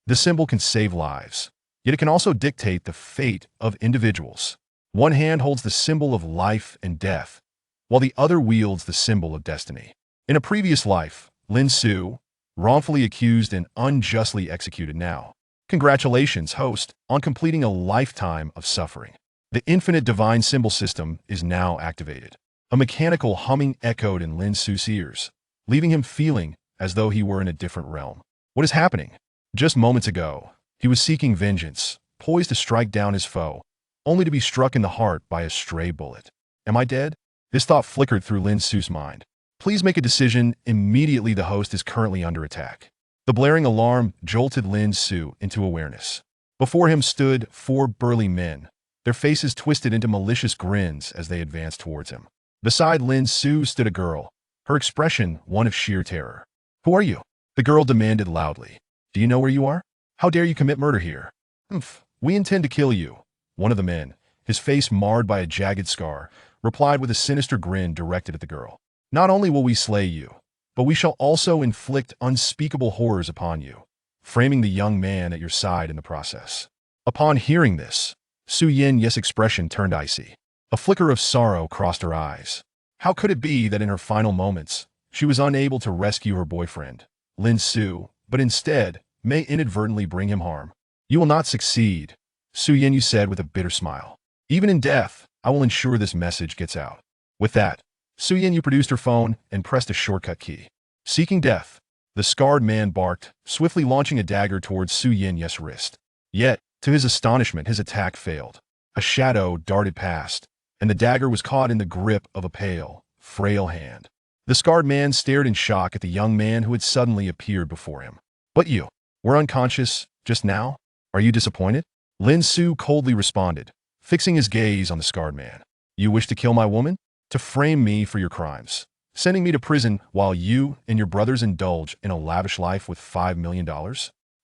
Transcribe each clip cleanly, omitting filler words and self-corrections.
The symbol can save lives, yet it can also dictate the fate of individuals. One hand holds the symbol of life and death, while the other wields the symbol of destiny. In a previous life, Lin Su, wrongfully accused and unjustly executed now. Congratulations, host, on completing a lifetime of suffering. The infinite divine symbol system is now activated. A mechanical humming echoed in Lin Su's ears, leaving him feeling as though he were in a different realm. What is happening? Just moments ago, he was seeking vengeance, poised to strike down his foe, only to be struck in the heart by a stray bullet. Am I dead? This thought flickered through Lin Su's mind. Please make a decision immediately. The host is currently under attack. The blaring alarm jolted Lin Su into awareness. Before him stood 4 burly men, their faces twisted into malicious grins as they advanced towards him. Beside Lin Su stood a girl, her expression one of sheer terror. Who are you? The girl demanded loudly. Do you know where you are? How dare you commit murder here? We intend to kill you. One of the men, his face marred by a jagged scar, replied with a sinister grin directed at the girl. Not only will we slay you, but we shall also inflict unspeakable horrors upon you, framing the young man at your side in the process. Upon hearing this, Su Yin's expression turned icy. A flicker of sorrow crossed her eyes. How could it be that in her final moments, she was unable to rescue her boyfriend, Lin Su, but instead may inadvertently bring him harm? You will not succeed, Su Yin said with a bitter smile. Even in death, I will ensure this message gets out. With that, Su Yin produced her phone and pressed a shortcut key. Seeking death, the scarred man barked, swiftly launching a dagger towards Su Yin's wrist. Yet, to his astonishment, his attack failed. A shadow darted past, and the dagger was caught in the grip of a pale, frail hand. The scarred man stared in shock at the young man who had suddenly appeared before him. But you were unconscious just now? Are you disappointed? Lin Su coldly responded, fixing his gaze on the scarred man. You wish to kill my woman? To frame me for your crimes, sending me to prison while you and your brothers indulge in a lavish life with $5 million?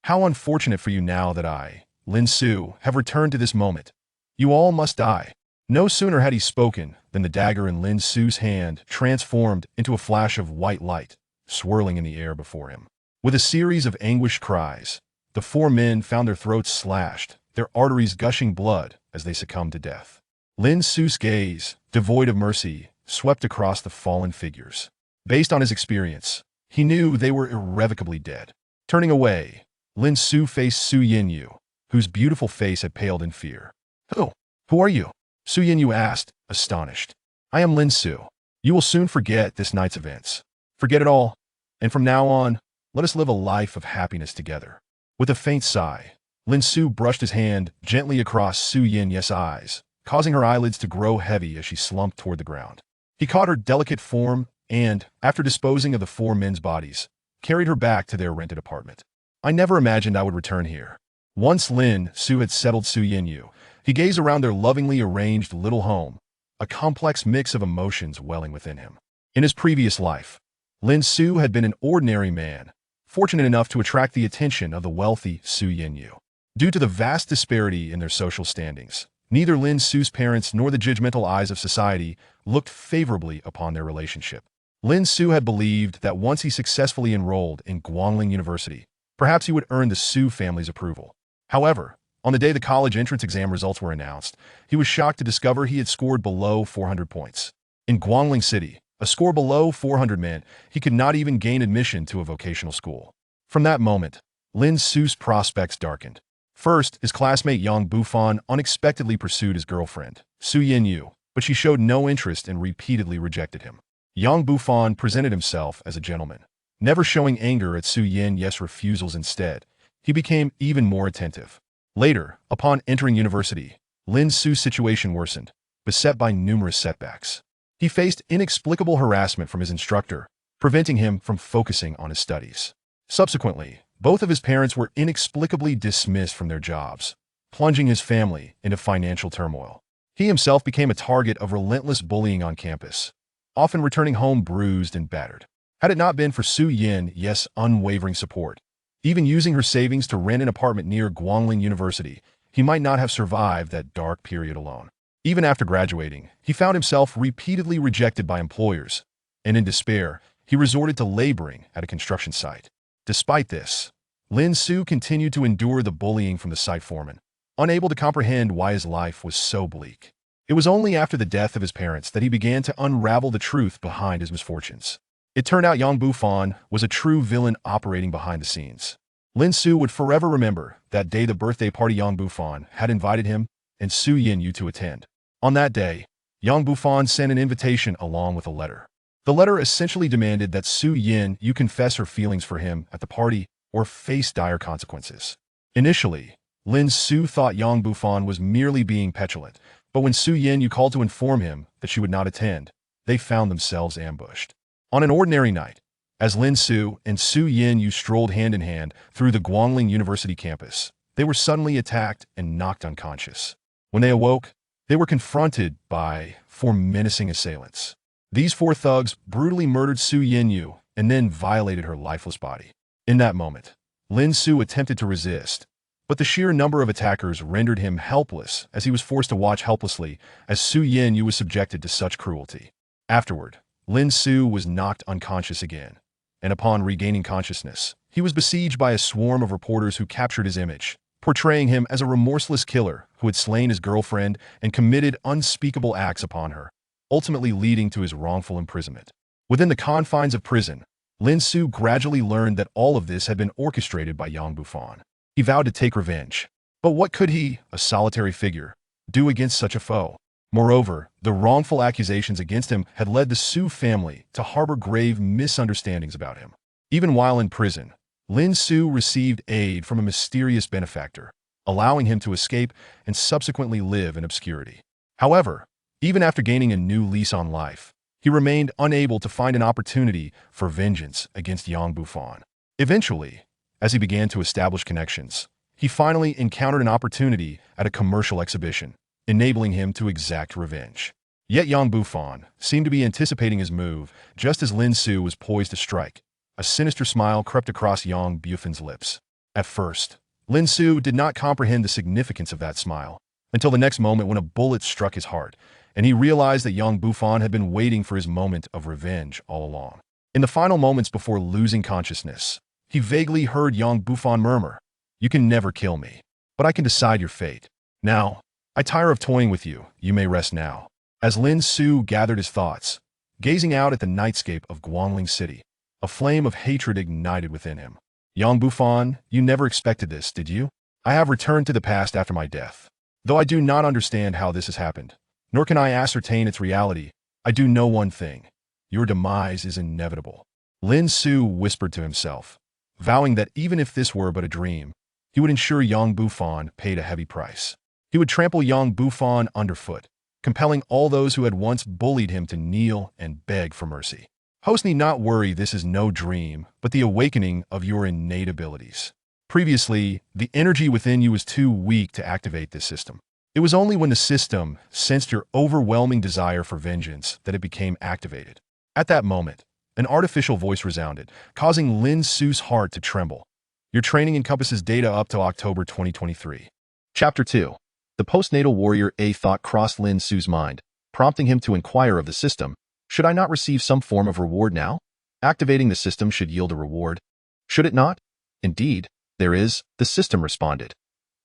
How unfortunate for you now that I, Lin Su, have returned to this moment. You all must die. No sooner had he spoken than the dagger in Lin Su's hand transformed into a flash of white light, swirling in the air before him. With a series of anguished cries, the 4 men found their throats slashed, their arteries gushing blood as they succumbed to death. Lin Su's gaze, devoid of mercy, swept across the fallen figures. Based on his experience, he knew they were irrevocably dead. Turning away, Lin Su faced Su Yinyu, whose beautiful face had paled in fear. Who are you? Su Yinyu asked, astonished. I am Lin Su. You will soon forget this night's events. Forget it all, and from now on, let us live a life of happiness together. With a faint sigh, Lin Su brushed his hand gently across Su Yin's eyes, causing her eyelids to grow heavy as she slumped toward the ground. He caught her delicate form and, after disposing of the 4 men's bodies, carried her back to their rented apartment. I never imagined I would return here. Once Lin Su had settled Su Yinyu, he gazed around their lovingly arranged little home, a complex mix of emotions welling within him. In his previous life, Lin Su had been an ordinary man, fortunate enough to attract the attention of the wealthy Su Yinyu. Due to the vast disparity in their social standings, neither Lin Su's parents nor the judgmental eyes of society looked favorably upon their relationship. Lin Su had believed that once he successfully enrolled in Guangling University, perhaps he would earn the Su family's approval. However, on the day the college entrance exam results were announced, he was shocked to discover he had scored below 400 points. In Guangling City, a score below 400 meant he could not even gain admission to a vocational school. From that moment, Lin Su's prospects darkened. First, his classmate Yang Bufan unexpectedly pursued his girlfriend, Su Yinyu, but she showed no interest and repeatedly rejected him. Yang Bufan presented himself as a gentleman, never showing anger at Su Yin's refusals. Instead, he became even more attentive. Later, upon entering university, Lin Su's situation worsened, beset by numerous setbacks. He faced inexplicable harassment from his instructor, preventing him from focusing on his studies. Subsequently, both of his parents were inexplicably dismissed from their jobs, plunging his family into financial turmoil. He himself became a target of relentless bullying on campus, often returning home bruised and battered. Had it not been for Su Yin's unwavering support, even using her savings to rent an apartment near Guangling University, he might not have survived that dark period alone. Even after graduating, he found himself repeatedly rejected by employers, and in despair, he resorted to laboring at a construction site. Despite this, Lin Su continued to endure the bullying from the site foreman, unable to comprehend why his life was so bleak. It was only after the death of his parents that he began to unravel the truth behind his misfortunes. It turned out Yang Bufan was a true villain operating behind the scenes. Lin Su would forever remember that day, the birthday party Yang Bufan had invited him and Su Yinyu to attend. On that day, Yang Bufan sent an invitation along with a letter. The letter essentially demanded that Su Yinyu confess her feelings for him at the party or face dire consequences. Initially, Lin Su thought Yang Bufan was merely being petulant, but when Su Yinyu called to inform him that she would not attend, they found themselves ambushed. On an ordinary night, as Lin Su and Su Yinyu strolled hand in hand through the Guangling University campus, they were suddenly attacked and knocked unconscious. When they awoke, they were confronted by 4 menacing assailants. These 4 thugs brutally murdered Su Yinyu and then violated her lifeless body. In that moment, Lin Su attempted to resist, but the sheer number of attackers rendered him helpless as he was forced to watch helplessly as Su Yinyu was subjected to such cruelty. Afterward, Lin Su was knocked unconscious again, and upon regaining consciousness, he was besieged by a swarm of reporters who captured his image, portraying him as a remorseless killer who had slain his girlfriend and committed unspeakable acts upon her, ultimately leading to his wrongful imprisonment. Within the confines of prison, Lin Su gradually learned that all of this had been orchestrated by Yang Bufan. He vowed to take revenge. But what could he, a solitary figure, do against such a foe? Moreover, the wrongful accusations against him had led the Su family to harbor grave misunderstandings about him. Even while in prison, Lin Su received aid from a mysterious benefactor, allowing him to escape and subsequently live in obscurity. However, even after gaining a new lease on life, he remained unable to find an opportunity for vengeance against Yang Bufan. Eventually, as he began to establish connections, he finally encountered an opportunity at a commercial exhibition, enabling him to exact revenge. Yet Yang Bufan seemed to be anticipating his move just as Lin Su was poised to strike. A sinister smile crept across Yang Bufan's lips. At first, Lin Su did not comprehend the significance of that smile, until the next moment when a bullet struck his heart, and he realized that Yang Bufan had been waiting for his moment of revenge all along. In the final moments before losing consciousness, he vaguely heard Yang Bufan murmur, "You can never kill me, but I can decide your fate. Now, I tire of toying with you, you may rest now." As Lin Su gathered his thoughts, gazing out at the nightscape of Guangling City, a flame of hatred ignited within him. "Yang Bufan, you never expected this, did you? I have returned to the past after my death. Though I do not understand how this has happened, nor can I ascertain its reality, I do know one thing. Your demise is inevitable." Lin Su whispered to himself, vowing that even if this were but a dream, he would ensure Yang Bufan paid a heavy price. He would trample Yang Bufan underfoot, compelling all those who had once bullied him to kneel and beg for mercy. Host need not worry, this is no dream, but the awakening of your innate abilities. Previously, the energy within you was too weak to activate this system. It was only when the system sensed your overwhelming desire for vengeance that it became activated. At that moment, an artificial voice resounded, causing Lin Su's heart to tremble. Your training encompasses data up to October 2023. Chapter 2. The postnatal warrior. A thought crossed Lin Su's mind, prompting him to inquire of the system, should I not receive some form of reward now? Activating the system should yield a reward. Should it not? Indeed, there is, the system responded.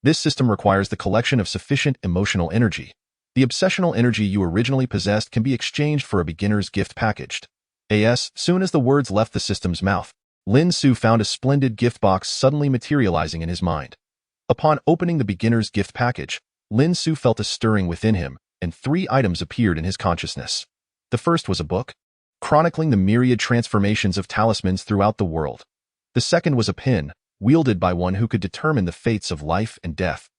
This system requires the collection of sufficient emotional energy. The obsessional energy you originally possessed can be exchanged for a beginner's gift packaged. Soon as the words left the system's mouth, Lin Su found a splendid gift box suddenly materializing in his mind. Upon opening the beginner's gift package, Lin Su felt a stirring within him, and 3 items appeared in his consciousness. The first was a book, chronicling the myriad transformations of talismans throughout the world. The second was a pen, wielded by one who could determine the fates of life and death.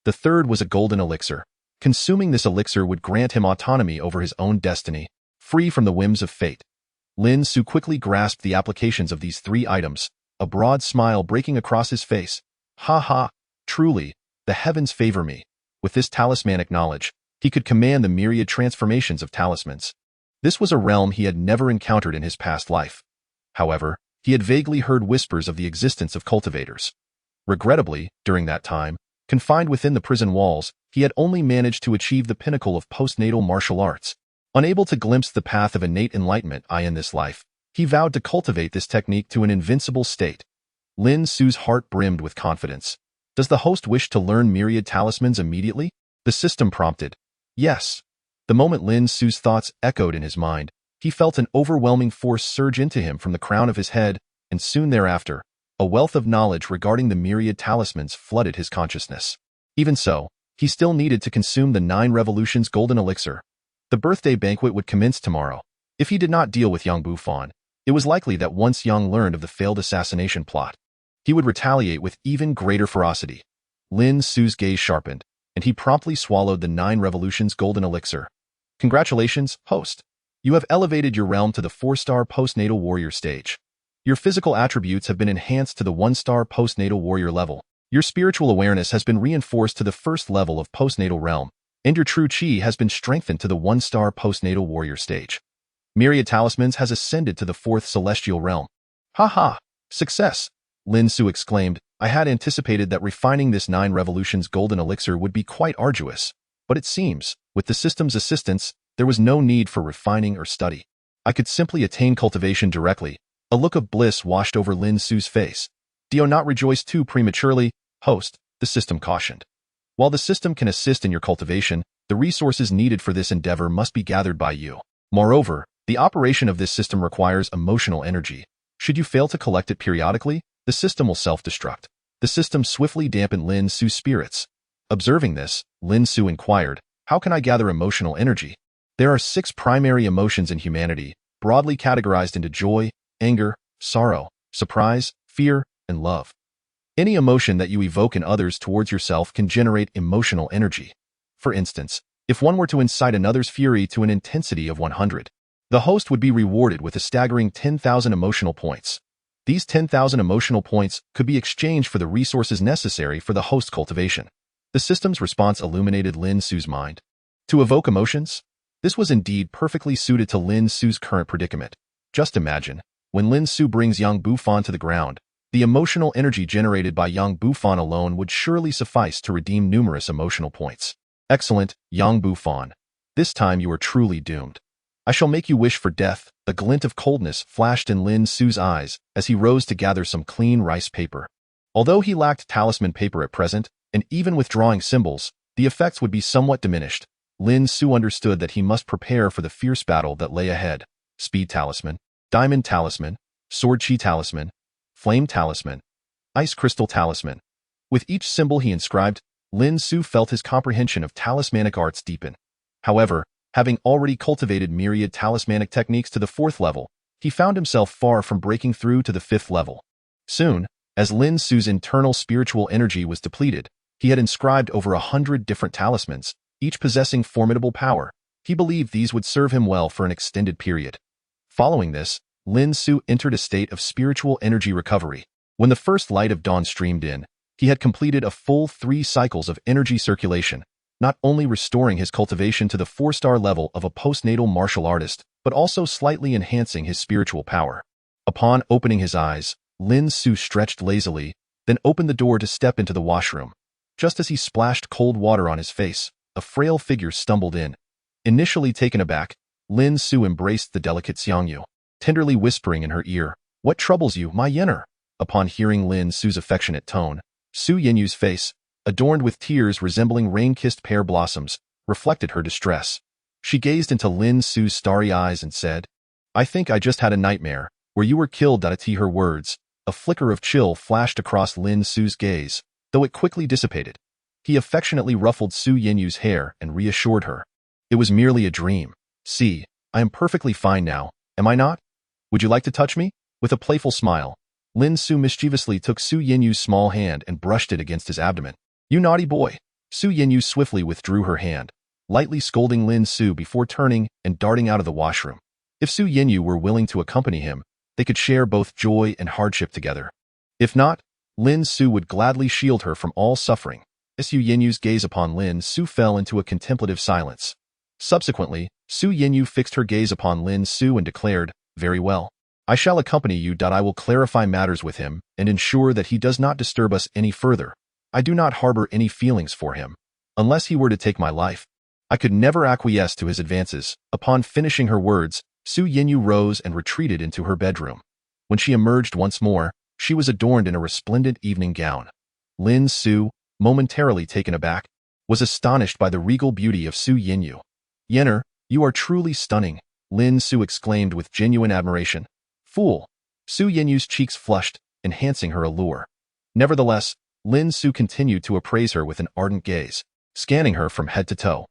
The third was a golden elixir. Consuming this elixir would grant him autonomy over his own destiny, free from the whims of fate. Lin Su quickly grasped the applications of these 3 items, a broad smile breaking across his face. Ha ha, truly, the heavens favor me. With this talismanic knowledge, he could command the myriad transformations of talismans. This was a realm he had never encountered in his past life. However, he had vaguely heard whispers of the existence of cultivators. Regrettably, during that time, confined within the prison walls, he had only managed to achieve the pinnacle of postnatal martial arts. Unable to glimpse the path of innate enlightenment in this life, he vowed to cultivate this technique to an invincible state. Lin Su's heart brimmed with confidence. Does the host wish to learn myriad talismans immediately? The system prompted. Yes. The moment Lin Su's thoughts echoed in his mind, he felt an overwhelming force surge into him from the crown of his head, and soon thereafter, a wealth of knowledge regarding the myriad talismans flooded his consciousness. Even so, he still needed to consume the 9 revolutions golden elixir. The birthday banquet would commence tomorrow. If he did not deal with young Bufon, it was likely that once Yang learned of the failed assassination plot, he would retaliate with even greater ferocity. Lin Su's gaze sharpened, and he promptly swallowed the 9 revolutions golden elixir. Congratulations, host. You have elevated your realm to the 4-star postnatal warrior stage. Your physical attributes have been enhanced to the 1-star postnatal warrior level. Your spiritual awareness has been reinforced to the 1st level of postnatal realm, and your true chi has been strengthened to the 1-star postnatal warrior stage. Myriad Talismans has ascended to the 4th celestial realm. Ha ha! Success! Lin Su exclaimed. I had anticipated that refining this 9 revolutions golden elixir would be quite arduous, but it seems, with the system's assistance, there was no need for refining or study. I could simply attain cultivation directly. A look of bliss washed over Lin Su's face. Do not rejoice too prematurely, host, the system cautioned. While the system can assist in your cultivation, the resources needed for this endeavor must be gathered by you. Moreover, the operation of this system requires emotional energy. Should you fail to collect it periodically, the system will self-destruct. The system swiftly dampened Lin Su's spirits. Observing this, Lin Su inquired, how can I gather emotional energy? There are 6 primary emotions in humanity, broadly categorized into joy, anger, sorrow, surprise, fear, and love. Any emotion that you evoke in others towards yourself can generate emotional energy. For instance, if one were to incite another's fury to an intensity of 100, the host would be rewarded with a staggering 10,000 emotional points. These 10,000 emotional points could be exchanged for the resources necessary for the host cultivation. The system's response illuminated Lin Su's mind. To evoke emotions? This was indeed perfectly suited to Lin Su's current predicament. Just imagine, when Lin Su brings Yang Bufon to the ground, the emotional energy generated by Yang Bufon alone would surely suffice to redeem numerous emotional points. Excellent, Yang Bufon. This time you are truly doomed. I shall make you wish for death. A glint of coldness flashed in Lin Su's eyes as he rose to gather some clean rice paper. Although he lacked talisman paper at present, and even with drawing symbols, the effects would be somewhat diminished. Lin Su understood that he must prepare for the fierce battle that lay ahead. Speed Talisman, Diamond Talisman, Sword Chi Talisman, Flame Talisman, Ice Crystal Talisman. With each symbol he inscribed, Lin Su felt his comprehension of talismanic arts deepen. However, having already cultivated myriad talismanic techniques to the 4th level, he found himself far from breaking through to the 5th level. Soon, as Lin Su's internal spiritual energy was depleted, he had inscribed over 100 different talismans, each possessing formidable power. He believed these would serve him well for an extended period. Following this, Lin Su entered a state of spiritual energy recovery. When the first light of dawn streamed in, he had completed a full 3 cycles of energy circulation, not only restoring his cultivation to the 4-star level of a postnatal martial artist, but also slightly enhancing his spiritual power. Upon opening his eyes, Lin Su stretched lazily, then opened the door to step into the washroom. Just as he splashed cold water on his face, a frail figure stumbled in. Initially taken aback, Lin Su embraced the delicate Xiangyu, tenderly whispering in her ear, "What troubles you, my Yenner?" Upon hearing Lin Su's affectionate tone, Su Yenyu's face, adorned with tears resembling rain-kissed pear blossoms, reflected her distress. She gazed into Lin Su's starry eyes and said, "I think I just had a nightmare, where you were killed." At her words, a flicker of chill flashed across Lin Su's gaze, though it quickly dissipated. He affectionately ruffled Su Yenyu's hair and reassured her. "It was merely a dream. See, I am perfectly fine now, am I not? Would you like to touch me?" With a playful smile, Lin Su mischievously took Su Yenyu's small hand and brushed it against his abdomen. "You naughty boy!" Su Yenyu swiftly withdrew her hand, lightly scolding Lin Su before turning and darting out of the washroom. If Su Yenyu were willing to accompany him, they could share both joy and hardship together. If not, Lin Su would gladly shield her from all suffering. Su Yenyu's gaze upon Lin Su fell into a contemplative silence. Subsequently, Su Yenyu fixed her gaze upon Lin Su and declared, "Very well. I shall accompany you. I will clarify matters with him and ensure that he does not disturb us any further. I do not harbor any feelings for him. Unless he were to take my life, I could never acquiesce to his advances." Upon finishing her words, Su Yenyu rose and retreated into her bedroom. When she emerged once more, She was adorned in a resplendent evening gown. Lin Su, momentarily taken aback, was astonished by the regal beauty of Su Yinyu. "Yenner, you are truly stunning," Lin Su exclaimed with genuine admiration. "Fool!" Su Yinyu's cheeks flushed, enhancing her allure. Nevertheless, Lin Su continued to appraise her with an ardent gaze, scanning her from head to toe.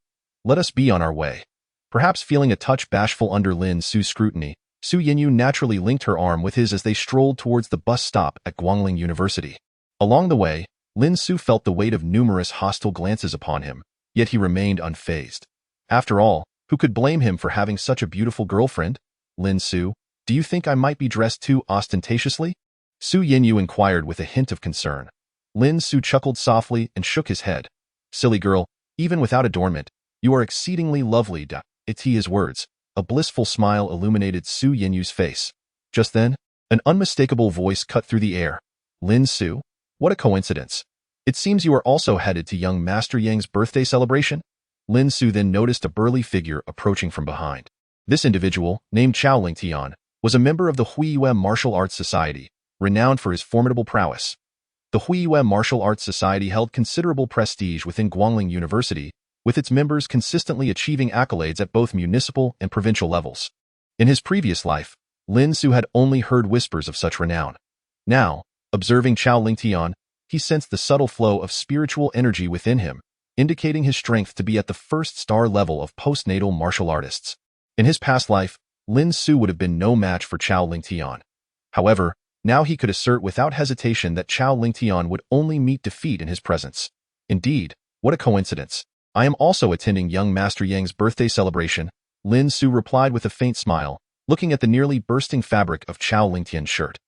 "Let us be on our way." Perhaps feeling a touch bashful under Lin Su's scrutiny, Su Yinyu naturally linked her arm with his as they strolled towards the bus stop at Guangling University. Along the way, Lin Su felt the weight of numerous hostile glances upon him, yet he remained unfazed. After all, who could blame him for having such a beautiful girlfriend? "Lin Su, do you think I might be dressed too ostentatiously?" Su Yinyu inquired with a hint of concern. Lin Su chuckled softly and shook his head. "Silly girl, even without adornment, you are exceedingly lovely." It's his words. A blissful smile illuminated Su Yinyu's face. Just then, an unmistakable voice cut through the air. "Lin Su? What a coincidence. It seems you are also headed to young Master Yang's birthday celebration?" Lin Su then noticed a burly figure approaching from behind. This individual, named Chao Lingtian, was a member of the Huiyue Martial Arts Society, renowned for his formidable prowess. The Huiyue Martial Arts Society held considerable prestige within Guangling University, with its members consistently achieving accolades at both municipal and provincial levels. In his previous life, Lin Su had only heard whispers of such renown. Now, observing Chao Lingtian, he sensed the subtle flow of spiritual energy within him, indicating his strength to be at the first star level of postnatal martial artists. In his past life, Lin Su would have been no match for Chao Lingtian. However, now he could assert without hesitation that Chao Lingtian would only meet defeat in his presence. Indeed, what a coincidence. "I am also attending young Master Yang's birthday celebration," Lin Su replied with a faint smile, looking at the nearly bursting fabric of Chao Lingtian's shirt.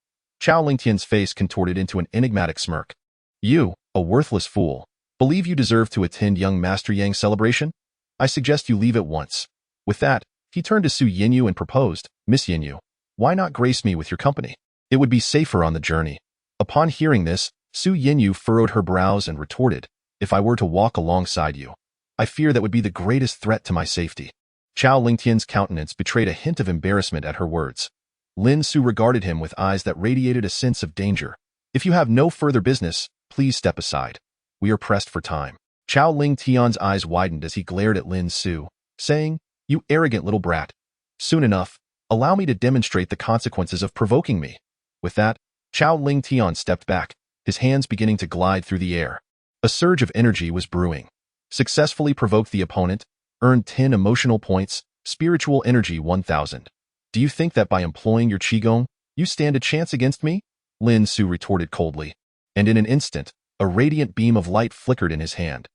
Chao Lingtian's face contorted into an enigmatic smirk. "You, a worthless fool, believe you deserve to attend young Master Yang's celebration? I suggest you leave at once." With that, he turned to Su Yinyu and proposed, "Miss Yinyu, why not grace me with your company? It would be safer on the journey." Upon hearing this, Su Yinyu furrowed her brows and retorted, "If I were to walk alongside you, I fear that would be the greatest threat to my safety." Chao Lingtian's countenance betrayed a hint of embarrassment at her words. Lin Su regarded him with eyes that radiated a sense of danger. "If you have no further business, please step aside. We are pressed for time." Chao Lingtian's eyes widened as he glared at Lin Su, saying, "You arrogant little brat. Soon enough, allow me to demonstrate the consequences of provoking me." With that, Chao Lingtian stepped back, his hands beginning to glide through the air. A surge of energy was brewing. Successfully provoked the opponent, earned 10 emotional points, spiritual energy 1,000. "Do you think that by employing your qigong, you stand a chance against me?" Lin Su retorted coldly. And in an instant, a radiant beam of light flickered in his hand.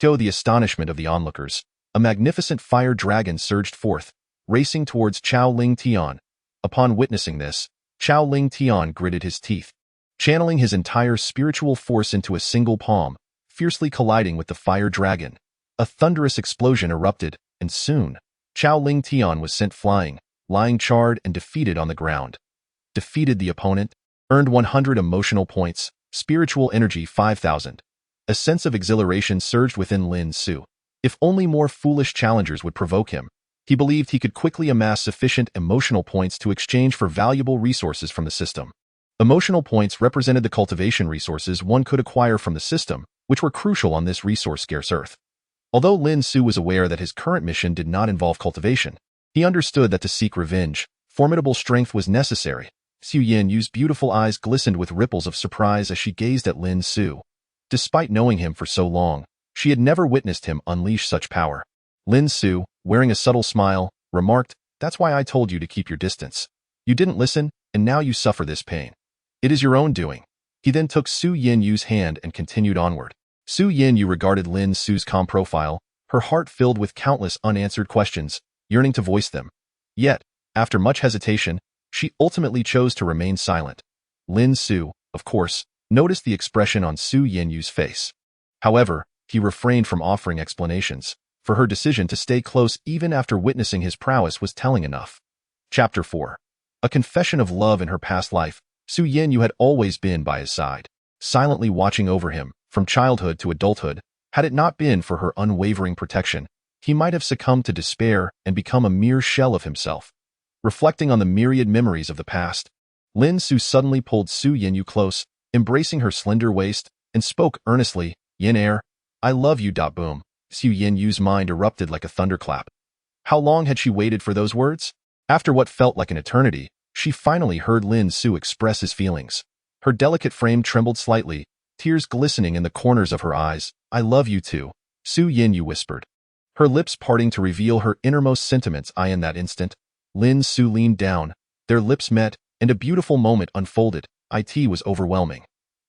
To the astonishment of the onlookers, a magnificent fire dragon surged forth, racing towards Chao Lingtian. Upon witnessing this, Chao Lingtian gritted his teeth. Channeling his entire spiritual force into a single palm, fiercely colliding with the fire dragon, a thunderous explosion erupted, and soon, Chao Lingtian was sent flying, lying charred and defeated on the ground. Defeated the opponent, earned 100 emotional points, spiritual energy 5,000. A sense of exhilaration surged within Lin Su. If only more foolish challengers would provoke him, he believed he could quickly amass sufficient emotional points to exchange for valuable resources from the system. Emotional points represented the cultivation resources one could acquire from the system, which were crucial on this resource-scarce Earth. Although Lin Su was aware that his current mission did not involve cultivation, he understood that to seek revenge, formidable strength was necessary. Su Yinyu's beautiful eyes glistened with ripples of surprise as she gazed at Lin Su. Despite knowing him for so long, she had never witnessed him unleash such power. Lin Su, wearing a subtle smile, remarked, "That's why I told you to keep your distance. You didn't listen, and now you suffer this pain. It is your own doing." He then took Su Yinyu's hand and continued onward. Su Yinyu regarded Lin Su's calm profile, her heart filled with countless unanswered questions, yearning to voice them. Yet, after much hesitation, she ultimately chose to remain silent. Lin Su, of course, noticed the expression on Su Yinyu's face. However, he refrained from offering explanations, for her decision to stay close even after witnessing his prowess was telling enough. Chapter 4. A confession of love in her past life, Su Yinyu had always been by his side, silently watching over him, from childhood to adulthood. Had it not been for her unwavering protection, he might have succumbed to despair and become a mere shell of himself. Reflecting on the myriad memories of the past, Lin Su suddenly pulled Su Yinyu close, embracing her slender waist, and spoke earnestly, "Yin air, I love you." Boom. Su Yinyu's mind erupted like a thunderclap. How long had she waited for those words? After what felt like an eternity, she finally heard Lin Su express his feelings. Her delicate frame trembled slightly, tears glistening in the corners of her eyes. "I love you too," Su Yinyu whispered, her lips parting to reveal her innermost sentiments. In that instant, Lin Su leaned down, their lips met, and a beautiful moment unfolded. It was overwhelming.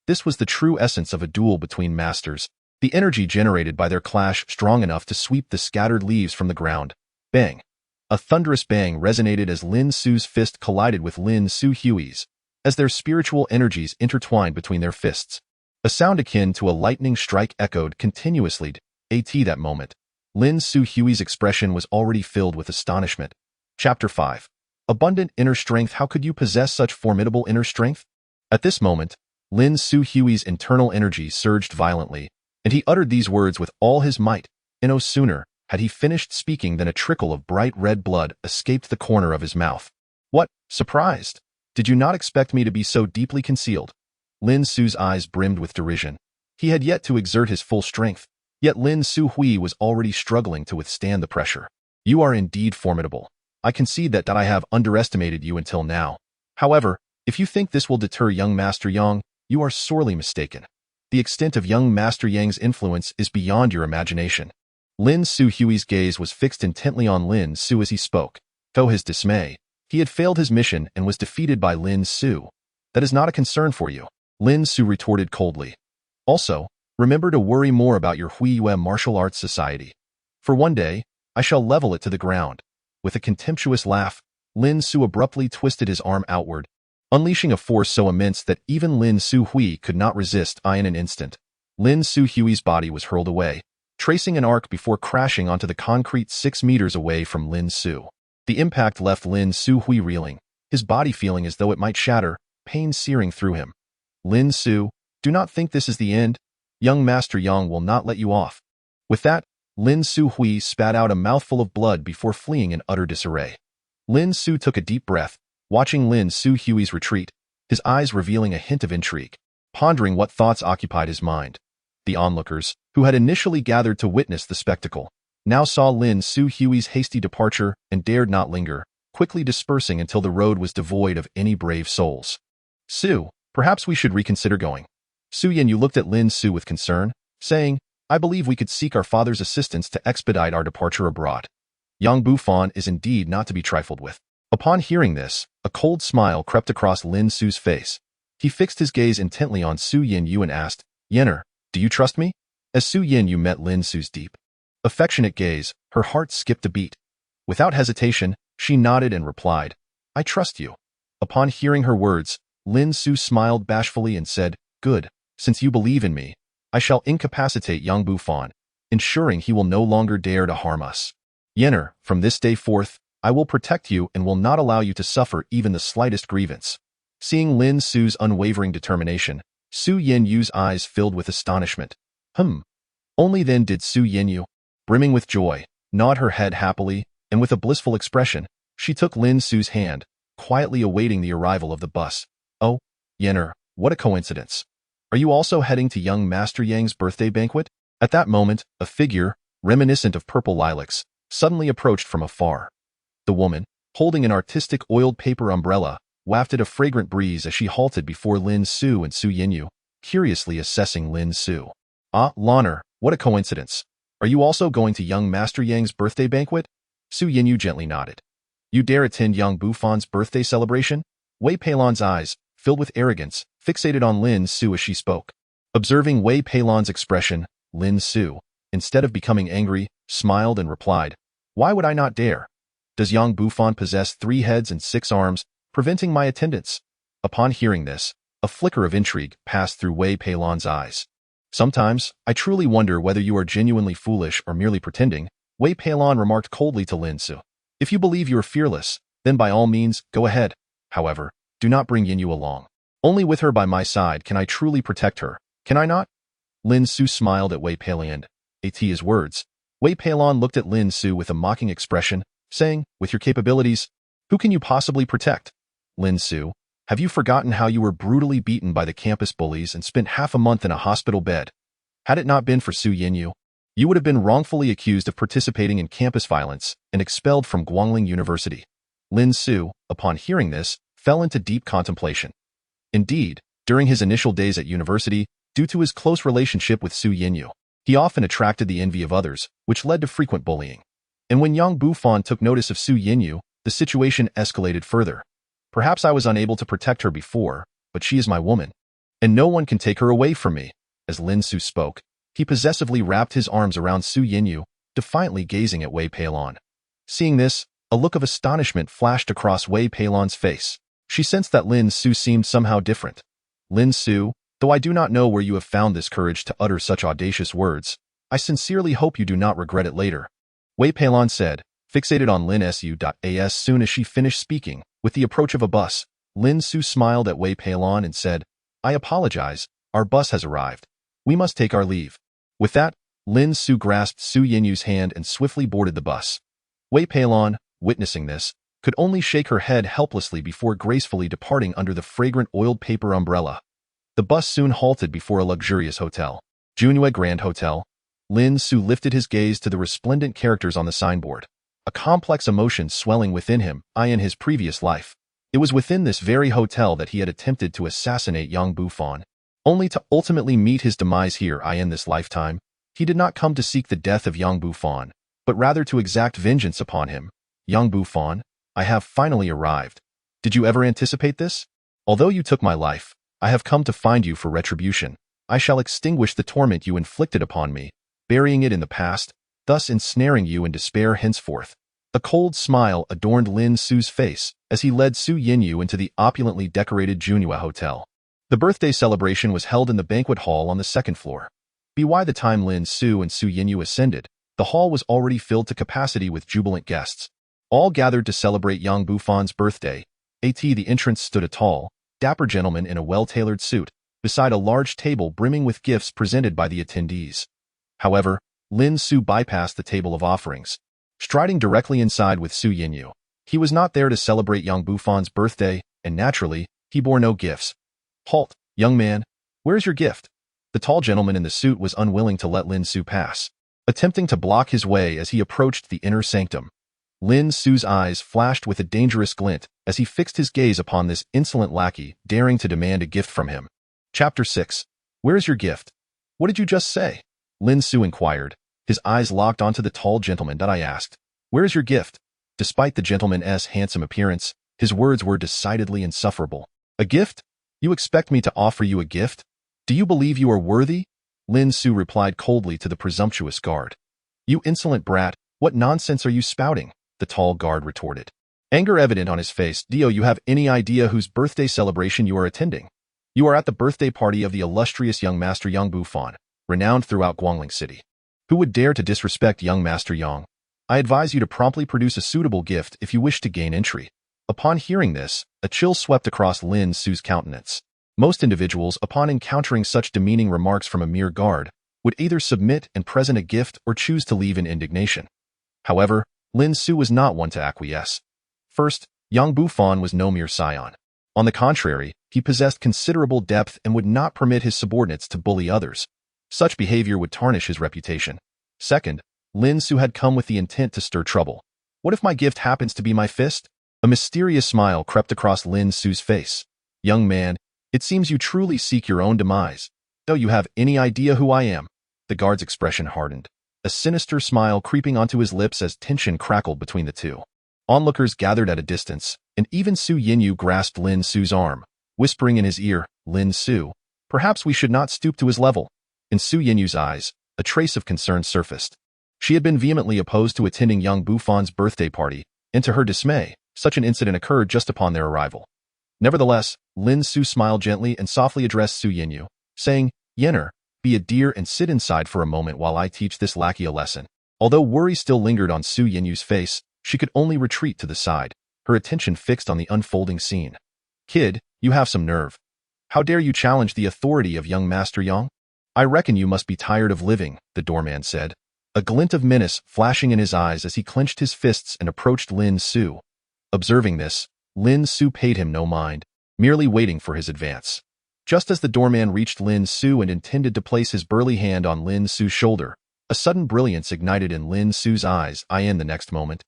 This was the true essence of a duel between masters, the energy generated by their clash strong enough to sweep the scattered leaves from the ground. Bang! A thunderous bang resonated as Lin Su's fist collided with Lin Su Hui's, as their spiritual energies intertwined between their fists. A sound akin to a lightning strike echoed continuously. At that moment, Lin Su Hui's expression was already filled with astonishment. Chapter 5. Abundant inner strength. How could you possess such formidable inner strength? At this moment, Lin Su Hui's internal energy surged violently, and he uttered these words with all his might. No sooner had he finished speaking than a trickle of bright red blood escaped the corner of his mouth. "What? Surprised? Did you not expect me to be so deeply concealed?" Lin Su's eyes brimmed with derision. He had yet to exert his full strength, yet Lin Su Hui was already struggling to withstand the pressure. "You are indeed formidable. I concede that I have underestimated you until now. However, if you think this will deter young Master Yang, you are sorely mistaken. The extent of young Master Yang's influence is beyond your imagination." Lin Su Hui's gaze was fixed intently on Lin Su as he spoke. To his dismay, he had failed his mission and was defeated by Lin Su. "That is not a concern for you," Lin Su retorted coldly. "Also, remember to worry more about your Huiyue Martial Arts Society. For one day, I shall level it to the ground." With a contemptuous laugh, Lin Su abruptly twisted his arm outward, unleashing a force so immense that even Lin Su Hui could not resist. In an instant, Lin Su Hui's body was hurled away, tracing an arc before crashing onto the concrete 6 meters away from Lin Su. The impact left Lin Su Hui reeling, his body feeling as though it might shatter, pain searing through him. "Lin Su, do not think this is the end. Young Master Yang will not let you off." With that, Lin Su Hui spat out a mouthful of blood before fleeing in utter disarray. Lin Su took a deep breath, watching Lin Su Hui's retreat, his eyes revealing a hint of intrigue, pondering what thoughts occupied his mind. The onlookers, who had initially gathered to witness the spectacle, now saw Lin Su Hui's hasty departure and dared not linger, quickly dispersing until the road was devoid of any brave souls. "Su, perhaps we should reconsider going." Su Yinyu looked at Lin Su with concern, saying, "I believe we could seek our father's assistance to expedite our departure abroad." Yang Bufan is indeed not to be trifled with. Upon hearing this, a cold smile crept across Lin Su's face. He fixed his gaze intently on Su Yinyu and asked, "Yenner, do you trust me?" As Su Yinyu met Lin Su's deep, affectionate gaze, her heart skipped a beat. Without hesitation, she nodded and replied, "I trust you." Upon hearing her words, Lin Su smiled bashfully and said, "Good, since you believe in me, I shall incapacitate Yang Bufan, ensuring he will no longer dare to harm us. Yenner, from this day forth, I will protect you and will not allow you to suffer even the slightest grievance." Seeing Lin Su's unwavering determination, Su Yinyu's eyes filled with astonishment. Only then did Su Yinyu, brimming with joy, nod her head happily, and with a blissful expression, she took Lin Su's hand, quietly awaiting the arrival of the bus. "Oh, Yenner, what a coincidence. Are you also heading to young Master Yang's birthday banquet?" At that moment, a figure, reminiscent of purple lilacs, suddenly approached from afar. The woman, holding an artistic oiled paper umbrella, wafted a fragrant breeze as she halted before Lin Su and Su Yinyu, curiously assessing Lin Su. "Ah, Lanner, what a coincidence. Are you also going to young Master Yang's birthday banquet?" Su Yinyu gently nodded. "You dare attend Yang Bufan's birthday celebration?" Wei Peilan's eyes, filled with arrogance, fixated on Lin Su as she spoke. Observing Wei Peilan's expression, Lin Su, instead of becoming angry, smiled and replied, "Why would I not dare? Does Yang Bufan possess 3 heads and 6 arms, preventing my attendance?" Upon hearing this, a flicker of intrigue passed through Wei Peilan's eyes. "Sometimes, I truly wonder whether you are genuinely foolish or merely pretending," Wei Peilan remarked coldly to Lin Su. "If you believe you are fearless, then by all means, go ahead. However, do not bring Yinyu along. Only with her by my side can I truly protect her, can I not?" Lin Su smiled at Wei Peilan. At his words, Wei Peilan looked at Lin Su with a mocking expression, saying, "With your capabilities, who can you possibly protect?" "Lin Su, Have you forgotten how you were brutally beaten by the campus bullies and spent half a month in a hospital bed? Had it not been for Su Yinyu, you would have been wrongfully accused of participating in campus violence and expelled from Guangling University. Lin Su, upon hearing this, fell into deep contemplation. Indeed, during his initial days at university, due to his close relationship with Su Yinyu, he often attracted the envy of others, which led to frequent bullying. And when young Bufan took notice of Su Yinyu, the situation escalated further. Perhaps I was unable to protect her before, but she is my woman, and no one can take her away from me. As Lin Su spoke, he possessively wrapped his arms around Su Yinyu, defiantly gazing at Wei Peilon. Seeing this, a look of astonishment flashed across Wei Peilon's face. She sensed that Lin Su seemed somehow different. Lin Su, though I do not know where you have found this courage to utter such audacious words, I sincerely hope you do not regret it later. Wei Peilon said, fixated on Lin Su.as soon as she finished speaking. With the approach of a bus, Lin Su smiled at Wei Peilon and said, I apologize, our bus has arrived. We must take our leave. With that, Lin Su grasped Su Yinyu's hand and swiftly boarded the bus. Wei Peilon, witnessing this, could only shake her head helplessly before gracefully departing under the fragrant oiled paper umbrella. The bus soon halted before a luxurious hotel. Junhua Grand Hotel. Lin Su lifted his gaze to the resplendent characters on the signboard. A complex emotion swelling within him, in his previous life. It was within this very hotel that he had attempted to assassinate young Bufan, only to ultimately meet his demise here in this lifetime. He did not come to seek the death of young Bufan, but rather to exact vengeance upon him. Young Bufan, I have finally arrived. Did you ever anticipate this? Although you took my life, I have come to find you for retribution. I shall extinguish the torment you inflicted upon me, burying it in the past, thus ensnaring you in despair henceforth. A cold smile adorned Lin Su's face as he led Su Yinyu into the opulently decorated Junhua Hotel. The birthday celebration was held in the banquet hall on the second floor. By the time Lin Su and Su Yinyu ascended, the hall was already filled to capacity with jubilant guests, all gathered to celebrate young Bufan's birthday. At the entrance stood a tall, dapper gentleman in a well-tailored suit, beside a large table brimming with gifts presented by the attendees. However, Lin Su bypassed the table of offerings, striding directly inside with Su Yinyu. He was not there to celebrate young Bufan's birthday, and naturally, he bore no gifts. Halt, young man. Where's your gift? The tall gentleman in the suit was unwilling to let Lin Su pass, attempting to block his way as he approached the inner sanctum. Lin Su's eyes flashed with a dangerous glint as he fixed his gaze upon this insolent lackey, daring to demand a gift from him. Chapter 6. Where's your gift? What did you just say? Lin Su inquired, his eyes locked onto the tall gentleman. I asked, where's your gift? Despite the gentleman's handsome appearance, his words were decidedly insufferable. A gift? You expect me to offer you a gift? Do you believe you are worthy? Lin Su replied coldly to the presumptuous guard. You insolent brat, what nonsense are you spouting? The tall guard retorted, anger evident on his face. Do you have any idea whose birthday celebration you are attending? You are at the birthday party of the illustrious young master Yang Bufan, renowned throughout Guangling City. Who would dare to disrespect young Master Yang? I advise you to promptly produce a suitable gift if you wish to gain entry. Upon hearing this, a chill swept across Lin Su's countenance. Most individuals, upon encountering such demeaning remarks from a mere guard, would either submit and present a gift or choose to leave in indignation. However, Lin Su was not one to acquiesce. First, young Bufan was no mere scion. On the contrary, he possessed considerable depth and would not permit his subordinates to bully others. Such behavior would tarnish his reputation. Second, Lin Su had come with the intent to stir trouble. What if my gift happens to be my fist? A mysterious smile crept across Lin Su's face. Young man, it seems you truly seek your own demise. Do you have any idea who I am? The guard's expression hardened, a sinister smile creeping onto his lips as tension crackled between the two. Onlookers gathered at a distance, and even Su Yinyu grasped Lin Su's arm, whispering in his ear, Lin Su, perhaps we should not stoop to his level. In Su Yinyu's eyes, a trace of concern surfaced. She had been vehemently opposed to attending young Bufan's birthday party, and to her dismay, such an incident occurred just upon their arrival. Nevertheless, Lin Su smiled gently and softly addressed Su Yinyu, saying, Yenner, be a dear and sit inside for a moment while I teach this lackey a lesson. Although worry still lingered on Su Yinyu's face, she could only retreat to the side, her attention fixed on the unfolding scene. Kid, you have some nerve. How dare you challenge the authority of young Master Yang? I reckon you must be tired of living, the doorman said, a glint of menace flashing in his eyes as he clenched his fists and approached Lin Su. Observing this, Lin Su paid him no mind. merely waiting for his advance. Just as the doorman reached Lin Su and intended to place his burly hand on Lin Su's shoulder, a sudden brilliance ignited in Lin Su's eyes. In the next moment,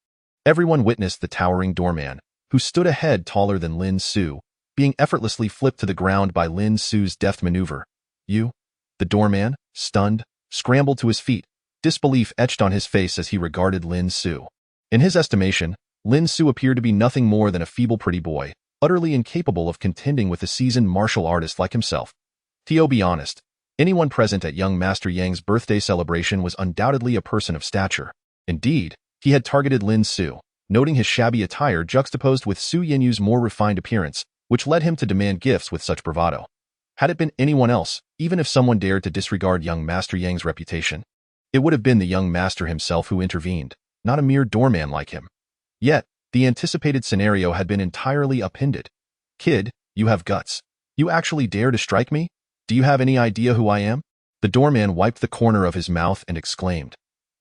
everyone witnessed the towering doorman, who stood a head taller than Lin Su, being effortlessly flipped to the ground by Lin Su's deft maneuver. You? The doorman, stunned, scrambled to his feet, disbelief etched on his face as he regarded Lin Su. In his estimation, Lin Su appeared to be nothing more than a feeble pretty boy, utterly incapable of contending with a seasoned martial artist like himself. To be honest, anyone present at young Master Yang's birthday celebration was undoubtedly a person of stature. Indeed, he had targeted Lin Su, noting his shabby attire juxtaposed with Su Yinyu's more refined appearance, which led him to demand gifts with such bravado. Had it been anyone else, even if someone dared to disregard young Master Yang's reputation, it would have been the young master himself who intervened, not a mere doorman like him. Yet, the anticipated scenario had been entirely upended. Kid, you have guts. You actually dare to strike me? Do you have any idea who I am? The doorman wiped the corner of his mouth and exclaimed.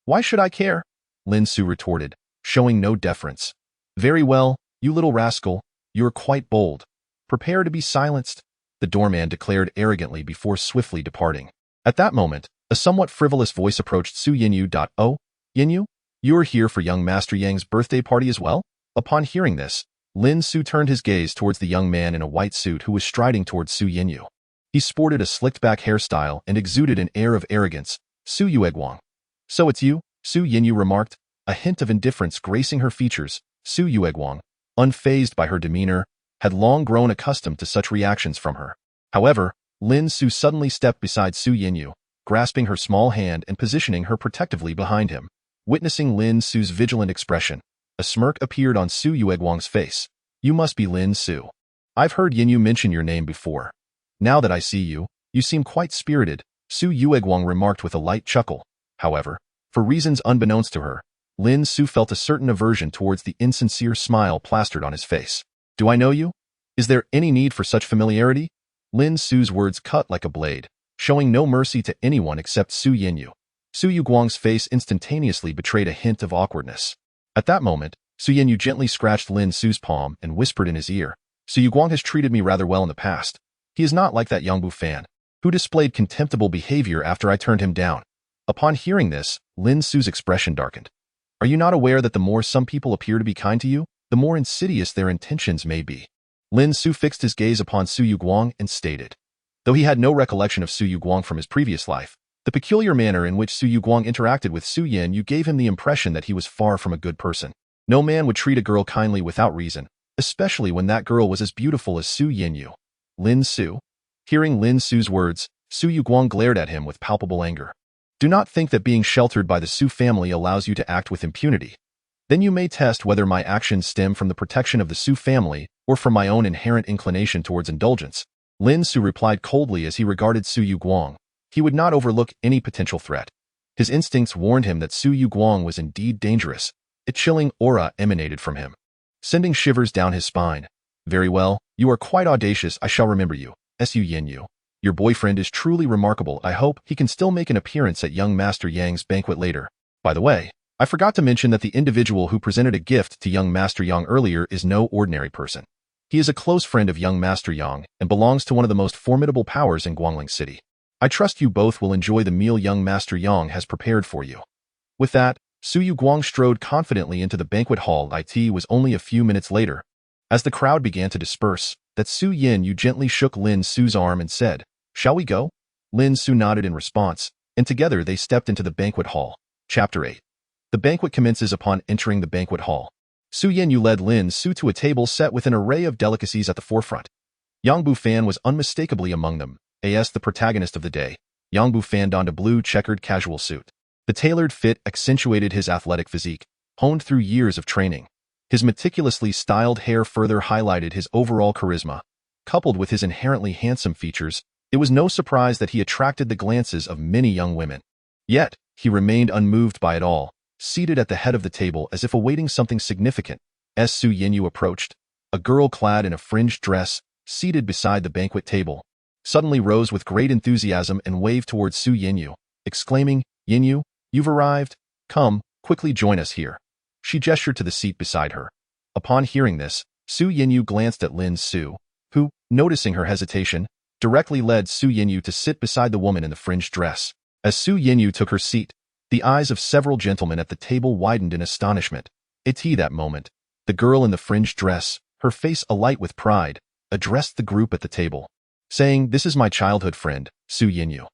Why should I care? Lin Su retorted, showing no deference. Very well, you little rascal, you are quite bold. Prepare to be silenced, the doorman declared arrogantly before swiftly departing. At that moment, a somewhat frivolous voice approached Su Yinyu. Oh, Yinyu? You are here for young Master Yang's birthday party as well? Upon hearing this, Lin Su turned his gaze towards the young man in a white suit who was striding towards Su Yinyu. He sported a slicked-back hairstyle and exuded an air of arrogance. Su Yueguang. So it's you? Su Yinyu remarked, a hint of indifference gracing her features. Su Yueguang, unfazed by her demeanor, had long grown accustomed to such reactions from her. However, Lin Su suddenly stepped beside Su Yinyu, grasping her small hand and positioning her protectively behind him. Witnessing Lin Su's vigilant expression, a smirk appeared on Su Yueguang's face. You must be Lin Su. I've heard Yinyu mention your name before. Now that I see you, you seem quite spirited, Su Yueguang remarked with a light chuckle. However, for reasons unbeknownst to her, Lin Su felt a certain aversion towards the insincere smile plastered on his face. Do I know you? Is there any need for such familiarity? Lin Su's words cut like a blade, showing no mercy to anyone except Su Yinyu. Su Yuguang's face instantaneously betrayed a hint of awkwardness. At that moment, Su Yinyu gently scratched Lin Su's palm and whispered in his ear, Su Yuguang has treated me rather well in the past. He is not like that Yangbu fan, who displayed contemptible behavior after I turned him down. Upon hearing this, Lin Su's expression darkened. Are you not aware that the more some people appear to be kind to you, the more insidious their intentions may be? Lin Su fixed his gaze upon Su Yuguang and stated. Though he had no recollection of Su Yuguang from his previous life, the peculiar manner in which Su Yuguang interacted with Su Yinyu gave him the impression that he was far from a good person. No man would treat a girl kindly without reason, especially when that girl was as beautiful as Su Yinyu. Lin Su? Hearing Lin Su's words, Su Yuguang glared at him with palpable anger. Do not think that being sheltered by the Su family allows you to act with impunity. Then you may test whether my actions stem from the protection of the Su family or from my own inherent inclination towards indulgence. Lin Su replied coldly as he regarded Su Yuguang. He would not overlook any potential threat. His instincts warned him that Su Yuguang was indeed dangerous. A chilling aura emanated from him, sending shivers down his spine. Very well, you are quite audacious, I shall remember you. Su Yinyu. Your boyfriend is truly remarkable. I hope he can still make an appearance at young Master Yang's banquet later. By the way, I forgot to mention that the individual who presented a gift to young Master Yang earlier is no ordinary person. He is a close friend of young Master Yang and belongs to one of the most formidable powers in Guangling City. I trust you both will enjoy the meal young Master Yang has prepared for you. With that, Su Yuguang strode confidently into the banquet hall. It was only a few minutes later, as the crowd began to disperse, that Su Yinyu gently shook Lin Su's arm and said, Shall we go? Lin Su nodded in response, and together they stepped into the banquet hall. Chapter 8. The banquet commences upon entering the banquet hall. Su Yinyu led Lin Su to a table set with an array of delicacies at the forefront. Yang Bufan was unmistakably among them, as the protagonist of the day. Yang Bufan donned a blue checkered casual suit. The tailored fit accentuated his athletic physique, honed through years of training. His meticulously styled hair further highlighted his overall charisma. Coupled with his inherently handsome features, it was no surprise that he attracted the glances of many young women. Yet, he remained unmoved by it all, seated at the head of the table as if awaiting something significant. As Su Yinyu approached, a girl clad in a fringed dress, seated beside the banquet table, suddenly rose with great enthusiasm and waved towards Su Yinyu, exclaiming, Yinyu, you've arrived. Come, quickly join us here. She gestured to the seat beside her. Upon hearing this, Su Yinyu glanced at Lin Su, who, noticing her hesitation, directly led Su Yinyu to sit beside the woman in the fringed dress. As Su Yinyu took her seat, the eyes of several gentlemen at the table widened in astonishment. That moment, the girl in the fringed dress, her face alight with pride, addressed the group at the table, saying, "This is my childhood friend, Su Yinyu.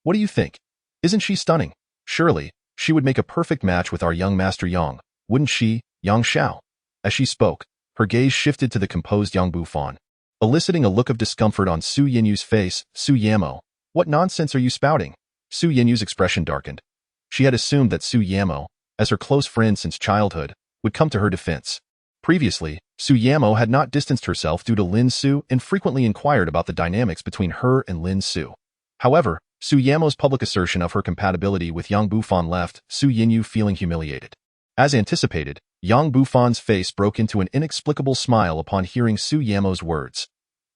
What do you think? Isn't she stunning? Surely, she would make a perfect match with our young Master Yang, wouldn't she, Yang Xiao?" As she spoke, her gaze shifted to the composed Yang Bufan, eliciting a look of discomfort on Su Yinyu's face. "Su Yamo, what nonsense are you spouting?" Su Yinyu's expression darkened. She had assumed that Su Yamo, as her close friend since childhood, would come to her defense. Previously, Su Yamo had not distanced herself due to Lin Su and frequently inquired about the dynamics between her and Lin Su. However, Su Yamo's public assertion of her compatibility with Yang Bufan left Su Yinyu feeling humiliated. As anticipated, Yang Bufan's face broke into an inexplicable smile upon hearing Su Yamo's words.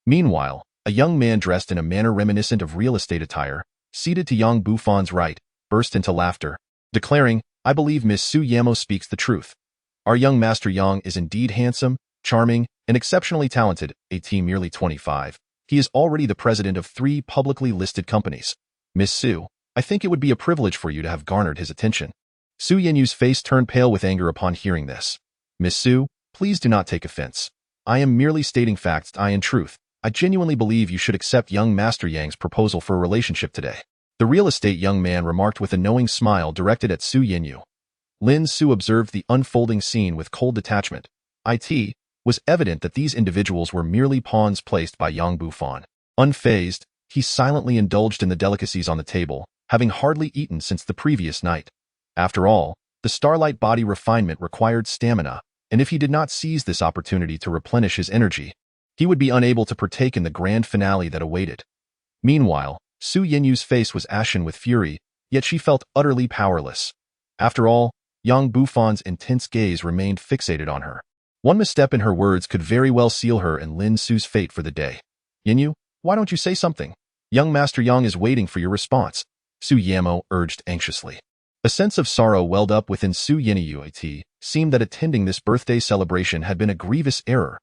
Meanwhile, a young man dressed in a manner reminiscent of real estate attire, seated to Yang Bufan's right, burst into laughter, declaring, "I believe Miss Su Yamo speaks the truth. Our young Master Yang is indeed handsome, charming, and exceptionally talented, merely 25. He is already the president of 3 publicly listed companies. Miss Su, I think it would be a privilege for you to have garnered his attention." Su Yinyu's face turned pale with anger upon hearing this. "Miss Su, please do not take offense. I am merely stating facts. In truth, I genuinely believe you should accept young Master Yang's proposal for a relationship today." The real estate young man remarked with a knowing smile directed at Su Yinyu. Lin Su observed the unfolding scene with cold detachment. It was evident that these individuals were merely pawns placed by Yang Bufan. Unfazed, he silently indulged in the delicacies on the table, having hardly eaten since the previous night. After all, the starlight body refinement required stamina, and if he did not seize this opportunity to replenish his energy, he would be unable to partake in the grand finale that awaited. Meanwhile, Su Yinyu's face was ashen with fury, yet she felt utterly powerless. After all, Yang Bufan's intense gaze remained fixated on her. One misstep in her words could very well seal her and Lin Su's fate for the day. "Yinyu, why don't you say something? Young Master Yang is waiting for your response," Su Yamo urged anxiously. A sense of sorrow welled up within Su Yinyu. It seemed that attending this birthday celebration had been a grievous error.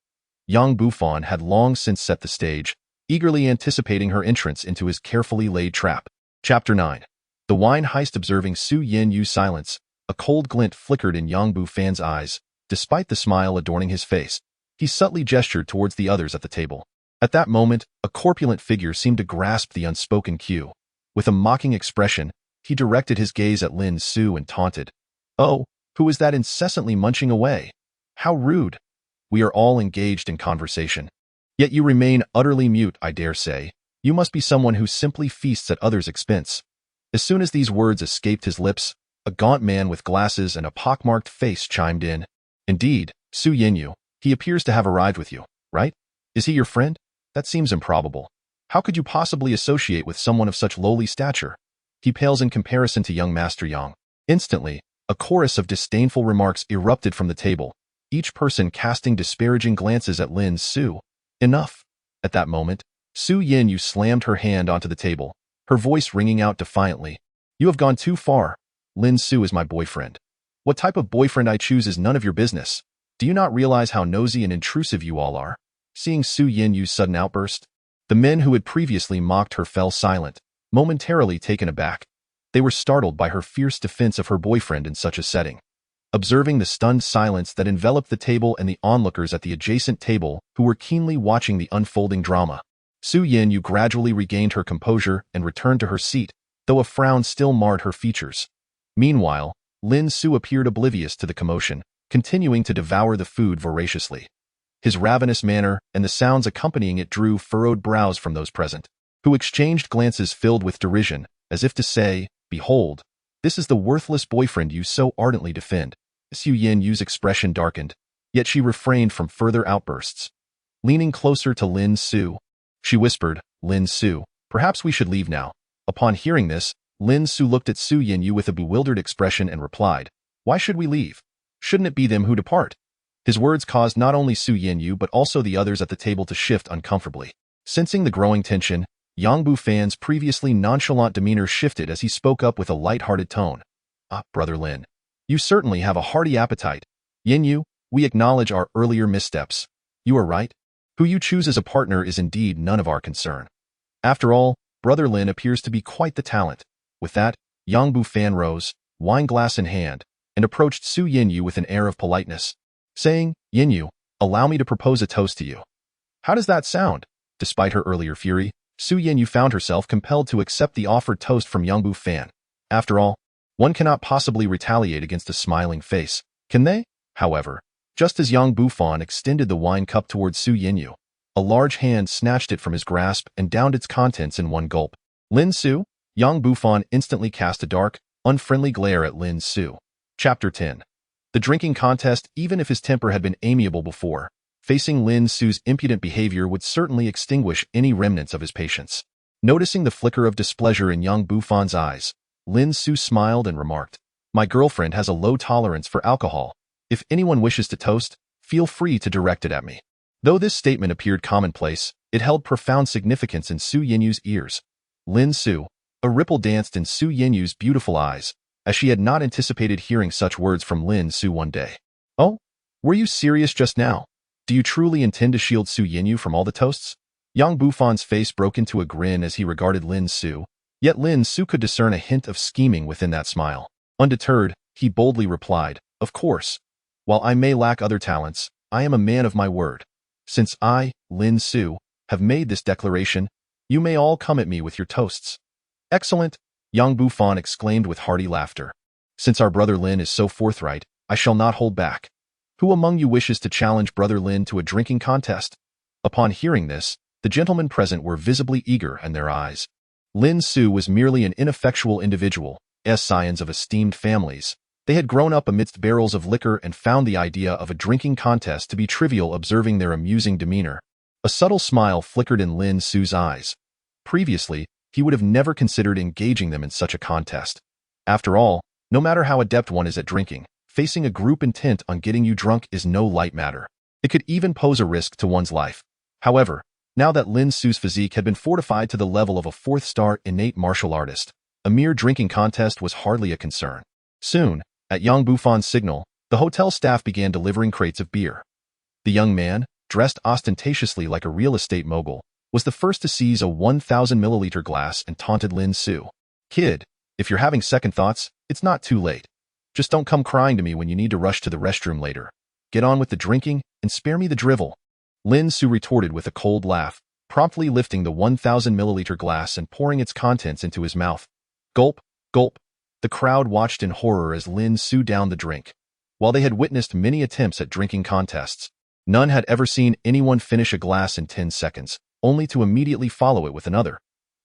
Yang Bufan had long since set the stage, eagerly anticipating her entrance into his carefully laid trap. Chapter 9. The Wine Heist. Observing Su Yinyu's silence, a cold glint flickered in Yang Bufan's eyes. Despite the smile adorning his face, he subtly gestured towards the others at the table. At that moment, a corpulent figure seemed to grasp the unspoken cue. With a mocking expression, he directed his gaze at Lin Su and taunted, "Oh, who is that incessantly munching away? How rude! We are all engaged in conversation. Yet you remain utterly mute. I dare say, you must be someone who simply feasts at others' expense." As soon as these words escaped his lips, a gaunt man with glasses and a pockmarked face chimed in. "Indeed, Su Yinyu, he appears to have arrived with you, right? Is he your friend? That seems improbable. How could you possibly associate with someone of such lowly stature? He pales in comparison to young Master Yang." Instantly, a chorus of disdainful remarks erupted from the table, each person casting disparaging glances at Lin Su. "Enough." At that moment, Su Yinyu slammed her hand onto the table, her voice ringing out defiantly. "You have gone too far. Lin Su is my boyfriend. What type of boyfriend I choose is none of your business. Do you not realize how nosy and intrusive you all are?" Seeing Su Yinyu's sudden outburst, the men who had previously mocked her fell silent, momentarily taken aback. They were startled by her fierce defense of her boyfriend in such a setting. Observing the stunned silence that enveloped the table and the onlookers at the adjacent table who were keenly watching the unfolding drama, Su Yinyu gradually regained her composure and returned to her seat, though a frown still marred her features. Meanwhile, Lin Su appeared oblivious to the commotion, continuing to devour the food voraciously. His ravenous manner and the sounds accompanying it drew furrowed brows from those present, who exchanged glances filled with derision, as if to say, "Behold, this is the worthless boyfriend you so ardently defend." Su Yinyu's expression darkened, yet she refrained from further outbursts. Leaning closer to Lin Su, she whispered, "Lin Su, perhaps we should leave now." Upon hearing this, Lin Su looked at Su Yinyu with a bewildered expression and replied, "Why should we leave? Shouldn't it be them who depart?" His words caused not only Su Yinyu but also the others at the table to shift uncomfortably. Sensing the growing tension, Yang Bufan's previously nonchalant demeanor shifted as he spoke up with a light-hearted tone. "Ah, Brother Lin, you certainly have a hearty appetite. Yinyu, we acknowledge our earlier missteps. You are right. Who you choose as a partner is indeed none of our concern. After all, Brother Lin appears to be quite the talent. With that, Yang Bufan rose, wine glass in hand, and approached Su Yinyu with an air of politeness, saying, "Yinyu, allow me to propose a toast to you." How does that sound? Despite her earlier fury, Su Yinyu found herself compelled to accept the offered toast from Yang Bufan. After all, one cannot possibly retaliate against a smiling face, can they? However, just as Yang Bufan extended the wine cup towards Su Yinyu, a large hand snatched it from his grasp and downed its contents in one gulp. Lin Su? Yang Bufan instantly cast a dark, unfriendly glare at Lin Su. Chapter 10. The drinking contest, even if his temper had been amiable before, facing Lin Su's impudent behavior would certainly extinguish any remnants of his patience. Noticing the flicker of displeasure in Yang Bufan's eyes, Lin Su smiled and remarked, "My girlfriend has a low tolerance for alcohol. If anyone wishes to toast, feel free to direct it at me." Though this statement appeared commonplace, it held profound significance in Su Yinyu's ears. Lin Su, a ripple danced in Su Yinyu's beautiful eyes, as she had not anticipated hearing such words from Lin Su one day. "Oh, were you serious just now? Do you truly intend to shield Su Yinyu from all the toasts?" Yang Bufan's face broke into a grin as he regarded Lin Su, yet Lin Su could discern a hint of scheming within that smile. Undeterred, he boldly replied, "Of course. While I may lack other talents, I am a man of my word. Since I, Lin Su, have made this declaration, you may all come at me with your toasts." "Excellent," Yang Bufan exclaimed with hearty laughter. "Since our brother Lin is so forthright, I shall not hold back. Who among you wishes to challenge Brother Lin to a drinking contest?" Upon hearing this, the gentlemen present were visibly eager in their eyes. Lin Su was merely an ineffectual individual, as scions of esteemed families. They had grown up amidst barrels of liquor and found the idea of a drinking contest to be trivial, observing their amusing demeanor. A subtle smile flickered in Lin Su's eyes. Previously, he would have never considered engaging them in such a contest. After all, no matter how adept one is at drinking, facing a group intent on getting you drunk is no light matter. It could even pose a risk to one's life. However, now that Lin Su's physique had been fortified to the level of a fourth-star innate martial artist, a mere drinking contest was hardly a concern. Soon, at Yang Bufan's signal, the hotel staff began delivering crates of beer. The young man, dressed ostentatiously like a real estate mogul, was the first to seize a 1,000-milliliter glass and taunted Lin Su. "Kid, if you're having second thoughts, it's not too late. Just don't come crying to me when you need to rush to the restroom later. Get on with the drinking and spare me the drivel." Lin Su retorted with a cold laugh, promptly lifting the 1,000-milliliter glass and pouring its contents into his mouth. Gulp, gulp. The crowd watched in horror as Lin Su downed the drink. While they had witnessed many attempts at drinking contests, none had ever seen anyone finish a glass in 10 seconds, only to immediately follow it with another.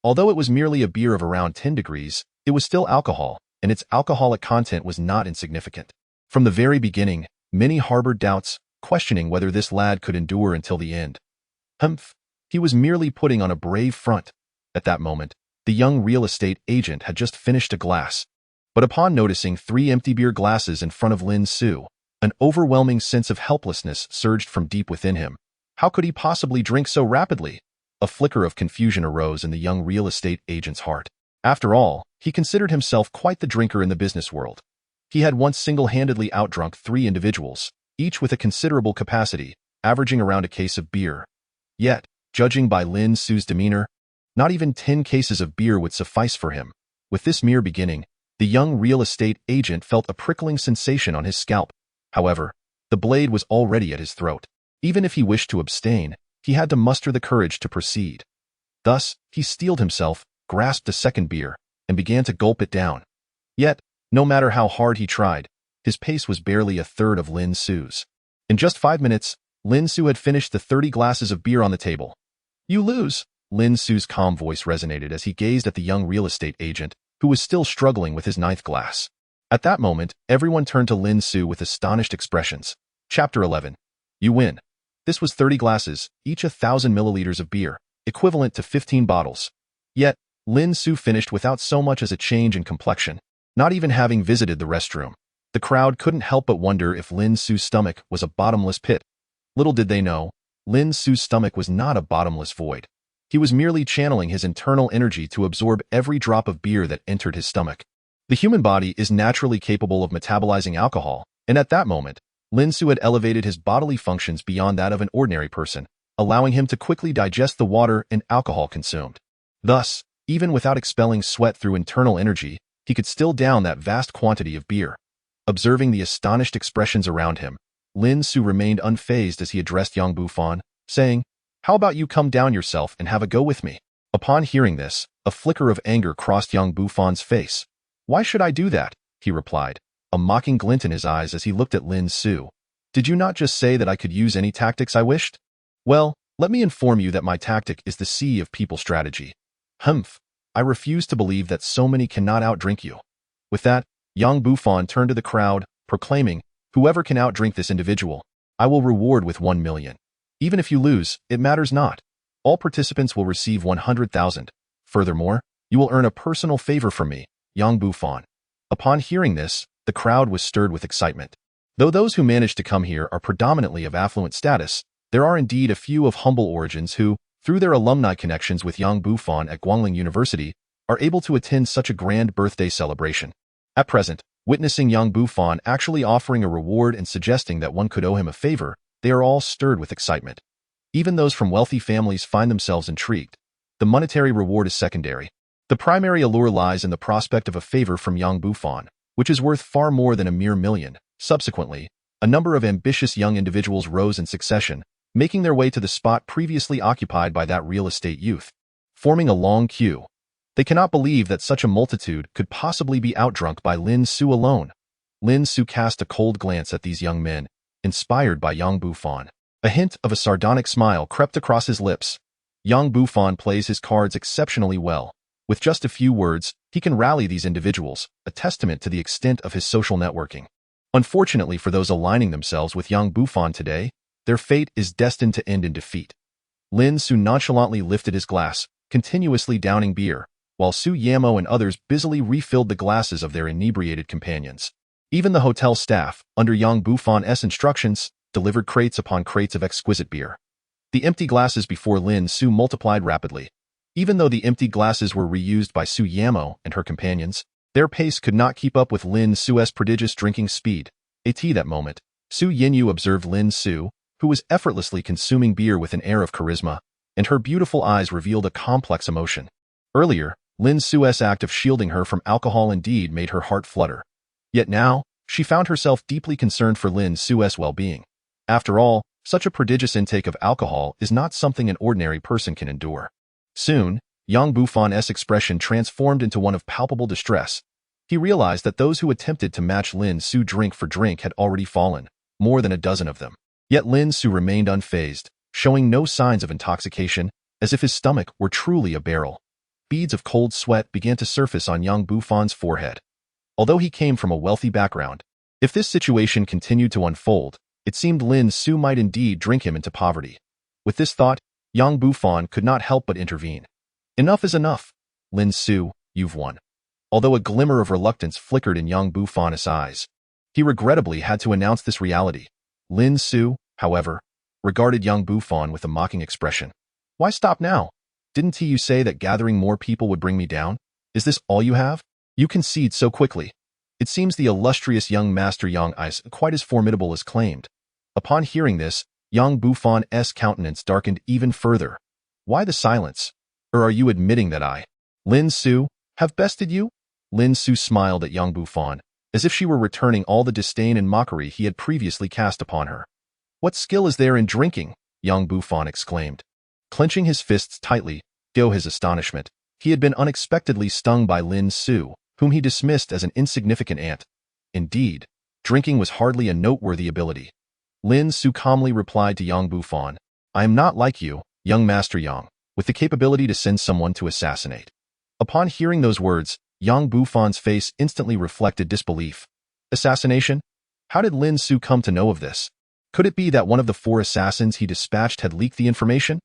Although it was merely a beer of around 10 degrees, it was still alcohol, and its alcoholic content was not insignificant. From the very beginning, many harbored doubts, questioning whether this lad could endure until the end. Humph, he was merely putting on a brave front. At that moment, the young real estate agent had just finished a glass. But upon noticing 3 empty beer glasses in front of Lin Su, an overwhelming sense of helplessness surged from deep within him. How could he possibly drink so rapidly? A flicker of confusion arose in the young real estate agent's heart. After all, he considered himself quite the drinker in the business world. He had once single-handedly outdrunk 3 individuals, each with a considerable capacity, averaging around a case of beer. Yet, judging by Lin Su's demeanor, not even 10 cases of beer would suffice for him. With this mere beginning, the young real estate agent felt a prickling sensation on his scalp. However, the blade was already at his throat. Even if he wished to abstain, he had to muster the courage to proceed. Thus, he steeled himself, grasped a second beer, and began to gulp it down. Yet, no matter how hard he tried, his pace was barely a third of Lin Su's. In just 5 minutes, Lin Su had finished the 30 glasses of beer on the table. "You lose," Lin Su's calm voice resonated as he gazed at the young real estate agent, who was still struggling with his 9th glass. At that moment, everyone turned to Lin Su with astonished expressions. Chapter 11. You win. This was 30 glasses, each 1,000 milliliters of beer, equivalent to 15 bottles. Yet, Lin Su finished without so much as a change in complexion, not even having visited the restroom. The crowd couldn't help but wonder if Lin Su's stomach was a bottomless pit. Little did they know, Lin Su's stomach was not a bottomless void. He was merely channeling his internal energy to absorb every drop of beer that entered his stomach. The human body is naturally capable of metabolizing alcohol, and at that moment, Lin Su had elevated his bodily functions beyond that of an ordinary person. allowing him to quickly digest the water and alcohol consumed. Thus, even without expelling sweat through internal energy, he could still down that vast quantity of beer. Observing the astonished expressions around him, Lin Su remained unfazed as he addressed Yang Bufan, saying, "How about you come down yourself and have a go with me?" Upon hearing this, a flicker of anger crossed Yang Bufan's face. "Why should I do that?" he replied, a mocking glint in his eyes as he looked at Lin Su. "Did you not just say that I could use any tactics I wished? Well, let me inform you that my tactic is the sea of people strategy. Humph, I refuse to believe that so many cannot outdrink you." With that, Yang Bufan turned to the crowd, proclaiming, "Whoever can outdrink this individual, I will reward with 1 million. Even if you lose, it matters not. All participants will receive 100,000. Furthermore, you will earn a personal favor from me, Yang Bufan." Upon hearing this, the crowd was stirred with excitement. Though those who managed to come here are predominantly of affluent status, there are indeed a few of humble origins who, through their alumni connections with Yang Bufan at Guangling University, are able to attend such a grand birthday celebration. At present, witnessing Yang Bufan actually offering a reward and suggesting that one could owe him a favor, they are all stirred with excitement. Even those from wealthy families find themselves intrigued. The monetary reward is secondary. The primary allure lies in the prospect of a favor from Yang Bufan, which is worth far more than a mere million. Subsequently, a number of ambitious young individuals rose in succession, making their way to the spot previously occupied by that real estate youth. Forming a long queue, they cannot believe that such a multitude could possibly be outdrunk by Lin Su alone. Lin Su cast a cold glance at these young men, inspired by Yang Bufan. A hint of a sardonic smile crept across his lips. Yang Bufan plays his cards exceptionally well. With just a few words, he can rally these individuals, a testament to the extent of his social networking. Unfortunately for those aligning themselves with Yang Bufan today, their fate is destined to end in defeat. Lin Su nonchalantly lifted his glass, continuously downing beer, while Su Yamo and others busily refilled the glasses of their inebriated companions. Even the hotel staff, under Yang Bufan's instructions, delivered crates upon crates of exquisite beer. The empty glasses before Lin Su multiplied rapidly. Even though the empty glasses were reused by Su Yamo and her companions, their pace could not keep up with Lin Su's prodigious drinking speed. At that moment, Su Yinyu observed Lin Su, who was effortlessly consuming beer with an air of charisma, and her beautiful eyes revealed a complex emotion. Earlier, Lin Su's act of shielding her from alcohol indeed made her heart flutter. Yet now, she found herself deeply concerned for Lin Su's well-being. After all, such a prodigious intake of alcohol is not something an ordinary person can endure. Soon, Yang Bufan's expression transformed into one of palpable distress. He realized that those who attempted to match Lin Su drink for drink had already fallen, more than a dozen of them. Yet Lin Su remained unfazed, showing no signs of intoxication, as if his stomach were truly a barrel. Beads of cold sweat began to surface on Yang Bufan's forehead. Although he came from a wealthy background, if this situation continued to unfold, it seemed Lin Su might indeed drink him into poverty. With this thought, Yang Bufan could not help but intervene. "Enough is enough. Lin Su, you've won." Although a glimmer of reluctance flickered in Yang Bufan's eyes, he regrettably had to announce this reality. Lin Su, however, regarded Yang Bufan with a mocking expression. "Why stop now? Didn't you say that gathering more people would bring me down? Is this all you have? You concede so quickly. It seems the illustrious young master Yang is quite as formidable as claimed." Upon hearing this, Yang Bufan's countenance darkened even further. "Why the silence? Or are you admitting that I, Lin Su, have bested you?" Lin Su smiled at Yang Bufan, as if she were returning all the disdain and mockery he had previously cast upon her. "What skill is there in drinking?" Yang Bufan exclaimed. Clenching his fists tightly, to his astonishment, he had been unexpectedly stung by Lin Su, whom he dismissed as an insignificant ant. Indeed, drinking was hardly a noteworthy ability. Lin Su calmly replied to Yang Bufan, "I am not like you, young Master Yang, with the capability to send someone to assassinate." Upon hearing those words, Yang Bufan's face instantly reflected disbelief. Assassination? How did Lin Su come to know of this? Could it be that one of the 4 assassins he dispatched had leaked the information?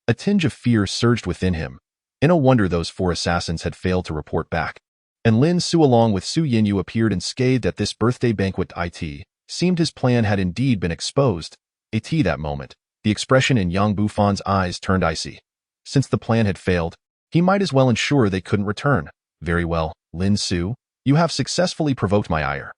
A tinge of fear surged within him. No wonder those 4 assassins had failed to report back. And Lin Su along with Su Yinyu appeared unscathed at this birthday banquet. It seemed his plan had indeed been exposed. At that moment, the expression in Yang Bufan's eyes turned icy. Since the plan had failed, he might as well ensure they couldn't return. "Very well, Lin Su, you have successfully provoked my ire,"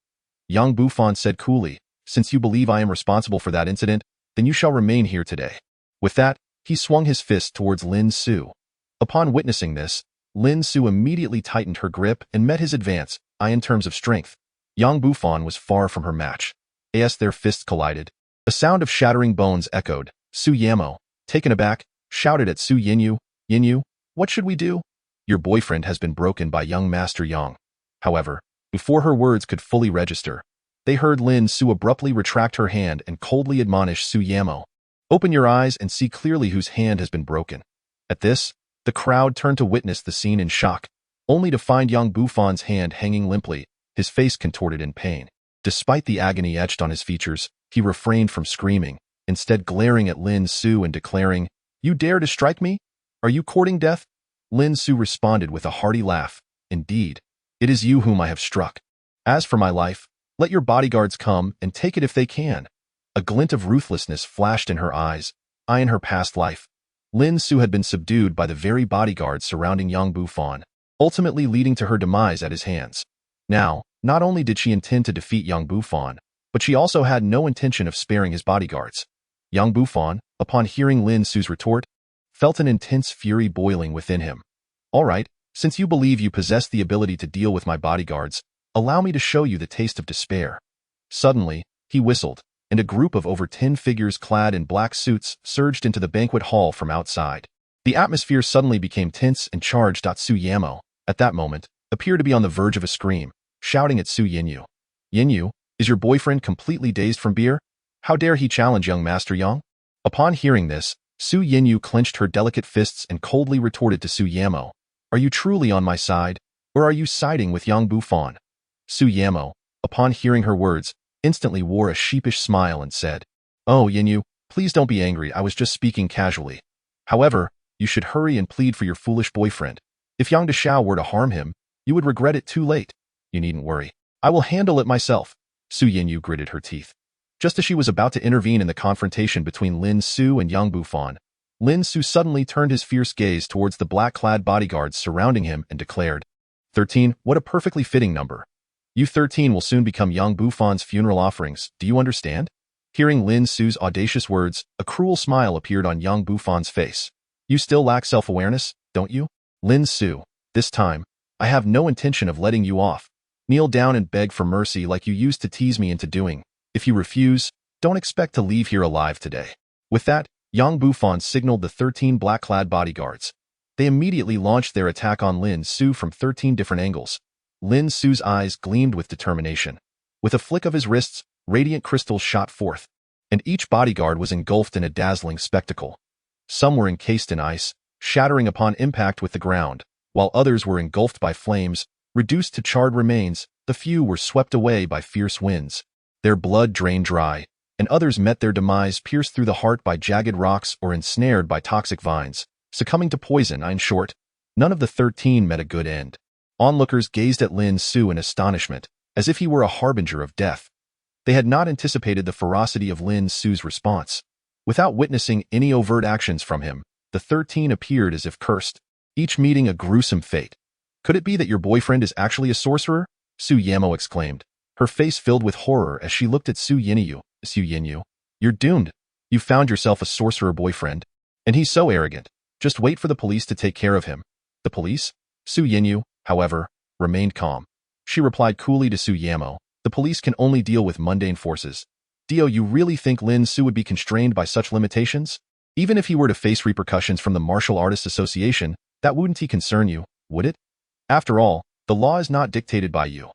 Yang Bufan said coolly. "Since you believe I am responsible for that incident, then you shall remain here today." With that, he swung his fist towards Lin Su. Upon witnessing this, Lin Su immediately tightened her grip and met his advance. In terms of strength, Yang Bufan was far from her match. As their fists collided, a sound of shattering bones echoed. Su Yamo, taken aback, shouted at Su Yinyu, "Yinyu, what should we do? Your boyfriend has been broken by young Master Yang." However, before her words could fully register, they heard Lin Su abruptly retract her hand and coldly admonish Su Yamo, "Open your eyes and see clearly whose hand has been broken." At this, the crowd turned to witness the scene in shock, only to find Yang Bufan's hand hanging limply, his face contorted in pain. Despite the agony etched on his features, he refrained from screaming, instead glaring at Lin Su and declaring, "You dare to strike me? Are you courting death?" Lin Su responded with a hearty laugh, "Indeed, it is you whom I have struck. As for my life, let your bodyguards come and take it if they can." A glint of ruthlessness flashed in her eyes. In her past life, Lin Su had been subdued by the very bodyguards surrounding Yang Bufan, ultimately leading to her demise at his hands. Now, not only did she intend to defeat Yang Bufan, but she also had no intention of sparing his bodyguards. Yang Bufan, upon hearing Lin Su's retort, felt an intense fury boiling within him. "All right, since you believe you possess the ability to deal with my bodyguards, allow me to show you the taste of despair." Suddenly, he whistled, and a group of over 10 figures clad in black suits surged into the banquet hall from outside. The atmosphere suddenly became tense and charged. Su Yamo, at that moment, appeared to be on the verge of a scream, shouting at Su Yinyu. "Yinyu, is your boyfriend completely dazed from beer? How dare he challenge young Master Yang?" Upon hearing this, Su Yinyu clenched her delicate fists and coldly retorted to Su Yamo, "Are you truly on my side, or are you siding with Yang Bufan?" Su Yamo, upon hearing her words, instantly wore a sheepish smile and said, "Oh, Yinyu, please don't be angry, I was just speaking casually. However, you should hurry and plead for your foolish boyfriend. If Yang Deshao were to harm him, you would regret it too late. You needn't worry. I will handle it myself." Su Yinyu gritted her teeth. Just as she was about to intervene in the confrontation between Lin Su and Yang Bufan, Lin Su suddenly turned his fierce gaze towards the black-clad bodyguards surrounding him and declared, 13, what a perfectly fitting number. You 13 will soon become Yang Bufan's funeral offerings, do you understand?" Hearing Lin Su's audacious words, a cruel smile appeared on Yang Bufan's face. "You still lack self-awareness, don't you? Lin Su, this time, I have no intention of letting you off. Kneel down and beg for mercy like you used to tease me into doing. If you refuse, don't expect to leave here alive today." With that, Yang Bufan signaled the 13 black-clad bodyguards. They immediately launched their attack on Lin Su from 13 different angles. Lin Su's eyes gleamed with determination. With a flick of his wrists, radiant crystals shot forth, and each bodyguard was engulfed in a dazzling spectacle. Some were encased in ice, shattering upon impact with the ground, while others were engulfed by flames, reduced to charred remains. The few were swept away by fierce winds. Their blood drained dry, and others met their demise pierced through the heart by jagged rocks or ensnared by toxic vines, succumbing to poison. In short, none of the 13 met a good end. Onlookers gazed at Lin Su in astonishment, as if he were a harbinger of death. They had not anticipated the ferocity of Lin Su's response. Without witnessing any overt actions from him, the 13 appeared as if cursed, each meeting a gruesome fate. "Could it be that your boyfriend is actually a sorcerer?" Su Yamo exclaimed, her face filled with horror as she looked at Su Yinyu. "Su Yinyu, you're doomed. You found yourself a sorcerer boyfriend. And he's so arrogant. Just wait for the police to take care of him." "The police?" Su Yinyu, however, remained calm. She replied coolly to Su Yamo, "The police can only deal with mundane forces. Dio, you really think Lin Su would be constrained by such limitations? Even if he were to face repercussions from the Martial Artists Association, that wouldn't concern you, would it? After all, the law is not dictated by you."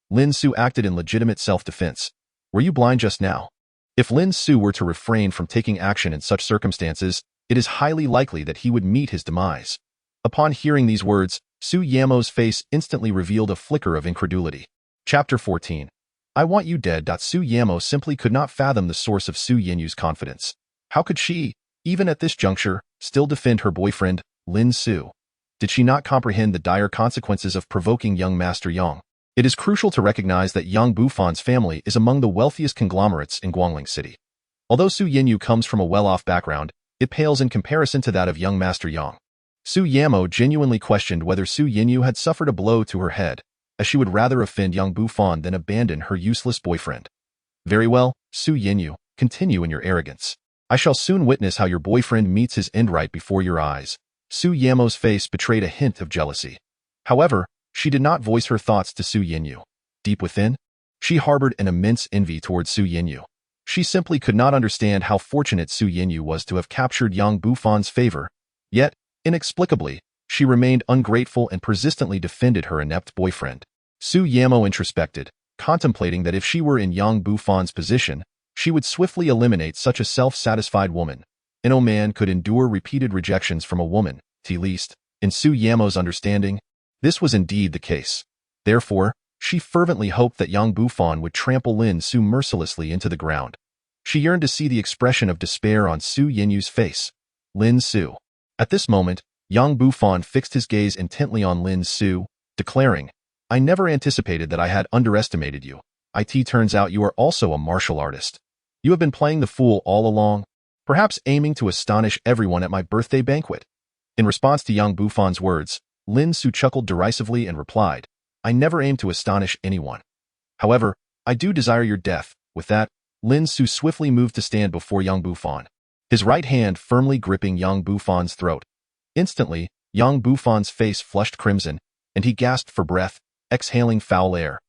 Lin Su acted in legitimate self-defense. "Were you blind just now?" If Lin Su were to refrain from taking action in such circumstances, it is highly likely that he would meet his demise. Upon hearing these words, Su Yamo's face instantly revealed a flicker of incredulity. Chapter 14. I want you dead. Su Yamo simply could not fathom the source of Su Yinyu's confidence. How could she, even at this juncture, still defend her boyfriend, Lin Su? Did she not comprehend the dire consequences of provoking young Master Yang? It is crucial to recognize that Yang Bufan's family is among the wealthiest conglomerates in Guangling City. Although Su Yinyu comes from a well-off background, it pales in comparison to that of young Master Yang. Su Yamo genuinely questioned whether Su Yinyu had suffered a blow to her head, as she would rather offend young Bufan than abandon her useless boyfriend. "Very well, Su Yinyu, continue in your arrogance. I shall soon witness how your boyfriend meets his end right before your eyes. Su Yamo's face betrayed a hint of jealousy. However, she did not voice her thoughts to Su Yinyu. Deep within, she harbored an immense envy towards Su Yinyu. She simply could not understand how fortunate Su Yinyu was to have captured Yang Bufan's favor. Yet, inexplicably, she remained ungrateful and persistently defended her inept boyfriend. Su Yamo introspected, contemplating that if she were in Yang Bufan's position, she would swiftly eliminate such a self-satisfied woman. No man could endure repeated rejections from a woman, at least, in Su Yamo's understanding. This was indeed the case. Therefore, she fervently hoped that Yang Bufan would trample Lin Su mercilessly into the ground. She yearned to see the expression of despair on Su Yinyu's face. Lin Su. At this moment, Yang Bufan fixed his gaze intently on Lin Su, declaring, I never anticipated that I had underestimated you. It turns out you are also a martial artist. You have been playing the fool all along, perhaps aiming to astonish everyone at my birthday banquet. In response to Yang Bufan's words, Lin Su chuckled derisively and replied, I never aim to astonish anyone. However, I do desire your death. With that, Lin Su swiftly moved to stand before Yang Bufan, his right hand firmly gripping Yang Bufan's throat. Instantly, Yang Bufan's face flushed crimson, and he gasped for breath, exhaling foul air.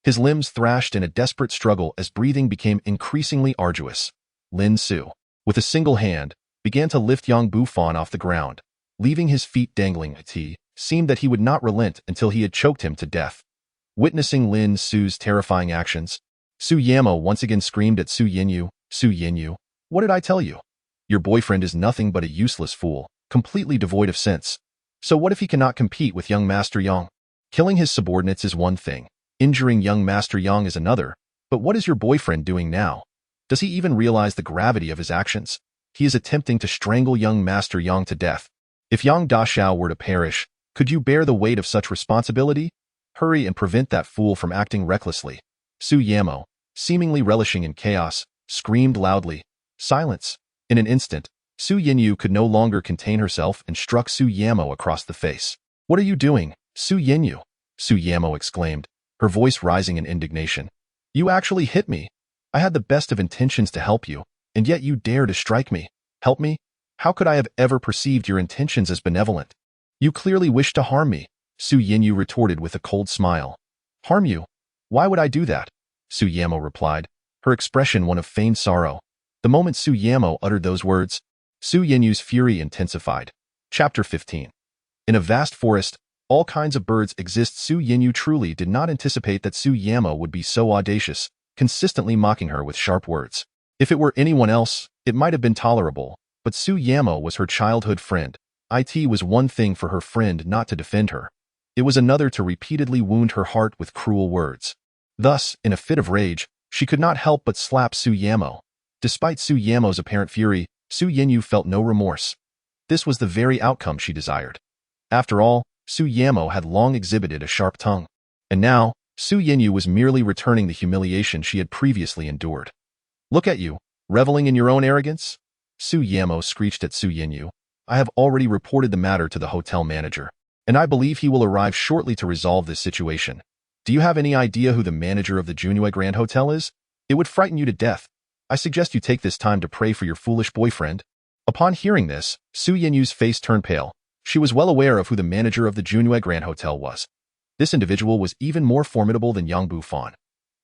His limbs thrashed in a desperate struggle as breathing became increasingly arduous. Lin Su, with a single hand, began to lift Yang Bufan off the ground, leaving his feet dangling. It seemed that he would not relent until he had choked him to death. Witnessing Lin Su's terrifying actions, Su Yamo once again screamed at Su Yinyu, Su Yinyu, what did I tell you? Your boyfriend is nothing but a useless fool, completely devoid of sense. So what if he cannot compete with young Master Yang? Killing his subordinates is one thing, injuring young Master Yang is another, but what is your boyfriend doing now? Does he even realize the gravity of his actions? He is attempting to strangle young Master Yang to death. If Yang Daxiao were to perish, could you bear the weight of such responsibility? Hurry and prevent that fool from acting recklessly. Su Yamo, seemingly relishing in chaos, screamed loudly. Silence. In an instant, Su Yinyu could no longer contain herself and struck Su Yamo across the face. What are you doing, Su Yinyu? Su Yamo exclaimed, her voice rising in indignation. You actually hit me. I had the best of intentions to help you, and yet you dare to strike me. Help me? How could I have ever perceived your intentions as benevolent? You clearly wish to harm me, Su Yinyu retorted with a cold smile. Harm you? Why would I do that? Su Yamo replied, her expression one of feigned sorrow. The moment Su Yamo uttered those words, Su Yinyu's fury intensified. Chapter 15. In a vast forest, all kinds of birds exist. Su Yinyu truly did not anticipate that Su Yamo would be so audacious, consistently mocking her with sharp words. If it were anyone else, it might have been tolerable, but Su Yamo was her childhood friend. It was one thing for her friend not to defend her. It was another to repeatedly wound her heart with cruel words. Thus, in a fit of rage, she could not help but slap Su Yamo. Despite Su Yamo's apparent fury, Su Yinyu felt no remorse. This was the very outcome she desired. After all, Su Yamo had long exhibited a sharp tongue. And now, Su Yinyu was merely returning the humiliation she had previously endured. Look at you, reveling in your own arrogance? Su Yamo screeched at Su Yinyu. I have already reported the matter to the hotel manager, and I believe he will arrive shortly to resolve this situation. Do you have any idea who the manager of the Junue Grand Hotel is? It would frighten you to death. I suggest you take this time to pray for your foolish boyfriend. Upon hearing this, Su Yinyu's face turned pale. She was well aware of who the manager of the Junue Grand Hotel was. This individual was even more formidable than Yang Bufan.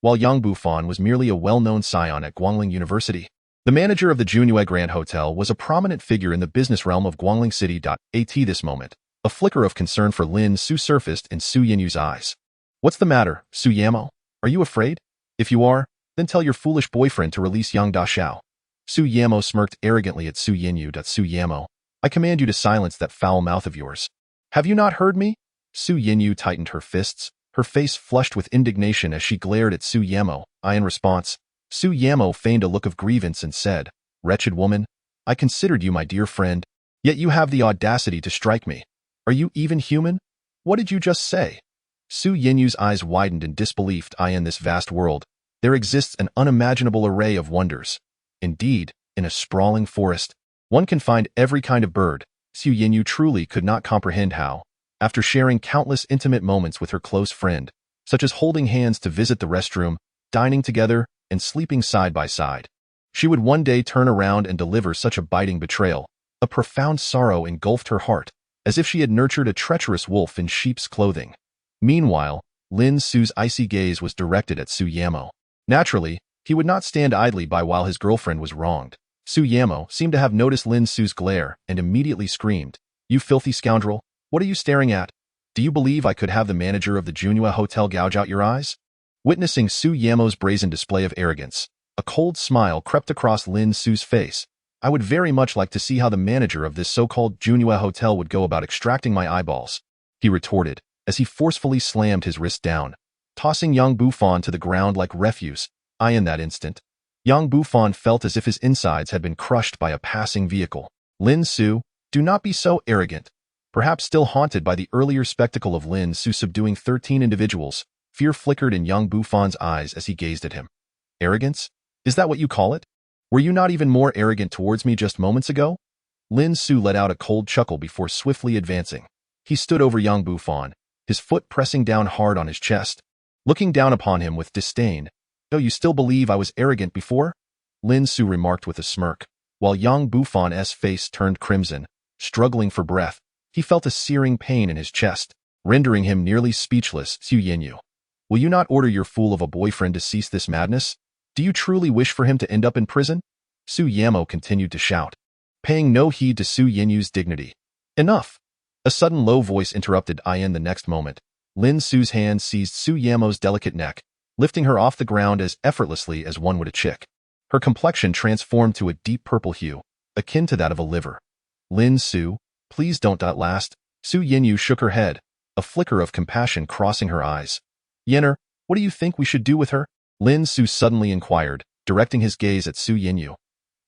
While Yang Bufan was merely a well-known scion at Guangling University, the manager of the Junue Grand Hotel was a prominent figure in the business realm of Guangling City. At this moment, a flicker of concern for Lin Su surfaced in Su Yinyu's eyes. What's the matter, Su Yamo? Are you afraid? If you are, then tell your foolish boyfriend to release Yang Daxiao. Su Yamo smirked arrogantly at Su Yinyu. Su Yamo, I command you to silence that foul mouth of yours. Have you not heard me? Su Yinyu tightened her fists, her face flushed with indignation as she glared at Su Yamo. In response, Su Yamo feigned a look of grievance and said, Wretched woman, I considered you my dear friend, yet you have the audacity to strike me. Are you even human? What did you just say? Su Yinyu's eyes widened in disbelief. In this vast world, there exists an unimaginable array of wonders. Indeed, in a sprawling forest, one can find every kind of bird. Su Yinyu truly could not comprehend how, after sharing countless intimate moments with her close friend, such as holding hands to visit the restroom, dining together, and sleeping side by side, She would one day turn around and deliver such a biting betrayal. A profound sorrow engulfed her heart, as if she had nurtured a treacherous wolf in sheep's clothing. Meanwhile, Lin Su's icy gaze was directed at Su Yamo. Naturally, he would not stand idly by while his girlfriend was wronged. Su Yamo seemed to have noticed Lin Su's glare and immediately screamed, "You filthy scoundrel, what are you staring at? Do you believe I could have the manager of the Junhua Hotel gouge out your eyes?" Witnessing Su Yamo's brazen display of arrogance, a cold smile crept across Lin Su's face. "I would very much like to see how the manager of this so-called Junhua Hotel would go about extracting my eyeballs," he retorted, as he forcefully slammed his wrist down, tossing Yang Bufan to the ground like refuse. In that instant, Yang Bufan felt as if his insides had been crushed by a passing vehicle. "Lin Su, do not be so arrogant." Perhaps still haunted by the earlier spectacle of Lin Su subduing 13 individuals, fear flickered in Yang Bufan's eyes as he gazed at him. "Arrogance? Is that what you call it? Were you not even more arrogant towards me just moments ago?" Lin Su let out a cold chuckle before swiftly advancing. He stood over Yang Bufan, his foot pressing down hard on his chest, looking down upon him with disdain. "Oh, you still believe I was arrogant before?" Lin Su remarked with a smirk, while Yang Bufan's face turned crimson. Struggling for breath, he felt a searing pain in his chest, rendering him nearly speechless. "Su Yenyu, will you not order your fool of a boyfriend to cease this madness? Do you truly wish for him to end up in prison?" Su Yamo continued to shout, paying no heed to Su Yenyu's dignity. "Enough!" A sudden low voice interrupted In the next moment. Lin Su's hand seized Su Yamo's delicate neck, lifting her off the ground as effortlessly as one would a chick. Her complexion transformed to a deep purple hue, akin to that of a liver. "Lin Su, please don't." At last, Su Yenyu shook her head, a flicker of compassion crossing her eyes. "Yenner, what do you think we should do with her?" Lin Su suddenly inquired, directing his gaze at Su Yenyu.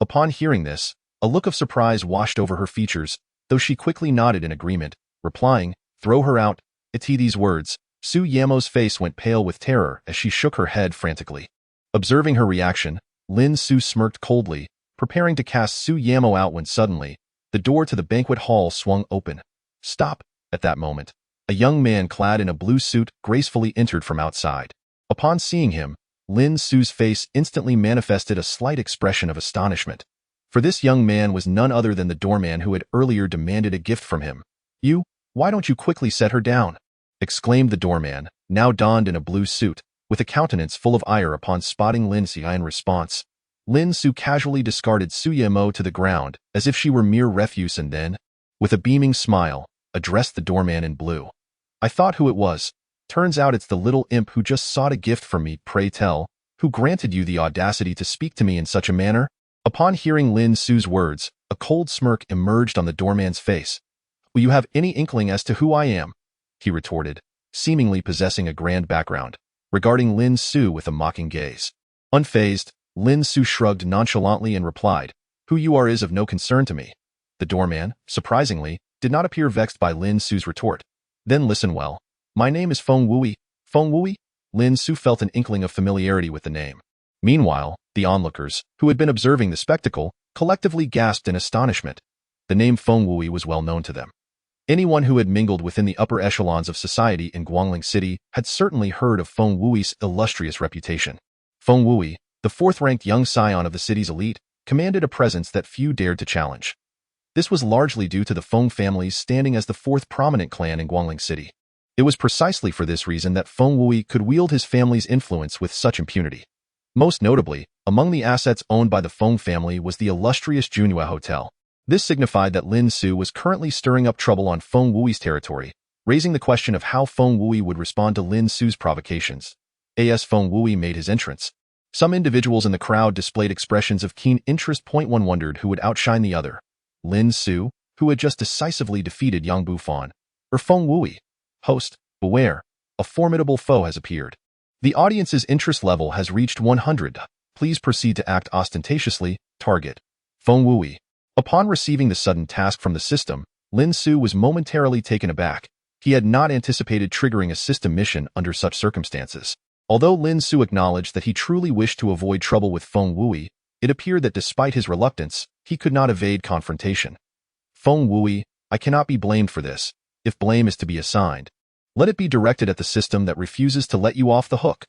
Upon hearing this, a look of surprise washed over her features, though she quickly nodded in agreement, replying, "Throw her out." At these words, Su Yamo's face went pale with terror as she shook her head frantically. Observing her reaction, Lin Su smirked coldly, preparing to cast Su Yamo out when suddenly, the door to the banquet hall swung open. "Stop!" At that moment, a young man clad in a blue suit gracefully entered from outside. Upon seeing him, Lin Su's face instantly manifested a slight expression of astonishment. For this young man was none other than the doorman who had earlier demanded a gift from him. Why don't you quickly set her down?" exclaimed the doorman, now donned in a blue suit, with a countenance full of ire upon spotting Lin Su. In response, Lin Su casually discarded Su Yamo to the ground as if she were mere refuse and then, with a beaming smile, addressed the doorman in blue. "I thought who it was. Turns out it's the little imp who just sought a gift from me. Pray tell, who granted you the audacity to speak to me in such a manner?" Upon hearing Lin Su's words, a cold smirk emerged on the doorman's face. "Will you have any inkling as to who I am?" he retorted, seemingly possessing a grand background, regarding Lin Su with a mocking gaze. Unfazed, Lin Su shrugged nonchalantly and replied, "Who you are is of no concern to me." The doorman, surprisingly, did not appear vexed by Lin Su's retort. "Then listen well. My name is Feng Wui." "Feng Wui?" Lin Su felt an inkling of familiarity with the name. Meanwhile, the onlookers, who had been observing the spectacle, collectively gasped in astonishment. The name Feng Wui was well known to them. Anyone who had mingled within the upper echelons of society in Guangling City had certainly heard of Feng Wui's illustrious reputation. Feng Wui, the fourth-ranked young scion of the city's elite, commanded a presence that few dared to challenge. This was largely due to the Feng family's standing as the fourth prominent clan in Guangling City. It was precisely for this reason that Feng Wui could wield his family's influence with such impunity. Most notably, among the assets owned by the Feng family was the illustrious Junhua Hotel. This signified that Lin Su was currently stirring up trouble on Feng Wui's territory, raising the question of how Feng Wui would respond to Lin Su's provocations. As Feng Wui made his entrance, some individuals in the crowd displayed expressions of keen interest. One wondered who would outshine the other, Lin Su, who had just decisively defeated Yang Bufan, or Feng Wui. Host, beware, a formidable foe has appeared. The audience's interest level has reached 100. Please proceed to act ostentatiously. Target, Feng Wui. Upon receiving the sudden task from the system, Lin Su was momentarily taken aback. He had not anticipated triggering a system mission under such circumstances. Although Lin Su acknowledged that he truly wished to avoid trouble with Feng Wui, it appeared that despite his reluctance, he could not evade confrontation. "Feng Wui, I cannot be blamed for this. If blame is to be assigned, let it be directed at the system that refuses to let you off the hook."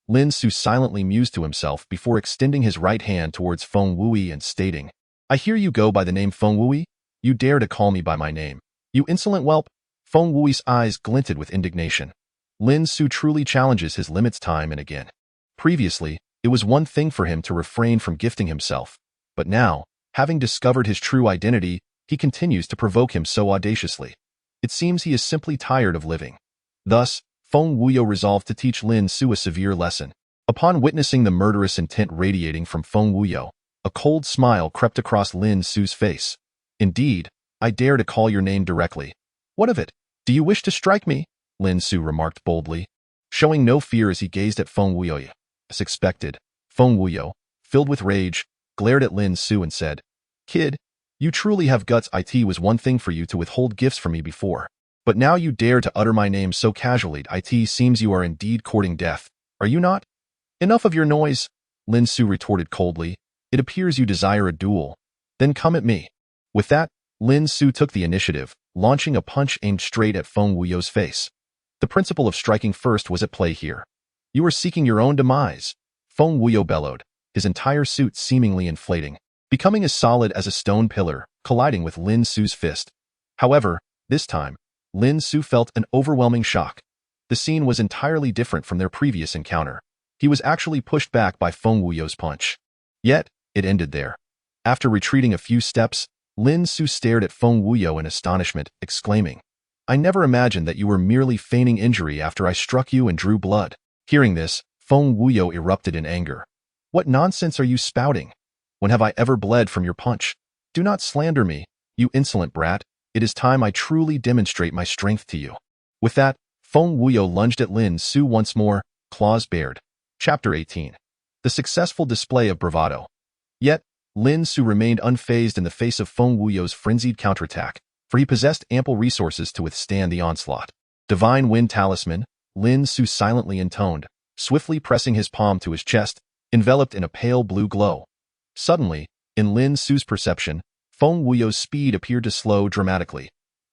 Lin Su silently mused to himself before extending his right hand towards Feng Wui and stating, "I hear you go by the name Feng Wui. You dare to call me by my name. You insolent whelp." Feng Wui's eyes glinted with indignation. Lin Su truly challenges his limits time and again. Previously, it was one thing for him to refrain from gifting himself, but now, having discovered his true identity, he continues to provoke him so audaciously. It seems he is simply tired of living. Thus, Feng Wuyo resolved to teach Lin Su a severe lesson. Upon witnessing the murderous intent radiating from Feng Wuyo, a cold smile crept across Lin Su's face. "Indeed, I dare to call your name directly. What of it? Do you wish to strike me?" Lin Su remarked boldly, showing no fear as he gazed at Feng Wuyo. As expected, Feng Wuyo, filled with rage, glared at Lin Su and said, "Kid, you truly have guts. It was one thing for you to withhold gifts from me before, but now you dare to utter my name so casually. It seems you are indeed courting death, are you not?" "Enough of your noise," Lin Su retorted coldly. "It appears you desire a duel. Then come at me." With that, Lin Su took the initiative, launching a punch aimed straight at Feng Wuyo's face. The principle of striking first was at play here. "You are seeking your own demise," Feng Wuyo bellowed, his entire suit seemingly inflating, becoming as solid as a stone pillar, colliding with Lin Su's fist. However, this time, Lin Su felt an overwhelming shock. The scene was entirely different from their previous encounter. He was actually pushed back by Feng Wuyo's punch. Yet, it ended there. After retreating a few steps, Lin Su stared at Feng Wuyo in astonishment, exclaiming, "I never imagined that you were merely feigning injury after I struck you and drew blood." Hearing this, Feng Wuyo erupted in anger. "What nonsense are you spouting? When have I ever bled from your punch? Do not slander me, you insolent brat. It is time I truly demonstrate my strength to you." With that, Feng Wuyo lunged at Lin Su once more, claws bared. Chapter 18. The successful display of bravado. Yet, Lin Su remained unfazed in the face of Feng Wuyo's frenzied counterattack, for he possessed ample resources to withstand the onslaught. "Divine Wind Talisman," Lin Su silently intoned, swiftly pressing his palm to his chest, enveloped in a pale blue glow. Suddenly, in Lin Su's perception, Feng Wuyo's speed appeared to slow dramatically.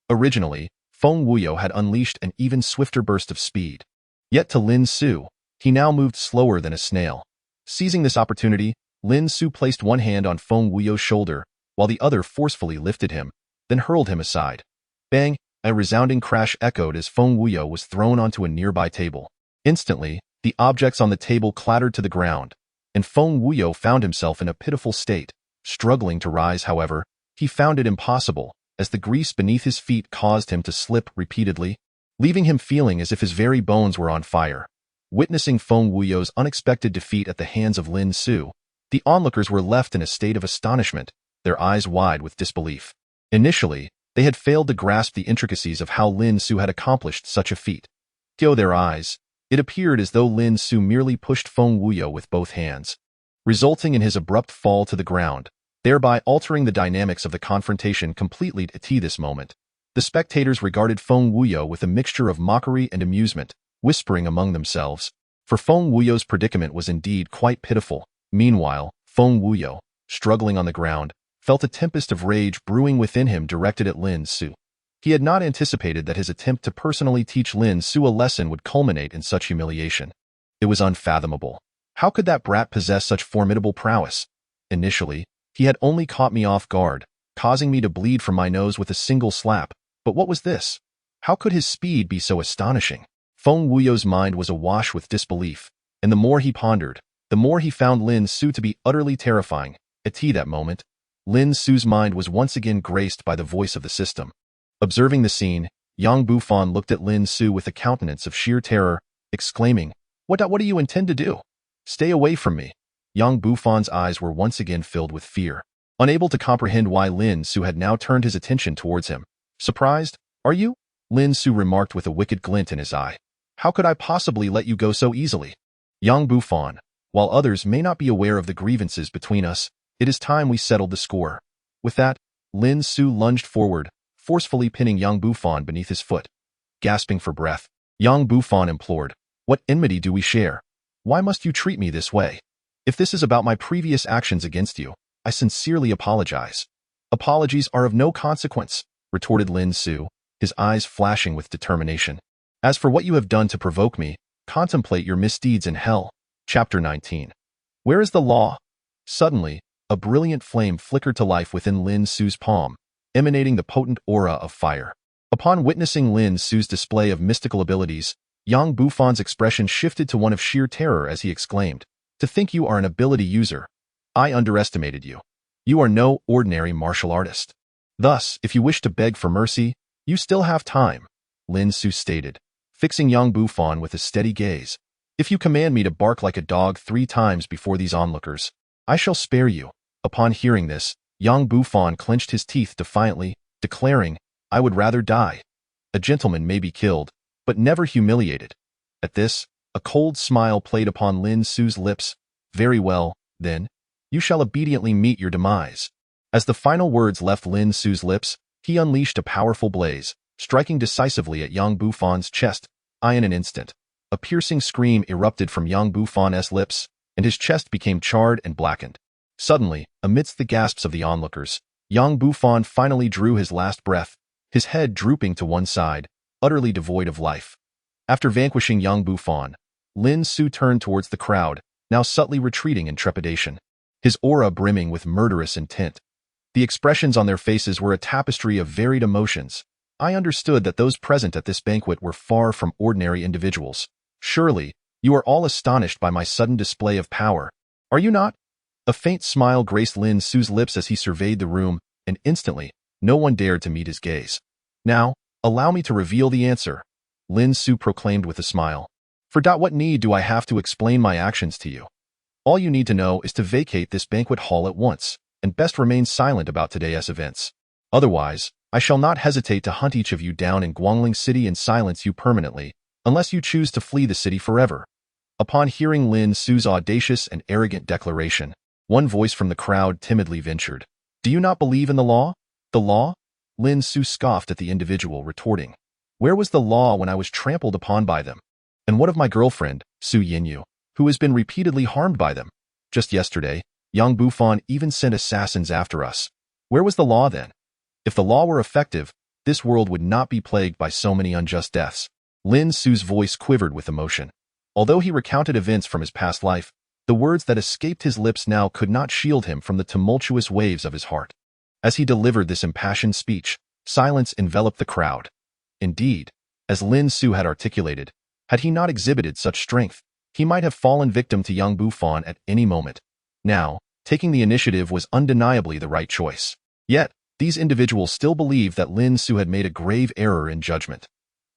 Originally, Feng Wuyo had unleashed an even swifter burst of speed. Yet to Lin Su, he now moved slower than a snail. Seizing this opportunity, Lin Su placed one hand on Feng Wuyo's shoulder, while the other forcefully lifted him, then hurled him aside. Bang! A resounding crash echoed as Feng Wuyo was thrown onto a nearby table. Instantly, the objects on the table clattered to the ground, and Feng Wuyo found himself in a pitiful state. Struggling to rise, however, he found it impossible, as the grease beneath his feet caused him to slip repeatedly, leaving him feeling as if his very bones were on fire. Witnessing Feng Wuyo's unexpected defeat at the hands of Lin Su, the onlookers were left in a state of astonishment, their eyes wide with disbelief. Initially, they had failed to grasp the intricacies of how Lin Su had accomplished such a feat. To their eyes, it appeared as though Lin Su merely pushed Feng Wuyo with both hands, resulting in his abrupt fall to the ground, thereby altering the dynamics of the confrontation completely. At this moment, the spectators regarded Feng Wuyo with a mixture of mockery and amusement, whispering among themselves, for Feng Wuyo's predicament was indeed quite pitiful. Meanwhile, Feng Wuyo, struggling on the ground, felt a tempest of rage brewing within him directed at Lin Su. He had not anticipated that his attempt to personally teach Lin Su a lesson would culminate in such humiliation. It was unfathomable. How could that brat possess such formidable prowess? Initially, he had only caught me off guard, causing me to bleed from my nose with a single slap. But what was this? How could his speed be so astonishing? Feng Wuyo's mind was awash with disbelief, and the more he pondered, the more he found Lin Su to be utterly terrifying. At that moment, Lin Su's mind was once again graced by the voice of the system. Observing the scene, Yang Bufan looked at Lin Su with a countenance of sheer terror, exclaiming, What do you intend to do? Stay away from me." Yang Bufan's eyes were once again filled with fear, unable to comprehend why Lin Su had now turned his attention towards him. "Surprised, are you?" Lin Su remarked with a wicked glint in his eye. "How could I possibly let you go so easily?" "Yang Bufan, while others may not be aware of the grievances between us, it is time we settled the score." With that, Lin Su lunged forward, forcefully pinning Yang Bufan beneath his foot. Gasping for breath, Yang Bufan implored, "What enmity do we share? Why must you treat me this way? If this is about my previous actions against you, I sincerely apologize." "Apologies are of no consequence," retorted Lin Su, his eyes flashing with determination. "As for what you have done to provoke me, contemplate your misdeeds in hell." Chapter 19. Where is the law? Suddenly, a brilliant flame flickered to life within Lin Su's palm, emanating the potent aura of fire. Upon witnessing Lin Su's display of mystical abilities, Yang Bufan's expression shifted to one of sheer terror as he exclaimed, "To think you are an ability user. I underestimated you. You are no ordinary martial artist. Thus, if you wish to beg for mercy, you still have time," Lin Su stated, fixing Yang Bufan with a steady gaze. "If you command me to bark like a dog 3 times before these onlookers, I shall spare you." Upon hearing this, Yang Bufan clenched his teeth defiantly, declaring, "I would rather die. A gentleman may be killed, but never humiliated." At this, a cold smile played upon Lin Su's lips. "Very well, then. You shall obediently meet your demise." As the final words left Lin Su's lips, he unleashed a powerful blaze, striking decisively at Yang Bufan's chest. In an instant, a piercing scream erupted from Yang Bufan's lips, and his chest became charred and blackened. Suddenly, amidst the gasps of the onlookers, Yang Bufan finally drew his last breath, his head drooping to one side, utterly devoid of life. After vanquishing Yang Bufan, Lin Su turned towards the crowd, now subtly retreating in trepidation, his aura brimming with murderous intent. The expressions on their faces were a tapestry of varied emotions. I understood that those present at this banquet were far from ordinary individuals. "Surely, you are all astonished by my sudden display of power, are you not?" A faint smile graced Lin Su's lips as he surveyed the room, and instantly, no one dared to meet his gaze. "Now, allow me to reveal the answer," Lin Su proclaimed with a smile. "For what need do I have to explain my actions to you? All you need to know is to vacate this banquet hall at once, and best remain silent about today's events. Otherwise, I shall not hesitate to hunt each of you down in Guangling City and silence you permanently, unless you choose to flee the city forever." Upon hearing Lin Su's audacious and arrogant declaration, one voice from the crowd timidly ventured, "Do you not believe in the law?" "The law?" Lin Su scoffed at the individual, retorting, "Where was the law when I was trampled upon by them? And what of my girlfriend, Su Yinyu, who has been repeatedly harmed by them? Just yesterday, Yang Bufan even sent assassins after us. Where was the law then? If the law were effective, this world would not be plagued by so many unjust deaths." Lin Su's voice quivered with emotion. Although he recounted events from his past life, the words that escaped his lips now could not shield him from the tumultuous waves of his heart. As he delivered this impassioned speech, silence enveloped the crowd. Indeed, as Lin Su had articulated, had he not exhibited such strength, he might have fallen victim to Yang Bufan at any moment. Now, taking the initiative was undeniably the right choice. Yet, these individuals still believed that Lin Su had made a grave error in judgment.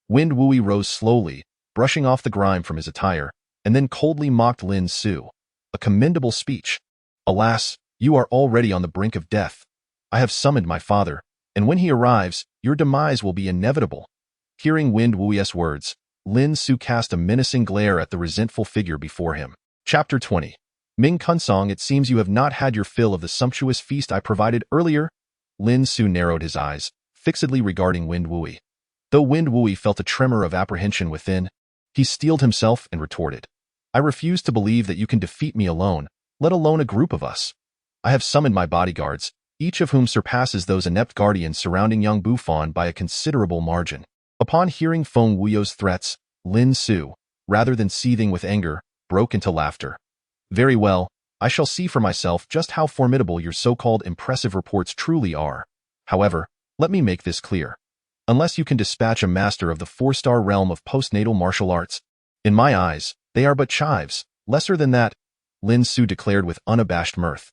Wind Wui rose slowly, brushing off the grime from his attire, and then coldly mocked Lin Su. "A commendable speech. Alas, you are already on the brink of death. I have summoned my father, and when he arrives, your demise will be inevitable." Hearing Wind Wui's words, Lin Su cast a menacing glare at the resentful figure before him. Chapter 20. Ming Kunsong, it seems you have not had your fill of the sumptuous feast I provided earlier. Lin Su narrowed his eyes, fixedly regarding Wind Wui. Though Wind Wui felt a tremor of apprehension within, he steeled himself and retorted, "I refuse to believe that you can defeat me alone, let alone a group of us. I have summoned my bodyguards, each of whom surpasses those inept guardians surrounding Yang Bufan by a considerable margin." Upon hearing Feng Wuyo's threats, Lin Su, rather than seething with anger, broke into laughter. "Very well, I shall see for myself just how formidable your so-called impressive reports truly are. However, let me make this clear. Unless you can dispatch a master of the 4-star realm of postnatal martial arts, in my eyes, they are but chives, lesser than that," Lin Su declared with unabashed mirth.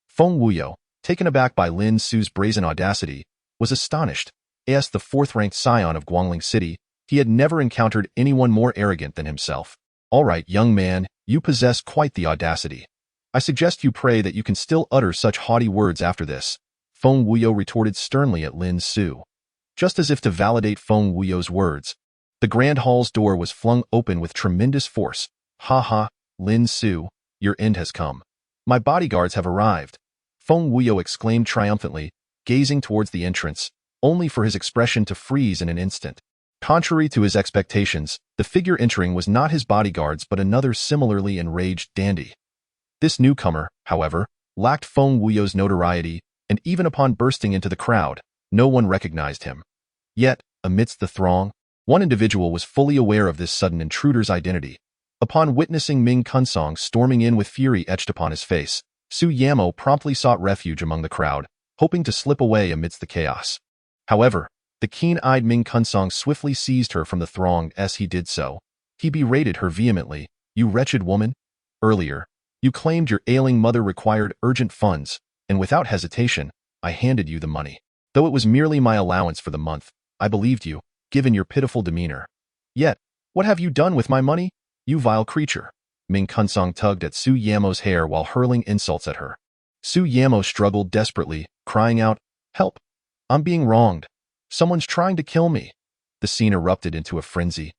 Feng Wuyo, taken aback by Lin Su's brazen audacity, was astonished. As the 4th-ranked scion of Guangling City, he had never encountered anyone more arrogant than himself. "All right, young man, you possess quite the audacity. I suggest you pray that you can still utter such haughty words after this," Feng Wuyo retorted sternly at Lin Su. Just as if to validate Feng Wuyo's words, the grand hall's door was flung open with tremendous force. "Ha ha, Lin Su, your end has come. My bodyguards have arrived," Feng Wuyo exclaimed triumphantly, gazing towards the entrance, only for his expression to freeze in an instant. Contrary to his expectations, the figure entering was not his bodyguards but another similarly enraged dandy. This newcomer, however, lacked Feng Wuyo's notoriety, and even upon bursting into the crowd, no one recognized him. Yet, amidst the throng, one individual was fully aware of this sudden intruder's identity. A Upon witnessing Ming Kunsong storming in with fury etched upon his face, Su Yamo promptly sought refuge among the crowd, hoping to slip away amidst the chaos. However, the keen-eyed Ming Kunsong swiftly seized her from the throng. As he did so, he berated her vehemently. "You wretched woman! Earlier, you claimed your ailing mother required urgent funds, and without hesitation, I handed you the money. Though it was merely my allowance for the month, I believed you, given your pitiful demeanor. Yet, what have you done with my money, you vile creature?" Ming Kunsong tugged at Su Yamo's hair while hurling insults at her. Su Yamo struggled desperately, crying out, "Help! I'm being wronged. Someone's trying to kill me." The scene erupted into a frenzy.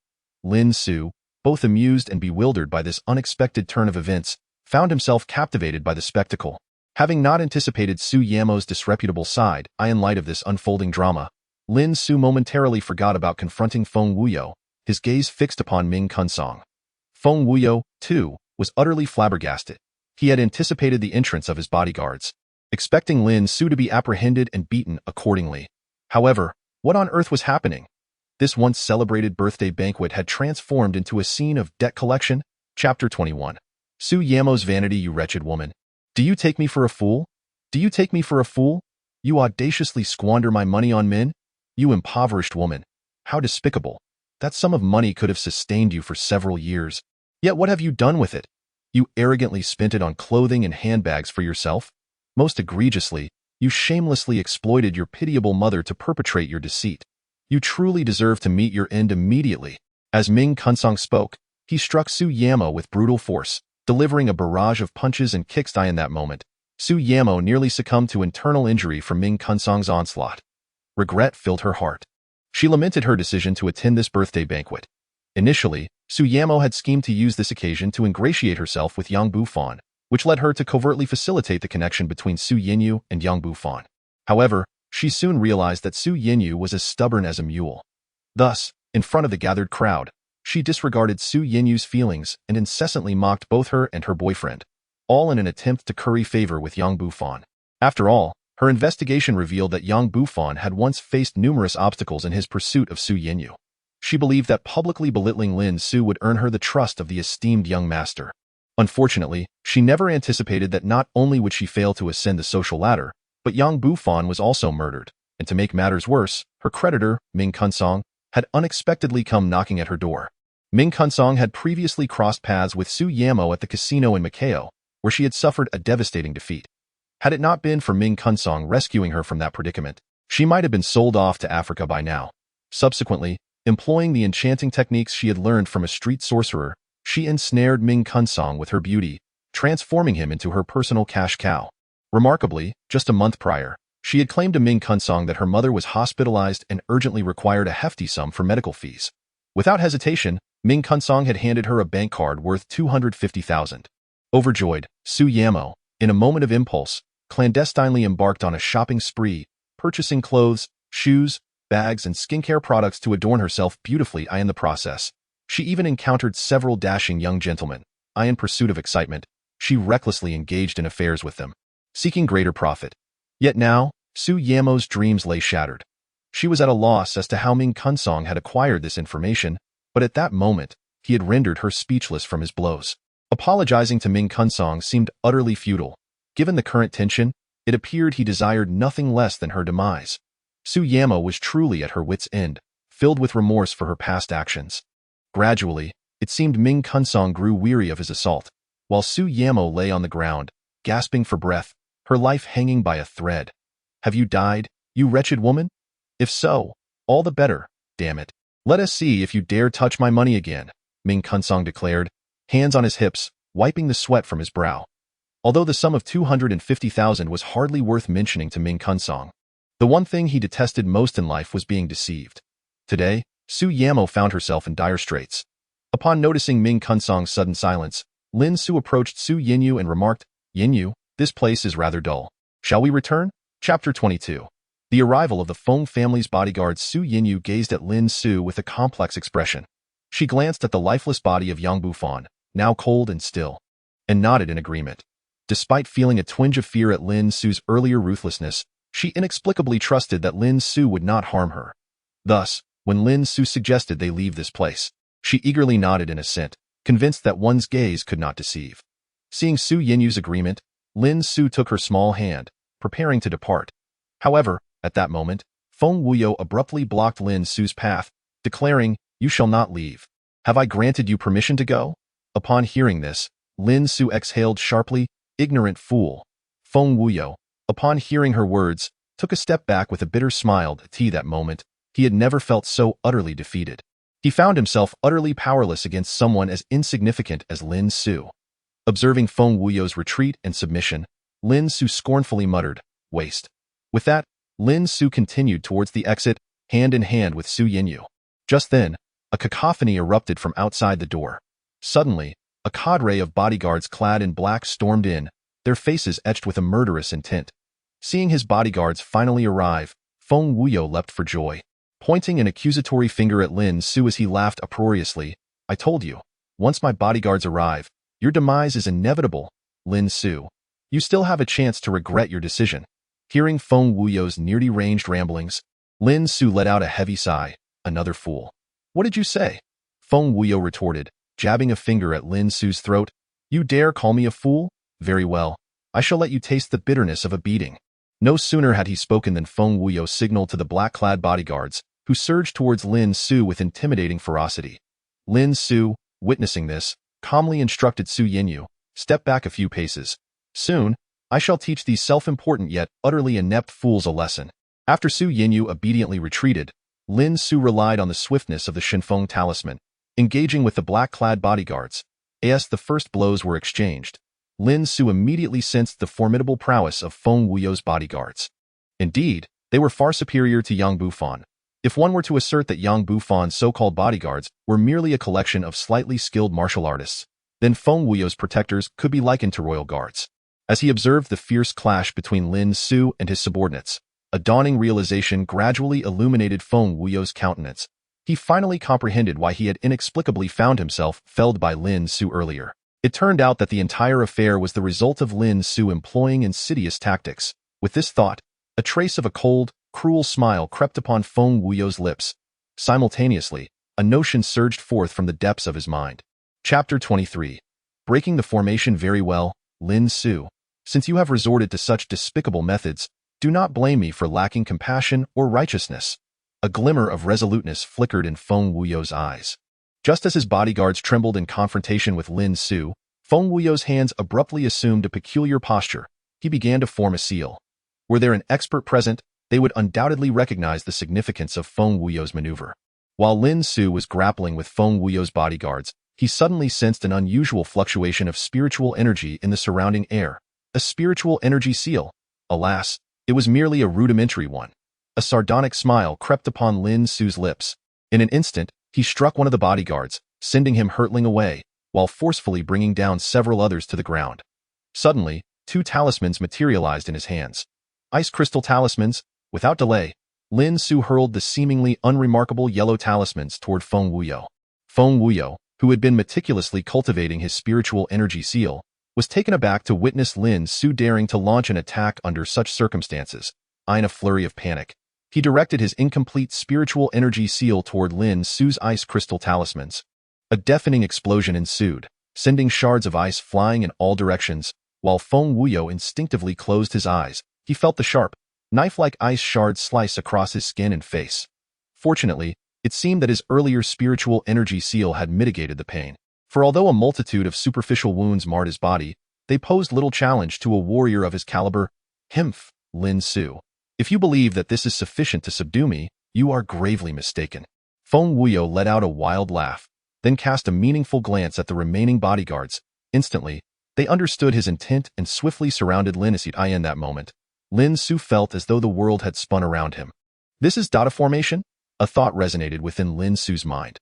Lin Su, both amused and bewildered by this unexpected turn of events, found himself captivated by the spectacle. Having not anticipated Su Yamo's disreputable side, in light of this unfolding drama, Lin Su momentarily forgot about confronting Feng Wuyo, his gaze fixed upon Ming Kunsong. Feng Wuyo, too, was utterly flabbergasted. He had anticipated the entrance of his bodyguards, expecting Lin Su to be apprehended and beaten accordingly. However, what on earth was happening? This once celebrated birthday banquet had transformed into a scene of debt collection. Chapter 21. Su Yamo's vanity. "You wretched woman! Do you take me for a fool? Do you take me for a fool? You audaciously squander my money on men? You impoverished woman! How despicable! That sum of money could have sustained you for several years. Yet what have you done with it? You arrogantly spent it on clothing and handbags for yourself. Most egregiously, you shamelessly exploited your pitiable mother to perpetrate your deceit. You truly deserve to meet your end immediately." As Ming Kunsong spoke, he struck Su Yamo with brutal force, delivering a barrage of punches and kicks. In that moment, Su Yamo nearly succumbed to internal injury from Ming Kunsong's onslaught. Regret filled her heart. She lamented her decision to attend this birthday banquet. Initially, Su Yamo had schemed to use this occasion to ingratiate herself with Yang Bufan, which led her to covertly facilitate the connection between Su Yinyu and Yang Bufan. However, she soon realized that Su Yinyu was as stubborn as a mule. Thus, in front of the gathered crowd, she disregarded Su Yinyu's feelings and incessantly mocked both her and her boyfriend, all in an attempt to curry favor with Yang Bufan. After all, her investigation revealed that Yang Bufan had once faced numerous obstacles in his pursuit of Su Yinyu. She believed that publicly belittling Lin Su would earn her the trust of the esteemed young master. Unfortunately, she never anticipated that not only would she fail to ascend the social ladder, but Yang Bufan was also murdered, and to make matters worse, her creditor, Ming Kunsong, had unexpectedly come knocking at her door. Ming Kunsong had previously crossed paths with Su Yamo at the casino in Macao, where she had suffered a devastating defeat. Had it not been for Ming Kunsong rescuing her from that predicament, she might have been sold off to Africa by now. Subsequently, employing the enchanting techniques she had learned from a street sorcerer, she ensnared Ming Kunsong with her beauty, transforming him into her personal cash cow. Remarkably, just a month prior, she had claimed to Ming Kunsong that her mother was hospitalized and urgently required a hefty sum for medical fees. Without hesitation, Ming Kunsong had handed her a bank card worth 250,000. Overjoyed, Su Yamo, in a moment of impulse, clandestinely embarked on a shopping spree, purchasing clothes, shoes, bags, and skincare products to adorn herself beautifully. In the process, she even encountered several dashing young gentlemen. In pursuit of excitement, she recklessly engaged in affairs with them, seeking greater profit. Yet now, Su Yamo's dreams lay shattered. She was at a loss as to how Ming Kunsong had acquired this information, but at that moment, he had rendered her speechless from his blows. Apologizing to Ming Kunsong seemed utterly futile. Given the current tension, it appeared he desired nothing less than her demise. Su Yamo was truly at her wit's end, filled with remorse for her past actions. Gradually, it seemed Ming Kunsong grew weary of his assault, while Su Yamo lay on the ground, gasping for breath, her life hanging by a thread. "Have you died, you wretched woman? If so, all the better, damn it. Let us see if you dare touch my money again," Ming Kunsong declared, hands on his hips, wiping the sweat from his brow. Although the sum of 250,000 was hardly worth mentioning to Ming Kunsong, the one thing he detested most in life was being deceived. Today, Su Yamo found herself in dire straits. Upon noticing Ming Kunsong's sudden silence, Lin Su approached Su Yinyu and remarked, "Yinyu, this place is rather dull. Shall we return?" Chapter 22. The arrival of the Feng family's bodyguard. Su Yinyu gazed at Lin Su with a complex expression. She glanced at the lifeless body of Yang Bufan, now cold and still, and nodded in agreement. Despite feeling a twinge of fear at Lin Su's earlier ruthlessness, she inexplicably trusted that Lin Su would not harm her. Thus, when Lin Su suggested they leave this place, she eagerly nodded in assent, convinced that one's gaze could not deceive. Seeing Su Yinyu's agreement, Lin Su took her small hand, preparing to depart. However, at that moment, Feng Wuyo abruptly blocked Lin Su's path, declaring, "You shall not leave. Have I granted you permission to go?" Upon hearing this, Lin Su exhaled sharply, "Ignorant fool." Feng Wuyo, upon hearing her words, took a step back with a bitter smile. At that moment, he had never felt so utterly defeated. He found himself utterly powerless against someone as insignificant as Lin Su. Observing Feng Wuyo's retreat and submission, Lin Su scornfully muttered, "Waste." With that, Lin Su continued towards the exit, hand in hand with Su Yinyu. Just then, a cacophony erupted from outside the door. Suddenly, a cadre of bodyguards clad in black stormed in, their faces etched with a murderous intent. Seeing his bodyguards finally arrive, Feng Wuyo leapt for joy. Pointing an accusatory finger at Lin Su as he laughed uproariously, "I told you, once my bodyguards arrive, your demise is inevitable, Lin Su. You still have a chance to regret your decision." Hearing Feng Wuyo's nearly ranged ramblings, Lin Su let out a heavy sigh. "Another fool." "What did you say?" Feng Wuyo retorted, jabbing a finger at Lin Su's throat. "You dare call me a fool? Very well. I shall let you taste the bitterness of a beating." No sooner had he spoken than Feng Wuyo signaled to the black-clad bodyguards, who surged towards Lin Su with intimidating ferocity. Lin Su, witnessing this, calmly instructed Su Yinyu, "Step back a few paces. Soon, I shall teach these self-important yet utterly inept fools a lesson." After Su Yinyu obediently retreated, Lin Su relied on the swiftness of the Shinfeng talisman, engaging with the black-clad bodyguards. As the first blows were exchanged, Lin Su immediately sensed the formidable prowess of Feng Wuyo's bodyguards. Indeed, they were far superior to Yang Bufan. If one were to assert that Yang Bufan's so-called bodyguards were merely a collection of slightly skilled martial artists, then Feng Wuyo's protectors could be likened to royal guards. As he observed the fierce clash between Lin Su and his subordinates, a dawning realization gradually illuminated Feng Wuyo's countenance. He finally comprehended why he had inexplicably found himself felled by Lin Su earlier. It turned out that the entire affair was the result of Lin Su employing insidious tactics. With this thought, a trace of a cold, cruel smile crept upon Feng Wuyo's lips. Simultaneously, a notion surged forth from the depths of his mind. Chapter 23. Breaking the formation. Very well, Lin Su. Since you have resorted to such despicable methods, do not blame me for lacking compassion or righteousness. A glimmer of resoluteness flickered in Feng Wuyo's eyes. Just as his bodyguards trembled in confrontation with Lin Su, Feng Wuyo's hands abruptly assumed a peculiar posture. He began to form a seal. Were there an expert present, they would undoubtedly recognize the significance of Feng Wuyo's maneuver. While Lin Su was grappling with Feng Wuyo's bodyguards, he suddenly sensed an unusual fluctuation of spiritual energy in the surrounding air. A spiritual energy seal. Alas, it was merely a rudimentary one. A sardonic smile crept upon Lin Su's lips. In an instant, he struck one of the bodyguards, sending him hurtling away, while forcefully bringing down several others to the ground. Suddenly, 2 talismans materialized in his hands. Ice crystal talismans. Without delay, Lin Su hurled the seemingly unremarkable yellow talismans toward Feng Wuyo. Feng Wuyo, who had been meticulously cultivating his spiritual energy seal, was taken aback to witness Lin Su daring to launch an attack under such circumstances. In a flurry of panic, he directed his incomplete spiritual energy seal toward Lin Su's ice crystal talismans. A deafening explosion ensued, sending shards of ice flying in all directions. While Feng Wuyo instinctively closed his eyes, he felt the sharp, knife-like ice shards slice across his skin and face. Fortunately, it seemed that his earlier spiritual energy seal had mitigated the pain. For although a multitude of superficial wounds marred his body, they posed little challenge to a warrior of his caliber. "Himph, Lin Su. If you believe that this is sufficient to subdue me, you are gravely mistaken." Feng Wuyo let out a wild laugh, then cast a meaningful glance at the remaining bodyguards. Instantly, they understood his intent and swiftly surrounded Lin Su. In that moment, Lin Su felt as though the world had spun around him. This is data formation? A thought resonated within Lin Su's mind.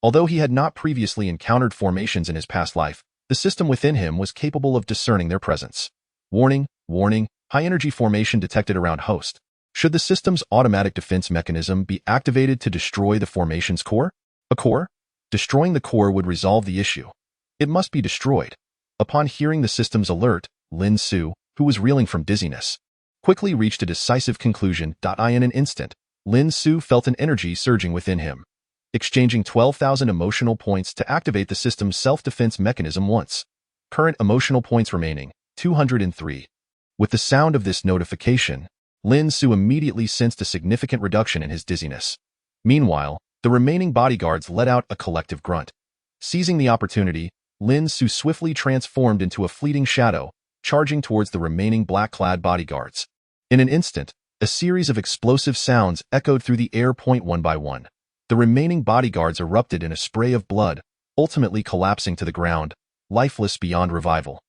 Although he had not previously encountered formations in his past life, the system within him was capable of discerning their presence. Warning, warning, high-energy formation detected around host. Should the system's automatic defense mechanism be activated to destroy the formation's core? A core? Destroying the core would resolve the issue. It must be destroyed. Upon hearing the system's alert, Lin Su, who was reeling from dizziness, quickly reached a decisive conclusion. In an instant, Lin Su felt an energy surging within him. exchanging 12,000 emotional points to activate the system's self-defense mechanism once. Current emotional points remaining, 203. With the sound of this notification, Lin Su immediately sensed a significant reduction in his dizziness. Meanwhile, the remaining bodyguards let out a collective grunt. Seizing the opportunity, Lin Su swiftly transformed into a fleeting shadow, charging towards the remaining black-clad bodyguards. In an instant, a series of explosive sounds echoed through the air. One by one, the remaining bodyguards erupted in a spray of blood, ultimately collapsing to the ground, lifeless beyond revival.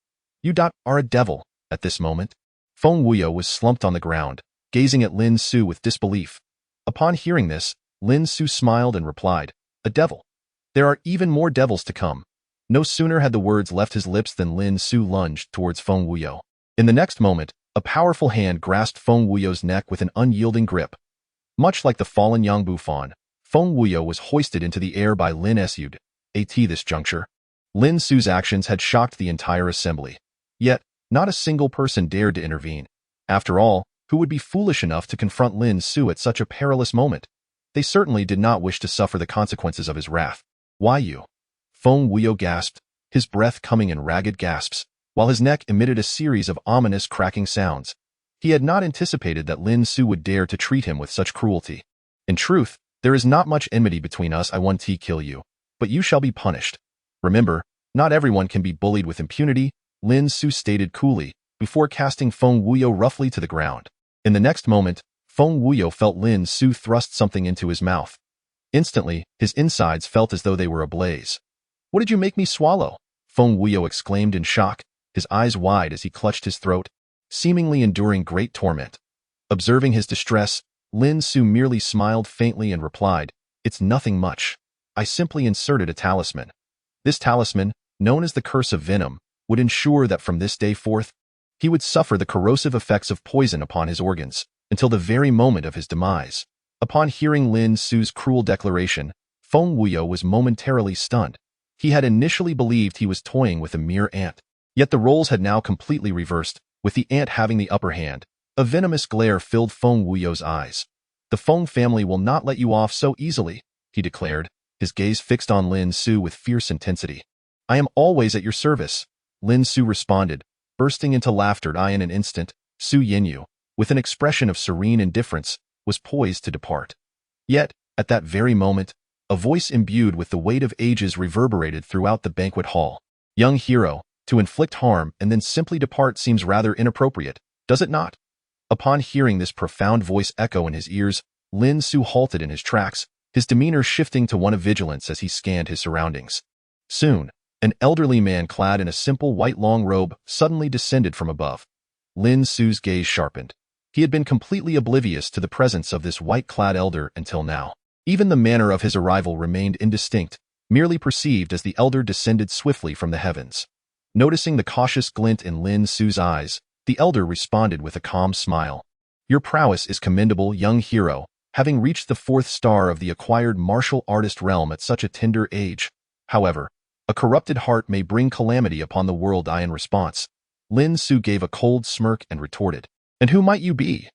You are a devil. At this moment, Feng Wuyo was slumped on the ground, gazing at Lin Su with disbelief. Upon hearing this, Lin Su smiled and replied, "A devil? There are even more devils to come." No sooner had the words left his lips than Lin Su lunged towards Feng Wuyo. In the next moment, a powerful hand grasped Feng Wuyo's neck with an unyielding grip. Much like the fallen Yang Bufan, Feng Wuyo was hoisted into the air by Lin Su. At this juncture, Lin Su's actions had shocked the entire assembly. Yet, not a single person dared to intervene. After all, who would be foolish enough to confront Lin Su at such a perilous moment? They certainly did not wish to suffer the consequences of his wrath. "Why you?" Feng Wuyo gasped, his breath coming in ragged gasps, while his neck emitted a series of ominous cracking sounds. He had not anticipated that Lin Su would dare to treat him with such cruelty. "In truth, there is not much enmity between us. I want to kill you, but you shall be punished. Remember, not everyone can be bullied with impunity," Lin Su stated coolly, before casting Feng Wuyo roughly to the ground. In the next moment, Feng Wuyo felt Lin Su thrust something into his mouth. Instantly, his insides felt as though they were ablaze. "What did you make me swallow?" Feng Wuyo exclaimed in shock, his eyes wide as he clutched his throat, seemingly enduring great torment. Observing his distress, Lin Su merely smiled faintly and replied, "It's nothing much. I simply inserted a talisman. This talisman, known as the Curse of Venom, would ensure that from this day forth, he would suffer the corrosive effects of poison upon his organs, until the very moment of his demise." Upon hearing Lin Su's cruel declaration, Feng Wuyo was momentarily stunned. He had initially believed he was toying with a mere ant. Yet the roles had now completely reversed, with the ant having the upper hand. A venomous glare filled Feng Wuyo's eyes. "The Feng family will not let you off so easily," he declared, his gaze fixed on Lin Su with fierce intensity. "I am always at your service," Lin Su responded, bursting into laughter. In an instant, Su Yinyu, with an expression of serene indifference, was poised to depart. Yet, at that very moment, a voice imbued with the weight of ages reverberated throughout the banquet hall. "Young hero, to inflict harm and then simply depart seems rather inappropriate, does it not?" Upon hearing this profound voice echo in his ears, Lin Su halted in his tracks, his demeanor shifting to one of vigilance as he scanned his surroundings. Soon, an elderly man clad in a simple white long robe suddenly descended from above. Lin Su's gaze sharpened. He had been completely oblivious to the presence of this white-clad elder until now. Even the manner of his arrival remained indistinct, merely perceived as the elder descended swiftly from the heavens. Noticing the cautious glint in Lin Su's eyes, the elder responded with a calm smile. "Your prowess is commendable, young hero, having reached the 4th star of the acquired martial artist realm at such a tender age. However, a corrupted heart may bring calamity upon the world." In response, Lin Su gave a cold smirk and retorted, "And who might you be?"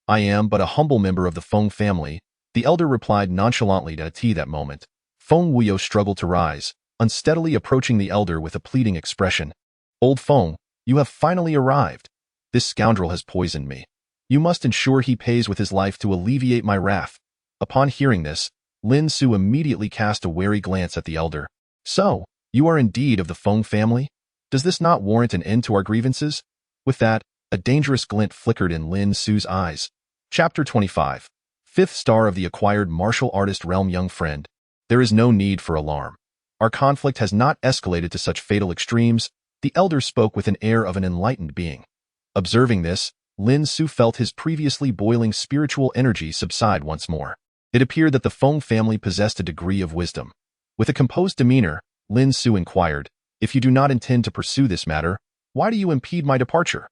"I am but a humble member of the Feng family," the elder replied nonchalantly. At that moment, Feng Wuyo struggled to rise, unsteadily approaching the elder with a pleading expression. "Old Feng, you have finally arrived. This scoundrel has poisoned me. You must ensure he pays with his life to alleviate my wrath." Upon hearing this, Lin Su immediately cast a wary glance at the elder. "So, you are indeed of the Feng family? Does this not warrant an end to our grievances?" With that, a dangerous glint flickered in Lin Su's eyes. Chapter 25. 5th star of the acquired martial artist realm. Young friend, there is no need for alarm. Our conflict has not escalated to such fatal extremes, the elder spoke with an air of an enlightened being. Observing this, Lin Su felt his previously boiling spiritual energy subside once more. It appeared that the Feng family possessed a degree of wisdom. With a composed demeanor, Lin Su inquired, "If you do not intend to pursue this matter, why do you impede my departure?"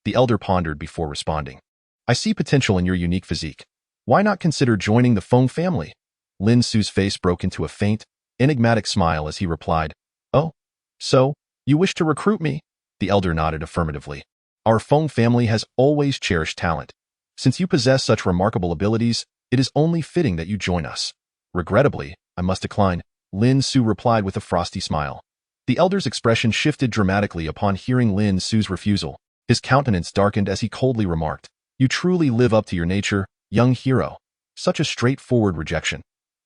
The elder pondered before responding. "I see potential in your unique physique. Why not consider joining the Feng family?" Lin Su's face broke into a faint, enigmatic smile as he replied, "Oh, so, you wish to recruit me?" The elder nodded affirmatively. "Our Feng family has always cherished talent. Since you possess such remarkable abilities, it is only fitting that you join us. Regrettably, I must decline, Lin Su replied with a frosty smile. The elder's expression shifted dramatically upon hearing Lin Su's refusal. His countenance darkened as he coldly remarked, "You truly live up to your nature, young hero." Such a straightforward rejection.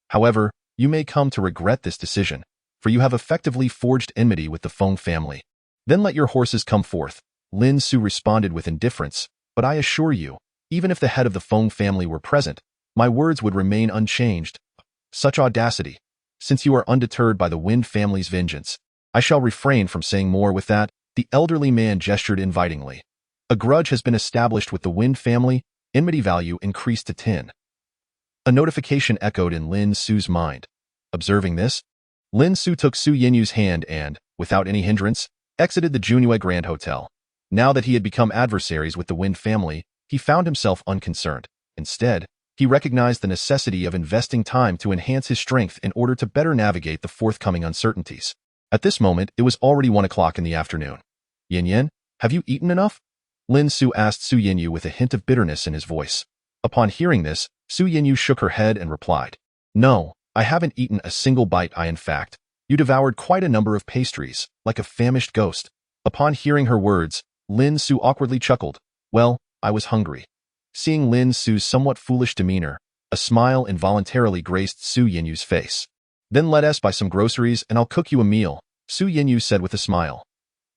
However, you may come to regret this decision, for you have effectively forged enmity with the Feng family. Then let your horses come forth, Lin Su responded with indifference, but I assure you, even if the head of the Feng family were present, my words would remain unchanged. Such audacity. Since you are undeterred by the Wind family's vengeance, I shall refrain from saying more. With that, the elderly man gestured invitingly. A grudge has been established with the Wind family, enmity value increased to 10. A notification echoed in Lin Su's mind. Observing this, Lin Su took Su Yinyu's hand and, without any hindrance, exited the Junue Grand Hotel. Now that he had become adversaries with the Wind family, he found himself unconcerned. Instead, he recognized the necessity of investing time to enhance his strength in order to better navigate the forthcoming uncertainties. At this moment, it was already 1 o'clock in the afternoon. "Yin, have you eaten enough?" Lin Su asked Su Yinyu with a hint of bitterness in his voice. Upon hearing this, Su Yinyu shook her head and replied, "No, I haven't eaten a single bite. In fact, you devoured quite a number of pastries, like a famished ghost." Upon hearing her words, Lin Su awkwardly chuckled. "Well, I was hungry." Seeing Lin Su's somewhat foolish demeanor, a smile involuntarily graced Su Yinyu's face. "Then let us buy some groceries and I'll cook you a meal," Su Yinyu said with a smile.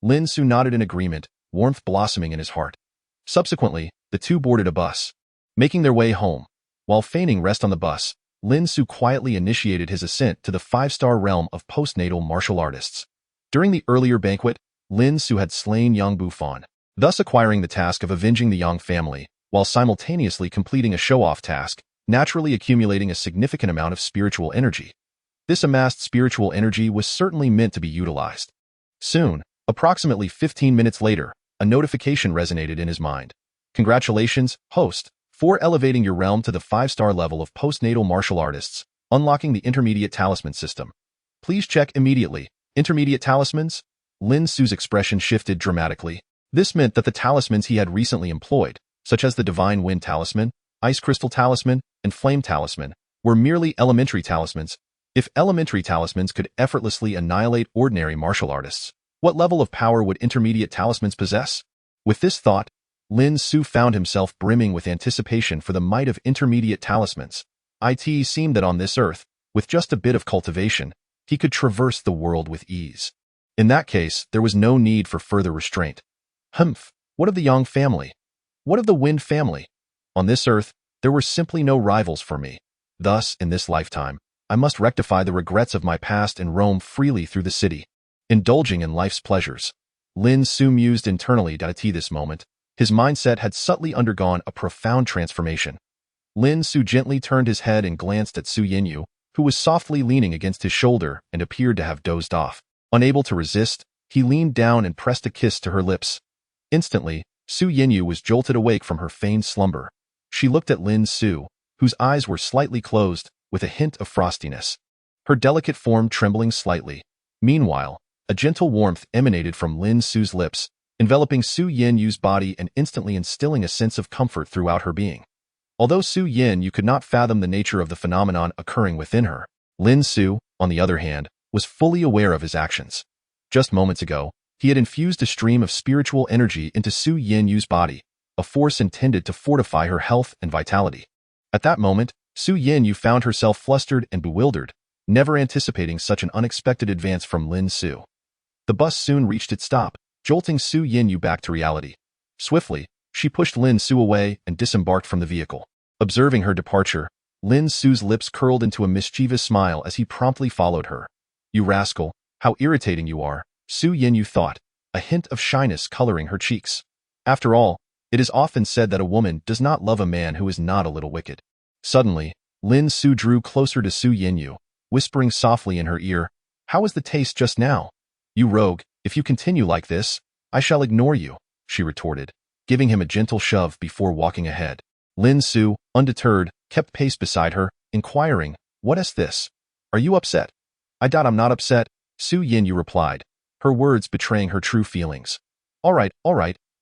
Lin Su nodded in agreement, warmth blossoming in his heart. Subsequently, the two boarded a bus. Making their way home, while feigning rest on the bus, Lin Su quietly initiated his ascent to the 5-star realm of postnatal martial artists. During the earlier banquet, Lin Su had slain Yang Bufan, thus acquiring the task of avenging the Yang family, while simultaneously completing a show-off task, naturally accumulating a significant amount of spiritual energy. This amassed spiritual energy was certainly meant to be utilized. Soon, approximately 15 minutes later, a notification resonated in his mind. "Congratulations, host, for elevating your realm to the 5-star level of postnatal martial artists, unlocking the intermediate talisman system. Please check immediately." Intermediate talismans? Lin Su's expression shifted dramatically. This meant that the talismans he had recently employed, such as the Divine Wind Talisman, Ice Crystal Talisman, and Flame Talisman, were merely elementary talismans. If elementary talismans could effortlessly annihilate ordinary martial artists, what level of power would intermediate talismans possess? With this thought, Lin Su found himself brimming with anticipation for the might of intermediate talismans. It seemed that on this earth, with just a bit of cultivation, he could traverse the world with ease. In that case, there was no need for further restraint. Humph, what of the Yang family? What of the Wind family? On this earth, there were simply no rivals for me. Thus, in this lifetime, I must rectify the regrets of my past and roam freely through the city, indulging in life's pleasures. Lin Su mused internally at this moment. His mindset had subtly undergone a profound transformation. Lin Su gently turned his head and glanced at Su Yinyu, who was softly leaning against his shoulder and appeared to have dozed off. Unable to resist, he leaned down and pressed a kiss to her lips. Instantly, Su Yinyu was jolted awake from her feigned slumber. She looked at Lin Su, whose eyes were slightly closed, with a hint of frostiness, her delicate form trembling slightly. Meanwhile, a gentle warmth emanated from Lin Su's lips, enveloping Su Yinyu's body and instantly instilling a sense of comfort throughout her being. Although Su Yinyu could not fathom the nature of the phenomenon occurring within her, Lin Su, on the other hand, was fully aware of his actions. Just moments ago, he had infused a stream of spiritual energy into Su Yinyu's body, a force intended to fortify her health and vitality. At that moment, Su Yinyu found herself flustered and bewildered, never anticipating such an unexpected advance from Lin Su. The bus soon reached its stop, jolting Su Yinyu back to reality. Swiftly, she pushed Lin Su away and disembarked from the vehicle. Observing her departure, Lin Su's lips curled into a mischievous smile as he promptly followed her. "You rascal, how irritating you are," Su Yinyu thought, a hint of shyness coloring her cheeks. After all, it is often said that a woman does not love a man who is not a little wicked. Suddenly, Lin Su drew closer to Su Yinyu, whispering softly in her ear, "How was the taste just now?" "You rogue, if you continue like this, I shall ignore you," she retorted, giving him a gentle shove before walking ahead. Lin Su, undeterred, kept pace beside her, inquiring, "What is this? Are you upset?" "I doubt I'm not upset," Su Yinyu replied, her words betraying her true feelings. All right,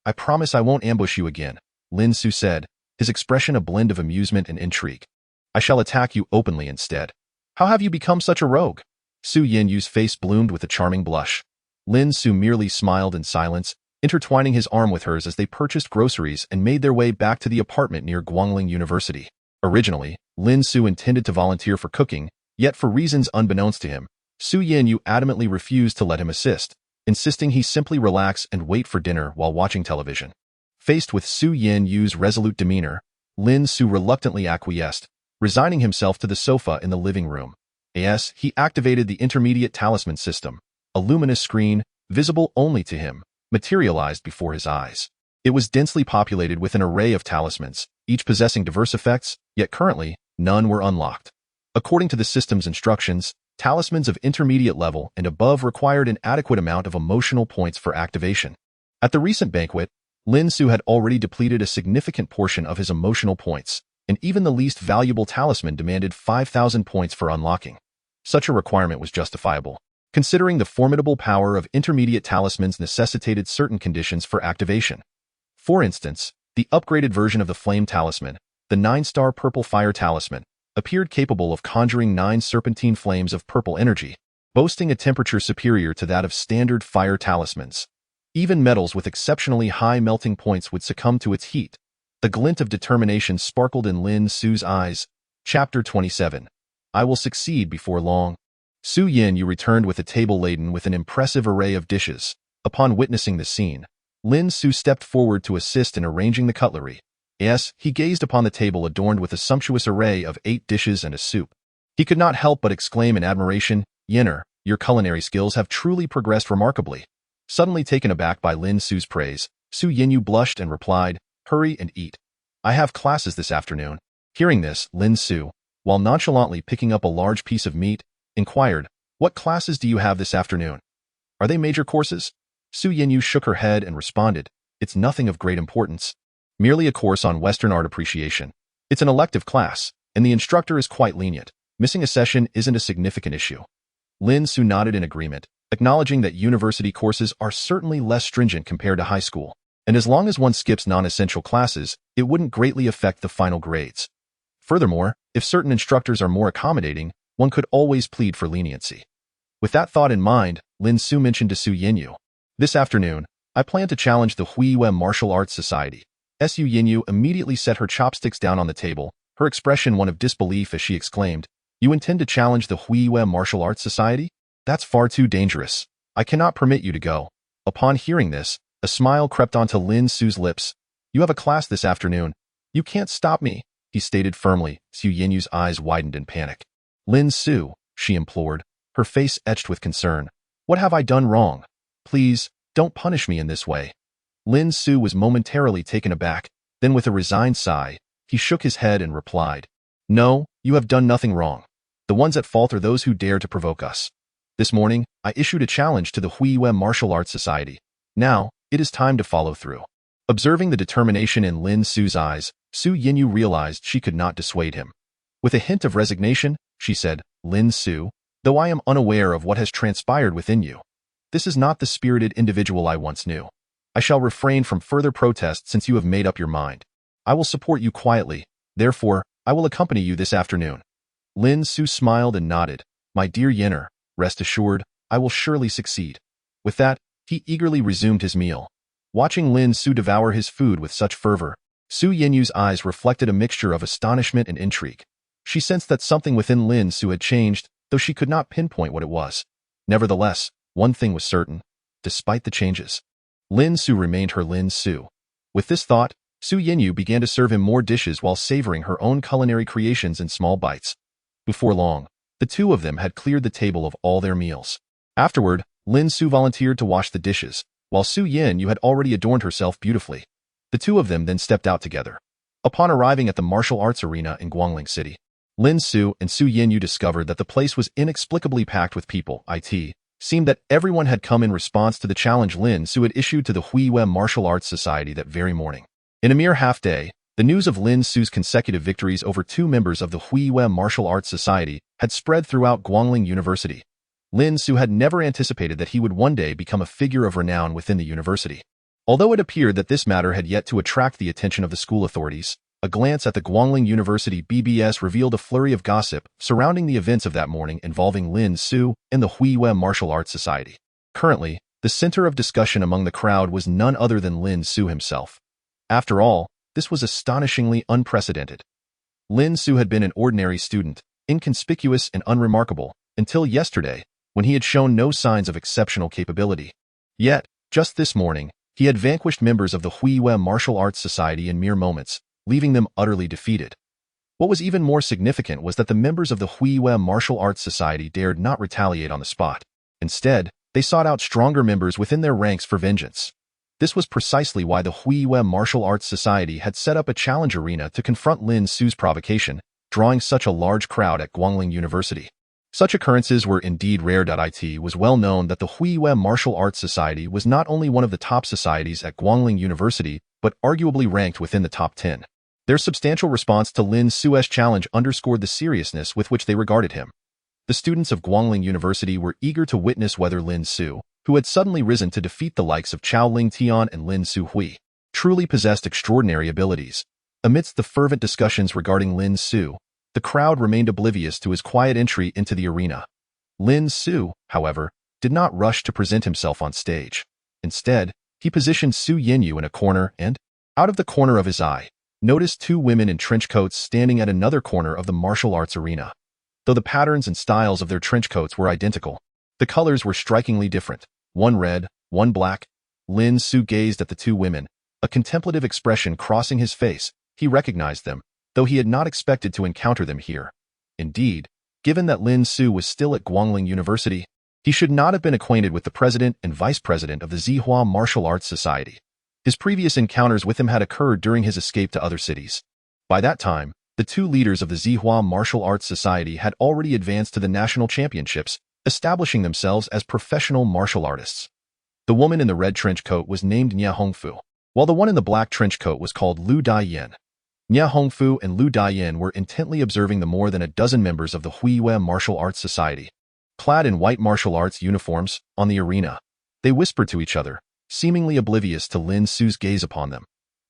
I promise I won't ambush you again," Lin Su said, his expression a blend of amusement and intrigue. "I shall attack you openly instead." How have you become such a rogue? Su Yinyu's face bloomed with a charming blush. Lin Su merely smiled in silence, intertwining his arm with hers as they purchased groceries and made their way back to the apartment near Guangling University. Originally, Lin Su intended to volunteer for cooking, yet for reasons unbeknownst to him, Su Yinyu adamantly refused to let him assist, insisting he simply relax and wait for dinner while watching television. Faced with Su Yinyu's resolute demeanor, Lin Su reluctantly acquiesced, resigning himself to the sofa in the living room. As he activated the intermediate talisman system, a luminous screen, visible only to him, materialized before his eyes. It was densely populated with an array of talismans, each possessing diverse effects, yet currently, none were unlocked. According to the system's instructions, talismans of intermediate level and above required an adequate amount of emotional points for activation. At the recent banquet, Lin Su had already depleted a significant portion of his emotional points, and even the least valuable talisman demanded 5,000 points for unlocking. Such a requirement was justifiable, considering the formidable power of intermediate talismans necessitated certain conditions for activation. For instance, the upgraded version of the Flame Talisman, the 9-star Purple Fire Talisman, appeared capable of conjuring 9 serpentine flames of purple energy, boasting a temperature superior to that of standard fire talismans. Even metals with exceptionally high melting points would succumb to its heat. The glint of determination sparkled in Lin Su's eyes. Chapter 27. I will succeed before long. Su Yinyu returned with a table laden with an impressive array of dishes. Upon witnessing the scene, Lin Su stepped forward to assist in arranging the cutlery. Yes, he gazed upon the table adorned with a sumptuous array of 8 dishes and a soup. He could not help but exclaim in admiration, "Yinner, your culinary skills have truly progressed remarkably." Suddenly taken aback by Lin Su's praise, Su Yinyu blushed and replied, "Hurry and eat. I have classes this afternoon." Hearing this, Lin Su, while nonchalantly picking up a large piece of meat, inquired, "What classes do you have this afternoon? Are they major courses?" Su Yinyu shook her head and responded, "It's nothing of great importance. Merely a course on Western art appreciation. It's an elective class, and the instructor is quite lenient. Missing a session isn't a significant issue." Lin Su nodded in agreement, acknowledging that university courses are certainly less stringent compared to high school, and as long as one skips non-essential classes, it wouldn't greatly affect the final grades. Furthermore, if certain instructors are more accommodating, one could always plead for leniency. With that thought in mind, Lin Su mentioned to Su Yinyu, "This afternoon, I plan to challenge the Huiyue Martial Arts Society." Su Yinyu immediately set her chopsticks down on the table, her expression one of disbelief as she exclaimed, "You intend to challenge the Huiyue Martial Arts Society? That's far too dangerous. I cannot permit you to go." Upon hearing this, a smile crept onto Lin Su's lips. "You have a class this afternoon. You can't stop me," he stated firmly. Su Yinyu's eyes widened in panic. "Lin Su," she implored, her face etched with concern. "What have I done wrong? Please, don't punish me in this way." Lin Su was momentarily taken aback, then with a resigned sigh, he shook his head and replied, "No, you have done nothing wrong. The ones at fault are those who dare to provoke us. This morning, I issued a challenge to the Huiyue Martial Arts Society. Now, it is time to follow through." Observing the determination in Lin Su's eyes, Su Yinyu realized she could not dissuade him. With a hint of resignation, she said, "Lin Su, though I am unaware of what has transpired within you, this is not the spirited individual I once knew. I shall refrain from further protest since you have made up your mind. I will support you quietly, therefore, I will accompany you this afternoon." Lin Su smiled and nodded. "My dear Yinner, rest assured, I will surely succeed." With that, he eagerly resumed his meal. Watching Lin Su devour his food with such fervor, Su Yinyu's eyes reflected a mixture of astonishment and intrigue. She sensed that something within Lin Su had changed, though she could not pinpoint what it was. Nevertheless, one thing was certain. Despite the changes, Lin Su remained her Lin Su. With this thought, Su Yinyu began to serve him more dishes while savoring her own culinary creations in small bites. Before long, the two of them had cleared the table of all their meals. Afterward, Lin Su volunteered to wash the dishes, while Su Yinyu had already adorned herself beautifully. The two of them then stepped out together. Upon arriving at the martial arts arena in Guangling City, Lin Su and Su Yinyu discovered that the place was inexplicably packed with people. It seemed that everyone had come in response to the challenge Lin Su had issued to the Huiyue Martial Arts Society that very morning. In a mere half-day, the news of Lin Su's consecutive victories over 2 members of the Huiyue Martial Arts Society had spread throughout Guangling University. Lin Su had never anticipated that he would one day become a figure of renown within the university. Although it appeared that this matter had yet to attract the attention of the school authorities, A glance at the Guangling University BBS revealed a flurry of gossip surrounding the events of that morning involving Lin Su and the Huiyue Martial Arts Society. Currently, the center of discussion among the crowd was none other than Lin Su himself. After all, this was astonishingly unprecedented. Lin Su had been an ordinary student, inconspicuous and unremarkable, until yesterday, when he had shown no signs of exceptional capability. Yet, just this morning, he had vanquished members of the Huiyue Martial Arts Society in mere moments, leaving them utterly defeated. What was even more significant was that the members of the Huiyue Martial Arts Society dared not retaliate on the spot. Instead, they sought out stronger members within their ranks for vengeance. This was precisely why the Huiyue Martial Arts Society had set up a challenge arena to confront Lin Su's provocation, drawing such a large crowd at Guangling University. Such occurrences were indeed rare. It was well known that the Huiyue Martial Arts Society was not only one of the top societies at Guangling University, but arguably ranked within the top 10. Their substantial response to Lin Su's challenge underscored the seriousness with which they regarded him. The students of Guangling University were eager to witness whether Lin Su, who had suddenly risen to defeat the likes of Chao Ling Tian and Lin Su Hui, truly possessed extraordinary abilities. Amidst the fervent discussions regarding Lin Su, the crowd remained oblivious to his quiet entry into the arena. Lin Su, however, did not rush to present himself on stage. Instead, he positioned Su Yinyu in a corner and, out of the corner of his eye, noticed two women in trench coats standing at another corner of the martial arts arena. Though the patterns and styles of their trench coats were identical, the colors were strikingly different, one red, one black. Lin Su gazed at the two women, a contemplative expression crossing his face. He recognized them, though he had not expected to encounter them here. Indeed, given that Lin Su was still at Guangling University, he should not have been acquainted with the president and vice president of the Zihua Martial Arts Society. His previous encounters with him had occurred during his escape to other cities. By that time, the two leaders of the Zihua Martial Arts Society had already advanced to the national championships, establishing themselves as professional martial artists. The woman in the red trench coat was named Nia Hongfu, while the one in the black trench coat was called Lu Daiyan. Nia Hongfu and Lu Daiyan were intently observing the more than a dozen members of the Huiyue Martial Arts Society. Clad in white martial arts uniforms, on the arena, they whispered to each other, seemingly oblivious to Lin Su's gaze upon them.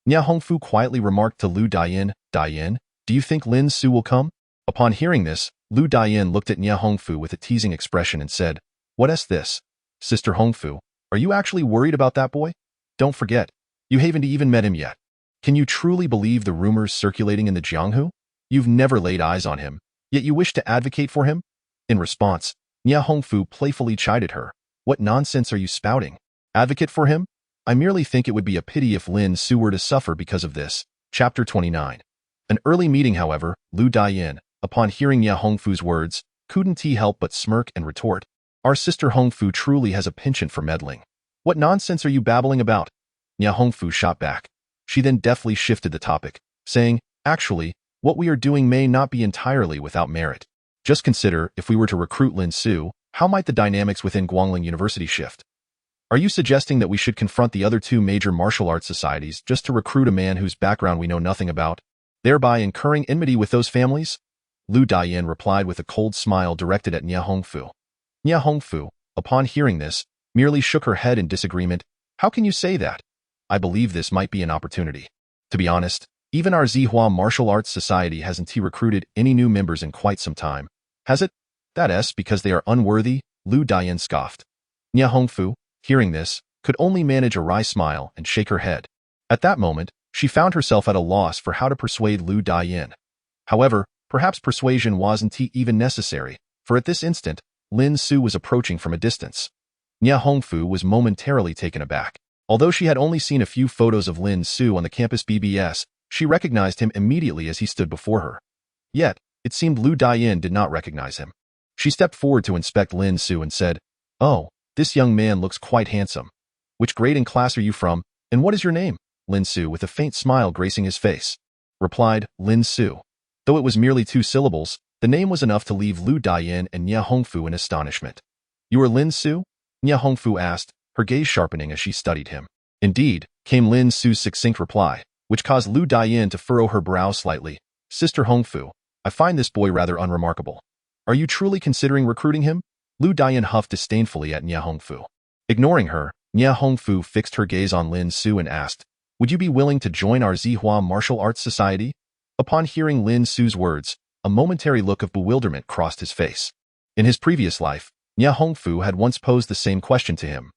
Nia Hongfu quietly remarked to Lu Daiyan, "Daiyan, do you think Lin Su will come?" Upon hearing this, Lu Daiyan looked at Nia Hongfu with a teasing expression and said, "What's this? Sister Hongfu, are you actually worried about that boy? Don't forget, you haven't even met him yet. Can you truly believe the rumors circulating in the Jianghu? You've never laid eyes on him, yet you wish to advocate for him?" In response, Nia Hongfu playfully chided her. "What nonsense are you spouting? Advocate for him? I merely think it would be a pity if Lin Su were to suffer because of this." Chapter 29. An early meeting, however, Lu Daiyan, upon hearing Nia Hongfu's words, couldn't he help but smirk and retort, "Our sister Hongfu truly has a penchant for meddling. What nonsense are you babbling about?" Nia Hongfu shot back. She then deftly shifted the topic, saying, "Actually, what we are doing may not be entirely without merit. Just consider, if we were to recruit Lin Su, how might the dynamics within Guangling University shift? Are you suggesting that we should confront the other two major martial arts societies just to recruit a man whose background we know nothing about, thereby incurring enmity with those families?" Lu Daiyan replied with a cold smile directed at Nia Hongfu. Nia Hongfu, upon hearing this, merely shook her head in disagreement. "How can you say that? I believe this might be an opportunity. To be honest, even our Zihua Martial Arts Society hasn't recruited any new members in quite some time. Has it? That's because they are unworthy," Lu Daiyan scoffed. Nia Hongfu, hearing this, could only manage a wry smile and shake her head. At that moment, she found herself at a loss for how to persuade Lu Daiyan. However, perhaps persuasion wasn't even necessary, for at this instant, Lin Su was approaching from a distance. Nia Hongfu was momentarily taken aback. Although she had only seen a few photos of Lin Su on the campus BBS, she recognized him immediately as he stood before her. Yet, it seemed Lu Daiyan did not recognize him. She stepped forward to inspect Lin Su and said, "Oh, this young man looks quite handsome. Which grade and class are you from, and what is your name?" Lin Su, with a faint smile gracing his face, replied, "Lin Su." Though it was merely 2 syllables, the name was enough to leave Lu Daiyan and Nia Hongfu in astonishment. "You are Lin Su?" Nia Hongfu asked, her gaze sharpening as she studied him. "Indeed," came Lin Su's succinct reply, which caused Lu Daiyan to furrow her brow slightly. "Sister Hongfu, I find this boy rather unremarkable. Are you truly considering recruiting him?" Lu Daiyan huffed disdainfully at Nia Hongfu. Ignoring her, Nia Hongfu fixed her gaze on Lin Su and asked, "Would you be willing to join our Zihua Martial Arts Society?" Upon hearing Lin Su's words, a momentary look of bewilderment crossed his face. In his previous life, Nya Hongfu had once posed the same question to him.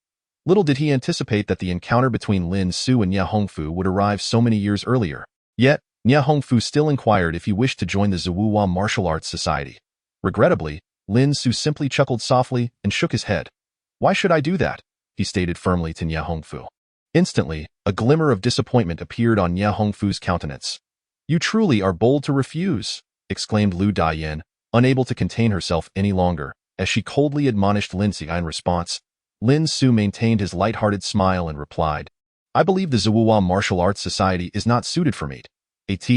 Little did he anticipate that the encounter between Lin Su and Nya Hongfu would arrive so many years earlier. Yet, Nya Hongfu still inquired if he wished to join the Zuwuwa Martial Arts Society. Regrettably, Lin Su simply chuckled softly and shook his head. "Why should I do that?" he stated firmly to Nya Hongfu. Instantly, a glimmer of disappointment appeared on Nya Hongfu's countenance. "You truly are bold to refuse," exclaimed Lu Daiyan, unable to contain herself any longer, as she coldly admonished Lin Su. In response, Lin Su maintained his light-hearted smile and replied, "I believe the Zuwuwa Martial Arts Society is not suited for me. At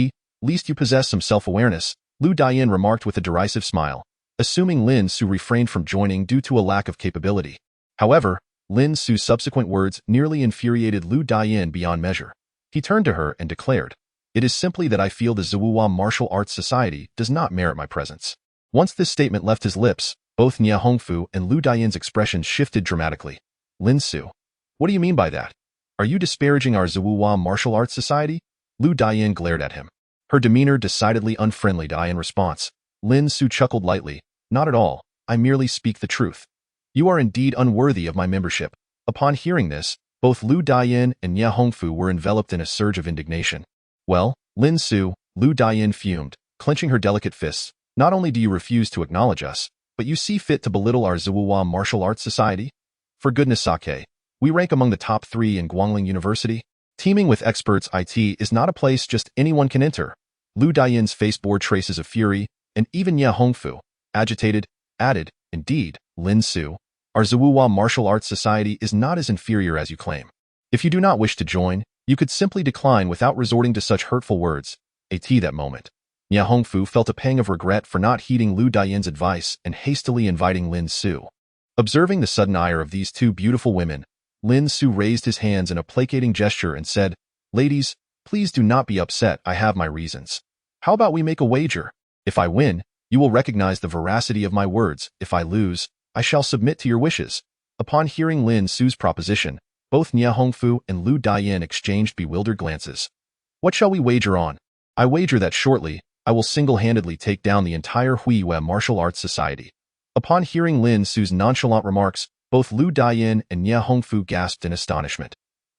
least you possess some self-awareness," Lu Daiyan remarked with a derisive smile, assuming Lin Su refrained from joining due to a lack of capability. However, Lin Su's subsequent words nearly infuriated Lu Daiyan beyond measure. He turned to her and declared, "It is simply that I feel the Zuwuwa Martial Arts Society does not merit my presence." Once this statement left his lips, both Nya Hongfu and Lu Daiyan's expressions shifted dramatically. "Lin Su, what do you mean by that? Are you disparaging our Zuwuwa Martial Arts Society?" Lu Daiyan glared at him, her demeanor decidedly unfriendly. In response, Lin Su chuckled lightly, "Not at all, I merely speak the truth. You are indeed unworthy of my membership." Upon hearing this, both Lu Daiyan and Nya Hongfu were enveloped in a surge of indignation. "Well, Lin Su," Lu Daiyan fumed, clenching her delicate fists, "not only do you refuse to acknowledge us, but you see fit to belittle our Zuwuwa Martial Arts Society? For goodness sake, we rank among the top 3 in Guangling University. Teaming with experts, it is not a place just anyone can enter." Lu Daiyan's face bore traces of fury, and even Nya Hongfu, agitated, added, "Indeed, Lin Su, our Zuwuwa Martial Arts Society is not as inferior as you claim. If you do not wish to join, you could simply decline without resorting to such hurtful words." At that moment, Nya Hongfu felt a pang of regret for not heeding Lu Daiyan's advice and hastily inviting Lin Su. Observing the sudden ire of these two beautiful women, Lin Su raised his hands in a placating gesture and said, "Ladies, please do not be upset, I have my reasons. How about we make a wager? If I win, you will recognize the veracity of my words. If I lose, I shall submit to your wishes." Upon hearing Lin Su's proposition, both Nya Hongfu and Lu Daiyan exchanged bewildered glances. "What shall we wager on?" "I wager that shortly, I will single-handedly take down the entire Huiyue Martial Arts Society." Upon hearing Lin Su's nonchalant remarks, both Lu Daiyan and Nya Hongfu gasped in astonishment.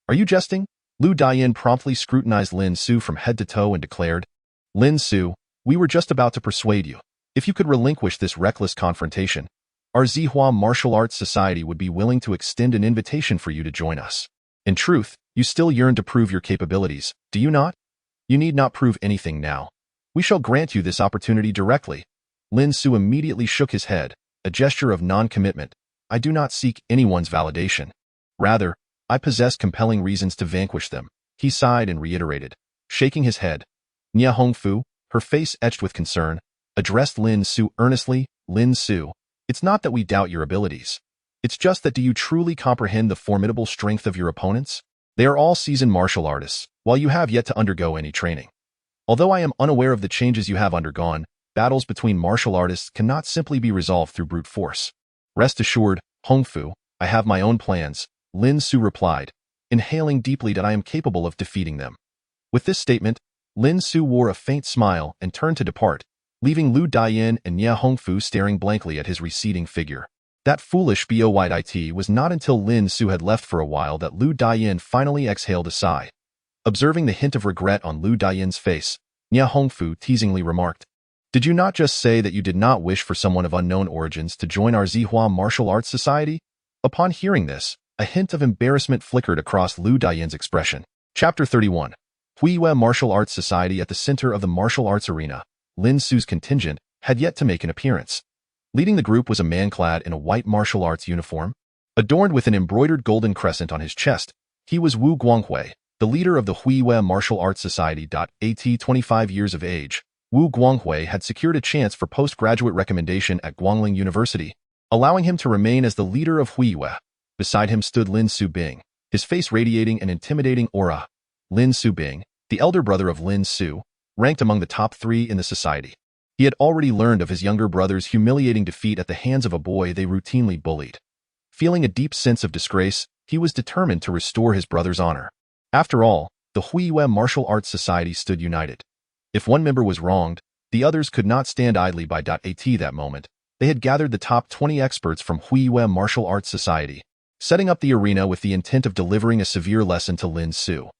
"Are you jesting?" Lu Daiyan promptly scrutinized Lin Su from head to toe and declared, "Lin Su, we were just about to persuade you. If you could relinquish this reckless confrontation, our Zihua Martial Arts Society would be willing to extend an invitation for you to join us. In truth, you still yearn to prove your capabilities, do you not? You need not prove anything now. We shall grant you this opportunity directly." Lin Su immediately shook his head, a gesture of non-commitment. "I do not seek anyone's validation. Rather, I possess compelling reasons to vanquish them," he sighed and reiterated, shaking his head. Nya Hongfu, her face etched with concern, addressed Lin Su earnestly, "Lin Su, it's not that we doubt your abilities. It's just that do you truly comprehend the formidable strength of your opponents? They are all seasoned martial artists, while you have yet to undergo any training. Although I am unaware of the changes you have undergone, battles between martial artists cannot simply be resolved through brute force. Rest assured, Hongfu, I have my own plans," Lin Su replied, inhaling deeply, "that I am capable of defeating them." With this statement, Lin Su wore a faint smile and turned to depart, leaving Lu Daiyan and Nya Hongfu staring blankly at his receding figure. That foolish boit was not until Lin Su had left for a while that Lu Daiyan finally exhaled a sigh. Observing the hint of regret on Lu Daiyan's face, Nya Hongfu teasingly remarked, "Did you not just say that you did not wish for someone of unknown origins to join our Zihua Martial Arts Society?" Upon hearing this, a hint of embarrassment flickered across Lu Daiyan's expression. Chapter 31. Huiyue Martial Arts Society. At the center of the martial arts arena, Lin Su's contingent had yet to make an appearance. Leading the group was a man clad in a white martial arts uniform, adorned with an embroidered golden crescent on his chest. He was Wu Guanghui, the leader of the Huiyue Martial Arts Society. At 25 years of age, Wu Guanghui had secured a chance for postgraduate recommendation at Guangling University, allowing him to remain as the leader of Huiyue. Beside him stood Lin Su Bing, his face radiating an intimidating aura. Lin Su Bing, the elder brother of Lin Su, ranked among the top 3 in the society. He had already learned of his younger brother's humiliating defeat at the hands of a boy they routinely bullied. Feeling a deep sense of disgrace, he was determined to restore his brother's honor. After all, the Huiyue Martial Arts Society stood united. If one member was wronged, the others could not stand idly by. At that moment, they had gathered the top 20 experts from Huiyue Martial Arts Society, setting up the arena with the intent of delivering a severe lesson to Lin Su.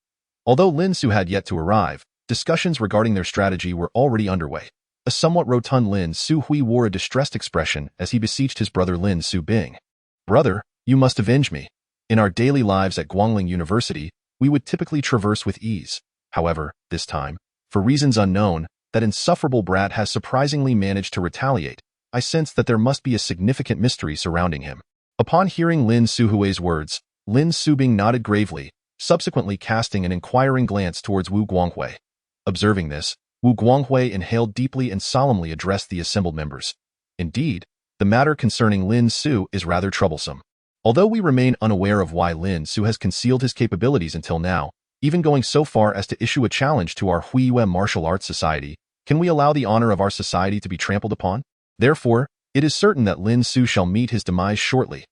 Although Lin Su had yet to arrive, discussions regarding their strategy were already underway. A somewhat rotund Lin Su Hui wore a distressed expression as he beseeched his brother Lin Su Bing. "Brother, you must avenge me. In our daily lives at Guangling University, we would typically traverse with ease. However, this time, for reasons unknown, that insufferable brat has surprisingly managed to retaliate. I sense that there must be a significant mystery surrounding him." Upon hearing Lin Su Hui's words, Lin Su Bing nodded gravely, subsequently casting an inquiring glance towards Wu Guanghui. Observing this, Wu Guanghui inhaled deeply and solemnly addressed the assembled members. "Indeed, the matter concerning Lin Su is rather troublesome. Although we remain unaware of why Lin Su has concealed his capabilities until now, even going so far as to issue a challenge to our Huiyue Martial Arts Society, can we allow the honor of our society to be trampled upon? Therefore, it is certain that Lin Su shall meet his demise shortly."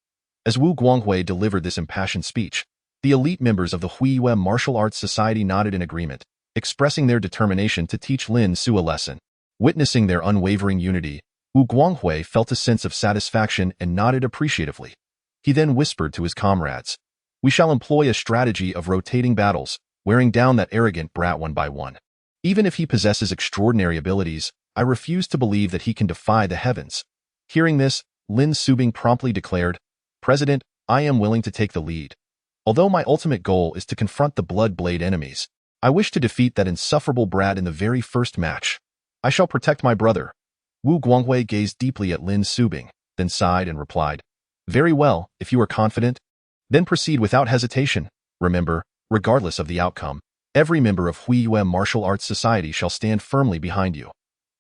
As Wu Guanghui delivered this impassioned speech, the elite members of the Huiyue Martial Arts Society nodded in agreement, expressing their determination to teach Lin Su a lesson. Witnessing their unwavering unity, Wu Guanghui felt a sense of satisfaction and nodded appreciatively. He then whispered to his comrades, "We shall employ a strategy of rotating battles, wearing down that arrogant brat one by one. Even if he possesses extraordinary abilities, I refuse to believe that he can defy the heavens." Hearing this, Lin Su Bing promptly declared, "President, I am willing to take the lead. Although my ultimate goal is to confront the Blood Blade enemies, I wish to defeat that insufferable brat in the very first match. I shall protect my brother." Wu Guanghui gazed deeply at Lin Su Bing, then sighed and replied, "Very well, if you are confident, then proceed without hesitation. Remember, regardless of the outcome, every member of Huiyue Martial Arts Society shall stand firmly behind you."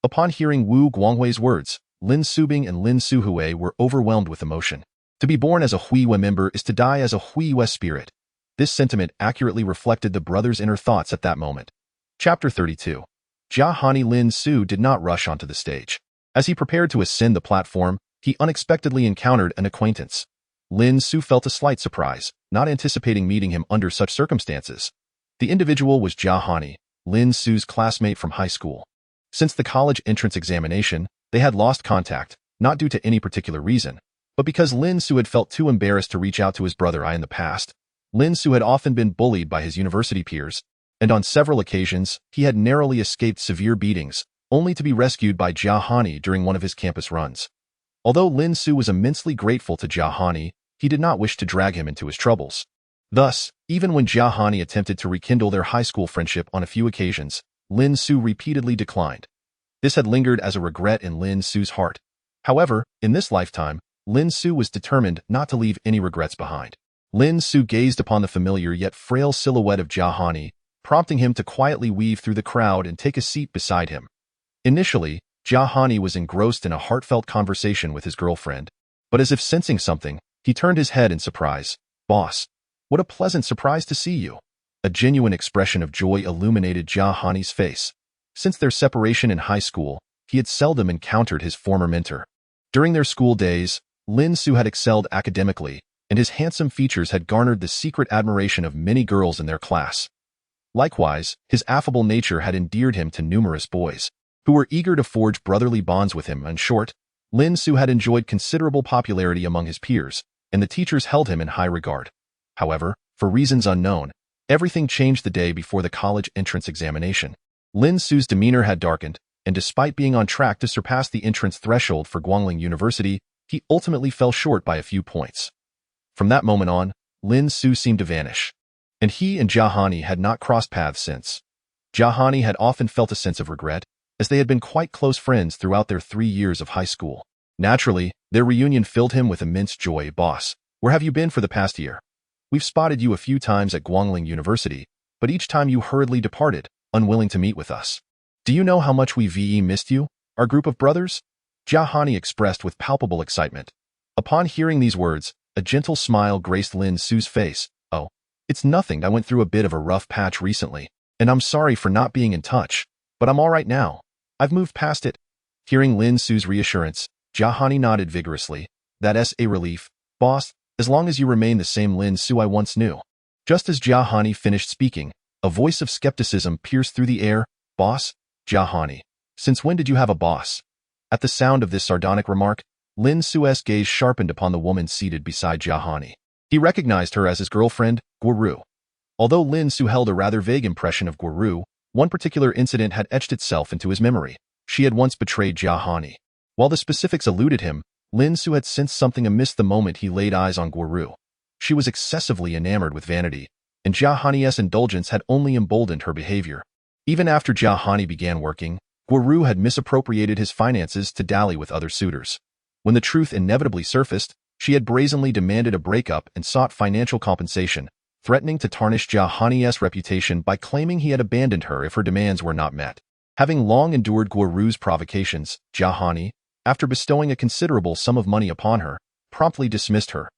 Upon hearing Wu Guanghui's words, Lin Su Bing and Lin Su Hui were overwhelmed with emotion. To be born as a Huiyue member is to die as a Huiyue spirit. This sentiment accurately reflected the brothers' inner thoughts at that moment. Chapter 32. Jiahani. Lin Su did not rush onto the stage. As he prepared to ascend the platform, he unexpectedly encountered an acquaintance. Lin Su felt a slight surprise, not anticipating meeting him under such circumstances. The individual was Jiahani, Lin Su's classmate from high school. Since the college entrance examination, they had lost contact, not due to any particular reason, but because Lin Su had felt too embarrassed to reach out to his brother in the past. Lin Su had often been bullied by his university peers, and on several occasions, he had narrowly escaped severe beatings, only to be rescued by Jiahani during one of his campus runs. Although Lin Su was immensely grateful to Jiahani, he did not wish to drag him into his troubles. Thus, even when Jiahani attempted to rekindle their high school friendship on a few occasions, Lin Su repeatedly declined. This had lingered as a regret in Lin Su's heart. However, in this lifetime, Lin Su was determined not to leave any regrets behind. Lin Su gazed upon the familiar yet frail silhouette of Jiahani, prompting him to quietly weave through the crowd and take a seat beside him. Initially, Jiahani was engrossed in a heartfelt conversation with his girlfriend, but as if sensing something, he turned his head in surprise. "Boss, what a pleasant surprise to see you." A genuine expression of joy illuminated Jiahani's face. Since their separation in high school, he had seldom encountered his former mentor. During their school days, Lin Su had excelled academically, and his handsome features had garnered the secret admiration of many girls in their class. Likewise, his affable nature had endeared him to numerous boys, who were eager to forge brotherly bonds with him. In short, Lin Su had enjoyed considerable popularity among his peers, and the teachers held him in high regard. However, for reasons unknown, everything changed the day before the college entrance examination. Lin Su's demeanor had darkened, and despite being on track to surpass the entrance threshold for Guangling University, he ultimately fell short by a few points. From that moment on, Lin Su seemed to vanish, and he and Jiahani had not crossed paths since. Jiahani had often felt a sense of regret, as they had been quite close friends throughout their 3 years of high school. Naturally, their reunion filled him with immense joy. "Boss, where have you been for the past year? We've spotted you a few times at Guangling University, but each time you hurriedly departed, unwilling to meet with us. Do you know how much we missed you, our group of brothers?" Jiahani expressed with palpable excitement. Upon hearing these words, a gentle smile graced Lin Su's face. "Oh, it's nothing. I went through a bit of a rough patch recently, and I'm sorry for not being in touch, but I'm all right now. I've moved past it." Hearing Lin Su's reassurance, Jiahani nodded vigorously. "That's a relief, boss, as long as you remain the same Lin Su I once knew." Just as Jiahani finished speaking, a voice of skepticism pierced through the air. "Boss, Jia. Since when did you have a boss? At the sound of this sardonic remark, Lin Su's gaze sharpened upon the woman seated beside Jia. He recognized her as his girlfriend, Guoru. Although Lin Su held a rather vague impression of Guoru, one particular incident had etched itself into his memory. She had once betrayed Jia. While the specifics eluded him, Lin Su had sensed something amiss the moment he laid eyes on Guoru. She was excessively enamored with vanity, and Jia's indulgence had only emboldened her behavior. Even after Jia began working, Guoru had misappropriated his finances to dally with other suitors. When the truth inevitably surfaced, she had brazenly demanded a breakup and sought financial compensation, threatening to tarnish Jia's reputation by claiming he had abandoned her if her demands were not met. Having long endured Guoru's provocations, Jia, after bestowing a considerable sum of money upon her, promptly dismissed her.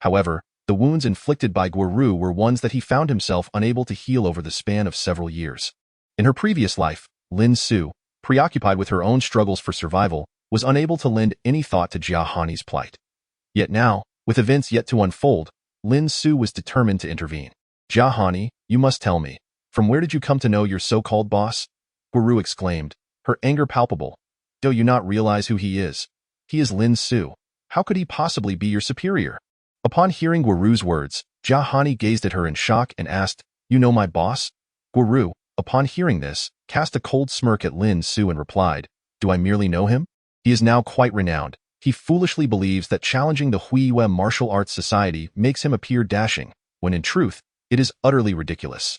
However, the wounds inflicted by Guoru were ones that he found himself unable to heal over the span of several years. In her previous life, Lin Su, preoccupied with her own struggles for survival, was unable to lend any thought to Jia's plight. Yet now, with events yet to unfold, Lin Su was determined to intervene. Jia, you must tell me, from where did you come to know your so-called boss? Guoru exclaimed, her anger palpable. Do you not realize who he is? He is Lin Su. How could he possibly be your superior? Upon hearing Guoru's words, Jia gazed at her in shock and asked, You know my boss? Guoru, upon hearing this, cast a cold smirk at Lin Su and replied, Do I merely know him? He is now quite renowned. He foolishly believes that challenging the Huiyue martial arts society makes him appear dashing, when in truth, it is utterly ridiculous.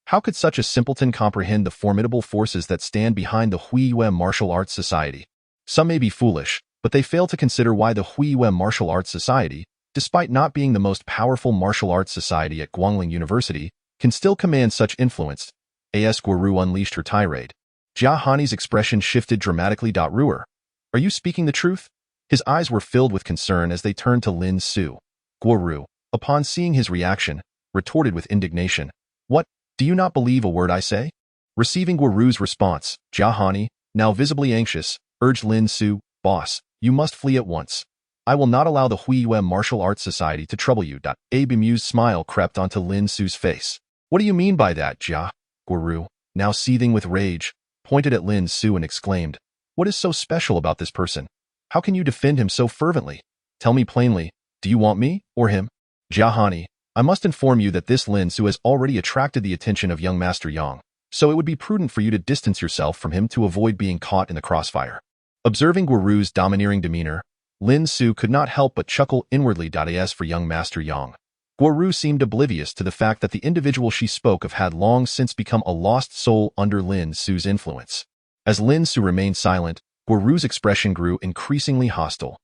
How could such a simpleton comprehend the formidable forces that stand behind the Huiyue martial arts society? Some may be foolish, but they fail to consider why the Huiyue martial arts society, despite not being the most powerful martial arts society at Guangling University, can still command such influence. As Guoru unleashed her tirade. Jia's expression shifted dramatically. Ruer, are you speaking the truth? His eyes were filled with concern as they turned to Lin Su. Guoru, upon seeing his reaction, retorted with indignation. What, do you not believe a word I say? Receiving Guoru's response, Jia, now visibly anxious, urged Lin Su, Boss, you must flee at once. I will not allow the Huiyue Martial Arts Society to trouble you. A bemused smile crept onto Lin Su's face. What do you mean by that, Jia? Guoru, now seething with rage, pointed at Lin Su and exclaimed, What is so special about this person? How can you defend him so fervently? Tell me plainly, do you want me, or him? Jia, I must inform you that this Lin Su has already attracted the attention of young Master Yang, so it would be prudent for you to distance yourself from him to avoid being caught in the crossfire. Observing Guoru's domineering demeanor, Lin Su could not help but chuckle inwardly. As for young Master Yang, Guoru seemed oblivious to the fact that the individual she spoke of had long since become a lost soul under Lin Su's influence. As Lin Su remained silent, Guoru's expression grew increasingly hostile.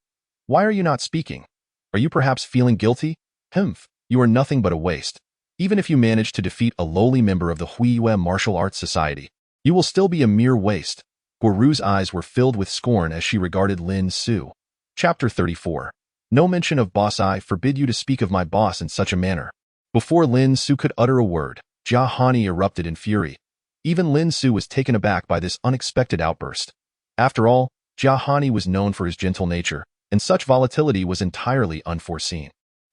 Why are you not speaking? Are you perhaps feeling guilty? Humph, you are nothing but a waste. Even if you manage to defeat a lowly member of the Huiyue Martial Arts Society, you will still be a mere waste. Guoru's eyes were filled with scorn as she regarded Lin Su. Chapter 34. No mention of boss. I forbid you to speak of my boss in such a manner. Before Lin Su could utter a word, Jia erupted in fury. Even Lin Su was taken aback by this unexpected outburst. After all, Jia was known for his gentle nature, and such volatility was entirely unforeseen.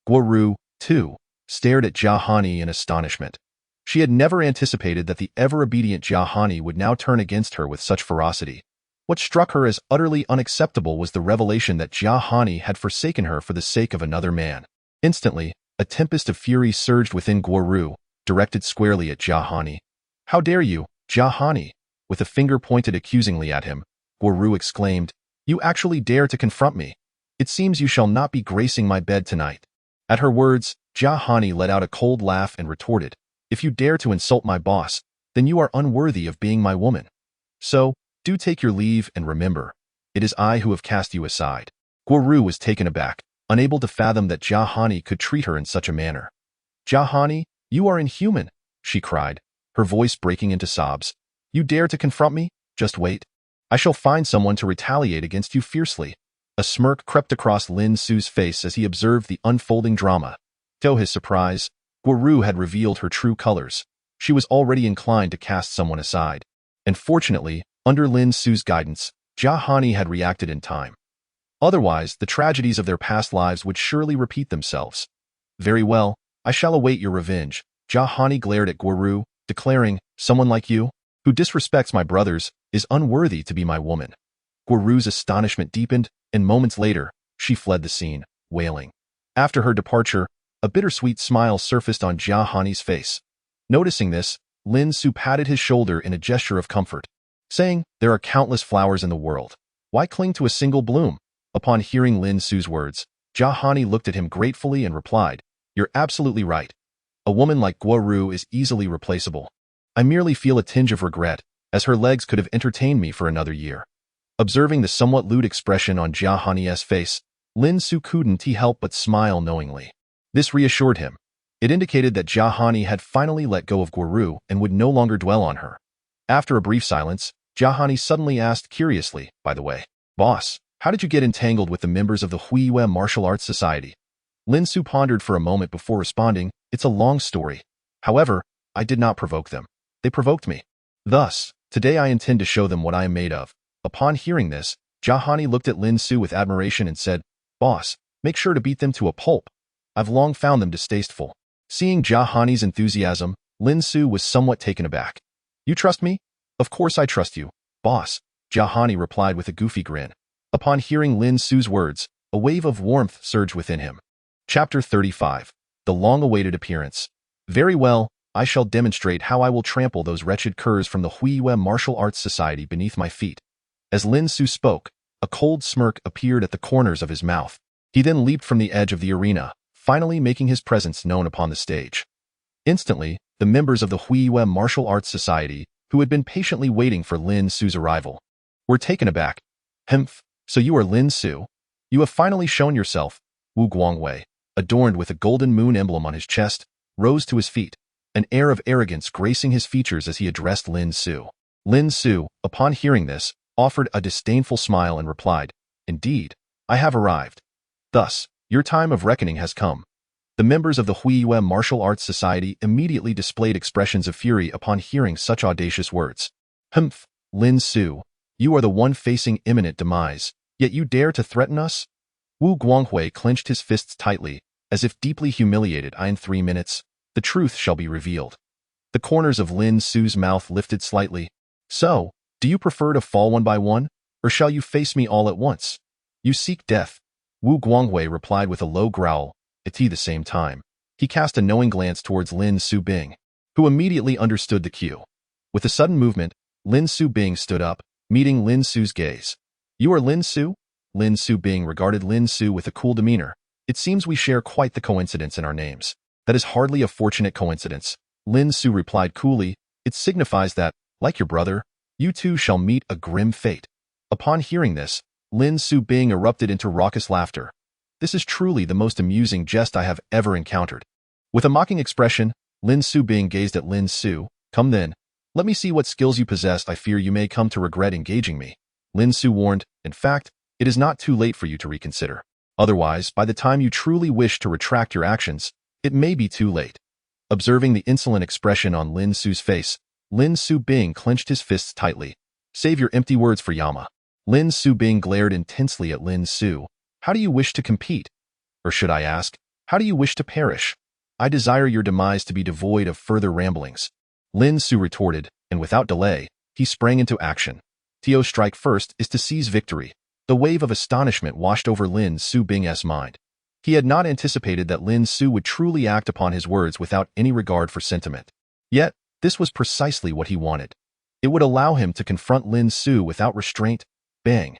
Guoru, too, stared at Jia in astonishment. She had never anticipated that the ever-obedient Jia would now turn against her with such ferocity. What struck her as utterly unacceptable was the revelation that Jia had forsaken her for the sake of another man. Instantly, a tempest of fury surged within Guoru, directed squarely at Jia. How dare you, Jia? With a finger pointed accusingly at him, Guoru exclaimed, You actually dare to confront me? It seems you shall not be gracing my bed tonight. At her words, Jia let out a cold laugh and retorted, If you dare to insult my boss, then you are unworthy of being my woman. So, do take your leave and remember, it is I who have cast you aside. Guoru was taken aback, unable to fathom that Jia could treat her in such a manner. Jia, you are inhuman, she cried, her voice breaking into sobs. You dare to confront me? Just wait. I shall find someone to retaliate against you fiercely. A smirk crept across Lin Su's face as he observed the unfolding drama. To his surprise, Guoru had revealed her true colors. She was already inclined to cast someone aside. And fortunately, under Lin Su's guidance, Jia had reacted in time. Otherwise, the tragedies of their past lives would surely repeat themselves. Very well, I shall await your revenge. Jia glared at Guoru, declaring, Someone like you? Who disrespects my brothers is unworthy to be my woman. Guoru's astonishment deepened, and moments later, she fled the scene, wailing. After her departure, a bittersweet smile surfaced on Jia Hani's face. Noticing this, Lin Su patted his shoulder in a gesture of comfort, saying, "There are countless flowers in the world. Why cling to a single bloom?" Upon hearing Lin Su's words, Jia Hani looked at him gratefully and replied, "You're absolutely right. A woman like Guoru is easily replaceable. I merely feel a tinge of regret, as her legs could have entertained me for another year." Observing the somewhat lewd expression on Jia Hani's face, Lin Su couldn't help but smile knowingly. This reassured him. It indicated that Jia Hani had finally let go of Guoru and would no longer dwell on her. After a brief silence, Jia Hani suddenly asked curiously, "By the way, boss, how did you get entangled with the members of the Huiyue Martial Arts Society?" Lin Su pondered for a moment before responding, "It's a long story. However, I did not provoke them. They provoked me. Thus, today I intend to show them what I am made of." Upon hearing this, Jia Hani looked at Lin Su with admiration and said, "Boss, make sure to beat them to a pulp. I've long found them distasteful." Seeing Jia Hani's enthusiasm, Lin Su was somewhat taken aback. "You trust me?" "Of course I trust you, boss," Jia Hani replied with a goofy grin. Upon hearing Lin Su's words, a wave of warmth surged within him. Chapter 35. The long-awaited appearance. "Very well, I shall demonstrate how I will trample those wretched curs from the Huiyue Martial Arts Society beneath my feet." As Lin Su spoke, a cold smirk appeared at the corners of his mouth. He then leaped from the edge of the arena, finally making his presence known upon the stage. Instantly, the members of the Huiyue Martial Arts Society, who had been patiently waiting for Lin Su's arrival, were taken aback. "Humph, so you are Lin Su? You have finally shown yourself." Wu Guangwei, adorned with a golden moon emblem on his chest, rose to his feet, an air of arrogance gracing his features as he addressed Lin Su. Lin Su, upon hearing this, offered a disdainful smile and replied, "Indeed, I have arrived. Thus, your time of reckoning has come." The members of the Huiyue Martial Arts Society immediately displayed expressions of fury upon hearing such audacious words. "Humph, Lin Su, you are the one facing imminent demise, yet you dare to threaten us?" Wu Guanghui clenched his fists tightly, as if deeply humiliated. "In 3 minutes, the truth shall be revealed." The corners of Lin Su's mouth lifted slightly. "So, do you prefer to fall one by one, or shall you face me all at once? You seek death." Wu Guanghui replied with a low growl. At the same time, he cast a knowing glance towards Lin Su Bing, who immediately understood the cue. With a sudden movement, Lin Su Bing stood up, meeting Lin Su's gaze. "You are Lin Su?" Lin Su Bing regarded Lin Su with a cool demeanor. "It seems we share quite the coincidence in our names." "That is hardly a fortunate coincidence," Lin Su replied coolly. "It signifies that, like your brother, you two shall meet a grim fate." Upon hearing this, Lin Su Bing erupted into raucous laughter. "This is truly the most amusing jest I have ever encountered." With a mocking expression, Lin Su Bing gazed at Lin Su. "Come then, let me see what skills you possess. I fear you may come to regret engaging me," Lin Su warned. "In fact, it is not too late for you to reconsider. Otherwise, by the time you truly wish to retract your actions, it may be too late." Observing the insolent expression on Lin Su's face, Lin Su Bing clenched his fists tightly. "Save your empty words for Yama." Lin Su Bing glared intensely at Lin Su. "How do you wish to compete? Or should I ask, how do you wish to perish? I desire your demise to be devoid of further ramblings." Lin Su retorted, and without delay, he sprang into action. "To strike first is to seize victory." The wave of astonishment washed over Lin Su Bing's mind. He had not anticipated that Lin Su would truly act upon his words without any regard for sentiment. Yet, this was precisely what he wanted. It would allow him to confront Lin Su without restraint. Bang!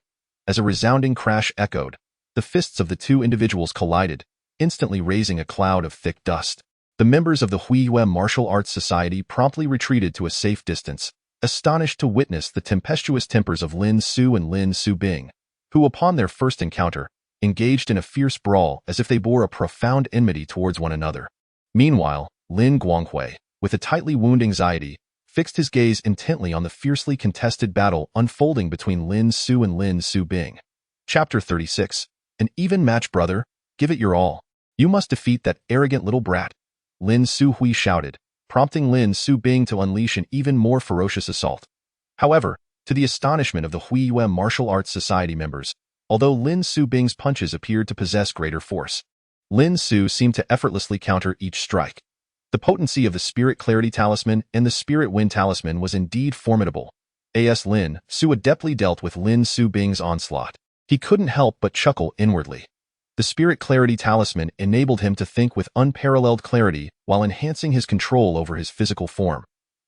As a resounding crash echoed, the fists of the two individuals collided, instantly raising a cloud of thick dust. The members of the Huiyue Martial Arts Society promptly retreated to a safe distance, astonished to witness the tempestuous tempers of Lin Su and Lin Su Bing, who upon their first encounter, engaged in a fierce brawl as if they bore a profound enmity towards one another. Meanwhile, Lin Guanghui, with a tightly wound anxiety, fixed his gaze intently on the fiercely contested battle unfolding between Lin Su and Lin Su Bing. Chapter 36. An even match, brother. Give it your all. You must defeat that arrogant little brat. Lin Su Hui shouted, prompting Lin Su Bing to unleash an even more ferocious assault. However, to the astonishment of the Huiyue Martial Arts Society members, although Lin Su Bing's punches appeared to possess greater force, Lin Su seemed to effortlessly counter each strike. The potency of the Spirit Clarity Talisman and the Spirit Wind Talisman was indeed formidable. As Lin Su adeptly dealt with Lin Su Bing's onslaught, he couldn't help but chuckle inwardly. The Spirit Clarity Talisman enabled him to think with unparalleled clarity while enhancing his control over his physical form.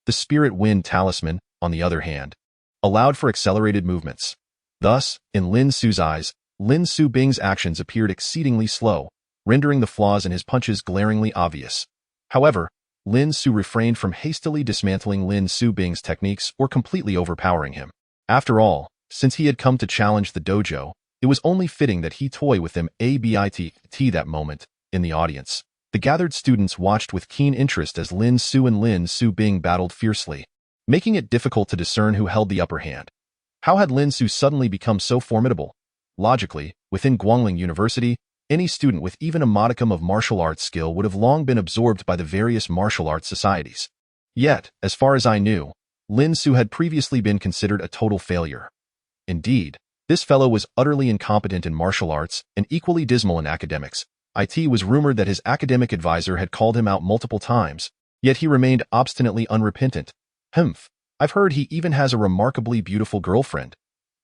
The Spirit Wind Talisman, on the other hand, allowed for accelerated movements. Thus, in Lin Su's eyes, Lin Su Bing's actions appeared exceedingly slow, rendering the flaws in his punches glaringly obvious. However, Lin Su refrained from hastily dismantling Lin Su Bing's techniques or completely overpowering him. After all, since he had come to challenge the dojo, it was only fitting that he toy with him a bit. That moment, in the audience, the gathered students watched with keen interest as Lin Su and Lin Su Bing battled fiercely, making it difficult to discern who held the upper hand. How had Lin Su suddenly become so formidable? Logically, within Guangling University, any student with even a modicum of martial arts skill would have long been absorbed by the various martial arts societies. Yet, as far as I knew, Lin Su had previously been considered a total failure. Indeed, this fellow was utterly incompetent in martial arts and equally dismal in academics. It was rumored that his academic advisor had called him out multiple times, yet he remained obstinately unrepentant. Humph, I've heard he even has a remarkably beautiful girlfriend.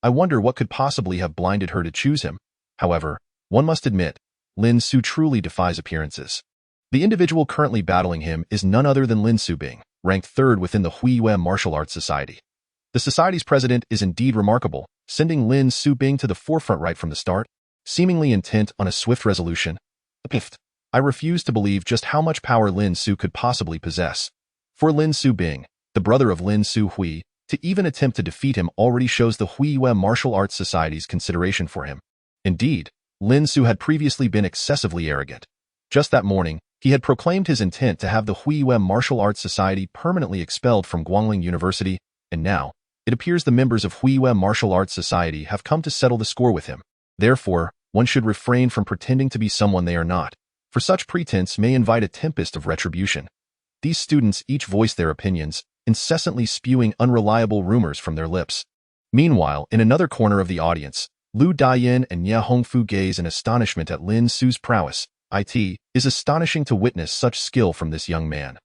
I wonder what could possibly have blinded her to choose him. However, one must admit, Lin Su truly defies appearances. The individual currently battling him is none other than Lin Su Bing, ranked third within the Huiyue Martial Arts Society. The society's president is indeed remarkable, sending Lin Su Bing to the forefront right from the start, seemingly intent on a swift resolution. I refuse to believe just how much power Lin Su could possibly possess. For Lin Su Bing, the brother of Lin Su Hui, to even attempt to defeat him already shows the Huiyue Martial Arts Society's consideration for him. Indeed, Lin Su had previously been excessively arrogant. Just that morning, he had proclaimed his intent to have the Huiyue Martial Arts Society permanently expelled from Guangling University, and now, it appears the members of Huiyue Martial Arts Society have come to settle the score with him. Therefore, one should refrain from pretending to be someone they are not, for such pretense may invite a tempest of retribution. These students each voice their opinions, incessantly spewing unreliable rumors from their lips. Meanwhile, in another corner of the audience, Lu Daiyan and Ye Hongfu gaze in astonishment at Lin Su's prowess. It is astonishing to witness such skill from this young man.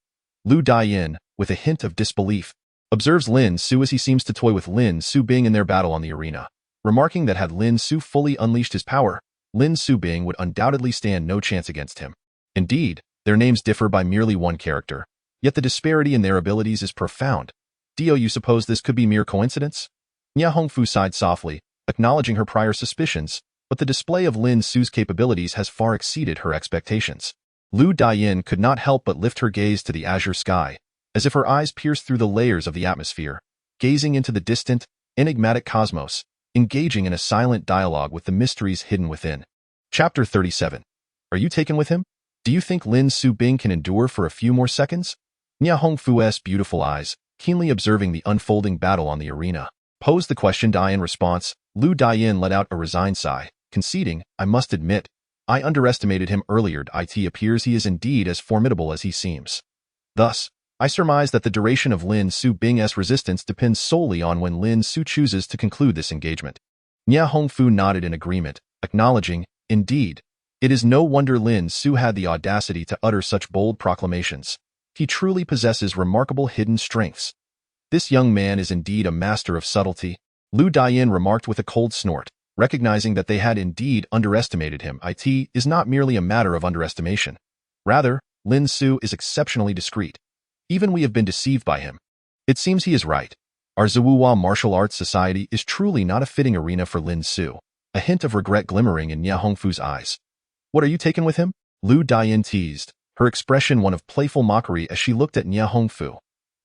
Lu Daiyan, with a hint of disbelief, observes Lin Su as he seems to toy with Lin Su Bing in their battle on the arena, remarking that had Lin Su fully unleashed his power, Lin Su Bing would undoubtedly stand no chance against him. Indeed, their names differ by merely one character, yet the disparity in their abilities is profound. Do you suppose this could be mere coincidence? Ye Hongfu sighed softly, acknowledging her prior suspicions, but the display of Lin Su's capabilities has far exceeded her expectations. Lu Daiyan could not help but lift her gaze to the azure sky, as if her eyes pierced through the layers of the atmosphere, gazing into the distant, enigmatic cosmos, engaging in a silent dialogue with the mysteries hidden within. Chapter 37. Are you taken with him? Do you think Lin Su Bing can endure for a few more seconds? Ye Hongfu's beautiful eyes, keenly observing the unfolding battle on the arena, posed the question. In response, Lu Daiyan let out a resigned sigh, conceding, I must admit, I underestimated him earlier. It appears he is indeed as formidable as he seems. Thus, I surmise that the duration of Lin Su Bing's resistance depends solely on when Lin Su chooses to conclude this engagement. Ye Hongfu nodded in agreement, acknowledging, indeed, it is no wonder Lin Su had the audacity to utter such bold proclamations. He truly possesses remarkable hidden strengths. This young man is indeed a master of subtlety, Lu Daiyan remarked with a cold snort, recognizing that they had indeed underestimated him. It is not merely a matter of underestimation. Rather, Lin Su is exceptionally discreet. Even we have been deceived by him. It seems he is right. Our Zuwuwa Martial Arts Society is truly not a fitting arena for Lin Su, a hint of regret glimmering in Ye Hongfu's eyes. What are you taken with him? Lu Daiyan teased, her expression one of playful mockery as she looked at Ye Hongfu.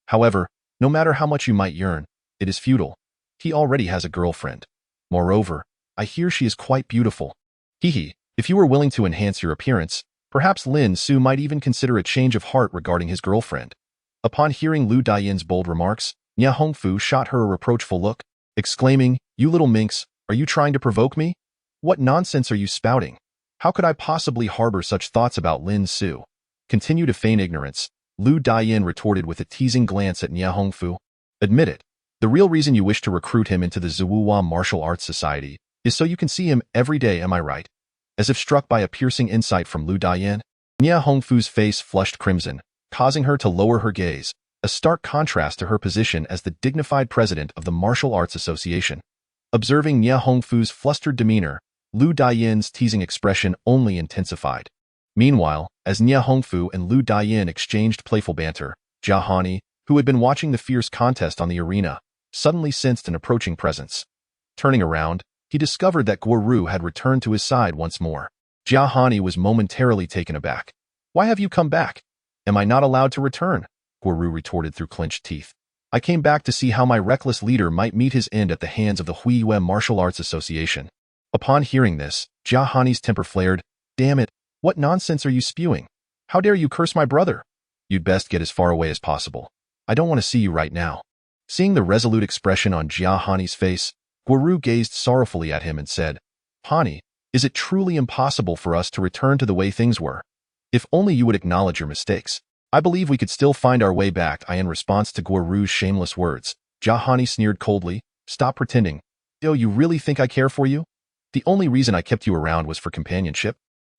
However, no matter how much you might yearn, it is futile. He already has a girlfriend. Moreover, I hear she is quite beautiful. If you were willing to enhance your appearance, perhaps Lin Su might even consider a change of heart regarding his girlfriend. Upon hearing Lu Daiyan's bold remarks, Ye Hongfu shot her a reproachful look, exclaiming, You little minx, are you trying to provoke me? What nonsense are you spouting? How could I possibly harbor such thoughts about Lin Su? Continue to feign ignorance, Lu Daiyan retorted with a teasing glance at Ye Hongfu. Admit it. The real reason you wish to recruit him into the Zuwuwa Martial Arts Society is so you can see him every day, am I right? As if struck by a piercing insight from Lu Daiyan, Ye Hongfu's face flushed crimson, causing her to lower her gaze, a stark contrast to her position as the dignified president of the Martial Arts Association. Observing Nie Hongfu's flustered demeanor, Lu Dayan's teasing expression only intensified. Meanwhile, as Nie Hongfu and Lu Dayan exchanged playful banter, Jia Hani, who had been watching the fierce contest on the arena, suddenly sensed an approaching presence. Turning around, he discovered that Guo Ru had returned to his side once more. Jia Hani was momentarily taken aback. "Why have you come back? Am I not allowed to return?" Guo Ru retorted through clenched teeth. "I came back to see how my reckless leader might meet his end at the hands of the Huiyue Martial Arts Association." Upon hearing this, Jia Hani's temper flared. "Damn it, what nonsense are you spewing? How dare you curse my brother? You'd best get as far away as possible. I don't want to see you right now." Seeing the resolute expression on Jia Hani's face, Guo Ru gazed sorrowfully at him and said, "Hani, is it truly impossible for us to return to the way things were? If only you would acknowledge your mistakes. I believe we could still find our way back." In response to Guo Ru's shameless words, Jia Hani sneered coldly, "Stop pretending. Do you really think I care for you? The only reason I kept you around was for companionship.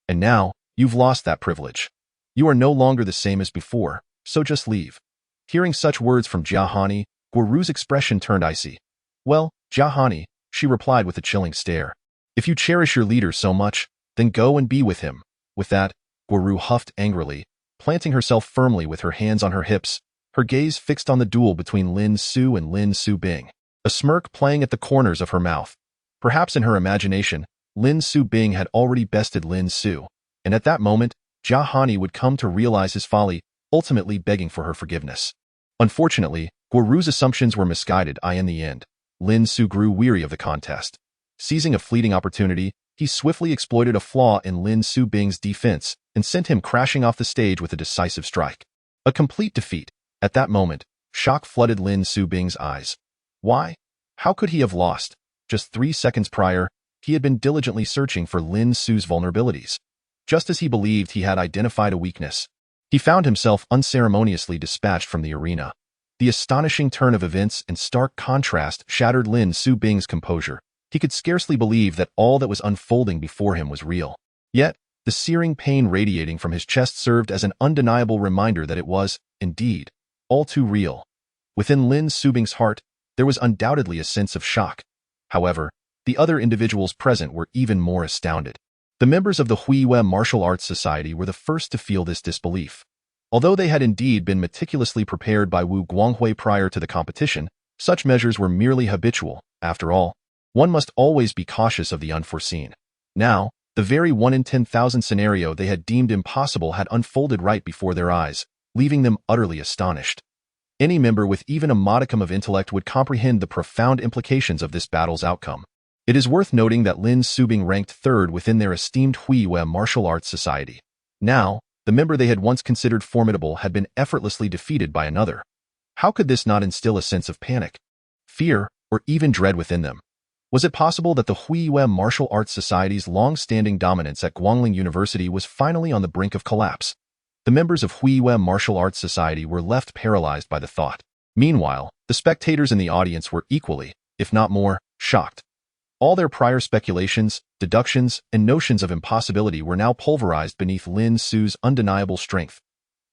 And now, you've lost that privilege. You are no longer the same as before, so just leave." Hearing such words from Jia Hani, Guo Ru's expression turned icy. "Well, Jia Hani," she replied with a chilling stare, "if you cherish your leader so much, then go and be with him." With that, Guo Ru huffed angrily, planting herself firmly with her hands on her hips, her gaze fixed on the duel between Lin Su and Lin Su Bing, a smirk playing at the corners of her mouth. Perhaps in her imagination, Lin Su Bing had already bested Lin Su, and at that moment, Jia Hani would come to realize his folly, ultimately begging for her forgiveness. Unfortunately, Guo Ru's assumptions were misguided. In the end, Lin Su grew weary of the contest. Seizing a fleeting opportunity, he swiftly exploited a flaw in Lin Su Bing's defense and sent him crashing off the stage with a decisive strike. A complete defeat. At that moment, shock flooded Lin Su Bing's eyes. Why? How could he have lost? Just 3 seconds prior, he had been diligently searching for Lin Su's vulnerabilities. Just as he believed he had identified a weakness, he found himself unceremoniously dispatched from the arena. The astonishing turn of events and stark contrast shattered Lin Su Bing's composure. He could scarcely believe that all that was unfolding before him was real. Yet, the searing pain radiating from his chest served as an undeniable reminder that it was, indeed, all too real. Within Lin Su Bing's heart, there was undoubtedly a sense of shock. However, the other individuals present were even more astounded. The members of the Huiyue Martial Arts Society were the first to feel this disbelief. Although they had indeed been meticulously prepared by Wu Guanghui prior to the competition, such measures were merely habitual. After all, one must always be cautious of the unforeseen. Now, the very 1 in 10,000 scenario they had deemed impossible had unfolded right before their eyes, leaving them utterly astonished. Any member with even a modicum of intellect would comprehend the profound implications of this battle's outcome. It is worth noting that Lin Su Bing ranked third within their esteemed Huiyue Martial Arts Society. Now, the member they had once considered formidable had been effortlessly defeated by another. How could this not instill a sense of panic, fear, or even dread within them? Was it possible that the Huiyue Martial Arts Society's long-standing dominance at Guangling University was finally on the brink of collapse? The members of Huiyue Martial Arts Society were left paralyzed by the thought. Meanwhile, the spectators in the audience were equally, if not more, shocked. All their prior speculations, deductions, and notions of impossibility were now pulverized beneath Lin Su's undeniable strength.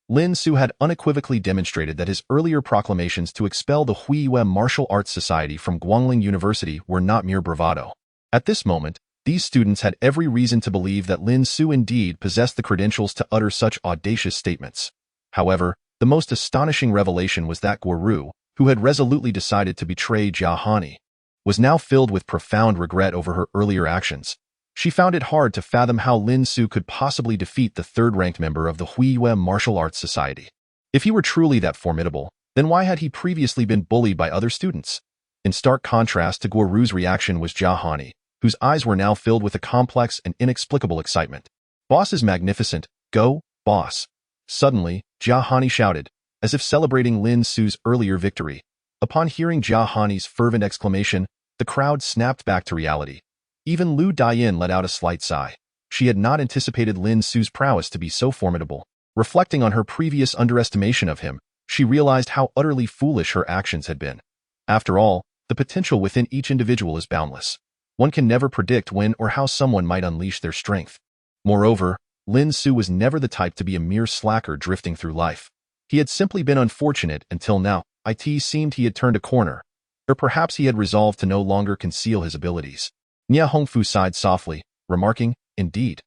Lin Su had unequivocally demonstrated that his earlier proclamations to expel the Huiyue Martial Arts Society from Guangling University were not mere bravado. At this moment, these students had every reason to believe that Lin Su indeed possessed the credentials to utter such audacious statements. However, the most astonishing revelation was that Guo Ru, who had resolutely decided to betray Jia Hani, was now filled with profound regret over her earlier actions. She found it hard to fathom how Lin Su could possibly defeat the third-ranked member of the Huiyue Martial Arts Society. If he were truly that formidable, then why had he previously been bullied by other students? In stark contrast to Guo Ru's reaction was Jia Hani, whose eyes were now filled with a complex and inexplicable excitement. "Boss is magnificent. Go, boss." Suddenly, Jia Hani shouted, as if celebrating Lin Su's earlier victory. Upon hearing Jia Hani's fervent exclamation, the crowd snapped back to reality. Even Lu Dayan let out a slight sigh. She had not anticipated Lin Su's prowess to be so formidable. Reflecting on her previous underestimation of him, she realized how utterly foolish her actions had been. After all, the potential within each individual is boundless. One can never predict when or how someone might unleash their strength. Moreover, Lin Su was never the type to be a mere slacker drifting through life. He had simply been unfortunate until now. It seemed he had turned a corner, or perhaps he had resolved to no longer conceal his abilities. Nia Hongfu sighed softly, remarking, "Indeed."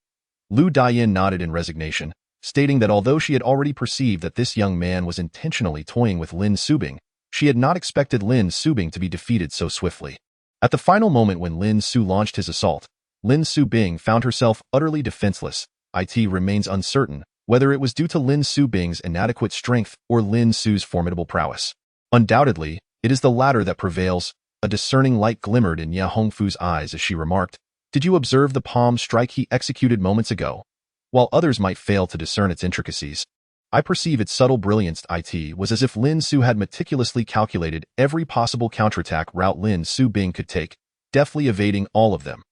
Lu Dian nodded in resignation, stating that although she had already perceived that this young man was intentionally toying with Lin Su, she had not expected Lin Su to be defeated so swiftly. At the final moment when Lin Su launched his assault, Lin Su found herself utterly defenseless. It remains uncertain whether it was due to Lin Su inadequate strength or Lin Su's formidable prowess. Undoubtedly, it is the latter that prevails. A discerning light glimmered in Nia Hongfu's eyes as she remarked, "Did you observe the palm strike he executed moments ago? While others might fail to discern its intricacies, I perceive its subtle brilliance." It was as if Lin Su had meticulously calculated every possible counterattack route Lin Su could take, deftly evading all of them.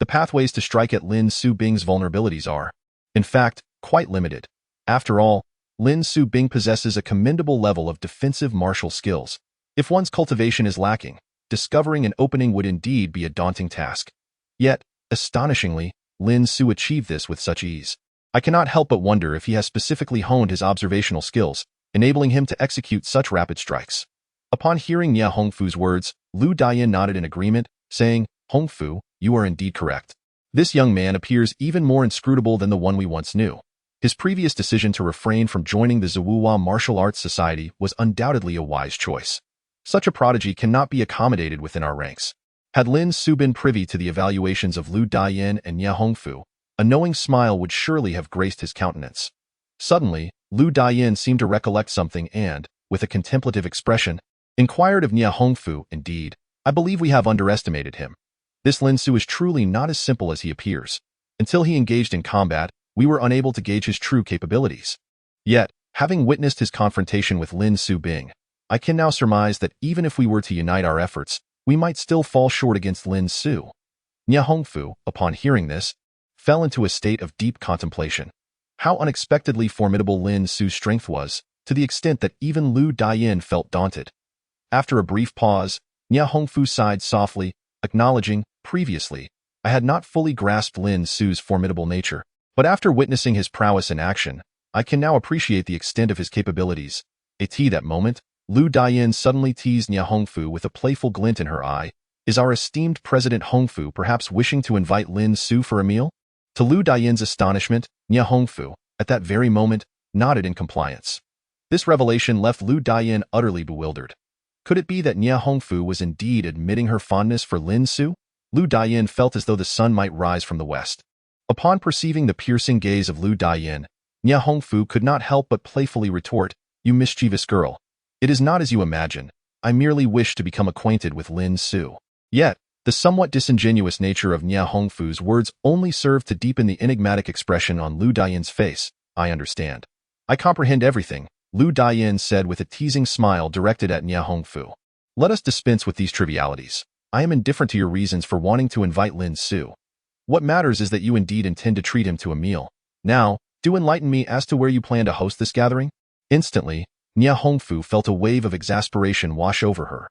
The pathways to strike at Lin Su vulnerabilities are, in fact, quite limited. After all, Lin Su possesses a commendable level of defensive martial skills. If one's cultivation is lacking, discovering an opening would indeed be a daunting task. Yet, astonishingly, Lin Su achieved this with such ease. I cannot help but wonder if he has specifically honed his observational skills, enabling him to execute such rapid strikes. Upon hearing Nia Hongfu's words, Lu Dian nodded in agreement, saying, "Hongfu, you are indeed correct. This young man appears even more inscrutable than the one we once knew." His previous decision to refrain from joining the Zuwuwa Martial Arts Society was undoubtedly a wise choice. Such a prodigy cannot be accommodated within our ranks. Had Lin Su been privy to the evaluations of Lu Dian and Nia Hongfu, a knowing smile would surely have graced his countenance. Suddenly, Lu Dian seemed to recollect something and, with a contemplative expression, inquired of Nia Hongfu, "Indeed, I believe we have underestimated him. This Lin Su is truly not as simple as he appears. Until he engaged in combat, we were unable to gauge his true capabilities. Yet, having witnessed his confrontation with Lin Su, I can now surmise that even if we were to unite our efforts, we might still fall short against Lin Su." Nia Hongfu, upon hearing this, fell into a state of deep contemplation. How unexpectedly formidable Lin Su's strength was, to the extent that even Lu Dian felt daunted. After a brief pause, Nia Hongfu sighed softly, acknowledging, "Previously, I had not fully grasped Lin Su's formidable nature, but after witnessing his prowess in action, I can now appreciate the extent of his capabilities." At that moment, Lu Dian suddenly teased Nia Hongfu with a playful glint in her eye. "Is our esteemed President Hongfu perhaps wishing to invite Lin Su for a meal?" To Lu Dian's astonishment, Nia Hongfu, at that very moment, nodded in compliance. This revelation left Lu Dian utterly bewildered. Could it be that Nia Hongfu was indeed admitting her fondness for Lin Su? Lu Dian felt as though the sun might rise from the west. Upon perceiving the piercing gaze of Lu Dian, Nia Hongfu could not help but playfully retort, "You mischievous girl. It is not as you imagine. I merely wish to become acquainted with Lin Su." Yet, the somewhat disingenuous nature of Nia Hongfu's words only served to deepen the enigmatic expression on Lu Dian's face. "I understand. I comprehend everything," Lu Dian said with a teasing smile directed at Nia Hongfu. "Let us dispense with these trivialities. I am indifferent to your reasons for wanting to invite Lin Su. What matters is that you indeed intend to treat him to a meal. Now, do enlighten me as to where you plan to host this gathering." Instantly, Nia Hongfu felt a wave of exasperation wash over her.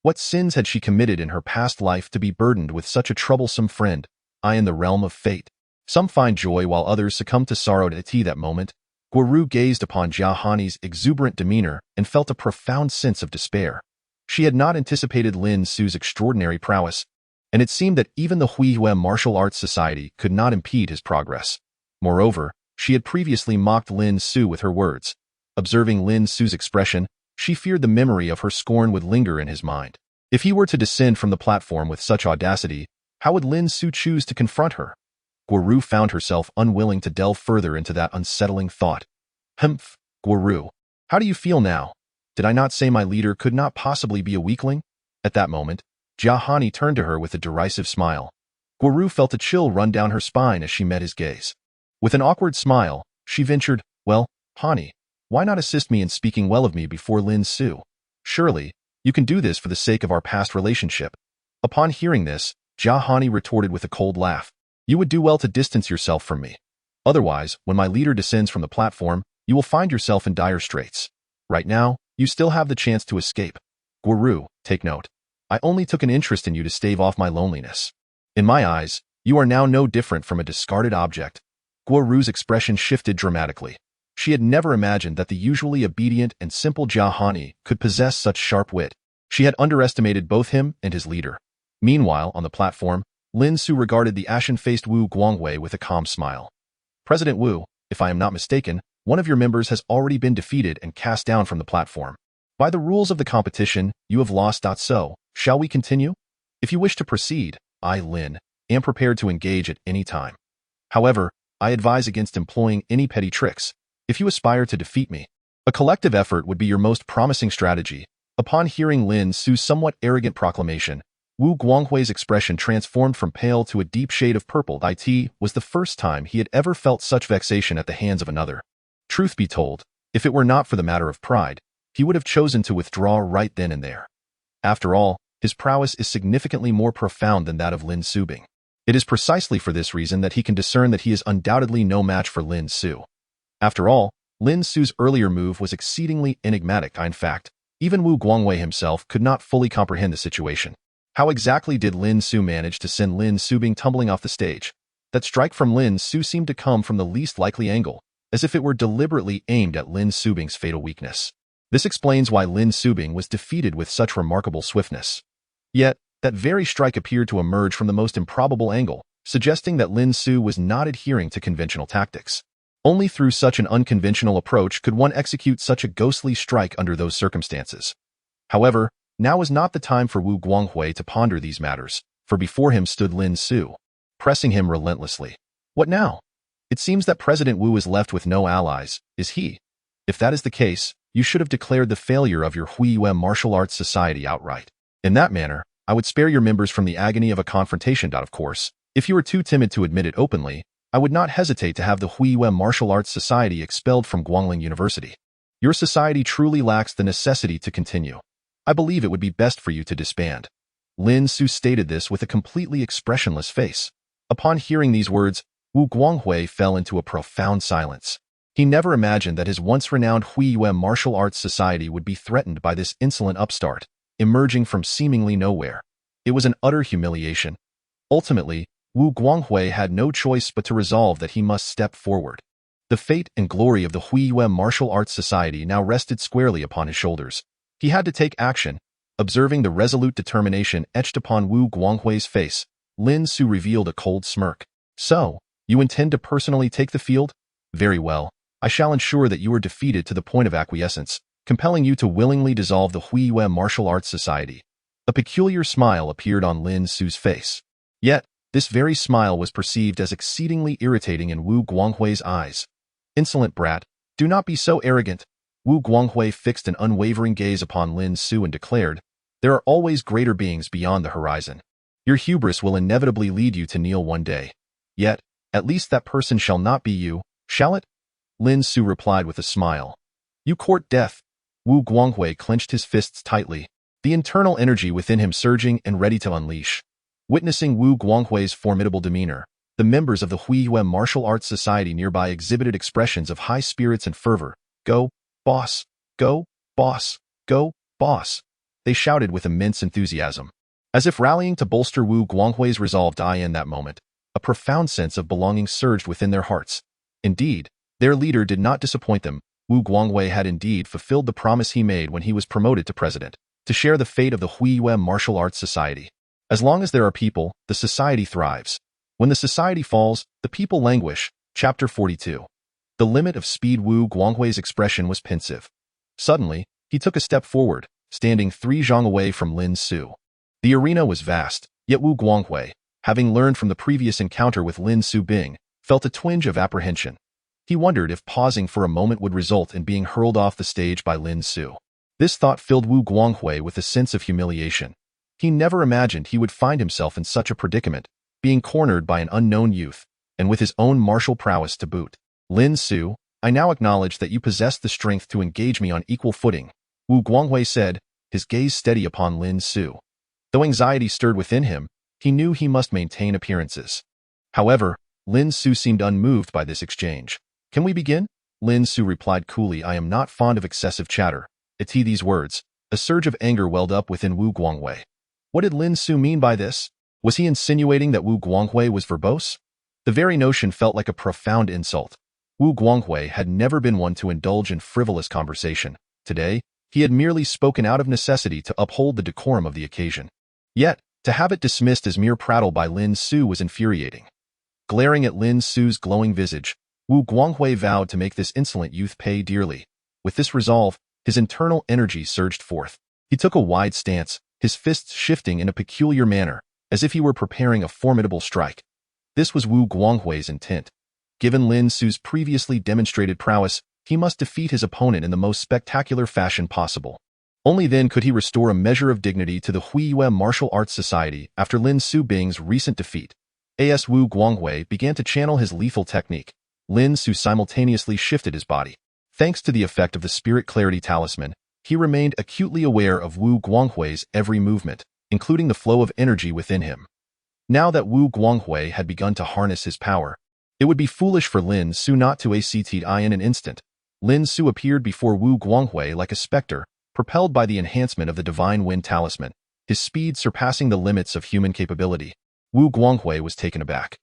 What sins had she committed in her past life to be burdened with such a troublesome friend, in the realm of fate? Some find joy while others succumb to sorrow. At that moment, Guoru gazed upon Jia Hani's exuberant demeanor and felt a profound sense of despair. She had not anticipated Lin Su's extraordinary prowess, and it seemed that even the Huihue Martial Arts Society could not impede his progress. Moreover, she had previously mocked Lin Su with her words. Observing Lin Su's expression, she feared the memory of her scorn would linger in his mind. If he were to descend from the platform with such audacity, how would Lin Su choose to confront her? Guoru found herself unwilling to delve further into that unsettling thought. "Humph, Guoru, how do you feel now? Did I not say my leader could not possibly be a weakling?" At that moment, Jia Hani turned to her with a derisive smile. Guoru felt a chill run down her spine as she met his gaze. With an awkward smile, she ventured, "Well, Hani, why not assist me in speaking well of me before Lin Su? Surely, you can do this for the sake of our past relationship." Upon hearing this, Jia Hani retorted with a cold laugh. "You would do well to distance yourself from me. Otherwise, when my leader descends from the platform, you will find yourself in dire straits. Right now, you still have the chance to escape. Guoru, take note. I only took an interest in you to stave off my loneliness. In my eyes, you are now no different from a discarded object." Guoru's expression shifted dramatically. She had never imagined that the usually obedient and simple Jia Hani could possess such sharp wit. She had underestimated both him and his leader. Meanwhile, on the platform, Lin Su regarded the ashen-faced Wu Guanghui with a calm smile. President Wu, if I am not mistaken, one of your members has already been defeated and cast down from the platform. By the rules of the competition, you have lost. So, shall we continue? If you wish to proceed, I, Lin, am prepared to engage at any time. However, I advise against employing any petty tricks. If you aspire to defeat me, a collective effort would be your most promising strategy. Upon hearing Lin Su's somewhat arrogant proclamation, Wu Guanghui's expression transformed from pale to a deep shade of purple. It was the first time he had ever felt such vexation at the hands of another. Truth be told, if it were not for the matter of pride, he would have chosen to withdraw right then and there. After all, his prowess is significantly more profound than that of Lin Su. It is precisely for this reason that he can discern that he is undoubtedly no match for Lin Su. After all, Lin Su's earlier move was exceedingly enigmatic. In fact, even Wu Guanghui himself could not fully comprehend the situation. How exactly did Lin Su manage to send Lin Su tumbling off the stage? That strike from Lin Su seemed to come from the least likely angle, as if it were deliberately aimed at Lin Su's fatal weakness. This explains why Lin Su was defeated with such remarkable swiftness. Yet, that very strike appeared to emerge from the most improbable angle, suggesting that Lin Su was not adhering to conventional tactics. Only through such an unconventional approach could one execute such a ghostly strike under those circumstances. However, now was not the time for Wu Guanghui to ponder these matters, for before him stood Lin Su, pressing him relentlessly. What now? It seems that President Wu is left with no allies, is he? If that is the case, you should have declared the failure of your Huiyue Martial Arts Society outright. In that manner, I would spare your members from the agony of a confrontation. Of course, if you were too timid to admit it openly, I would not hesitate to have the Huiyue Martial Arts Society expelled from Guangling University. Your society truly lacks the necessity to continue. I believe it would be best for you to disband. Lin Su stated this with a completely expressionless face. Upon hearing these words, Wu Guanghui fell into a profound silence. He never imagined that his once renowned Huiyue Martial Arts Society would be threatened by this insolent upstart, emerging from seemingly nowhere. It was an utter humiliation. Ultimately, Wu Guanghui had no choice but to resolve that he must step forward. The fate and glory of the Huiyue Martial Arts Society now rested squarely upon his shoulders. He had to take action. Observing the resolute determination etched upon Wu Guanghui's face, Lin Su revealed a cold smirk. So, you intend to personally take the field? Very well. I shall ensure that you are defeated to the point of acquiescence, compelling you to willingly dissolve the Huiyue Martial Arts Society. A peculiar smile appeared on Lin Su's face. Yet, this very smile was perceived as exceedingly irritating in Wu Guanghui's eyes. Insolent brat, do not be so arrogant. Wu Guanghui fixed an unwavering gaze upon Lin Su and declared, there are always greater beings beyond the horizon. Your hubris will inevitably lead you to kneel one day. Yet, at least that person shall not be you, shall it? Lin Su replied with a smile. You court death. Wu Guanghui clenched his fists tightly, the internal energy within him surging and ready to unleash. Witnessing Wu Guanghui's formidable demeanor, the members of the Huiyue Martial Arts Society nearby exhibited expressions of high spirits and fervor. Go, boss! Go, boss! Go, boss! They shouted with immense enthusiasm. As if rallying to bolster Wu Guanghui's resolve. In that moment, a profound sense of belonging surged within their hearts. Indeed, their leader did not disappoint them. Wu Guanghui had indeed fulfilled the promise he made when he was promoted to president, to share the fate of the Huiyue Martial Arts Society. As long as there are people, the society thrives. When the society falls, the people languish. Chapter 42. The limit of speed. Wu Guanghui's expression was pensive. Suddenly, he took a step forward, standing 3 zhang away from Lin Su. The arena was vast, yet Wu Guanghui, having learned from the previous encounter with Lin Su, felt a twinge of apprehension. He wondered if pausing for a moment would result in being hurled off the stage by Lin Su. This thought filled Wu Guanghui with a sense of humiliation. He never imagined he would find himself in such a predicament, being cornered by an unknown youth, and with his own martial prowess to boot. Lin Su, I now acknowledge that you possess the strength to engage me on equal footing, Wu Guanghui said, his gaze steady upon Lin Su. Though anxiety stirred within him, he knew he must maintain appearances. However, Lin Su seemed unmoved by this exchange. Can we begin? Lin Su replied coolly, I am not fond of excessive chatter. At these words, a surge of anger welled up within Wu Guanghui. What did Lin Su mean by this? Was he insinuating that Wu Guanghui was verbose? The very notion felt like a profound insult. Wu Guanghui had never been one to indulge in frivolous conversation. Today, he had merely spoken out of necessity to uphold the decorum of the occasion. Yet, to have it dismissed as mere prattle by Lin Su was infuriating. Glaring at Lin Su's glowing visage, Wu Guanghui vowed to make this insolent youth pay dearly. With this resolve, his internal energy surged forth. He took a wide stance, his fists shifting in a peculiar manner, as if he were preparing a formidable strike. This was Wu Guanghui's intent. Given Lin Su's previously demonstrated prowess, he must defeat his opponent in the most spectacular fashion possible. Only then could he restore a measure of dignity to the Huiyue Martial Arts Society after Lin Su Bing's recent defeat. As Wu Guanghui began to channel his lethal technique, Lin Su simultaneously shifted his body. Thanks to the effect of the Spirit Clarity Talisman, he remained acutely aware of Wu Guanghui's every movement, including the flow of energy within him. Now that Wu Guanghui had begun to harness his power, it would be foolish for Lin Su not to act in an instant. Lin Su appeared before Wu Guanghui like a specter, propelled by the enhancement of the Divine Wind Talisman, his speed surpassing the limits of human capability. Wu Guanghui was taken aback.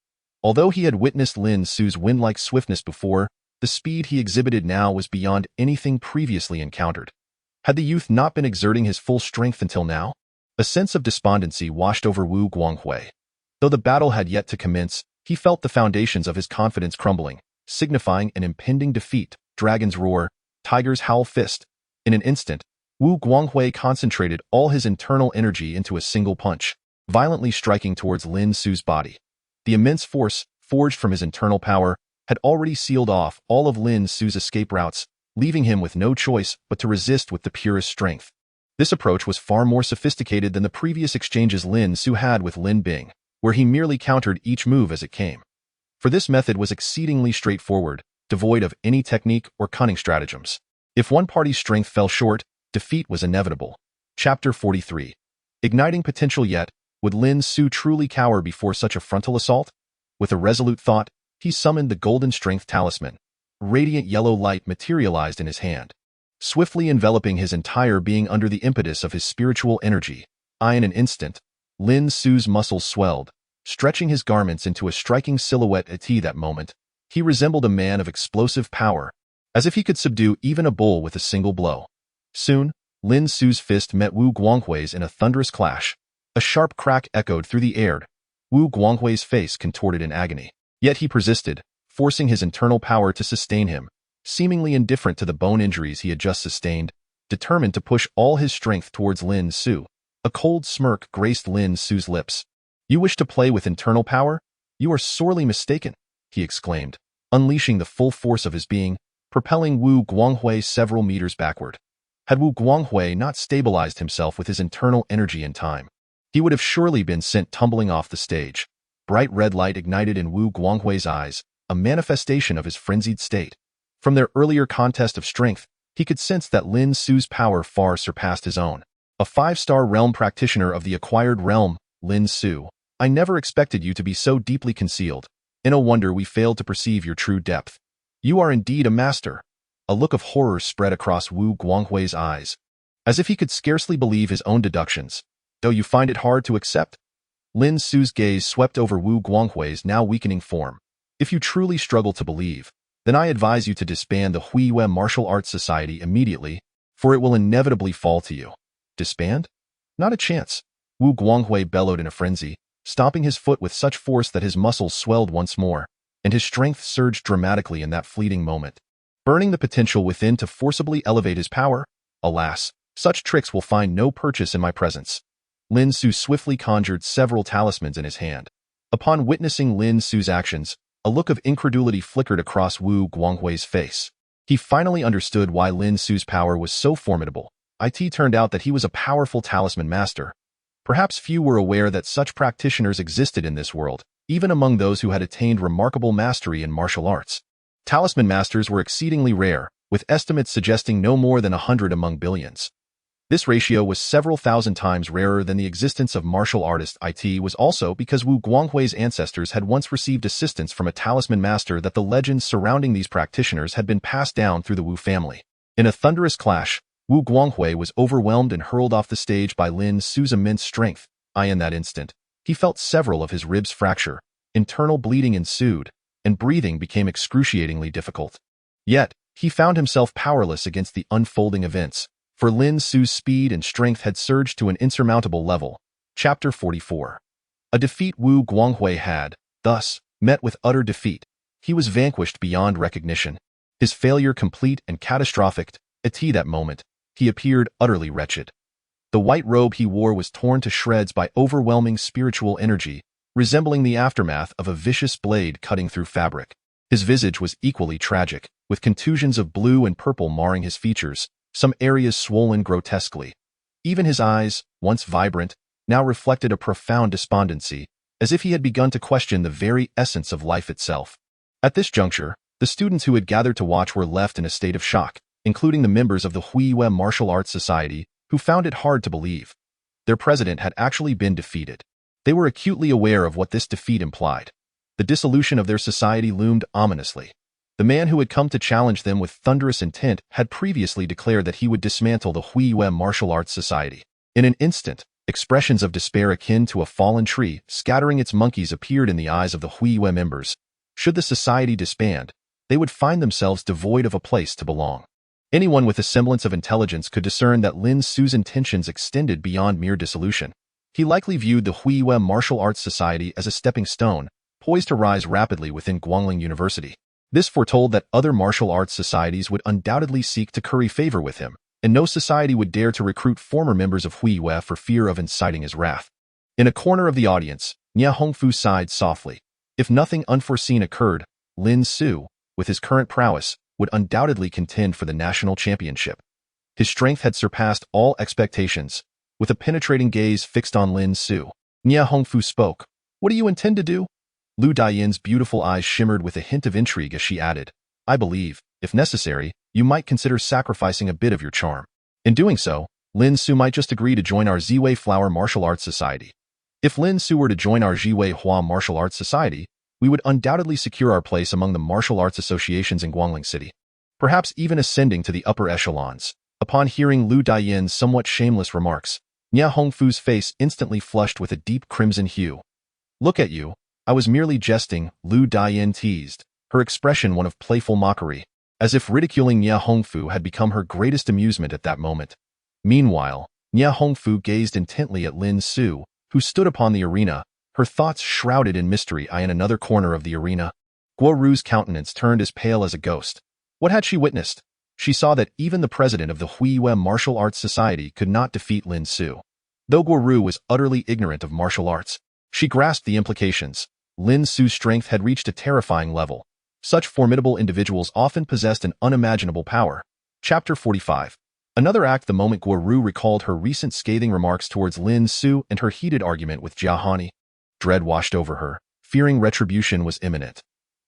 Although he had witnessed Lin Su's wind-like swiftness before, the speed he exhibited now was beyond anything previously encountered. Had the youth not been exerting his full strength until now? A sense of despondency washed over Wu Guanghui. Though the battle had yet to commence, he felt the foundations of his confidence crumbling, signifying an impending defeat. Dragon's roar, tiger's howl fist. In an instant, Wu Guanghui concentrated all his internal energy into a single punch, violently striking towards Lin Su's body. The immense force, forged from his internal power, had already sealed off all of Lin Su's escape routes, leaving him with no choice but to resist with the purest strength. This approach was far more sophisticated than the previous exchanges Lin Su had with Lin Bing, where he merely countered each move as it came. For this method was exceedingly straightforward, devoid of any technique or cunning stratagems. If one party's strength fell short, defeat was inevitable. Chapter 43. Igniting potential. Yet, would Lin Su truly cower before such a frontal assault? With a resolute thought, he summoned the Golden Strength Talisman. Radiant yellow light materialized in his hand, swiftly enveloping his entire being under the impetus of his spiritual energy. In an instant, Lin Su's muscles swelled, stretching his garments into a striking silhouette. At that moment, he resembled a man of explosive power, as if he could subdue even a bull with a single blow. Soon, Lin Su's fist met Wu Guanghui's in a thunderous clash. A sharp crack echoed through the air. Wu Guanghui's face contorted in agony. Yet he persisted, forcing his internal power to sustain him, seemingly indifferent to the bone injuries he had just sustained, determined to push all his strength towards Lin Su. A cold smirk graced Lin Su's lips. "You wish to play with internal power? You are sorely mistaken," he exclaimed, unleashing the full force of his being, propelling Wu Guanghui several meters backward. Had Wu Guanghui not stabilized himself with his internal energy in time, he would have surely been sent tumbling off the stage. Bright red light ignited in Wu Guanghui's eyes, a manifestation of his frenzied state. From their earlier contest of strength, he could sense that Lin Su's power far surpassed his own. A 5-star realm practitioner of the acquired realm, Lin Su, I never expected you to be so deeply concealed. No wonder we failed to perceive your true depth. You are indeed a master. A look of horror spread across Wu Guanghui's eyes, as if he could scarcely believe his own deductions. Though you find it hard to accept? Lin Su's gaze swept over Wu Guanghui's now weakening form. If you truly struggle to believe, then I advise you to disband the Huiyue Martial Arts Society immediately, for it will inevitably fall to you. Disband? Not a chance. Wu Guanghui bellowed in a frenzy, stomping his foot with such force that his muscles swelled once more, and his strength surged dramatically in that fleeting moment, burning the potential within to forcibly elevate his power. Alas, such tricks will find no purchase in my presence. Lin Su swiftly conjured several talismans in his hand. Upon witnessing Lin Su's actions, a look of incredulity flickered across Wu Guanghui's face. He finally understood why Lin Su's power was so formidable. It turned out that he was a powerful talisman master. Perhaps few were aware that such practitioners existed in this world, even among those who had attained remarkable mastery in martial arts. Talisman masters were exceedingly rare, with estimates suggesting no more than 100 among billions. This ratio was several thousand times rarer than the existence of martial artists. It was also because Wu Guanghui's ancestors had once received assistance from a talisman master that the legends surrounding these practitioners had been passed down through the Wu family. In a thunderous clash, Wu Guanghui was overwhelmed and hurled off the stage by Lin Su's immense strength. In that instant, he felt several of his ribs fracture, internal bleeding ensued, and breathing became excruciatingly difficult. Yet, he found himself powerless against the unfolding events, for Lin Su's speed and strength had surged to an insurmountable level. Chapter 44. A defeat Wu Guanghui had, thus, met with utter defeat. He was vanquished beyond recognition. His failure complete and catastrophic. At that moment, he appeared utterly wretched. The white robe he wore was torn to shreds by overwhelming spiritual energy, resembling the aftermath of a vicious blade cutting through fabric. His visage was equally tragic, with contusions of blue and purple marring his features, some areas swollen grotesquely. Even his eyes, once vibrant, now reflected a profound despondency, as if he had begun to question the very essence of life itself. At this juncture, the students who had gathered to watch were left in a state of shock, including the members of the Huiyue Martial Arts Society, who found it hard to believe. Their president had actually been defeated. They were acutely aware of what this defeat implied. The dissolution of their society loomed ominously. The man who had come to challenge them with thunderous intent had previously declared that he would dismantle the Huiyue Martial Arts Society. In an instant, expressions of despair akin to a fallen tree scattering its monkeys appeared in the eyes of the Huiyue members. Should the society disband, they would find themselves devoid of a place to belong. Anyone with a semblance of intelligence could discern that Lin Su's intentions extended beyond mere dissolution. He likely viewed the Huiyue Martial Arts Society as a stepping stone, poised to rise rapidly within Guangling University. This foretold that other martial arts societies would undoubtedly seek to curry favor with him, and no society would dare to recruit former members of Huiyue for fear of inciting his wrath. In a corner of the audience, Nia Hongfu sighed softly. If nothing unforeseen occurred, Lin Su, with his current prowess, would undoubtedly contend for the national championship. His strength had surpassed all expectations. With a penetrating gaze fixed on Lin Su, Nia Hongfu spoke. What do you intend to do? Lu Daiyan's beautiful eyes shimmered with a hint of intrigue as she added, I believe, if necessary, you might consider sacrificing a bit of your charm. In doing so, Lin Su might just agree to join our Ziwei Flower Martial Arts Society. If Lin Su were to join our Ziwei Hua Martial Arts Society, we would undoubtedly secure our place among the martial arts associations in Guangling City, perhaps even ascending to the upper echelons. Upon hearing Lu Daiyan's somewhat shameless remarks, Nia Hongfu's face instantly flushed with a deep crimson hue. Look at you. I was merely jesting, Lu Daiyan teased, her expression one of playful mockery, as if ridiculing Nia Hongfu had become her greatest amusement at that moment. Meanwhile, Nia Hongfu gazed intently at Lin Su, who stood upon the arena, her thoughts shrouded in mystery. In another corner of the arena, Guo Ru's countenance turned as pale as a ghost. What had she witnessed? She saw that even the president of the Huiyue Martial Arts Society could not defeat Lin Su. Though Guo Ru was utterly ignorant of martial arts, she grasped the implications. Lin Su's strength had reached a terrifying level. Such formidable individuals often possessed an unimaginable power. Chapter 45. Another act the moment Guo Ru recalled her recent scathing remarks towards Lin Su and her heated argument with Jia Hani. Dread washed over her, fearing retribution was imminent.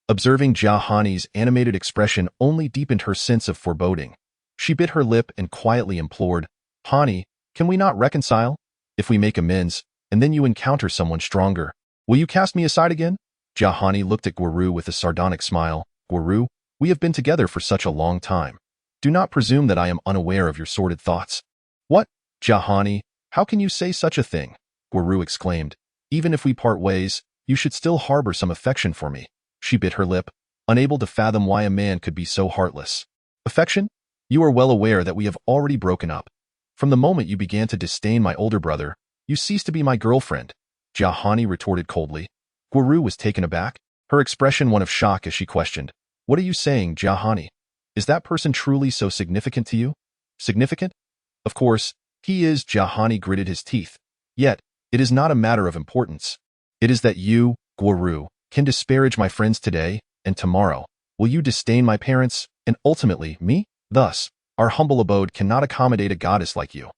Observing Jia Hani's animated expression only deepened her sense of foreboding. She bit her lip and quietly implored, Hani, can we not reconcile? If we make amends, and then you encounter someone stronger, will you cast me aside again? Jia Hani looked at Guo Ru with a sardonic smile. Guo Ru, we have been together for such a long time. Do not presume that I am unaware of your sordid thoughts. What? Jia Hani, how can you say such a thing? Guo Ru exclaimed. Even if we part ways, you should still harbor some affection for me. She bit her lip, unable to fathom why a man could be so heartless. Affection? You are well aware that we have already broken up. From the moment you began to disdain my older brother, you ceased to be my girlfriend, Jia Hani retorted coldly. Guo Ru was taken aback, her expression one of shock as she questioned, What are you saying, Jia Hani? Is that person truly so significant to you? Significant? Of course, he is, Jia Hani gritted his teeth. Yet, it is not a matter of importance. It is that you, Guo Ru, can disparage my friends today, and tomorrow, will you disdain my parents, and ultimately, me? Thus, our humble abode cannot accommodate a goddess like you.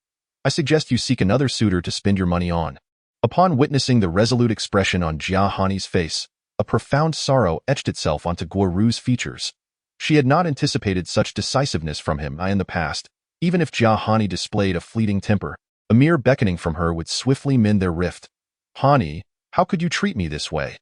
I suggest you seek another suitor to spend your money on. Upon witnessing the resolute expression on Jia Hani's face, a profound sorrow etched itself onto Guo Ru's features. She had not anticipated such decisiveness from him in the past. Even if Jia Hani displayed a fleeting temper, a mere beckoning from her would swiftly mend their rift. Hani, how could you treat me this way?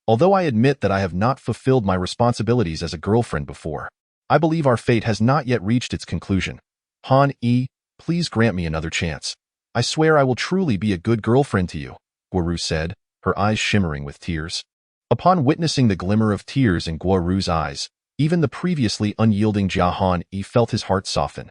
Although I admit that I have not fulfilled my responsibilities as a girlfriend before, I believe our fate has not yet reached its conclusion. Han-yi, please grant me another chance. I swear I will truly be a good girlfriend to you, Guo Ru said, her eyes shimmering with tears. Upon witnessing the glimmer of tears in Guo Ru's eyes, even the previously unyielding Jia Han Yi felt his heart soften.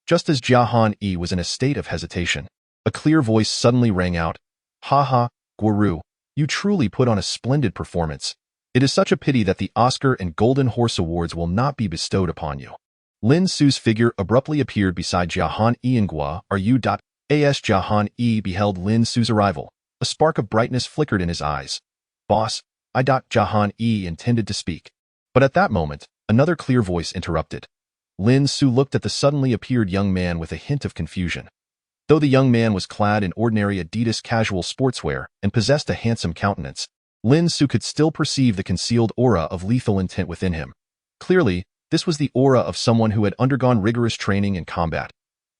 Just as Jia Han Yi was in a state of hesitation, a clear voice suddenly rang out, "Ha ha, Guo Ru, you truly put on a splendid performance. It is such a pity that the Oscar and Golden Horse Awards will not be bestowed upon you." Lin Su's figure abruptly appeared beside Jia Han Yi and Guo Ru. As Jia Han Yi beheld Lin Su's arrival, a spark of brightness flickered in his eyes. "Boss, Jia Han Yi intended to speak." But at that moment, another clear voice interrupted. Lin Su looked at the suddenly appeared young man with a hint of confusion. Though the young man was clad in ordinary Adidas casual sportswear and possessed a handsome countenance, Lin Su could still perceive the concealed aura of lethal intent within him. Clearly, this was the aura of someone who had undergone rigorous training in combat.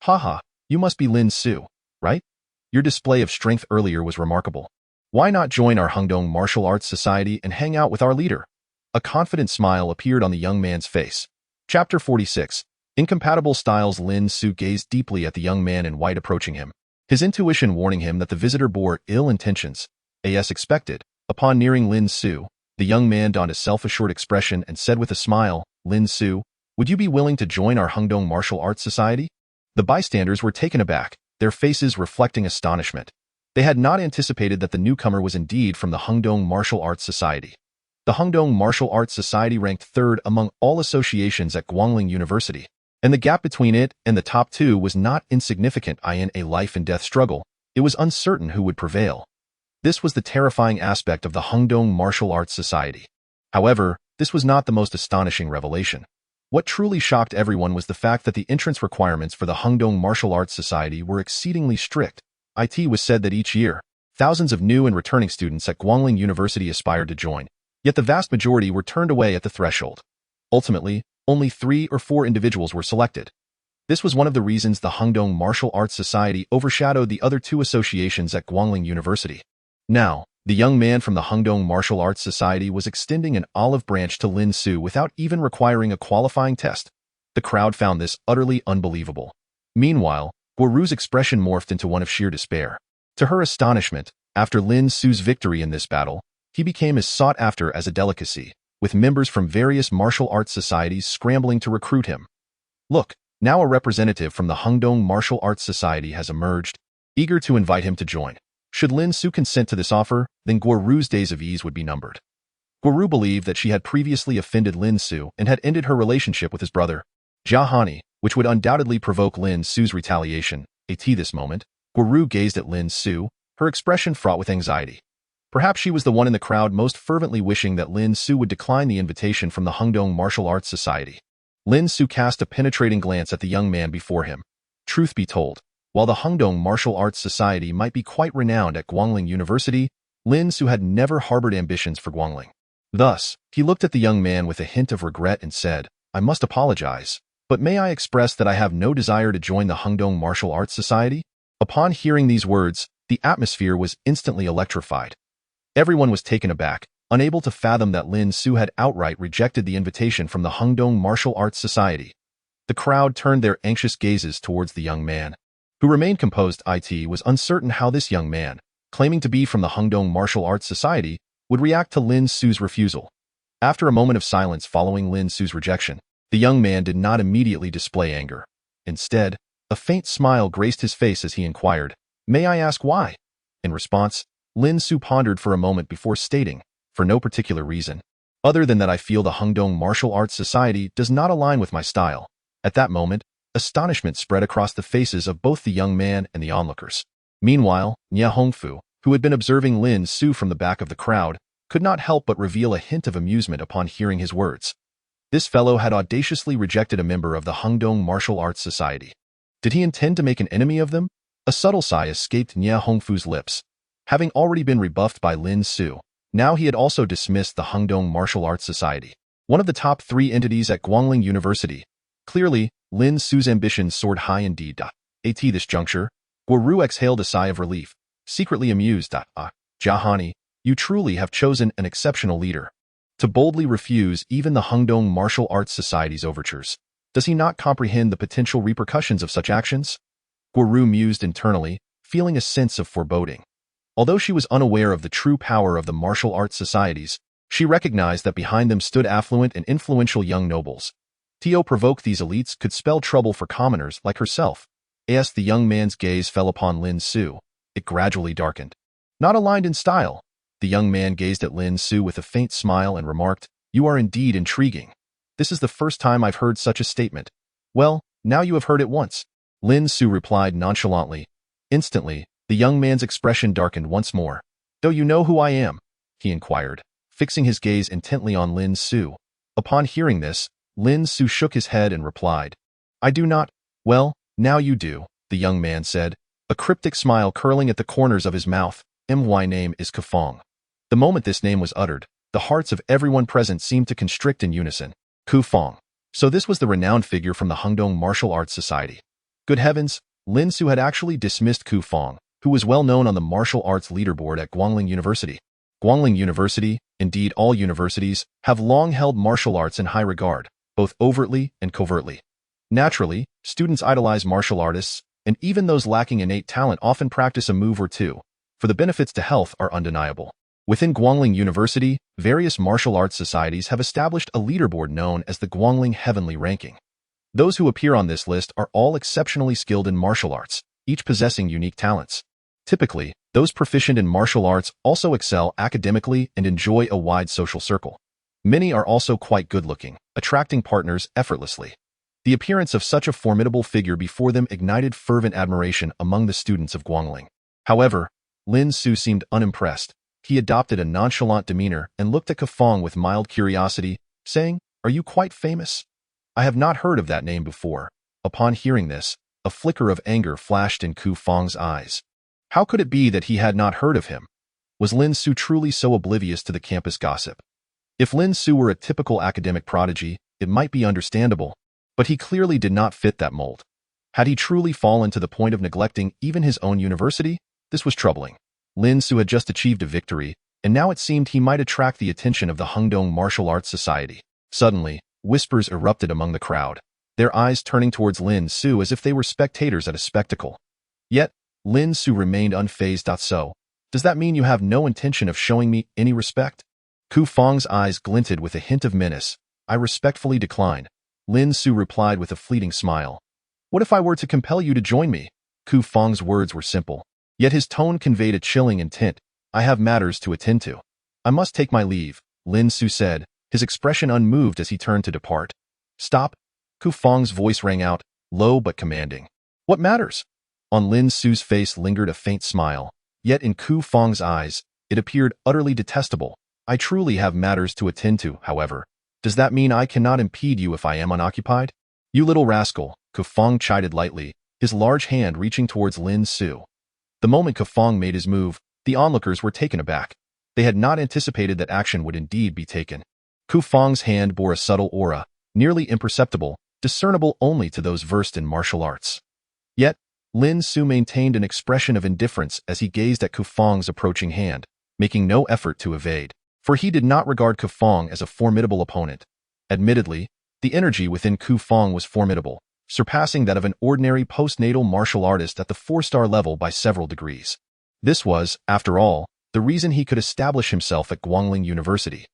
"Haha, you must be Lin Su, right? Your display of strength earlier was remarkable. Why not join our Hungdong Martial Arts Society and hang out with our leader?" A confident smile appeared on the young man's face. Chapter 46. Incompatible Styles. Lin Su gazed deeply at the young man in white approaching him, his intuition warning him that the visitor bore ill intentions. As expected, upon nearing Lin Su, the young man donned a self-assured expression and said with a smile, "Lin Su, would you be willing to join our Hungdong Martial Arts Society?" The bystanders were taken aback, their faces reflecting astonishment. They had not anticipated that the newcomer was indeed from the Hungdong Martial Arts Society. The Hungdong Martial Arts Society ranked third among all associations at Guangling University, and the gap between it and the top two was not insignificant. In a life-and-death struggle, it was uncertain who would prevail. This was the terrifying aspect of the Hungdong Martial Arts Society. However, this was not the most astonishing revelation. What truly shocked everyone was the fact that the entrance requirements for the Hungdong Martial Arts Society were exceedingly strict. It was said that each year, thousands of new and returning students at Guangling University aspired to join, yet the vast majority were turned away at the threshold. Ultimately, only 3 or 4 individuals were selected. This was one of the reasons the Hungdong Martial Arts Society overshadowed the other 2 associations at Guangling University. Now, the young man from the Hungdong Martial Arts Society was extending an olive branch to Lin Su without even requiring a qualifying test. The crowd found this utterly unbelievable. Meanwhile, Guo Ru's expression morphed into one of sheer despair. To her astonishment, after Lin Su's victory in this battle, he became as sought after as a delicacy, with members from various martial arts societies scrambling to recruit him. Look, now a representative from the Hungdong Martial Arts Society has emerged, eager to invite him to join. Should Lin Su consent to this offer, then Guo Ru's days of ease would be numbered. Guo Ru believed that she had previously offended Lin Su and had ended her relationship with his brother, Jia Han, which would undoubtedly provoke Lin Su's retaliation. At this moment, Guo Ru gazed at Lin Su, her expression fraught with anxiety. Perhaps she was the one in the crowd most fervently wishing that Lin Su would decline the invitation from the Hungdong Martial Arts Society. Lin Su cast a penetrating glance at the young man before him. Truth be told, while the Hungdong Martial Arts Society might be quite renowned at Guangling University, Lin Su had never harbored ambitions for Guangling. Thus, he looked at the young man with a hint of regret and said, "I must apologize, but may I express that I have no desire to join the Hungdong Martial Arts Society?" Upon hearing these words, the atmosphere was instantly electrified. Everyone was taken aback, unable to fathom that Lin Su had outright rejected the invitation from the Hungdong Martial Arts Society. The crowd turned their anxious gazes towards the young man, who remained composed. It was uncertain how this young man, claiming to be from the Hungdong Martial Arts Society, would react to Lin Su's refusal. After a moment of silence following Lin Su's rejection, the young man did not immediately display anger. Instead, a faint smile graced his face as he inquired, "May I ask why?" In response, Lin Su pondered for a moment before stating, "For no particular reason, other than that I feel the Hungdong Martial Arts Society does not align with my style." At that moment, astonishment spread across the faces of both the young man and the onlookers. Meanwhile, Nia Hongfu, who had been observing Lin Su from the back of the crowd, could not help but reveal a hint of amusement upon hearing his words. This fellow had audaciously rejected a member of the Hungdong Martial Arts Society. Did he intend to make an enemy of them? A subtle sigh escaped Nia Hongfu's lips. Having already been rebuffed by Lin Su, now he had also dismissed the Hungdong Martial Arts Society, one of the top 3 entities at Guangling University. Clearly, Lin Su's ambitions soared high indeed. At this juncture, Guo Ru exhaled a sigh of relief, secretly amused. Jia Han, you truly have chosen an exceptional leader. To boldly refuse even the Hungdong Martial Arts Society's overtures. Does he not comprehend the potential repercussions of such actions? Guo Ru mused internally, feeling a sense of foreboding. Although she was unaware of the true power of the martial arts societies, She recognized that behind them stood affluent and influential young nobles. Tio provoked these elites could spell trouble for commoners like herself. As the young man's gaze fell upon Lin Su, it gradually darkened. Not aligned in style, the young man gazed at Lin Su with a faint smile and remarked, "You are indeed intriguing. This is the first time I've heard such a statement." "Well, now you have heard it once," Lin Su replied nonchalantly. Instantly, the young man's expression darkened once more. "Do you know who I am?" he inquired, fixing his gaze intently on Lin Su. Upon hearing this, Lin Su shook his head and replied, "I do not." "Well, now you do," the young man said, a cryptic smile curling at the corners of his mouth. "My name is Kufang." The moment this name was uttered, the hearts of everyone present seemed to constrict in unison. Kufang. So this was the renowned figure from the Hungdong Martial Arts Society. Good heavens, Lin Su had actually dismissed Kufang, who was well known on the martial arts leaderboard at Guangling University. Guangling University, indeed all universities, have long held martial arts in high regard, both overtly and covertly. Naturally, students idolize martial artists, and even those lacking innate talent often practice a move or two, for the benefits to health are undeniable. Within Guangling University, various martial arts societies have established a leaderboard known as the Guangling Heavenly Ranking. Those who appear on this list are all exceptionally skilled in martial arts, each possessing unique talents. Typically, those proficient in martial arts also excel academically and enjoy a wide social circle. Many are also quite good-looking, attracting partners effortlessly. The appearance of such a formidable figure before them ignited fervent admiration among the students of Guangling. However, Lin Su seemed unimpressed. He adopted a nonchalant demeanor and looked at Kufang with mild curiosity, saying, "Are you quite famous?" "I have not heard of that name before." Upon hearing this, a flicker of anger flashed in Kufang's eyes. How could it be that he had not heard of him? Was Lin Su truly so oblivious to the campus gossip? If Lin Su were a typical academic prodigy, it might be understandable, but he clearly did not fit that mold. Had he truly fallen to the point of neglecting even his own university? This was troubling. Lin Su had just achieved a victory, and now it seemed he might attract the attention of the Hungdong Martial Arts Society. Suddenly, whispers erupted among the crowd, their eyes turning towards Lin Su as if they were spectators at a spectacle. Yet, Lin Su remained unfazed. "So, does that mean you have no intention of showing me any respect?" Kufang's eyes glinted with a hint of menace. "I respectfully decline," Lin Su replied with a fleeting smile. "What if I were to compel you to join me?" Kufang's words were simple, yet his tone conveyed a chilling intent. "I have matters to attend to. I must take my leave," Lin Su said, his expression unmoved as he turned to depart. "Stop!" Kufang's voice rang out, low but commanding. "What matters?" On Lin Su's face lingered a faint smile, yet in Kufang's eyes, it appeared utterly detestable. "I truly have matters to attend to, however. Does that mean I cannot impede you if I am unoccupied?" "You little rascal," Kufang chided lightly, his large hand reaching towards Lin Su. The moment Kufang made his move, the onlookers were taken aback. They had not anticipated that action would indeed be taken. Kufang's hand bore a subtle aura, nearly imperceptible, discernible only to those versed in martial arts. Yet, Lin Su maintained an expression of indifference as he gazed at Kufang's approaching hand, making no effort to evade, for he did not regard Kufang as a formidable opponent. Admittedly, the energy within Kufang was formidable, surpassing that of an ordinary postnatal martial artist at the 4-star level by several degrees. This was, after all, the reason he could establish himself at Guangling University.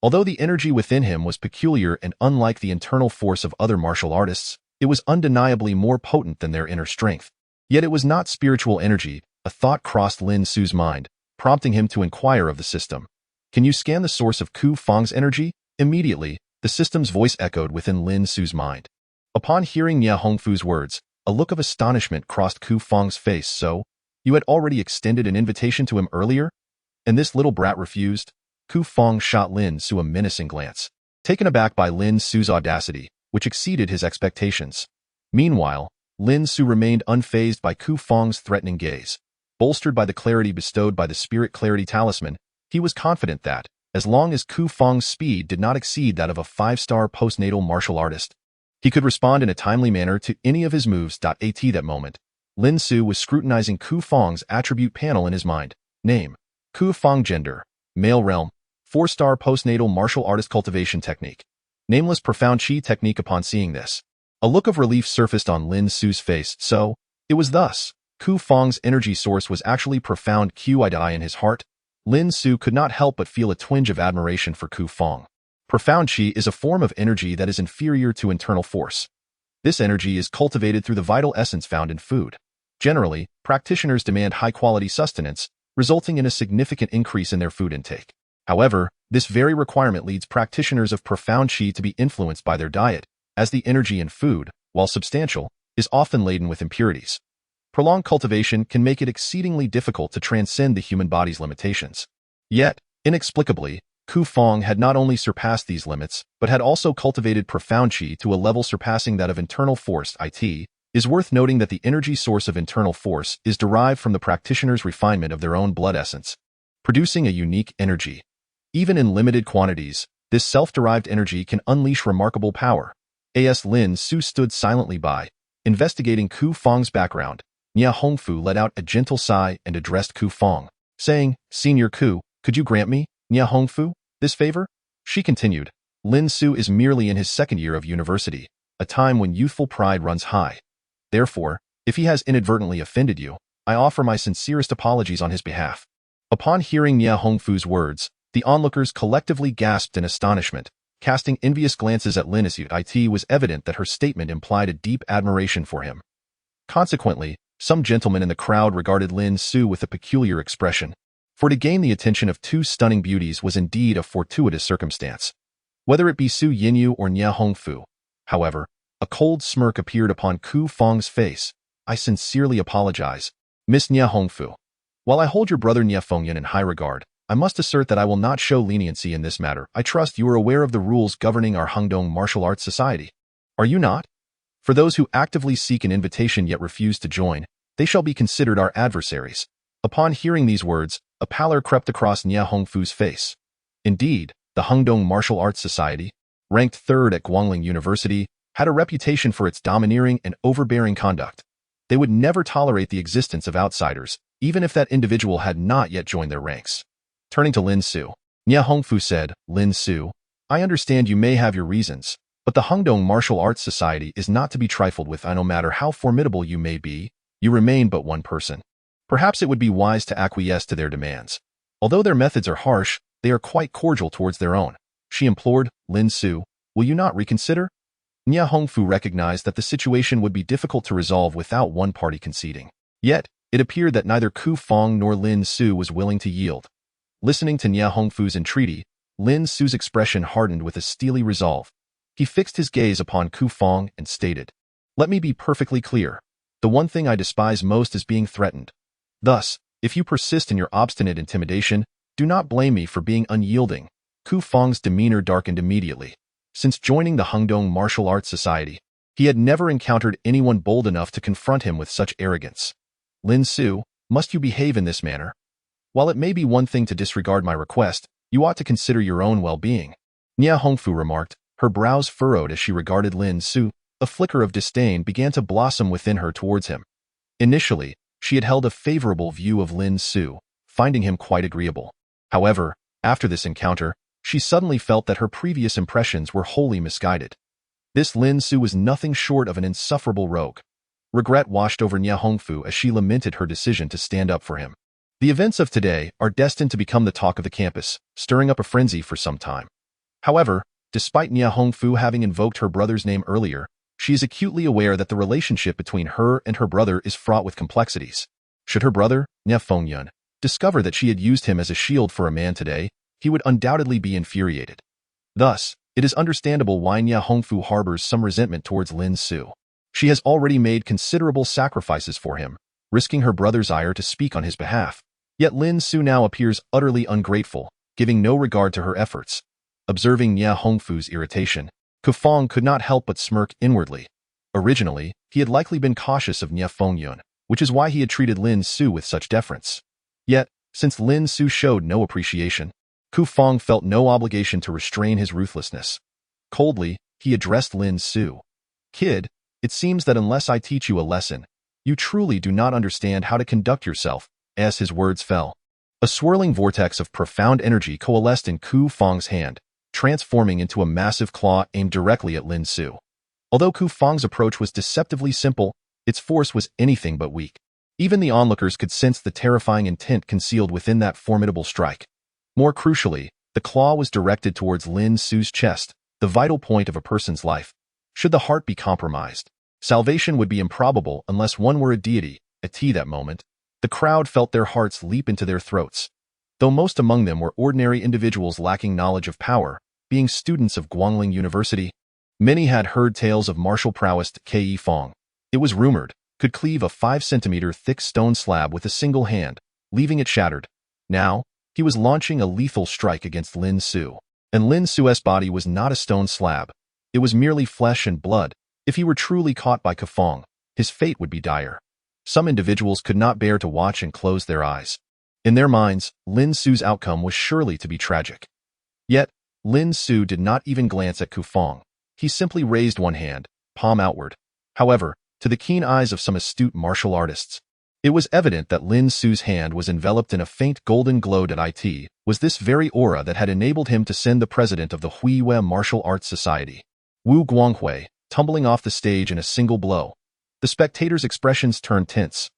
Although the energy within him was peculiar and unlike the internal force of other martial artists, it was undeniably more potent than their inner strength. Yet it was not spiritual energy. A thought crossed Lin Su's mind, prompting him to inquire of the system. "Can you scan the source of Kufang's energy?" Immediately, the system's voice echoed within Lin Su's mind. Upon hearing Nia Hongfu's words, a look of astonishment crossed Kufang's face. "So, you had already extended an invitation to him earlier? And this little brat refused?" Kufang shot Lin Su a menacing glance, taken aback by Lin Su's audacity, which exceeded his expectations. Meanwhile, Lin Su remained unfazed by Kufang's threatening gaze. Bolstered by the clarity bestowed by the Spirit Clarity Talisman, he was confident that, as long as Kufang's speed did not exceed that of a 5-star postnatal martial artist, he could respond in a timely manner to any of his moves. At that moment, Lin Su was scrutinizing Kufang's attribute panel in his mind. Name: Kufang. Gender: male. Realm: 4-star postnatal martial artist. Cultivation technique: nameless profound chi technique. Upon seeing this, a look of relief surfaced on Lin Su's face. So, it was thus. Kufang's energy source was actually profound qi in his heart. Lin Su could not help but feel a twinge of admiration for Ku Feng. Profound Qi is a form of energy that is inferior to internal force. This energy is cultivated through the vital essence found in food. Generally, practitioners demand high-quality sustenance, resulting in a significant increase in their food intake. However, this very requirement leads practitioners of profound Qi to be influenced by their diet, as the energy in food, while substantial, is often laden with impurities. Prolonged cultivation can make it exceedingly difficult to transcend the human body's limitations. Yet, inexplicably, Ku Feng had not only surpassed these limits, but had also cultivated profound Qi to a level surpassing that of internal force. It is worth noting that the energy source of internal force is derived from the practitioner's refinement of their own blood essence, producing a unique energy. Even in limited quantities, this self-derived energy can unleash remarkable power. As Lin Su stood silently by, investigating Ku Feng's background, Nia Hongfu let out a gentle sigh and addressed Ku Feng, saying, "Senior Ku, could you grant me, Nia Hongfu, this favor?" She continued, "Lin Su is merely in his second year of university, a time when youthful pride runs high. Therefore, if he has inadvertently offended you, I offer my sincerest apologies on his behalf." Upon hearing Nia Hongfu's words, the onlookers collectively gasped in astonishment, casting envious glances at Lin Su. It was evident that her statement implied a deep admiration for him. Consequently, some gentlemen in the crowd regarded Lin Su with a peculiar expression, for to gain the attention of two stunning beauties was indeed a fortuitous circumstance. Whether it be Su Yinyu or Nia Hongfu, however, a cold smirk appeared upon Ku Feng's face. "I sincerely apologize, Miss Nia Hongfu. While I hold your brother Nia Fengyan in high regard, I must assert that I will not show leniency in this matter. I trust you are aware of the rules governing our Hungdong Martial Arts Society. Are you not? For those who actively seek an invitation yet refuse to join, they shall be considered our adversaries." Upon hearing these words, a pallor crept across Nia Hongfu's face. Indeed, the Hungdong Martial Arts Society, ranked third at Guangling University, had a reputation for its domineering and overbearing conduct. They would never tolerate the existence of outsiders, even if that individual had not yet joined their ranks. Turning to Lin Su, Nia Hongfu said, "Lin Su, I understand you may have your reasons, but the Hungdong Martial Arts Society is not to be trifled with. No matter how formidable you may be, you remain but one person. Perhaps it would be wise to acquiesce to their demands. Although their methods are harsh, they are quite cordial towards their own." She implored, "Lin Su, will you not reconsider?" Nia Hongfu recognized that the situation would be difficult to resolve without one party conceding. Yet, it appeared that neither Ku Feng nor Lin Su was willing to yield. Listening to Nia Hongfu's entreaty, Lin Su's expression hardened with a steely resolve. He fixed his gaze upon Ku Feng and stated, "Let me be perfectly clear. The one thing I despise most is being threatened. Thus, if you persist in your obstinate intimidation, do not blame me for being unyielding." Ku Feng's demeanor darkened immediately. Since joining the Hungdong Martial Arts Society, he had never encountered anyone bold enough to confront him with such arrogance. "Lin Su, must you behave in this manner? While it may be one thing to disregard my request, you ought to consider your own well-being," Nia Hongfu remarked, her brows furrowed as she regarded Lin Su. A flicker of disdain began to blossom within her towards him. Initially, she had held a favorable view of Lin Su, finding him quite agreeable. However, after this encounter, she suddenly felt that her previous impressions were wholly misguided. This Lin Su was nothing short of an insufferable rogue. Regret washed over Nia Hongfu as she lamented her decision to stand up for him. The events of today are destined to become the talk of the campus, stirring up a frenzy for some time. However, despite Nia Hongfu having invoked her brother's name earlier, she is acutely aware that the relationship between her and her brother is fraught with complexities. Should her brother, Nia Fengyan, discover that she had used him as a shield for a man today, he would undoubtedly be infuriated. Thus, it is understandable why Nia Hongfu harbors some resentment towards Lin Su. She has already made considerable sacrifices for him, risking her brother's ire to speak on his behalf. Yet Lin Su now appears utterly ungrateful, giving no regard to her efforts. Observing Nia Hongfu's irritation, Ku Feng could not help but smirk inwardly. Originally, he had likely been cautious of Nia Fengyan, which is why he had treated Lin Su with such deference. Yet, since Lin Su showed no appreciation, Ku Feng felt no obligation to restrain his ruthlessness. Coldly, he addressed Lin Su. "Kid, it seems that unless I teach you a lesson, you truly do not understand how to conduct yourself." As his words fell, a swirling vortex of profound energy coalesced in Ku Feng's hand, transforming into a massive claw aimed directly at Lin Su. Although Ku Feng's approach was deceptively simple, its force was anything but weak. Even the onlookers could sense the terrifying intent concealed within that formidable strike. More crucially, the claw was directed towards Lin Su's chest, the vital point of a person's life. Should the heart be compromised, salvation would be improbable unless one were a deity. At that moment, the crowd felt their hearts leap into their throats. Though most among them were ordinary individuals lacking knowledge of power, being students of Guangling University, many had heard tales of martial prowess. Ke Fong, it was rumored, could cleave a 5-centimeter thick stone slab with a single hand, leaving it shattered. Now, he was launching a lethal strike against Lin Su. And Lin Su's body was not a stone slab. It was merely flesh and blood. If he were truly caught by Ke Fong, his fate would be dire. Some individuals could not bear to watch and close their eyes. In their minds, Lin Su's outcome was surely to be tragic. Yet, Lin Su did not even glance at Ke Fong. He simply raised one hand, palm outward. However, to the keen eyes of some astute martial artists, it was evident that Lin Su's hand was enveloped in a faint golden glow. It was this very aura that had enabled him to send the president of the Huiyue Martial Arts Society, Wu Guanghui, tumbling off the stage in a single blow. The spectators' expressions turned tense.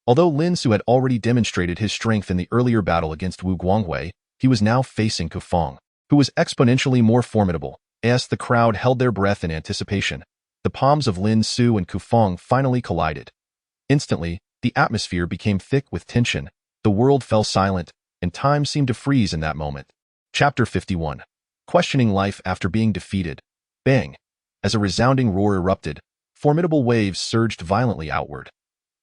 Although Lin Su had already demonstrated his strength in the earlier battle against Wu Guanghui, he was now facing Ke Fong, who was exponentially more formidable. As the crowd held their breath in anticipation, the palms of Lin Su and Ke Fong finally collided. Instantly, the atmosphere became thick with tension, the world fell silent, and time seemed to freeze in that moment. Chapter 51. Questioning life after being defeated. Bang! As a resounding roar erupted, formidable waves surged violently outward.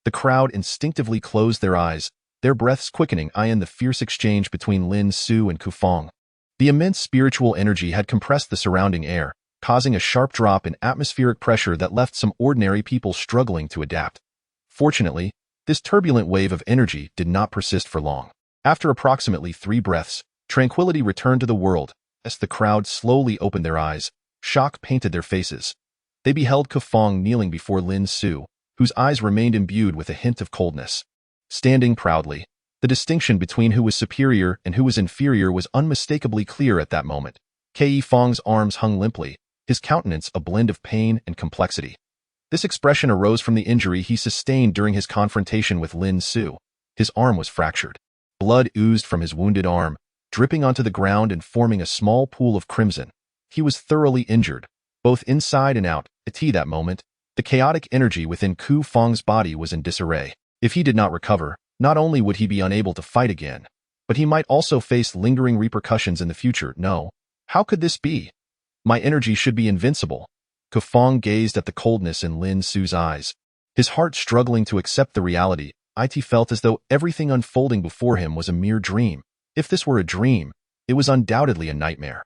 The crowd instinctively closed their eyes, their breaths quickening in the fierce exchange between Lin Su and Ke Fong. The immense spiritual energy had compressed the surrounding air, causing a sharp drop in atmospheric pressure that left some ordinary people struggling to adapt. Fortunately, this turbulent wave of energy did not persist for long. After approximately 3 breaths, tranquility returned to the world. As the crowd slowly opened their eyes, shock painted their faces. They beheld Ke Fong kneeling before Lin Su, whose eyes remained imbued with a hint of coldness. Standing proudly, the distinction between who was superior and who was inferior was unmistakably clear at that moment. Ke Fong's arms hung limply, his countenance a blend of pain and complexity. This expression arose from the injury he sustained during his confrontation with Lin Su. His arm was fractured. Blood oozed from his wounded arm, dripping onto the ground and forming a small pool of crimson. He was thoroughly injured, both inside and out. At that moment, the chaotic energy within Ke Fong's body was in disarray. If he did not recover, not only would he be unable to fight again, but he might also face lingering repercussions in the future. No. How could this be? My energy should be invincible. Ke Fong gazed at the coldness in Lin Su's eyes, his heart struggling to accept the reality. It felt as though everything unfolding before him was a mere dream. If this were a dream, it was undoubtedly a nightmare.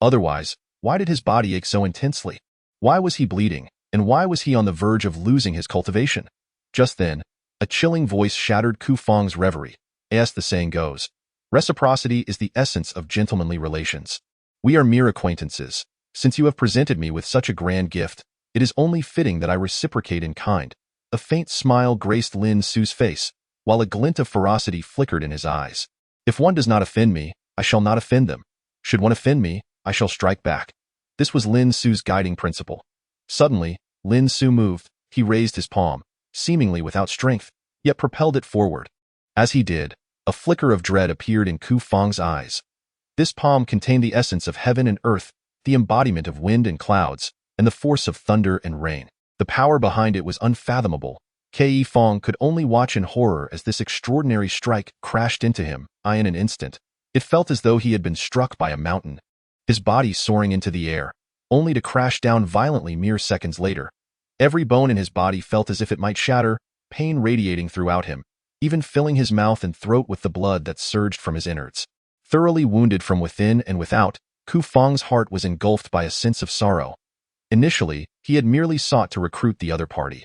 Otherwise, why did his body ache so intensely? Why was he bleeding, and why was he on the verge of losing his cultivation? Just then, a chilling voice shattered Ke Fong's reverie. As the saying goes, reciprocity is the essence of gentlemanly relations. We are mere acquaintances. Since you have presented me with such a grand gift, it is only fitting that I reciprocate in kind. A faint smile graced Lin Su's face, while a glint of ferocity flickered in his eyes. If one does not offend me, I shall not offend them. Should one offend me, I shall strike back. This was Lin Su's guiding principle. Suddenly, Lin Su moved. He raised his palm, seemingly without strength, yet propelled it forward. As he did, a flicker of dread appeared in Ke Fong's eyes. This palm contained the essence of heaven and earth, the embodiment of wind and clouds, and the force of thunder and rain. The power behind it was unfathomable. Ke Fong could only watch in horror as this extraordinary strike crashed into him. In an instant, it felt as though he had been struck by a mountain, his body soaring into the air, only to crash down violently mere seconds later. Every bone in his body felt as if it might shatter, pain radiating throughout him, even filling his mouth and throat with the blood that surged from his innards. Thoroughly wounded from within and without, Ke Fong's heart was engulfed by a sense of sorrow. Initially, he had merely sought to recruit the other party.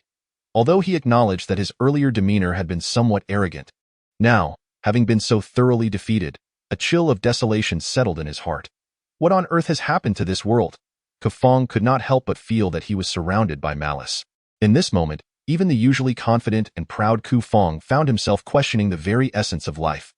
Although he acknowledged that his earlier demeanor had been somewhat arrogant, now, having been so thoroughly defeated, a chill of desolation settled in his heart. What on earth has happened to this world? Ke Fong could not help but feel that he was surrounded by malice. In this moment, even the usually confident and proud Ke Fong found himself questioning the very essence of life.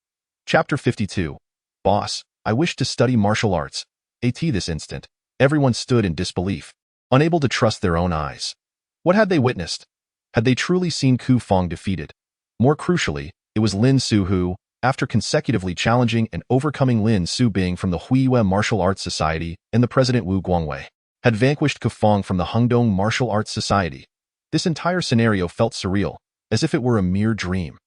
Chapter 52. Boss, I wish to study martial arts. At this instant, everyone stood in disbelief, unable to trust their own eyes. What had they witnessed? Had they truly seen Ke Fong defeated? More crucially, it was Lin Su who, after consecutively challenging and overcoming Lin Su Bing from the Huiyue Martial Arts Society and the President Wu Guangwei, had vanquished Kufang from the Hengdong Martial Arts Society. This entire scenario felt surreal, as if it were a mere dream.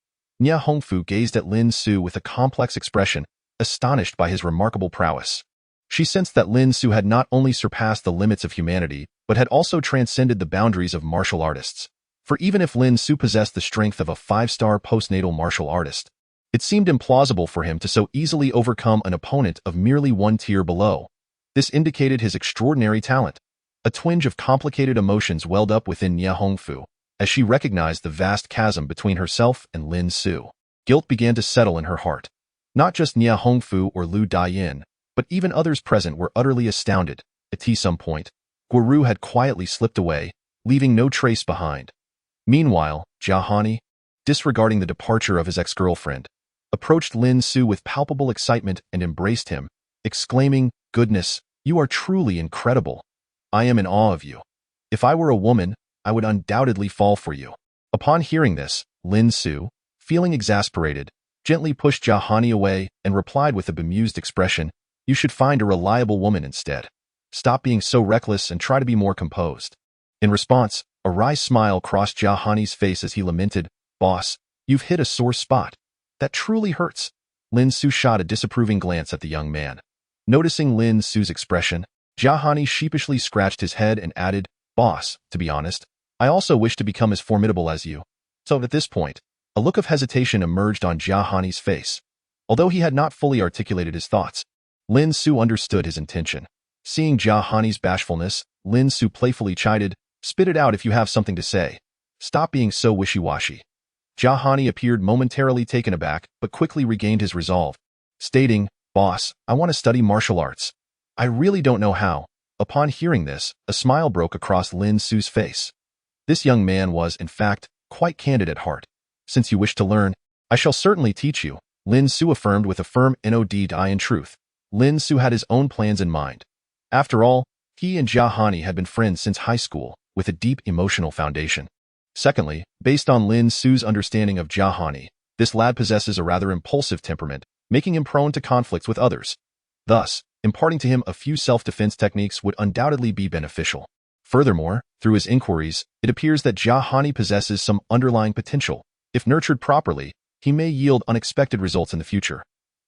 Nia Hongfu gazed at Lin Su with a complex expression, astonished by his remarkable prowess. She sensed that Lin Su had not only surpassed the limits of humanity, but had also transcended the boundaries of martial artists. For even if Lin Su possessed the strength of a 5-star postnatal martial artist, it seemed implausible for him to so easily overcome an opponent of merely one tier below. This indicated his extraordinary talent. A twinge of complicated emotions welled up within Nia Hongfu as she recognized the vast chasm between herself and Lin Su. Guilt began to settle in her heart. Not just Nia Hongfu or Lu Daiyin, but even others present were utterly astounded. At some point, Guoru had quietly slipped away, leaving no trace behind. Meanwhile, Jia Hani, disregarding the departure of his ex-girlfriend, approached Lin Su with palpable excitement and embraced him, exclaiming, "Goodness, you are truly incredible. I am in awe of you. If I were a woman, I would undoubtedly fall for you." Upon hearing this, Lin Su, feeling exasperated, gently pushed Jia Hani away and replied with a bemused expression, "You should find a reliable woman instead. Stop being so reckless and try to be more composed." In response, a wry smile crossed Jia Hani's face as he lamented, "Boss, you've hit a sore spot. That truly hurts." Lin Su shot a disapproving glance at the young man. Noticing Lin Su's expression, Jia Hani sheepishly scratched his head and added, "Boss, to be honest, I also wish to become as formidable as you." So at this point, a look of hesitation emerged on Jia Hani's face. Although he had not fully articulated his thoughts, Lin Su understood his intention. Seeing Jia Hani's bashfulness, Lin Su playfully chided, "Spit it out if you have something to say. Stop being so wishy-washy." Jia Hani appeared momentarily taken aback, but quickly regained his resolve, stating, "Boss, I want to study martial arts. I really don't know how." Upon hearing this, a smile broke across Lin Su's face. This young man was, in fact, quite candid at heart. "Since you wish to learn, I shall certainly teach you," Lin Su affirmed with a firm nod. In truth, Lin Su had his own plans in mind. After all, he and Jia Hani had been friends since high school, with a deep emotional foundation. Secondly, based on Lin Su's understanding of Jia Hani, this lad possesses a rather impulsive temperament, making him prone to conflicts with others. Thus, imparting to him a few self-defense techniques would undoubtedly be beneficial. Furthermore, through his inquiries, it appears that Jia Hani possesses some underlying potential. If nurtured properly, he may yield unexpected results in the future.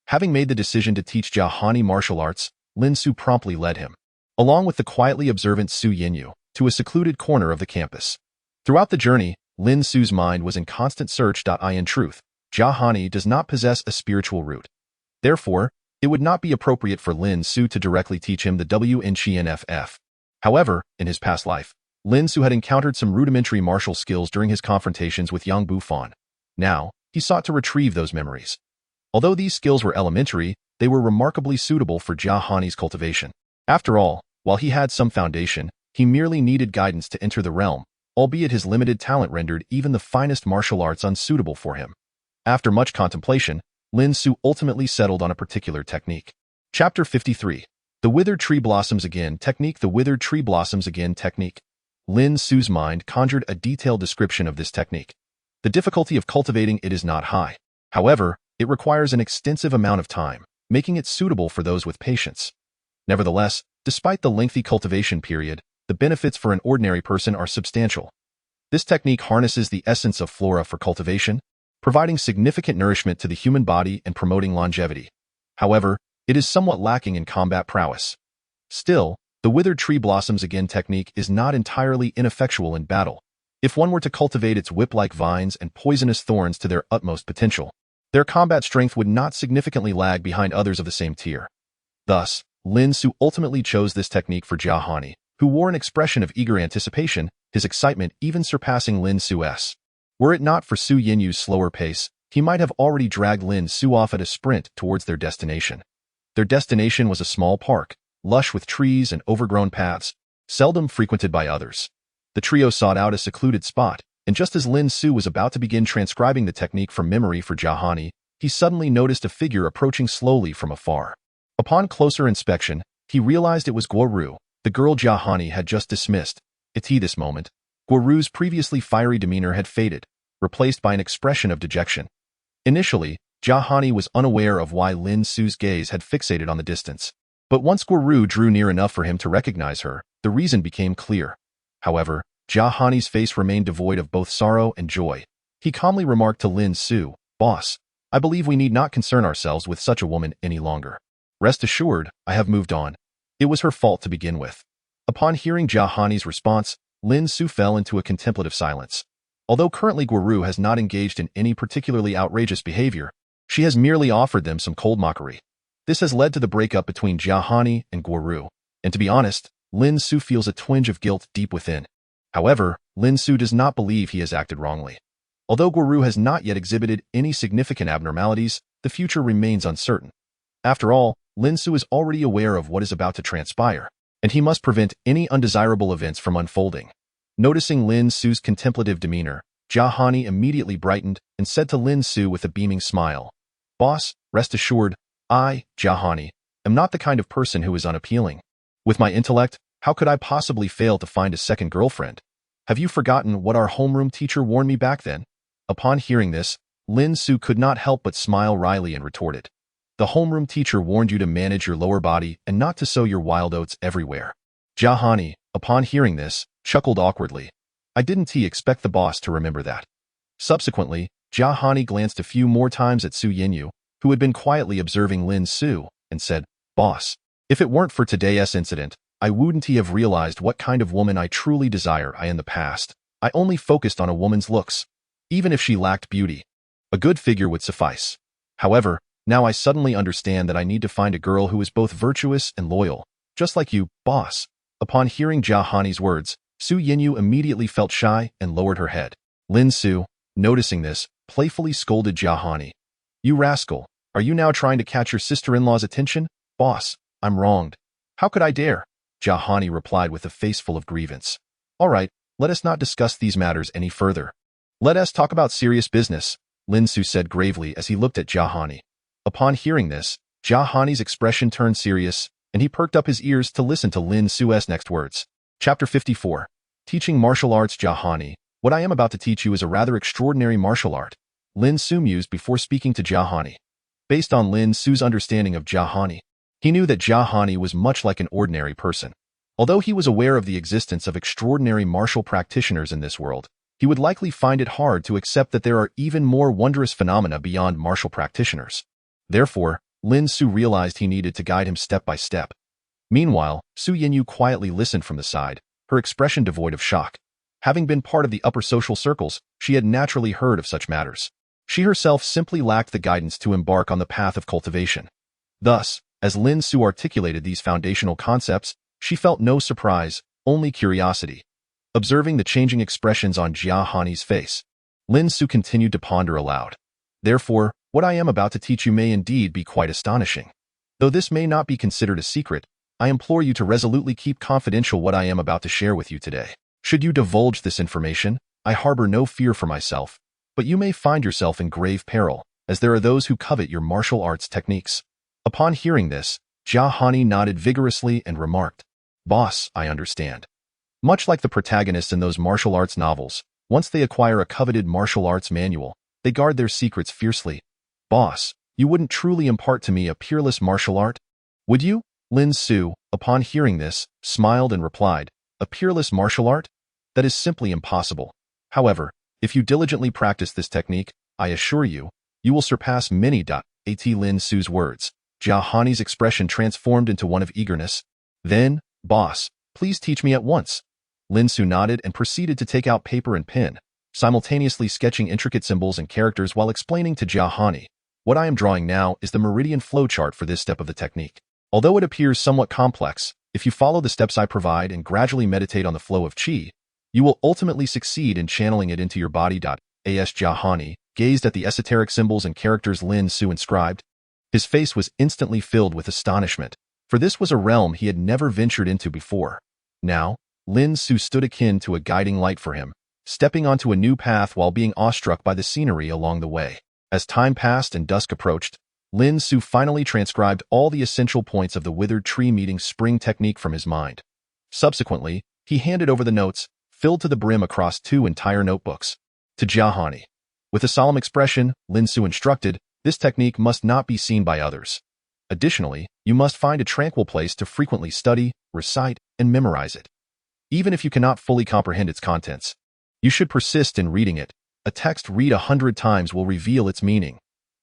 Having made the decision to teach Jia Hani martial arts, Lin Su promptly led him, along with the quietly observant Su Yinyu, to a secluded corner of the campus. Throughout the journey, Lin Su's mind was in constant search. In truth, Jia Hani does not possess a spiritual root. Therefore, it would not be appropriate for Lin Su to directly teach him the WNCNFF. However, in his past life, Lin Su had encountered some rudimentary martial skills during his confrontations with Yang Bufan. Now, he sought to retrieve those memories. Although these skills were elementary, they were remarkably suitable for Jia Hani's cultivation. After all, while he had some foundation, he merely needed guidance to enter the realm, albeit his limited talent rendered even the finest martial arts unsuitable for him. After much contemplation, Lin Su ultimately settled on a particular technique. Chapter 53. The Withered Tree Blossoms Again Technique. The Withered Tree Blossoms Again Technique. Lin Su's mind conjured a detailed description of this technique. The difficulty of cultivating it is not high. However, it requires an extensive amount of time, making it suitable for those with patience. Nevertheless, despite the lengthy cultivation period, the benefits for an ordinary person are substantial. This technique harnesses the essence of flora for cultivation, providing significant nourishment to the human body and promoting longevity. However, it is somewhat lacking in combat prowess. Still, the Withered Tree Blossoms Again technique is not entirely ineffectual in battle. If one were to cultivate its whip-like vines and poisonous thorns to their utmost potential, their combat strength would not significantly lag behind others of the same tier. Thus, Lin Su ultimately chose this technique for Jia Hani, who wore an expression of eager anticipation, his excitement even surpassing Lin Su's. Were it not for Su Yinyu's slower pace, he might have already dragged Lin Su off at a sprint towards their destination. Their destination was a small park, lush with trees and overgrown paths, seldom frequented by others. The trio sought out a secluded spot, and just as Lin Su was about to begin transcribing the technique from memory for Jia Hani, he suddenly noticed a figure approaching slowly from afar. Upon closer inspection, he realized it was Guoru, the girl Jia Hani had just dismissed. At this moment, Guoru's previously fiery demeanor had faded. replaced by an expression of dejection. Initially, Jahani was unaware of why Lin Su's gaze had fixated on the distance. But once Guru drew near enough for him to recognize her, the reason became clear. However, Jahani's face remained devoid of both sorrow and joy. He calmly remarked to Lin Su, "Boss, I believe we need not concern ourselves with such a woman any longer. Rest assured, I have moved on. It was her fault to begin with." Upon hearing Jahani's response, Lin Su fell into a contemplative silence. Although currently Guru has not engaged in any particularly outrageous behavior, she has merely offered them some cold mockery. This has led to the breakup between Jahani and Guru, and to be honest, Lin Su feels a twinge of guilt deep within. However, Lin Su does not believe he has acted wrongly. Although Guru has not yet exhibited any significant abnormalities, the future remains uncertain. After all, Lin Su is already aware of what is about to transpire, and he must prevent any undesirable events from unfolding. Noticing Lin Su's contemplative demeanor, Jahani immediately brightened and said to Lin Su with a beaming smile, "Boss, rest assured, I, Jahani, am not the kind of person who is unappealing. With my intellect, how could I possibly fail to find a second girlfriend? Have you forgotten what our homeroom teacher warned me back then?" Upon hearing this, Lin Su could not help but smile wryly and retorted, "The homeroom teacher warned you to manage your lower body and not to sow your wild oats everywhere." Jahani, upon hearing this, chuckled awkwardly. "I didn't expect the boss to remember that." Subsequently, Jahani glanced a few more times at Su Yinyu, who had been quietly observing Lin Su, and said, "Boss, if it weren't for today's incident, I wouldn't have realized what kind of woman I truly desire. In the past, I only focused on a woman's looks. Even if she lacked beauty, a good figure would suffice. However, now I suddenly understand that I need to find a girl who is both virtuous and loyal, just like you, boss." Upon hearing Jahani's words, Su Yinyu immediately felt shy and lowered her head. Lin Su, noticing this, playfully scolded Jahani. "You rascal, are you now trying to catch your sister-in-law's attention?" "Boss, I'm wronged. How could I dare?" Jahani replied with a face full of grievance. "All right, let us not discuss these matters any further. Let us talk about serious business," Lin Su said gravely as he looked at Jahani. Upon hearing this, Jahani's expression turned serious, and he perked up his ears to listen to Lin Su's next words. Chapter 54. Teaching Martial Arts. Jahani, what I am about to teach you is a rather extraordinary martial art, Lin Su mused before speaking to Jahani. Based on Lin Su's understanding of Jahani, he knew that Jahani was much like an ordinary person. Although he was aware of the existence of extraordinary martial practitioners in this world, he would likely find it hard to accept that there are even more wondrous phenomena beyond martial practitioners. Therefore, Lin Su realized he needed to guide him step by step. Meanwhile, Su Yinyu quietly listened from the side, her expression devoid of shock. Having been part of the upper social circles, she had naturally heard of such matters. She herself simply lacked the guidance to embark on the path of cultivation. Thus, as Lin Su articulated these foundational concepts, she felt no surprise, only curiosity. Observing the changing expressions on Jahani's face, Lin Su continued to ponder aloud. "Therefore, what I am about to teach you may indeed be quite astonishing. Though this may not be considered a secret, I implore you to resolutely keep confidential what I am about to share with you today. Should you divulge this information, I harbor no fear for myself, but you may find yourself in grave peril, as there are those who covet your martial arts techniques." Upon hearing this, Jahani nodded vigorously and remarked, "Boss, I understand. Much like the protagonists in those martial arts novels, once they acquire a coveted martial arts manual, they guard their secrets fiercely. Boss, you wouldn't truly impart to me a peerless martial art? Would you?" Lin Su, upon hearing this, smiled and replied, "A peerless martial art? That is simply impossible. However, if you diligently practice this technique, I assure you, you will surpass many. At Lin Su's words, Jahani's expression transformed into one of eagerness. "Then, boss, please teach me at once." Lin Su nodded and proceeded to take out paper and pen, simultaneously sketching intricate symbols and characters while explaining to Jahani, "What I am drawing now is the meridian flowchart for this step of the technique. Although it appears somewhat complex, if you follow the steps I provide and gradually meditate on the flow of qi, you will ultimately succeed in channeling it into your body." As Jahani gazed at the esoteric symbols and characters Lin Su inscribed, his face was instantly filled with astonishment, for this was a realm he had never ventured into before. Now, Lin Su stood akin to a guiding light for him, stepping onto a new path while being awestruck by the scenery along the way. As time passed and dusk approached, Lin Su finally transcribed all the essential points of the withered tree meeting spring technique from his mind. Subsequently, he handed over the notes, filled to the brim across 2 entire notebooks, to Jahani. With a solemn expression, Lin Su instructed, this technique must not be seen by others. Additionally, you must find a tranquil place to frequently study, recite, and memorize it. Even if you cannot fully comprehend its contents, you should persist in reading it. A text read 100 times will reveal its meaning.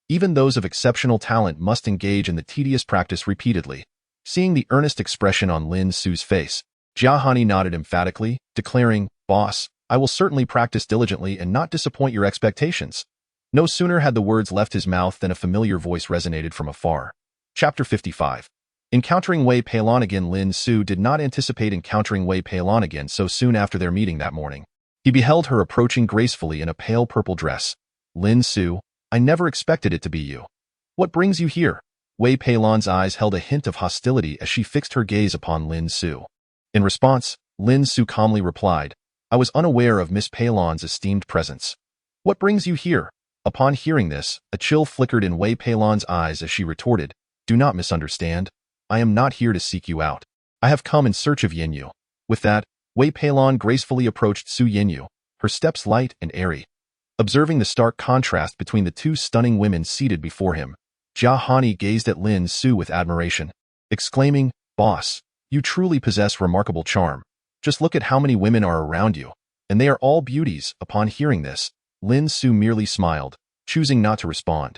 Even those of exceptional talent must engage in the tedious practice repeatedly. Seeing the earnest expression on Lin Su's face, Jia Hani nodded emphatically, declaring, "Boss, I will certainly practice diligently and not disappoint your expectations." No sooner had the words left his mouth than a familiar voice resonated from afar. Chapter 55. Encountering Wei Peilon again. Lin Su did not anticipate encountering Wei Peilon again so soon after their meeting that morning. He beheld her approaching gracefully in a pale purple dress. "Lin Su, I never expected it to be you. What brings you here?" Wei Peilon's eyes held a hint of hostility as she fixed her gaze upon Lin Su. In response, Lin Su calmly replied, "I was unaware of Miss Peilon's esteemed presence." "What brings you here?" Upon hearing this, a chill flickered in Wei Peilon's eyes as she retorted, "Do not misunderstand. I am not here to seek you out. I have come in search of Yinyu." With that, Wei Peilon gracefully approached Su Yinyu, her steps light and airy. Observing the stark contrast between the two stunning women seated before him, Jia Hani gazed at Lin Su with admiration, exclaiming, "Boss, you truly possess remarkable charm. Just look at how many women are around you, and they are all beauties." Upon hearing this, Lin Su merely smiled, choosing not to respond.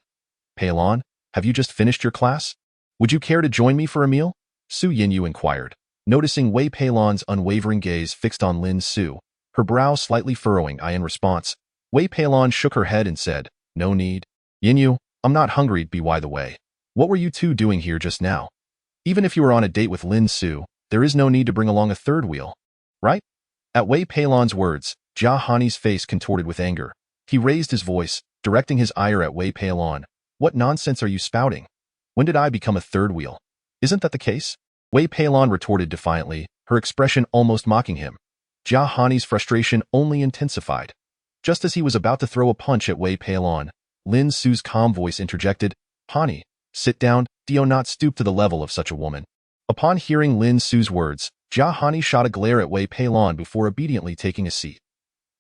"Peilon, have you just finished your class? Would you care to join me for a meal?" Su Yinyu inquired, noticing Wei Peilon's unwavering gaze fixed on Lin Su, her brow slightly furrowing. In response, Wei Peilon shook her head and said, "No need. Yinyu, I'm not hungry." By the way, what were you two doing here just now? Even if you were on a date with Lin Su, there is no need to bring along a third wheel, right? At Wei Peilon's words, Jia Hani's face contorted with anger. He raised his voice, directing his ire at Wei Peilon. "What nonsense are you spouting? When did I become a third wheel? Isn't that the case?" Wei Peilon retorted defiantly, her expression almost mocking him. Jia Hani's frustration only intensified. Just as he was about to throw a punch at Wei Peilon, Lin Su's calm voice interjected, "Hani, sit down. Do not stoop to the level of such a woman." Upon hearing Lin Su's words, Jia Hani shot a glare at Wei Peilon before obediently taking a seat.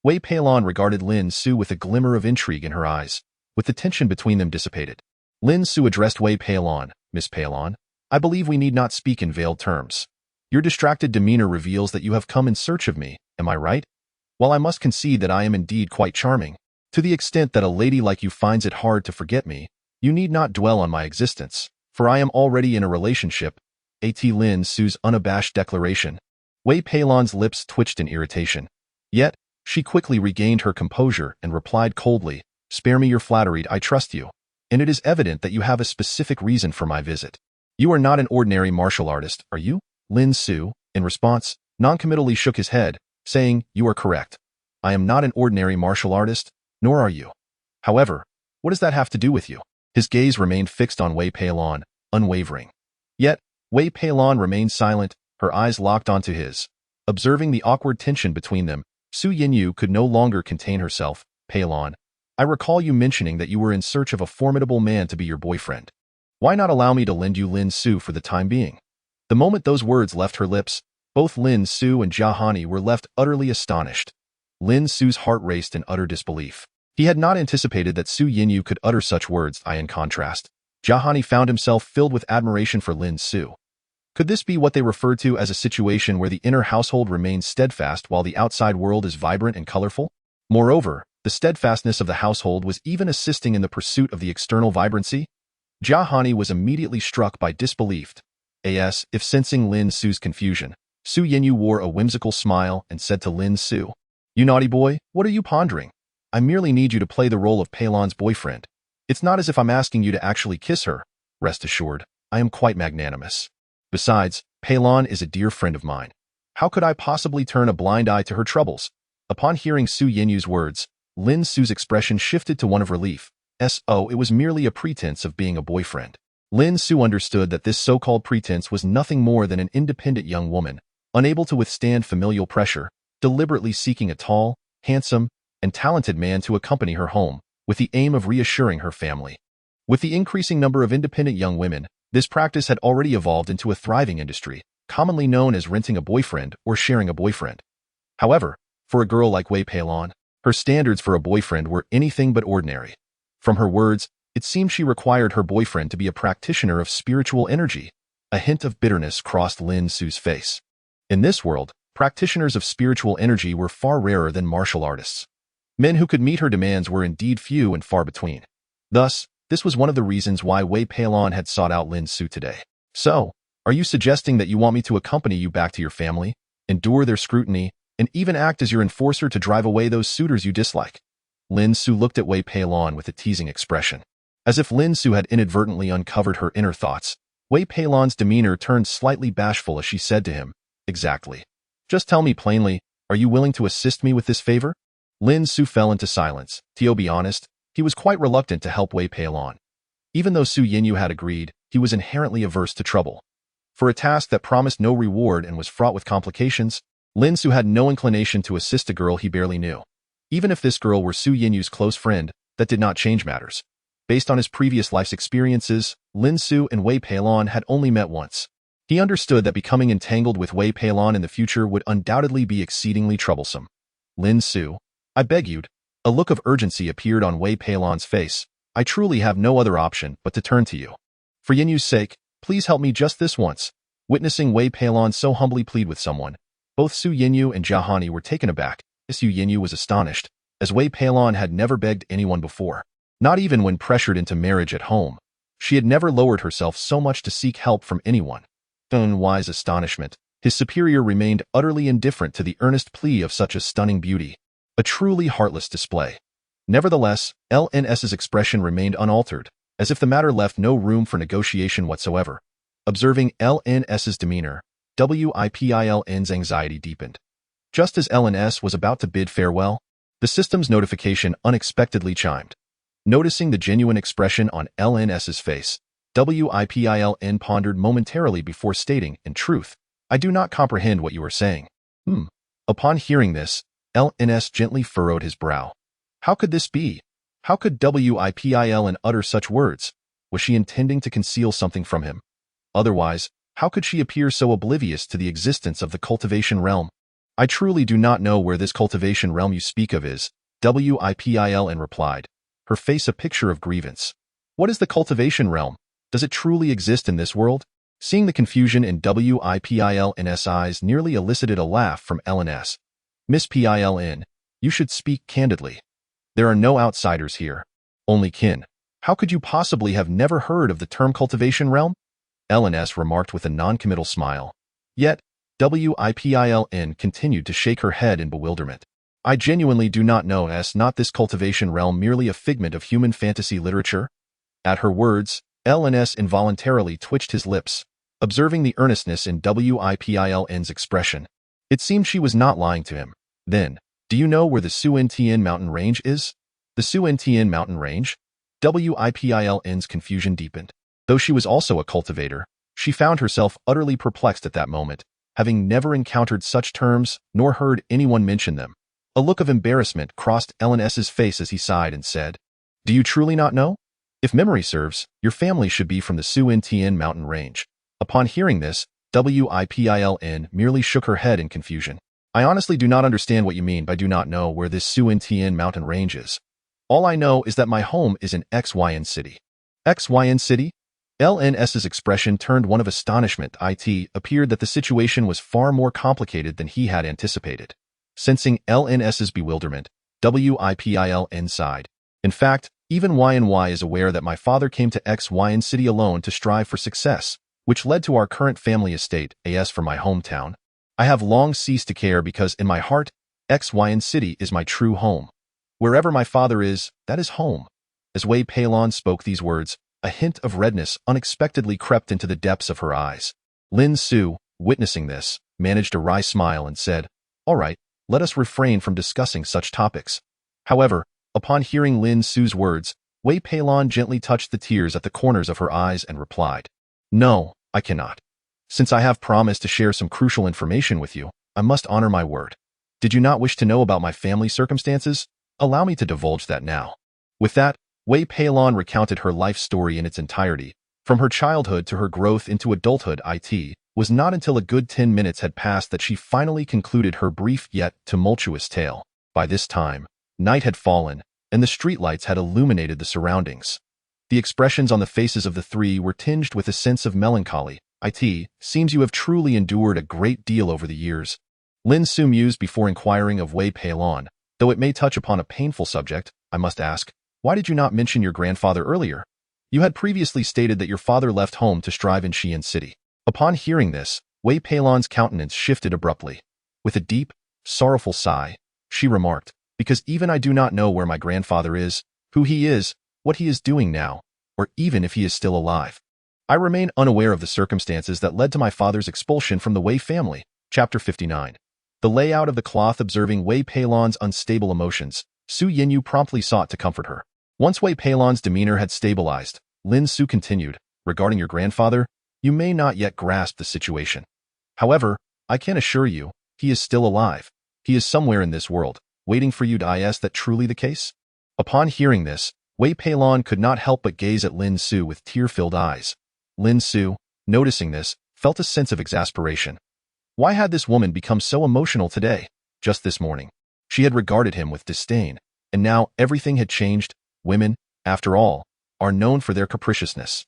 Wei Peilon regarded Lin Su with a glimmer of intrigue in her eyes. With the tension between them dissipated, Lin Su addressed Wei Peilon, "Miss Peilon, I believe we need not speak in veiled terms. Your distracted demeanor reveals that you have come in search of me, am I right? While I must concede that I am indeed quite charming, to the extent that a lady like you finds it hard to forget me, you need not dwell on my existence, for I am already in a relationship." At Lin Su's unabashed declaration, Wei Peilon's lips twitched in irritation. Yet, she quickly regained her composure and replied coldly, "Spare me your flattery. I trust you, and it is evident that you have a specific reason for my visit. You are not an ordinary martial artist, are you?" Lin Su, in response, noncommittally shook his head, saying, "You are correct. I am not an ordinary martial artist, nor are you. However, what does that have to do with you?" His gaze remained fixed on Wei Peilon, unwavering. Yet, Wei Peilon remained silent, her eyes locked onto his. Observing the awkward tension between them, Su Yinyu could no longer contain herself. "Peilon, I recall you mentioning that you were in search of a formidable man to be your boyfriend. Why not allow me to lend you Lin Su for the time being?" The moment those words left her lips, both Lin Su and Jia Hani were left utterly astonished. Lin Su's heart raced in utter disbelief. He had not anticipated that Su Yinyu could utter such words. In contrast, Jia Hani found himself filled with admiration for Lin Su. Could this be what they referred to as a situation where the inner household remains steadfast while the outside world is vibrant and colorful? Moreover, the steadfastness of the household was even assisting in the pursuit of the external vibrancy. Jia Hani was immediately struck by disbelief. If sensing Lin Su's confusion, Su Yinyu wore a whimsical smile and said to Lin Su, "You naughty boy, what are you pondering? I merely need you to play the role of Peilon's boyfriend. It's not as if I'm asking you to actually kiss her. Rest assured, I am quite magnanimous. Besides, Peilon is a dear friend of mine. How could I possibly turn a blind eye to her troubles?" Upon hearing Su Yinyu's words, Lin Su's expression shifted to one of relief. It was merely a pretense of being a boyfriend. Lin Su understood that this so-called pretense was nothing more than an independent young woman, unable to withstand familial pressure, deliberately seeking a tall, handsome, and talented man to accompany her home, with the aim of reassuring her family. With the increasing number of independent young women, this practice had already evolved into a thriving industry, commonly known as renting a boyfriend or sharing a boyfriend. However, for a girl like Wei Peilon, Her standards for a boyfriend were anything but ordinary. From her words, it seemed she required her boyfriend to be a practitioner of spiritual energy. A hint of bitterness crossed Lin Su's face. In this world, practitioners of spiritual energy were far rarer than martial artists. Men who could meet her demands were indeed few and far between. Thus, this was one of the reasons why Wei Peilon had sought out Lin Su today. So, are you suggesting that you want me to accompany you back to your family, endure their scrutiny, and even act as your enforcer to drive away those suitors you dislike? Lin Su looked at Wei Peilon with a teasing expression. As if Lin Su had inadvertently uncovered her inner thoughts, Wei Peilon's demeanor turned slightly bashful as she said to him, "Exactly. Just tell me plainly, are you willing to assist me with this favor?" Lin Su fell into silence. To be honest, he was quite reluctant to help Wei Peilon. Even though Su Yinyu had agreed, he was inherently averse to trouble. For a task that promised no reward and was fraught with complications, Lin Su had no inclination to assist a girl he barely knew. Even if this girl were Su Yinyu's close friend, that did not change matters. Based on his previous life's experiences, Lin Su and Wei Peilon had only met once. He understood that becoming entangled with Wei Peilon in the future would undoubtedly be exceedingly troublesome. "Lin Su, I beg you'd." A look of urgency appeared on Wei Peilon's face. "I truly have no other option but to turn to you. For Yinyu's sake, please help me just this once." Witnessing Wei Peilon so humbly plead with someone, both Su Yinyu and Jiahani were taken aback. Su Yinyu was astonished, as Wei Peilon had never begged anyone before. Not even when pressured into marriage at home. She had never lowered herself so much to seek help from anyone. To Wei's astonishment, his superior remained utterly indifferent to the earnest plea of such a stunning beauty. A truly heartless display. Nevertheless, LNS's expression remained unaltered, as if the matter left no room for negotiation whatsoever. Observing LNS's demeanor, WIPILN's anxiety deepened. Just as LNS was about to bid farewell, the system's notification unexpectedly chimed. Noticing the genuine expression on LNS's face, WIPILN pondered momentarily before stating, "In truth, I do not comprehend what you are saying." Upon hearing this, LNS gently furrowed his brow. How could this be? How could WIPILN utter such words? Was she intending to conceal something from him? Otherwise, how could she appear so oblivious to the existence of the cultivation realm? "I truly do not know where this cultivation realm you speak of is," WIPILN replied, her face a picture of grievance. "What is the cultivation realm? Does it truly exist in this world?" Seeing the confusion in WIPILN's eyes nearly elicited a laugh from LNS. "Miss PILN, you should speak candidly. There are no outsiders here, only kin. How could you possibly have never heard of the term cultivation realm?" LNS remarked with a non-committal smile. Yet, WIPILN continued to shake her head in bewilderment. "I genuinely do not know. Is not this cultivation realm merely a figment of human fantasy literature?" At her words, LNS involuntarily twitched his lips, observing the earnestness in WIPILN's expression. It seemed she was not lying to him. "Then, do you know where the Suntien mountain range is?" "The Suntien mountain range?" WIPILN's confusion deepened. Though she was also a cultivator, she found herself utterly perplexed at that moment, having never encountered such terms nor heard anyone mention them. A look of embarrassment crossed LNS's face as he sighed and said, "Do you truly not know? If memory serves, your family should be from the Suntien mountain range." Upon hearing this, WIPILN merely shook her head in confusion. "I honestly do not understand what you mean by do not know where this Suntien mountain range is. All I know is that my home is in XYN City." XYN City? LNS's expression turned one of astonishment. It appeared that the situation was far more complicated than he had anticipated. Sensing LNS's bewilderment, WIPILN sighed. "In fact, even YNY is aware that my father came to XYN City alone to strive for success, which led to our current family estate, as for my hometown. I have long ceased to care because in my heart, XYN City is my true home. Wherever my father is, that is home." As Wei Peilon spoke these words, a hint of redness unexpectedly crept into the depths of her eyes. Lin Su, witnessing this, managed a wry smile and said, "All right, let us refrain from discussing such topics." However, upon hearing Lin Su's words, Wei Peilon gently touched the tears at the corners of her eyes and replied, "No, I cannot. Since I have promised to share some crucial information with you, I must honor my word. Did you not wish to know about my family circumstances? Allow me to divulge that now." With that, Wei Peilon recounted her life story in its entirety, from her childhood to her growth into adulthood. It was not until a good 10 minutes had passed that she finally concluded her brief yet tumultuous tale. By this time, Night had fallen, and the streetlights had illuminated the surroundings. The expressions on the faces of the three were tinged with a sense of melancholy. "It seems you have truly endured a great deal over the years," Lin Su mused before inquiring of Wei Peilon. "Though it may touch upon a painful subject, I must ask, why did you not mention your grandfather earlier? You had previously stated that your father left home to strive in Xi'an City." Upon hearing this, Wei Peilon's countenance shifted abruptly. With a deep, sorrowful sigh, she remarked, "Because even I do not know where my grandfather is, who he is, what he is doing now, or even if he is still alive. I remain unaware of the circumstances that led to my father's expulsion from the Wei family." Chapter 59. The layout of the cloth. Observing Wei Peilon's unstable emotions, Su Yinyu promptly sought to comfort her. Once Wei Peilon's demeanor had stabilized, Lin Su continued, "Regarding your grandfather, you may not yet grasp the situation. However, I can assure you, he is still alive. He is somewhere in this world, waiting for you. Is that truly the case?" Upon hearing this, Wei Peilon could not help but gaze at Lin Su with tear-filled eyes. Lin Su, noticing this, felt a sense of exasperation. Why had this woman become so emotional today? Just this morning, she had regarded him with disdain, and now everything had changed. Women, after all, are known for their capriciousness.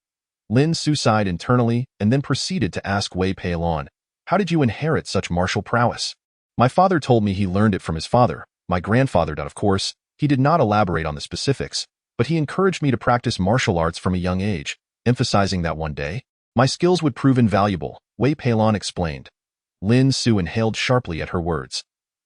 Lin Su sighed internally and then proceeded to ask Wei Peilon, "How did you inherit such martial prowess?" "My father told me he learned it from his father. My grandfather did, of course. He did not elaborate on the specifics, but he encouraged me to practice martial arts from a young age, emphasizing that one day, my skills would prove invaluable," Wei Peilon explained. Lin Su inhaled sharply at her words.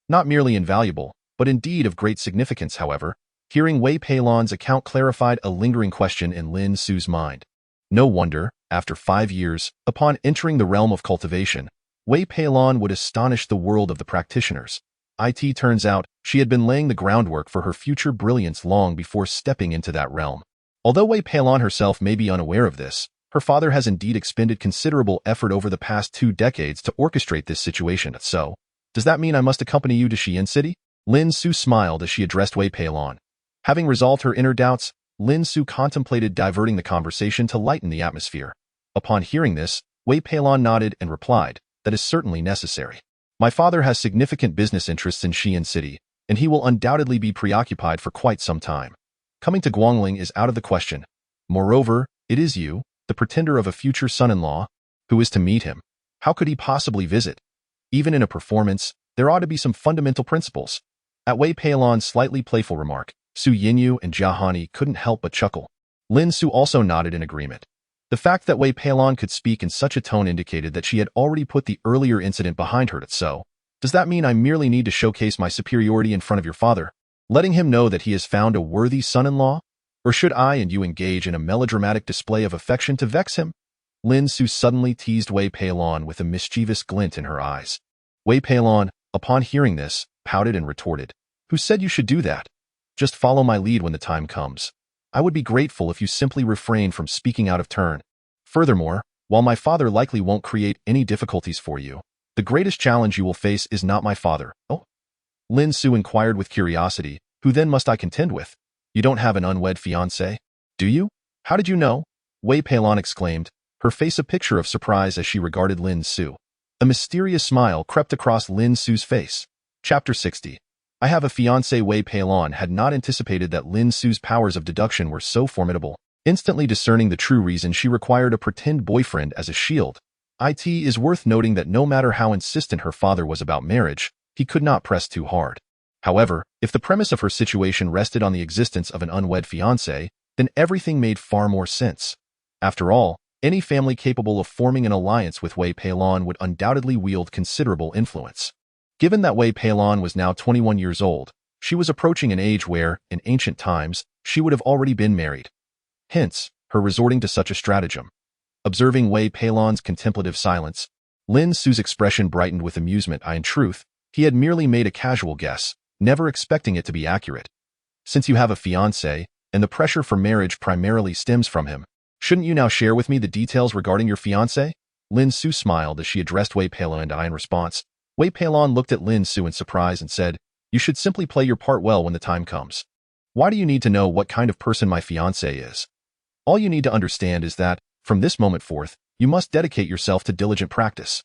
Not merely invaluable, but indeed of great significance. However, hearing Wei Peilon's account clarified a lingering question in Lin Su's mind. No wonder, after 5 years, upon entering the realm of cultivation, Wei Peilon would astonish the world of the practitioners. It turns out, she had been laying the groundwork for her future brilliance long before stepping into that realm. Although Wei Peilon herself may be unaware of this, her father has indeed expended considerable effort over the past 2 decades to orchestrate this situation. "So, does that mean I must accompany you to Xi'an City?" Lin Su smiled as she addressed Wei Peilon. Having resolved her inner doubts, Lin Su contemplated diverting the conversation to lighten the atmosphere. Upon hearing this, Wei Peilon nodded and replied, "That is certainly necessary. My father has significant business interests in Xi'an City, and he will undoubtedly be preoccupied for quite some time. Coming to Guangling is out of the question. Moreover, it is you, the pretender of a future son-in-law, who is to meet him. How could he possibly visit? Even in a performance, there ought to be some fundamental principles." At Wei Peilon's slightly playful remark, Su Yinyu and Jia Hani couldn't help but chuckle. Lin Su also nodded in agreement. The fact that Wei Peilon could speak in such a tone indicated that she had already put the earlier incident behind her. "So, does that mean I merely need to showcase my superiority in front of your father, letting him know that he has found a worthy son-in-law? Or should I and you engage in a melodramatic display of affection to vex him?" Lin Su suddenly teased Wei Peilon with a mischievous glint in her eyes. Wei Peilon, upon hearing this, pouted and retorted, "Who said you should do that? Just follow my lead when the time comes. I would be grateful if you simply refrain from speaking out of turn. Furthermore, while my father likely won't create any difficulties for you, the greatest challenge you will face is not my father." "Oh?" Lin Su inquired with curiosity, "Who then must I contend with? You don't have an unwed fiancé, do you?" "How did you know?" Wei Peilon exclaimed, her face a picture of surprise as she regarded Lin Su. A mysterious smile crept across Lin Su's face. Chapter 60. I have a fiancé. Wei Peilon had not anticipated that Lin Su's powers of deduction were so formidable. Instantly discerning the true reason she required a pretend boyfriend as a shield, it is worth noting that no matter how insistent her father was about marriage, he could not press too hard. However, if the premise of her situation rested on the existence of an unwed fiancé, then everything made far more sense. After all, any family capable of forming an alliance with Wei Peilon would undoubtedly wield considerable influence. Given that Wei Peilon was now 21 years old, she was approaching an age where, in ancient times, she would have already been married. Hence, her resorting to such a stratagem. Observing Wei Peilon's contemplative silence, Lin Su's expression brightened with amusement. In truth, he had merely made a casual guess, never expecting it to be accurate. Since you have a fiancé, and the pressure for marriage primarily stems from him, shouldn't you now share with me the details regarding your fiancé? Lin Su smiled as she addressed Wei Peilon, and in response, Wei Peilon looked at Lin Su in surprise and said, "You should simply play your part well when the time comes. Why do you need to know what kind of person my fiancé is? All you need to understand is that, from this moment forth, you must dedicate yourself to diligent practice.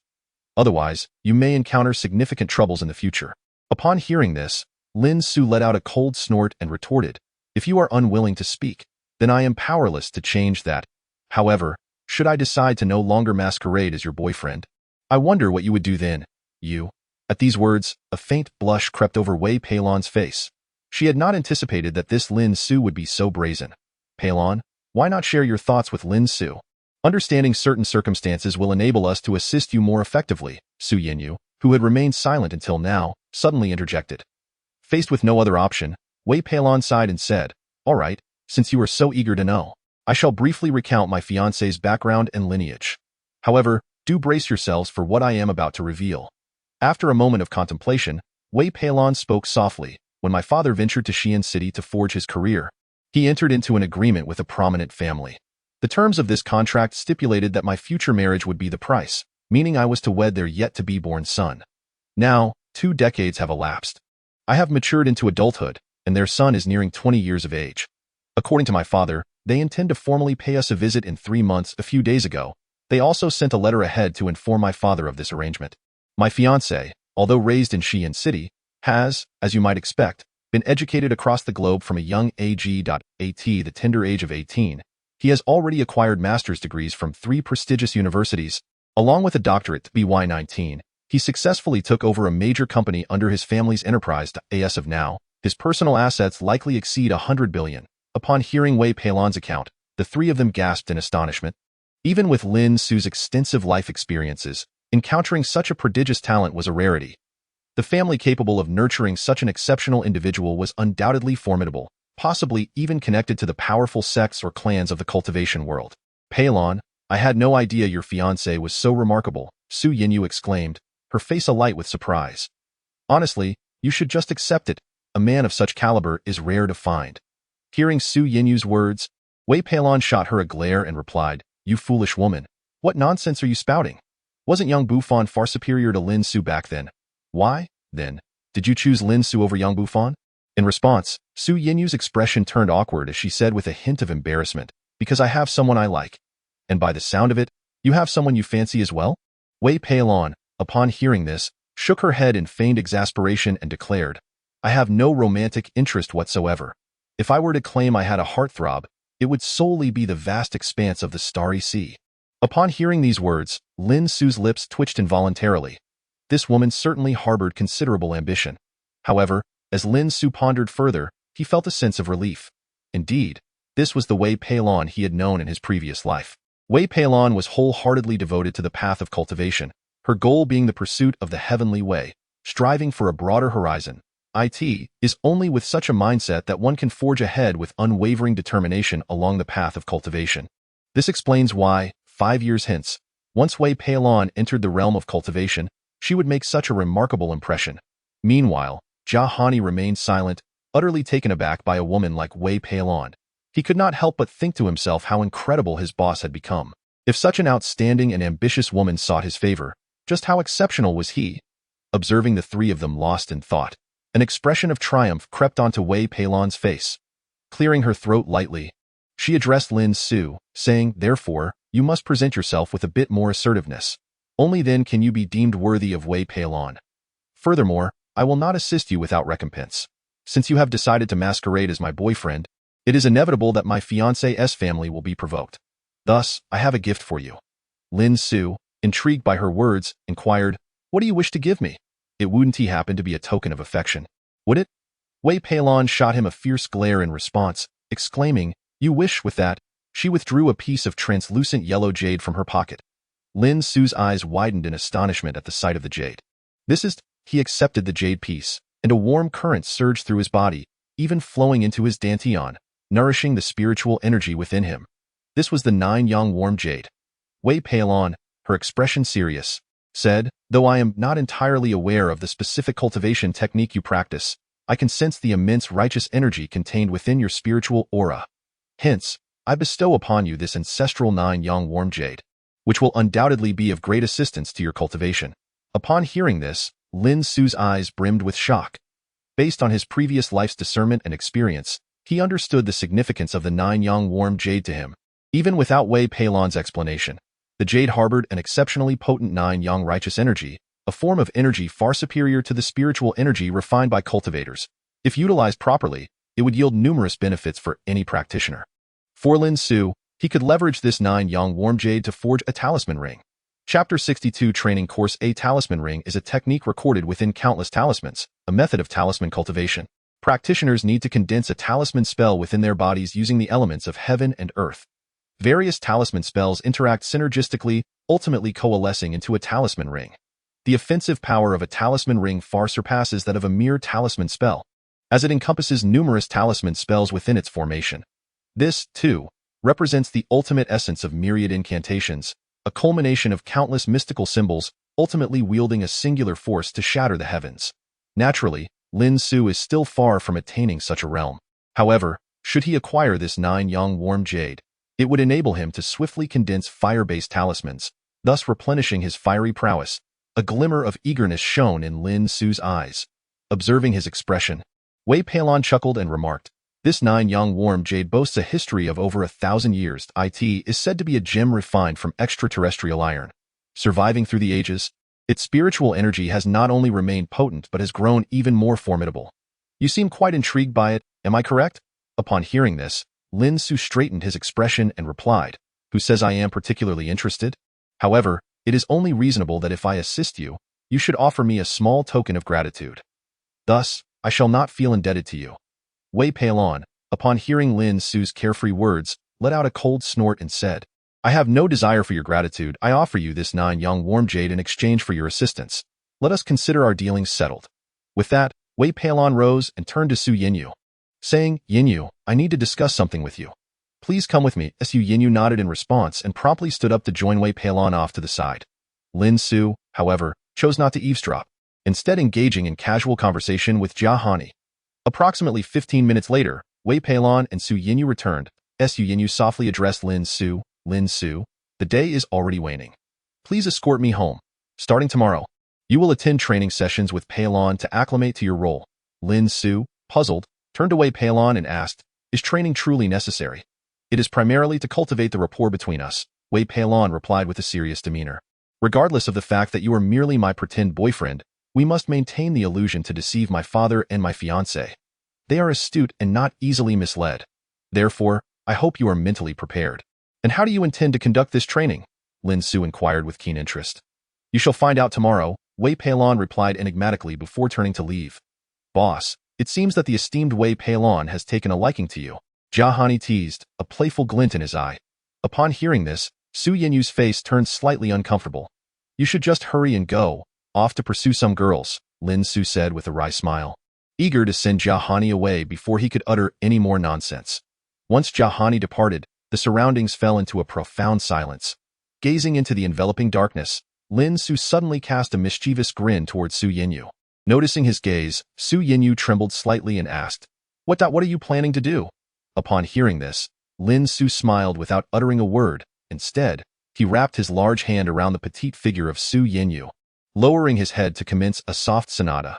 Otherwise, you may encounter significant troubles in the future." Upon hearing this, Lin Su let out a cold snort and retorted, "If you are unwilling to speak, then I am powerless to change that. However, should I decide to no longer masquerade as your boyfriend, I wonder what you would do then, you." At these words, a faint blush crept over Wei Peilon's face. She had not anticipated that this Lin Su would be so brazen. "Peilon, why not share your thoughts with Lin Su? Understanding certain circumstances will enable us to assist you more effectively," Su Yinyu, who had remained silent until now, suddenly interjected. Faced with no other option, Wei Peilon sighed and said, "All right, since you are so eager to know, I shall briefly recount my fiancé's background and lineage. However, do brace yourselves for what I am about to reveal." After a moment of contemplation, Wei Peilon spoke softly. "When my father ventured to Xi'an City to forge his career, he entered into an agreement with a prominent family. The terms of this contract stipulated that my future marriage would be the price, meaning I was to wed their yet-to-be-born son. Now, 2 decades have elapsed. I have matured into adulthood, and their son is nearing 20 years of age. According to my father, they intend to formally pay us a visit in 3 months. A few days ago, they also sent a letter ahead to inform my father of this arrangement. My fiancé, although raised in Xi'an City, has, as you might expect, been educated across the globe from a young age. At the tender age of 18, he has already acquired master's degrees from 3 prestigious universities, along with a doctorate. By 19, he successfully took over a major company under his family's enterprise. As of now, his personal assets likely exceed 100 billion. Upon hearing Wei Peilon's account, the 3 of them gasped in astonishment. Even with Lin Su's extensive life experiences, encountering such a prodigious talent was a rarity. The family capable of nurturing such an exceptional individual was undoubtedly formidable, possibly even connected to the powerful sects or clans of the cultivation world. "Peilon, I had no idea your fiancé was so remarkable," Su Yinyu exclaimed, her face alight with surprise. "Honestly, you should just accept it. A man of such caliber is rare to find." Hearing Su Yinyu's words, Wei Peilon shot her a glare and replied, "You foolish woman, what nonsense are you spouting? Wasn't young Buffon far superior to Lin Su back then? Why, then, did you choose Lin Su over young Buffon?" In response, Su Yinyu's expression turned awkward as she said with a hint of embarrassment, "Because I have someone I like. And by the sound of it, you have someone you fancy as well?" Wei Peilon, upon hearing this, shook her head in feigned exasperation and declared, "I have no romantic interest whatsoever. If I were to claim I had a heartthrob, it would solely be the vast expanse of the starry sea." Upon hearing these words, Lin Su's lips twitched involuntarily. This woman certainly harbored considerable ambition. However, as Lin Su pondered further, he felt a sense of relief. Indeed, this was the Wei Peilon he had known in his previous life. Wei Peilon was wholeheartedly devoted to the path of cultivation, her goal being the pursuit of the heavenly way, striving for a broader horizon. It is only with such a mindset that one can forge ahead with unwavering determination along the path of cultivation. This explains why, 5 years hence, once Wei Peilon entered the realm of cultivation, she would make such a remarkable impression. Meanwhile, Jia Hani remained silent, utterly taken aback by a woman like Wei Peilon. He could not help but think to himself how incredible his boss had become. If such an outstanding and ambitious woman sought his favor, just how exceptional was he? Observing the 3 of them lost in thought, an expression of triumph crept onto Wei Peilon's face. Clearing her throat lightly, she addressed Lin Su, saying, "Therefore, you must present yourself with a bit more assertiveness. Only then can you be deemed worthy of Wei Peilon. Furthermore, I will not assist you without recompense. Since you have decided to masquerade as my boyfriend, it is inevitable that my fiancé's family will be provoked. Thus, I have a gift for you." Lin Su, intrigued by her words, inquired, "What do you wish to give me? It wouldn't happen to be a token of affection, would it?" Wei Peilon shot him a fierce glare in response, exclaiming, "You wish with that?" She withdrew a piece of translucent yellow jade from her pocket. Lin Su's eyes widened in astonishment at the sight of the jade. "This is..." He accepted the jade piece, and a warm current surged through his body, even flowing into his dantian, nourishing the spiritual energy within him. This was the 9-yang warm jade. Wei Peilon, her expression serious, said, "Though I am not entirely aware of the specific cultivation technique you practice, I can sense the immense righteous energy contained within your spiritual aura. Hence, I bestow upon you this ancestral 9-yang warm jade, which will undoubtedly be of great assistance to your cultivation." Upon hearing this, Lin Su's eyes brimmed with shock. Based on his previous life's discernment and experience, he understood the significance of the 9-yang warm jade to him. Even without Wei Peilon's explanation, the jade harbored an exceptionally potent 9-yang righteous energy, a form of energy far superior to the spiritual energy refined by cultivators. If utilized properly, it would yield numerous benefits for any practitioner. For Lin Su, he could leverage this 9-yang warm jade to forge a talisman ring. Chapter 62 Training Course. A talisman ring is a technique recorded within countless talismans, a method of talisman cultivation. Practitioners need to condense a talisman spell within their bodies using the elements of heaven and earth. Various talisman spells interact synergistically, ultimately coalescing into a talisman ring. The offensive power of a talisman ring far surpasses that of a mere talisman spell, as it encompasses numerous talisman spells within its formation. This, too, represents the ultimate essence of myriad incantations, a culmination of countless mystical symbols, ultimately wielding a singular force to shatter the heavens. Naturally, Lin Su is still far from attaining such a realm. However, should he acquire this 9-yang warm jade, it would enable him to swiftly condense fire-based talismans, thus replenishing his fiery prowess. A glimmer of eagerness shone in Lin Su's eyes. Observing his expression, Wei Peilon chuckled and remarked, "This 9-yang warm jade boasts a history of over 1,000 years. It is said to be a gem refined from extraterrestrial iron. Surviving through the ages, its spiritual energy has not only remained potent but has grown even more formidable. You seem quite intrigued by it, am I correct?" Upon hearing this, Lin Su straightened his expression and replied, "Who says I am particularly interested? However, it is only reasonable that if I assist you, you should offer me a small token of gratitude. Thus, I shall not feel indebted to you." Wei Peilon, upon hearing Lin Su's carefree words, let out a cold snort and said, "I have no desire for your gratitude. I offer you this 9-yang warm jade in exchange for your assistance. Let us consider our dealings settled." With that, Wei Peilon rose and turned to Su Yinyu, saying, "Yinyu, I need to discuss something with you. Please come with me." Su Yinyu nodded in response and promptly stood up to join Wei Peilon off to the side. Lin Su, however, chose not to eavesdrop, instead engaging in casual conversation with Jia Hani. Approximately 15 minutes later, Wei Peilon and Su Yinyu returned. Su Yinyu softly addressed Lin Su, "Lin Su, the day is already waning. Please escort me home. Starting tomorrow, you will attend training sessions with Peilon to acclimate to your role." Lin Su, puzzled, turned to Wei Peilon and asked, "Is training truly necessary?" "It is primarily to cultivate the rapport between us," Wei Peilon replied with a serious demeanor. "Regardless of the fact that you are merely my pretend boyfriend, we must maintain the illusion to deceive my father and my fiancé. They are astute and not easily misled. Therefore, I hope you are mentally prepared." "And how do you intend to conduct this training?" Lin Su inquired with keen interest. "You shall find out tomorrow," Wei Peilon replied enigmatically before turning to leave. "Boss, it seems that the esteemed Wei Peilon has taken a liking to you," Jia Hani teased, a playful glint in his eye. Upon hearing this, Su Yinyu's face turned slightly uncomfortable. "You should just hurry and go off to pursue some girls," Lin Su said with a wry smile, eager to send Jia Hani away before he could utter any more nonsense. Once Jia Hani departed, the surroundings fell into a profound silence. Gazing into the enveloping darkness, Lin Su suddenly cast a mischievous grin towards Su Yinyu. Noticing his gaze, Su Yinyu trembled slightly and asked, What are you planning to do?" Upon hearing this, Lin Su smiled without uttering a word. Instead, he wrapped his large hand around the petite figure of Su Yinyu, lowering his head to commence a soft sonata.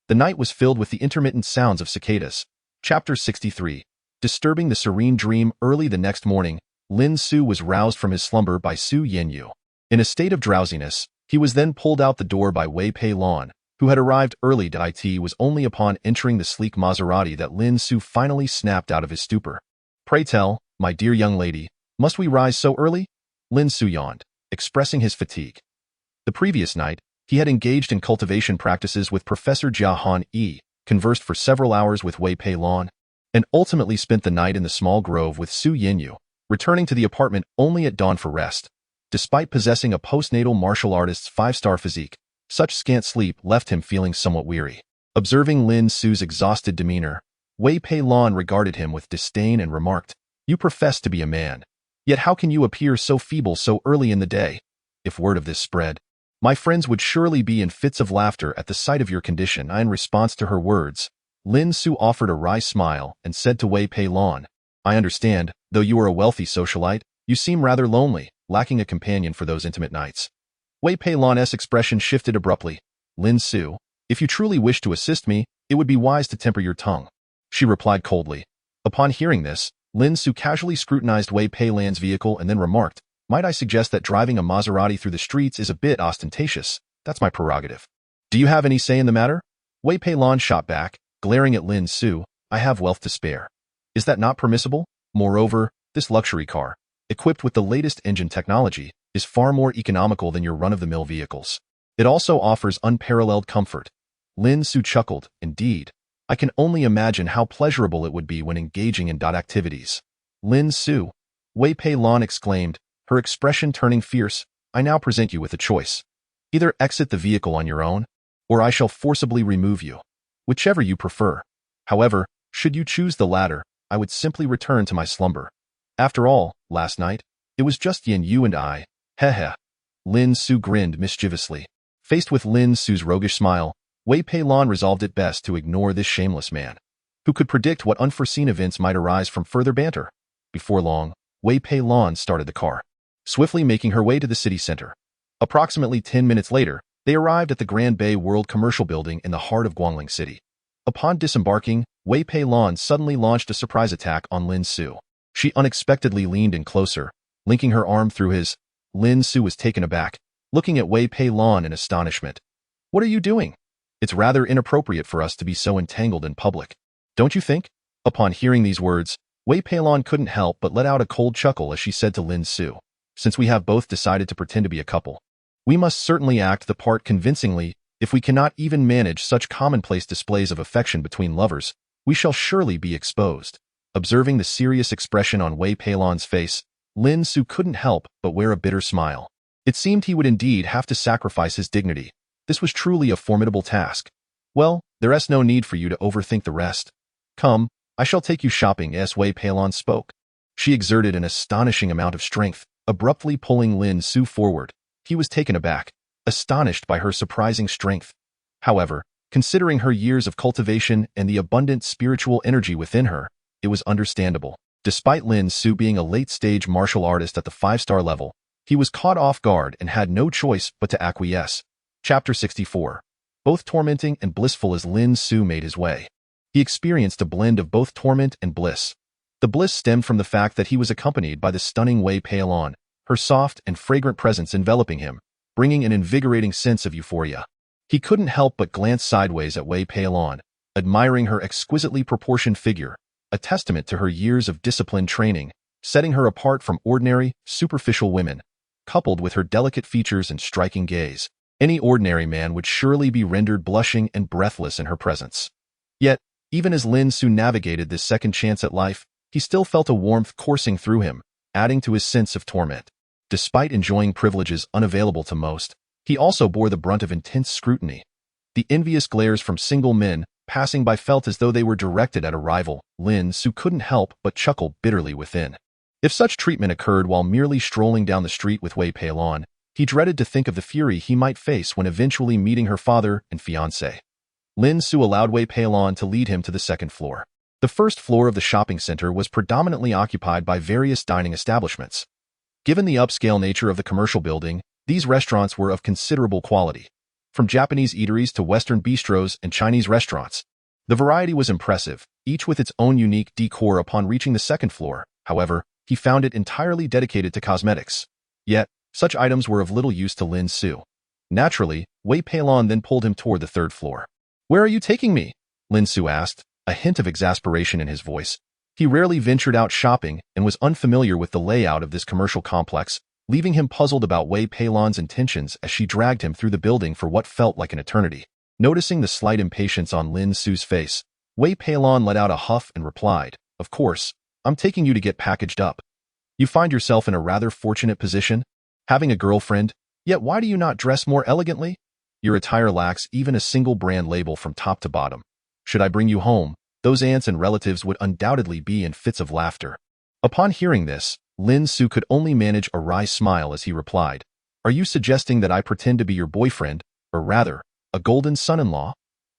The night was filled with the intermittent sounds of cicadas. Chapter 63. Disturbing the serene dream. Early the next morning, Lin Su was roused from his slumber by Su Yinyu. In a state of drowsiness, he was then pulled out the door by Wei Peilon, who had arrived early. It was only upon entering the sleek Maserati that Lin Su finally snapped out of his stupor. "Pray tell, my dear young lady, must we rise so early?" Lin Su yawned, expressing his fatigue. The previous night, he had engaged in cultivation practices with Professor Jia Han, conversed for several hours with Wei Peilon, and ultimately spent the night in the small grove with Su Yinyu, returning to the apartment only at dawn for rest. Despite possessing a postnatal martial artist's 5-star physique, such scant sleep left him feeling somewhat weary. Observing Lin Su's exhausted demeanor, Wei Peilon regarded him with disdain and remarked, "You profess to be a man. Yet how can you appear so feeble so early in the day? If word of this spread, my friends would surely be in fits of laughter at the sight of your condition." In response to her words, Lin Su offered a wry smile and said to Wei Peilon, "I understand, though you are a wealthy socialite, you seem rather lonely, lacking a companion for those intimate nights." Wei Peilon's expression shifted abruptly. "Lin Su, if you truly wish to assist me, it would be wise to temper your tongue," she replied coldly. Upon hearing this, Lin Su casually scrutinized Wei Peilon's vehicle and then remarked, "Might I suggest that driving a Maserati through the streets is a bit ostentatious? That's my prerogative. Do you have any say in the matter?" Wei Peilon shot back, glaring at Lin Su. "I have wealth to spare. Is that not permissible? Moreover, this luxury car, equipped with the latest engine technology, is far more economical than your run-of-the-mill vehicles. It also offers unparalleled comfort." Lin Su chuckled. "Indeed. I can only imagine how pleasurable it would be when engaging in activities." "Lin Su," Wei Pei Lan exclaimed, her expression turning fierce, "I now present you with a choice. Either exit the vehicle on your own, or I shall forcibly remove you. Whichever you prefer. However, should you choose the latter, I would simply return to my slumber. After all, last night, it was just you and I. Heh. Lin Su grinned mischievously. Faced with Lin Su's roguish smile, Wei Pei Lan resolved it best to ignore this shameless man, who could predict what unforeseen events might arise from further banter. Before long, Wei Pei Lan started the car, swiftly making her way to the city center. Approximately 10 minutes later, they arrived at the Grand Bay World Commercial Building in the heart of Guangling City. Upon disembarking, Wei Pei Lan suddenly launched a surprise attack on Lin Su. She unexpectedly leaned in closer, linking her arm through his. Lin Su was taken aback, looking at Wei Pei Lan in astonishment. "What are you doing? It's rather inappropriate for us to be so entangled in public, don't you think?" Upon hearing these words, Wei Pei Lan couldn't help but let out a cold chuckle as she said to Lin Su, "Since we have both decided to pretend to be a couple, we must certainly act the part convincingly. If we cannot even manage such commonplace displays of affection between lovers, we shall surely be exposed." Observing the serious expression on Wei Pei Lan's face, Lin Su couldn't help but wear a bitter smile. It seemed he would indeed have to sacrifice his dignity. This was truly a formidable task. "Well, there's no need for you to overthink the rest. Come, I shall take you shopping," as Wei Pei Lan spoke. She exerted an astonishing amount of strength, abruptly pulling Lin Su forward. He was taken aback, astonished by her surprising strength. However, considering her years of cultivation and the abundant spiritual energy within her, it was understandable. Despite Lin Su being a late-stage martial artist at the 5-star level, he was caught off guard and had no choice but to acquiesce. Chapter 64. Both tormenting and blissful. As Lin Su made his way, he experienced a blend of both torment and bliss. The bliss stemmed from the fact that he was accompanied by the stunning Wei Pei Lan, her soft and fragrant presence enveloping him, bringing an invigorating sense of euphoria. He couldn't help but glance sideways at Wei Pei Lan, admiring her exquisitely proportioned figure, a testament to her years of disciplined training, setting her apart from ordinary, superficial women. Coupled with her delicate features and striking gaze, any ordinary man would surely be rendered blushing and breathless in her presence. Yet, even as Lin Su navigated this second chance at life, he still felt a warmth coursing through him, adding to his sense of torment. Despite enjoying privileges unavailable to most, he also bore the brunt of intense scrutiny. The envious glares from single men passing by felt as though they were directed at a rival. Lin Su couldn't help but chuckle bitterly within. If such treatment occurred while merely strolling down the street with Wei Pei Lan, he dreaded to think of the fury he might face when eventually meeting her father and fiancé. Lin Su allowed Wei Pei Lan to lead him to the second floor. The first floor of the shopping center was predominantly occupied by various dining establishments. Given the upscale nature of the commercial building, these restaurants were of considerable quality. From Japanese eateries to Western bistros and Chinese restaurants, the variety was impressive, each with its own unique decor. Upon reaching the second floor, however, he found it entirely dedicated to cosmetics. Yet, such items were of little use to Lin Su. Naturally, Wei Pei Lan then pulled him toward the third floor. "Where are you taking me?" Lin Su asked, a hint of exasperation in his voice. He rarely ventured out shopping and was unfamiliar with the layout of this commercial complex, leaving him puzzled about Wei Pei Lan's intentions as she dragged him through the building for what felt like an eternity. Noticing the slight impatience on Lin Su's face, Wei Pei Lan let out a huff and replied, "Of course, I'm taking you to get packaged up. You find yourself in a rather fortunate position, having a girlfriend, yet why do you not dress more elegantly? Your attire lacks even a single brand label from top to bottom. Should I bring you home, those aunts and relatives would undoubtedly be in fits of laughter." Upon hearing this, Lin Su could only manage a wry smile as he replied, "Are you suggesting that I pretend to be your boyfriend, or rather, a golden son-in-law?"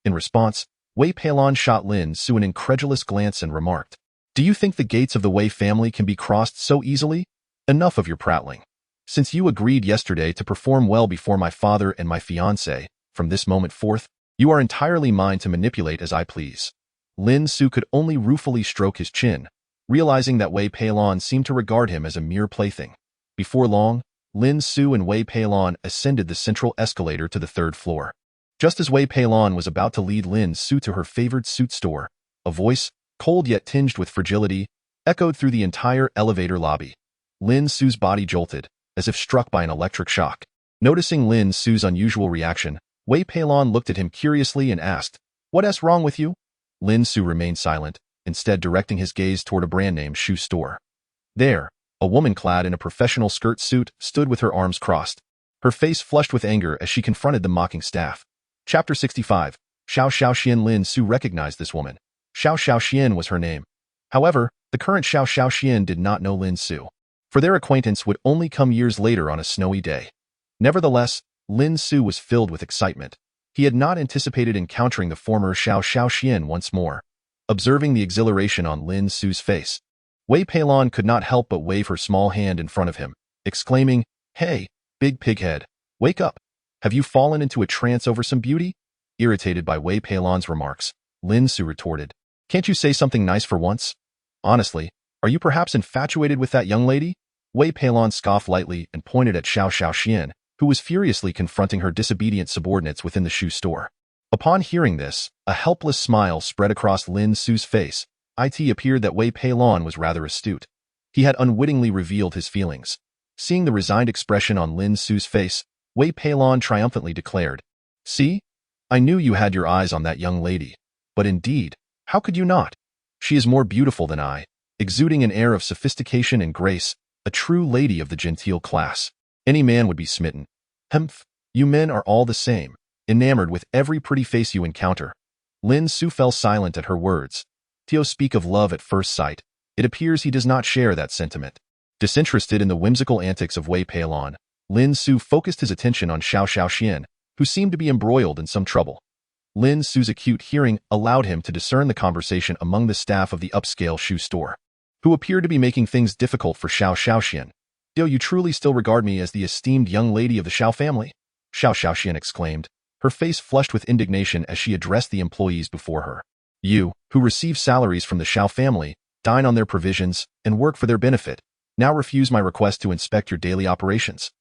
In response, Wei Pei Lan shot Lin Su an incredulous glance and remarked, "Do you think the gates of the Wei family can be crossed so easily? Enough of your prattling. Since you agreed yesterday to perform well before my father and my fiancé, from this moment forth, you are entirely mine to manipulate as I please." Lin Su could only ruefully stroke his chin, realizing that Wei Pei Lan seemed to regard him as a mere plaything. Before long, Lin Su and Wei Pei Lan ascended the central escalator to the third floor. Just as Wei Peilon was about to lead Lin Su to her favorite suit store, a voice, cold yet tinged with fragility, echoed through the entire elevator lobby. Lin Su's body jolted, as if struck by an electric shock. Noticing Lin Su's unusual reaction, Wei Peilon looked at him curiously and asked, "What's wrong with you?" Lin Su remained silent, instead directing his gaze toward a brand-name shoe store. There, a woman clad in a professional skirt suit stood with her arms crossed, her face flushed with anger as she confronted the mocking staff. Chapter 65. Xiao Xiaoxian. Lin Su recognized this woman. Xiao Xiaoxian was her name. However, the current Xiao Xiaoxian did not know Lin Su, for their acquaintance would only come years later on a snowy day. Nevertheless, Lin Su was filled with excitement. He had not anticipated encountering the former Xiao Xiaoxian once more. Observing the exhilaration on Lin Su's face, Wei Peilon could not help but wave her small hand in front of him, exclaiming, "Hey, big pighead, wake up! Have you fallen into a trance over some beauty?" Irritated by Wei Peilon's remarks, Lin Su retorted, "Can't you say something nice for once? Honestly, are you perhaps infatuated with that young lady?" Wei Peilon scoffed lightly and pointed at Xiao Xiaoxian, who was furiously confronting her disobedient subordinates within the shoe store. Upon hearing this, a helpless smile spread across Lin Su's face. It appeared that Wei Peilon was rather astute. He had unwittingly revealed his feelings. Seeing the resigned expression on Lin Su's face, Wei Peilon triumphantly declared, "See? I knew you had your eyes on that young lady. But indeed, how could you not? She is more beautiful than I, exuding an air of sophistication and grace, a true lady of the genteel class. Any man would be smitten. Humph, you men are all the same, enamored with every pretty face you encounter." Lin Su fell silent at her words. Tio speak of love at first sight. It appears he does not share that sentiment. Disinterested in the whimsical antics of Wei Peilon, Lin Su focused his attention on Xiao Xiaoxian, who seemed to be embroiled in some trouble. Lin Su's acute hearing allowed him to discern the conversation among the staff of the upscale shoe store, who appeared to be making things difficult for Xiao Xiaoxian. "Do you truly still regard me as the esteemed young lady of the Xiao family?" Xiao Xiaoxian exclaimed, her face flushed with indignation as she addressed the employees before her. "You, who receive salaries from the Xiao family, dine on their provisions, and work for their benefit, now refuse my request to inspect your daily operations.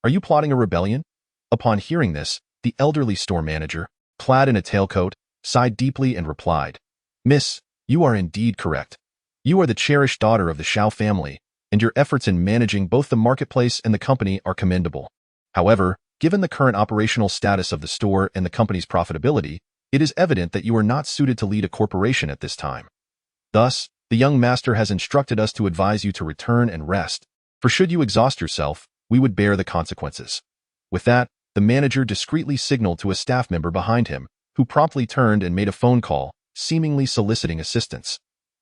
Are you plotting a rebellion?" Upon hearing this, the elderly store manager, clad in a tailcoat, sighed deeply and replied, "Miss, you are indeed correct. You are the cherished daughter of the Xiao family, and your efforts in managing both the marketplace and the company are commendable. However, given the current operational status of the store and the company's profitability, it is evident that you are not suited to lead a corporation at this time. Thus, the young master has instructed us to advise you to return and rest, for should you exhaust yourself, we would bear the consequences." With that, the manager discreetly signaled to a staff member behind him, who promptly turned and made a phone call, seemingly soliciting assistance.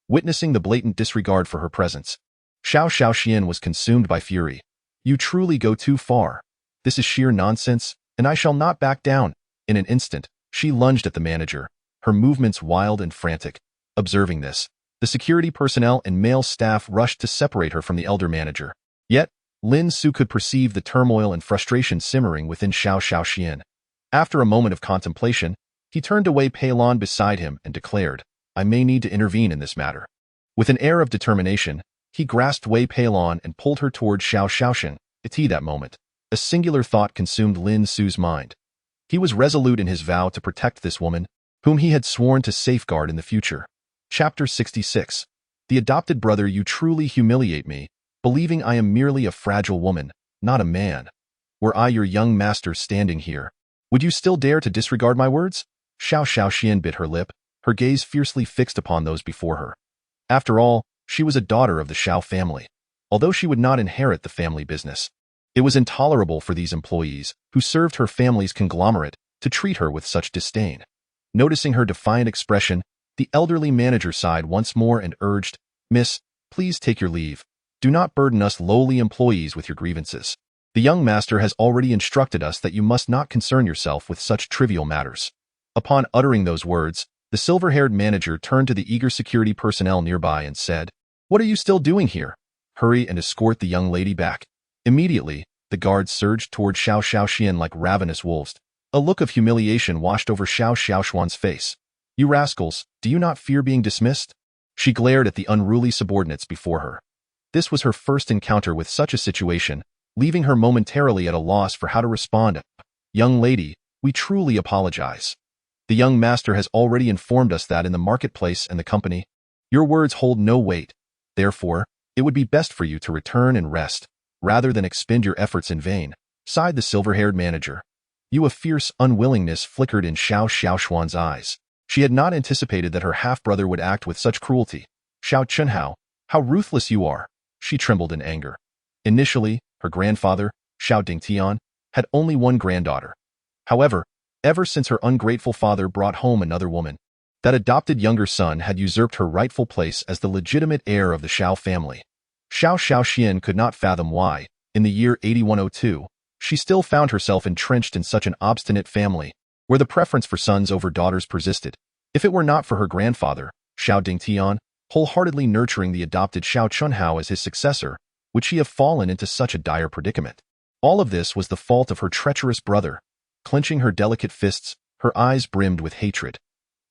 Witnessing the blatant disregard for her presence, Xiao Xiaoxian was consumed by fury. "You truly go too far. This is sheer nonsense, and I shall not back down." In an instant, she lunged at the manager, her movements wild and frantic. Observing this, the security personnel and male staff rushed to separate her from the elder manager. Yet, Lin Su could perceive the turmoil and frustration simmering within Xiao Xiaoxian. After a moment of contemplation, he turned to Wei Peilon beside him and declared, "I may need to intervene in this matter." With an air of determination, he grasped Wei Peilon and pulled her toward Xiao Xiaoxian. At that moment, a singular thought consumed Lin Su's mind. He was resolute in his vow to protect this woman, whom he had sworn to safeguard in the future. Chapter 66. The adopted brother. "You truly humiliate me, believing I am merely a fragile woman, not a man. Were I your young master standing here, would you still dare to disregard my words?" Xiao Xiaoxian bit her lip, her gaze fiercely fixed upon those before her. After all, she was a daughter of the Xiao family. Although she would not inherit the family business, it was intolerable for these employees, who served her family's conglomerate, to treat her with such disdain. Noticing her defiant expression, the elderly manager sighed once more and urged, "Miss, please take your leave. Do not burden us lowly employees with your grievances. The young master has already instructed us that you must not concern yourself with such trivial matters." Upon uttering those words, the silver-haired manager turned to the eager security personnel nearby and said, "What are you still doing here? Hurry and escort the young lady back." Immediately, the guards surged toward Xiao Xiaoxian like ravenous wolves. A look of humiliation washed over Xiao Xiaoxuan's face. "You rascals, do you not fear being dismissed?" She glared at the unruly subordinates before her. This was her first encounter with such a situation, leaving her momentarily at a loss for how to respond. "Young lady, We truly apologize. The young master has already informed us that in the marketplace and the company, your words hold no weight. Therefore, it would be best for you to return and rest, rather than expend your efforts in vain, sighed the silver-haired manager. A fierce unwillingness flickered in Xiao Xiaoxuan's eyes. She had not anticipated that her half-brother would act with such cruelty. Xiao Chunhao, how ruthless you are! She trembled in anger. Initially, her grandfather, Xiao Dingtian, had only one granddaughter. However, ever since her ungrateful father brought home another woman, that adopted younger son had usurped her rightful place as the legitimate heir of the Xiao family. Xiao Xiaoxian could not fathom why, in the year 8102, she still found herself entrenched in such an obstinate family, where the preference for sons over daughters persisted. If it were not for her grandfather, Xiao Dingtian, wholeheartedly nurturing the adopted Xiao Chunhao as his successor, would she have fallen into such a dire predicament? All of this was the fault of her treacherous brother. Clenching her delicate fists, her eyes brimmed with hatred.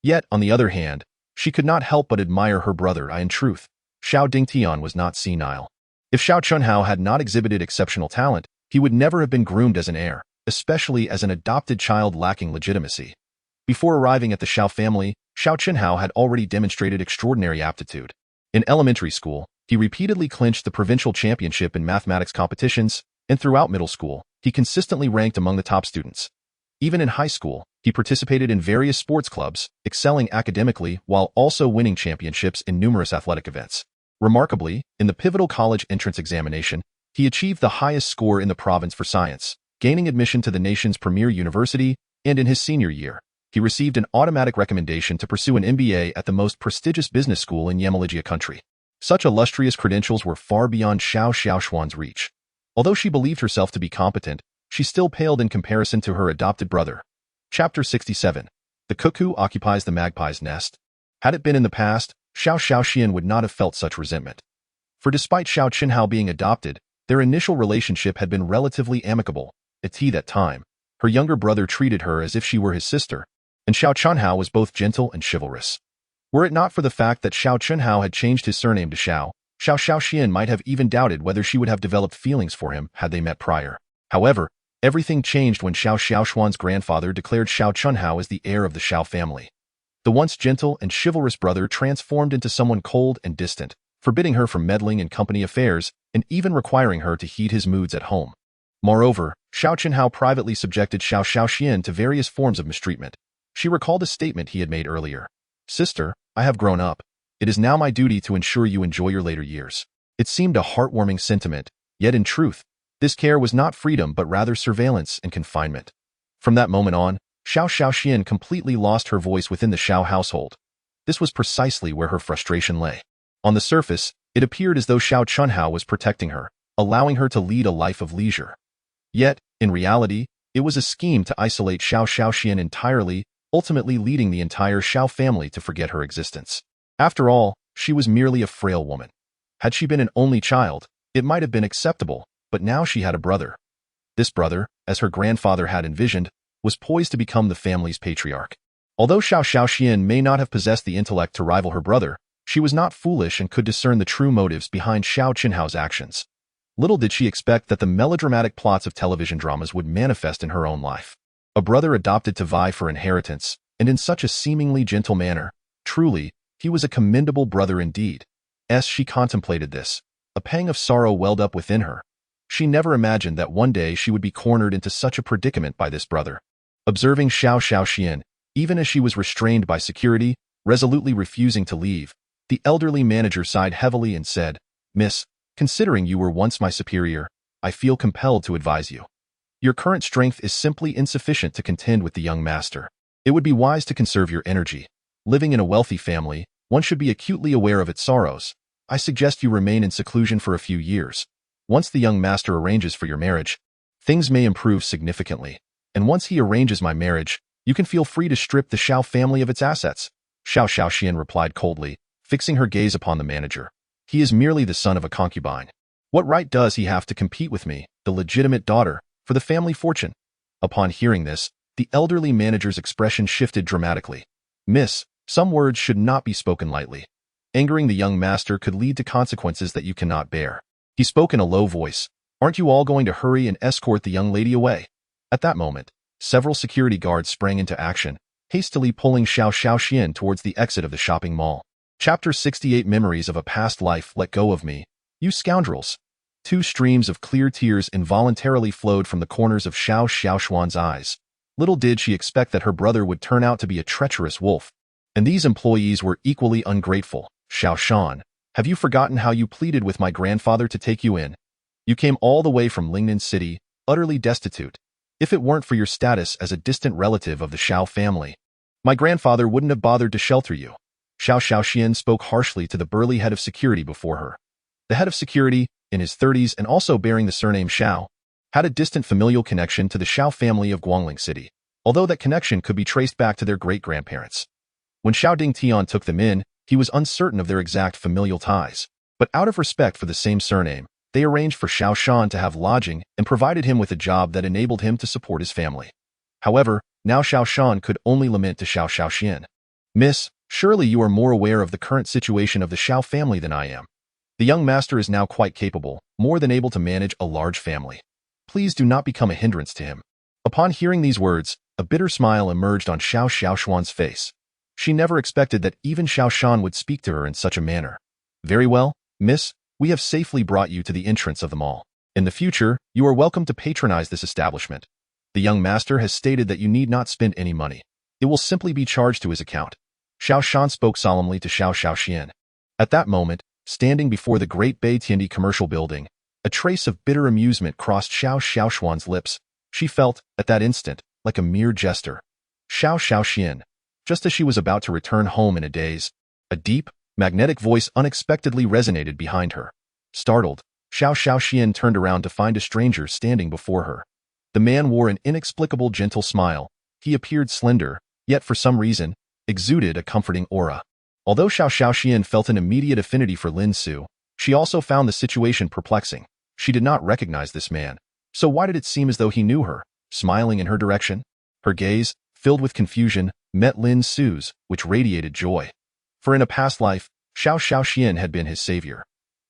Yet, on the other hand, she could not help but admire her brother. In truth, Xiao Dingtian was not senile. If Xiao Chunhao had not exhibited exceptional talent, he would never have been groomed as an heir, especially as an adopted child lacking legitimacy. Before arriving at the Xiao family, Xiao Chunhao had already demonstrated extraordinary aptitude. In elementary school, he repeatedly clinched the provincial championship in mathematics competitions, and throughout middle school, he consistently ranked among the top students. Even in high school, he participated in various sports clubs, excelling academically while also winning championships in numerous athletic events. Remarkably, in the pivotal college entrance examination, he achieved the highest score in the province for science, gaining admission to the nation's premier university, and in his senior year, he received an automatic recommendation to pursue an MBA at the most prestigious business school in Yamalagia country. Such illustrious credentials were far beyond Xiao Xiaoxuan's reach. Although she believed herself to be competent, she still paled in comparison to her adopted brother. Chapter 67. The cuckoo occupies the magpie's nest. Had it been in the past, Xiao Xiaoxian would not have felt such resentment. For despite Xiao Chunhao being adopted, their initial relationship had been relatively amicable. At that time, her younger brother treated her as if she were his sister, and Xiao Chunhao was both gentle and chivalrous. Were it not for the fact that Xiao Chunhao had changed his surname to Xiao, Xiao Xiaoxian might have even doubted whether she would have developed feelings for him had they met prior. However, everything changed when Xiao Xiaoxuan's grandfather declared Xiao Chunhao as the heir of the Xiao family. The once gentle and chivalrous brother transformed into someone cold and distant, forbidding her from meddling in company affairs and even requiring her to heed his moods at home. Moreover, Xiao Chunhao privately subjected Xiao Xiaoxian to various forms of mistreatment. She recalled a statement he had made earlier. "Sister, I have grown up. It is now my duty to ensure you enjoy your later years." It seemed a heartwarming sentiment, yet in truth, this care was not freedom but rather surveillance and confinement. From that moment on, Xiao Xiaoxian completely lost her voice within the Xiao household. This was precisely where her frustration lay. On the surface, it appeared as though Xiao Chunhao was protecting her, allowing her to lead a life of leisure. Yet, in reality, it was a scheme to isolate Xiao Xiaoxian entirely, ultimately leading the entire Xiao family to forget her existence. After all, she was merely a frail woman. Had she been an only child, it might have been acceptable, but now she had a brother. This brother, as her grandfather had envisioned, was poised to become the family's patriarch. Although Xiao Xiaoxian may not have possessed the intellect to rival her brother, she was not foolish and could discern the true motives behind Xiao Chunhao's actions. Little did she expect that the melodramatic plots of television dramas would manifest in her own life. A brother adopted to vie for inheritance, and in such a seemingly gentle manner. Truly, he was a commendable brother indeed. As she contemplated this, a pang of sorrow welled up within her. She never imagined that one day she would be cornered into such a predicament by this brother. Observing Xiao Xiaoxian, even as she was restrained by security, resolutely refusing to leave, the elderly manager sighed heavily and said, "Miss, considering you were once my superior, I feel compelled to advise you. Your current strength is simply insufficient to contend with the young master. It would be wise to conserve your energy. Living in a wealthy family, one should be acutely aware of its sorrows. I suggest you remain in seclusion for a few years. Once the young master arranges for your marriage, things may improve significantly. And once he arranges my marriage, you can feel free to strip the Xiao family of its assets." Xiao Xiaoxian replied coldly, fixing her gaze upon the manager. "He is merely the son of a concubine. What right does he have to compete with me, the legitimate daughter, for the family fortune?" Upon hearing this, the elderly manager's expression shifted dramatically. "Miss, some words should not be spoken lightly. Angering the young master could lead to consequences that you cannot bear." He spoke in a low voice. "Aren't you all going to hurry and escort the young lady away?" At that moment, Several security guards sprang into action, hastily pulling Xiao Xiaoxian towards the exit of the shopping mall. Chapter 68 Memories of a Past Life. Let go of me, you scoundrels. Two streams of clear tears involuntarily flowed from the corners of Xiao Xiaoxuan's eyes. Little did she expect that her brother would turn out to be a treacherous wolf. And these employees were equally ungrateful. Xiao Shan, have you forgotten how you pleaded with my grandfather to take you in? You came all the way from Lingnan City, utterly destitute. If it weren't for your status as a distant relative of the Xiao family, my grandfather wouldn't have bothered to shelter you. Xiao Xiaoxian spoke harshly to the burly head of security before her. The head of security, in his 30s and also bearing the surname Xiao, had a distant familial connection to the Xiao family of Guangling City, although that connection could be traced back to their great-grandparents. When Xiao Dingtian took them in, he was uncertain of their exact familial ties, but out of respect for the same surname, they arranged for Xiao Shan to have lodging and provided him with a job that enabled him to support his family. However, now Xiao Shan could only lament to Xiao Xiaoxian. Miss, surely you are more aware of the current situation of the Xiao family than I am. The young master is now quite capable, more than able to manage a large family. Please do not become a hindrance to him. Upon hearing these words, a bitter smile emerged on Xiao Xiaoxuan's face. She never expected that even Xiao Shan would speak to her in such a manner. Very well, miss, we have safely brought you to the entrance of the mall. In the future, you are welcome to patronize this establishment. The young master has stated that you need not spend any money. It will simply be charged to his account. Xiao Shan spoke solemnly to Xiao Xiaoxian. At that moment, standing before the Great Bei Tiandi commercial building, a trace of bitter amusement crossed Xiao Xiaoxuan's lips. She felt, at that instant, like a mere jester. Xiao Xiaoxian. Just as she was about to return home in a daze, a deep, magnetic voice unexpectedly resonated behind her. Startled, Xiao Xiaoxian turned around to find a stranger standing before her. The man wore an inexplicable gentle smile. He appeared slender, yet for some reason, exuded a comforting aura. Although Xiao Xiaoxian felt an immediate affinity for Lin Su, she also found the situation perplexing. She did not recognize this man. So why did it seem as though he knew her, smiling in her direction? Her gaze, filled with confusion, met Lin Su's, which radiated joy. For in a past life, Xiao Xiaoxian had been his savior.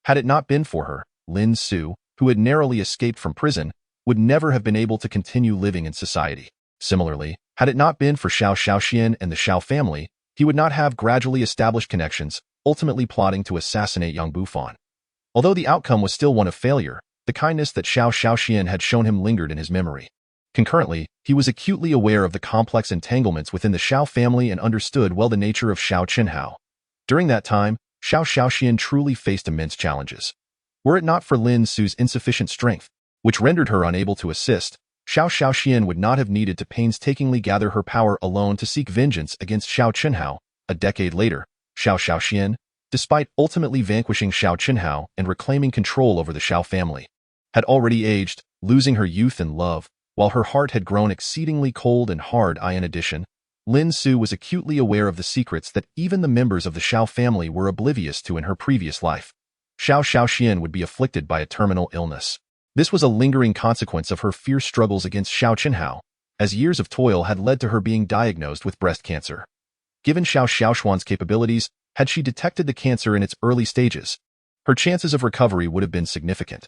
Had it not been for her, Lin Su, who had narrowly escaped from prison, would never have been able to continue living in society. Similarly, had it not been for Xiao Xiaoxian and the Xiao family, he would not have gradually established connections, ultimately plotting to assassinate young Bufan. Although the outcome was still one of failure, the kindness that Xiao Xiaoxian had shown him lingered in his memory. Concurrently, he was acutely aware of the complex entanglements within the Xiao family and understood well the nature of Xiao Qinhao. During that time, Xiao Xiaoxian truly faced immense challenges. Were it not for Lin Su's insufficient strength, which rendered her unable to assist, Xiao Xiaoxian would not have needed to painstakingly gather her power alone to seek vengeance against Xiao Qinhao. A decade later, Xiao Xiaoxian, despite ultimately vanquishing Xiao Qinhao and reclaiming control over the Xiao family, had already aged, losing her youth and love, while her heart had grown exceedingly cold and hard. In addition, Lin Su was acutely aware of the secrets that even the members of the Xiao family were oblivious to in her previous life. Xiao Xiaoxian would be afflicted by a terminal illness. This was a lingering consequence of her fierce struggles against Xiao Qinhao, as years of toil had led to her being diagnosed with breast cancer. Given Xiao Xiaoxuan's capabilities, had she detected the cancer in its early stages, her chances of recovery would have been significant.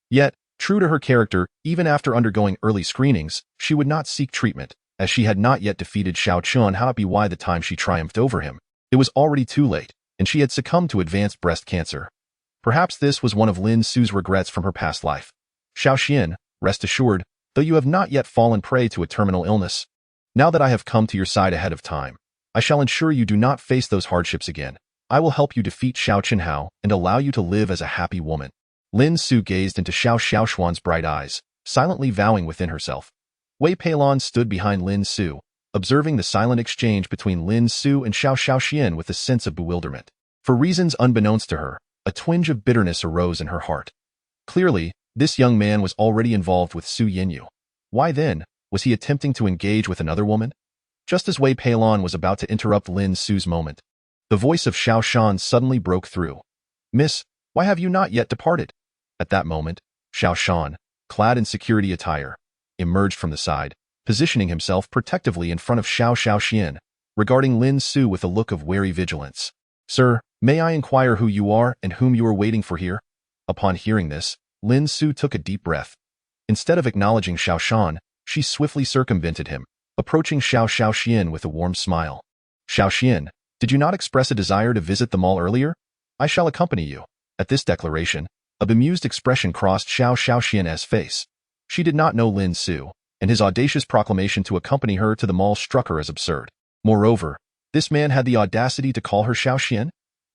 Yet, true to her character, even after undergoing early screenings, she would not seek treatment, as she had not yet defeated Xiao Qinhao by the time she triumphed over him. It was already too late, and she had succumbed to advanced breast cancer. Perhaps this was one of Lin Su's regrets from her past life. Xiaoxian, rest assured, though you have not yet fallen prey to a terminal illness, now that I have come to your side ahead of time, I shall ensure you do not face those hardships again. I will help you defeat Xiao Qinhao and allow you to live as a happy woman. Lin Su gazed into Xiao Xiaoxuan's bright eyes, silently vowing within herself. Wei Peilon stood behind Lin Su, observing the silent exchange between Lin Su and Xiao Xiaoxian with a sense of bewilderment. For reasons unbeknownst to her, a twinge of bitterness arose in her heart. Clearly, this young man was already involved with Su Yinyu. Why then, was he attempting to engage with another woman? Just as Wei Peilon was about to interrupt Lin Su's moment, the voice of Xiao Shan suddenly broke through. Miss, why have you not yet departed? At that moment, Xiao Shan, clad in security attire, emerged from the side, positioning himself protectively in front of Xiao Xiaoxian, regarding Lin Su with a look of wary vigilance. Sir, may I inquire who you are and whom you are waiting for here? Upon hearing this, Lin Su took a deep breath. Instead of acknowledging Xiao Shan, She swiftly circumvented him, approaching Xiao Xian with a warm smile. Xiao Xian, did you not express a desire to visit the mall earlier? I shall accompany you. At this declaration, a bemused expression crossed Xiao Xian's face. She did not know Lin Su, and his audacious proclamation to accompany her to the mall struck her as absurd. Moreover, this man had the audacity to call her Xiao Xian?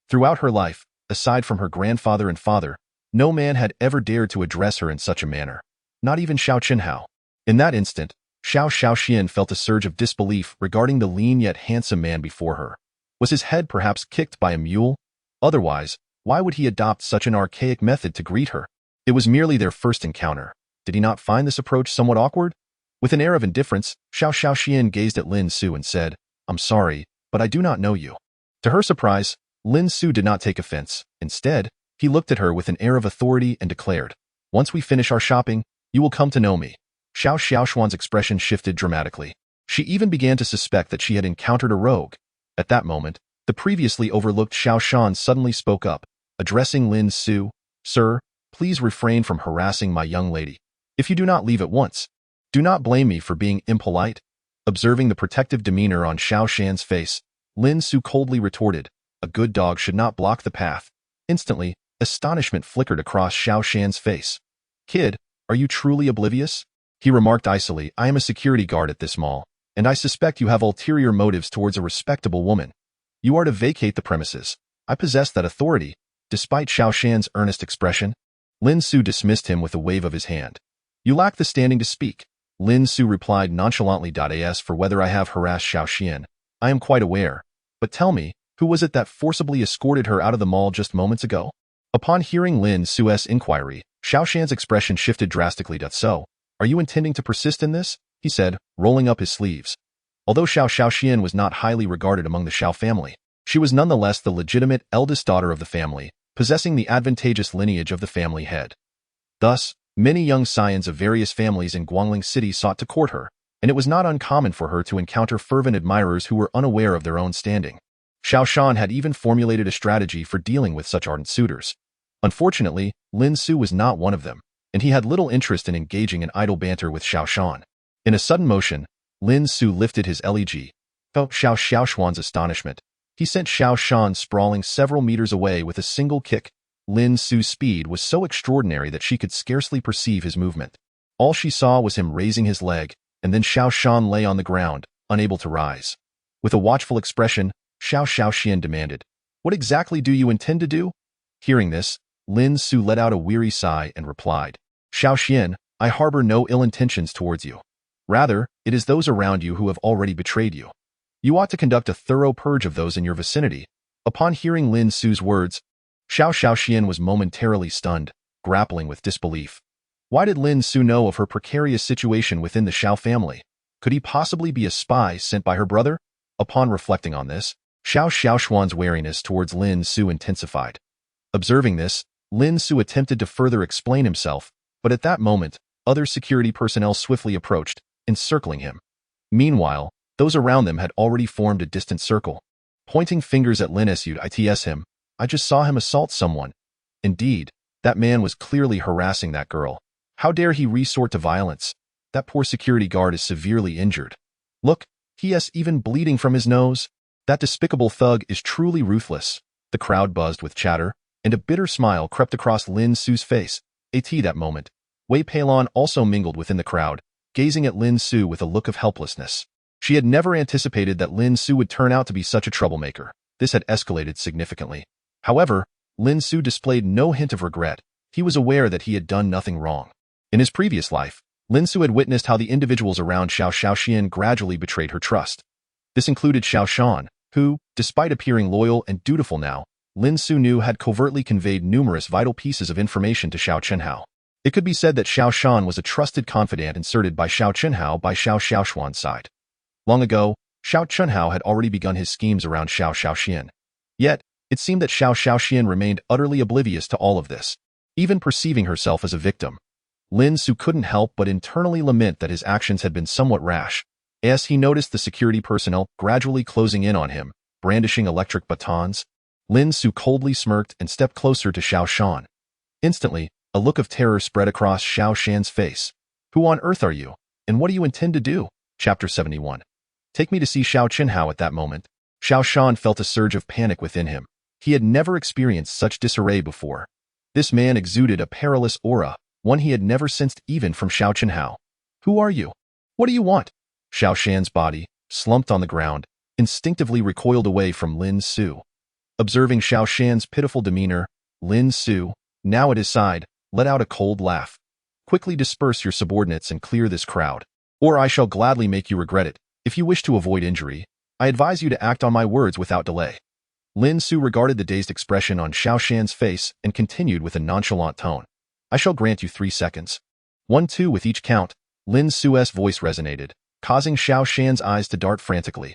Throughout her life, aside from her grandfather and father, no man had ever dared to address her in such a manner. Not even Xiao Chenhao. In that instant, Xiao Xian felt a surge of disbelief regarding the lean yet handsome man before her. Was his head perhaps kicked by a mule? Otherwise, why would he adopt such an archaic method to greet her? It was merely their first encounter. Did he not find this approach somewhat awkward? With an air of indifference, Xiao Xian gazed at Lin Su and said, I'm sorry, but I do not know you. To her surprise, Lin Su did not take offense. Instead, he looked at her with an air of authority and declared, Once we finish our shopping, you will come to know me. Xiao Xiaoxuan's expression shifted dramatically. She even began to suspect that she had encountered a rogue. At that moment, the previously overlooked Xiao Shan suddenly spoke up, addressing Lin Su, Sir, please refrain from harassing my young lady. If you do not leave at once, do not blame me for being impolite. Observing the protective demeanor on Xiao Shan's face, Lin Su coldly retorted, a good dog should not block the path. Instantly, astonishment flickered across Xiao Shan's face. Kid, are you truly oblivious? He remarked icily, I am a security guard at this mall, and I suspect you have ulterior motives towards a respectable woman. You are to vacate the premises. I possess that authority. Despite Xiao Shan's earnest expression, Lin Su dismissed him with a wave of his hand. You lack the standing to speak. Lin Su replied nonchalantly. As for whether I have harassed Xiao Xian, I am quite aware. But tell me, who was it that forcibly escorted her out of the mall just moments ago? Upon hearing Lin Su's inquiry, Xiao Shan's expression shifted drastically. So, are you intending to persist in this? He said, rolling up his sleeves. Although Xiao Xian was not highly regarded among the Xiao family, she was nonetheless the legitimate eldest daughter of the family, possessing the advantageous lineage of the family head. Thus, many young scions of various families in Guangling City sought to court her, and it was not uncommon for her to encounter fervent admirers who were unaware of their own standing. Xiao Shan had even formulated a strategy for dealing with such ardent suitors. Unfortunately, Lin Su was not one of them, and he had little interest in engaging in idle banter with Xiao Shan. In a sudden motion, Lin Su lifted his leg. Felt Xiao Xiaoxuan's astonishment. He sent Xiao Shan sprawling several meters away with a single kick. Lin Su's speed was so extraordinary that she could scarcely perceive his movement. All she saw was him raising his leg, and then Xiao Shan lay on the ground, unable to rise. With a watchful expression, Xiao Xian demanded, What exactly do you intend to do? Hearing this, Lin Su let out a weary sigh and replied, Xiao Xian, I harbor no ill intentions towards you. Rather, it is those around you who have already betrayed you. You ought to conduct a thorough purge of those in your vicinity. Upon hearing Lin Su's words, Xiao Xian was momentarily stunned, grappling with disbelief. Why did Lin Su know of her precarious situation within the Xiao family? Could he possibly be a spy sent by her brother? Upon reflecting on this, Xiao Xiaoxuan's wariness towards Lin Su intensified. Observing this, Lin Su attempted to further explain himself, but at that moment, other security personnel swiftly approached, encircling him. Meanwhile, those around them had already formed a distant circle. Pointing fingers at Lin Su, I just saw him assault someone. Indeed, that man was clearly harassing that girl. How dare he resort to violence? That poor security guard is severely injured. Look, he is even bleeding from his nose. That despicable thug is truly ruthless. The crowd buzzed with chatter, and a bitter smile crept across Lin Su's face. That moment, Wei Peilon also mingled within the crowd, gazing at Lin Su with a look of helplessness. She had never anticipated that Lin Su would turn out to be such a troublemaker. This had escalated significantly. However, Lin Su displayed no hint of regret. He was aware that he had done nothing wrong. In his previous life, Lin Su had witnessed how the individuals around Xiao Xian gradually betrayed her trust. This included Xiao Shan, who, despite appearing loyal and dutiful now, Lin Su knew had covertly conveyed numerous vital pieces of information to Xiao Chenhao. It could be said that Xiao Shan was a trusted confidant inserted by Xiao Chenhao by Xiao Xiaoxuan's side. Long ago, Xiao Chenhao had already begun his schemes around Xiao Xian. Yet, it seemed that Xiao Xian remained utterly oblivious to all of this, even perceiving herself as a victim. Lin Su couldn't help but internally lament that his actions had been somewhat rash, as he noticed the security personnel gradually closing in on him, brandishing electric batons. Lin Su coldly smirked and stepped closer to Xiao Shan. Instantly, a look of terror spread across Xiao Shan's face. Who on earth are you? And what do you intend to do? Chapter 71. Take me to see Xiao Qinhao. At that moment, Xiao Shan felt a surge of panic within him. He had never experienced such disarray before. This man exuded a perilous aura, one he had never sensed even from Xiao Qinhao. Who are you? What do you want? Xiao Shan's body, slumped on the ground, instinctively recoiled away from Lin Su. Observing Xiao Shan's pitiful demeanor, Lin Su, now at his side, let out a cold laugh. Quickly disperse your subordinates and clear this crowd, or I shall gladly make you regret it. If you wish to avoid injury, I advise you to act on my words without delay. Lin Su regarded the dazed expression on Xiao Shan's face and continued with a nonchalant tone. I shall grant you 3 seconds. 1, 2 with each count. Lin Su's voice resonated, causing Xiao Shan's eyes to dart frantically.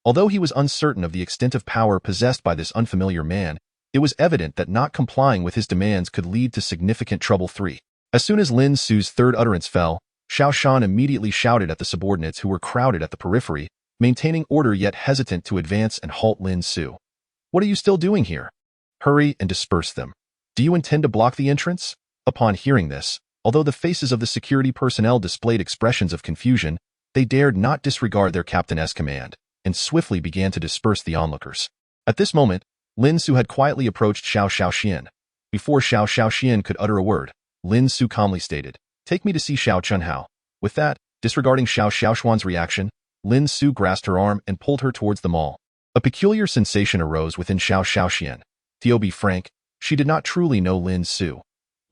Although he was uncertain of the extent of power possessed by this unfamiliar man, it was evident that not complying with his demands could lead to significant trouble. 3. As soon as Lin Su's third utterance fell, Xiao Shan immediately shouted at the subordinates who were crowded at the periphery, maintaining order yet hesitant to advance and halt Lin Su. What are you still doing here? Hurry and disperse them. Do you intend to block the entrance? Upon hearing this, although the faces of the security personnel displayed expressions of confusion, they dared not disregard their captain's command, and swiftly began to disperse the onlookers. At this moment, Lin Su had quietly approached Xiao Xian. Before Xiao Xian could utter a word, Lin Su calmly stated, "Take me to see Xiao Qinhao." With that, disregarding Xiao Xiaoxuan's reaction, Lin Su grasped her arm and pulled her towards the mall. A peculiar sensation arose within Xiao Xian. To be frank, she did not truly know Lin Su.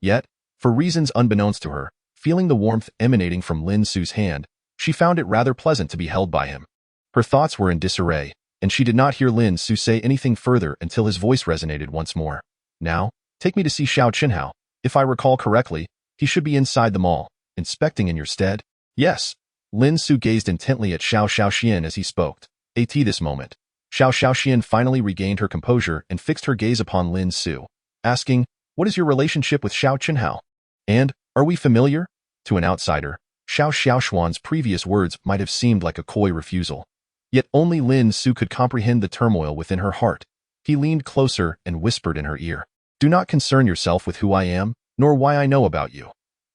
Yet, for reasons unbeknownst to her, feeling the warmth emanating from Lin Su's hand, she found it rather pleasant to be held by him. Her thoughts were in disarray, and she did not hear Lin Su say anything further until his voice resonated once more. Now, take me to see Xiao Qinhao. If I recall correctly, he should be inside the mall, inspecting in your stead. Yes. Lin Su gazed intently at Xiao Xian as he spoke. At this moment, Xiao Xian finally regained her composure and fixed her gaze upon Lin Su, asking, "What is your relationship with Xiao Qinhao? And, are we familiar?" To an outsider, Xiao Xiaoxuan's previous words might have seemed like a coy refusal. Yet only Lin Su could comprehend the turmoil within her heart. He leaned closer and whispered in her ear, "Do not concern yourself with who I am, nor why I know about you.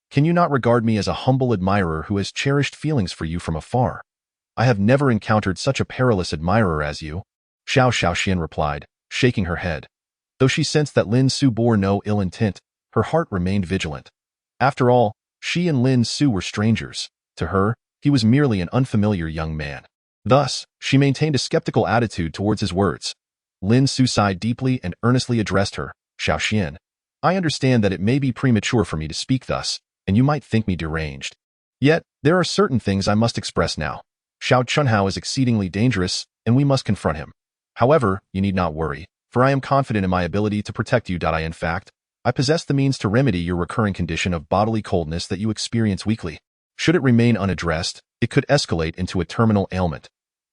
Can you not regard me as a humble admirer who has cherished feelings for you from afar? I have never encountered such a perilous admirer as you." Xiao Xian replied, shaking her head. Though she sensed that Lin Su bore no ill intent, her heart remained vigilant. After all, she and Lin Su were strangers. To her, he was merely an unfamiliar young man. Thus, she maintained a skeptical attitude towards his words. Lin Su sighed deeply and earnestly addressed her, "Xiao Xian, I understand that it may be premature for me to speak thus, and you might think me deranged. Yet, there are certain things I must express now. Xiao Qinhao is exceedingly dangerous, and we must confront him. However, you need not worry, for I am confident in my ability to protect you. In fact, I possess the means to remedy your recurring condition of bodily coldness that you experience weekly. Should it remain unaddressed, it could escalate into a terminal ailment.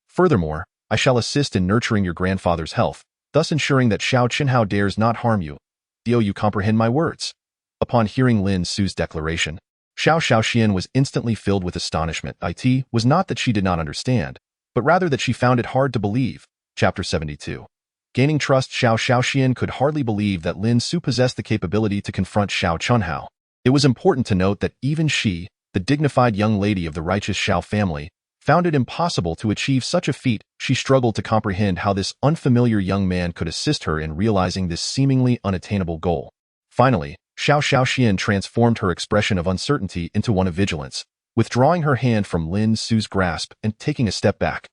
Furthermore, I shall assist in nurturing your grandfather's health, thus ensuring that Xiao Qinhao dares not harm you. Do you comprehend my words?" Upon hearing Lin Su's declaration, Xiao Xian was instantly filled with astonishment. It was not that she did not understand, but rather that she found it hard to believe. Chapter 72. Gaining trust, Xiao Xian could hardly believe that Lin Su possessed the capability to confront Xiao Qinhao. It was important to note that even she, the dignified young lady of the righteous Xiao family, found it impossible to achieve such a feat. She struggled to comprehend how this unfamiliar young man could assist her in realizing this seemingly unattainable goal. Finally, Xiao Xian transformed her expression of uncertainty into one of vigilance, withdrawing her hand from Lin Su's grasp and taking a step back.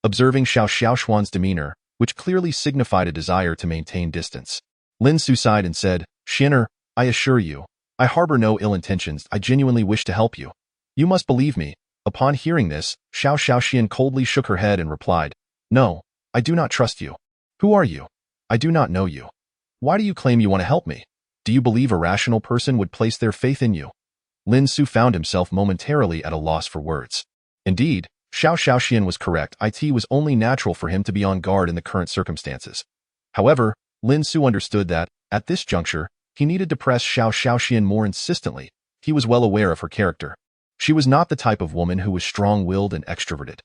Observing Xiao Xiaoxuan's demeanor, which clearly signified a desire to maintain distance, Lin Su sighed and said, "Xianer, I assure you, I harbor no ill intentions. I genuinely wish to help you. You must believe me." Upon hearing this, Xiao Xian coldly shook her head and replied, "No, I do not trust you. Who are you? I do not know you. Why do you claim you want to help me? Do you believe a rational person would place their faith in you?" Lin Su found himself momentarily at a loss for words. Indeed, Xiao Xian was correct. It was only natural for him to be on guard in the current circumstances. However, Lin Su understood that, at this juncture, he needed to press Xiao Xian more insistently. He was well aware of her character. She was not the type of woman who was strong-willed and extroverted.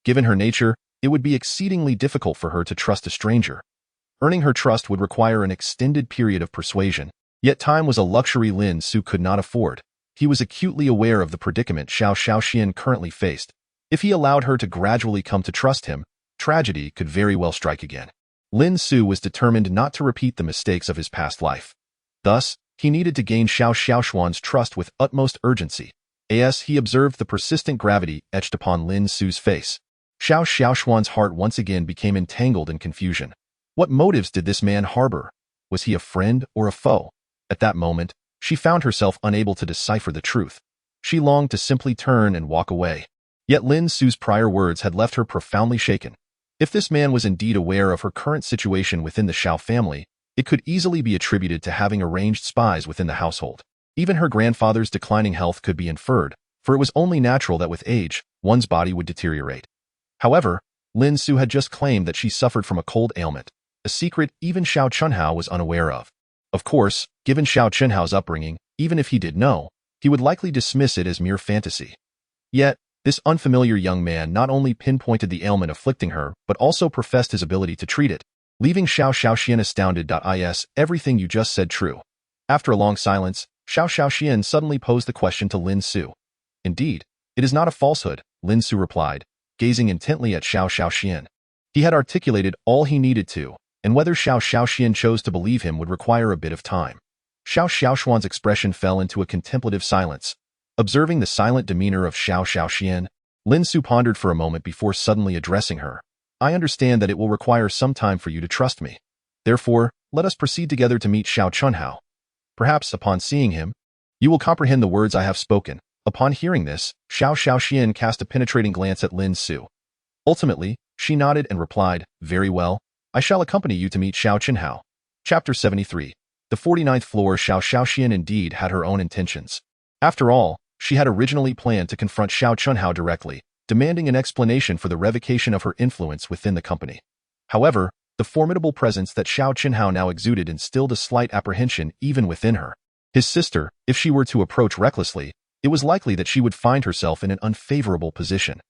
Given her nature, it would be exceedingly difficult for her to trust a stranger. Earning her trust would require an extended period of persuasion, yet time was a luxury Lin Su could not afford. he was acutely aware of the predicament Xiao Xiaoxian currently faced. If he allowed her to gradually come to trust him, tragedy could very well strike again. Lin Su was determined not to repeat the mistakes of his past life. Thus, he needed to gain Xiao Xiaoxuan's trust with utmost urgency. As he observed the persistent gravity etched upon Lin Su's face, Xiao Xiaoxuan's heart once again became entangled in confusion. What motives did this man harbor? Was he a friend or a foe? At that moment, she found herself unable to decipher the truth. She longed to simply turn and walk away. Yet Lin Su's prior words had left her profoundly shaken. If this man was indeed aware of her current situation within the Xiao family, it could easily be attributed to having arranged spies within the household. Even her grandfather's declining health could be inferred, for it was only natural that with age, one's body would deteriorate. However, Lin Su had just claimed that she suffered from a cold ailment, a secret even Xiao Chunhao was unaware of. Of course, given Xiao Chunhao's upbringing, even if he did know, he would likely dismiss it as mere fantasy. Yet, this unfamiliar young man not only pinpointed the ailment afflicting her, but also professed his ability to treat it, leaving Xiao Xiaoxian astounded. Is everything you just said true? After a long silence, Xiao Xiaoxian suddenly posed the question to Lin Su. Indeed, it is not a falsehood, Lin Su replied, gazing intently at Xiao Xiaoxian. He had articulated all he needed to, and whether Xiao Xiaoxian chose to believe him would require a bit of time. Xiao Xiaoxuan's expression fell into a contemplative silence. Observing the silent demeanor of Xiao Xiaoxian, Lin Su pondered for a moment before suddenly addressing her. I understand that it will require some time for you to trust me. Therefore, let us proceed together to meet Xiao Chunhao. Perhaps, upon seeing him, you will comprehend the words I have spoken. Upon hearing this, Xiao Xiaoxian cast a penetrating glance at Lin Su. Ultimately, she nodded and replied, very well, I shall accompany you to meet Xiao Chunhao. Chapter 73. The 49th floor. Xiao Xiaoxian indeed had her own intentions. After all, she had originally planned to confront Xiao Chunhao directly, demanding an explanation for the revocation of her influence within the company. However, the formidable presence that Xiao Chunhao now exuded instilled a slight apprehension even within her. His sister, if she were to approach recklessly, it was likely that she would find herself in an unfavorable position.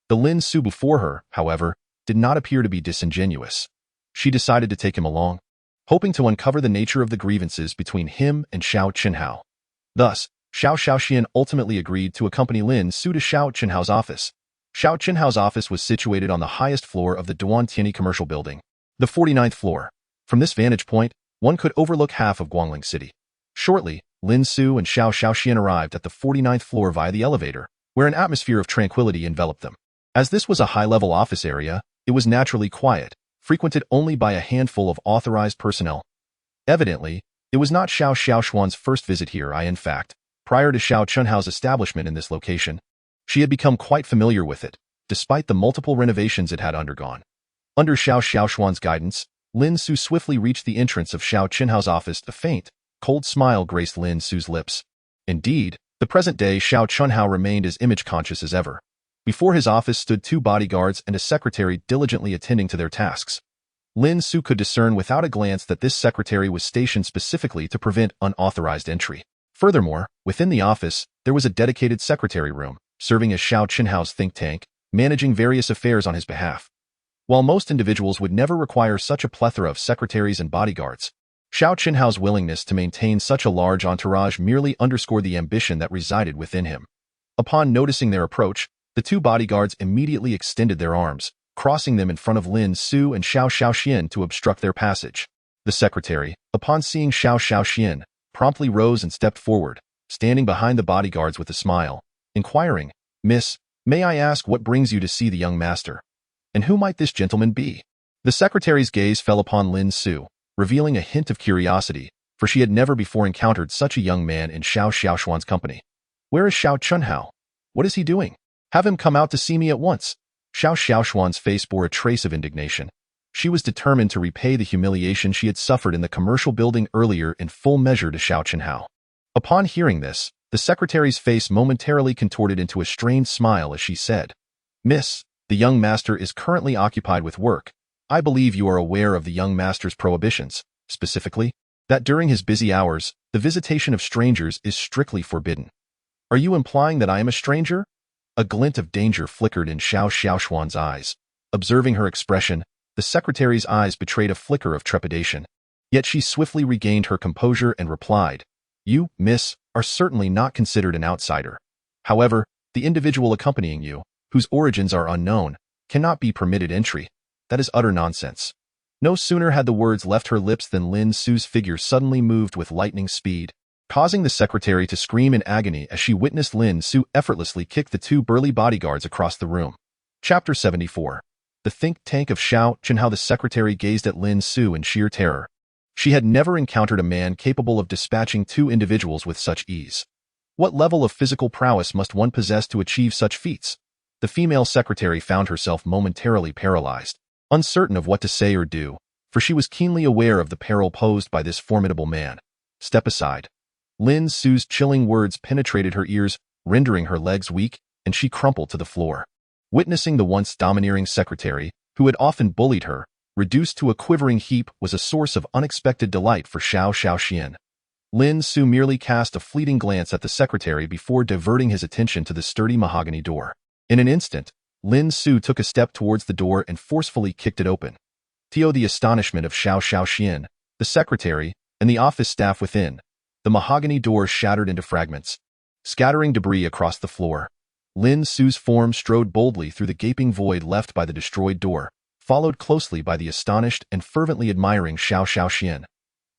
The Lin Su before her, however, did not appear to be disingenuous. She decided to take him along, hoping to uncover the nature of the grievances between him and Xiao Chunhao. Thus, Xiao Xiaoxian ultimately agreed to accompany Lin Su to Xiao Chunhao's office. Xiao Chunhao's office was situated on the highest floor of the Duan Tianyi commercial building, the 49th floor. From this vantage point, one could overlook half of Guangling City. Shortly, Lin Su and Xiao Xiaoxian arrived at the 49th floor via the elevator, where an atmosphere of tranquility enveloped them. As this was a high-level office area, it was naturally quiet, frequented only by a handful of authorized personnel. Evidently, it was not Xiao Xiaoxuan's first visit here. In fact, prior to Xiao Chunhao's establishment in this location, she had become quite familiar with it, despite the multiple renovations it had undergone. Under Xiao Xiaoxuan's guidance, Lin Su swiftly reached the entrance of Xiao Chunhao's office. A faint, cold smile graced Lin Su's lips. Indeed, the present-day Xiao Chunhao remained as image-conscious as ever. Before his office stood 2 bodyguards and a secretary diligently attending to their tasks. Lin Su could discern without a glance that this secretary was stationed specifically to prevent unauthorized entry. Furthermore, within the office, there was a dedicated secretary room, serving as Xiao Chunhao's think tank, managing various affairs on his behalf. While most individuals would never require such a plethora of secretaries and bodyguards, Xiao Chunhao's willingness to maintain such a large entourage merely underscored the ambition that resided within him. Upon noticing their approach, the 2 bodyguards immediately extended their arms, crossing them in front of Lin Su and Xiao Xiaoxian to obstruct their passage. The secretary, upon seeing Xiao Xiaoxian, promptly rose and stepped forward, standing behind the bodyguards with a smile, inquiring, Miss, may I ask what brings you to see the young master? And who might this gentleman be? The secretary's gaze fell upon Lin Su, revealing a hint of curiosity, for she had never before encountered such a young man in Xiao Xiaoxuan's company. Where is Xiao Chunhao? What is he doing? Have him come out to see me at once. Xiao Xiaoxuan's face bore a trace of indignation. She was determined to repay the humiliation she had suffered in the commercial building earlier in full measure to Xiao Chunhao. Upon hearing this, the secretary's face momentarily contorted into a strained smile as she said, Miss, the young master is currently occupied with work. I believe you are aware of the young master's prohibitions, specifically, that during his busy hours, the visitation of strangers is strictly forbidden. Are you implying that I am a stranger? A glint of danger flickered in Xiao Xiaoxuan's eyes. Observing her expression, the secretary's eyes betrayed a flicker of trepidation. Yet she swiftly regained her composure and replied, You, miss, are certainly not considered an outsider. However, the individual accompanying you, whose origins are unknown, cannot be permitted entry. That is utter nonsense. No sooner had the words left her lips than Lin Su's figure suddenly moved with lightning speed, causing the secretary to scream in agony as she witnessed Lin Su effortlessly kick the two burly bodyguards across the room. Chapter 74. The think tank of Xiao Chenhao. The secretary gazed at Lin Su in sheer terror. She had never encountered a man capable of dispatching two individuals with such ease. What level of physical prowess must one possess to achieve such feats? The female secretary found herself momentarily paralyzed, uncertain of what to say or do, for she was keenly aware of the peril posed by this formidable man. Step aside. Lin Su's chilling words penetrated her ears, rendering her legs weak, and she crumpled to the floor. Witnessing the once domineering secretary, who had often bullied her, reduced to a quivering heap was a source of unexpected delight for Xiao Xiaoxian. Lin Su merely cast a fleeting glance at the secretary before diverting his attention to the sturdy mahogany door. In an instant, Lin Su took a step towards the door and forcefully kicked it open. To the astonishment of Xiao Xiaoxian, the secretary, and the office staff within, the mahogany door shattered into fragments, scattering debris across the floor. Lin Su's form strode boldly through the gaping void left by the destroyed door, followed closely by the astonished and fervently admiring Xiao Xiaoxian.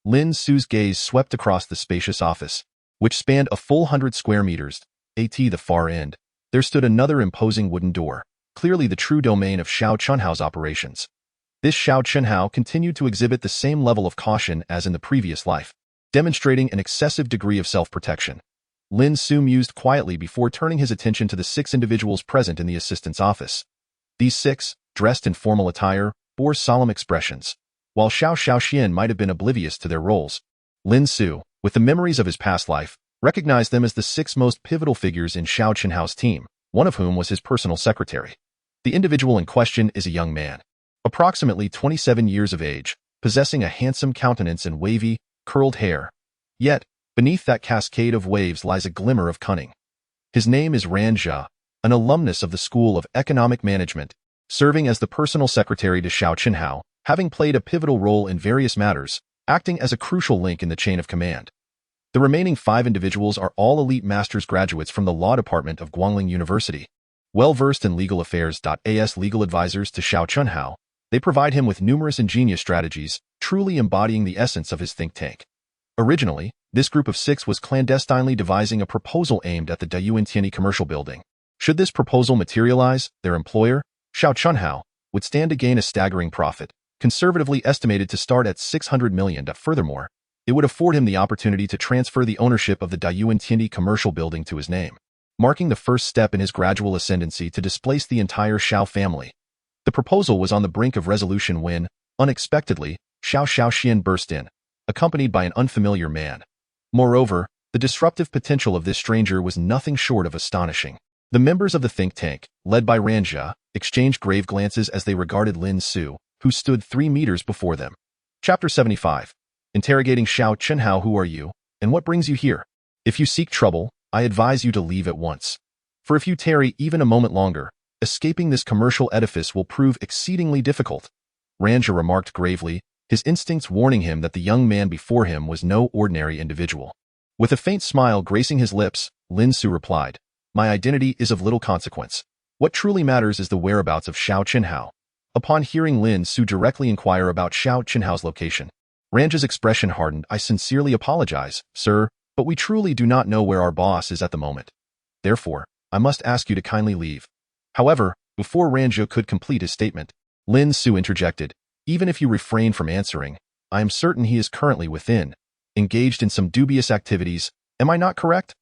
Lin Su's gaze swept across the spacious office, which spanned a full 100 square meters. At the far end, there stood another imposing wooden door, clearly the true domain of Xiao Chenhao's operations. This Xiao Chenhao continued to exhibit the same level of caution as in the previous life, demonstrating an excessive degree of self-protection. Lin Su mused quietly before turning his attention to the 6 individuals present in the assistant's office. These 6, dressed in formal attire, bore solemn expressions. While Xiao Xiaoxian might have been oblivious to their roles, Lin Su, with the memories of his past life, recognized them as the 6 most pivotal figures in Xiao Chenhao's team, one of whom was his personal secretary. The individual in question is a young man, approximately 27 years of age, possessing a handsome countenance and wavy, curled hair. Yet, beneath that cascade of waves lies a glimmer of cunning. His name is Ran Jia, an alumnus of the School of Economic Management, serving as the personal secretary to Xiao Chenhao, having played a pivotal role in various matters, acting as a crucial link in the chain of command. The remaining 5 individuals are all elite master's graduates from the law department of Guangling University. Well-versed in legal affairs. As legal advisors to Xiao Chenhao, they provide him with numerous ingenious strategies, truly embodying the essence of his think tank. Originally, this group of 6 was clandestinely devising a proposal aimed at the untimely commercial building. Should this proposal materialize, their employer, Xiao Chenhao, would stand to gain a staggering profit, conservatively estimated to start at 600 million. Furthermore, it would afford him the opportunity to transfer the ownership of the untimely commercial building to his name, marking the first step in his gradual ascendancy to displace the entire Xiao family. The proposal was on the brink of resolution when, unexpectedly, Xiao Xiaoxian burst in, accompanied by an unfamiliar man. Moreover, the disruptive potential of this stranger was nothing short of astonishing. The members of the think tank, led by Ran Jia, exchanged grave glances as they regarded Lin Su, who stood 3 meters before them. Chapter 75. Interrogating Xiao Chenhao. Who are you, and what brings you here? If you seek trouble, I advise you to leave at once. For if you tarry even a moment longer, escaping this commercial edifice will prove exceedingly difficult. Ran Jia remarked gravely, his instincts warning him that the young man before him was no ordinary individual. With a faint smile gracing his lips, Lin Su replied, My identity is of little consequence. What truly matters is the whereabouts of Xiao Chenhao. Upon hearing Lin Su directly inquire about Xiao Chenhao's location, Ran Jia's expression hardened. I sincerely apologize, sir, but we truly do not know where our boss is at the moment. Therefore, I must ask you to kindly leave. However, before Ran Jia could complete his statement, Lin Su interjected, Even if you refrain from answering, I am certain he is currently within, engaged in some dubious activities. Am I not correct?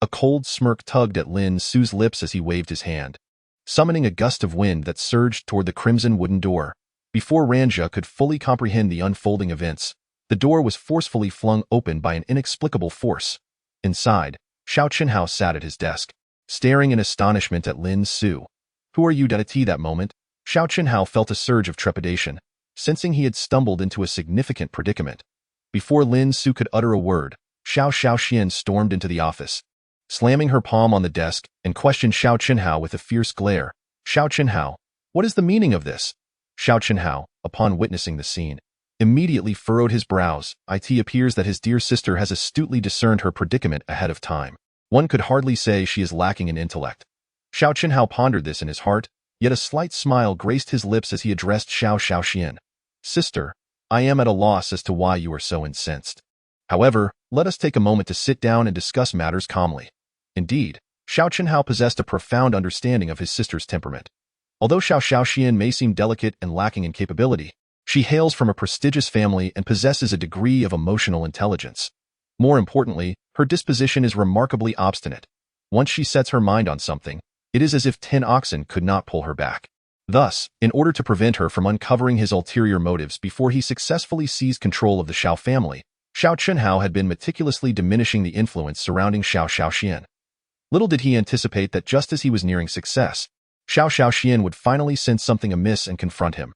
A cold smirk tugged at Lin Su's lips as he waved his hand, summoning a gust of wind that surged toward the crimson wooden door. Before Ran Jia could fully comprehend the unfolding events, the door was forcefully flung open by an inexplicable force. Inside, Xiao Chenhao sat at his desk, staring in astonishment at Lin Su. Who are you? At that moment, Xiao Chenhao felt a surge of trepidation, sensing he had stumbled into a significant predicament. Before Lin Su could utter a word, Xiao Xiaoxian stormed into the office, slamming her palm on the desk, and questioned Xiao Chenhao with a fierce glare. Xiao Chenhao, what is the meaning of this? Xiao Chenhao, upon witnessing the scene, immediately furrowed his brows. It appears that his dear sister has astutely discerned her predicament ahead of time. One could hardly say she is lacking in intellect. Xiao Qinhao pondered this in his heart, yet a slight smile graced his lips as he addressed Xiao Xiaoxian. Sister, I am at a loss as to why you are so incensed. However, let us take a moment to sit down and discuss matters calmly. Indeed, Xiao Qinhao possessed a profound understanding of his sister's temperament. Although Xiao Xiaoxian may seem delicate and lacking in capability, she hails from a prestigious family and possesses a degree of emotional intelligence. More importantly, her disposition is remarkably obstinate. Once she sets her mind on something, it is as if 10 oxen could not pull her back. Thus, in order to prevent her from uncovering his ulterior motives before he successfully seized control of the Xiao family, Xiao Qinhao had been meticulously diminishing the influence surrounding Xiao Xiaoxian. Little did he anticipate that just as he was nearing success, Xiao Xiaoxian would finally sense something amiss and confront him.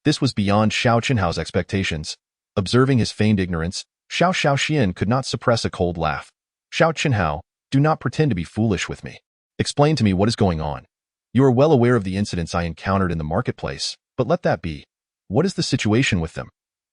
This was beyond Xiao Qinhao's expectations. Observing his feigned ignorance, Xiao Xiaoxian could not suppress a cold laugh. Xiao Qinhao, do not pretend to be foolish with me. Explain to me what is going on. You are well aware of the incidents I encountered in the marketplace, but let that be. What is the situation with them?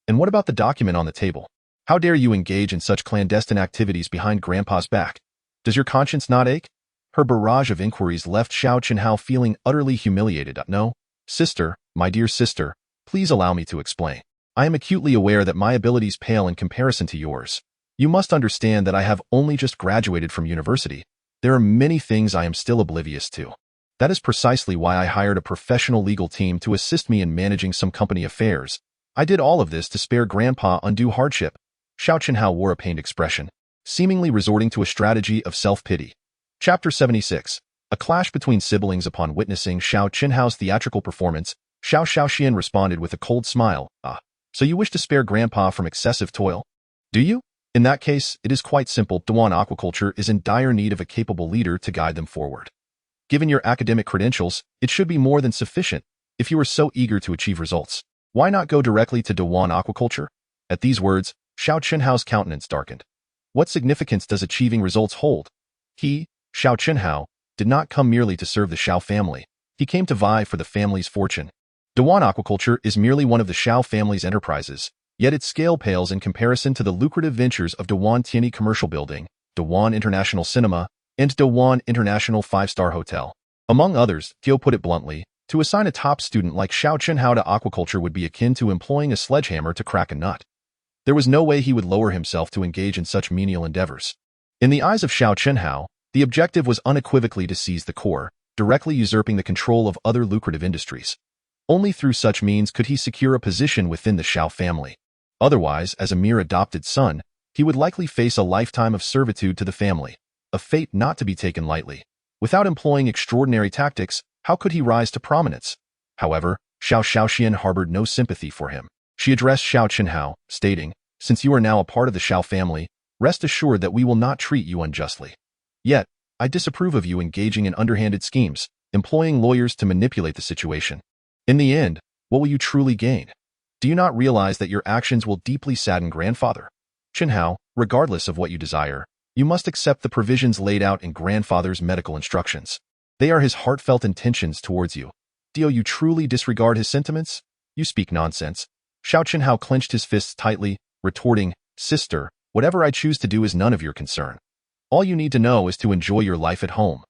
And what about the document on the table? How dare you engage in such clandestine activities behind Grandpa's back? Does your conscience not ache? Her barrage of inquiries left Xiao Qinhao feeling utterly humiliated. No, sister, my dear sister, please allow me to explain. I am acutely aware that my abilities pale in comparison to yours. You must understand that I have only just graduated from university. There are many things I am still oblivious to. That is precisely why I hired a professional legal team to assist me in managing some company affairs. I did all of this to spare Grandpa undue hardship. Xiao Qinhao wore a pained expression, seemingly resorting to a strategy of self-pity. Chapter 76. A clash between siblings. Upon witnessing Xiao Qinhao's theatrical performance, Xiao Xiaoxian responded with a cold smile. So you wish to spare Grandpa from excessive toil? Do you? In that case, it is quite simple. Dawan Aquaculture is in dire need of a capable leader to guide them forward. Given your academic credentials, it should be more than sufficient. If you are so eager to achieve results, why not go directly to Dawan Aquaculture? At these words, Xiao Qinhao's countenance darkened. What significance does achieving results hold? He, Xiao Qinhao, did not come merely to serve the Xiao family. He came to vie for the family's fortune. Dawan Aquaculture is merely one of the Xiao family's enterprises, yet its scale pales in comparison to the lucrative ventures of Dawan Tianyi Commercial Building, Dawan International Cinema, and Dawan International 5-Star Hotel. Among others, Tio put it bluntly, to assign a top student like Xiao Qinhao to aquaculture would be akin to employing a sledgehammer to crack a nut. There was no way he would lower himself to engage in such menial endeavors. In the eyes of Xiao Qinhao, the objective was unequivocally to seize the core, directly usurping the control of other lucrative industries. Only through such means could he secure a position within the Xiao family. Otherwise, as a mere adopted son, he would likely face a lifetime of servitude to the family, a fate not to be taken lightly. Without employing extraordinary tactics, how could he rise to prominence? However, Xiao Xiaoxian harbored no sympathy for him. She addressed Xiao Qinhao, stating, since you are now a part of the Xiao family, rest assured that we will not treat you unjustly. Yet, I disapprove of you engaging in underhanded schemes, employing lawyers to manipulate the situation. In the end, what will you truly gain? Do you not realize that your actions will deeply sadden Grandfather? Qinhao, regardless of what you desire, you must accept the provisions laid out in Grandfather's medical instructions. They are his heartfelt intentions towards you. Do you truly disregard his sentiments? You speak nonsense. Xiao Qinhao clenched his fists tightly, retorting, Sister, whatever I choose to do is none of your concern. All you need to know is to enjoy your life at home.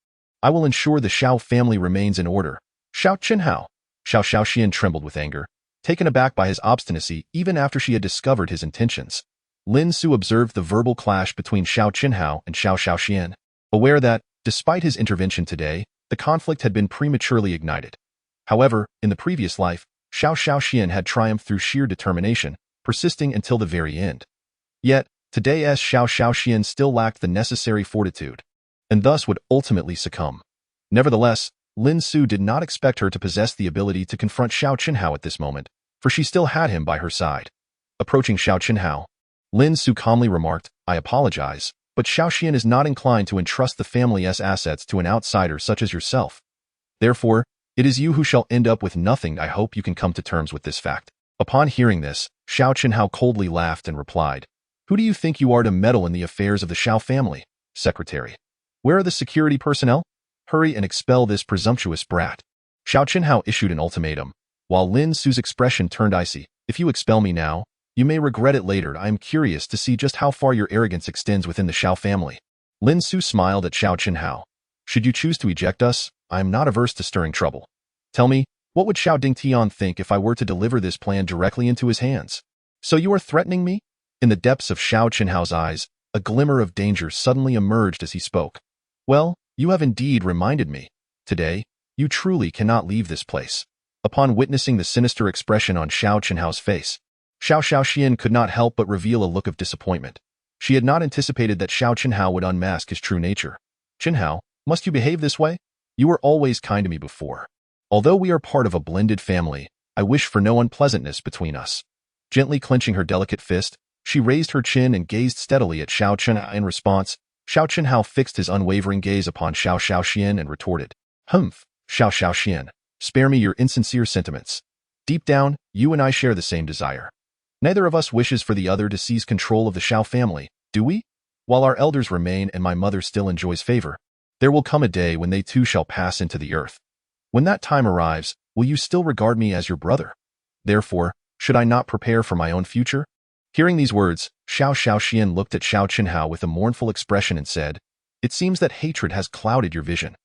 I will ensure the Xiao family remains in order. Xiao Qinhao. Xiao Xiaoxian trembled with anger, taken aback by his obstinacy even after she had discovered his intentions. Lin Su observed the verbal clash between Xiao Qinhao and Xiao Xiaoxian, aware that, despite his intervention today, the conflict had been prematurely ignited. However, in the previous life, Xiao Xiaoxian had triumphed through sheer determination, persisting until the very end. Yet, today's Xiao Xiaoxian still lacked the necessary fortitude, and thus would ultimately succumb. Nevertheless, Lin Su did not expect her to possess the ability to confront Xiao Qinhao at this moment, for she still had him by her side. Approaching Xiao Qinhao, Lin Su calmly remarked, I apologize, but Xiaoxian is not inclined to entrust the family's assets to an outsider such as yourself. Therefore, it is you who shall end up with nothing. I hope you can come to terms with this fact. Upon hearing this, Xiao Qinhao coldly laughed and replied, Who do you think you are to meddle in the affairs of the Xiao family? Secretary. Where are the security personnel? Hurry and expel this presumptuous brat. Xiao Qinhao issued an ultimatum, while Lin Su's expression turned icy. If you expel me now, You may regret it later. I am curious to see just how far your arrogance extends within the Xiao family. Lin Su smiled at Xiao Qinhao. Should you choose to eject us, I am not averse to stirring trouble. Tell me, what would Xiao Dingtian think if I were to deliver this plan directly into his hands? So you are threatening me? In the depths of Xiao Qinhao's eyes, a glimmer of danger suddenly emerged as he spoke. Well, you have indeed reminded me. Today, you truly cannot leave this place. Upon witnessing the sinister expression on Xiao Qinhao's face, Xiao Xiaoxian could not help but reveal a look of disappointment. She had not anticipated that Xiao Qinhao would unmask his true nature. Qinhao, must you behave this way? You were always kind to me before. Although we are part of a blended family, I wish for no unpleasantness between us. Gently clenching her delicate fist, she raised her chin and gazed steadily at Xiao Qinhao. In response, Xiao Qinhao fixed his unwavering gaze upon Xiao Xiaoxian and retorted, Humph, Xiao Xiaoxian, spare me your insincere sentiments. Deep down, you and I share the same desire. Neither of us wishes for the other to seize control of the Xiao family, do we? While our elders remain and my mother still enjoys favor, there will come a day when they too shall pass into the earth. When that time arrives, will you still regard me as your brother? Therefore, should I not prepare for my own future? Hearing these words, Xiao Xiaoxian looked at Xiao Qinhao with a mournful expression and said, It seems that hatred has clouded your vision.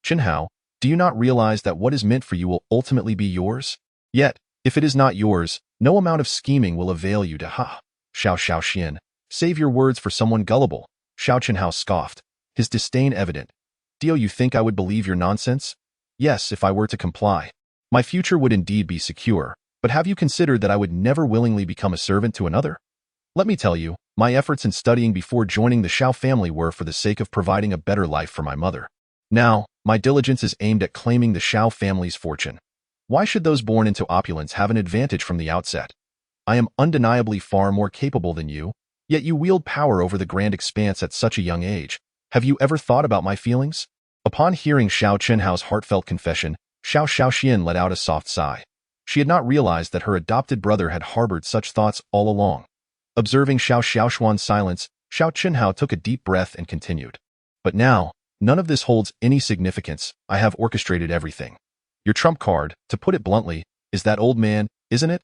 Qinhao, do you not realize that what is meant for you will ultimately be yours? Yet, if it is not yours, no amount of scheming will avail you to Xiao Xiaoxian, save your words for someone gullible. Xiao Qinhao scoffed, his disdain evident. Do you think I would believe your nonsense? Yes, if I were to comply. My future would indeed be secure, but have you considered that I would never willingly become a servant to another? Let me tell you, my efforts in studying before joining the Xiao family were for the sake of providing a better life for my mother. Now, my diligence is aimed at claiming the Xiao family's fortune. Why should those born into opulence have an advantage from the outset? I am undeniably far more capable than you, yet you wield power over the grand expanse at such a young age. Have you ever thought about my feelings? Upon hearing Xiao Qinhao's heartfelt confession, Xiao Xiaoxian let out a soft sigh. She had not realized that her adopted brother had harbored such thoughts all along. Observing Xiao Xiaoxuan's silence, Xiao Qinhao took a deep breath and continued. But now, none of this holds any significance. I have orchestrated everything. Your trump card, to put it bluntly, is that old man, isn't it?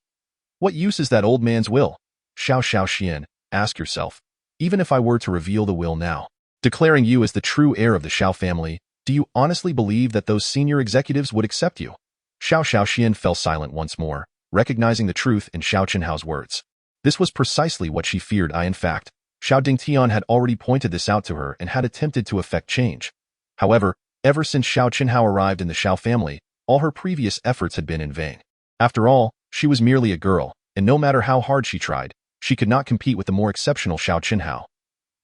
What use is that old man's will? Xiao Xiaoxian, ask yourself. Even if I were to reveal the will now, declaring you as the true heir of the Xiao family, do you honestly believe that those senior executives would accept you? Xiao Xiaoxian fell silent once more, recognizing the truth in Xiao Qinhao's words. This was precisely what she feared. In fact, Xiao Dingtian had already pointed this out to her and had attempted to effect change. However, ever since Xiao Qinhao arrived in the Xiao family, all her previous efforts had been in vain. After all, she was merely a girl, and no matter how hard she tried, she could not compete with the more exceptional Xiao Qinhao.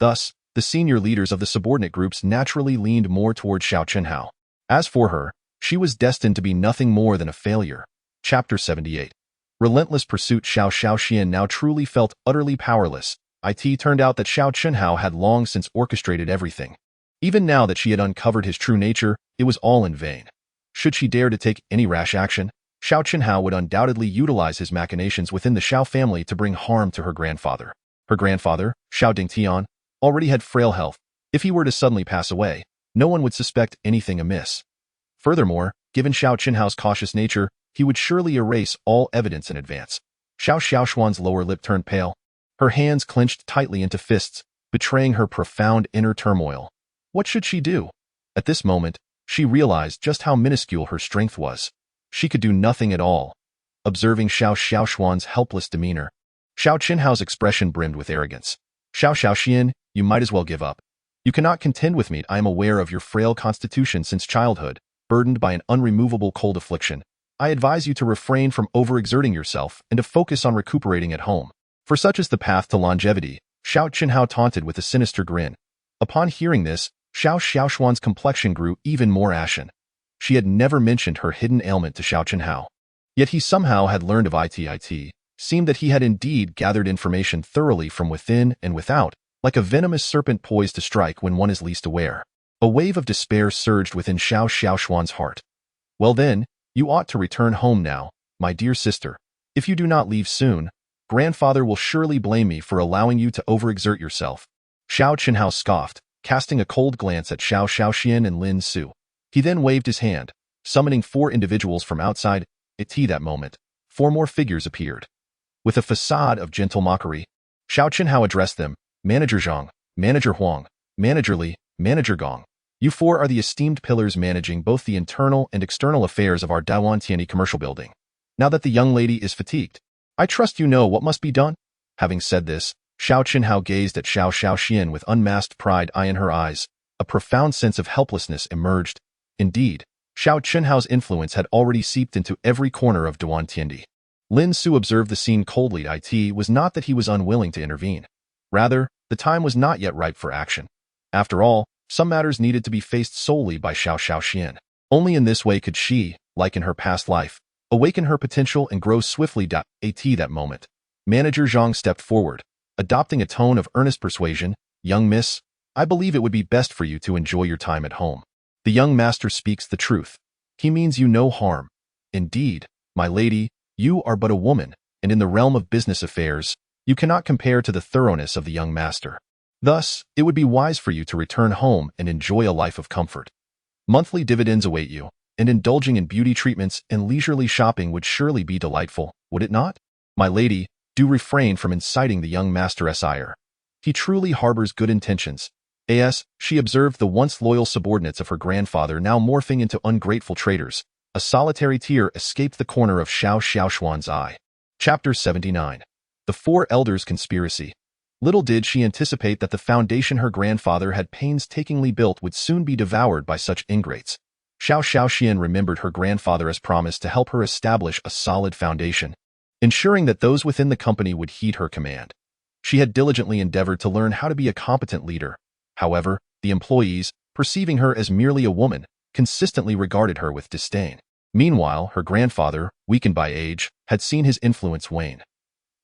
Thus, the senior leaders of the subordinate groups naturally leaned more toward Xiao Qinhao. As for her, she was destined to be nothing more than a failure. Chapter 78. Relentless pursuit. Xiao Xiaoxian now truly felt utterly powerless. It turned out that Xiao Qinhao had long since orchestrated everything. Even now that she had uncovered his true nature, it was all in vain. Should she dare to take any rash action, Xiao Qinhao would undoubtedly utilize his machinations within the Xiao family to bring harm to her grandfather. Her grandfather, Xiao Dingtian, already had frail health. If he were to suddenly pass away, no one would suspect anything amiss. Furthermore, given Xiao Qinhao's cautious nature, he would surely erase all evidence in advance. Xiao Xiaoxuan's lower lip turned pale. Her hands clenched tightly into fists, betraying her profound inner turmoil. What should she do? At this moment, she realized just how minuscule her strength was. She could do nothing at all. Observing Xiao Xiaoxuan's helpless demeanor, Xiao Qinhao's expression brimmed with arrogance. Xiao Xiaoxian, you might as well give up. You cannot contend with me. I am aware of your frail constitution since childhood, burdened by an unremovable cold affliction. I advise you to refrain from overexerting yourself and to focus on recuperating at home. For such is the path to longevity, Xiao Qinhao taunted with a sinister grin. Upon hearing this, Xiao Xiaoxuan's complexion grew even more ashen. She had never mentioned her hidden ailment to Xiao Qinhao. Yet he somehow had learned of it. Seemed that he had indeed gathered information thoroughly from within and without, like a venomous serpent poised to strike when one is least aware. A wave of despair surged within Xiao Xiaoxuan's heart. Well then, you ought to return home now, my dear sister. If you do not leave soon, grandfather will surely blame me for allowing you to overexert yourself. Xiao Qinhao scoffed, casting a cold glance at Xiao Xiaoxian and Lin Su. He then waved his hand, summoning 4 individuals from outside. At that moment, 4 more figures appeared. With a facade of gentle mockery, Xiao Qinhao addressed them, Manager Zhang, Manager Huang, Manager Li, Manager Gong. You four are the esteemed pillars managing both the internal and external affairs of our Dawantiani commercial building. Now that the young lady is fatigued, I trust you know what must be done. Having said this, Xiao Qinhao gazed at Xiao Xiaoxian with unmasked pride in her eyes. A profound sense of helplessness emerged. Indeed, Xiao Qinhao's influence had already seeped into every corner of Dawantiandi. Lin Su observed the scene coldly. It was not that he was unwilling to intervene. Rather, the time was not yet ripe for action. After all, some matters needed to be faced solely by Xiao Xiaoxian. Only in this way could she, like in her past life, awaken her potential and grow swiftly. At that moment, Manager Zhang stepped forward, adopting a tone of earnest persuasion. Young miss, I believe it would be best for you to enjoy your time at home. The young master speaks the truth. He means you no harm. Indeed, my lady, you are but a woman, and in the realm of business affairs, you cannot compare to the thoroughness of the young master. Thus, it would be wise for you to return home and enjoy a life of comfort. Monthly dividends await you, and indulging in beauty treatments and leisurely shopping would surely be delightful, would it not? My lady, do refrain from inciting the young master's ire. He truly harbors good intentions. She observed the once loyal subordinates of her grandfather now morphing into ungrateful traitors. A solitary tear escaped the corner of Xiao Xiaoshuan's eye. Chapter 79. The Four Elders' Conspiracy. Little did she anticipate that the foundation her grandfather had painstakingly built would soon be devoured by such ingrates. Xiao Xiaoxian remembered her grandfather as promised to help her establish a solid foundation, ensuring that those within the company would heed her command. She had diligently endeavored to learn how to be a competent leader. However, the employees, perceiving her as merely a woman, consistently regarded her with disdain. Meanwhile, her grandfather, weakened by age, had seen his influence wane.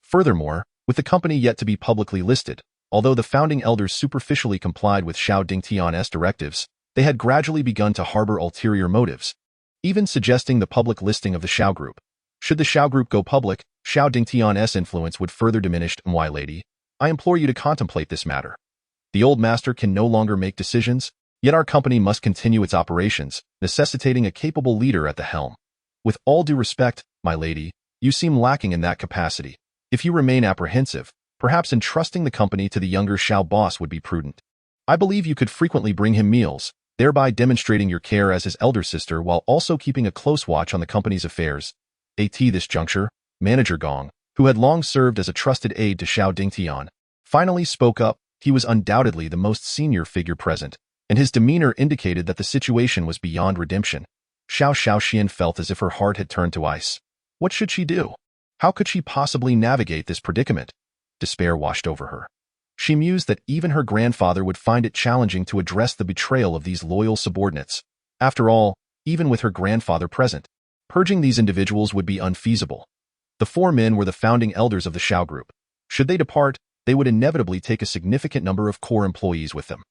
Furthermore, with the company yet to be publicly listed, although the founding elders superficially complied with Xiao Dingtian's directives, they had gradually begun to harbor ulterior motives, even suggesting the public listing of the Xiao Group. Should the Xiao Group go public, Xiao Dingtian's influence would further diminish. My lady, I implore you to contemplate this matter. The old master can no longer make decisions, yet our company must continue its operations, necessitating a capable leader at the helm. With all due respect, my lady, you seem lacking in that capacity. If you remain apprehensive, perhaps entrusting the company to the younger Xiao boss would be prudent. I believe you could frequently bring him meals, thereby demonstrating your care as his elder sister while also keeping a close watch on the company's affairs. At this juncture, Manager Gong, who had long served as a trusted aide to Xiao Dingtian, finally spoke up. He was undoubtedly the most senior figure present, and his demeanor indicated that the situation was beyond redemption. Xiao Xiaoxian felt as if her heart had turned to ice. What should she do? How could she possibly navigate this predicament? Despair washed over her. She mused that even her grandfather would find it challenging to address the betrayal of these loyal subordinates. After all, even with her grandfather present, purging these individuals would be unfeasible. The four men were the founding elders of the Xiao Group. Should they depart, they would inevitably take a significant number of core employees with them.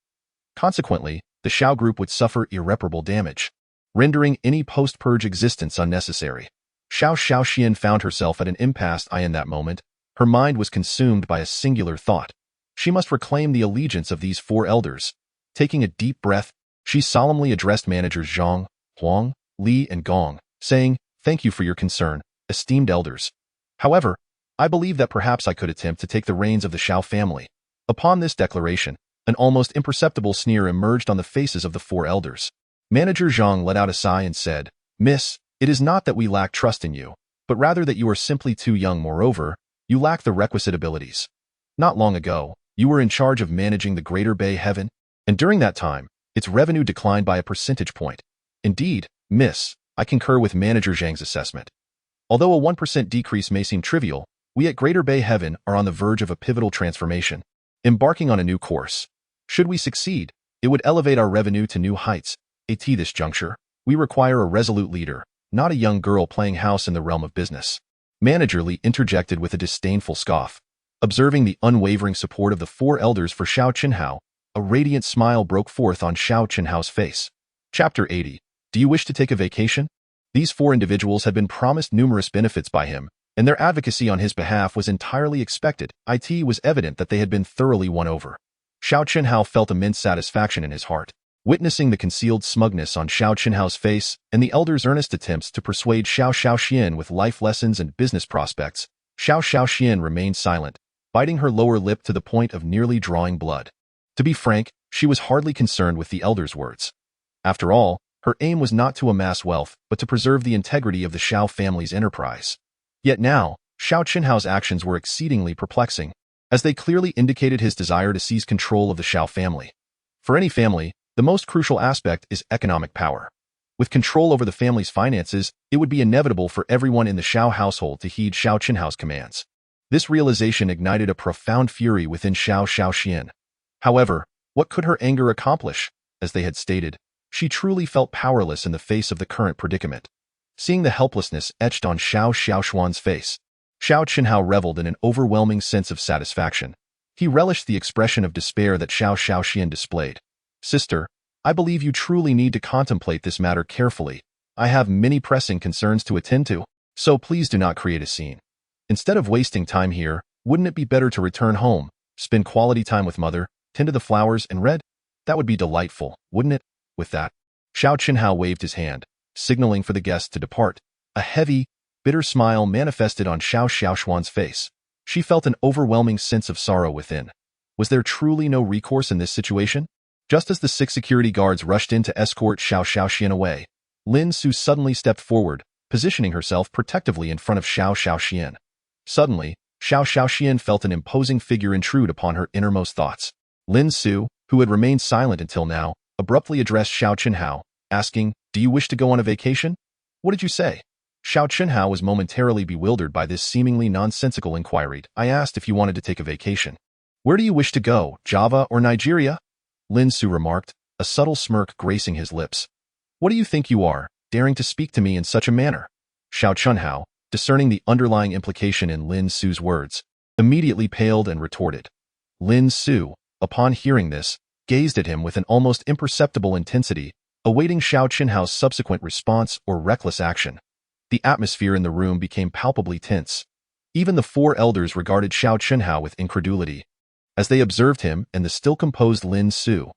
Consequently, the Xiao Group would suffer irreparable damage, rendering any post-purge existence unnecessary. Xiao Xiaoxian found herself at an impasse in that moment. Her mind was consumed by a singular thought. She must reclaim the allegiance of these four elders. Taking a deep breath, she solemnly addressed managers Zhang, Huang, Li, and Gong, saying, "Thank you for your concern, esteemed elders. However, I believe that perhaps I could attempt to take the reins of the Xiao family." Upon this declaration, an almost imperceptible sneer emerged on the faces of the four elders. Manager Zhang let out a sigh and said, "Miss, it is not that we lack trust in you, but rather that you are simply too young. Moreover, you lack the requisite abilities. Not long ago, you were in charge of managing the Greater Bay Heaven, and during that time, its revenue declined by a percentage point. Indeed, miss, I concur with Manager Zhang's assessment. Although a 1% decrease may seem trivial, we at Greater Bay Heaven are on the verge of a pivotal transformation, embarking on a new course. Should we succeed, it would elevate our revenue to new heights. At this juncture, we require a resolute leader, not a young girl playing house in the realm of business." Manager Li interjected with a disdainful scoff. Observing the unwavering support of the four elders for Xiao Qinhao, a radiant smile broke forth on Xiao Qinhao's face. Chapter 80. Do you wish to take a vacation? These four individuals had been promised numerous benefits by him, and their advocacy on his behalf was entirely expected. It was evident that they had been thoroughly won over. Xiao Qinhao felt immense satisfaction in his heart. Witnessing the concealed smugness on Xiao Qinhao's face and the elders' earnest attempts to persuade Xiao Xiaoxian with life lessons and business prospects, Xiao Xiaoxian remained silent, biting her lower lip to the point of nearly drawing blood. To be frank, she was hardly concerned with the elder's words. After all, her aim was not to amass wealth, but to preserve the integrity of the Xiao family's enterprise. Yet now, Xiao Qinhao's actions were exceedingly perplexing, as they clearly indicated his desire to seize control of the Xiao family. For any family, the most crucial aspect is economic power. With control over the family's finances, it would be inevitable for everyone in the Xiao household to heed Xiao Qinhao's commands. This realization ignited a profound fury within Xiao Xiaoxian. However, what could her anger accomplish? As they had stated, she truly felt powerless in the face of the current predicament. Seeing the helplessness etched on Xiao Xiaoshuan's face, Xiao Qinhao reveled in an overwhelming sense of satisfaction. He relished the expression of despair that Xiao Xiaoxian displayed. Sister, I believe you truly need to contemplate this matter carefully. I have many pressing concerns to attend to, so please do not create a scene. Instead of wasting time here, wouldn't it be better to return home, spend quality time with mother, tend to the flowers and read? That would be delightful, wouldn't it? With that, Xiao Qinhao waved his hand, signaling for the guests to depart. A heavy, bitter smile manifested on Xiao Xiaoshuan's face. She felt an overwhelming sense of sorrow within. Was there truly no recourse in this situation? Just as the 6 security guards rushed in to escort Xiao Xiaoxian away, Lin Su suddenly stepped forward, positioning herself protectively in front of Xiao Xiaoxian. Suddenly, Xiao Xiaoxian felt an imposing figure intrude upon her innermost thoughts. Lin Su, who had remained silent until now, abruptly addressed Xiao Qinhao, asking, "Do you wish to go on a vacation?" "What did you say?" Xiao Qinhao was momentarily bewildered by this seemingly nonsensical inquiry. "I asked if you wanted to take a vacation." "Where do you wish to go, Java or Nigeria?" Lin Su remarked, a subtle smirk gracing his lips. "What do you think you are, daring to speak to me in such a manner?" Xiao Qinhao, discerning the underlying implication in Lin Su's words, immediately paled and retorted. Lin Su, upon hearing this, gazed at him with an almost imperceptible intensity, awaiting Xiao Qinhao's subsequent response or reckless action. The atmosphere in the room became palpably tense. Even the 4 elders regarded Xiao Qinhao with incredulity. As they observed him and the still composed Lin Su,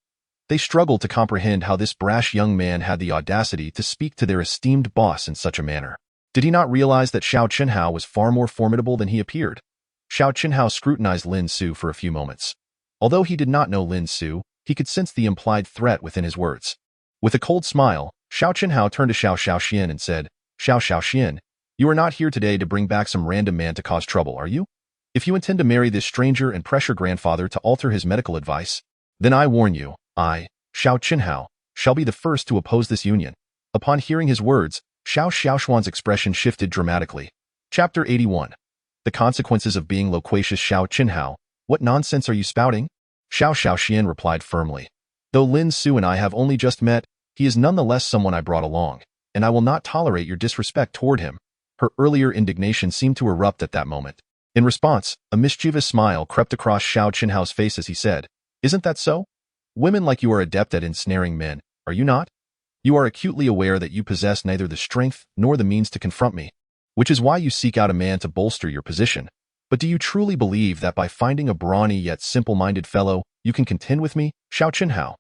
they struggled to comprehend how this brash young man had the audacity to speak to their esteemed boss in such a manner. Did he not realize that Xiao Qinhao was far more formidable than he appeared? Xiao Qinhao scrutinized Lin Su for a few moments. Although he did not know Lin Su, he could sense the implied threat within his words. With a cold smile, Xiao Qinhao turned to Xiao Xiaoxian and said, "Xiao Xiaoxian, you are not here today to bring back some random man to cause trouble, are you? If you intend to marry this stranger and pressure grandfather to alter his medical advice, then I warn you, I, Xiao Qinhao, shall be the first to oppose this union." Upon hearing his words, Xiao Xiaoshuan's expression shifted dramatically. Chapter 81. The consequences of being loquacious. Xiao Qinhao, what nonsense are you spouting? Xiao Xiaoxian replied firmly. Though Lin Su and I have only just met, he is nonetheless someone I brought along, and I will not tolerate your disrespect toward him. Her earlier indignation seemed to erupt at that moment. In response, a mischievous smile crept across Xiao Qinhao's face as he said, "Isn't that so? Women like you are adept at ensnaring men, are you not? You are acutely aware that you possess neither the strength nor the means to confront me, which is why you seek out a man to bolster your position. But do you truly believe that by finding a brawny yet simple-minded fellow, you can contend with me, Xiao Qinhao?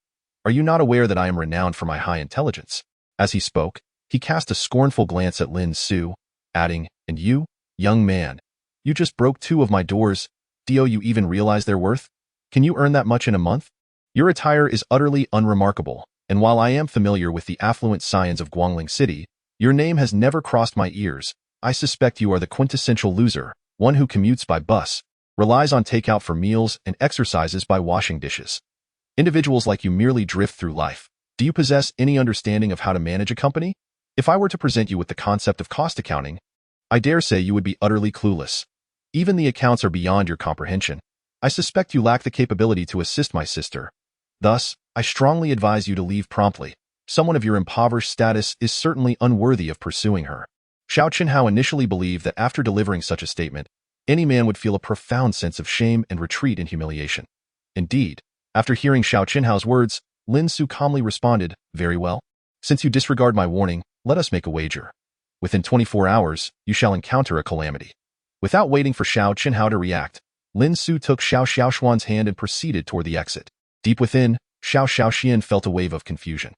Are you not aware that I am renowned for my high intelligence?" As he spoke, he cast a scornful glance at Lin Su, adding, "And you, young man, you just broke 2 of my doors. Do you even realize their worth? Can you earn that much in a month? Your attire is utterly unremarkable, and while I am familiar with the affluent scions of Guangling City, your name has never crossed my ears. I suspect you are the quintessential loser, one who commutes by bus, relies on takeout for meals, and exercises by washing dishes. Individuals like you merely drift through life. Do you possess any understanding of how to manage a company? If I were to present you with the concept of cost accounting, I dare say you would be utterly clueless. Even the accounts are beyond your comprehension. I suspect you lack the capability to assist my sister. Thus, I strongly advise you to leave promptly. Someone of your impoverished status is certainly unworthy of pursuing her." Xiao Qinhao initially believed that after delivering such a statement, any man would feel a profound sense of shame and retreat in humiliation. Indeed, after hearing Xiao Qinhao's words, Lin Su calmly responded, "Very well. Since you disregard my warning, let us make a wager. Within 24 hours, you shall encounter a calamity." Without waiting for Xiao Qinhao to react, Lin Su took Xiao Xiaoshuan's hand and proceeded toward the exit. Deep within, Xiao Xiaoxian felt a wave of confusion.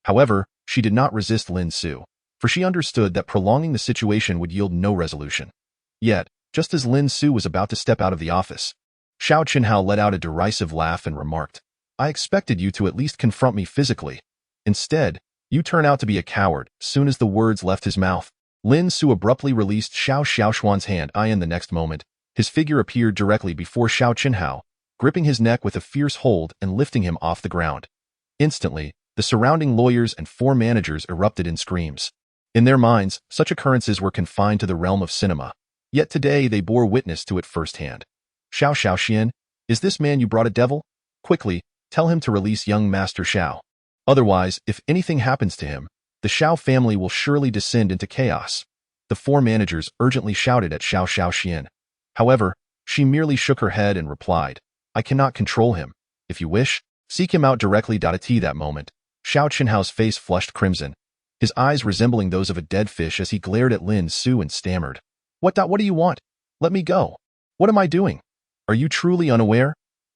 However, she did not resist Lin Su, for she understood that prolonging the situation would yield no resolution. Yet, Just as Lin Su was about to step out of the office, Xiao Qinhao let out a derisive laugh and remarked, "I expected you to at least confront me physically. Instead, you turn out to be a coward." Soon as the words left his mouth, Lin Su abruptly released Xiao Xiaoxuan's hand. In the next moment, his figure appeared directly before Xiao Qinhao, gripping his neck with a fierce hold and lifting him off the ground. Instantly, the surrounding lawyers and 4 managers erupted in screams. In their minds, such occurrences were confined to the realm of cinema. Yet today they bore witness to it firsthand. "Xiao Xiaoxian, is this man you brought a devil? Quickly, tell him to release young Master Xiao. Otherwise, if anything happens to him, the Xiao family will surely descend into chaos." The 4 managers urgently shouted at Xiao Xiaoxian. However, she merely shook her head and replied, "I cannot control him. If you wish, seek him out directly." At that moment, Xiao Qinhao's face flushed crimson, his eyes resembling those of a dead fish as he glared at Lin Su and stammered, What do you want? Let me go. What am I doing? Are you truly unaware?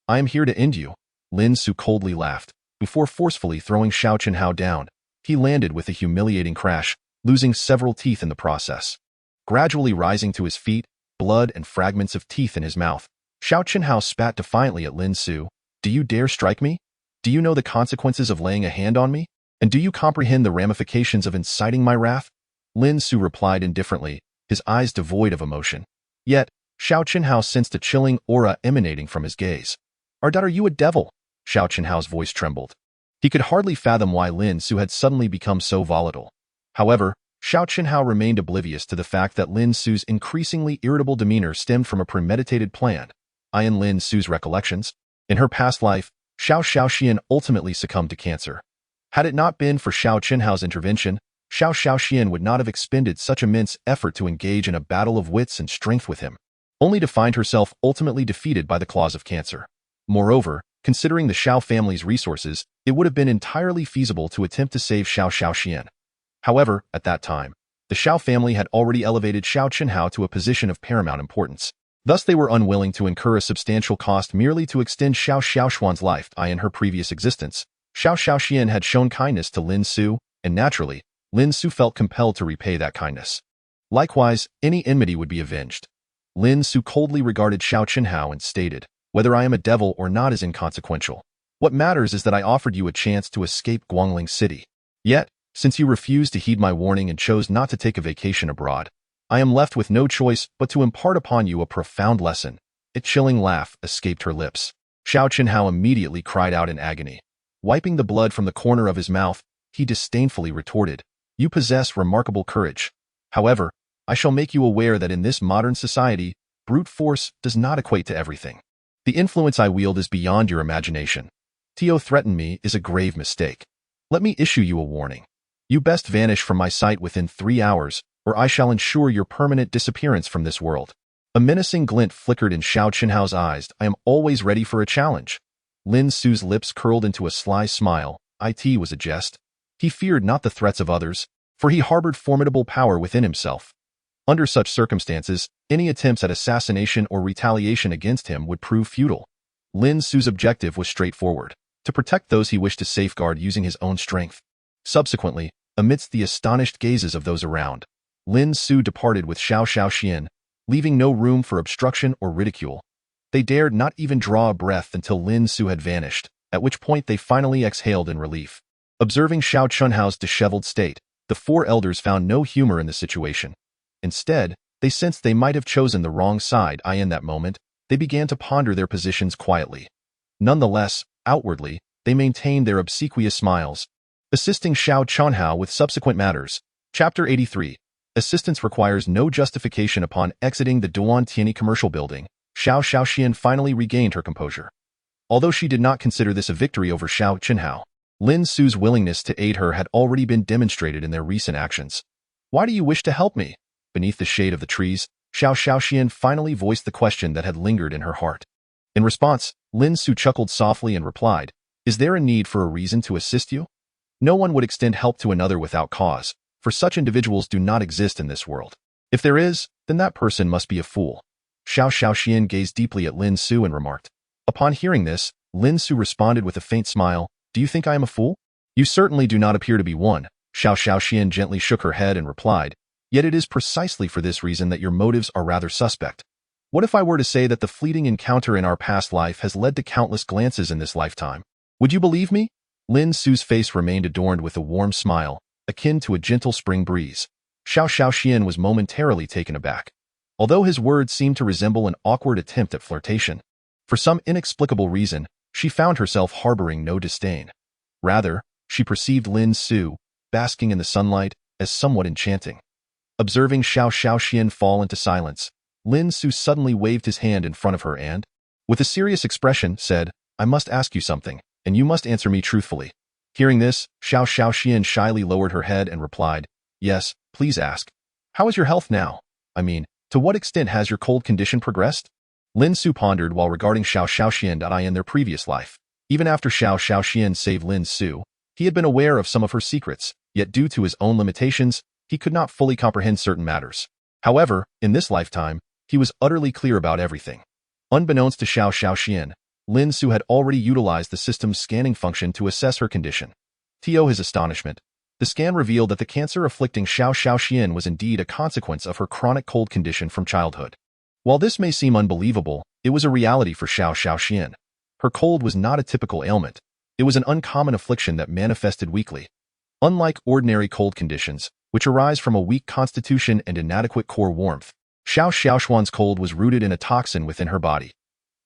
I am here to end you." Lin Su coldly laughed. Before forcefully throwing Xiao Qinhao down, he landed with a humiliating crash, losing several teeth in the process. Gradually rising to his feet, blood and fragments of teeth in his mouth, Xiao Qinhao spat defiantly at Lin Su. "Do you dare strike me? Do you know the consequences of laying a hand on me? And do you comprehend the ramifications of inciting my wrath?" Lin Su replied indifferently, his eyes devoid of emotion. Yet, Xiao Qinhao sensed a chilling aura emanating from his gaze. Are you a devil?" Xiao Qinhao's voice trembled. He could hardly fathom why Lin Su had suddenly become so volatile. However, Xiao Qinhao remained oblivious to the fact that Lin Su's increasingly irritable demeanor stemmed from a premeditated plan. In Lin Su's recollections, in her past life, Xiao Xiaoxian ultimately succumbed to cancer. Had it not been for Xiao Qinhao's intervention, Xiao Xiaoxian would not have expended such immense effort to engage in a battle of wits and strength with him, only to find herself ultimately defeated by the claws of cancer. Moreover, considering the Xiao family's resources, it would have been entirely feasible to attempt to save Xiao Xiaoxian. However, at that time, the Xiao family had already elevated Xiao Qinhao to a position of paramount importance. Thus they were unwilling to incur a substantial cost merely to extend Xiao Xiaoxuan's life. In her previous existence, Xiao Xiaoxian had shown kindness to Lin Su, and naturally, Lin Su felt compelled to repay that kindness. Likewise, any enmity would be avenged. Lin Su coldly regarded Xiao Qinhao and stated, "Whether I am a devil or not is inconsequential. What matters is that I offered you a chance to escape Guangling City. Yet, since you refused to heed my warning and chose not to take a vacation abroad, I am left with no choice but to impart upon you a profound lesson." A chilling laugh escaped her lips. Xiao Qinhao immediately cried out in agony. Wiping the blood from the corner of his mouth, he disdainfully retorted, "You possess remarkable courage. However, I shall make you aware that in this modern society, brute force does not equate to everything. The influence I wield is beyond your imagination. To threaten me is a grave mistake. Let me issue you a warning. You best vanish from my sight within 3 hours, or I shall ensure your permanent disappearance from this world." A menacing glint flickered in Xiao Qinhao's eyes. "I am always ready for a challenge." Lin Su's lips curled into a sly smile. It was a jest. He feared not the threats of others, for he harbored formidable power within himself. Under such circumstances, any attempts at assassination or retaliation against him would prove futile. Lin Su's objective was straightforward: to protect those he wished to safeguard using his own strength. Subsequently, amidst the astonished gazes of those around, Lin Su departed with Xiao Xiaoxian, leaving no room for obstruction or ridicule. They dared not even draw a breath until Lin Su had vanished, at which point they finally exhaled in relief. Observing Xiao Qinhao's disheveled state, the 4 elders found no humor in the situation. Instead, they sensed they might have chosen the wrong side. In that moment, they began to ponder their positions quietly. Nonetheless, outwardly, they maintained their obsequious smiles. Assisting Xiao Qinhao with subsequent matters. Chapter 83. Assistance requires no justification. Upon exiting the Duan Tianyi commercial building, Xiao Xiaoxian finally regained her composure. Although she did not consider this a victory over Xiao Qinhao, Lin Su's willingness to aid her had already been demonstrated in their recent actions. "Why do you wish to help me?" Beneath the shade of the trees, Xiao Xiaoxian finally voiced the question that had lingered in her heart. In response, Lin Su chuckled softly and replied, "Is there a need for a reason to assist you? No one would extend help to another without cause, for such individuals do not exist in this world. If there is, then that person must be a fool." Xiao Xiaoxian gazed deeply at Lin Su and remarked. Upon hearing this, Lin Su responded with a faint smile, "Do you think I am a fool?" "You certainly do not appear to be one." Xiao Xiaoxian gently shook her head and replied, Yet it is precisely for this reason that your motives are rather suspect. What if I were to say that the fleeting encounter in our past life has led to countless glances in this lifetime? Would you believe me? Lin Su's face remained adorned with a warm smile, akin to a gentle spring breeze. Xiao Xiaoxian was momentarily taken aback, although his words seemed to resemble an awkward attempt at flirtation. For some inexplicable reason, she found herself harboring no disdain. Rather, she perceived Lin Su, basking in the sunlight, as somewhat enchanting. Observing Xiao Xiaoxian fall into silence, Lin Su suddenly waved his hand in front of her and, with a serious expression, said, "I must ask you something, and you must answer me truthfully." Hearing this, Xiao Xiaoxian shyly lowered her head and replied, "Yes, please ask. How is your health now? I mean, to what extent has your cold condition progressed?" Lin Su pondered while regarding Xiao Xiaoxian in their previous life. Even after Xiao Xiaoxian saved Lin Su, he had been aware of some of her secrets, yet due to his own limitations, he could not fully comprehend certain matters. However, in this lifetime, he was utterly clear about everything. Unbeknownst to Xiao Xiaoxian, Lin Su had already utilized the system's scanning function to assess her condition. To his astonishment, the scan revealed that the cancer afflicting Xiao Xiaoxian was indeed a consequence of her chronic cold condition from childhood. While this may seem unbelievable, it was a reality for Xiao Xiaoxian. Her cold was not a typical ailment. It was an uncommon affliction that manifested weakly. Unlike ordinary cold conditions, which arise from a weak constitution and inadequate core warmth, Xiao Xiaoxian's cold was rooted in a toxin within her body.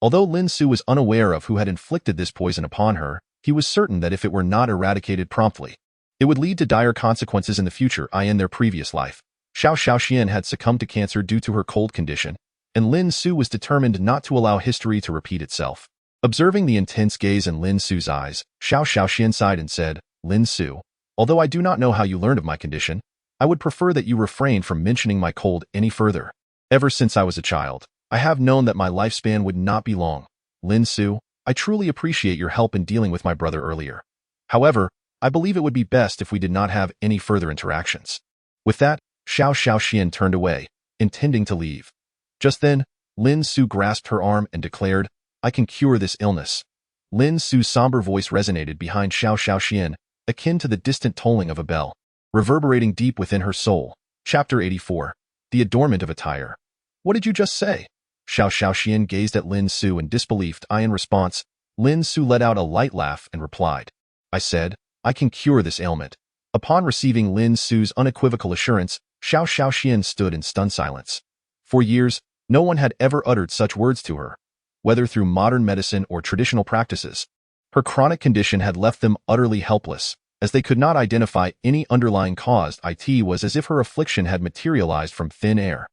Although Lin Su was unaware of who had inflicted this poison upon her, he was certain that if it were not eradicated promptly, it would lead to dire consequences in the future, in their previous life. Xiao Xiaoxian had succumbed to cancer due to her cold condition, and Lin Su was determined not to allow history to repeat itself. Observing the intense gaze in Lin Su's eyes, Xiao Xiaoxian sighed and said, "Lin Su, although I do not know how you learned of my condition, I would prefer that you refrain from mentioning my cold any further. Ever since I was a child, I have known that my lifespan would not be long. Lin Su, I truly appreciate your help in dealing with my brother earlier. However, I believe it would be best if we did not have any further interactions." With that, Xiao Xiaoxian turned away, intending to leave. Just then, Lin Su grasped her arm and declared, "I can cure this illness." Lin Su's somber voice resonated behind Xiao Xiaoxian, akin to the distant tolling of a bell, reverberating deep within her soul. Chapter 84. The Adornment of Attire. "What did you just say?" Xiao Xiaoxian gazed at Lin Su in disbelief. In response, Lin Su let out a light laugh and replied, "I said, I can cure this ailment." Upon receiving Lin Su's unequivocal assurance, Xiao Xiaoxian stood in stunned silence. For years, no one had ever uttered such words to her. Whether through modern medicine or traditional practices, her chronic condition had left them utterly helpless, as they could not identify any underlying cause. It was as if her affliction had materialized from thin air.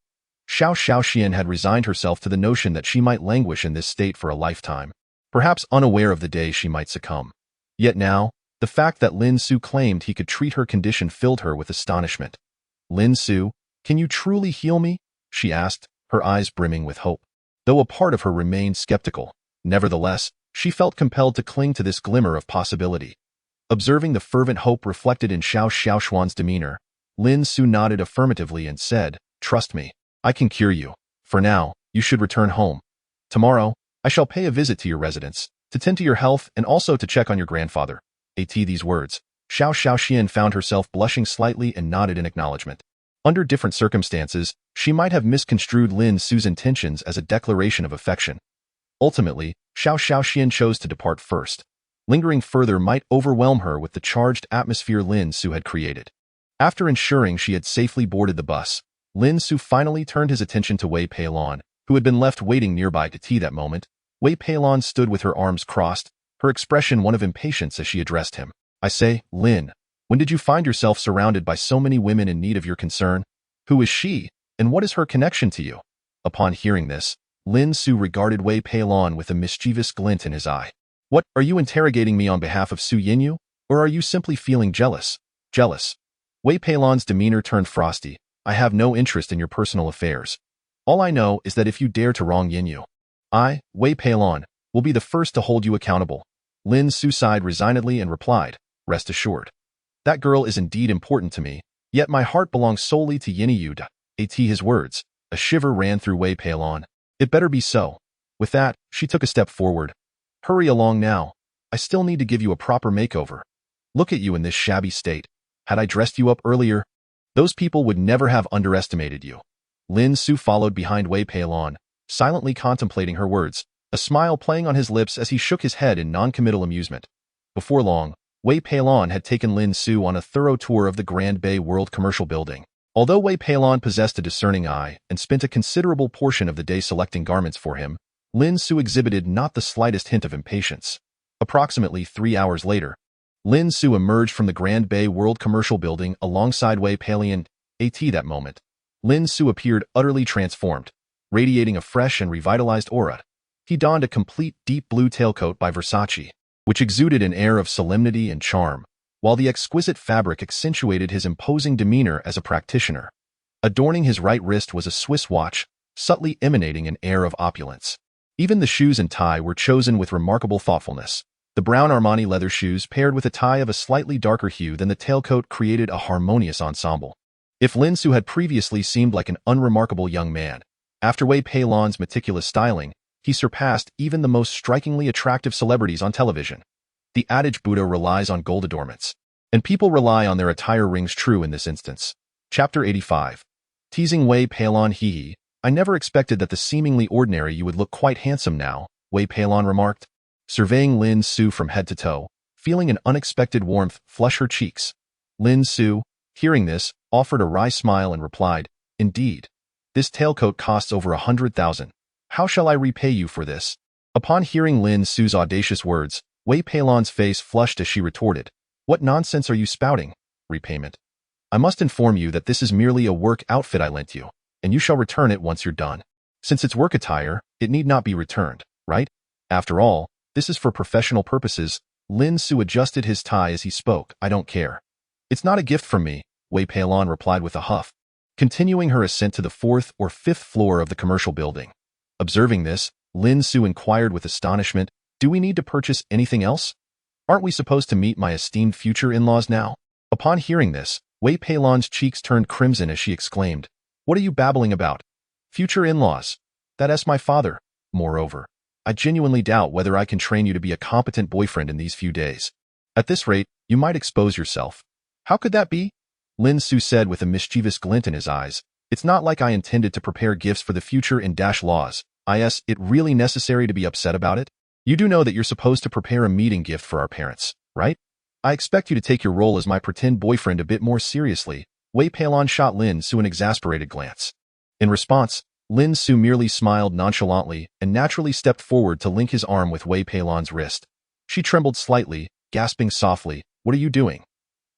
Xiao Xiaoxian had resigned herself to the notion that she might languish in this state for a lifetime, perhaps unaware of the day she might succumb. Yet now, the fact that Lin Su claimed he could treat her condition filled her with astonishment. "Lin Su, can you truly heal me?" she asked, her eyes brimming with hope. Though a part of her remained skeptical, nevertheless, she felt compelled to cling to this glimmer of possibility. Observing the fervent hope reflected in Xiao Xiaoxian's demeanor, Lin Su nodded affirmatively and said, "Trust me, I can cure you. For now, you should return home. Tomorrow, I shall pay a visit to your residence, to tend to your health and also to check on your grandfather." At these words, Xiao Xiaoxian found herself blushing slightly and nodded in acknowledgement. Under different circumstances, she might have misconstrued Lin Su's intentions as a declaration of affection. Ultimately, Xiao Xiaoxian chose to depart first. Lingering further might overwhelm her with the charged atmosphere Lin Su had created. After ensuring she had safely boarded the bus, Lin Su finally turned his attention to Wei Peilon, who had been left waiting nearby to tea that moment. Wei Peilon stood with her arms crossed, her expression one of impatience as she addressed him. "I say, Lin, when did you find yourself surrounded by so many women in need of your concern? Who is she, and what is her connection to you?" Upon hearing this, Lin Su regarded Wei Peilon with a mischievous glint in his eye. "What, are you interrogating me on behalf of Su Yinyu, or are you simply feeling jealous?" "Jealous." Wei Peilon's demeanor turned frosty. "I have no interest in your personal affairs. All I know is that if you dare to wrong Yinyu, I, Wei Peilon, will be the first to hold you accountable." Lin Su sighed resignedly and replied, "Rest assured. That girl is indeed important to me, yet my heart belongs solely to Yinyu." At his words, a shiver ran through Wei Peilon. "It better be so." With that, she took a step forward. "Hurry along now. I still need to give you a proper makeover. Look at you in this shabby state. Had I dressed you up earlier?" Those people would never have underestimated you. Lin Su followed behind Wei Peilon, silently contemplating her words, a smile playing on his lips as he shook his head in non-committal amusement. Before long, Wei Peilon had taken Lin Su on a thorough tour of the Grand Bay World Commercial Building. Although Wei Peilon possessed a discerning eye and spent a considerable portion of the day selecting garments for him, Lin Su exhibited not the slightest hint of impatience. Approximately 3 hours later, Lin Su emerged from the Grand Bay World Commercial Building alongside Wei Peilon. That moment, Lin Su appeared utterly transformed, radiating a fresh and revitalized aura. He donned a complete deep blue tailcoat by Versace, which exuded an air of solemnity and charm, while the exquisite fabric accentuated his imposing demeanor as a practitioner. Adorning his right wrist was a Swiss watch, subtly emanating an air of opulence. Even the shoes and tie were chosen with remarkable thoughtfulness. The brown Armani leather shoes paired with a tie of a slightly darker hue than the tailcoat created a harmonious ensemble. If Lin Su had previously seemed like an unremarkable young man, after Wei Peilon's meticulous styling, he surpassed even the most strikingly attractive celebrities on television. The adage Buddha relies on gold adornments, and people rely on their attire rings true in this instance. Chapter 85. Teasing Wei Peilon. Hee. I never expected that the seemingly ordinary you would look quite handsome now, Wei Peilon remarked, surveying Lin Su from head to toe, feeling an unexpected warmth flush her cheeks. Lin Su, hearing this, offered a wry smile and replied, Indeed. This tailcoat costs over 100,000. How shall I repay you for this? Upon hearing Lin Su's audacious words, Wei Peilon's face flushed as she retorted, What nonsense are you spouting? Repayment. I must inform you that this is merely a work outfit I lent you, and you shall return it once you're done. Since it's work attire, it need not be returned, right? After all, this is for professional purposes. Lin Su adjusted his tie as he spoke. I don't care. It's not a gift from me, Wei Peilon replied with a huff, continuing her ascent to the 4th or 5th floor of the commercial building. Observing this, Lin Su inquired with astonishment, Do we need to purchase anything else? Aren't we supposed to meet my esteemed future in-laws now? Upon hearing this, Wei Peilon's cheeks turned crimson as she exclaimed, What are you babbling about? Future in-laws? That's my father. Moreover, I genuinely doubt whether I can train you to be a competent boyfriend in these few days. At this rate, you might expose yourself. How could that be? Lin Su said with a mischievous glint in his eyes. It's not like I intended to prepare gifts for the future in laws. Is it really necessary to be upset about it? You do know that you're supposed to prepare a meeting gift for our parents, right? I expect you to take your role as my pretend boyfriend a bit more seriously. Wei Peilon shot Lin Su an exasperated glance. In response, Lin Su merely smiled nonchalantly and naturally stepped forward to link his arm with Wei Peilon's wrist. She trembled slightly, gasping softly, What are you doing?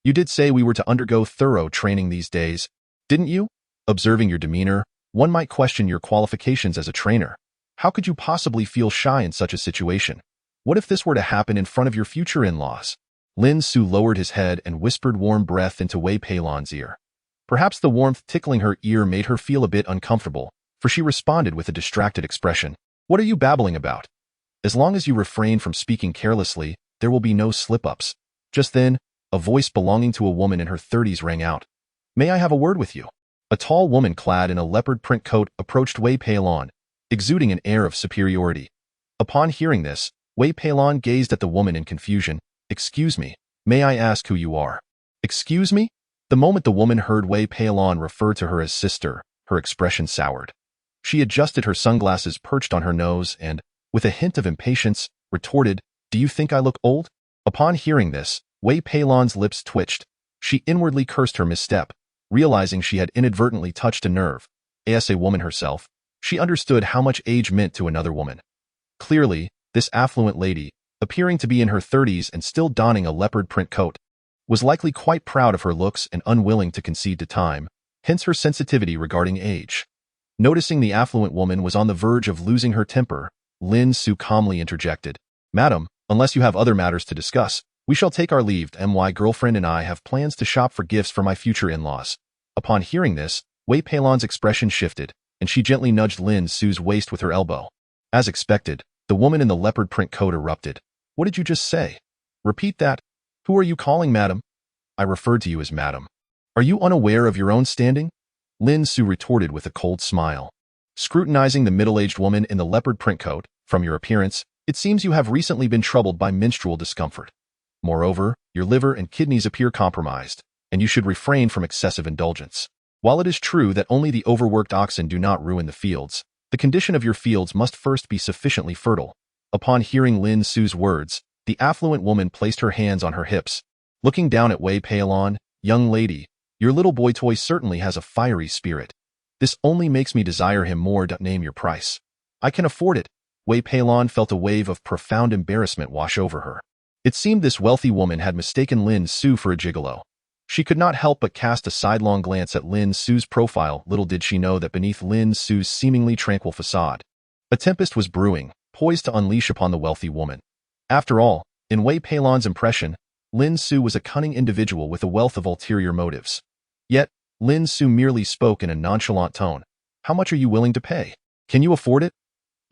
You did say we were to undergo thorough training these days, didn't you? Observing your demeanor, one might question your qualifications as a trainer. How could you possibly feel shy in such a situation? What if this were to happen in front of your future in-laws? Lin Su lowered his head and whispered warm breath into Wei Peilon's ear. Perhaps the warmth tickling her ear made her feel a bit uncomfortable, for she responded with a distracted expression. What are you babbling about? As long as you refrain from speaking carelessly, there will be no slip-ups. Just then, a voice belonging to a woman in her 30s rang out. May I have a word with you? A tall woman clad in a leopard print coat approached Wei Peilon, exuding an air of superiority. Upon hearing this, Wei Peilon gazed at the woman in confusion. Excuse me, may I ask who you are? Excuse me? The moment the woman heard Wei Peilon refer to her as sister, her expression soured. She adjusted her sunglasses perched on her nose and, with a hint of impatience, retorted, Do you think I look old? Upon hearing this, Wei Peilon's lips twitched. She inwardly cursed her misstep, realizing she had inadvertently touched a nerve. As a woman herself, she understood how much age meant to another woman. Clearly, this affluent lady, appearing to be in her 30s and still donning a leopard print coat, was likely quite proud of her looks and unwilling to concede to time, hence her sensitivity regarding age. Noticing the affluent woman was on the verge of losing her temper, Lin Su calmly interjected, Madam, unless you have other matters to discuss, we shall take our leave. My girlfriend and I have plans to shop for gifts for my future in-laws. Upon hearing this, Wei Peilon's expression shifted, and she gently nudged Lin Su's waist with her elbow. As expected, the woman in the leopard print coat erupted. What did you just say? Repeat that. Who are you calling madam? I referred to you as madam. Are you unaware of your own standing? Lin Su retorted with a cold smile. Scrutinizing the middle-aged woman in the leopard print coat, from your appearance, it seems you have recently been troubled by menstrual discomfort. Moreover, your liver and kidneys appear compromised. and you should refrain from excessive indulgence. While it is true that only the overworked oxen do not ruin the fields, the condition of your fields must first be sufficiently fertile. Upon hearing Lin Su's words, the affluent woman placed her hands on her hips. Looking down at Wei Peilon, young lady, your little boy toy certainly has a fiery spirit. This only makes me desire him more. Name your price. I can afford it. Wei Peilon felt a wave of profound embarrassment wash over her. It seemed this wealthy woman had mistaken Lin Su for a gigolo. She could not help but cast a sidelong glance at Lin Su's profile. Little did she know that beneath Lin Su's seemingly tranquil facade, a tempest was brewing, poised to unleash upon the wealthy woman. After all, in Wei Peilon's impression, Lin Su was a cunning individual with a wealth of ulterior motives. Yet, Lin Su merely spoke in a nonchalant tone. How much are you willing to pay? Can you afford it?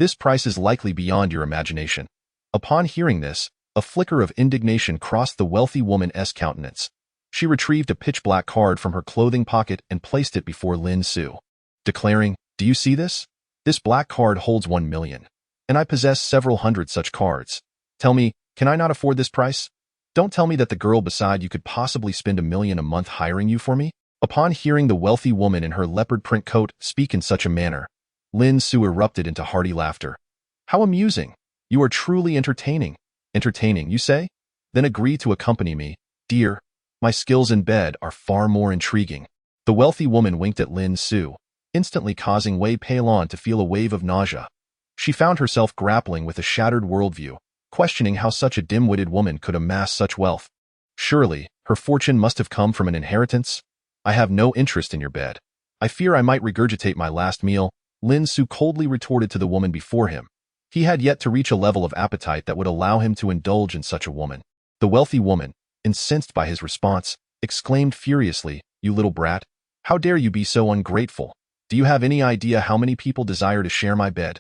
This price is likely beyond your imagination. Upon hearing this, a flicker of indignation crossed the wealthy woman's countenance. She retrieved a pitch-black card from her clothing pocket and placed it before Lin Su, declaring, "Do you see this? This black card holds 1 million. And I possess several hundred such cards. Tell me, can I not afford this price? Don't tell me that the girl beside you could possibly spend 1 million a month hiring you for me." Upon hearing the wealthy woman in her leopard print coat speak in such a manner, Lin Su erupted into hearty laughter. How amusing! You are truly entertaining. Entertaining, you say? Then agree to accompany me, dear. My skills in bed are far more intriguing. The wealthy woman winked at Lin Su, instantly causing Wei Peilon to feel a wave of nausea. She found herself grappling with a shattered worldview, questioning how such a dim-witted woman could amass such wealth. Surely, her fortune must have come from an inheritance? I have no interest in your bed. I fear I might regurgitate my last meal, Lin Su coldly retorted to the woman before him. He had yet to reach a level of appetite that would allow him to indulge in such a woman. The wealthy woman, incensed by his response, exclaimed furiously, "You little brat! How dare you be so ungrateful? Do you have any idea how many people desire to share my bed?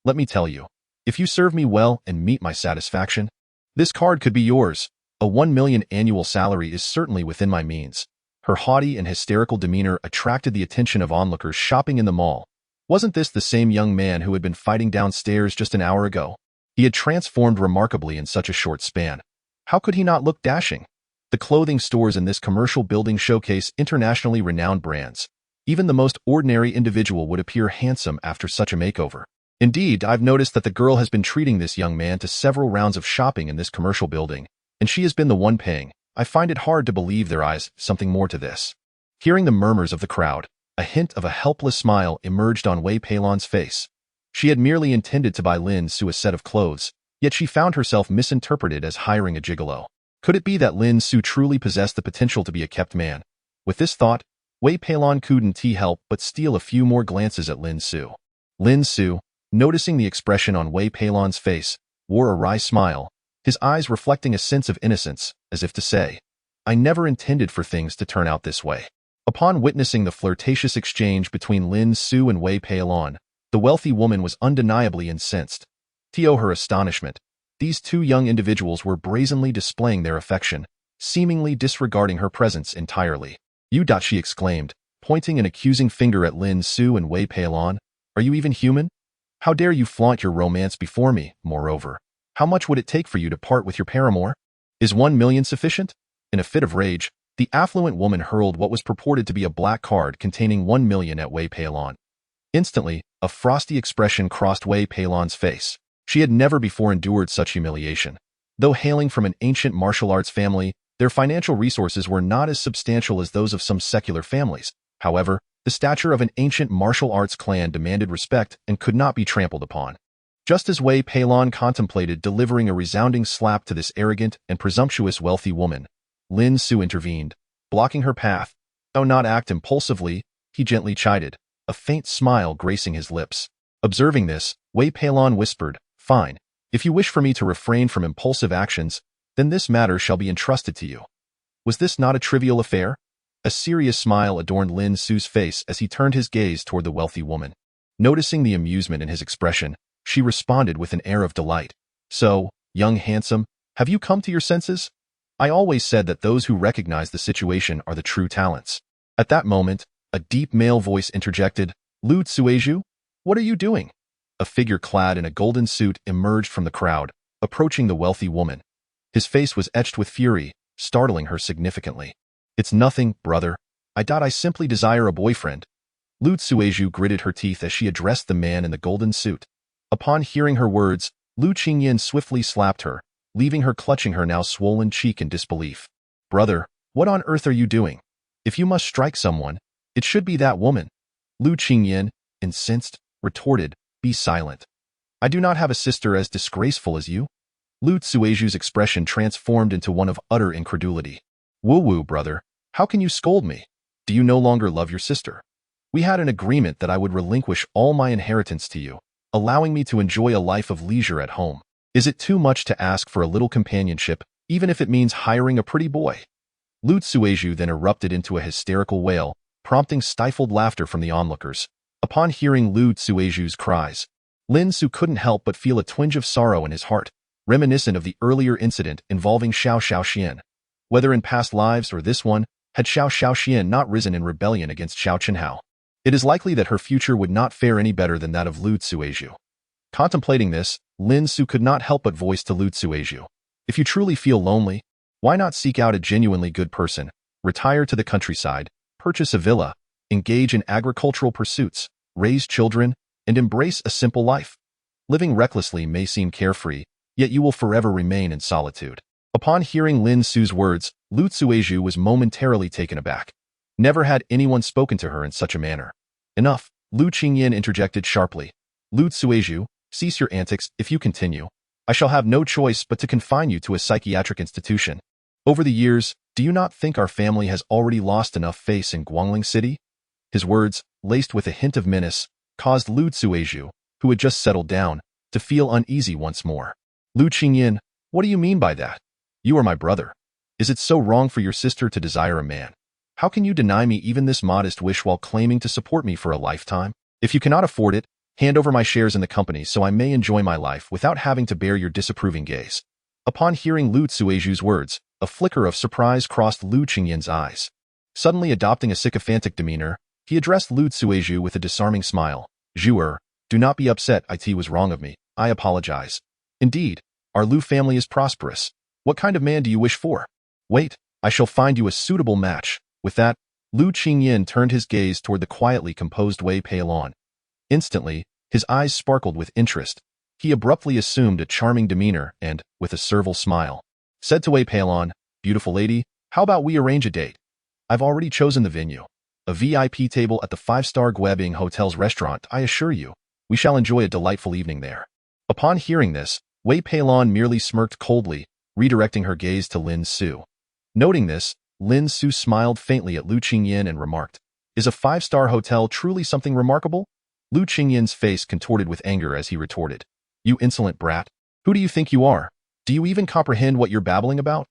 Let me tell you, if you serve me well and meet my satisfaction, this card could be yours. A 1 million annual salary is certainly within my means." Her haughty and hysterical demeanor attracted the attention of onlookers shopping in the mall. Wasn't this the same young man who had been fighting downstairs just an hour ago? He had transformed remarkably in such a short span. How could he not look dashing? The clothing stores in this commercial building showcase internationally renowned brands. Even the most ordinary individual would appear handsome after such a makeover. Indeed, I've noticed that the girl has been treating this young man to several rounds of shopping in this commercial building, and she has been the one paying. I find it hard to believe there is something more to this. Hearing the murmurs of the crowd, a hint of a helpless smile emerged on Wei Peilon's face. She had merely intended to buy Lin Su a set of clothes, yet she found herself misinterpreted as hiring a gigolo. Could it be that Lin Su truly possessed the potential to be a kept man? With this thought, Wei Peilon couldn't help but steal a few more glances at Lin Su. Lin Su, noticing the expression on Wei Peilon's face, wore a wry smile, his eyes reflecting a sense of innocence, as if to say, "I never intended for things to turn out this way." Upon witnessing the flirtatious exchange between Lin Su and Wei Peilon, the wealthy woman was undeniably incensed. To her astonishment, these two young individuals were brazenly displaying their affection, seemingly disregarding her presence entirely. "You," she exclaimed, pointing an accusing finger at Lin Su and Wei Peilon. "Are you even human? How dare you flaunt your romance before me? Moreover, how much would it take for you to part with your paramour? Is 1 million sufficient?" In a fit of rage, the affluent woman hurled what was purported to be a black card containing 1 million at Wei Peilon. Instantly, a frosty expression crossed Wei Peilon's face. She had never before endured such humiliation. Though hailing from an ancient martial arts family, their financial resources were not as substantial as those of some secular families. However, the stature of an ancient martial arts clan demanded respect and could not be trampled upon. Just as Wei Peilon contemplated delivering a resounding slap to this arrogant and presumptuous wealthy woman, Lin Su intervened, blocking her path. "Oh, not act impulsively," he gently chided, a faint smile gracing his lips. Observing this, Wei Peilon whispered, "Fine. If you wish for me to refrain from impulsive actions, then this matter shall be entrusted to you." Was this not a trivial affair? A serious smile adorned Lin Su's face as he turned his gaze toward the wealthy woman. Noticing the amusement in his expression, she responded with an air of delight. "So, young handsome, have you come to your senses? I always said that those who recognize the situation are the true talents." At that moment, a deep male voice interjected, "Lu Tsueju, what are you doing?" A figure clad in a golden suit emerged from the crowd, approaching the wealthy woman. His face was etched with fury, startling her significantly. It's nothing, brother. I simply desire a boyfriend. Lu Sueju gritted her teeth as she addressed the man in the golden suit. Upon hearing her words, Lu Qingyin swiftly slapped her, leaving her clutching her now swollen cheek in disbelief. Brother, what on earth are you doing? If you must strike someone, it should be that woman. Lu Qingyin, incensed, retorted, be silent. I do not have a sister as disgraceful as you. Lu Sueju's expression transformed into one of utter incredulity. Woo-woo, brother, how can you scold me? Do you no longer love your sister? We had an agreement that I would relinquish all my inheritance to you, allowing me to enjoy a life of leisure at home. Is it too much to ask for a little companionship, even if it means hiring a pretty boy? Lu Sueju then erupted into a hysterical wail, prompting stifled laughter from the onlookers. Upon hearing Lu Sueju's cries, Lin Su couldn't help but feel a twinge of sorrow in his heart, reminiscent of the earlier incident involving Xiao Xiaoxian. Whether in past lives or this one, had Xiao Xiaoxian not risen in rebellion against Xiao Chenhao, it is likely that her future would not fare any better than that of Lu Sueju. Contemplating this, Lin Su could not help but voice to Lu Sueju, if you truly feel lonely, why not seek out a genuinely good person, retire to the countryside, purchase a villa, engage in agricultural pursuits, raise children, and embrace a simple life? Living recklessly may seem carefree, yet you will forever remain in solitude. Upon hearing Lin Su's words, Lu Sueju was momentarily taken aback. Never had anyone spoken to her in such a manner. Enough, Lu Qingyin interjected sharply. Lu Sueju, cease your antics. If you continue, I shall have no choice but to confine you to a psychiatric institution. Over the years, do you not think our family has already lost enough face in Guangling City? His words, laced with a hint of menace, caused Lu Sueju, who had just settled down, to feel uneasy once more. Lu Qingyin, what do you mean by that? You are my brother. Is it so wrong for your sister to desire a man? How can you deny me even this modest wish while claiming to support me for a lifetime? If you cannot afford it, hand over my shares in the company so I may enjoy my life without having to bear your disapproving gaze. Upon hearing Lu Sueju's words, a flicker of surprise crossed Lu Qingyin's eyes. Suddenly adopting a sycophantic demeanor, he addressed Lu Sueju with a disarming smile. Zhuer, do not be upset. It was wrong of me. I apologize. Indeed, our Lu family is prosperous. What kind of man do you wish for? Wait, I shall find you a suitable match. With that, Lu Qingyin turned his gaze toward the quietly composed Wei Peilon. Instantly, his eyes sparkled with interest. He abruptly assumed a charming demeanor and, with a servile smile, said to Wei Peilon, beautiful lady, how about we arrange a date? I've already chosen the venue. A VIP table at the 5-star Guebing Hotel's restaurant, I assure you. We shall enjoy a delightful evening there. Upon hearing this, Wei Peilon merely smirked coldly, redirecting her gaze to Lin Su. Noting this, Lin Su smiled faintly at Lu Qingyin and remarked, is a 5-star hotel truly something remarkable? Lu Qingyin's face contorted with anger as he retorted, you insolent brat. Who do you think you are? Do you even comprehend what you're babbling about?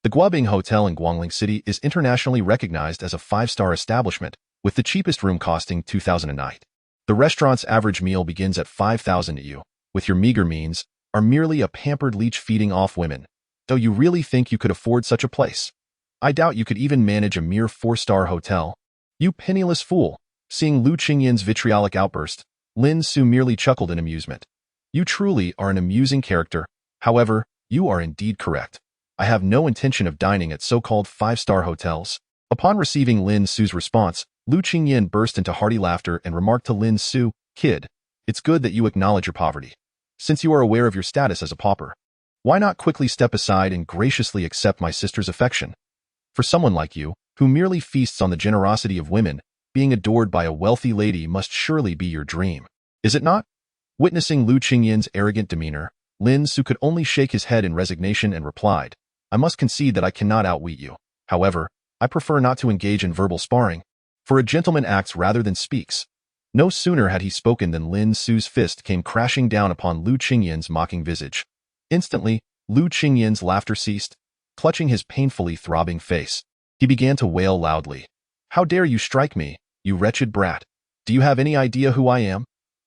The Guebing Hotel in Guangling City is internationally recognized as a 5-star establishment, with the cheapest room costing 2,000 a night. The restaurant's average meal begins at 5,000 you, with your meager means, are merely a pampered leech feeding off women. Though you really think you could afford such a place? I doubt you could even manage a mere 4-star hotel. You penniless fool. Seeing Lu Qingyin's vitriolic outburst, Lin Su merely chuckled in amusement. You truly are an amusing character. However, you are indeed correct. I have no intention of dining at so-called 5-star hotels. Upon receiving Lin Su's response, Lu Qingyin burst into hearty laughter and remarked to Lin Su, kid, it's good that you acknowledge your poverty. Since you are aware of your status as a pauper, why not quickly step aside and graciously accept my sister's affection? For someone like you, who merely feasts on the generosity of women, being adored by a wealthy lady must surely be your dream. Is it not? Witnessing Lu Qingyin's arrogant demeanor, Lin Su could only shake his head in resignation and replied, I must concede that I cannot outwit you. However, I prefer not to engage in verbal sparring, for a gentleman acts rather than speaks. No sooner had he spoken than Lin Su's fist came crashing down upon Lu Qingyin's mocking visage. Instantly, Lu Qingyin's laughter ceased. Clutching his painfully throbbing face, he began to wail loudly. How dare you strike me, you wretched brat? Do you have any idea who I am?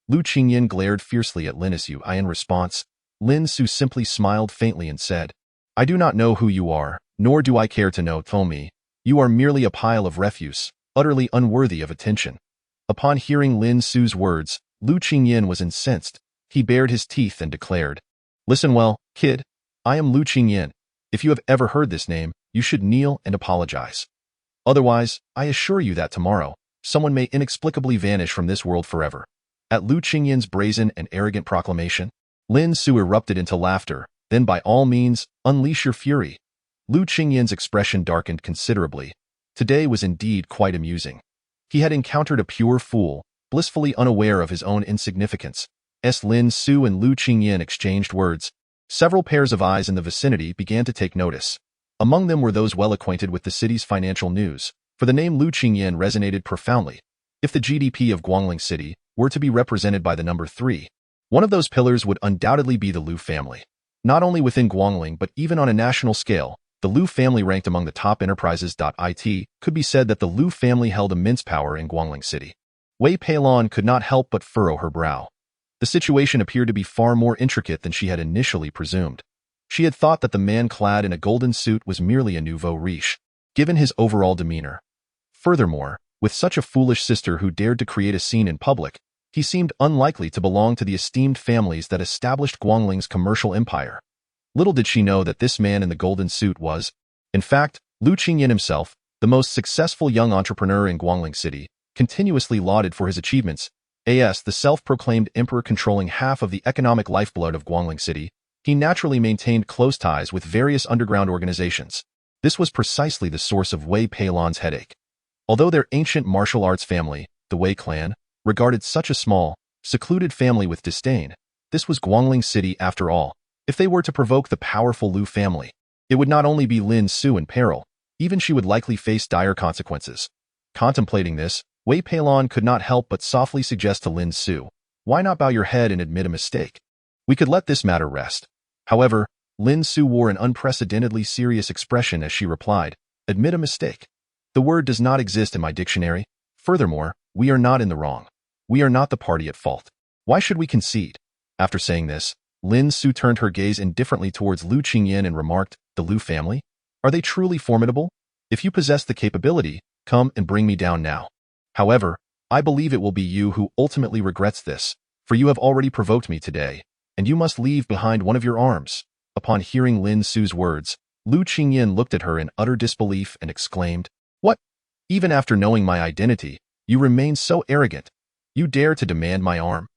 Lu Qingyin glared fiercely at Lin Su. In response, Lin Su simply smiled faintly and said, I do not know who you are, nor do I care to know. Tell me, you are merely a pile of refuse, utterly unworthy of attention. Upon hearing Lin Su's words, Lu Qingyin was incensed. He bared his teeth and declared, listen well, kid. I am Lu Qingyin. If you have ever heard this name, you should kneel and apologize. Otherwise, I assure you that tomorrow, someone may inexplicably vanish from this world forever. At Lu Qingyin's brazen and arrogant proclamation, Lin Su erupted into laughter. Then by all means, unleash your fury. Lu Qingyin's expression darkened considerably. Today was indeed quite amusing. He had encountered a pure fool, blissfully unaware of his own insignificance. As Lin Su and Lu Qingyin exchanged words, several pairs of eyes in the vicinity began to take notice. Among them were those well acquainted with the city's financial news, for the name Lu Qingyin resonated profoundly. If the GDP of Guangling City were to be represented by the number 3, one of those pillars would undoubtedly be the Lu family. Not only within Guangling but even on a national scale, the Lu family ranked among the top enterprises. It could be said that the Lu family held immense power in Guangling City. Wei Peilon could not help but furrow her brow. The situation appeared to be far more intricate than she had initially presumed. She had thought that the man clad in a golden suit was merely a nouveau riche, given his overall demeanor. Furthermore, with such a foolish sister who dared to create a scene in public, he seemed unlikely to belong to the esteemed families that established Guangling's commercial empire. Little did she know that this man in the golden suit was, in fact, Lu Qingyin himself, the most successful young entrepreneur in Guangling City, continuously lauded for his achievements. As the self-proclaimed emperor controlling half of the economic lifeblood of Guangling City, he naturally maintained close ties with various underground organizations. This was precisely the source of Wei Peilon's headache. Although their ancient martial arts family, the Wei clan, regarded such a small, secluded family with disdain, this was Guangling City after all. If they were to provoke the powerful Lu family, it would not only be Lin Su in peril, even she would likely face dire consequences. Contemplating this, Wei Peilon could not help but softly suggest to Lin Su, "Why not bow your head and admit a mistake? We could let this matter rest." However, Lin Su wore an unprecedentedly serious expression as she replied, "Admit a mistake? The word does not exist in my dictionary. Furthermore, we are not in the wrong. We are not the party at fault. Why should we concede?" After saying this, Lin Su turned her gaze indifferently towards Lu Qingyin and remarked, "The Lu family? Are they truly formidable? If you possess the capability, come and bring me down now. However, I believe it will be you who ultimately regrets this, for you have already provoked me today, and you must leave behind one of your arms." Upon hearing Lin Su's words, Lu Qingyin looked at her in utter disbelief and exclaimed, "What? Even after knowing my identity, you remain so arrogant? You dare to demand my arm?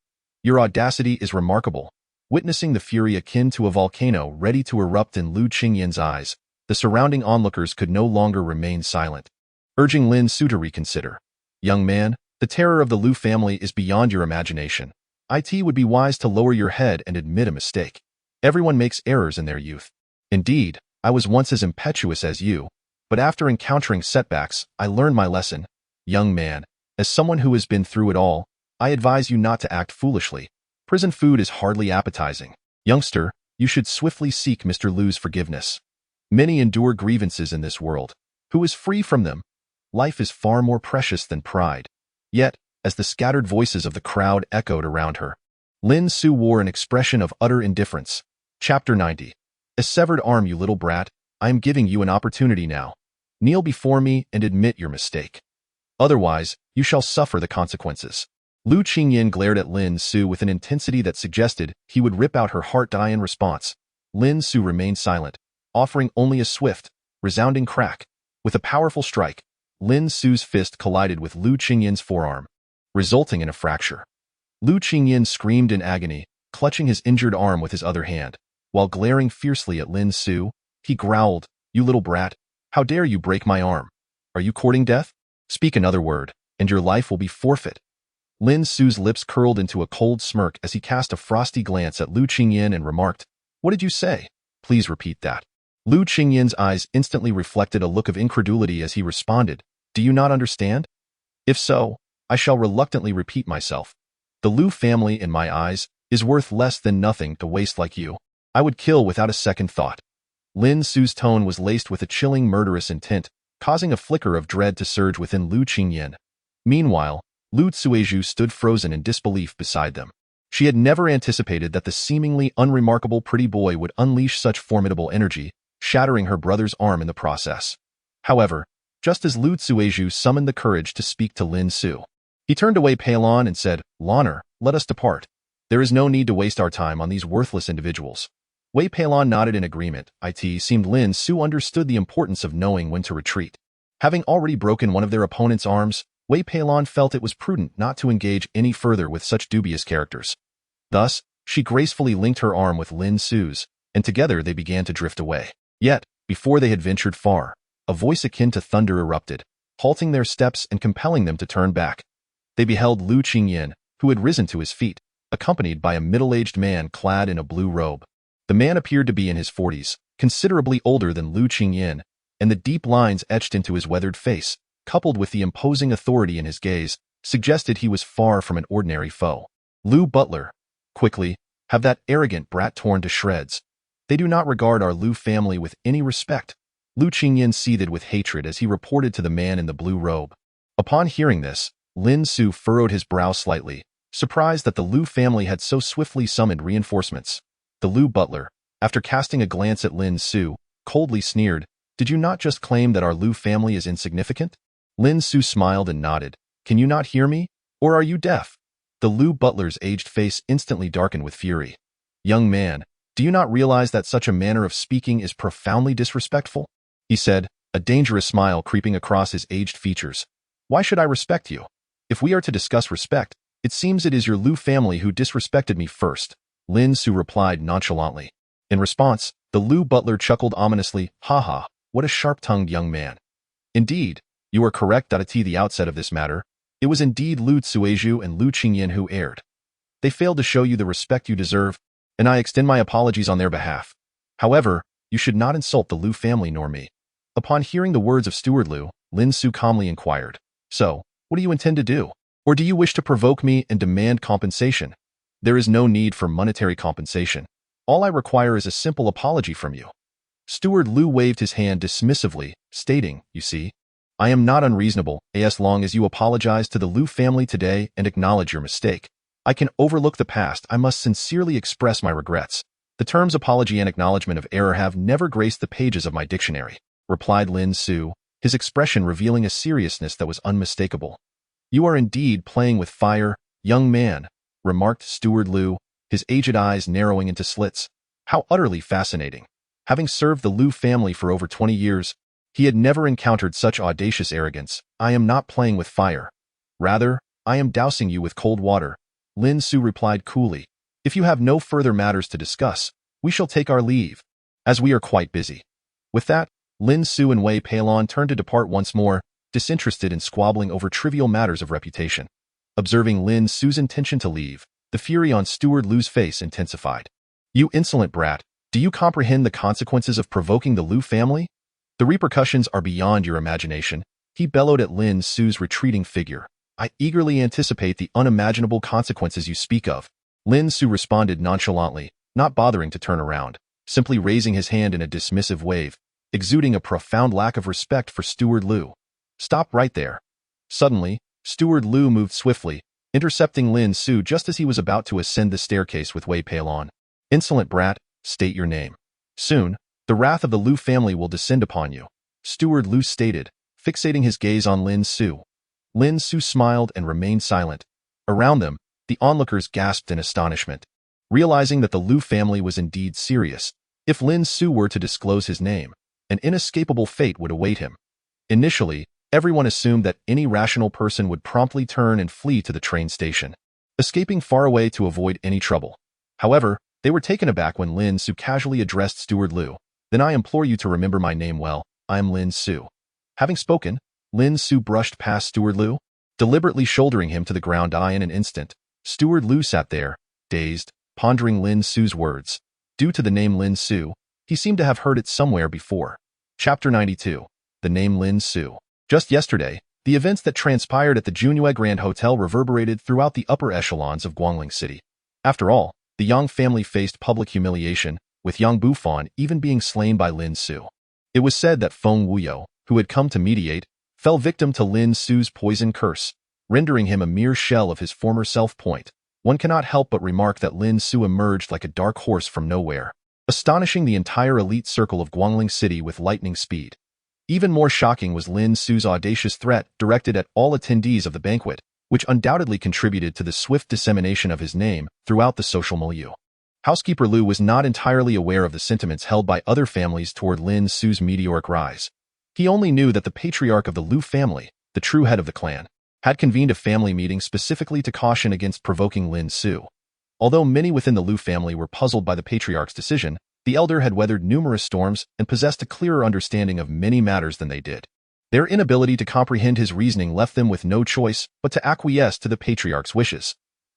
Your audacity is remarkable." Witnessing the fury akin to a volcano ready to erupt in Lu Qingyin's eyes, the surrounding onlookers could no longer remain silent, urging Lin Su to reconsider. "Young man, the terror of the Lu family is beyond your imagination. It would be wise to lower your head and admit a mistake. Everyone makes errors in their youth. Indeed, I was once as impetuous as you, but after encountering setbacks, I learned my lesson. Young man, as someone who has been through it all, I advise you not to act foolishly. Prison food is hardly appetizing. Youngster, you should swiftly seek Mr. Lu's forgiveness. Many endure grievances in this world. Who is free from them? Life is far more precious than pride." Yet, as the scattered voices of the crowd echoed around her, Lin Su wore an expression of utter indifference. Chapter 90. A severed arm, you little brat. I am giving you an opportunity now. Kneel before me and admit your mistake. Otherwise, you shall suffer the consequences. Lu Qingyin glared at Lin Su with an intensity that suggested he would rip out her heart. In response, Lin Su remained silent, offering only a swift, resounding crack. With a powerful strike, Lin Su's fist collided with Lu Qingyin's forearm, resulting in a fracture. Lu Qingyin screamed in agony, clutching his injured arm with his other hand. While glaring fiercely at Lin Su, he growled, "You little brat, how dare you break my arm? Are you courting death? Speak another word, and your life will be forfeit." Lin Su's lips curled into a cold smirk as he cast a frosty glance at Lu Qingyin and remarked, "What did you say? Please repeat that." Lu Qingyin's eyes instantly reflected a look of incredulity as he responded, "Do you not understand? If so, I shall reluctantly repeat myself. The Lu family, in my eyes, is worth less than nothing to waste like you. I would kill without a second thought." Lin Su's tone was laced with a chilling murderous intent, causing a flicker of dread to surge within Lu Qingyin. Meanwhile, Lu Tsueju stood frozen in disbelief beside them. She had never anticipated that the seemingly unremarkable pretty boy would unleash such formidable energy, shattering her brother's arm in the process. However, just as Lu Tsueju summoned the courage to speak to Lin Su, he turned away Peilon and said, "Lanner, let us depart. There is no need to waste our time on these worthless individuals." Wei Peilon nodded in agreement. It seemed Lin Su understood the importance of knowing when to retreat. Having already broken one of their opponent's arms, Wei Peilon felt it was prudent not to engage any further with such dubious characters. Thus, she gracefully linked her arm with Lin Su's, and together they began to drift away. Yet, before they had ventured far, a voice akin to thunder erupted, halting their steps and compelling them to turn back. They beheld Lu Qingyan, who had risen to his feet, accompanied by a middle-aged man clad in a blue robe. The man appeared to be in his 40s, considerably older than Lu Qingyan, and the deep lines etched into his weathered face, coupled with the imposing authority in his gaze, suggested he was far from an ordinary foe. Lu Butler, quickly, have that arrogant brat torn to shreds. They do not regard our Lu family with any respect. Lu Qingyan seethed with hatred as he reported to the man in the blue robe. Upon hearing this, Lin Su furrowed his brow slightly, surprised that the Lu family had so swiftly summoned reinforcements. The Lu Butler, after casting a glance at Lin Su, coldly sneered, "Did you not just claim that our Lu family is insignificant?" Lin Su smiled and nodded. "Can you not hear me? Or are you deaf?" The Lu Butler's aged face instantly darkened with fury. "Young man, do you not realize that such a manner of speaking is profoundly disrespectful?" he said, a dangerous smile creeping across his aged features. "Why should I respect you? If we are to discuss respect, it seems it is your Lu family who disrespected me first," Lin Su replied nonchalantly. In response, the Lu Butler chuckled ominously, "Ha ha, what a sharp-tongued young man. Indeed, you are correct at the outset of this matter. It was indeed Lu Tsueju and Lu Qingyan who erred. They failed to show you the respect you deserve, and I extend my apologies on their behalf. However, you should not insult the Lu family nor me." Upon hearing the words of Steward Lu, Lin Su calmly inquired, "So, what do you intend to do? Or do you wish to provoke me and demand compensation?" "There is no need for monetary compensation. All I require is a simple apology from you." Steward Lu waved his hand dismissively, stating, "You see, I am not unreasonable as long as you apologize to the Lu family today and acknowledge your mistake. I can overlook the past. I must sincerely express my regrets. The terms apology and acknowledgement of error have never graced the pages of my dictionary," replied Lin Su, his expression revealing a seriousness that was unmistakable. "You are indeed playing with fire, young man," remarked Steward Lu, his aged eyes narrowing into slits. How utterly fascinating. Having served the Lu family for over 20 years, he had never encountered such audacious arrogance. "I am not playing with fire. Rather, I am dousing you with cold water," Lin Su replied coolly. "If you have no further matters to discuss, we shall take our leave, as we are quite busy." With that, Lin Su and Wei Peilon turned to depart once more, disinterested in squabbling over trivial matters of reputation. Observing Lin Su's intention to leave, the fury on Steward Lu's face intensified. "You insolent brat, do you comprehend the consequences of provoking the Lu family? The repercussions are beyond your imagination," he bellowed at Lin Su's retreating figure. "I eagerly anticipate the unimaginable consequences you speak of." Lin Su responded nonchalantly, not bothering to turn around, simply raising his hand in a dismissive wave, exuding a profound lack of respect for Steward Lu. "Stop right there." Suddenly, Steward Lu moved swiftly, intercepting Lin Su just as he was about to ascend the staircase with Wei Peilon. "Insolent brat, state your name. Soon, the wrath of the Lu family will descend upon you," Steward Lu stated, fixating his gaze on Lin Su. Lin Su smiled and remained silent. Around them, the onlookers gasped in astonishment, realizing that the Lu family was indeed serious. If Lin Su were to disclose his name, an inescapable fate would await him. Initially, everyone assumed that any rational person would promptly turn and flee to the train station, escaping far away to avoid any trouble. However, they were taken aback when Lin Su casually addressed Steward Lu. "Then I implore you to remember my name well. I am Lin Su." Having spoken, Lin Su brushed past Steward Lu, deliberately shouldering him to the ground. In an instant, Steward Lu sat there, dazed, pondering Lin Su's words. Due to the name Lin Su, he seemed to have heard it somewhere before. Chapter 92. The name Lin Su. Just yesterday, the events that transpired at the Junhue Grand Hotel reverberated throughout the upper echelons of Guangling City. After all, the Yang family faced public humiliation, with Yang Bufan even being slain by Lin Su. It was said that Feng Wuyo, who had come to mediate, fell victim to Lin Su's poison curse, rendering him a mere shell of his former self. One cannot help but remark that Lin Su emerged like a dark horse from nowhere, astonishing the entire elite circle of Guangling City with lightning speed. Even more shocking was Lin Su's audacious threat directed at all attendees of the banquet, which undoubtedly contributed to the swift dissemination of his name throughout the social milieu. Housekeeper Lu was not entirely aware of the sentiments held by other families toward Lin Su's meteoric rise. He only knew that the patriarch of the Lu family, the true head of the clan, had convened a family meeting specifically to caution against provoking Lin Su. Although many within the Lu family were puzzled by the patriarch's decision, the elder had weathered numerous storms and possessed a clearer understanding of many matters than they did. Their inability to comprehend his reasoning left them with no choice but to acquiesce to the patriarch's wishes.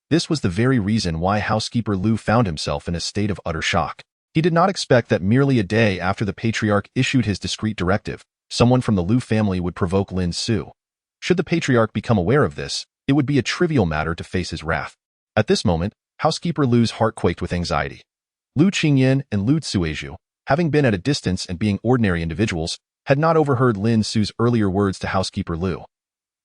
This was the very reason why housekeeper Lu found himself in a state of utter shock. He did not expect that merely a day after the patriarch issued his discreet directive, someone from the Lu family would provoke Lin Su. Should the patriarch become aware of this, it would be a trivial matter to face his wrath. At this moment, housekeeper Lu's heart quaked with anxiety. Lu Qingyan and Lu Tsueju, having been at a distance and being ordinary individuals, had not overheard Lin Su's earlier words to housekeeper Lu.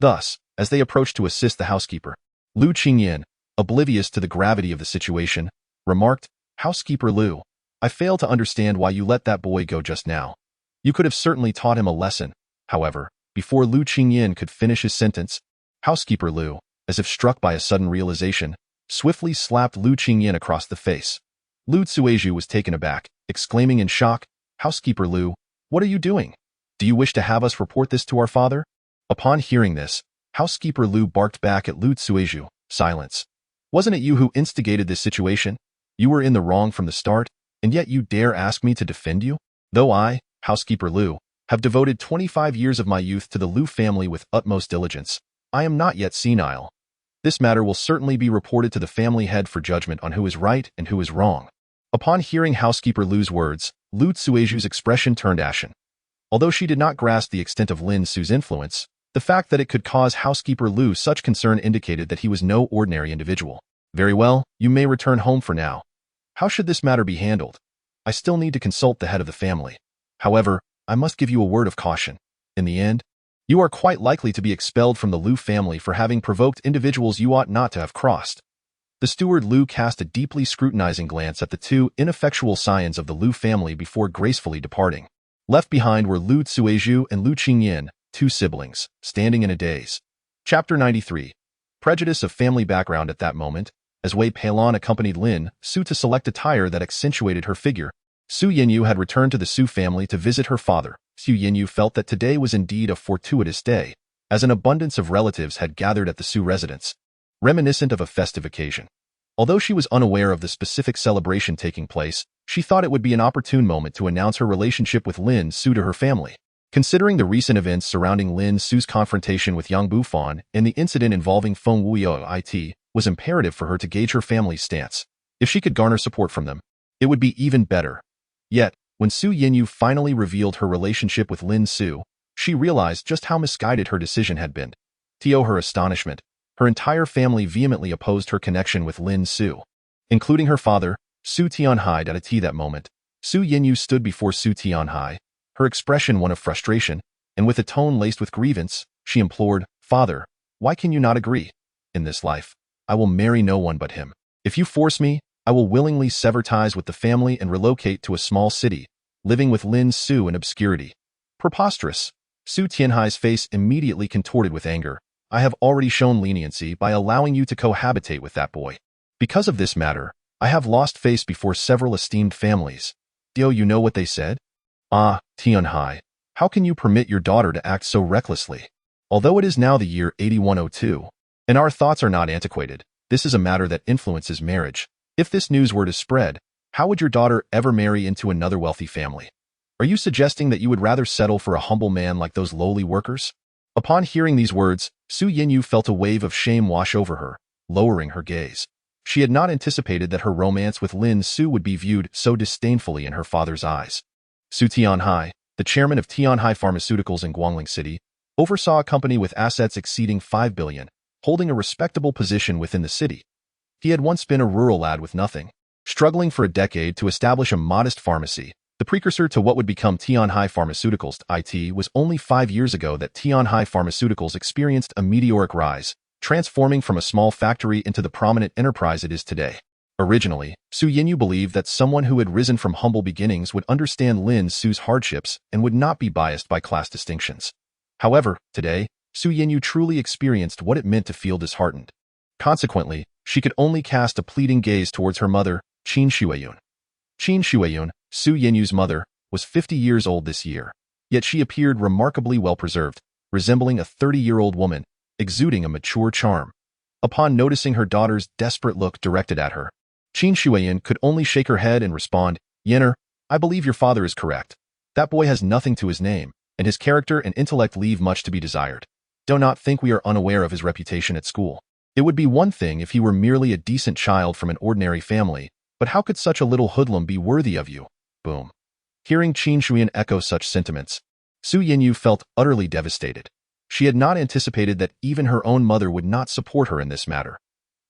Thus, as they approached to assist the housekeeper, Lu Qingyan, oblivious to the gravity of the situation, remarked, "Housekeeper Lu, I fail to understand why you let that boy go just now. You could have certainly taught him a lesson." However, before Lu Qingyan could finish his sentence, housekeeper Lu, as if struck by a sudden realization, swiftly slapped Lu Qingyan across the face. Lu Tsueju was taken aback, exclaiming in shock, "Housekeeper Lu, what are you doing? Do you wish to have us report this to our father?" Upon hearing this, housekeeper Lu barked back at Lu Tsueju, "Silence. Wasn't it you who instigated this situation? You were in the wrong from the start, and yet you dare ask me to defend you? Though I, housekeeper Lu, have devoted 25 years of my youth to the Lu family with utmost diligence, I am not yet senile. This matter will certainly be reported to the family head for judgment on who is right and who is wrong." Upon hearing housekeeper Lu's words, Lu Tsueju's expression turned ashen. Although she did not grasp the extent of Lin Su's influence, the fact that it could cause housekeeper Lu such concern indicated that he was no ordinary individual. "Very well, you may return home for now. How should this matter be handled? I still need to consult the head of the family. However, I must give you a word of caution. In the end, you are quite likely to be expelled from the Lu family for having provoked individuals you ought not to have crossed." The steward Lu cast a deeply scrutinizing glance at the two ineffectual scions of the Lu family before gracefully departing. Left behind were Lu Tsueju and Lu Qingyan, two siblings, standing in a daze. Chapter 93. Prejudice of family background. At that moment, as Wei Peilan accompanied Lin Su to select attire that accentuated her figure, Su Yinyu had returned to the Su family to visit her father. Su Yinyu felt that today was indeed a fortuitous day, as an abundance of relatives had gathered at the Su residence, reminiscent of a festive occasion. Although she was unaware of the specific celebration taking place, she thought it would be an opportune moment to announce her relationship with Lin Su to her family. Considering the recent events surrounding Lin Su's confrontation with Yang Bufan and the incident involving Feng Wuyo, it was imperative for her to gauge her family's stance. If she could garner support from them, it would be even better. Yet, when Su Yinyu finally revealed her relationship with Lin Su, she realized just how misguided her decision had been. To her astonishment, her entire family vehemently opposed her connection with Lin Su, including her father, Su Tianhai. At a tea that moment, Su Yinyu stood before Su Tianhai, her expression one of frustration, and with a tone laced with grievance, she implored, "Father, why can you not agree? In this life, I will marry no one but him. If you force me, I will willingly sever ties with the family and relocate to a small city, living with Lin Su in obscurity." Preposterous. Su Tianhai's face immediately contorted with anger. "I have already shown leniency by allowing you to cohabitate with that boy. Because of this matter, I have lost face before several esteemed families. Do you know what they said? Ah, Tianhai, how can you permit your daughter to act so recklessly? Although it is now the year 8102, and our thoughts are not antiquated, this is a matter that influences marriage. If this news were to spread, how would your daughter ever marry into another wealthy family? Are you suggesting that you would rather settle for a humble man like those lowly workers?" Upon hearing these words, Su Yinyu felt a wave of shame wash over her, lowering her gaze. She had not anticipated that her romance with Lin Su would be viewed so disdainfully in her father's eyes. Su Tianhai, the chairman of Tianhai Pharmaceuticals in Guangling City, oversaw a company with assets exceeding 5 billion, holding a respectable position within the city. He had once been a rural lad with nothing, struggling for a decade to establish a modest pharmacy. The precursor to what would become Tianhai Pharmaceuticals. It was only 5 years ago that Tianhai Pharmaceuticals experienced a meteoric rise, transforming from a small factory into the prominent enterprise it is today. Originally, Su Yinyu believed that someone who had risen from humble beginnings would understand Lin Su's hardships and would not be biased by class distinctions. However, today, Su Yinyu truly experienced what it meant to feel disheartened. Consequently, she could only cast a pleading gaze towards her mother, Qin Shuiyun. Qin Shuiyun, Su Yinyu's mother, was 50 years old this year. yet she appeared remarkably well-preserved, resembling a 30-year-old woman, exuding a mature charm. Upon noticing her daughter's desperate look directed at her, Qin Shuiyan could only shake her head and respond, "Yenner, I believe your father is correct. That boy has nothing to his name, and his character and intellect leave much to be desired. Do not think we are unaware of his reputation at school. It would be one thing if he were merely a decent child from an ordinary family, but how could such a little hoodlum be worthy of you?" Boom. Hearing Qin Shuiyan echo such sentiments, Su Yinyu felt utterly devastated. She had not anticipated that even her own mother would not support her in this matter.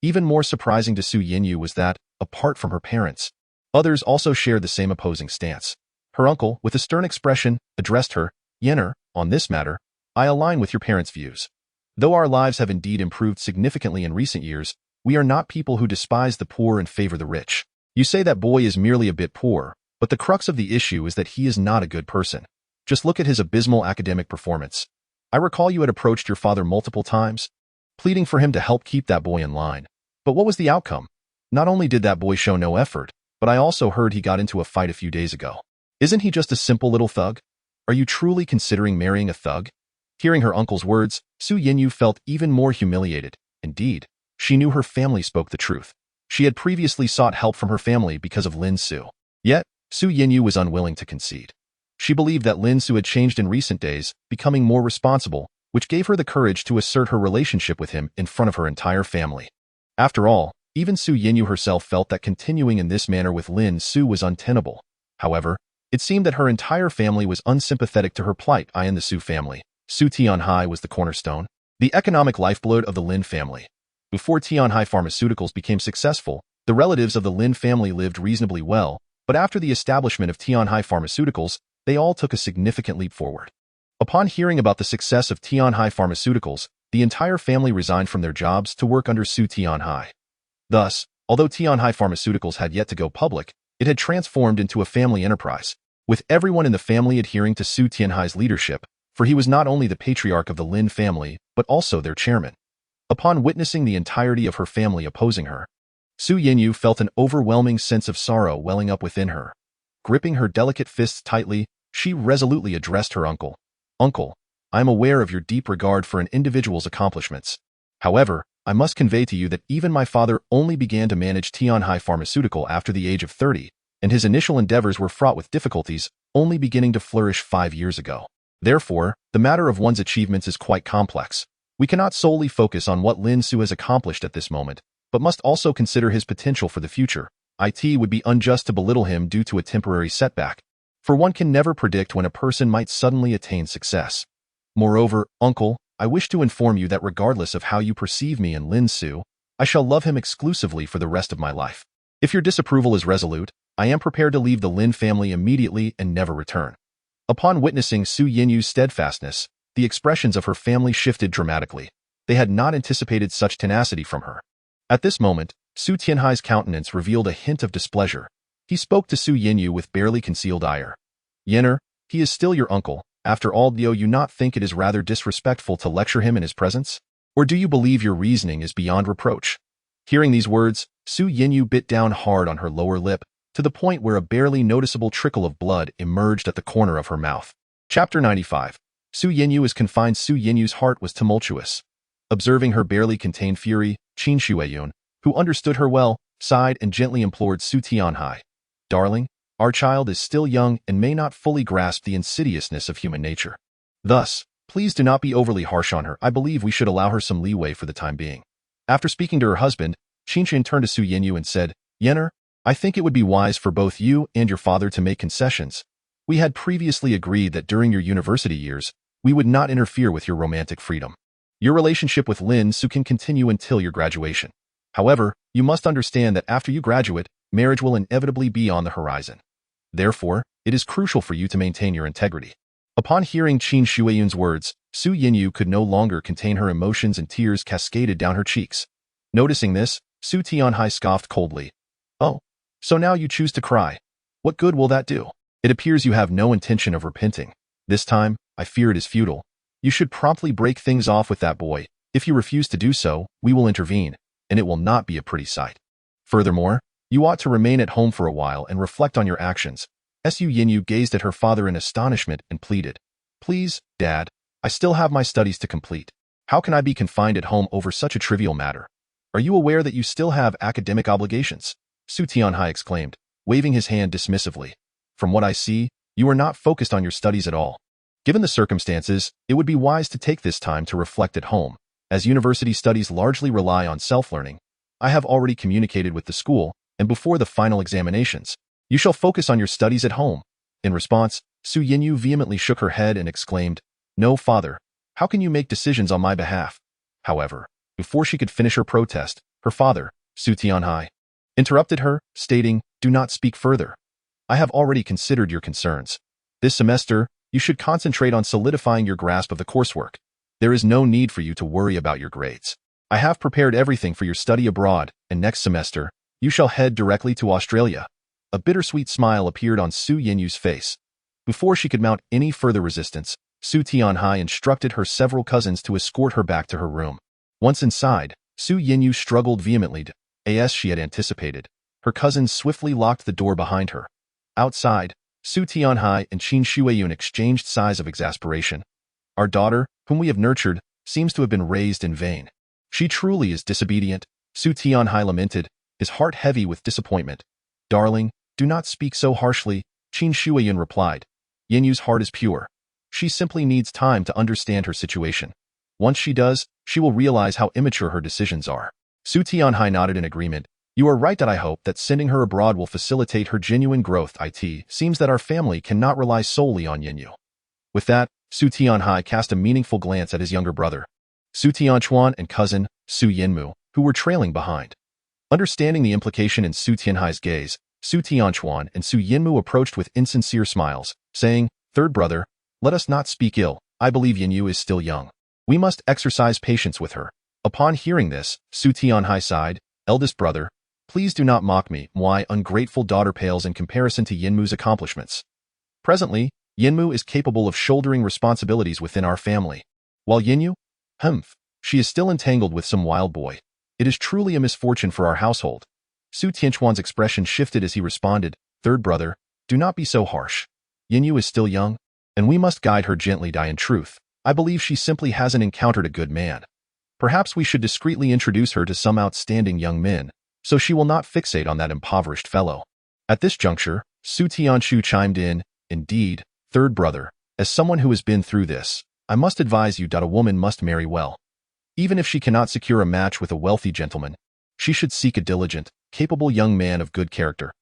Even more surprising to Su Yinyu was that, apart from her parents, others also shared the same opposing stance. Her uncle, with a stern expression, addressed her, "Yenner, on this matter, I align with your parents' views. Though our lives have indeed improved significantly in recent years, we are not people who despise the poor and favor the rich. You say that boy is merely a bit poor, but the crux of the issue is that he is not a good person. Just look at his abysmal academic performance. I recall you had approached your father multiple times, pleading for him to help keep that boy in line. But what was the outcome? Not only did that boy show no effort, but I also heard he got into a fight a few days ago. Isn't he just a simple little thug? Are you truly considering marrying a thug?" Hearing her uncle's words, Su Yinyu felt even more humiliated. Indeed, she knew her family spoke the truth. She had previously sought help from her family because of Lin Su. Yet, Su Yinyu was unwilling to concede. She believed that Lin Su had changed in recent days, becoming more responsible, which gave her the courage to assert her relationship with him in front of her entire family. After all, even Su Yinyu herself felt that continuing in this manner with Lin Su was untenable. However, it seemed that her entire family was unsympathetic to her plight. In the Su family, Su Tianhai was the cornerstone, the economic lifeblood of the Lin family. Before Tianhai Pharmaceuticals became successful, the relatives of the Lin family lived reasonably well, but after the establishment of Tianhai Pharmaceuticals, they all took a significant leap forward. Upon hearing about the success of Tianhai Pharmaceuticals, the entire family resigned from their jobs to work under Su Tianhai. Thus, although Tianhai Pharmaceuticals had yet to go public, it had transformed into a family enterprise, with everyone in the family adhering to Su Tianhai's leadership, for he was not only the patriarch of the Lin family, but also their chairman. Upon witnessing the entirety of her family opposing her, Su Yinyu felt an overwhelming sense of sorrow welling up within her. Gripping her delicate fists tightly, she resolutely addressed her uncle. "Uncle, I am aware of your deep regard for an individual's accomplishments. However, I must convey to you that even my father only began to manage Tianhai Pharmaceutical after the age of 30, and his initial endeavors were fraught with difficulties, only beginning to flourish 5 years ago. Therefore, the matter of one's achievements is quite complex. We cannot solely focus on what Lin Su has accomplished at this moment, but must also consider his potential for the future. It would be unjust to belittle him due to a temporary setback, for one can never predict when a person might suddenly attain success. Moreover, uncle, I wish to inform you that regardless of how you perceive me and Lin Su, I shall love him exclusively for the rest of my life. If your disapproval is resolute, I am prepared to leave the Lin family immediately and never return." Upon witnessing Su Yinyu's steadfastness, the expressions of her family shifted dramatically. They had not anticipated such tenacity from her. At this moment, Su Tianhai's countenance revealed a hint of displeasure. He spoke to Su Yinyu with barely concealed ire. "Yenner, he is still your uncle. After all, do you not think it is rather disrespectful to lecture him in his presence? Or do you believe your reasoning is beyond reproach?" Hearing these words, Su Yinyu bit down hard on her lower lip, to the point where a barely noticeable trickle of blood emerged at the corner of her mouth. Chapter 95. Su Yinyu is confined. Su Yinyu's heart was tumultuous. Observing her barely contained fury, Qin Shuiyun, who understood her well, sighed and gently implored Su Tianhai. "Darling, our child is still young and may not fully grasp the insidiousness of human nature. Thus, please do not be overly harsh on her. I believe we should allow her some leeway for the time being." After speaking to her husband, Qin Shuiyun turned to Su Yinyu and said, "Yenner, I think it would be wise for both you and your father to make concessions. We had previously agreed that during your university years, we would not interfere with your romantic freedom. Your relationship with Lin Su can continue until your graduation. However, you must understand that after you graduate, marriage will inevitably be on the horizon. Therefore, it is crucial for you to maintain your integrity." Upon hearing Qin Shuiyun's words, Su Yinyu could no longer contain her emotions and tears cascaded down her cheeks. Noticing this, Su Tianhai scoffed coldly. "Oh, so now you choose to cry. What good will that do? It appears you have no intention of repenting. This time, I fear it is futile. You should promptly break things off with that boy. If you refuse to do so, we will intervene, and it will not be a pretty sight. Furthermore, you ought to remain at home for a while and reflect on your actions." Su Yinyu gazed at her father in astonishment and pleaded, Please, Dad, I still have my studies to complete. How can I be confined at home over such a trivial matter? Are you aware that you still have academic obligations? Su Tianhai exclaimed, waving his hand dismissively. From what I see, you are not focused on your studies at all. Given the circumstances, it would be wise to take this time to reflect at home. As university studies largely rely on self-learning, I have already communicated with the school, and before the final examinations, you shall focus on your studies at home. In response, Su Yinyu vehemently shook her head and exclaimed, No, father, how can you make decisions on my behalf? However, before she could finish her protest, her father, Su Tianhai, interrupted her, stating, Do not speak further. I have already considered your concerns. This semester, you should concentrate on solidifying your grasp of the coursework. There is no need for you to worry about your grades. I have prepared everything for your study abroad, and next semester, you shall head directly to Australia. A bittersweet smile appeared on Su Yinyu's face. Before she could mount any further resistance, Su Tianhai instructed her several cousins to escort her back to her room. Once inside, Su Yinyu struggled vehemently, as she had anticipated. Her cousins swiftly locked the door behind her. Outside, Su Tianhai and Qin Shuiyun exchanged sighs of exasperation. Our daughter, whom we have nurtured, seems to have been raised in vain. She truly is disobedient, Su Tianhai lamented, his heart heavy with disappointment. Darling, do not speak so harshly, Qin Shuiyun replied. Yinyu's heart is pure. She simply needs time to understand her situation. Once she does, she will realize how immature her decisions are. Su Tianhai nodded in agreement. You are right that I hope that sending her abroad will facilitate her genuine growth. It seems that our family cannot rely solely on Yinyu. With that, Su Tianhai cast a meaningful glance at his younger brother, Su Tianchuan, and cousin, Su Yinmu, who were trailing behind. Understanding the implication in Su Tianhai's gaze, Su Tianchuan and Su Yinmu approached with insincere smiles, saying, Third brother, let us not speak ill. I believe Yinyu is still young. We must exercise patience with her. Upon hearing this, Su Tianhai sighed, Eldest brother, please do not mock me. My ungrateful daughter pales in comparison to Yinmu's accomplishments. Presently, Yinmu is capable of shouldering responsibilities within our family. While Yinyu, she is still entangled with some wild boy. It is truly a misfortune for our household. Su Tianchuan's expression shifted as he responded, Third brother, do not be so harsh. Yinyu is still young, and we must guide her gently. In truth, I believe she simply hasn't encountered a good man. Perhaps we should discreetly introduce her to some outstanding young men, so she will not fixate on that impoverished fellow. At this juncture, Su Tianchu chimed in, Indeed, third brother, as someone who has been through this, I must advise you that a woman must marry well. Even if she cannot secure a match with a wealthy gentleman, she should seek a diligent, capable young man of good character.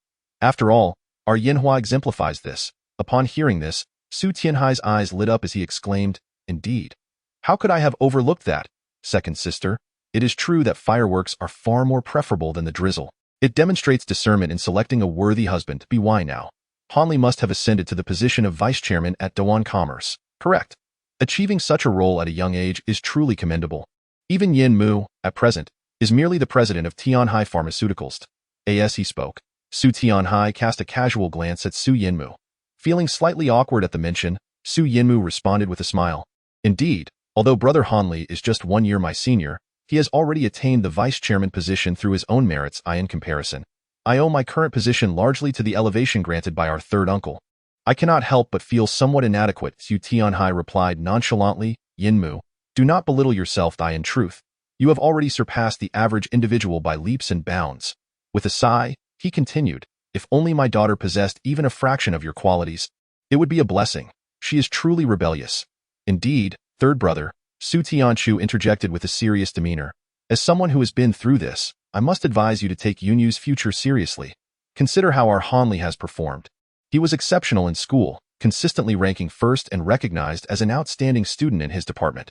After all, our Yinhua exemplifies this. Upon hearing this, Su Tianhai's eyes lit up as he exclaimed, Indeed. How could I have overlooked that? Second sister, it is true that fireworks are far more preferable than the drizzle. It demonstrates discernment in selecting a worthy husband. Why now? Hanli must have ascended to the position of vice chairman at Dewan Commerce. Correct. Achieving such a role at a young age is truly commendable. Even Yin Mu, at present, is merely the president of Tianhai Pharmaceuticals. As he spoke, Su Tianhai cast a casual glance at Su Yinmu. Feeling slightly awkward at the mention, Su Yinmu responded with a smile. Indeed, although brother Hanli is just 1 year my senior, he has already attained the vice chairman position through his own merits. In comparison, I owe my current position largely to the elevation granted by our third uncle. I cannot help but feel somewhat inadequate, Su Tianhai replied nonchalantly. Yinmu, do not belittle yourself. In truth, you have already surpassed the average individual by leaps and bounds. With a sigh, he continued, if only my daughter possessed even a fraction of your qualities, it would be a blessing. She is truly rebellious. Indeed, third brother, Su Tianchu interjected with a serious demeanor. As someone who has been through this, I must advise you to take Yunyu's future seriously. Consider how our Hanli has performed. He was exceptional in school, consistently ranking first and recognized as an outstanding student in his department.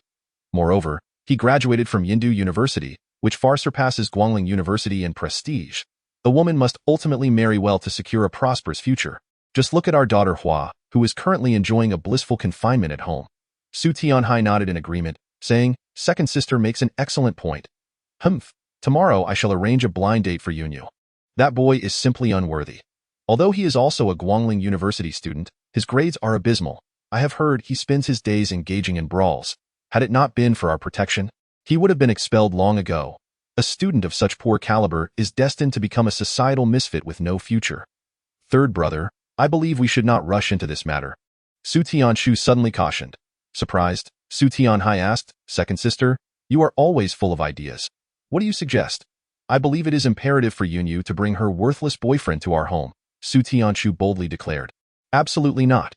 Moreover, he graduated from Yindu University, which far surpasses Guangling University in prestige. A woman must ultimately marry well to secure a prosperous future. Just look at our daughter Hua, who is currently enjoying a blissful confinement at home. Su Tianhai nodded in agreement, saying, Second sister makes an excellent point. Tomorrow I shall arrange a blind date for Yunyu. That boy is simply unworthy. Although he is also a Guangling University student, his grades are abysmal. I have heard he spends his days engaging in brawls. Had it not been for our protection, he would have been expelled long ago. A student of such poor caliber is destined to become a societal misfit with no future. Third brother, I believe we should not rush into this matter. Su Tianshu suddenly cautioned. Surprised, Su Tianhai asked, "Second sister, you are always full of ideas. What do you suggest?" "I believe it is imperative for Yunyu to bring her worthless boyfriend to our home," Su Tianshu boldly declared. "Absolutely not."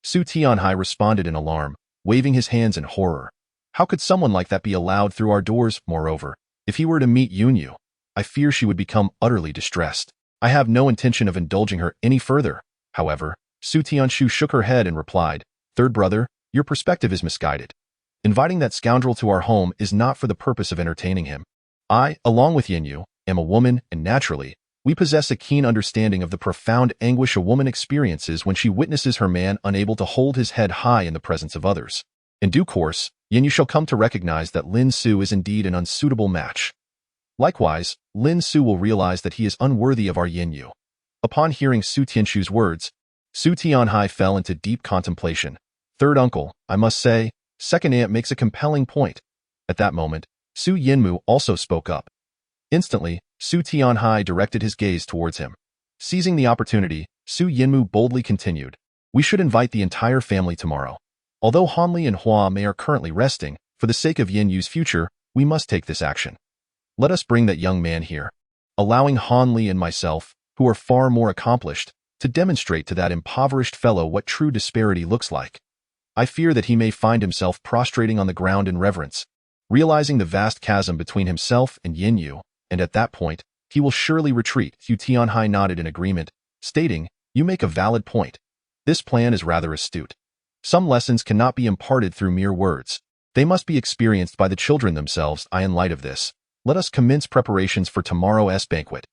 Su Tianhai responded in alarm, waving his hands in horror. "How could someone like that be allowed through our doors? Moreover, if he were to meet Yunyu, I fear she would become utterly distressed. I have no intention of indulging her any further." However, Su Tianshu shook her head and replied, "Third brother, your perspective is misguided. Inviting that scoundrel to our home is not for the purpose of entertaining him. I, along with Yunyu, am a woman, and naturally, we possess a keen understanding of the profound anguish a woman experiences when she witnesses her man unable to hold his head high in the presence of others. In due course, Yunyu shall come to recognize that Lin Su is indeed an unsuitable match. Likewise, Lin Su will realize that he is unworthy of our Yunyu." Upon hearing Su Tianshu's words, Su Tianhai fell into deep contemplation. "Third uncle, I must say, second aunt makes a compelling point." At that moment, Su Yinmu also spoke up. Instantly, Su Tianhai directed his gaze towards him. Seizing the opportunity, Su Yinmu boldly continued, "We should invite the entire family tomorrow. Although Hanli and Hua Mei are currently resting, for the sake of Yinyu's future, we must take this action. Let us bring that young man here, allowing Hanli and myself, who are far more accomplished, to demonstrate to that impoverished fellow what true disparity looks like. I fear that he may find himself prostrating on the ground in reverence, realizing the vast chasm between himself and Yinyu, and at that point, he will surely retreat." Su Tianhai nodded in agreement, stating, "You make a valid point. This plan is rather astute. Some lessons cannot be imparted through mere words. They must be experienced by the children themselves. In light of this, let us commence preparations for tomorrow's banquet.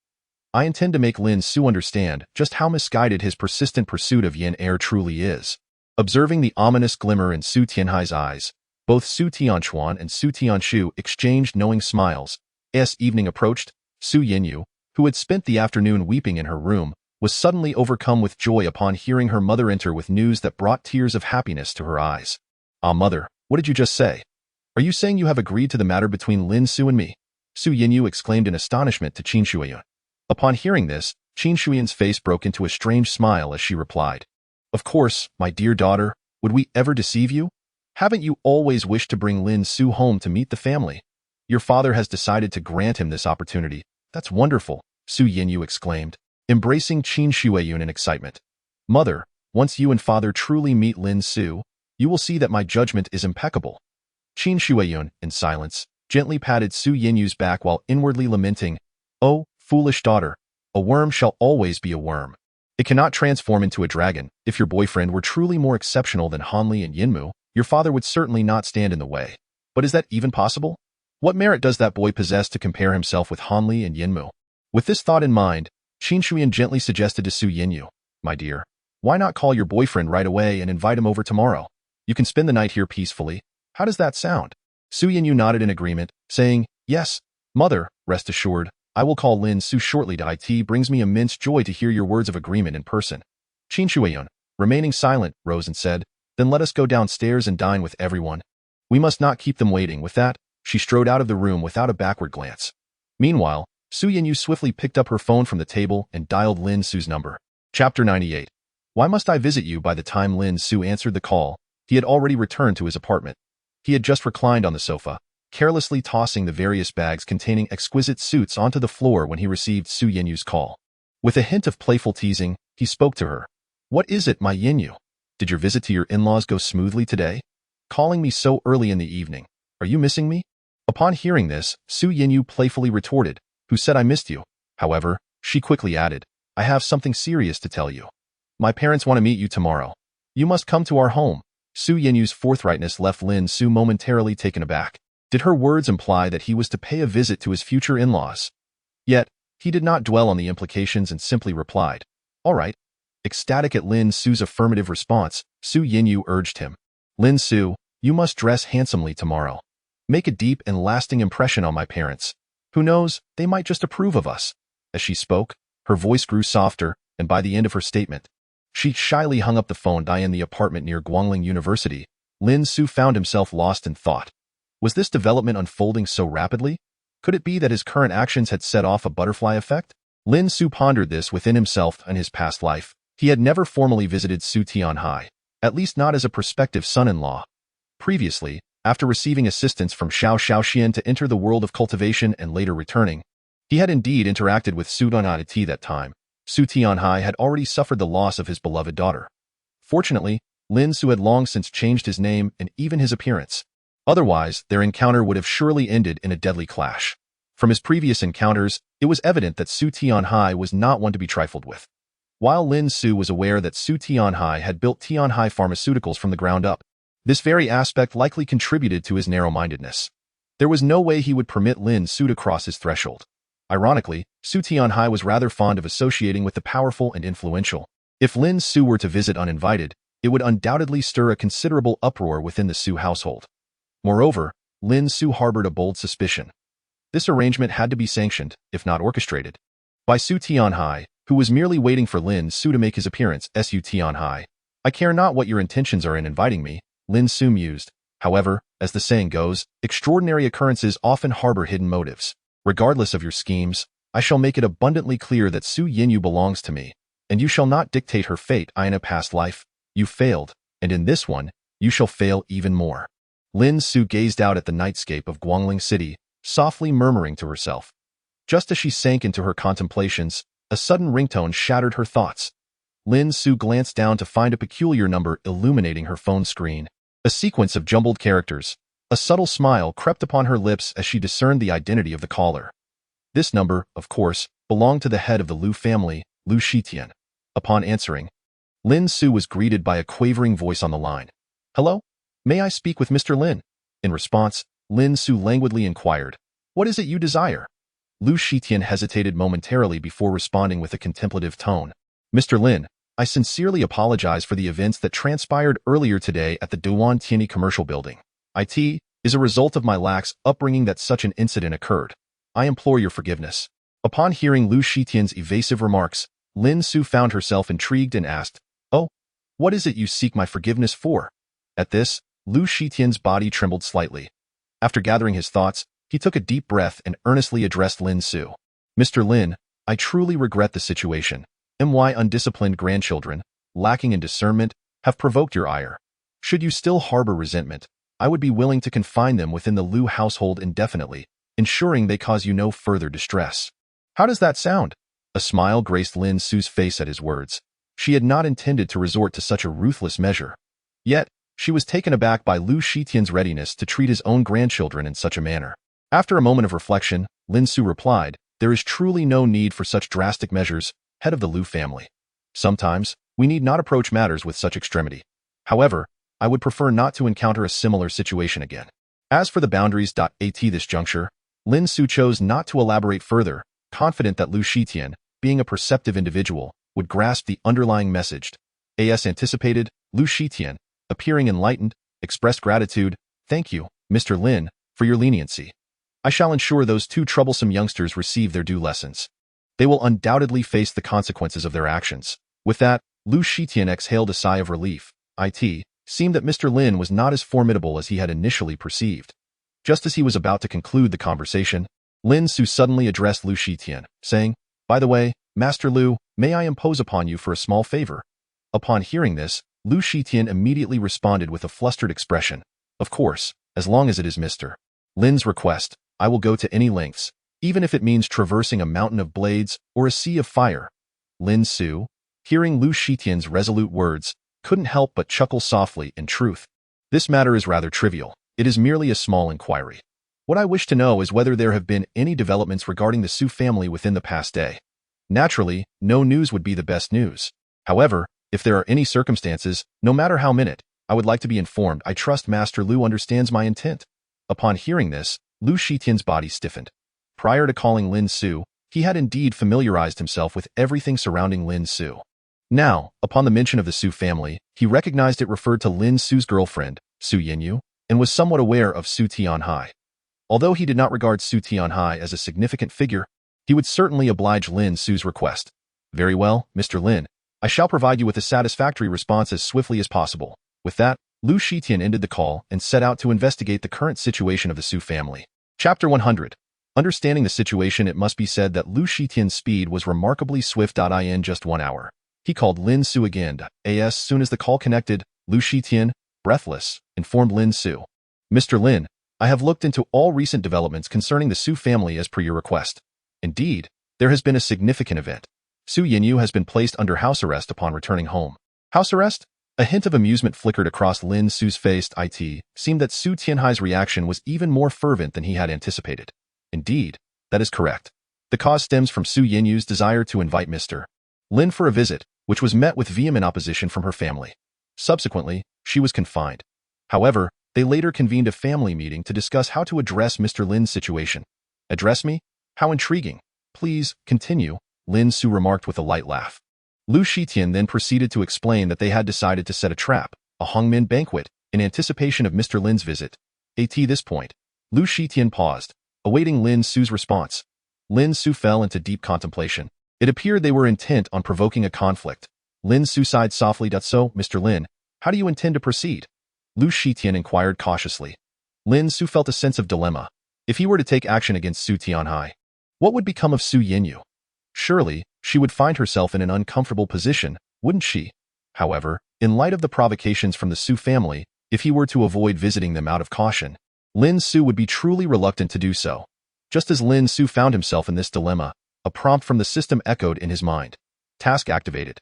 I intend to make Lin Su understand just how misguided his persistent pursuit of Yin Air truly is." Observing the ominous glimmer in Su Tianhai's eyes, both Su Tianchuan and Su Tianshu exchanged knowing smiles. As evening approached, Su Yinyu, who had spent the afternoon weeping in her room, was suddenly overcome with joy upon hearing her mother enter with news that brought tears of happiness to her eyes. "Ah, mother, what did you just say? Are you saying you have agreed to the matter between Lin Su and me?" Su Yinyu exclaimed in astonishment to Qin Shuiyun. Upon hearing this, Qin Shuiyun's face broke into a strange smile as she replied, "Of course, my dear daughter, would we ever deceive you? Haven't you always wished to bring Lin Su home to meet the family? Your father has decided to grant him this opportunity. That's wonderful," Su Yinyu exclaimed, embracing Qin Shuiyun in excitement. "Mother, once you and father truly meet Lin Su, you will see that my judgment is impeccable." Qin Shuiyun, in silence, gently patted Su Yinyu's back while inwardly lamenting, "Oh, foolish daughter, a worm shall always be a worm. It cannot transform into a dragon. If your boyfriend were truly more exceptional than Hanli and Yinmu, your father would certainly not stand in the way. But is that even possible? What merit does that boy possess to compare himself with Hanli and Yinmu?" With this thought in mind, Qin Shuiyan gently suggested to Su Yinyu, "My dear, why not call your boyfriend right away and invite him over tomorrow? You can spend the night here peacefully. How does that sound?" Su Yinyu nodded in agreement, saying, "Yes, mother, rest assured, I will call Lin Su shortly. It brings me immense joy to hear your words of agreement in person." Qin Shuiyan, remaining silent, rose and said, "Then let us go downstairs and dine with everyone. We must not keep them waiting." With that, she strode out of the room without a backward glance. Meanwhile, Su Yinyu swiftly picked up her phone from the table and dialed Lin Su's number. Chapter 98. "Why must I visit you?" By the time Lin Su answered the call, he had already returned to his apartment. He had just reclined on the sofa, carelessly tossing the various bags containing exquisite suits onto the floor when he received Su Yinyu's call. With a hint of playful teasing, he spoke to her. "What is it, my Yinyu? Did your visit to your in-laws go smoothly today? Calling me so early in the evening. Are you missing me?" Upon hearing this, Su Yinyu playfully retorted, "Who said I missed you?" However, she quickly added, "I have something serious to tell you. My parents want to meet you tomorrow. You must come to our home." Su Yinyu's forthrightness left Lin Su momentarily taken aback. Did her words imply that he was to pay a visit to his future in-laws? Yet, he did not dwell on the implications and simply replied, "All right." Ecstatic at Lin Su's affirmative response, Su Yinyu urged him, "Lin Su, you must dress handsomely tomorrow. Make a deep and lasting impression on my parents. Who knows, they might just approve of us." As she spoke, her voice grew softer, and by the end of her statement, she shyly hung up the phone. In the apartment near Guangling University, Lin Su found himself lost in thought. Was this development unfolding so rapidly? Could it be that his current actions had set off a butterfly effect? Lin Su pondered this within himself and his past life. He had never formally visited Su Tianhai, at least not as a prospective son-in-law. Previously, after receiving assistance from Xiao Xiaoxian to enter the world of cultivation and later returning, he had indeed interacted with Su Donati that time. Su Tianhai had already suffered the loss of his beloved daughter. Fortunately, Lin Su had long since changed his name and even his appearance. Otherwise, their encounter would have surely ended in a deadly clash. From his previous encounters, it was evident that Su Tianhai was not one to be trifled with. While Lin Su was aware that Su Tianhai had built Tianhai Pharmaceuticals from the ground up, this very aspect likely contributed to his narrow-mindedness. There was no way he would permit Lin Su to cross his threshold. Ironically, Su Tianhai was rather fond of associating with the powerful and influential. If Lin Su were to visit uninvited, it would undoubtedly stir a considerable uproar within the Su household. Moreover, Lin Su harbored a bold suspicion. This arrangement had to be sanctioned, if not orchestrated, by Su Tianhai, who was merely waiting for Lin Su to make his appearance. Su Tianhai, I care not what your intentions are in inviting me, Lin Su mused. However, as the saying goes, extraordinary occurrences often harbor hidden motives. Regardless of your schemes, I shall make it abundantly clear that Su Yinyu belongs to me, and you shall not dictate her fate. In a past life, you failed, and in this one, you shall fail even more. Lin Su gazed out at the nightscape of Guangling City, softly murmuring to herself. Just as she sank into her contemplations, a sudden ringtone shattered her thoughts. Lin Su glanced down to find a peculiar number illuminating her phone screen. A sequence of jumbled characters. A subtle smile crept upon her lips as she discerned the identity of the caller. This number, of course, belonged to the head of the Liu family, Liu Shitian. Upon answering, Lin Su was greeted by a quavering voice on the line. Hello? May I speak with Mr. Lin? In response, Lin Su languidly inquired, What is it you desire? Liu Shitian hesitated momentarily before responding with a contemplative tone. Mr. Lin, I sincerely apologize for the events that transpired earlier today at the Duan Tianyi commercial building. It is a result of my lax upbringing that such an incident occurred. I implore your forgiveness. Upon hearing Liu Shitian's evasive remarks, Lin Su found herself intrigued and asked, Oh, what is it you seek my forgiveness for? At this, Liu Shitian's body trembled slightly. After gathering his thoughts, he took a deep breath and earnestly addressed Lin Su. Mr. Lin, I truly regret the situation. My undisciplined grandchildren, lacking in discernment, have provoked your ire. Should you still harbor resentment, I would be willing to confine them within the Liu household indefinitely, ensuring they cause you no further distress. How does that sound? A smile graced Lin Su's face at his words. She had not intended to resort to such a ruthless measure. Yet, she was taken aback by Liu Shitian's readiness to treat his own grandchildren in such a manner. After a moment of reflection, Lin Su replied, There is truly no need for such drastic measures, head of the Liu family. Sometimes, we need not approach matters with such extremity. However, I would prefer not to encounter a similar situation again. As for the boundaries at this juncture, Lin Su chose not to elaborate further, confident that Liu Shitian, being a perceptive individual, would grasp the underlying message. As anticipated, Liu Shitian, appearing enlightened, expressed gratitude. Thank you, Mr. Lin, for your leniency. I shall ensure those two troublesome youngsters receive their due lessons. They will undoubtedly face the consequences of their actions. With that, Liu Shitian exhaled a sigh of relief. It seemed that Mr. Lin was not as formidable as he had initially perceived. Just as he was about to conclude the conversation, Lin Su suddenly addressed Liu Shitian, saying, By the way, Master Liu, may I impose upon you for a small favor? Upon hearing this, Liu Shitian immediately responded with a flustered expression. Of course, as long as it is Mr. Lin's request, I will go to any lengths, even if it means traversing a mountain of blades or a sea of fire. Lin Su, hearing Liu Shitian's resolute words, couldn't help but chuckle softly. In truth, this matter is rather trivial. It is merely a small inquiry. What I wish to know is whether there have been any developments regarding the Su family within the past day. Naturally, no news would be the best news. However, if there are any circumstances, no matter how minute, I would like to be informed. I trust Master Liu understands my intent. Upon hearing this, Liu Shitian's body stiffened. Prior to calling Lin Su, he had indeed familiarized himself with everything surrounding Lin Su. Now, upon the mention of the Su family, he recognized it referred to Lin Su's girlfriend, Su Yinyu, and was somewhat aware of Su Tianhai. Although he did not regard Su Tianhai as a significant figure, he would certainly oblige Lin Su's request. Very well, Mr. Lin. I shall provide you with a satisfactory response as swiftly as possible. With that, Liu Shitian ended the call and set out to investigate the current situation of the Su family. Chapter 100. Understanding the situation, it must be said that Liu Shitian's speed was remarkably swift. In just 1 hour, he called Lin Su again. As soon as the call connected, Lu Shitian, breathless, informed Lin Su. Mr. Lin, I have looked into all recent developments concerning the Su family as per your request. Indeed, there has been a significant event. Su Yinyu has been placed under house arrest upon returning home. House arrest? A hint of amusement flickered across Lin Su's face. It seemed that Su Tianhai's reaction was even more fervent than he had anticipated. Indeed, that is correct. The cause stems from Su Yinyu's desire to invite Mr. Lin for a visit, which was met with vehement opposition from her family. Subsequently, she was confined. However, they later convened a family meeting to discuss how to address Mr. Lin's situation. Address me? How intriguing. Please, continue, Lin Su remarked with a light laugh. Lu Shitian then proceeded to explain that they had decided to set a trap, a Hongmin banquet, in anticipation of Mr. Lin's visit. At this point, Lu Shitian paused, awaiting Lin Su's response. Lin Su fell into deep contemplation. It appeared they were intent on provoking a conflict. Lin Su sighed softly. So, Mr. Lin, how do you intend to proceed? Lu Shitian inquired cautiously. Lin Su felt a sense of dilemma. If he were to take action against Su Tianhai, what would become of Su Yinyu? Surely, she would find herself in an uncomfortable position, wouldn't she? However, in light of the provocations from the Su family, if he were to avoid visiting them out of caution, Lin Su would be truly reluctant to do so. Just as Lin Su found himself in this dilemma, a prompt from the system echoed in his mind. Task activated.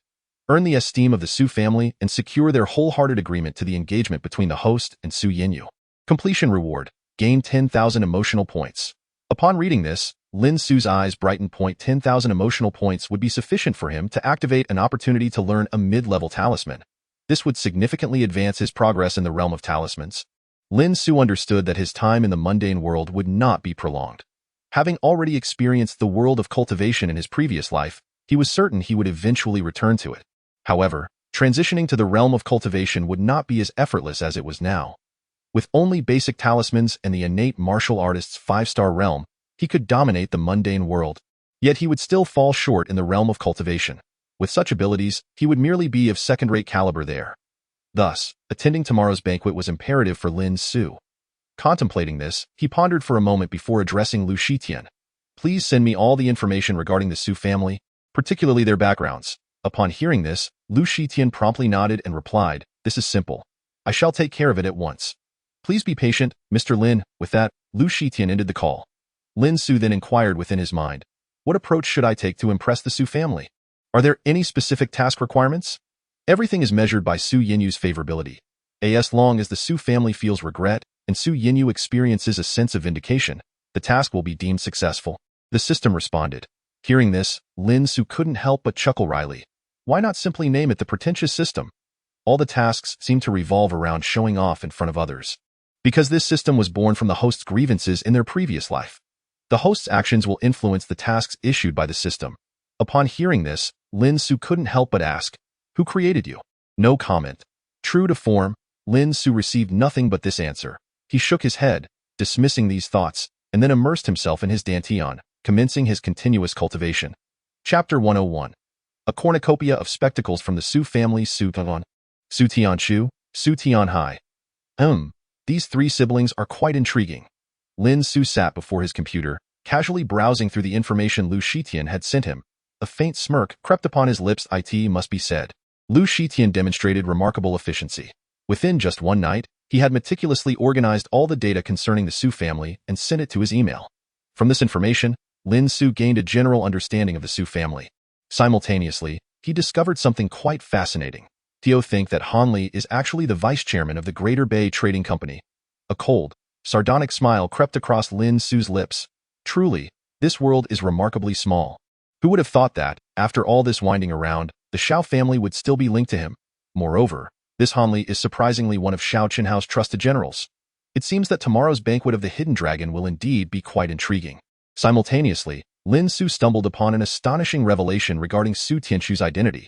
Earn the esteem of the Su family and secure their wholehearted agreement to the engagement between the host and Su Yinyu. Completion reward. Gain 10,000 emotional points. Upon reading this, Lin Su's eyes brightened. 10,000 emotional points would be sufficient for him to activate an opportunity to learn a mid-level talisman. This would significantly advance his progress in the realm of talismans. Lin Su understood that his time in the mundane world would not be prolonged. Having already experienced the world of cultivation in his previous life, he was certain he would eventually return to it. However, transitioning to the realm of cultivation would not be as effortless as it was now. With only basic talismans and the innate martial artist's 5-star realm, he could dominate the mundane world. Yet he would still fall short in the realm of cultivation. With such abilities, he would merely be of second-rate caliber there. Thus, attending tomorrow's banquet was imperative for Lin Su. Contemplating this, he pondered for a moment before addressing Lu Shitian. Please send me all the information regarding the Su family, particularly their backgrounds. Upon hearing this, Lu Shitian promptly nodded and replied, "This is simple. I shall take care of it at once. Please be patient, Mr. Lin." With that, Lu Shitian ended the call. Lin Su then inquired within his mind, what approach should I take to impress the Su family? Are there any specific task requirements? Everything is measured by Su Yinyu's favorability. As long as the Su family feels regret and Su Yinyu experiences a sense of vindication, the task will be deemed successful. The system responded. Hearing this, Lin Su couldn't help but chuckle wryly. Why not simply name it the pretentious system? All the tasks seem to revolve around showing off in front of others. Because this system was born from the host's grievances in their previous life. The host's actions will influence the tasks issued by the system. Upon hearing this, Lin Su couldn't help but ask, who created you? No comment. True to form, Lin Su received nothing but this answer. He shook his head, dismissing these thoughts, and then immersed himself in his dantian, commencing his continuous cultivation. Chapter 101. A cornucopia of spectacles from the Su family. Su Tianshu, Su Tianhai. These three siblings are quite intriguing. Lin Su sat before his computer, casually browsing through the information Lu Shitian had sent him. A faint smirk crept upon his lips. It must be said. Lu Shitian demonstrated remarkable efficiency. Within just one night, he had meticulously organized all the data concerning the Su family and sent it to his email. From this information, Lin Su gained a general understanding of the Su family. Simultaneously, he discovered something quite fascinating. Tio think that Han Li is actually the vice chairman of the Greater Bay Trading Company. A cold, sardonic smile crept across Lin Su's lips. Truly, this world is remarkably small. Who would have thought that, after all this winding around, the Xiao family would still be linked to him? Moreover, this Han Li is surprisingly one of Xiao Qinhao's trusted generals. It seems that tomorrow's banquet of the Hidden Dragon will indeed be quite intriguing. Simultaneously, Lin Su stumbled upon an astonishing revelation regarding Su Tianshu's identity.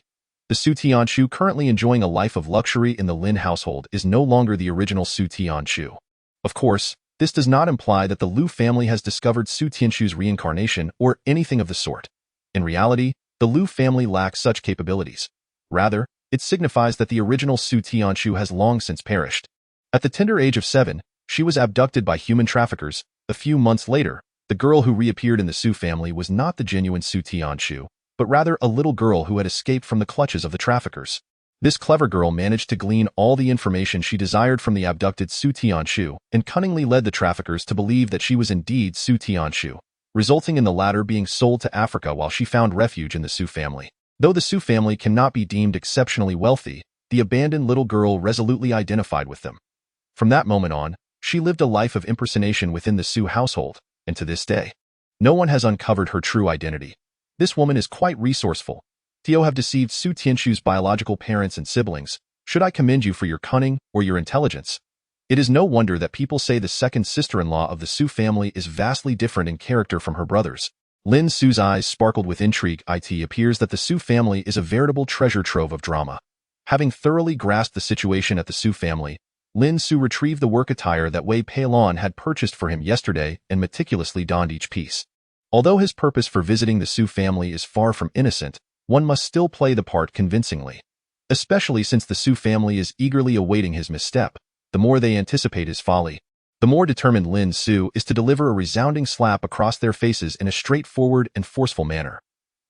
The Su Tianshu currently enjoying a life of luxury in the Lin household is no longer the original Su Tianshu. Of course, this does not imply that the Lu family has discovered Su Tianshu's reincarnation or anything of the sort. In reality, the Lu family lacks such capabilities. Rather, it signifies that the original Su Tianshu has long since perished. At the tender age of 7, she was abducted by human traffickers. A few months later, the girl who reappeared in the Su family was not the genuine Su Tianshu, but rather a little girl who had escaped from the clutches of the traffickers. This clever girl managed to glean all the information she desired from the abducted Su Tianshu and cunningly led the traffickers to believe that she was indeed Su Tianshu, resulting in the latter being sold to Africa while she found refuge in the Su family. Though the Su family cannot be deemed exceptionally wealthy, the abandoned little girl resolutely identified with them. From that moment on, she lived a life of impersonation within the Su household, and to this day, no one has uncovered her true identity. This woman is quite resourceful. Tio have deceived Su Tianshu's biological parents and siblings. Should I commend you for your cunning or your intelligence? It is no wonder that people say the second sister-in-law of the Su family is vastly different in character from her brothers. Lin Su's eyes sparkled with intrigue. It appears that the Su family is a veritable treasure trove of drama. Having thoroughly grasped the situation at the Su family, Lin Su retrieved the work attire that Wei Peilon had purchased for him yesterday and meticulously donned each piece. Although his purpose for visiting the Su family is far from innocent, one must still play the part convincingly. Especially since the Su family is eagerly awaiting his misstep, the more they anticipate his folly, the more determined Lin Su is to deliver a resounding slap across their faces in a straightforward and forceful manner.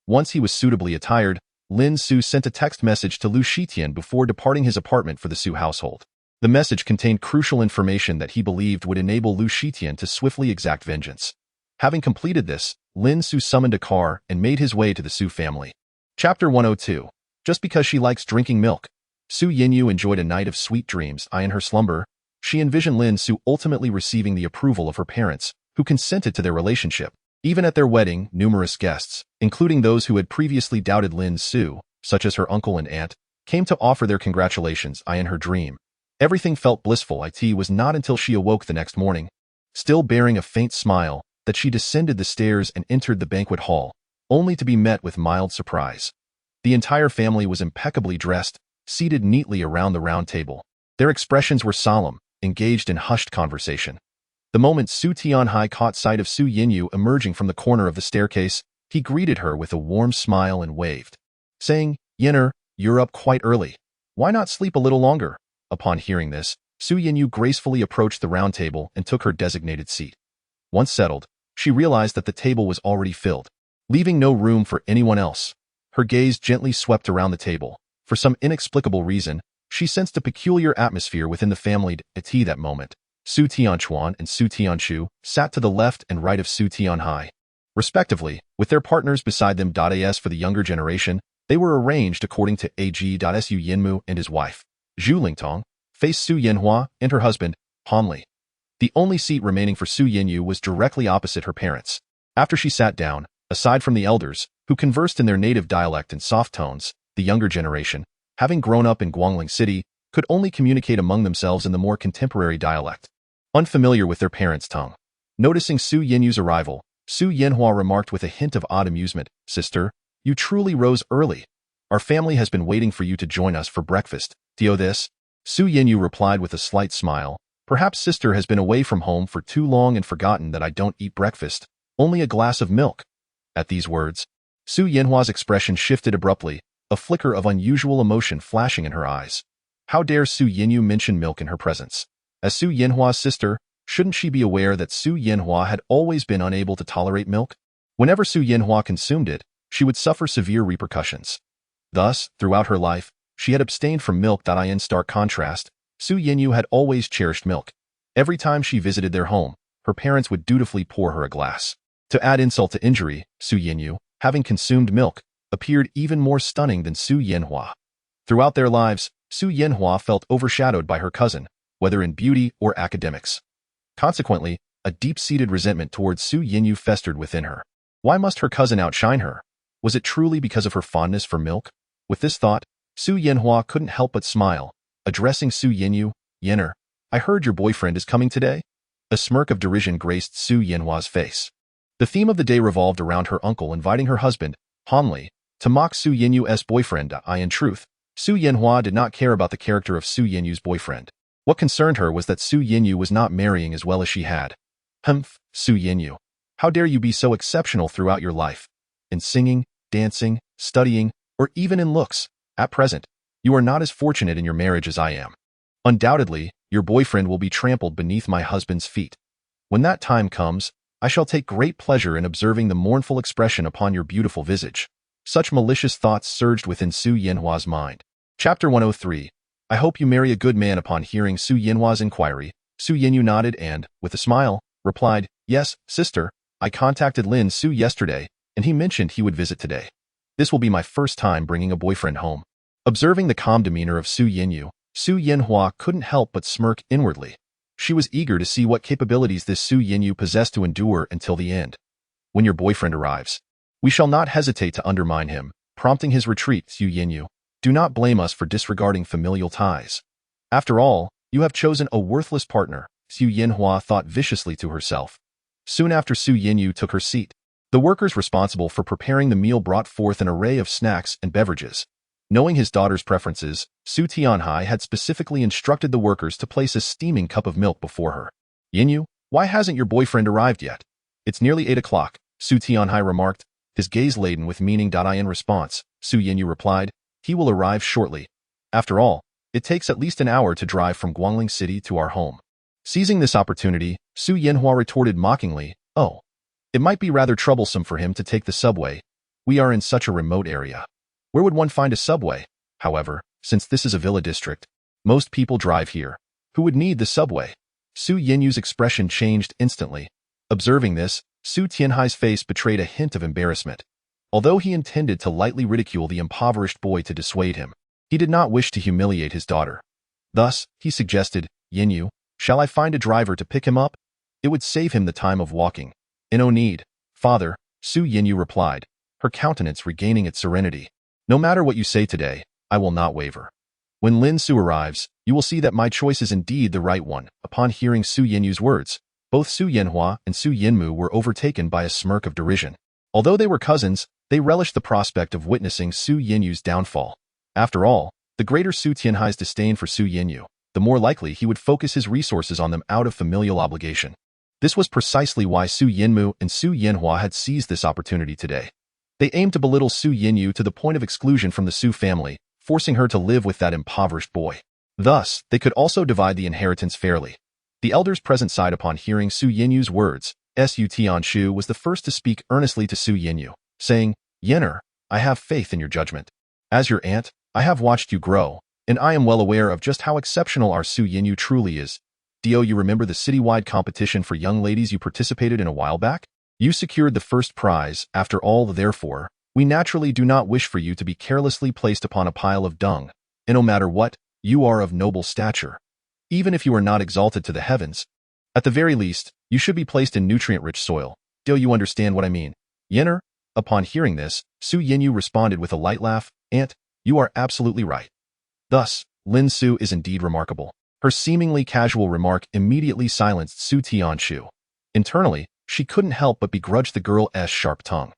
Once he was suitably attired, Lin Su sent a text message to Lu Shitian before departing his apartment for the Su household. The message contained crucial information that he believed would enable Lu Shitian to swiftly exact vengeance. Having completed this, Lin Su summoned a car and made his way to the Su family. Chapter 102. Just because she likes drinking milk. Su Yinyu enjoyed a night of sweet dreams. In her slumber, she envisioned Lin Su ultimately receiving the approval of her parents, who consented to their relationship. Even at their wedding, numerous guests, including those who had previously doubted Lin Su, such as her uncle and aunt, came to offer their congratulations. In her dream, everything felt blissful. It was not until she awoke the next morning, still bearing a faint smile, that she descended the stairs and entered the banquet hall, only to be met with mild surprise. The entire family was impeccably dressed, seated neatly around the round table. Their expressions were solemn, engaged in hushed conversation. The moment Su Tianhai caught sight of Su Yinyu emerging from the corner of the staircase, he greeted her with a warm smile and waved, saying, "Yinner, you're up quite early. Why not sleep a little longer?" Upon hearing this, Su Yinyu gracefully approached the round table and took her designated seat. Once settled, she realized that the table was already filled, leaving no room for anyone else. Her gaze gently swept around the table. For some inexplicable reason, she sensed a peculiar atmosphere within the family. At that moment, Su Tianchuan and Su Tianshu sat to the left and right of Su Tianhai, respectively, with their partners beside them. As for the younger generation, they were arranged according to Ag. Su Yinmu and his wife, Zhu Lingtong, faced Su Yanhua and her husband, Han Li. The only seat remaining for Su Yinyu was directly opposite her parents. After she sat down, aside from the elders, who conversed in their native dialect and soft tones, the younger generation, having grown up in Guangling City, could only communicate among themselves in the more contemporary dialect, unfamiliar with their parents' tongue. Noticing Su Yinyu's arrival, Su Yanhua remarked with a hint of odd amusement, "Sister, you truly rose early. Our family has been waiting for you to join us for breakfast. Do this?" Su Yinyu replied with a slight smile, "Perhaps sister has been away from home for too long and forgotten that I don't eat breakfast, only a glass of milk." At these words, Su Yanhua's expression shifted abruptly, a flicker of unusual emotion flashing in her eyes. How dare Su Yinyu mention milk in her presence? As Su Yanhua's sister, shouldn't she be aware that Su Yanhua had always been unable to tolerate milk? Whenever Su Yanhua consumed it, she would suffer severe repercussions. Thus, throughout her life, she had abstained from milk. In stark contrast, Su Yinyu had always cherished milk. Every time she visited their home, her parents would dutifully pour her a glass. To add insult to injury, Su Yinyu, having consumed milk, appeared even more stunning than Su Yanhua. Throughout their lives, Su Yanhua felt overshadowed by her cousin, whether in beauty or academics. Consequently, a deep-seated resentment towards Su Yinyu festered within her. Why must her cousin outshine her? Was it truly because of her fondness for milk? With this thought, Su Yanhua couldn't help but smile, addressing Su Yinyu, "Yinner, I heard your boyfriend is coming today?" A smirk of derision graced Su Yanhua's face. The theme of the day revolved around her uncle inviting her husband, Han Li, to mock Su Yinyu's boyfriend. In truth, Su Yanhua did not care about the character of Su Yinyu's boyfriend. What concerned her was that Su Yinyu was not marrying as well as she had. "Humph, Su Yinyu. How dare you be so exceptional throughout your life? In singing, dancing, studying, or even in looks. At present, you are not as fortunate in your marriage as I am. Undoubtedly, your boyfriend will be trampled beneath my husband's feet. When that time comes, I shall take great pleasure in observing the mournful expression upon your beautiful visage." Such malicious thoughts surged within Su Yanhua's mind. Chapter 103. I hope you marry a good man. Upon hearing Su Yinhua's inquiry, Su Yinyu nodded and, with a smile, replied, Yes, sister, I contacted Lin Su yesterday, and he mentioned he would visit today. This will be my first time bringing a boyfriend home. Observing the calm demeanor of Su Yinyu, Su Yinhua couldn't help but smirk inwardly. She was eager to see what capabilities this Su Yinyu possessed to endure until the end. When your boyfriend arrives, we shall not hesitate to undermine him, prompting his retreat. Su Yinyu, do not blame us for disregarding familial ties. After all, you have chosen a worthless partner, Su Yinhua thought viciously to herself. Soon after Su Yinyu took her seat, the workers responsible for preparing the meal brought forth an array of snacks and beverages. Knowing his daughter's preferences, Su Tianhai had specifically instructed the workers to place a steaming cup of milk before her. Yinyu, why hasn't your boyfriend arrived yet? It's nearly 8 o'clock, Su Tianhai remarked, his gaze laden with meaning. In response, Su Yinyu replied, he will arrive shortly. After all, it takes at least an hour to drive from Guangling City to our home. Seizing this opportunity, Su Yinhua retorted mockingly, Oh, it might be rather troublesome for him to take the subway. We are in such a remote area. Where would one find a subway? However, since this is a villa district, most people drive here. Who would need the subway? Su Yinyu's expression changed instantly. Observing this, Su Tianhai's face betrayed a hint of embarrassment. Although he intended to lightly ridicule the impoverished boy to dissuade him, he did not wish to humiliate his daughter. Thus, he suggested, Yinyu, shall I find a driver to pick him up? It would save him the time of walking. No need, father, Su Yinyu replied, her countenance regaining its serenity. No matter what you say today, I will not waver. When Lin Su arrives, you will see that my choice is indeed the right one. Upon hearing Su Yinyu's words, both Su Yinhua and Su Yinmu were overtaken by a smirk of derision. Although they were cousins, they relished the prospect of witnessing Su Yinyu's downfall. After all, the greater Su Tianhai's disdain for Su Yinyu, the more likely he would focus his resources on them out of familial obligation. This was precisely why Su Yinmu and Su Yinhua had seized this opportunity today. They aimed to belittle Su Yinyu to the point of exclusion from the Su family, forcing her to live with that impoverished boy. Thus, they could also divide the inheritance fairly. The elders present sighed upon hearing Su Yinyu's words. Su Tianshu was the first to speak earnestly to Su Yinyu, saying, Yenner, I have faith in your judgment. As your aunt, I have watched you grow, and I am well aware of just how exceptional our Su Yinyu truly is. Do you remember the citywide competition for young ladies you participated in a while back? You secured the first prize. After all, therefore, we naturally do not wish for you to be carelessly placed upon a pile of dung, and no matter what, you are of noble stature. Even if you are not exalted to the heavens, at the very least, you should be placed in nutrient-rich soil. Do you understand what I mean? Yenner? Upon hearing this, Su Yinyu responded with a light laugh, Aunt, you are absolutely right. Thus, Lin Su is indeed remarkable. Her seemingly casual remark immediately silenced Su Tianshu. Internally, she couldn't help but begrudge the girl's sharp tongue.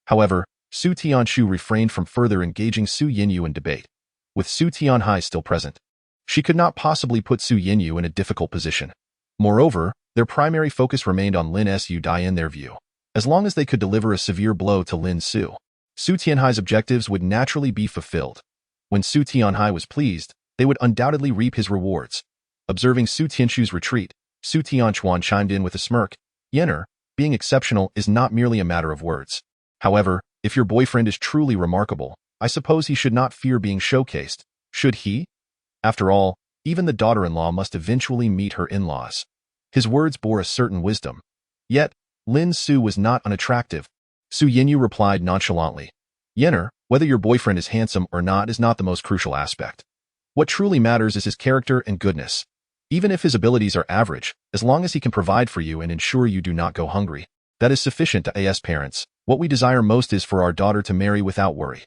However, Su Tianshu refrained from further engaging Su Yinyu in debate. With Su Tianhai still present, she could not possibly put Su Yinyu in a difficult position. Moreover, their primary focus remained on Lin Su Dai. In their view, as long as they could deliver a severe blow to Lin Su, Su Tianhai's objectives would naturally be fulfilled. When Su Tianhai was pleased, they would undoubtedly reap his rewards. Observing Su Tianshu's retreat, Su Tianchuan chimed in with a smirk, Yenner, being exceptional is not merely a matter of words. However, if your boyfriend is truly remarkable, I suppose he should not fear being showcased, should he? After all, even the daughter-in-law must eventually meet her in-laws. His words bore a certain wisdom. Yet, Lin Su was not unattractive. Su Yinyu replied nonchalantly, Yenner, whether your boyfriend is handsome or not is not the most crucial aspect. What truly matters is his character and goodness. Even if his abilities are average, as long as he can provide for you and ensure you do not go hungry, that is sufficient to us parents. What we desire most is for our daughter to marry without worry.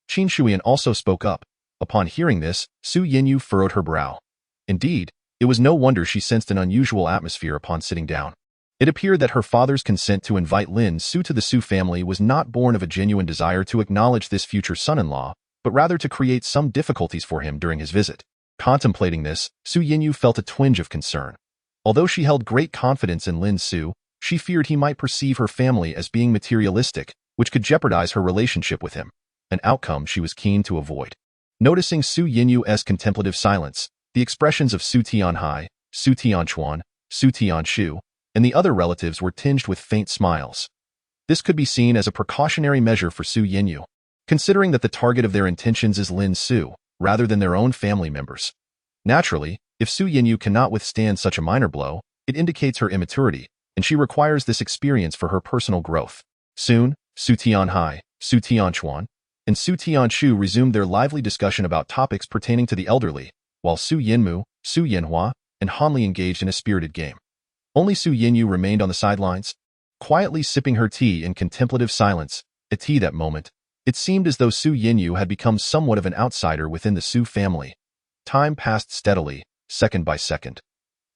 Qin Shuyan also spoke up. Upon hearing this, Su Yinyu furrowed her brow. Indeed, it was no wonder she sensed an unusual atmosphere upon sitting down. It appeared that her father's consent to invite Lin Su to the Su family was not born of a genuine desire to acknowledge this future son-in-law, but rather to create some difficulties for him during his visit. Contemplating this, Su Yinyu felt a twinge of concern. Although she held great confidence in Lin Su, she feared he might perceive her family as being materialistic, which could jeopardize her relationship with him, an outcome she was keen to avoid. Noticing Su Yinyu's contemplative silence, the expressions of Su Tianhai, Su Tianchuan, Su Tianshu, and the other relatives were tinged with faint smiles. This could be seen as a precautionary measure for Su Yinyu. Considering that the target of their intentions is Lin Su, rather than their own family members. Naturally, if Su Yinyu cannot withstand such a minor blow, it indicates her immaturity, and she requires this experience for her personal growth. Soon, Su Tianhai, Su Tianchuan, and Su Tianchu resumed their lively discussion about topics pertaining to the elderly, while Su Yinmu, Su Yinhua, and Hanli engaged in a spirited game. Only Su Yinyu remained on the sidelines, quietly sipping her tea in contemplative silence. At that moment, it seemed as though Su Yinyu had become somewhat of an outsider within the Su family. Time passed steadily, second by second.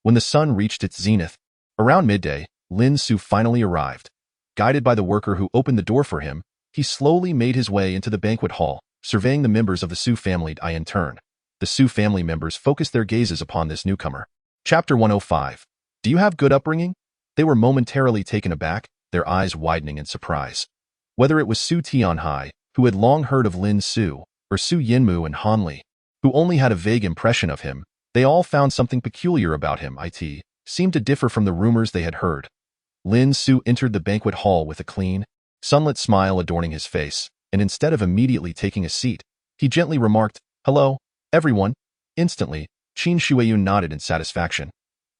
When the sun reached its zenith, around midday, Lin Su finally arrived. Guided by the worker who opened the door for him, he slowly made his way into the banquet hall, surveying the members of the Su family. In turn, the Su family members focused their gazes upon this newcomer. Chapter 105. Do you have good upbringing? They were momentarily taken aback, their eyes widening in surprise. Whether it was Su Tianhai, who had long heard of Lin Su, or Su Yinmu and Hanli, who only had a vague impression of him, they all found something peculiar about him. It seemed to differ from the rumors they had heard. Lin Su entered the banquet hall with a clean, sunlit smile adorning his face, and instead of immediately taking a seat, he gently remarked, "Hello, everyone." Instantly, Qin Shuiyun nodded in satisfaction.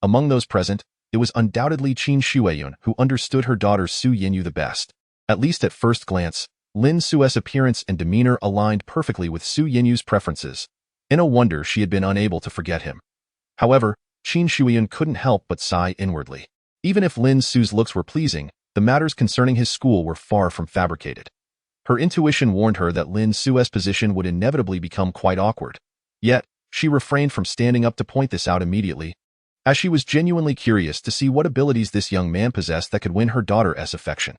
Among those present, it was undoubtedly Qin Shuiyun who understood her daughter Su Yinyu the best. At least at first glance, Lin Su's appearance and demeanor aligned perfectly with Su Yinyu's preferences. No wonder she had been unable to forget him. However, Qin Shuiyun couldn't help but sigh inwardly. Even if Lin Su's looks were pleasing, the matters concerning his school were far from fabricated. Her intuition warned her that Lin Su's position would inevitably become quite awkward. Yet, she refrained from standing up to point this out immediately, as she was genuinely curious to see what abilities this young man possessed that could win her daughter's affection.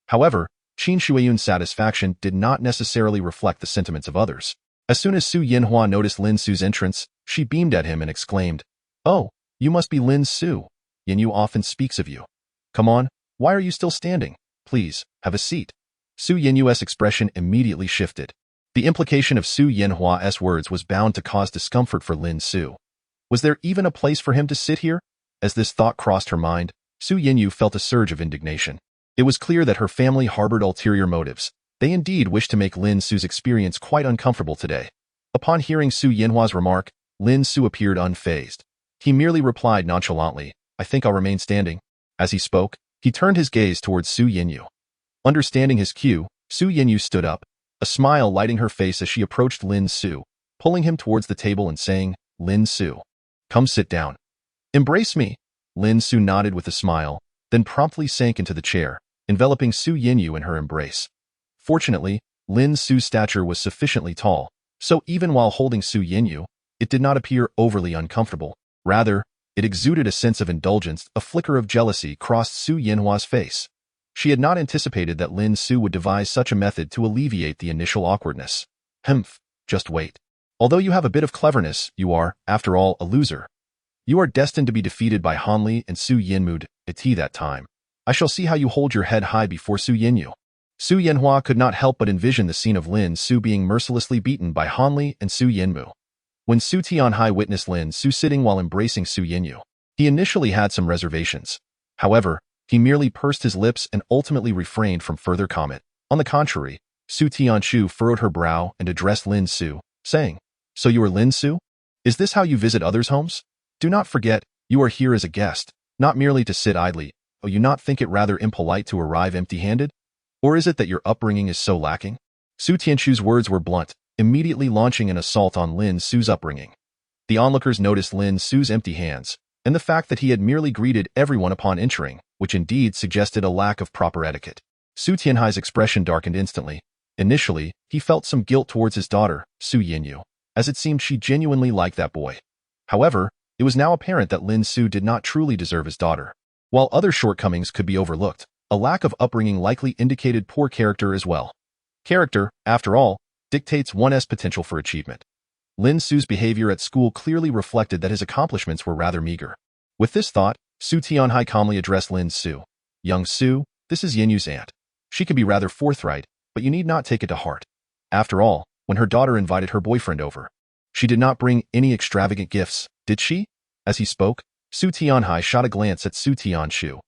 However, Qin Shuiyun's satisfaction did not necessarily reflect the sentiments of others. As soon as Su Yinhua noticed Lin Su's entrance, she beamed at him and exclaimed, "Oh, you must be Lin Su. Yinyu often speaks of you. Come on, why are you still standing? Please, have a seat." Su Yinyu's expression immediately shifted. The implication of Su Yinhua's words was bound to cause discomfort for Lin Su. Was there even a place for him to sit here? As this thought crossed her mind, Su Yinyu felt a surge of indignation. It was clear that her family harbored ulterior motives. They indeed wished to make Lin Su's experience quite uncomfortable today. Upon hearing Su Yinhua's remark, Lin Su appeared unfazed. He merely replied nonchalantly, "I think I'll remain standing." As he spoke, he turned his gaze towards Su Yinyu. Understanding his cue, Su Yinyu stood up, a smile lighting her face as she approached Lin Su, pulling him towards the table and saying, "Lin Su, come sit down. Embrace me." Lin Su nodded with a smile, then promptly sank into the chair, enveloping Su Yinyu in her embrace. Fortunately, Lin Su's stature was sufficiently tall, so even while holding Su Yinyu, it did not appear overly uncomfortable. Rather, it exuded a sense of indulgence. A flicker of jealousy crossed Su Yinhua's face. She had not anticipated that Lin Su would devise such a method to alleviate the initial awkwardness. "Humph, just wait. Although you have a bit of cleverness, you are, after all, a loser. You are destined to be defeated by Hanli and Su Yinmu at that time. I shall see how you hold your head high before Su Yinyu." Su Yinhua could not help but envision the scene of Lin Su being mercilessly beaten by Hanli and Su Yinmu. When Su Tianhai witnessed Lin Su sitting while embracing Su Yinyu, he initially had some reservations. However, he merely pursed his lips and ultimately refrained from further comment. On the contrary, Su Tianchu furrowed her brow and addressed Lin Su, saying, "So you are Lin Su? Is this how you visit others' homes? Do not forget, you are here as a guest, not merely to sit idly. Oh, you not think it rather impolite to arrive empty-handed? Or is it that your upbringing is so lacking?" Su Tianchu's words were blunt, immediately launching an assault on Lin Su's upbringing. The onlookers noticed Lin Su's empty hands, and the fact that he had merely greeted everyone upon entering, which indeed suggested a lack of proper etiquette. Su Tianhai's expression darkened instantly. Initially, he felt some guilt towards his daughter, Su Yinyu, as it seemed she genuinely liked that boy. However, it was now apparent that Lin Su did not truly deserve his daughter. While other shortcomings could be overlooked, a lack of upbringing likely indicated poor character as well. Character, after all, dictates one's potential for achievement. Lin Su's behavior at school clearly reflected that his accomplishments were rather meager. With this thought, Su Tianhai calmly addressed Lin Su. "Young Su, this is Yinyu's aunt. She can be rather forthright, but you need not take it to heart. After all, when her daughter invited her boyfriend over, she did not bring any extravagant gifts, did she?" As he spoke, Su Tianhai shot a glance at Su Tianchu.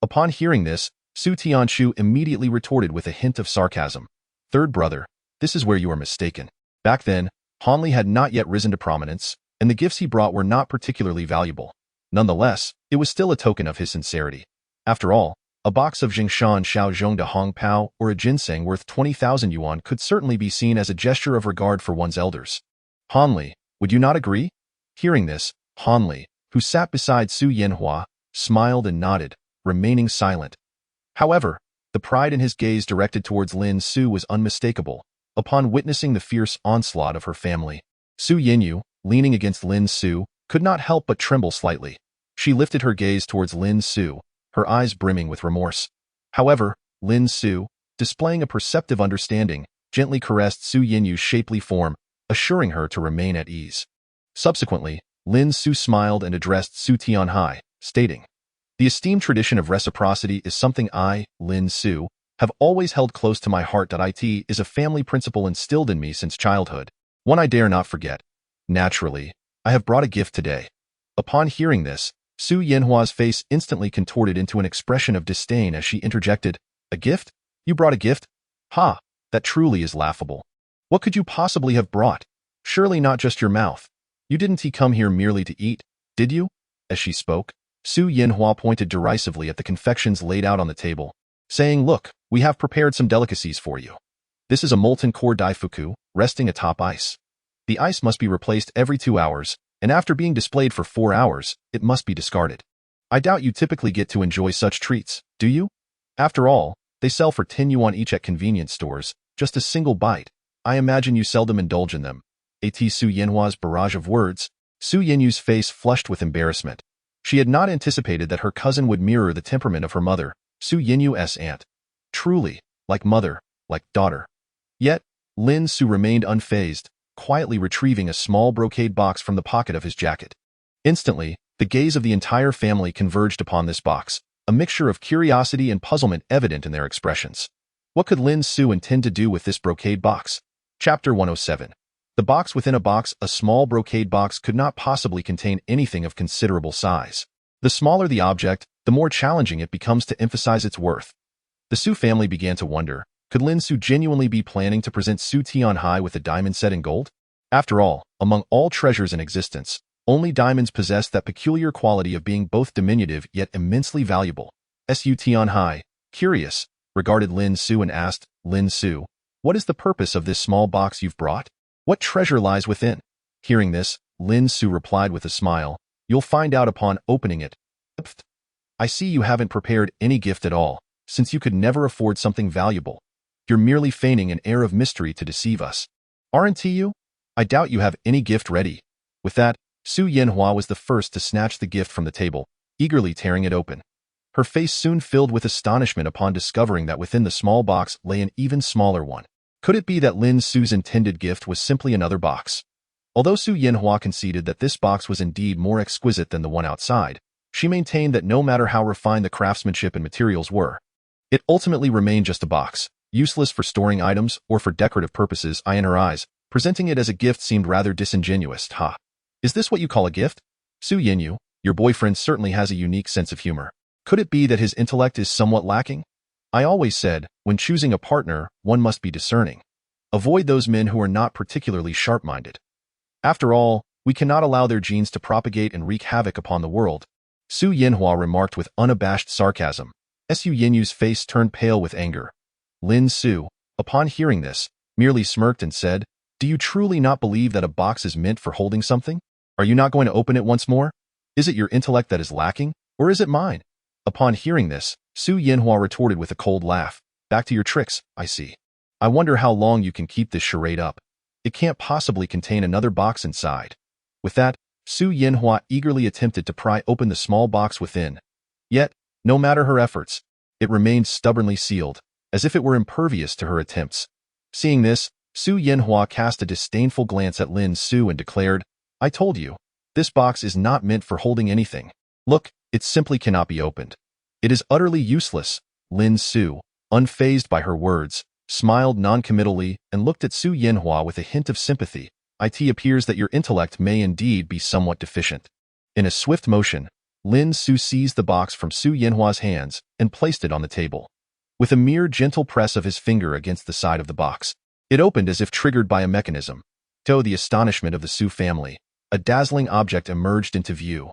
Upon hearing this, Su Tianchu immediately retorted with a hint of sarcasm. "Third brother, this is where you are mistaken. Back then, Han Li had not yet risen to prominence, and the gifts he brought were not particularly valuable. Nonetheless, it was still a token of his sincerity. After all, a box of Jingshan Xiaozhong de Hong Pao or a ginseng worth 20,000 yuan could certainly be seen as a gesture of regard for one's elders. Han Li, would you not agree? Hearing this, Han Li, who sat beside Su Yanhua, smiled and nodded, remaining silent. However, the pride in his gaze directed towards Lin Su was unmistakable. Upon witnessing the fierce onslaught of her family, Su Yanyu, leaning against Lin Su, could not help but tremble slightly. She lifted her gaze towards Lin Su, her eyes brimming with remorse. However, Lin Su, displaying a perceptive understanding, gently caressed Su Yanyu's shapely form, assuring her to remain at ease. Subsequently, Lin Su smiled and addressed Su Tianhai, stating, "The esteemed tradition of reciprocity is something I, Lin Su, have always held close to my heart. It is a family principle instilled in me since childhood, one I dare not forget. Naturally, I have brought a gift today." Upon hearing this, Su Yanhua's face instantly contorted into an expression of disdain as she interjected, "A gift? You brought a gift? Ha, that truly is laughable. What could you possibly have brought? Surely not just your mouth. You didn't come here merely to eat, did you?" As she spoke, Su Yanhua pointed derisively at the confections laid out on the table, saying, "Look, we have prepared some delicacies for you. This is a molten core daifuku, resting atop ice. The ice must be replaced every 2 hours, and after being displayed for 4 hours, it must be discarded. I doubt you typically get to enjoy such treats, do you? After all, they sell for 10 yuan each at convenience stores, just a single bite. I imagine you seldom indulge in them." At Su Yanhua's barrage of words, Su Yanyu's face flushed with embarrassment. She had not anticipated that her cousin would mirror the temperament of her mother, Su Yanyu's aunt. Truly, like mother, like daughter. Yet, Lin Su remained unfazed, quietly retrieving a small brocade box from the pocket of his jacket. Instantly, the gaze of the entire family converged upon this box, a mixture of curiosity and puzzlement evident in their expressions. What could Lin Su intend to do with this brocade box? Chapter 107. The box within a box. A small brocade box could not possibly contain anything of considerable size. The smaller the object, the more challenging it becomes to emphasize its worth. The Su family began to wonder, could Lin Su genuinely be planning to present Su Tianhai with a diamond set in gold? After all, among all treasures in existence, only diamonds possess that peculiar quality of being both diminutive yet immensely valuable. Su Tianhai, curious, regarded Lin Su and asked, "Lin Su, what is the purpose of this small box you've brought? What treasure lies within?" Hearing this, Lin Su replied with a smile, "You'll find out upon opening it." "I see you haven't prepared any gift at all, since you could never afford something valuable. You're merely feigning an air of mystery to deceive us. Aren't you? I doubt you have any gift ready." With that, Su Yanhua was the first to snatch the gift from the table, eagerly tearing it open. Her face soon filled with astonishment upon discovering that within the small box lay an even smaller one. Could it be that Lin Su's intended gift was simply another box? Although Su Yanhua conceded that this box was indeed more exquisite than the one outside, she maintained that no matter how refined the craftsmanship and materials were, it ultimately remained just a box, useless for storing items or for decorative purposes. In her eyes, presenting it as a gift seemed rather disingenuous. "Ha! Is this what you call a gift? Su Yanyu, your boyfriend certainly has a unique sense of humor. Could it be that his intellect is somewhat lacking? I always said, when choosing a partner, one must be discerning. Avoid those men who are not particularly sharp-minded. After all, we cannot allow their genes to propagate and wreak havoc upon the world." Su Yanhua remarked with unabashed sarcasm. Su Yanyu's face turned pale with anger. Lin Su, upon hearing this, merely smirked and said, "Do you truly not believe that a box is meant for holding something? Are you not going to open it once more? Is it your intellect that is lacking, or is it mine?" Upon hearing this, Su Yanhua retorted with a cold laugh. "Back to your tricks, I see. I wonder how long you can keep this charade up. It can't possibly contain another box inside." With that, Su Yanhua eagerly attempted to pry open the small box within. Yet, no matter her efforts, it remained stubbornly sealed, as if it were impervious to her attempts. Seeing this, Su Yanhua cast a disdainful glance at Lin Su and declared, "I told you, this box is not meant for holding anything. Look, it simply cannot be opened. It is utterly useless." Lin Su, unfazed by her words, smiled noncommittally and looked at Su Yanhua with a hint of sympathy. "It appears that your intellect may indeed be somewhat deficient." In a swift motion, Lin Su seized the box from Su Yanhua's hands and placed it on the table. With a mere gentle press of his finger against the side of the box, it opened as if triggered by a mechanism. To the astonishment of the Su family, a dazzling object emerged into view.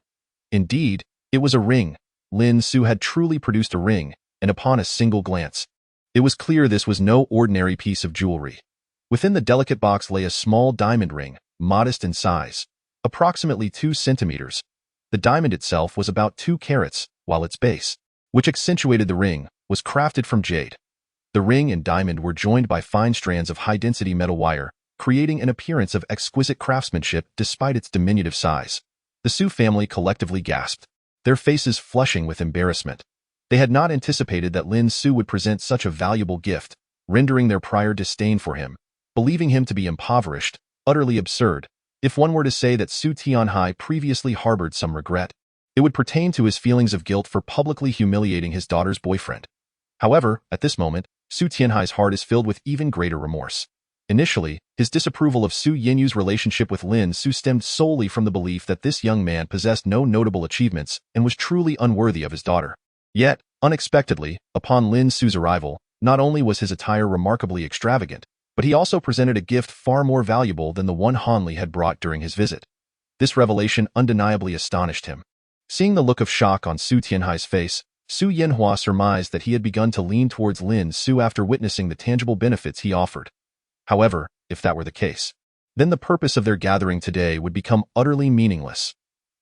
Indeed, it was a ring. Lin Su had truly produced a ring, and upon a single glance, it was clear this was no ordinary piece of jewelry. Within the delicate box lay a small diamond ring, modest in size, approximately 2 centimeters. The diamond itself was about 2 carats, while its base, which accentuated the ring, was crafted from jade. The ring and diamond were joined by fine strands of high-density metal wire, creating an appearance of exquisite craftsmanship despite its diminutive size. The Su family collectively gasped, their faces flushing with embarrassment. They had not anticipated that Lin Su would present such a valuable gift, rendering their prior disdain for him, believing him to be impoverished, utterly absurd. If one were to say that Su Tianhai previously harbored some regret, it would pertain to his feelings of guilt for publicly humiliating his daughter's boyfriend. However, at this moment, Su Tianhai's heart is filled with even greater remorse. Initially, his disapproval of Su Yinyu's relationship with Lin Su stemmed solely from the belief that this young man possessed no notable achievements and was truly unworthy of his daughter. Yet, unexpectedly, upon Lin Su's arrival, not only was his attire remarkably extravagant, but he also presented a gift far more valuable than the one Hanli had brought during his visit. This revelation undeniably astonished him. Seeing the look of shock on Su Tianhai's face, Su Yanhua surmised that he had begun to lean towards Lin Su after witnessing the tangible benefits he offered. However, if that were the case, then the purpose of their gathering today would become utterly meaningless.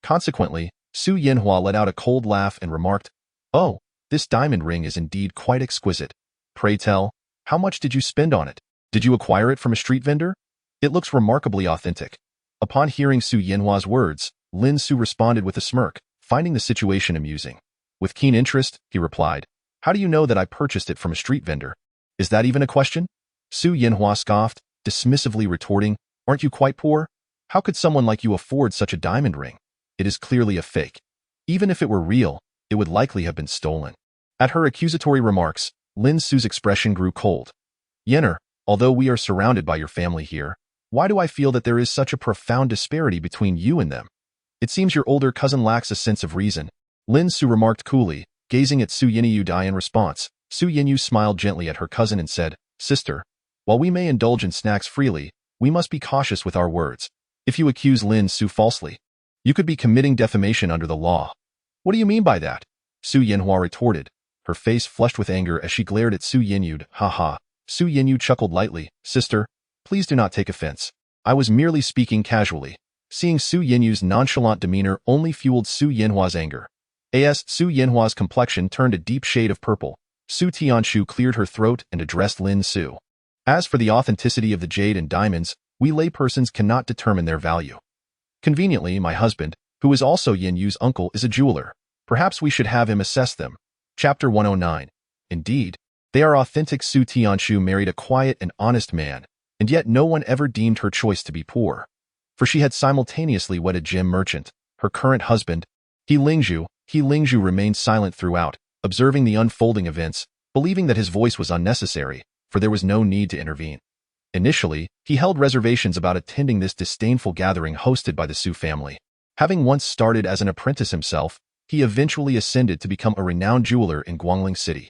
Consequently, Su Yanhua let out a cold laugh and remarked, "Oh, this diamond ring is indeed quite exquisite. Pray tell, how much did you spend on it? Did you acquire it from a street vendor? It looks remarkably authentic." Upon hearing Su Yanhua's words, Lin Su responded with a smirk, finding the situation amusing. With keen interest, he replied, "How do you know that I purchased it from a street vendor? Is that even a question?" Su Yanhua scoffed, dismissively retorting, "Aren't you quite poor? How could someone like you afford such a diamond ring? It is clearly a fake. Even if it were real, it would likely have been stolen." At her accusatory remarks, Lin Su's expression grew cold. "Yenner, although we are surrounded by your family here, why do I feel that there is such a profound disparity between you and them? It seems your older cousin lacks a sense of reason." Lin Su remarked coolly, gazing at Su Yinyu Dai in response. Su Yinyu smiled gently at her cousin and said, "Sister, while we may indulge in snacks freely, we must be cautious with our words. If you accuse Lin Su falsely, you could be committing defamation under the law." "What do you mean by that?" Su Yanhua retorted, her face flushed with anger as she glared at Su Yinyu. "Ha." Su Yinyu chuckled lightly. "Sister, please do not take offense. I was merely speaking casually." Seeing Su Yinyu's nonchalant demeanor only fueled Su Yanhua's anger. Su Yanhua's complexion turned a deep shade of purple. Su Tianshu cleared her throat and addressed Lin Su. "As for the authenticity of the jade and diamonds, we laypersons cannot determine their value. Conveniently, my husband, who is also Yinyu's uncle, is a jeweler. Perhaps we should have him assess them." Chapter 109. Indeed, they are authentic. Su Tianshu married a quiet and honest man, and yet no one ever deemed her choice to be poor. For she had simultaneously wed a gem merchant, her current husband, He Lingzhu. He Lingzhu remained silent throughout, observing the unfolding events, believing that his voice was unnecessary, for there was no need to intervene. Initially, he held reservations about attending this disdainful gathering hosted by the Su family. Having once started as an apprentice himself, he eventually ascended to become a renowned jeweler in Guangling City.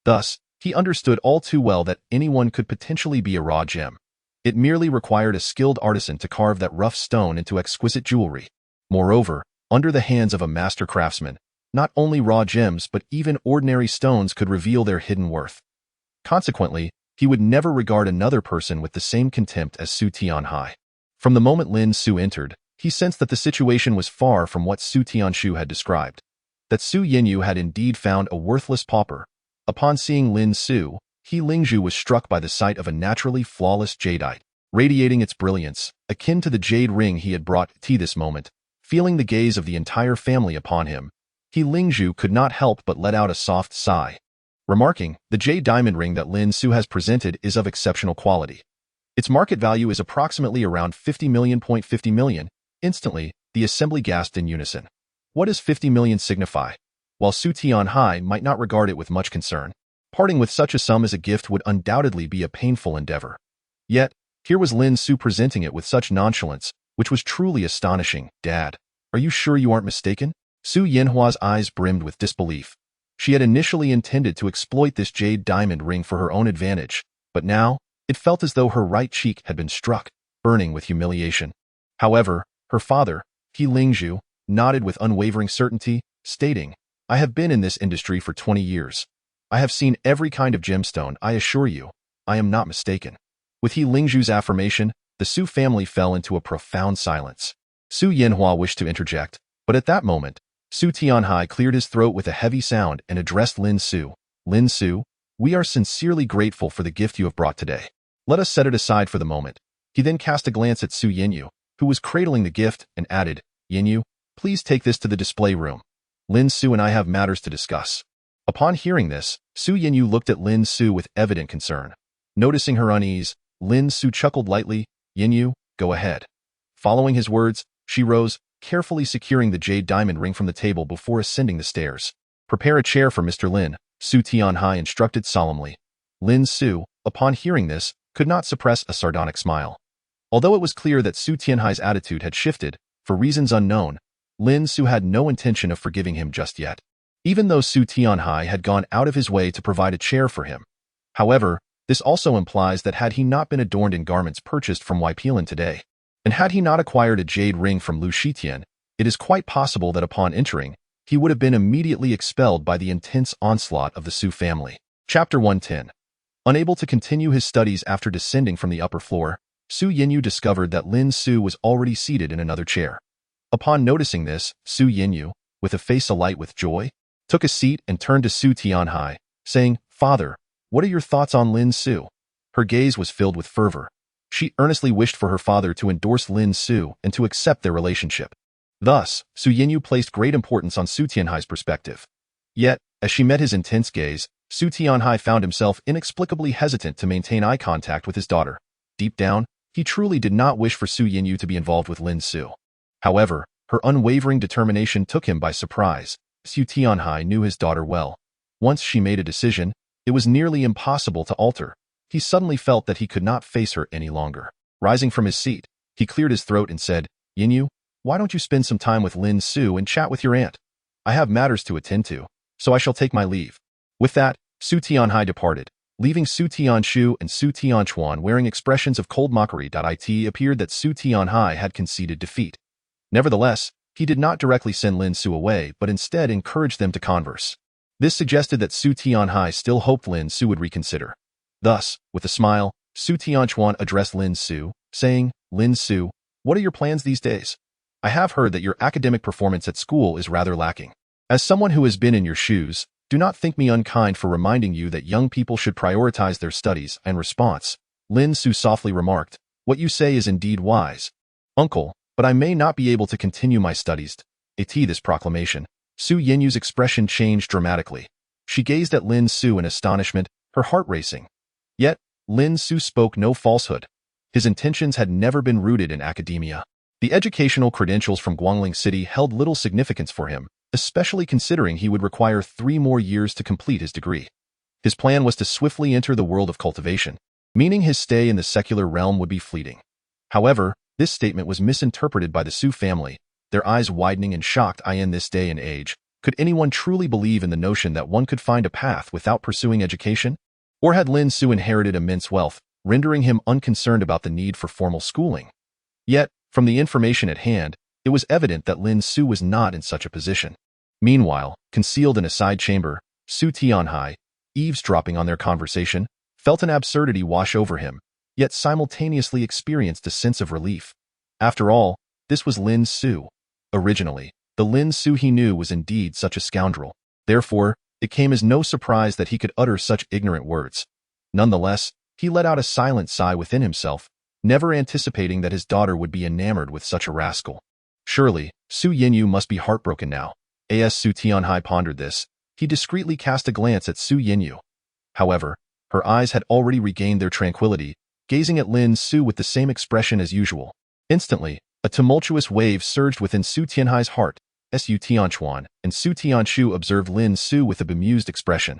Thus, he understood all too well that anyone could potentially be a raw gem. It merely required a skilled artisan to carve that rough stone into exquisite jewelry. Moreover, under the hands of a master craftsman, not only raw gems but even ordinary stones could reveal their hidden worth. Consequently, he would never regard another person with the same contempt as Su Tianhai. From the moment Lin Su entered, he sensed that the situation was far from what Su Tianshu had described. That Su Yinyu had indeed found a worthless pauper. Upon seeing Lin Su, He Lingzhu was struck by the sight of a naturally flawless jadeite, radiating its brilliance, akin to the jade ring he had brought to this moment. Feeling the gaze of the entire family upon him, He Lingzhu could not help but let out a soft sigh, remarking, "The jade diamond ring that Lin Su has presented is of exceptional quality. Its market value is approximately around 50 million. Instantly, the assembly gasped in unison. What does 50 million signify? While Su Tianhai might not regard it with much concern, parting with such a sum as a gift would undoubtedly be a painful endeavor. Yet, here was Lin Su presenting it with such nonchalance, which was truly astonishing. "Dad, are you sure you aren't mistaken?" Su Yanhua's eyes brimmed with disbelief. She had initially intended to exploit this jade diamond ring for her own advantage, but now, it felt as though her right cheek had been struck. burning with humiliation. However, her father, Lin Su, nodded with unwavering certainty, stating, "I have been in this industry for 20 years. I have seen every kind of gemstone, I assure you. I am not mistaken." With Lin Su's affirmation, the Su family fell into a profound silence. Su Yanhua wished to interject, but at that moment, Su Tianhai cleared his throat with a heavy sound and addressed Lin Su. "Lin Su, we are sincerely grateful for the gift you have brought today. Let us set it aside for the moment." He then cast a glance at Su Yanyu, who was cradling the gift, and added, "Yanyu, please take this to the display room. Lin Su and I have matters to discuss." Upon hearing this, Su Yanyu looked at Lin Su with evident concern. Noticing her unease, Lin Su chuckled lightly. "Yanyu, go ahead." Following his words, she rose, carefully securing the jade diamond ring from the table before ascending the stairs. "Prepare a chair for Mr. Lin," Su Tianhai instructed solemnly. Lin Su, upon hearing this, could not suppress a sardonic smile. Although it was clear that Su Tianhai's attitude had shifted, for reasons unknown, Lin Su had no intention of forgiving him just yet, even though Su Tianhai had gone out of his way to provide a chair for him. However, this also implies that had he not been adorned in garments purchased from Waipilan today, and had he not acquired a jade ring from Lu Shitian, it is quite possible that upon entering, he would have been immediately expelled by the intense onslaught of the Su family. Chapter 110. Unable to continue his studies after descending from the upper floor, Su Yanyu discovered that Lin Su was already seated in another chair. Upon noticing this, Su Yanyu, with a face alight with joy, took a seat and turned to Su Tianhai, saying, "Father, what are your thoughts on Lin Su?" Her gaze was filled with fervor. She earnestly wished for her father to endorse Lin Su and to accept their relationship. Thus, Su Yanyu placed great importance on Su Tianhai's perspective. Yet, as she met his intense gaze, Su Tianhai found himself inexplicably hesitant to maintain eye contact with his daughter. Deep down, he truly did not wish for Su Yanyu to be involved with Lin Su. However, her unwavering determination took him by surprise. Su Tianhai knew his daughter well. Once she made a decision, it was nearly impossible to alter. He suddenly felt that he could not face her any longer. Rising from his seat, he cleared his throat and said, "Yanyu, why don't you spend some time with Lin Su and chat with your aunt? I have matters to attend to, so I shall take my leave." With that, Su Tianhai departed, leaving Su Tianshu and Su Tianchuan wearing expressions of cold mockery. It appeared that Su Tianhai had conceded defeat. Nevertheless, he did not directly send Lin Su away, but instead encouraged them to converse. This suggested that Su Tianhai still hoped Lin Su would reconsider. Thus, with a smile, Su Tianchuan addressed Lin Su, saying, "Lin Su, what are your plans these days? I have heard that your academic performance at school is rather lacking. As someone who has been in your shoes, do not think me unkind for reminding you that young people should prioritize their studies." In response, Lin Su softly remarked, "What you say is indeed wise, uncle, but I may not be able to continue my studies." At this proclamation, Su Yenyu's expression changed dramatically. She gazed at Lin Su in astonishment, her heart racing. Yet, Lin Su spoke no falsehood. His intentions had never been rooted in academia. The educational credentials from Guangling City held little significance for him, especially considering he would require 3 more years to complete his degree. His plan was to swiftly enter the world of cultivation, meaning his stay in the secular realm would be fleeting. However, this statement was misinterpreted by the Su family, their eyes widening in shocked. In this day and age, could anyone truly believe in the notion that one could find a path without pursuing education? Or had Lin Su inherited immense wealth, rendering him unconcerned about the need for formal schooling? Yet, from the information at hand, it was evident that Lin Su was not in such a position. Meanwhile, concealed in a side chamber, Su Tianhai, eavesdropping on their conversation, felt an absurdity wash over him, yet simultaneously experienced a sense of relief. After all, this was Lin Su. Originally, the Lin Su he knew was indeed such a scoundrel. Therefore, it came as no surprise that he could utter such ignorant words. Nonetheless, he let out a silent sigh within himself, never anticipating that his daughter would be enamored with such a rascal. Surely, Su Yanyu must be heartbroken now. As Su Tianhai pondered this, he discreetly cast a glance at Su Yanyu. However, her eyes had already regained their tranquility, gazing at Lin Su with the same expression as usual. Instantly, a tumultuous wave surged within Su Tianhai's heart. Su Tianchuan and Su Tianshu observed Lin Su with a bemused expression.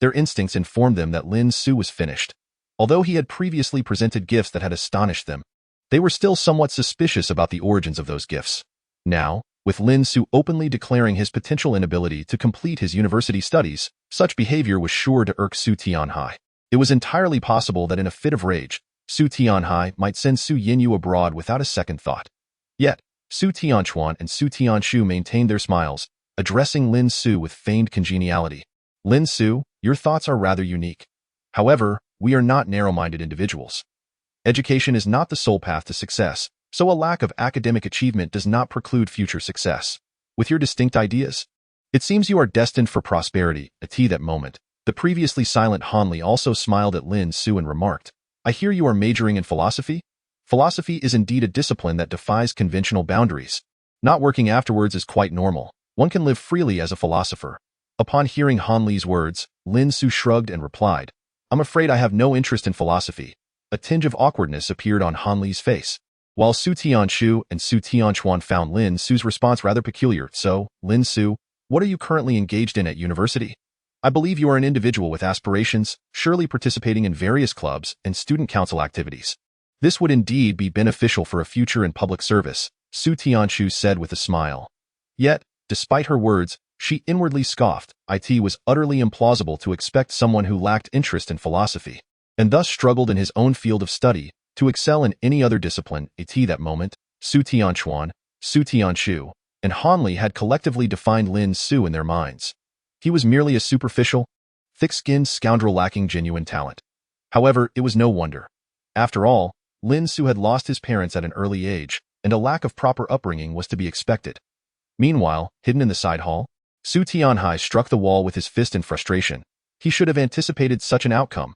Their instincts informed them that Lin Su was finished. Although he had previously presented gifts that had astonished them, they were still somewhat suspicious about the origins of those gifts. Now, with Lin Su openly declaring his potential inability to complete his university studies, such behavior was sure to irk Su Tianhai. It was entirely possible that in a fit of rage, Su Tianhai might send Su Yinyu abroad without a second thought. Yet, Su Tianchuan and Su Tianshu maintained their smiles, addressing Lin Su with feigned congeniality. Lin Su, your thoughts are rather unique. However, we are not narrow-minded individuals. Education is not the sole path to success, so a lack of academic achievement does not preclude future success. With your distinct ideas, it seems you are destined for prosperity. At that moment, the previously silent Han Li also smiled at Lin Su and remarked, I hear you are majoring in philosophy? Philosophy is indeed a discipline that defies conventional boundaries. Not working afterwards is quite normal. One can live freely as a philosopher. Upon hearing Han Li's words, Lin Su shrugged and replied, I'm afraid I have no interest in philosophy. A tinge of awkwardness appeared on Han Li's face. While Su Tianshu and Su Tianchuan found Lin Su's response rather peculiar. So, Lin Su, what are you currently engaged in at university? I believe you are an individual with aspirations, surely participating in various clubs and student council activities. This would indeed be beneficial for a future in public service, Su Tianshu said with a smile. Yet, despite her words, she inwardly scoffed. It was utterly implausible to expect someone who lacked interest in philosophy, and thus struggled in his own field of study, to excel in any other discipline. At that moment, Su Tianchuan, Su Tianshu, and Han Li had collectively defined Lin Su in their minds. He was merely a superficial, thick-skinned scoundrel lacking genuine talent. However, it was no wonder. After all, Lin Su had lost his parents at an early age, and a lack of proper upbringing was to be expected. Meanwhile, hidden in the side hall, Su Tianhai struck the wall with his fist in frustration. He should have anticipated such an outcome.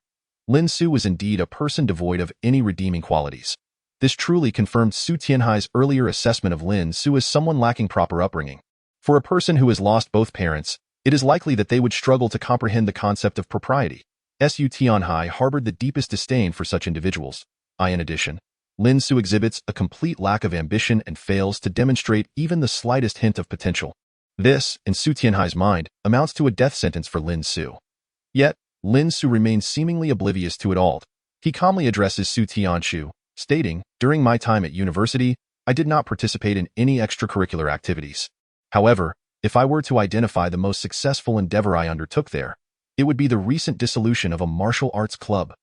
Lin Su was indeed a person devoid of any redeeming qualities. This truly confirmed Su Tianhai's earlier assessment of Lin Su as someone lacking proper upbringing. For a person who has lost both parents, it is likely that they would struggle to comprehend the concept of propriety. Su Tianhai harbored the deepest disdain for such individuals. In addition, Lin Su exhibits a complete lack of ambition and fails to demonstrate even the slightest hint of potential. This, in Su Tianhai's mind, amounts to a death sentence for Lin Su. Yet, Lin Su remains seemingly oblivious to it all. He calmly addresses Su Tianshu, stating, during my time at university, I did not participate in any extracurricular activities. However, if I were to identify the most successful endeavor I undertook there, it would be the recent dissolution of a martial arts club.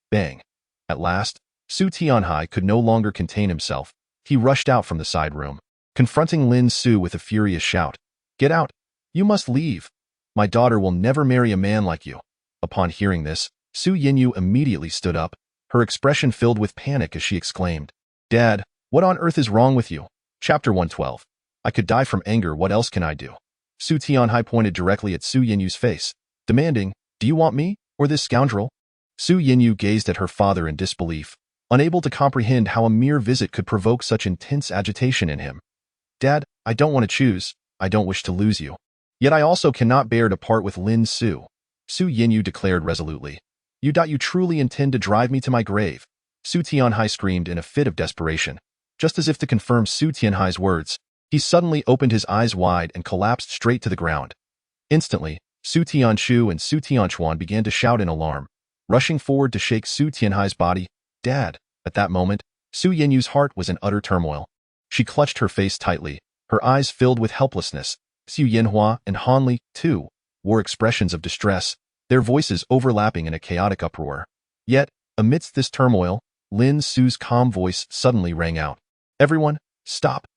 Bang. At last, Su Tianhai could no longer contain himself. He rushed out from the side room, confronting Lin Su with a furious shout. Get out! You must leave! My daughter will never marry a man like you. Upon hearing this, Su Yinyu immediately stood up, her expression filled with panic as she exclaimed, Dad, what on earth is wrong with you? Chapter 112. I could die from anger, what else can I do? Su Tianhai pointed directly at Su Yinyu's face, demanding, Do you want me, or this scoundrel? Su Yinyu gazed at her father in disbelief, unable to comprehend how a mere visit could provoke such intense agitation in him. Dad, I don't want to choose. I don't wish to lose you. Yet I also cannot bear to part with Lin Su. Su Yinyu declared resolutely. You truly intend to drive me to my grave. Su Tianhai screamed in a fit of desperation. Just as if to confirm Su Tianhai's words, he suddenly opened his eyes wide and collapsed straight to the ground. Instantly, Su Tianshu and Su Tianchuan began to shout in alarm, rushing forward to shake Su Tianhai's body. Dad! At that moment, Su Yinyu's heart was in utter turmoil. She clutched her face tightly, her eyes filled with helplessness. Su Yinhua and Han Li, too, wore expressions of distress, their voices overlapping in a chaotic uproar. Yet, amidst this turmoil, Lin Su's calm voice suddenly rang out. Everyone, stop!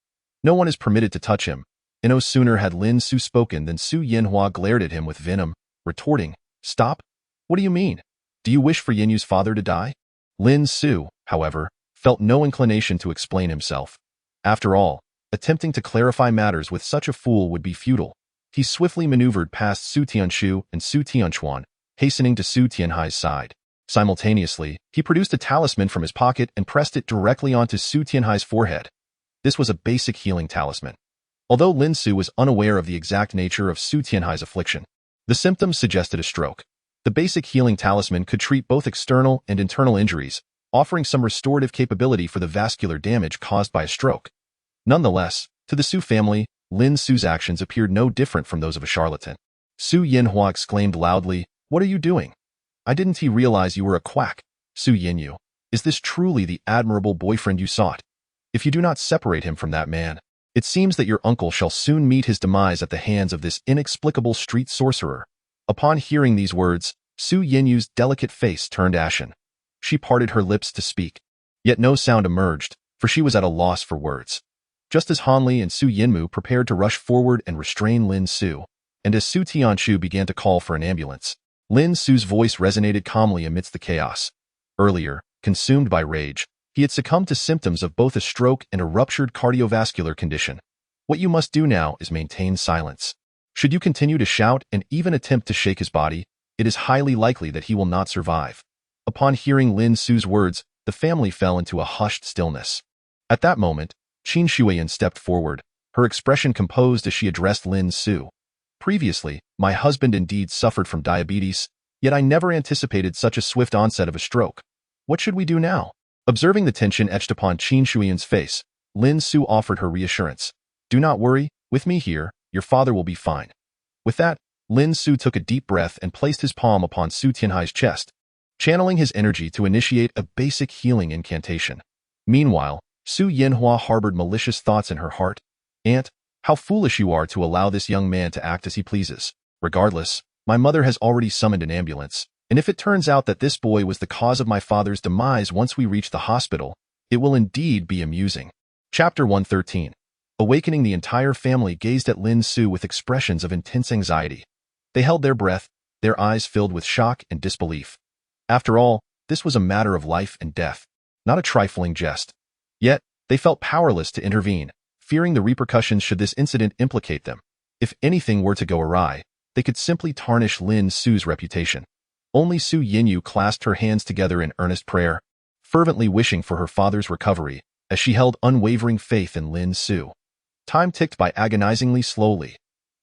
No one is permitted to touch him. And no sooner had Lin Su spoken than Su Yinhua glared at him with venom, retorting, Stop? What do you mean? Do you wish for Yinyu's father to die? Lin Su, however, felt no inclination to explain himself. After all, attempting to clarify matters with such a fool would be futile. He swiftly maneuvered past Su Tianshu and Su Tianchuan, hastening to Su Tianhai's side. Simultaneously, he produced a talisman from his pocket and pressed it directly onto Su Tianhai's forehead. This was a basic healing talisman. Although Lin Su was unaware of the exact nature of Su Tianhai's affliction, the symptoms suggested a stroke. The basic healing talisman could treat both external and internal injuries, offering some restorative capability for the vascular damage caused by a stroke. Nonetheless, to the Su family, Lin Su's actions appeared no different from those of a charlatan. Su Yinhua exclaimed loudly, What are you doing? Didn't he realize you were a quack? Su Yinyu, is this truly the admirable boyfriend you sought? If you do not separate him from that man, it seems that your uncle shall soon meet his demise at the hands of this inexplicable street sorcerer. Upon hearing these words, Su Yinyu's delicate face turned ashen. She parted her lips to speak, yet no sound emerged, for she was at a loss for words. Just as Hanli and Su Yinmu prepared to rush forward and restrain Lin Su, and as Su Tianshu began to call for an ambulance, Lin Su's voice resonated calmly amidst the chaos. Earlier, consumed by rage, he had succumbed to symptoms of both a stroke and a ruptured cardiovascular condition. What you must do now is maintain silence. Should you continue to shout and even attempt to shake his body, it is highly likely that he will not survive. Upon hearing Lin Su's words, the family fell into a hushed stillness. At that moment, Qin Shuiyan stepped forward, her expression composed as she addressed Lin Su. Previously, my husband indeed suffered from diabetes, yet I never anticipated such a swift onset of a stroke. What should we do now? Observing the tension etched upon Qin Shuiyan's face, Lin Su offered her reassurance. Do not worry, with me here, your father will be fine. With that, Lin Su took a deep breath and placed his palm upon Su Tianhai's chest, channeling his energy to initiate a basic healing incantation. Meanwhile, Su Yanhua harbored malicious thoughts in her heart. Aunt, how foolish you are to allow this young man to act as he pleases. Regardless, my mother has already summoned an ambulance, and if it turns out that this boy was the cause of my father's demise once we reach the hospital, it will indeed be amusing. Chapter 113. Awakening, the entire family gazed at Lin Su with expressions of intense anxiety. They held their breath, their eyes filled with shock and disbelief. After all, this was a matter of life and death, not a trifling jest. Yet, they felt powerless to intervene, fearing the repercussions should this incident implicate them. If anything were to go awry, they could simply tarnish Lin Su's reputation. Only Su Yinyu clasped her hands together in earnest prayer, fervently wishing for her father's recovery, as she held unwavering faith in Lin Su. Time ticked by agonizingly slowly.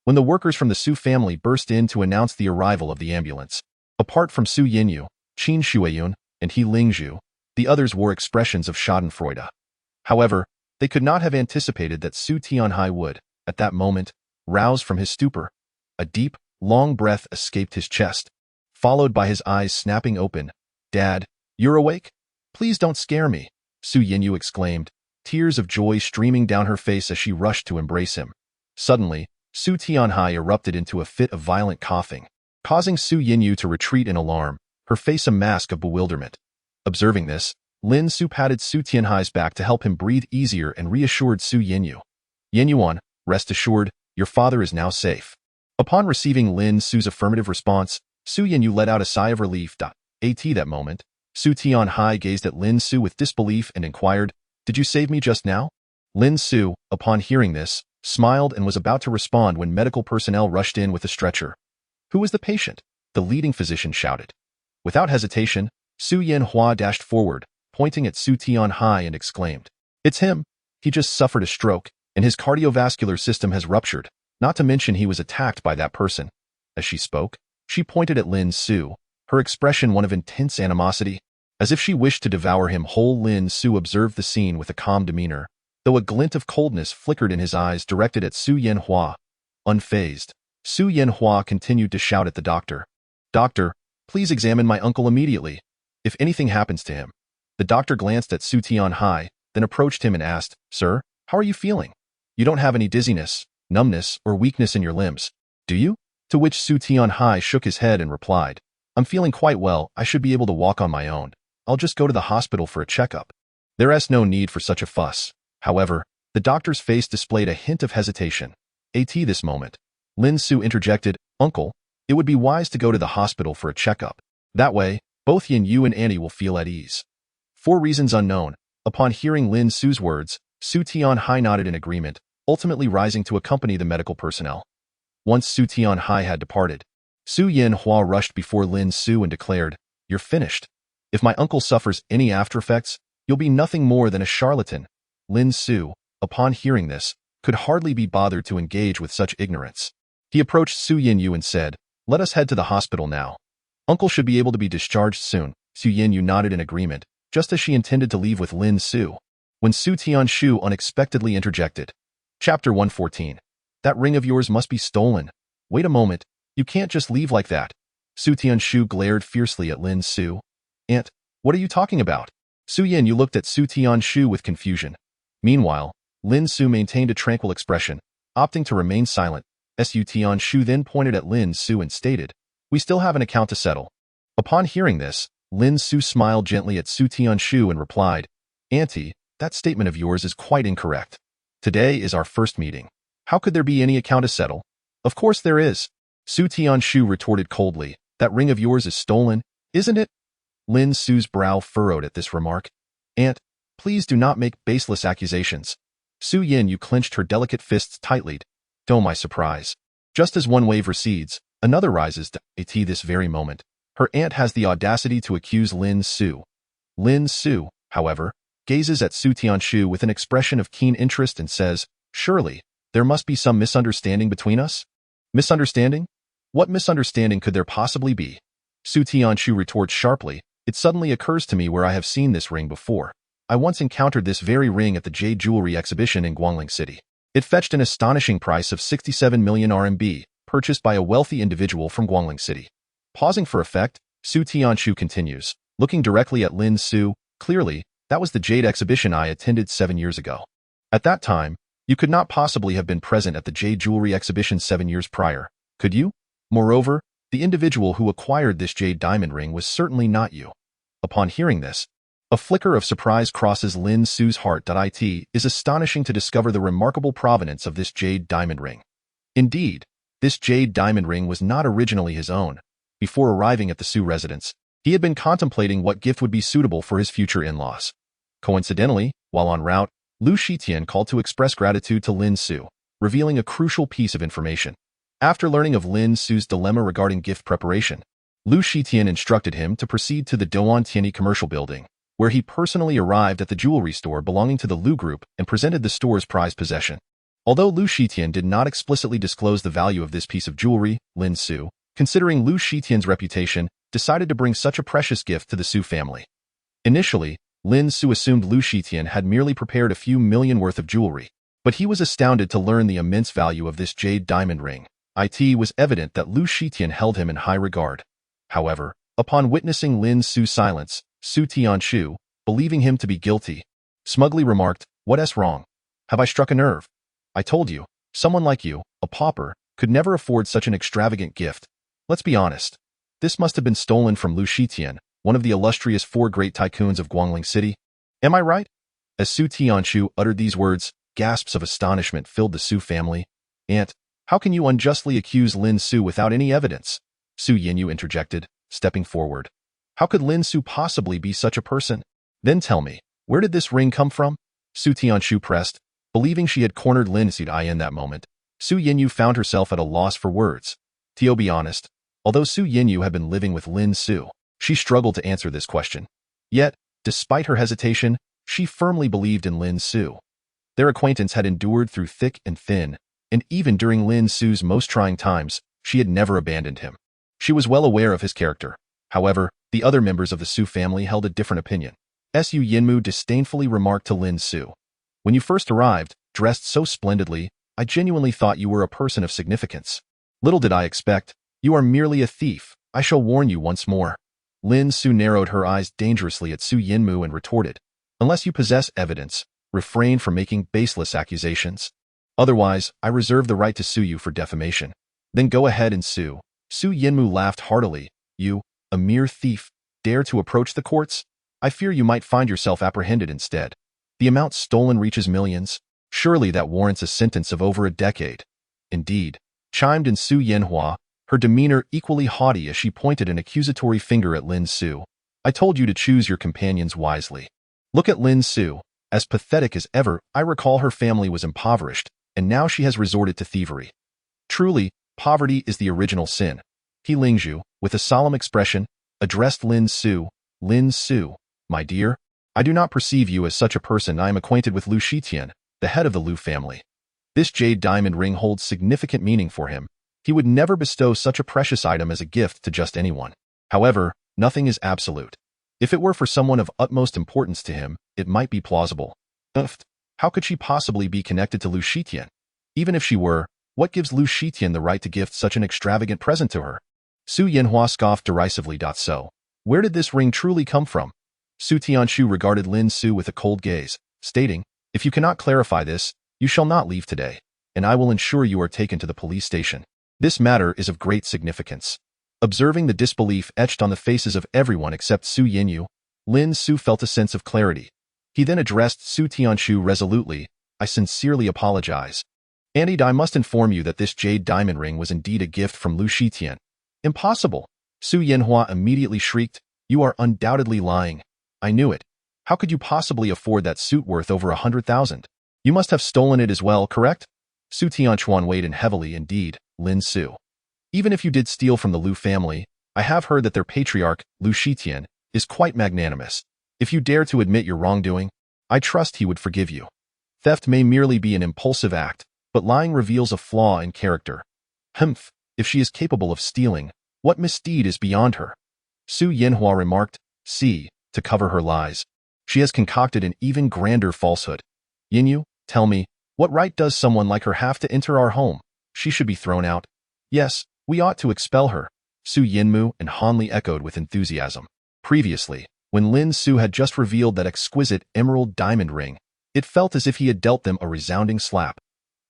When the workers from the Su family burst in to announce the arrival of the ambulance, apart from Su Yinyu, Qin Shuiyun, and He Lingzhu, the others wore expressions of schadenfreude. However, they could not have anticipated that Su Tianhai would, at that moment, rouse from his stupor. A deep, long breath escaped his chest, followed by his eyes snapping open. Dad, you're awake? Please don't scare me, Su Yinyu exclaimed, tears of joy streaming down her face as she rushed to embrace him. Suddenly, Su Tianhai erupted into a fit of violent coughing, causing Su Yinyu to retreat in alarm, her face a mask of bewilderment. Observing this, Lin Su patted Su Tianhai's back to help him breathe easier and reassured Su Yinyu. Yinyuan, rest assured, your father is now safe. Upon receiving Lin Su's affirmative response, Su Yinyu let out a sigh of relief. At that moment, Su Tianhai gazed at Lin Su with disbelief and inquired, Did you save me just now? Lin Su, upon hearing this, smiled and was about to respond when medical personnel rushed in with a stretcher. Who is the patient? The leading physician shouted. Without hesitation, Su Yanhua dashed forward, pointing at Su Tianhai and exclaimed, It's him. He just suffered a stroke, and his cardiovascular system has ruptured, not to mention he was attacked by that person. As she spoke, she pointed at Lin Su, her expression one of intense animosity. As if she wished to devour him whole, Lin Su observed the scene with a calm demeanor, though a glint of coldness flickered in his eyes directed at Su Yanhua. Unfazed, Su Yanhua continued to shout at the doctor. Doctor, please examine my uncle immediately. If anything happens to him. The doctor glanced at Su Tianhai, then approached him and asked, Sir, how are you feeling? You don't have any dizziness, numbness, or weakness in your limbs, do you? To which Su Tianhai shook his head and replied, I'm feeling quite well, I should be able to walk on my own. I'll just go to the hospital for a checkup. There is no need for such a fuss. However, the doctor's face displayed a hint of hesitation. At this moment, Lin Su interjected, Uncle, it would be wise to go to the hospital for a checkup. That way, both Yin Yu and Annie will feel at ease. For reasons unknown, upon hearing Lin Su's words, Su Tianhai nodded in agreement, ultimately rising to accompany the medical personnel. Once Su Tianhai had departed, Su Yanhua rushed before Lin Su and declared, You're finished. If my uncle suffers any after-effects, you'll be nothing more than a charlatan. Lin Su, upon hearing this, could hardly be bothered to engage with such ignorance. He approached Su Yinyu and said, Let us head to the hospital now. Uncle should be able to be discharged soon. Su Yinyu nodded in agreement, just as she intended to leave with Lin Su, when Su Tianshu unexpectedly interjected. Chapter 114. That ring of yours must be stolen. Wait a moment, you can't just leave like that. Su Tianshu glared fiercely at Lin Su. Aunt, what are you talking about? Su Yinyu looked at Su Tianshu with confusion. Meanwhile, Lin Su maintained a tranquil expression, opting to remain silent. Su Tianshu then pointed at Lin Su and stated, We still have an account to settle. Upon hearing this, Lin Su smiled gently at Su Tianshu and replied, Auntie, that statement of yours is quite incorrect. Today is our first meeting. How could there be any account to settle? Of course there is. Su Tianshu retorted coldly. That ring of yours is stolen, isn't it? Lin Su's brow furrowed at this remark. Aunt, please do not make baseless accusations. Su Yin, you clenched her delicate fists tightly. To my surprise. Just as one wave recedes, another rises to at this very moment. Her aunt has the audacity to accuse Lin Su. Lin Su, however, gazes at Su Tianshu with an expression of keen interest and says, Surely, there must be some misunderstanding between us? Misunderstanding? What misunderstanding could there possibly be? Su Tianshu retorts sharply, It suddenly occurs to me where I have seen this ring before. I once encountered this very ring at the jade jewelry exhibition in Guangling City. It fetched an astonishing price of 67 million RMB, purchased by a wealthy individual from Guangling City. Pausing for effect, Su Tianshu continues, looking directly at Lin Su, clearly, that was the jade exhibition I attended 7 years ago. At that time, you could not possibly have been present at the jade jewelry exhibition 7 years prior, could you? Moreover, the individual who acquired this jade diamond ring was certainly not you. Upon hearing this, a flicker of surprise crosses Lin Su's heart. It is astonishing to discover the remarkable provenance of this jade diamond ring. Indeed, this jade diamond ring was not originally his own. Before arriving at the Su residence, he had been contemplating what gift would be suitable for his future in-laws. Coincidentally, while en route, Lu Shitian called to express gratitude to Lin Su, revealing a crucial piece of information. After learning of Lin Su's dilemma regarding gift preparation, Lu Shitian instructed him to proceed to the Douan Tianyi commercial building, where he personally arrived at the jewelry store belonging to the Lu Group and presented the store's prized possession. Although Lu Shitian did not explicitly disclose the value of this piece of jewelry, Lin Su, considering Lu Shitian's reputation, decided to bring such a precious gift to the Su family. Initially, Lin Su assumed Lu Shitian had merely prepared a few million worth of jewelry, but he was astounded to learn the immense value of this jade diamond ring. It was evident that Lu Shitian held him in high regard. However, upon witnessing Lin Su's silence, Su Tianshu, believing him to be guilty, smugly remarked, What's wrong? Have I struck a nerve? I told you, someone like you, a pauper, could never afford such an extravagant gift. Let's be honest. This must have been stolen from Lu Shitian, one of the illustrious 4 great tycoons of Guangling City. Am I right? As Su Tianshu uttered these words, gasps of astonishment filled the Su family. Aunt, how can you unjustly accuse Lin Su without any evidence? Su Yinyu interjected, stepping forward. How could Lin Su possibly be such a person? Then tell me, where did this ring come from? Su Tianshu pressed, believing she had cornered Lin Su in that moment. Su Yinyu found herself at a loss for words. To be honest, although Su Yinyu had been living with Lin Su, she struggled to answer this question. Yet, despite her hesitation, she firmly believed in Lin Su. Their acquaintance had endured through thick and thin, and even during Lin Su's most trying times, she had never abandoned him. She was well aware of his character. However, the other members of the Su family held a different opinion. Su Yinmu disdainfully remarked to Lin Su, When you first arrived, dressed so splendidly, I genuinely thought you were a person of significance. Little did I expect, you are merely a thief. I shall warn you once more. Lin Su narrowed her eyes dangerously at Su Yinmu and retorted, Unless you possess evidence, refrain from making baseless accusations. Otherwise, I reserve the right to sue you for defamation. Then go ahead and sue. Su Yinmu laughed heartily. You, a mere thief, dare to approach the courts? I fear you might find yourself apprehended instead. The amount stolen reaches millions. Surely that warrants a sentence of over a decade. Indeed, chimed in Su Yanhua, her demeanor equally haughty as she pointed an accusatory finger at Lin Su. I told you to choose your companions wisely. Look at Lin Su. As pathetic as ever, I recall her family was impoverished, and now she has resorted to thievery. Truly, poverty is the original sin. He Lingzhu, with a solemn expression, addressed Lin Su. Lin Su, my dear, I do not perceive you as such a person. I am acquainted with Lu Shitian, the head of the Lu family. This jade diamond ring holds significant meaning for him. He would never bestow such a precious item as a gift to just anyone. However, nothing is absolute. If it were for someone of utmost importance to him, it might be plausible. How could she possibly be connected to Lu Shitian? Even if she were, what gives Lu Shitian the right to gift such an extravagant present to her? Su Yanhua scoffed derisively. So, where did this ring truly come from? Su Tianshu regarded Lin Su with a cold gaze, stating, If you cannot clarify this, you shall not leave today, and I will ensure you are taken to the police station. This matter is of great significance. Observing the disbelief etched on the faces of everyone except Su Yinyu, Lin Su felt a sense of clarity. He then addressed Su Tianshu resolutely, "I sincerely apologize. And I must inform you that this jade diamond ring was indeed a gift from Lu Shitian." "Impossible!" Su Yanhua immediately shrieked. "You are undoubtedly lying. I knew it. How could you possibly afford that suit worth over 100,000? You must have stolen it as well, correct?" Su Tianchuan weighed in heavily indeed, Lin Su. "Even if you did steal from the Lu family, I have heard that their patriarch, Lu Shitian, is quite magnanimous. If you dare to admit your wrongdoing, I trust he would forgive you. Theft may merely be an impulsive act, but lying reveals a flaw in character. Humph, if she is capable of stealing, what misdeed is beyond her?" Su Yanhua remarked. "See, to cover her lies, she has concocted an even grander falsehood. Yinyu, tell me, what right does someone like her have to enter our home? She should be thrown out." "Yes, we ought to expel her," Su Yinmu and Hanli echoed with enthusiasm. Previously, when Lin Su had just revealed that exquisite emerald diamond ring, it felt as if he had dealt them a resounding slap.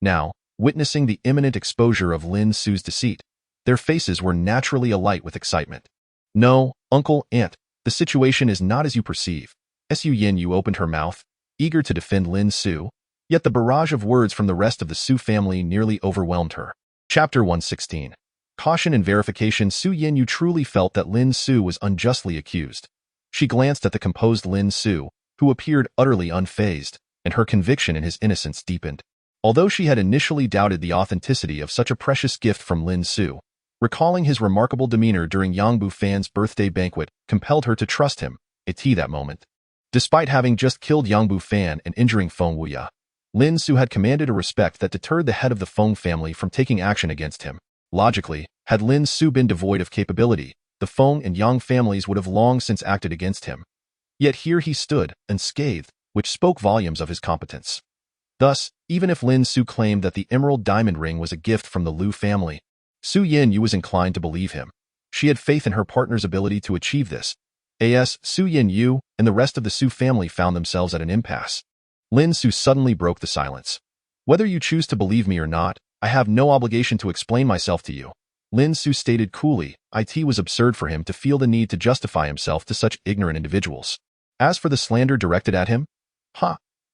Now, witnessing the imminent exposure of Lin Su's deceit, their faces were naturally alight with excitement. "No, uncle, aunt, the situation is not as you perceive." Su Yinyu opened her mouth, eager to defend Lin Su, yet the barrage of words from the rest of the Su family nearly overwhelmed her. Chapter 116. Caution and verification. Su Yinyu truly felt that Lin Su was unjustly accused. She glanced at the composed Lin Su, who appeared utterly unfazed, and her conviction in his innocence deepened. Although she had initially doubted the authenticity of such a precious gift from Lin Su, recalling his remarkable demeanor during Yangbu Fan's birthday banquet compelled her to trust him, that moment. Despite having just killed Yangbu Fan and injuring Feng Wuya, Lin Su had commanded a respect that deterred the head of the Feng family from taking action against him. Logically, had Lin Su been devoid of capability, the Feng and Yang families would have long since acted against him. Yet here he stood, unscathed, which spoke volumes of his competence. Thus, even if Lin Su claimed that the emerald diamond ring was a gift from the Lu family, Su Yinyu was inclined to believe him. She had faith in her partner's ability to achieve this. Su Yinyu and the rest of the Su family found themselves at an impasse. Lin Su suddenly broke the silence. "Whether you choose to believe me or not, I have no obligation to explain myself to you," Lin Su stated coolly. It was absurd for him to feel the need to justify himself to such ignorant individuals. As for the slander directed at him,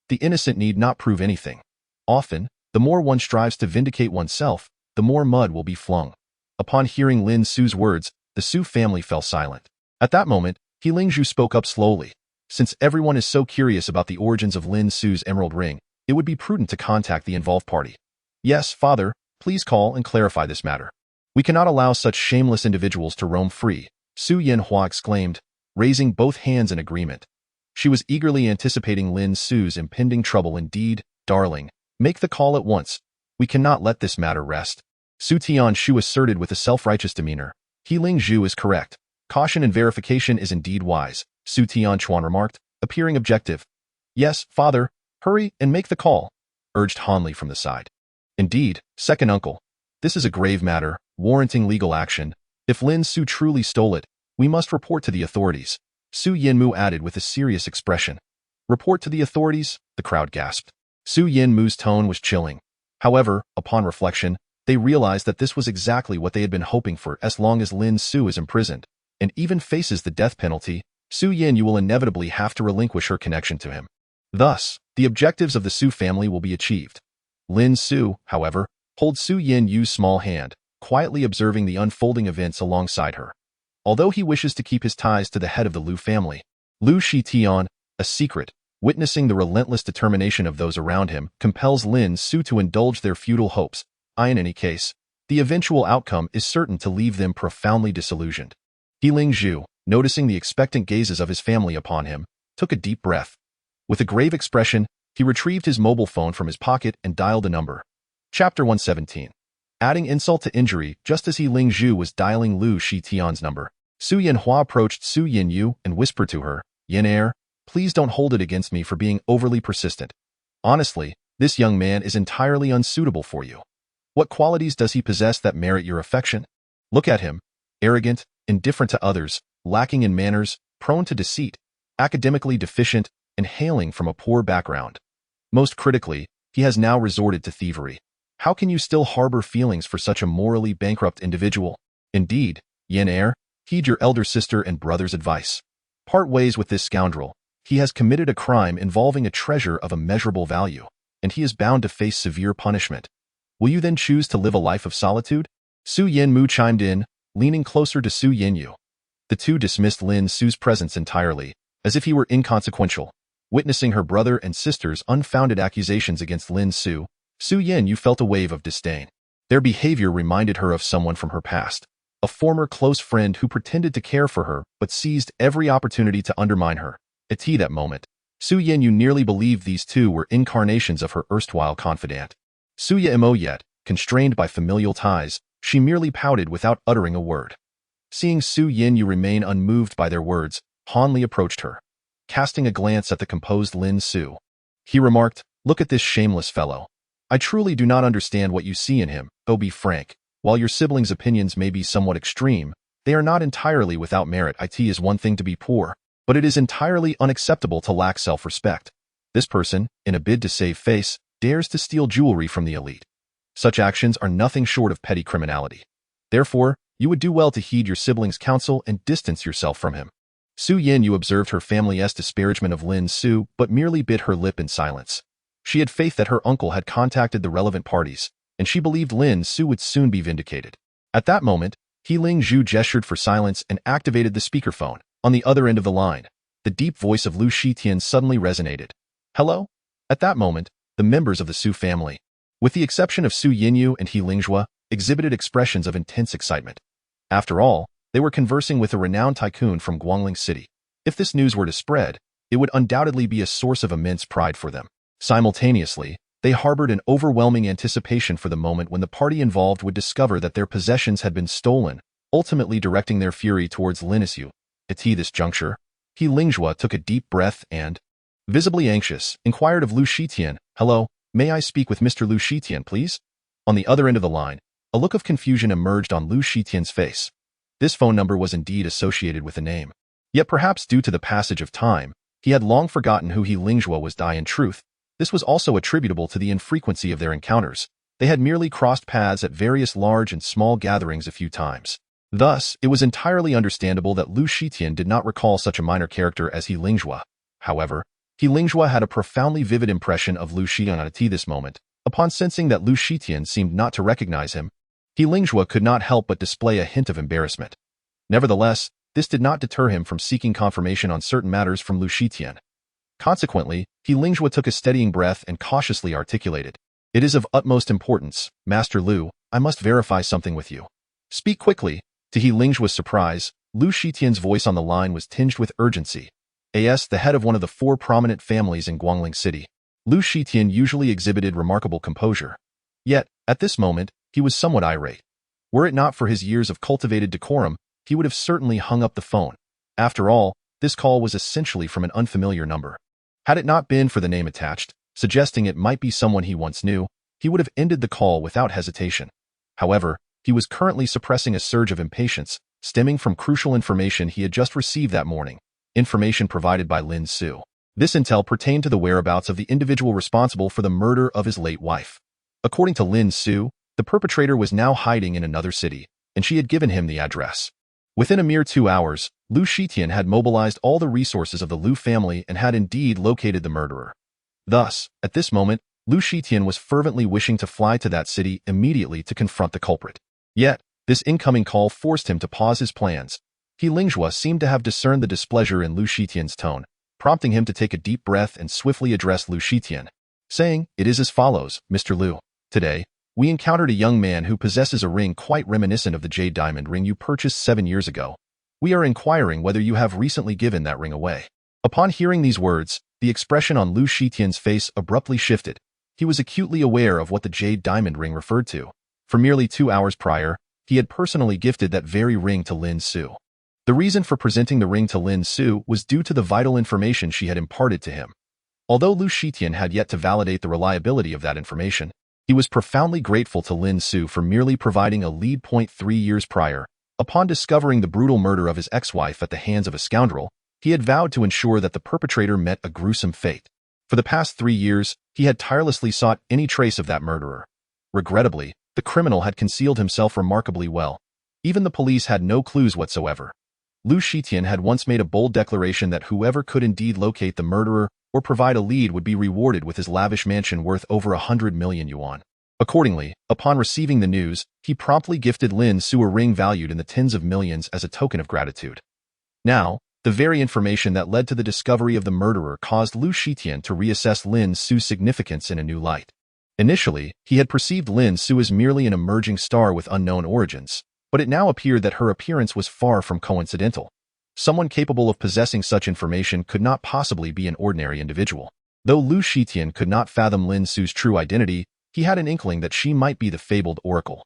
the innocent need not prove anything. Often, the more one strives to vindicate oneself, the more mud will be flung. Upon hearing Lin Su's words, the Su family fell silent. At that moment, Lingzhu spoke up slowly. "Since everyone is so curious about the origins of Lin Su's emerald ring, it would be prudent to contact the involved party." "Yes, father, please call and clarify this matter. We cannot allow such shameless individuals to roam free," Su Yanhua exclaimed, raising both hands in agreement. She was eagerly anticipating Lin Su's impending trouble. "Indeed, darling, make the call at once. We cannot let this matter rest." Su Tianshu asserted with a self-righteous demeanor. "Lingzhu is correct. Caution and verification is indeed wise," Su Tianchuan remarked, appearing objective. "Yes, father, hurry and make the call," urged Hanli from the side. "Indeed, second uncle. This is a grave matter, warranting legal action. If Lin Su truly stole it, we must report to the authorities," Su Yinmu added with a serious expression. "Report to the authorities?" the crowd gasped. Su Yinmu's tone was chilling. However, upon reflection, they realized that this was exactly what they had been hoping for. As long as Lin Su is imprisoned, and even faces the death penalty, Su Yinyu will inevitably have to relinquish her connection to him. Thus, the objectives of the Su family will be achieved. Lin Su, however, holds Su Yinyu's small hand, quietly observing the unfolding events alongside her. Although he wishes to keep his ties to the head of the Lu family, Lu Shitian, a secret, witnessing the relentless determination of those around him, compels Lin Su to indulge their futile hopes. In any case, the eventual outcome is certain to leave them profoundly disillusioned. Lingzhu, noticing the expectant gazes of his family upon him, took a deep breath. With a grave expression, he retrieved his mobile phone from his pocket and dialed a number. Chapter 117. Adding insult to injury, just as Lingzhu was dialing Lu Shitian's number, Su Yanhua approached Su Yinyu and whispered to her, "Yin please don't hold it against me for being overly persistent. Honestly, this young man is entirely unsuitable for you. What qualities does he possess that merit your affection? Look at him. Arrogant, indifferent to others, lacking in manners, prone to deceit, academically deficient, and hailing from a poor background. Most critically, he has now resorted to thievery. How can you still harbor feelings for such a morally bankrupt individual? Indeed, Yin heir, heed your elder sister and brother's advice. Part ways with this scoundrel. He has committed a crime involving a treasure of immeasurable value, and he is bound to face severe punishment. Will you then choose to live a life of solitude? Su Yinmu chimed in, leaning closer to Su Yinyu. The two dismissed Lin Su's presence entirely, as if he were inconsequential. Witnessing her brother and sister's unfounded accusations against Lin Su, Su Yinyu felt a wave of disdain. Their behavior reminded her of someone from her past, a former close friend who pretended to care for her but seized every opportunity to undermine her. At that moment, Su Yinyu nearly believed these two were incarnations of her erstwhile confidant. Suya Imo yet, constrained by familial ties, she merely pouted without uttering a word. Seeing Su Yinyu remain unmoved by their words, Han Li approached her. Casting a glance at the composed Lin Su, he remarked, "Look at this shameless fellow. I truly do not understand what you see in him, though be frank, while your siblings' opinions may be somewhat extreme, they are not entirely without merit. It is one thing to be poor, but it is entirely unacceptable to lack self-respect. This person, in a bid to save face, dares to steal jewelry from the elite. Such actions are nothing short of petty criminality. Therefore, you would do well to heed your siblings' counsel and distance yourself from him." Su Yinyu observed her family's disparagement of Lin Su but merely bit her lip in silence. She had faith that her uncle had contacted the relevant parties, and she believed Lin Su would soon be vindicated. At that moment, He Ling Zhu gestured for silence and activated the speakerphone. On the other end of the line, the deep voice of Lu Shitian suddenly resonated. "Hello?" At that moment, the members of the Su family, with the exception of Su Yinyu and He Lingjue, exhibited expressions of intense excitement. After all, they were conversing with a renowned tycoon from Guangling City. If this news were to spread, it would undoubtedly be a source of immense pride for them. Simultaneously, they harbored an overwhelming anticipation for the moment when the party involved would discover that their possessions had been stolen, ultimately directing their fury towards Lin Su. At this juncture, He Lingjue took a deep breath and, visibly anxious, inquired of Lu Shitian, "Hello, may I speak with Mr. Lu Shitian, please?" On the other end of the line, a look of confusion emerged on Lu Shitian's face. This phone number was indeed associated with a name. Yet perhaps due to the passage of time, he had long forgotten who He Lingjue was. In truth, this was also attributable to the infrequency of their encounters. They had merely crossed paths at various large and small gatherings a few times. Thus, it was entirely understandable that Lu Shitian did not recall such a minor character as He Lingjue. However, He Lingjue had a profoundly vivid impression of Lu Shitian at this moment. Upon sensing that Lu Shitian seemed not to recognize him, He Lingjue could not help but display a hint of embarrassment. Nevertheless, this did not deter him from seeking confirmation on certain matters from Lu Shitian. Consequently, He Lingjue took a steadying breath and cautiously articulated, "It is of utmost importance, Master Lu, I must verify something with you." "Speak quickly." To He Lingjue's surprise, Lu Shitian's voice on the line was tinged with urgency. As the head of one of the four prominent families in Guangling City, Lu Shitian usually exhibited remarkable composure. Yet, at this moment, he was somewhat irate. Were it not for his years of cultivated decorum, he would have certainly hung up the phone. After all, this call was essentially from an unfamiliar number. Had it not been for the name attached, suggesting it might be someone he once knew, he would have ended the call without hesitation. However, he was currently suppressing a surge of impatience, stemming from crucial information he had just received that morning, information provided by Lin Su. This intel pertained to the whereabouts of the individual responsible for the murder of his late wife. According to Lin Su, the perpetrator was now hiding in another city, and she had given him the address. Within a mere 2 hours, Lu Shitian had mobilized all the resources of the Lu family and had indeed located the murderer. Thus, at this moment, Lu Shitian was fervently wishing to fly to that city immediately to confront the culprit. Yet, this incoming call forced him to pause his plans. He Lingjue seemed to have discerned the displeasure in Lu Shitian's tone, prompting him to take a deep breath and swiftly address Lu Shitian, saying, "It is as follows, Mr. Lu. Today, we encountered a young man who possesses a ring quite reminiscent of the jade diamond ring you purchased 7 years ago. We are inquiring whether you have recently given that ring away." Upon hearing these words, the expression on Lu Shitian's face abruptly shifted. He was acutely aware of what the jade diamond ring referred to. For merely 2 hours prior, he had personally gifted that very ring to Lin Su. The reason for presenting the ring to Lin Su was due to the vital information she had imparted to him. Although Lu Shitian had yet to validate the reliability of that information, he was profoundly grateful to Lin Su for merely providing a lead point 3 years prior. Upon discovering the brutal murder of his ex-wife at the hands of a scoundrel, he had vowed to ensure that the perpetrator met a gruesome fate. For the past 3 years, he had tirelessly sought any trace of that murderer. Regrettably, the criminal had concealed himself remarkably well. Even the police had no clues whatsoever. Lu Shitian had once made a bold declaration that whoever could indeed locate the murderer or provide a lead would be rewarded with his lavish mansion worth over 100 million yuan. Accordingly, upon receiving the news, he promptly gifted Lin Su a ring valued in the tens of millions as a token of gratitude. Now, the very information that led to the discovery of the murderer caused Lu Shitian to reassess Lin Su's significance in a new light. Initially, he had perceived Lin Su as merely an emerging star with unknown origins, but it now appeared that her appearance was far from coincidental. Someone capable of possessing such information could not possibly be an ordinary individual. Though Lu Shitian could not fathom Lin Su's true identity, he had an inkling that she might be the fabled oracle.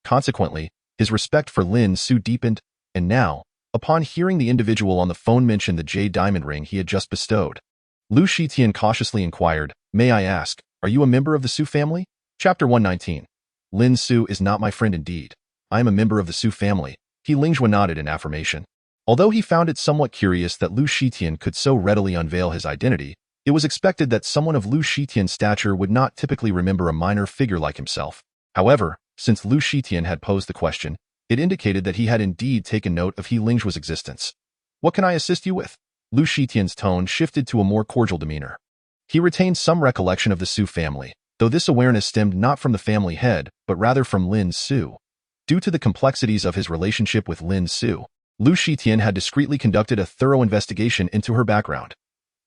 Consequently, his respect for Lin Su deepened, and now, upon hearing the individual on the phone mention the jade diamond ring he had just bestowed, Lu Shitian cautiously inquired, "May I ask, are you a member of the Su family?" Chapter 119. Lin Su is not my friend indeed. I am a member of the Su family. He Lingjue nodded in affirmation. Although he found it somewhat curious that Lu Shitian could so readily unveil his identity, it was expected that someone of Lu Shitian's stature would not typically remember a minor figure like himself. However, since Lu Shitian had posed the question, it indicated that he had indeed taken note of He Lingjue's existence. "What can I assist you with?" Lu Shitian's tone shifted to a more cordial demeanor. He retained some recollection of the Su family, though this awareness stemmed not from the family head, but rather from Lin Su. Due to the complexities of his relationship with Lin Su, Lu Shitian had discreetly conducted a thorough investigation into her background.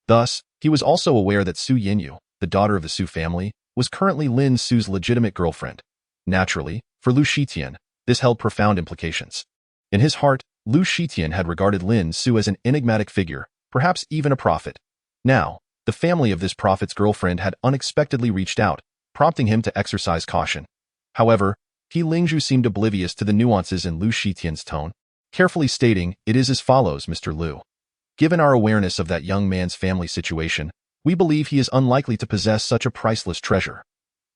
Thus, he was also aware that Su Yinyu, the daughter of the Su family, was currently Lin Su's legitimate girlfriend. Naturally, for Lu Shitian, this held profound implications. In his heart, Lu Shitian had regarded Lin Su as an enigmatic figure, perhaps even a prophet. Now, the family of this prophet's girlfriend had unexpectedly reached out, prompting him to exercise caution. However, He Lingjue seemed oblivious to the nuances in Lu Shitian's tone, carefully stating, "It is as follows, Mr. Lu. Given our awareness of that young man's family situation, we believe he is unlikely to possess such a priceless treasure.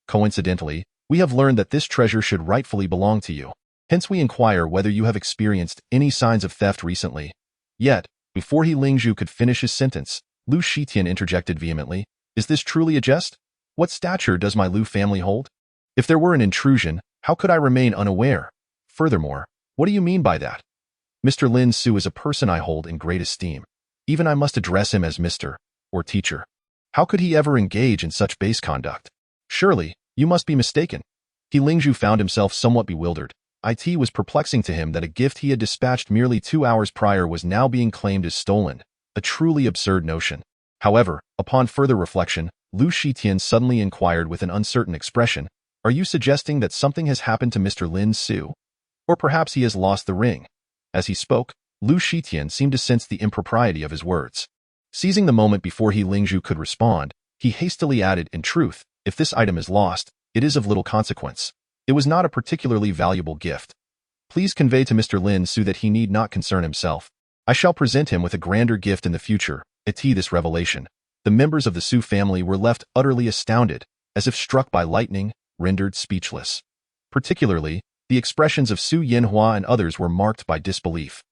Coincidentally, we have learned that this treasure should rightfully belong to you. Hence we inquire whether you have experienced any signs of theft recently." Yet, before He Lingjue could finish his sentence, Lu Shitian interjected vehemently, "Is this truly a jest? What stature does my Lu family hold? If there were an intrusion, how could I remain unaware? Furthermore, what do you mean by that? Mr. Lin Su is a person I hold in great esteem. Even I must address him as Mr. or teacher. How could he ever engage in such base conduct? Surely, you must be mistaken." He Lingjue found himself somewhat bewildered. It was perplexing to him that a gift he had dispatched merely 2 hours prior was now being claimed as stolen, a truly absurd notion. However, upon further reflection, Lu Shitian suddenly inquired with an uncertain expression, "Are you suggesting that something has happened to Mr. Lin Su? Or perhaps he has lost the ring?" As he spoke, Lu Shitian seemed to sense the impropriety of his words. Seizing the moment before He Lingjue could respond, he hastily added, "In truth, if this item is lost, it is of little consequence. It was not a particularly valuable gift. Please convey to Mr. Lin Su that he need not concern himself. I shall present him with a grander gift in the future." This revelation, the members of the Su family were left utterly astounded, as if struck by lightning, rendered speechless. Particularly, the expressions of Su Yinhua and others were marked by disbelief.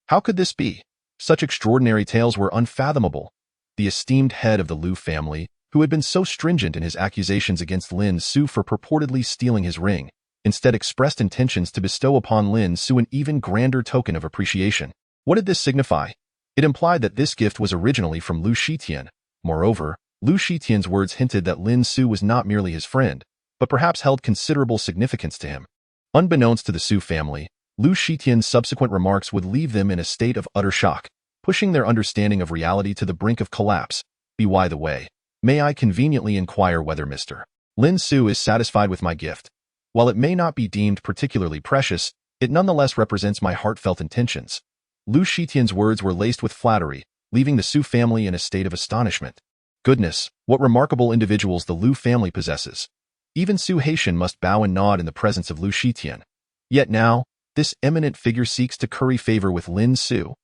How could this be? Such extraordinary tales were unfathomable. The esteemed head of the Lu family, who had been so stringent in his accusations against Lin Su for purportedly stealing his ring, instead expressed intentions to bestow upon Lin Su an even grander token of appreciation. What did this signify? It implied that this gift was originally from Lu Shitian. Moreover, Lu Shitian's words hinted that Lin Su was not merely his friend, but perhaps held considerable significance to him. Unbeknownst to the Su family, Lu Shitian's subsequent remarks would leave them in a state of utter shock, pushing their understanding of reality to the brink of collapse. By the way, may I conveniently inquire whether Mr. Lin Su is satisfied with my gift? While it may not be deemed particularly precious, it nonetheless represents my heartfelt intentions. Lu Shitian's words were laced with flattery, leaving the Su family in a state of astonishment. Goodness, what remarkable individuals the Lu family possesses. Even Su Haitian must bow and nod in the presence of Lu Shitian. Yet now, this eminent figure seeks to curry favor with Lin Su.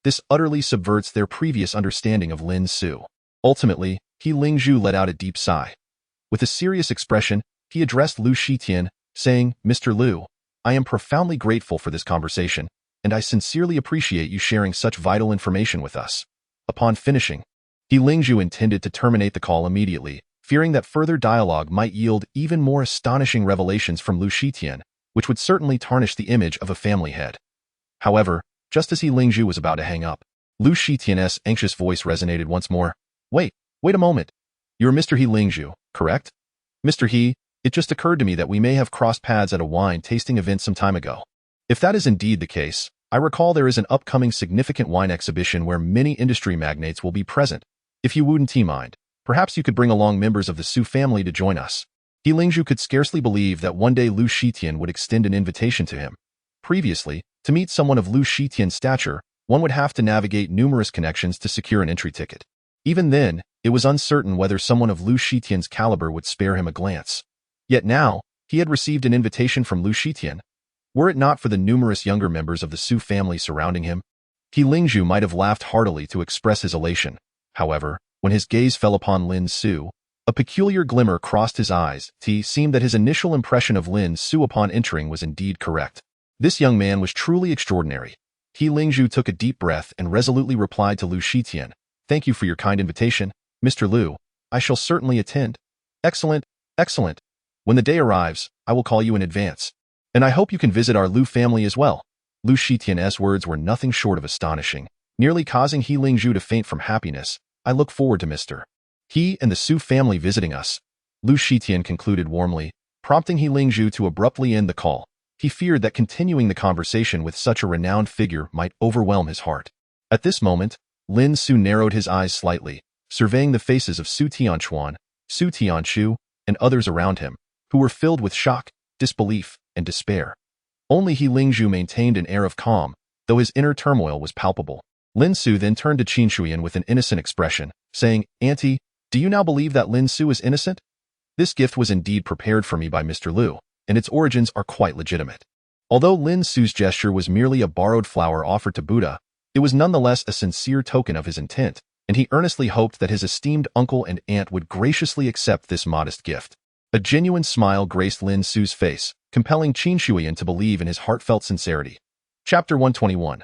This utterly subverts their previous understanding of Lin Su. Ultimately, He Lingjue let out a deep sigh. With a serious expression, he addressed Lu Shitian, saying, "Mr. Lu, I am profoundly grateful for this conversation, and I sincerely appreciate you sharing such vital information with us." Upon finishing, He Lingjue intended to terminate the call immediately, fearing that further dialogue might yield even more astonishing revelations from Lu Shitian. which would certainly tarnish the image of a family head. However, just as Lin Su was about to hang up, Lu Shitian's anxious voice resonated once more. Wait a moment. You're Mr. Lin Su, correct? Mr. He, it just occurred to me that we may have crossed paths at a wine tasting event some time ago. If that is indeed the case, I recall there is an upcoming significant wine exhibition where many industry magnates will be present. If you wouldn't mind, perhaps you could bring along members of the Su family to join us. Lin Su could scarcely believe that one day Lu Shitian would extend an invitation to him. Previously, to meet someone of Lu Shitian's stature, one would have to navigate numerous connections to secure an entry ticket. Even then, it was uncertain whether someone of Lu Shitian's caliber would spare him a glance. Yet now, he had received an invitation from Lu Shitian. Were it not for the numerous younger members of the Su family surrounding him, Lin Su might have laughed heartily to express his elation. However, when his gaze fell upon Lin Su, a peculiar glimmer crossed his eyes. It seemed that his initial impression of Lin Su upon entering was indeed correct. This young man was truly extraordinary. Lin Su took a deep breath and resolutely replied to Lu Shitian, "Thank you for your kind invitation, Mr. Lu. I shall certainly attend." "Excellent, excellent. When the day arrives, I will call you in advance. And I hope you can visit our Lu family as well." Lu Shitian's words were nothing short of astonishing, nearly causing Lin Su to faint from happiness. "I look forward to Mr. He and the Su family visiting us," Lu Shitian concluded warmly, prompting Lin Su to abruptly end the call. He feared that continuing the conversation with such a renowned figure might overwhelm his heart. At this moment, Lin Su narrowed his eyes slightly, surveying the faces of Su Tianchuan, Su Tianchu, and others around him, who were filled with shock, disbelief, and despair. Only Lin Su maintained an air of calm, though his inner turmoil was palpable. Lin Su then turned to Qin Shuyan with an innocent expression, saying, "Auntie, do you now believe that Lin Su is innocent? This gift was indeed prepared for me by Mr. Lu, and its origins are quite legitimate." Although Lin Su's gesture was merely a borrowed flower offered to Buddha, it was nonetheless a sincere token of his intent, and he earnestly hoped that his esteemed uncle and aunt would graciously accept this modest gift. A genuine smile graced Lin Su's face, compelling Qin Shuyan to believe in his heartfelt sincerity. Chapter 121.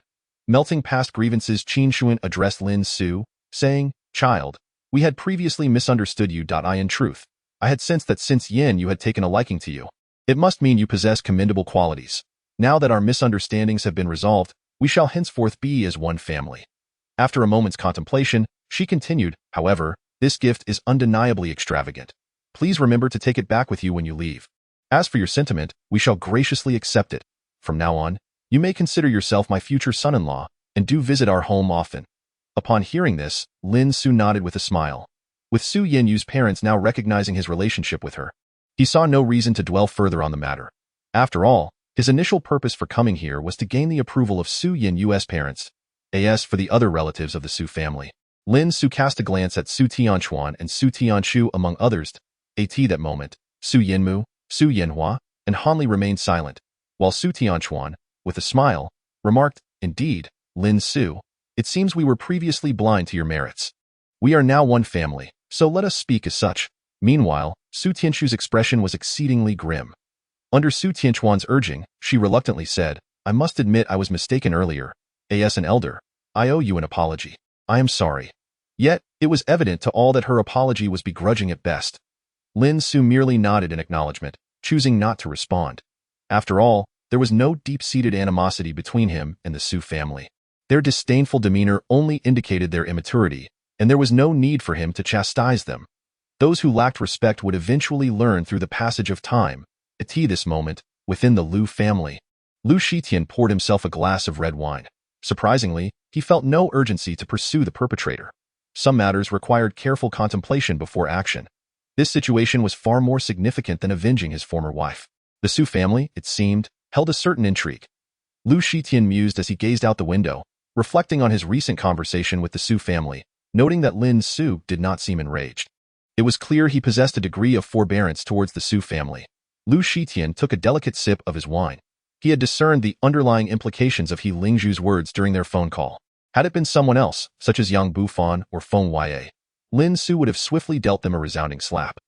Melting past grievances. Qin Shuyan addressed Lin Su, saying, "Child, we had previously misunderstood you. In truth, I had sensed that since you had taken a liking to you, it must mean you possess commendable qualities. Now that our misunderstandings have been resolved, we shall henceforth be as one family." After a moment's contemplation, she continued, "However, this gift is undeniably extravagant. Please remember to take it back with you when you leave. As for your sentiment, we shall graciously accept it. From now on, you may consider yourself my future son-in-law, and do visit our home often." Upon hearing this, Lin Su nodded with a smile. With Su Yinyu's parents now recognizing his relationship with her, he saw no reason to dwell further on the matter. After all, his initial purpose for coming here was to gain the approval of Su Yinyu's parents. As for the other relatives of the Su family, Lin Su cast a glance at Su Tianchuan and Su Tianchu among others. At that moment, Su Yinmu, Su Yinhua, and Hanli remained silent, while Su Tianchuan, with a smile, remarked, "Indeed, Lin Su, it seems we were previously blind to your merits. We are now one family, so let us speak as such." Meanwhile, Su Tianchu's expression was exceedingly grim. Under Su Tianchuan's urging, she reluctantly said, "I must admit I was mistaken earlier. As an elder, I owe you an apology. I am sorry." Yet, it was evident to all that her apology was begrudging at best. Lin Su merely nodded in acknowledgement, choosing not to respond. After all, there was no deep-seated animosity between him and the Su family. Their disdainful demeanor only indicated their immaturity, and there was no need for him to chastise them. Those who lacked respect would eventually learn through the passage of time. At this moment, within the Lu family, Lu Shitian poured himself a glass of red wine. Surprisingly, he felt no urgency to pursue the perpetrator. Some matters required careful contemplation before action. This situation was far more significant than avenging his former wife. The Su family, it seemed, held a certain intrigue. Lu Shitian mused as he gazed out the window, reflecting on his recent conversation with the Su family, noting that Lin Su did not seem enraged. It was clear he possessed a degree of forbearance towards the Su family. Lu Shitian took a delicate sip of his wine. He had discerned the underlying implications of Lin Su's words during their phone call. Had it been someone else, such as Yang Bufan or Feng Yue, Lin Su would have swiftly dealt them a resounding slap.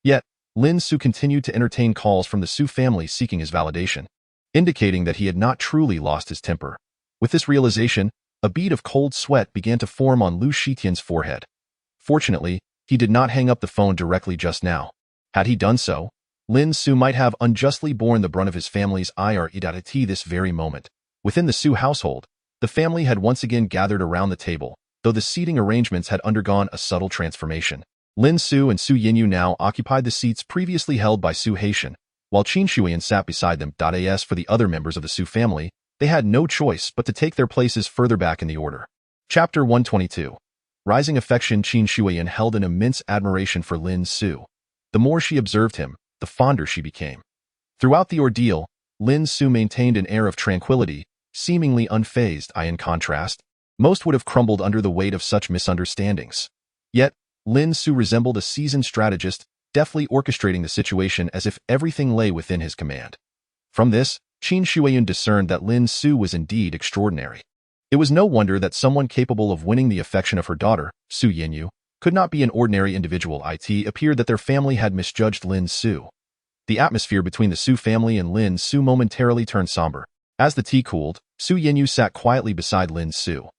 Yet, Lin Su continued to entertain calls from the Su family seeking his validation, indicating that he had not truly lost his temper. With this realization, a bead of cold sweat began to form on Lu Shitian's forehead. Fortunately, he did not hang up the phone directly just now. Had he done so, Lin Su might have unjustly borne the brunt of his family's ire at this very moment. Within the Su household, the family had once again gathered around the table, though the seating arrangements had undergone a subtle transformation. Lin Su and Su Yinyu now occupied the seats previously held by Su Haitian, while Qin Shuiyan sat beside them. As for the other members of the Su family, they had no choice but to take their places further back in the order. Chapter 122. Rising affection. Qin Shuiyan held an immense admiration for Lin Su. The more she observed him, the fonder she became. Throughout the ordeal, Lin Su maintained an air of tranquility, seemingly unfazed. In contrast, most would have crumbled under the weight of such misunderstandings. Yet, Lin Su resembled a seasoned strategist, deftly orchestrating the situation as if everything lay within his command. From this, Qin Shuiyan discerned that Lin Su was indeed extraordinary. It was no wonder that someone capable of winning the affection of her daughter, Su Yinyu, could not be an ordinary individual. It appeared that their family had misjudged Lin Su. The atmosphere between the Su family and Lin Su momentarily turned somber. As the tea cooled, Su Yinyu sat quietly beside Lin Su.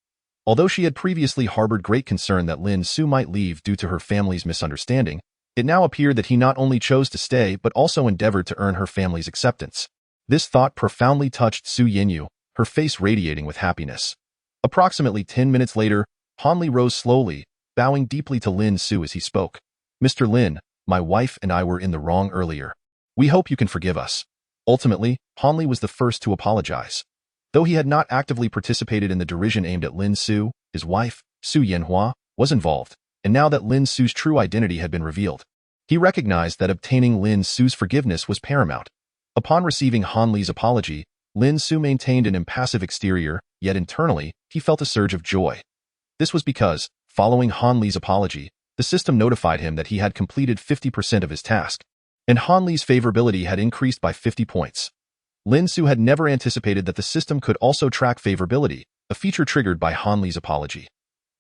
Although she had previously harbored great concern that Lin Su might leave due to her family's misunderstanding, it now appeared that he not only chose to stay but also endeavored to earn her family's acceptance. This thought profoundly touched Su Yinyu, her face radiating with happiness. Approximately 10 minutes later, Hanli rose slowly, bowing deeply to Lin Su as he spoke. "Mr. Lin, my wife and I were in the wrong earlier. We hope you can forgive us." Ultimately, Hanli was the first to apologize. Though he had not actively participated in the derision aimed at Lin Su, his wife, Su Yanhua, was involved, and now that Lin Su's true identity had been revealed, he recognized that obtaining Lin Su's forgiveness was paramount. Upon receiving Han Li's apology, Lin Su maintained an impassive exterior, yet internally, he felt a surge of joy. This was because, following Han Li's apology, the system notified him that he had completed 50% of his task, and Han Li's favorability had increased by 50 points. Lin Su had never anticipated that the system could also track favorability, a feature triggered by Han Li's apology.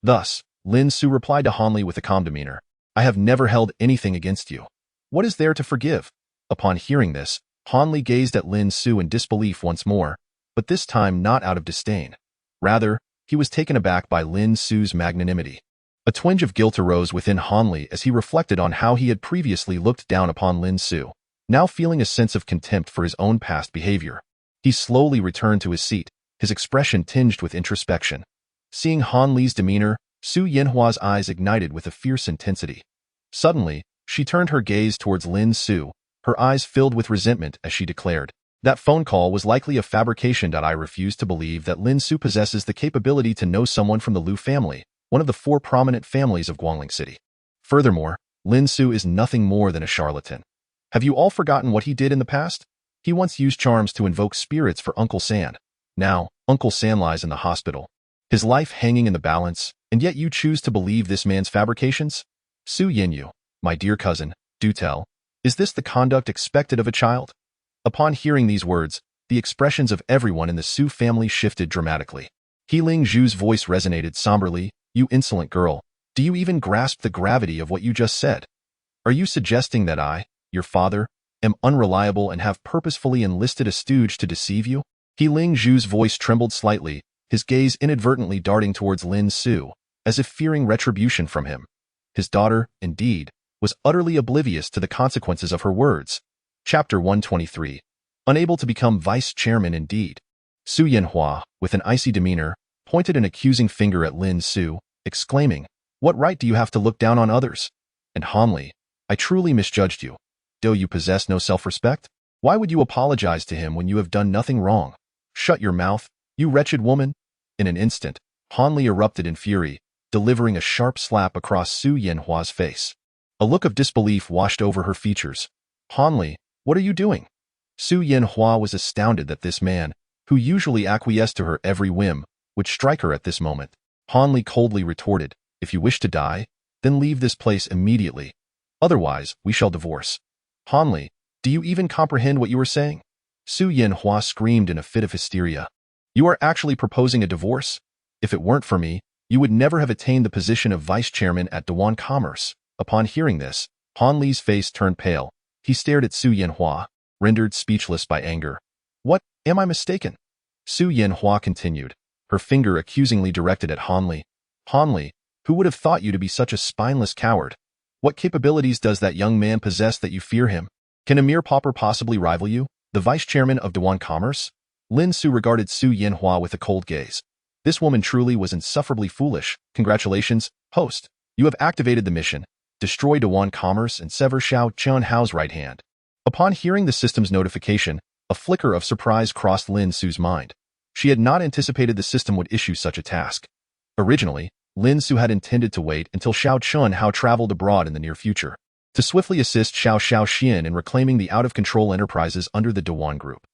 Thus, Lin Su replied to Han Li with a calm demeanor, "I have never held anything against you. What is there to forgive?" Upon hearing this, Han Li gazed at Lin Su in disbelief once more, but this time not out of disdain. Rather, he was taken aback by Lin Su's magnanimity. A twinge of guilt arose within Han Li as he reflected on how he had previously looked down upon Lin Su, now feeling a sense of contempt for his own past behavior. He slowly returned to his seat, his expression tinged with introspection. Seeing Han Li's demeanor, Su Yanhua's eyes ignited with a fierce intensity. Suddenly, she turned her gaze towards Lin Su, her eyes filled with resentment as she declared, "That phone call was likely a fabrication. I refuse to believe that Lin Su possesses the capability to know someone from the Lu family, one of the 4 prominent families of Guangling City. Furthermore, Lin Su is nothing more than a charlatan. Have you all forgotten what he did in the past? He once used charms to invoke spirits for Uncle San. Now, Uncle San lies in the hospital, his life hanging in the balance, and yet you choose to believe this man's fabrications? Su Yinyu, my dear cousin, do tell, is this the conduct expected of a child?" Upon hearing these words, the expressions of everyone in the Su family shifted dramatically. Healing Zhu's voice resonated somberly, "You insolent girl, do you even grasp the gravity of what you just said? Are you suggesting that I, your father, am unreliable and have purposefully enlisted a stooge to deceive you?" Healing Zhu's voice trembled slightly, his gaze inadvertently darting towards Lin Su, as if fearing retribution from him. His daughter, indeed, was utterly oblivious to the consequences of her words. Chapter 123. Unable to become vice chairman indeed. Su Yanhua, with an icy demeanor, pointed an accusing finger at Lin Su, exclaiming, "What right do you have to look down on others? And Han Li, I truly misjudged you. Do you possess no self-respect? Why would you apologize to him when you have done nothing wrong? Shut your mouth, you wretched woman." In an instant, Han Li erupted in fury, delivering a sharp slap across Su Yanhua's face. A look of disbelief washed over her features. "Han Li, what are you doing?" Su Yanhua was astounded that this man, who usually acquiesced to her every whim, would strike her at this moment. Han Li coldly retorted, "If you wish to die, then leave this place immediately. Otherwise, we shall divorce." "Han Li, do you even comprehend what you are saying?" Su Yanhua screamed in a fit of hysteria. "You are actually proposing a divorce? If it weren't for me, you would never have attained the position of vice chairman at Dewan Commerce." Upon hearing this, Han Li's face turned pale. He stared at Su Yanhua, rendered speechless by anger. "What, am I mistaken?" Su Yanhua continued, her finger accusingly directed at Han Li. "Han Li, who would have thought you to be such a spineless coward? What capabilities does that young man possess that you fear him? Can a mere pauper possibly rival you, the vice chairman of Dewan Commerce? Lin Su regarded Su Yinhua with a cold gaze. This woman truly was insufferably foolish. Congratulations, host. You have activated the mission. Destroy Dewan Commerce and sever Xiao Qianhao's right hand. Upon hearing the system's notification, a flicker of surprise crossed Lin Su's mind. She had not anticipated the system would issue such a task. Originally, Lin Su had intended to wait until Xiao Qianhao traveled abroad in the near future, to swiftly assist Xiao Xiaoxian in reclaiming the out-of-control enterprises under the Dewan Group.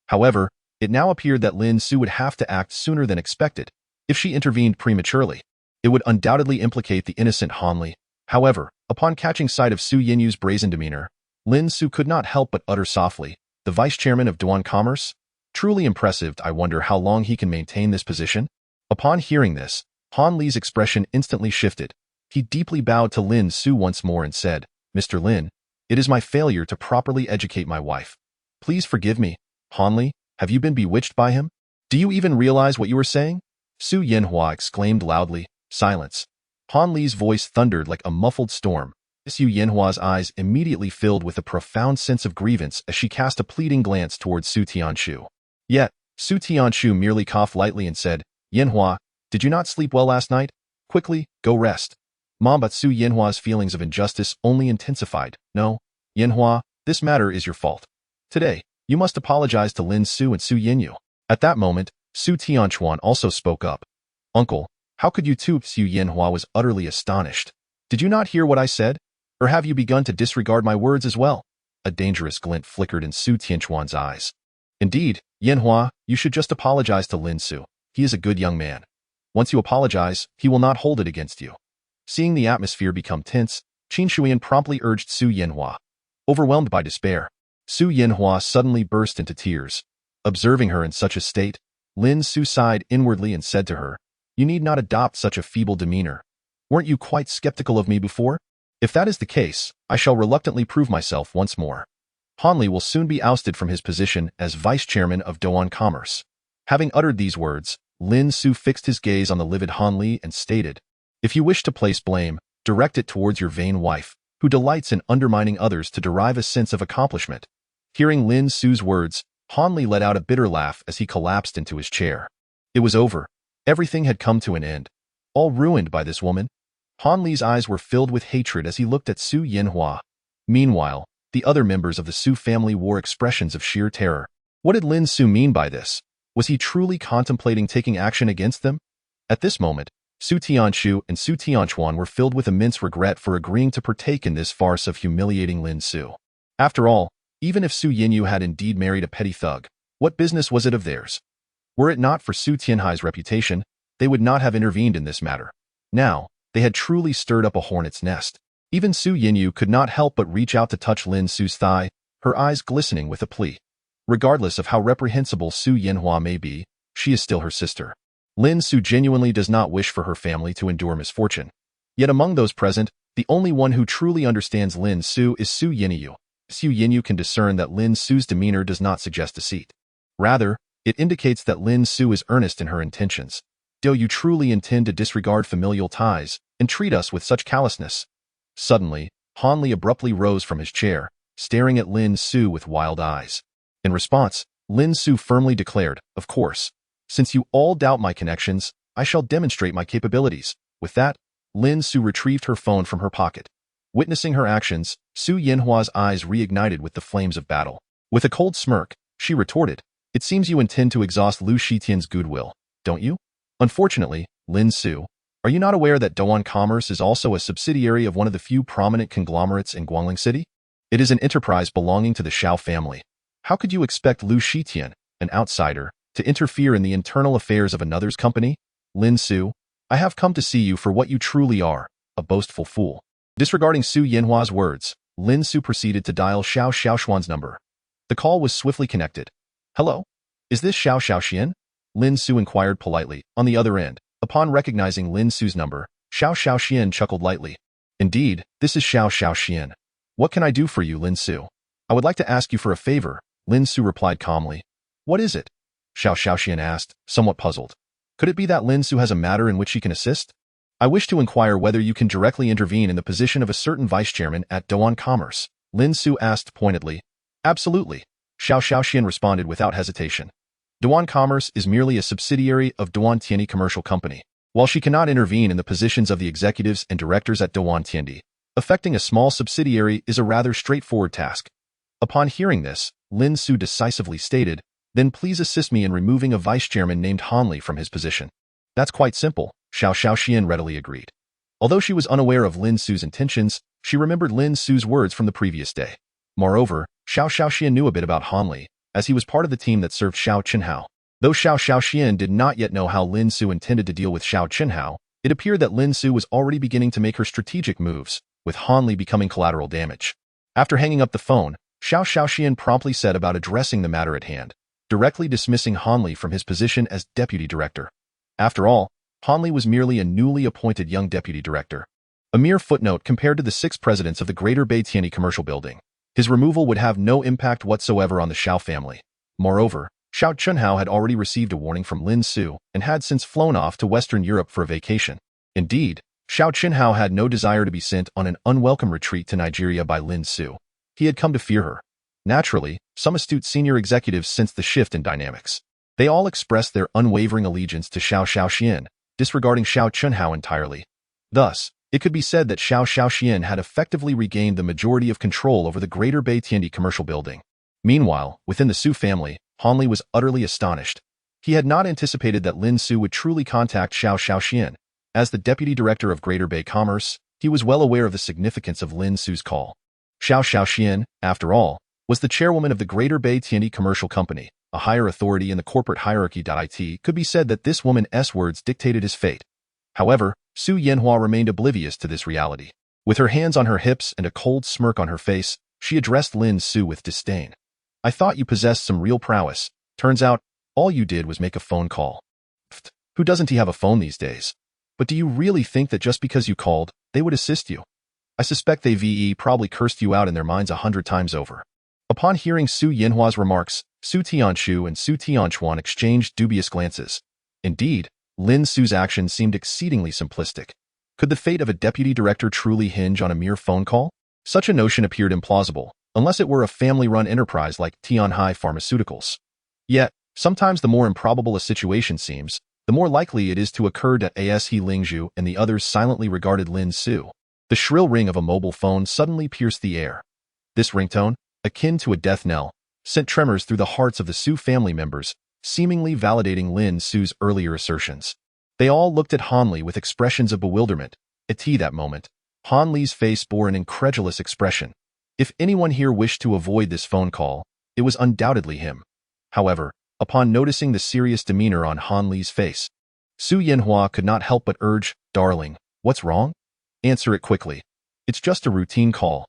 However, it now appeared that Lin Su would have to act sooner than expected. If she intervened prematurely, it would undoubtedly implicate the innocent Han Li. However, upon catching sight of Su Yinyu's brazen demeanor, Lin Su could not help but utter softly, "The vice chairman of Dewan Commerce? Truly impressive. I wonder how long he can maintain this position?" Upon hearing this, Han Li's expression instantly shifted. He deeply bowed to Lin Su once more and said, "Mr. Lin, it is my failure to properly educate my wife. Please forgive me. Han Li, have you been bewitched by him? Do you even realize what you are saying?" Su Yinhua exclaimed loudly. Silence. Han Li's voice thundered like a muffled storm. Su Yinhua's eyes immediately filled with a profound sense of grievance as she cast a pleading glance towards Su Tianshu. Yet, Su Tianshu merely coughed lightly and said, "Yinhua, did you not sleep well last night? Quickly, go rest." But Su Yinhua's feelings of injustice only intensified. "No, Yinhua, this matter is your fault. Today, you must apologize to Lin Su and Su Yinyu." At that moment, Su Tianchuan also spoke up. "Uncle, how could you too?" Su Yinhua was utterly astonished. "Did you not hear what I said? Or have you begun to disregard my words as well?" A dangerous glint flickered in Su Tianchuan's eyes. "Indeed, Yinhua, you should just apologize to Lin Su. He is a good young man. Once you apologize, he will not hold it against you." Seeing the atmosphere become tense, Qin Shuyan promptly urged Su Yinhua. Overwhelmed by despair, Su Yinhua suddenly burst into tears. Observing her in such a state, Lin Su sighed inwardly and said to her, "You need not adopt such a feeble demeanor. Weren't you quite skeptical of me before? If that is the case, I shall reluctantly prove myself once more." Han Li will soon be ousted from his position as vice chairman of Dewan Commerce. Having uttered these words, Lin Su fixed his gaze on the livid Han Li and stated, "If you wish to place blame, direct it towards your vain wife, who delights in undermining others to derive a sense of accomplishment." Hearing Lin Su's words, Han Li let out a bitter laugh as he collapsed into his chair. It was over. Everything had come to an end. All ruined by this woman. Han Li's eyes were filled with hatred as he looked at Su Yinhua. Meanwhile, the other members of the Su family wore expressions of sheer terror. What did Lin Su mean by this? Was he truly contemplating taking action against them? At this moment, Su Tianshu and Su Tianchuan were filled with immense regret for agreeing to partake in this farce of humiliating Lin Su. After all, even if Su Yinyu had indeed married a petty thug, what business was it of theirs? Were it not for Su Tianhai's reputation, they would not have intervened in this matter. Now, they had truly stirred up a hornet's nest. Even Su Yinyu could not help but reach out to touch Lin Su's thigh, her eyes glistening with a plea. Regardless of how reprehensible Su Yinhua may be, she is still her sister. Lin Su genuinely does not wish for her family to endure misfortune. Yet among those present, the only one who truly understands Lin Su is Su Yinyu. Su Yinyu can discern that Lin Su's demeanor does not suggest deceit. Rather, it indicates that Lin Su is earnest in her intentions. Do you truly intend to disregard familial ties and treat us with such callousness? Suddenly, Han Li abruptly rose from his chair, staring at Lin Su with wild eyes. In response, Lin Su firmly declared, "Of course. Since you all doubt my connections, I shall demonstrate my capabilities." With that, Lin Su retrieved her phone from her pocket. Witnessing her actions, Su Yinhua's eyes reignited with the flames of battle. With a cold smirk, she retorted, "It seems you intend to exhaust Lu Shitian's goodwill, don't you?" Unfortunately, Lin Su, are you not aware that Dewan Commerce is also a subsidiary of one of the few prominent conglomerates in Guangling City? It is an enterprise belonging to the Xiao family. How could you expect Lu Shitian, an outsider, to interfere in the internal affairs of another's company? Lin Su, I have come to see you for what you truly are, a boastful fool. Disregarding Su Yinhua's words, Lin Su proceeded to dial Xiao Xiaoshuan's number. The call was swiftly connected. "Hello? Is this Xiao Xiaoxian?" Lin Su inquired politely, on the other end. Upon recognizing Lin Su's number, Xiao Xiaoxian chuckled lightly. "Indeed, this is Xiao Xiaoxian. What can I do for you, Lin Su?" "I would like to ask you for a favor," Lin Su replied calmly. "What is it?" Xiao Xiaoxian asked, somewhat puzzled. Could it be that Lin Su has a matter in which she can assist? "I wish to inquire whether you can directly intervene in the position of a certain vice chairman at Dewan Commerce." Lin Su asked pointedly. Absolutely, Xiao Xiaoxian responded without hesitation. Duan Commerce is merely a subsidiary of Duan Tiandi Commercial Company. While she cannot intervene in the positions of the executives and directors at Duan Tiandi, affecting a small subsidiary is a rather straightforward task. Upon hearing this, Lin Su decisively stated, then please assist me in removing a vice-chairman named Han Li from his position. That's quite simple, Xiao Xiaoxian readily agreed. Although she was unaware of Lin Su's intentions, she remembered Lin Su's words from the previous day. Moreover, Xiao Xiaoxian knew a bit about Han Li, as he was part of the team that served Xiao Qinhao. Though Xiao Xiaoxian did not yet know how Lin Su intended to deal with Xiao Qinhao, it appeared that Lin Su was already beginning to make her strategic moves, with Han Li becoming collateral damage. After hanging up the phone, Xiao Xiaoxian promptly set about addressing the matter at hand, directly dismissing Han Li from his position as deputy director. After all, Han Li was merely a newly appointed young deputy director. A mere footnote compared to the 6 presidents of the Greater Bay Tiandi Commercial Building. His removal would have no impact whatsoever on the Xiao family. Moreover, Xiao Qinhao had already received a warning from Lin Su and had since flown off to Western Europe for a vacation. Indeed, Xiao Qinhao had no desire to be sent on an unwelcome retreat to Nigeria by Lin Su. He had come to fear her. Naturally, some astute senior executives sensed the shift in dynamics. They all expressed their unwavering allegiance to Xiao Xiaoxian, disregarding Xiao Qinhao entirely. Thus, it could be said that Xiao Xiaoxian had effectively regained the majority of control over the Greater Bay Tiandi Commercial Building. Meanwhile, within the Su family, Han Li was utterly astonished. He had not anticipated that Lin Su would truly contact Xiao Xiaoxian. As the deputy director of Greater Bay Commerce, he was well aware of the significance of Lin Su's call. Xiao Xiaoxian, after all, was the chairwoman of the Greater Bay Tiandi Commercial Company, a higher authority in the corporate hierarchy. It could be said that this woman's words dictated his fate. However, Su Yanhua remained oblivious to this reality. With her hands on her hips and a cold smirk on her face, she addressed Lin Su with disdain. I thought you possessed some real prowess. Turns out, all you did was make a phone call. Pfft, who doesn't have a phone these days? But do you really think that just because you called, they would assist you? I suspect they probably cursed you out in their minds 100 times over. Upon hearing Su Yanhua's remarks, Su Tianshu and Su Tianchuan exchanged dubious glances. Indeed, Lin Su's actions seemed exceedingly simplistic. Could the fate of a deputy director truly hinge on a mere phone call? Such a notion appeared implausible, unless it were a family-run enterprise like Tianhai Pharmaceuticals. Yet, sometimes the more improbable a situation seems, the more likely it is to occur to He Lingzhu and the others silently regarded Lin Su. The shrill ring of a mobile phone suddenly pierced the air. This ringtone, akin to a death knell, sent tremors through the hearts of the Su family members, seemingly validating Lin Su's earlier assertions. They all looked at Han Li with expressions of bewilderment. At that moment, Han Li's face bore an incredulous expression. If anyone here wished to avoid this phone call, it was undoubtedly him. However, upon noticing the serious demeanor on Han Li's face, Su Yanhua could not help but urge, "Darling, what's wrong? Answer it quickly. It's just a routine call."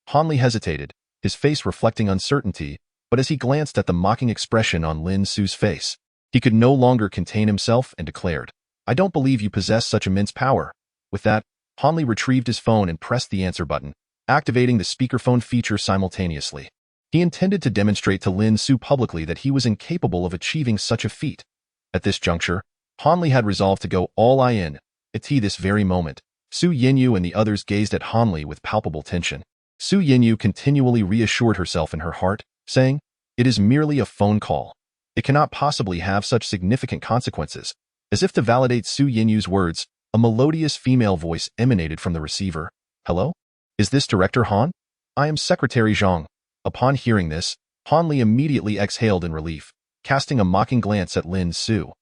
Han Li hesitated, his face reflecting uncertainty, but as he glanced at the mocking expression on Lin Su's face, he could no longer contain himself and declared, "I don't believe you possess such immense power." With that, Han Li retrieved his phone and pressed the answer button, activating the speakerphone feature simultaneously. He intended to demonstrate to Lin Su publicly that he was incapable of achieving such a feat. At this juncture, Han Li had resolved to go all in. At this very moment, Su Yinyu and the others gazed at Han Li with palpable tension. Su Yinyu continually reassured herself in her heart, saying, "It is merely a phone call. It cannot possibly have such significant consequences." As if to validate Su Yinyu's words, a melodious female voice emanated from the receiver. "Hello? Is this Director Han? I am Secretary Zhang." Upon hearing this, Han Li immediately exhaled in relief, casting a mocking glance at Lin Su.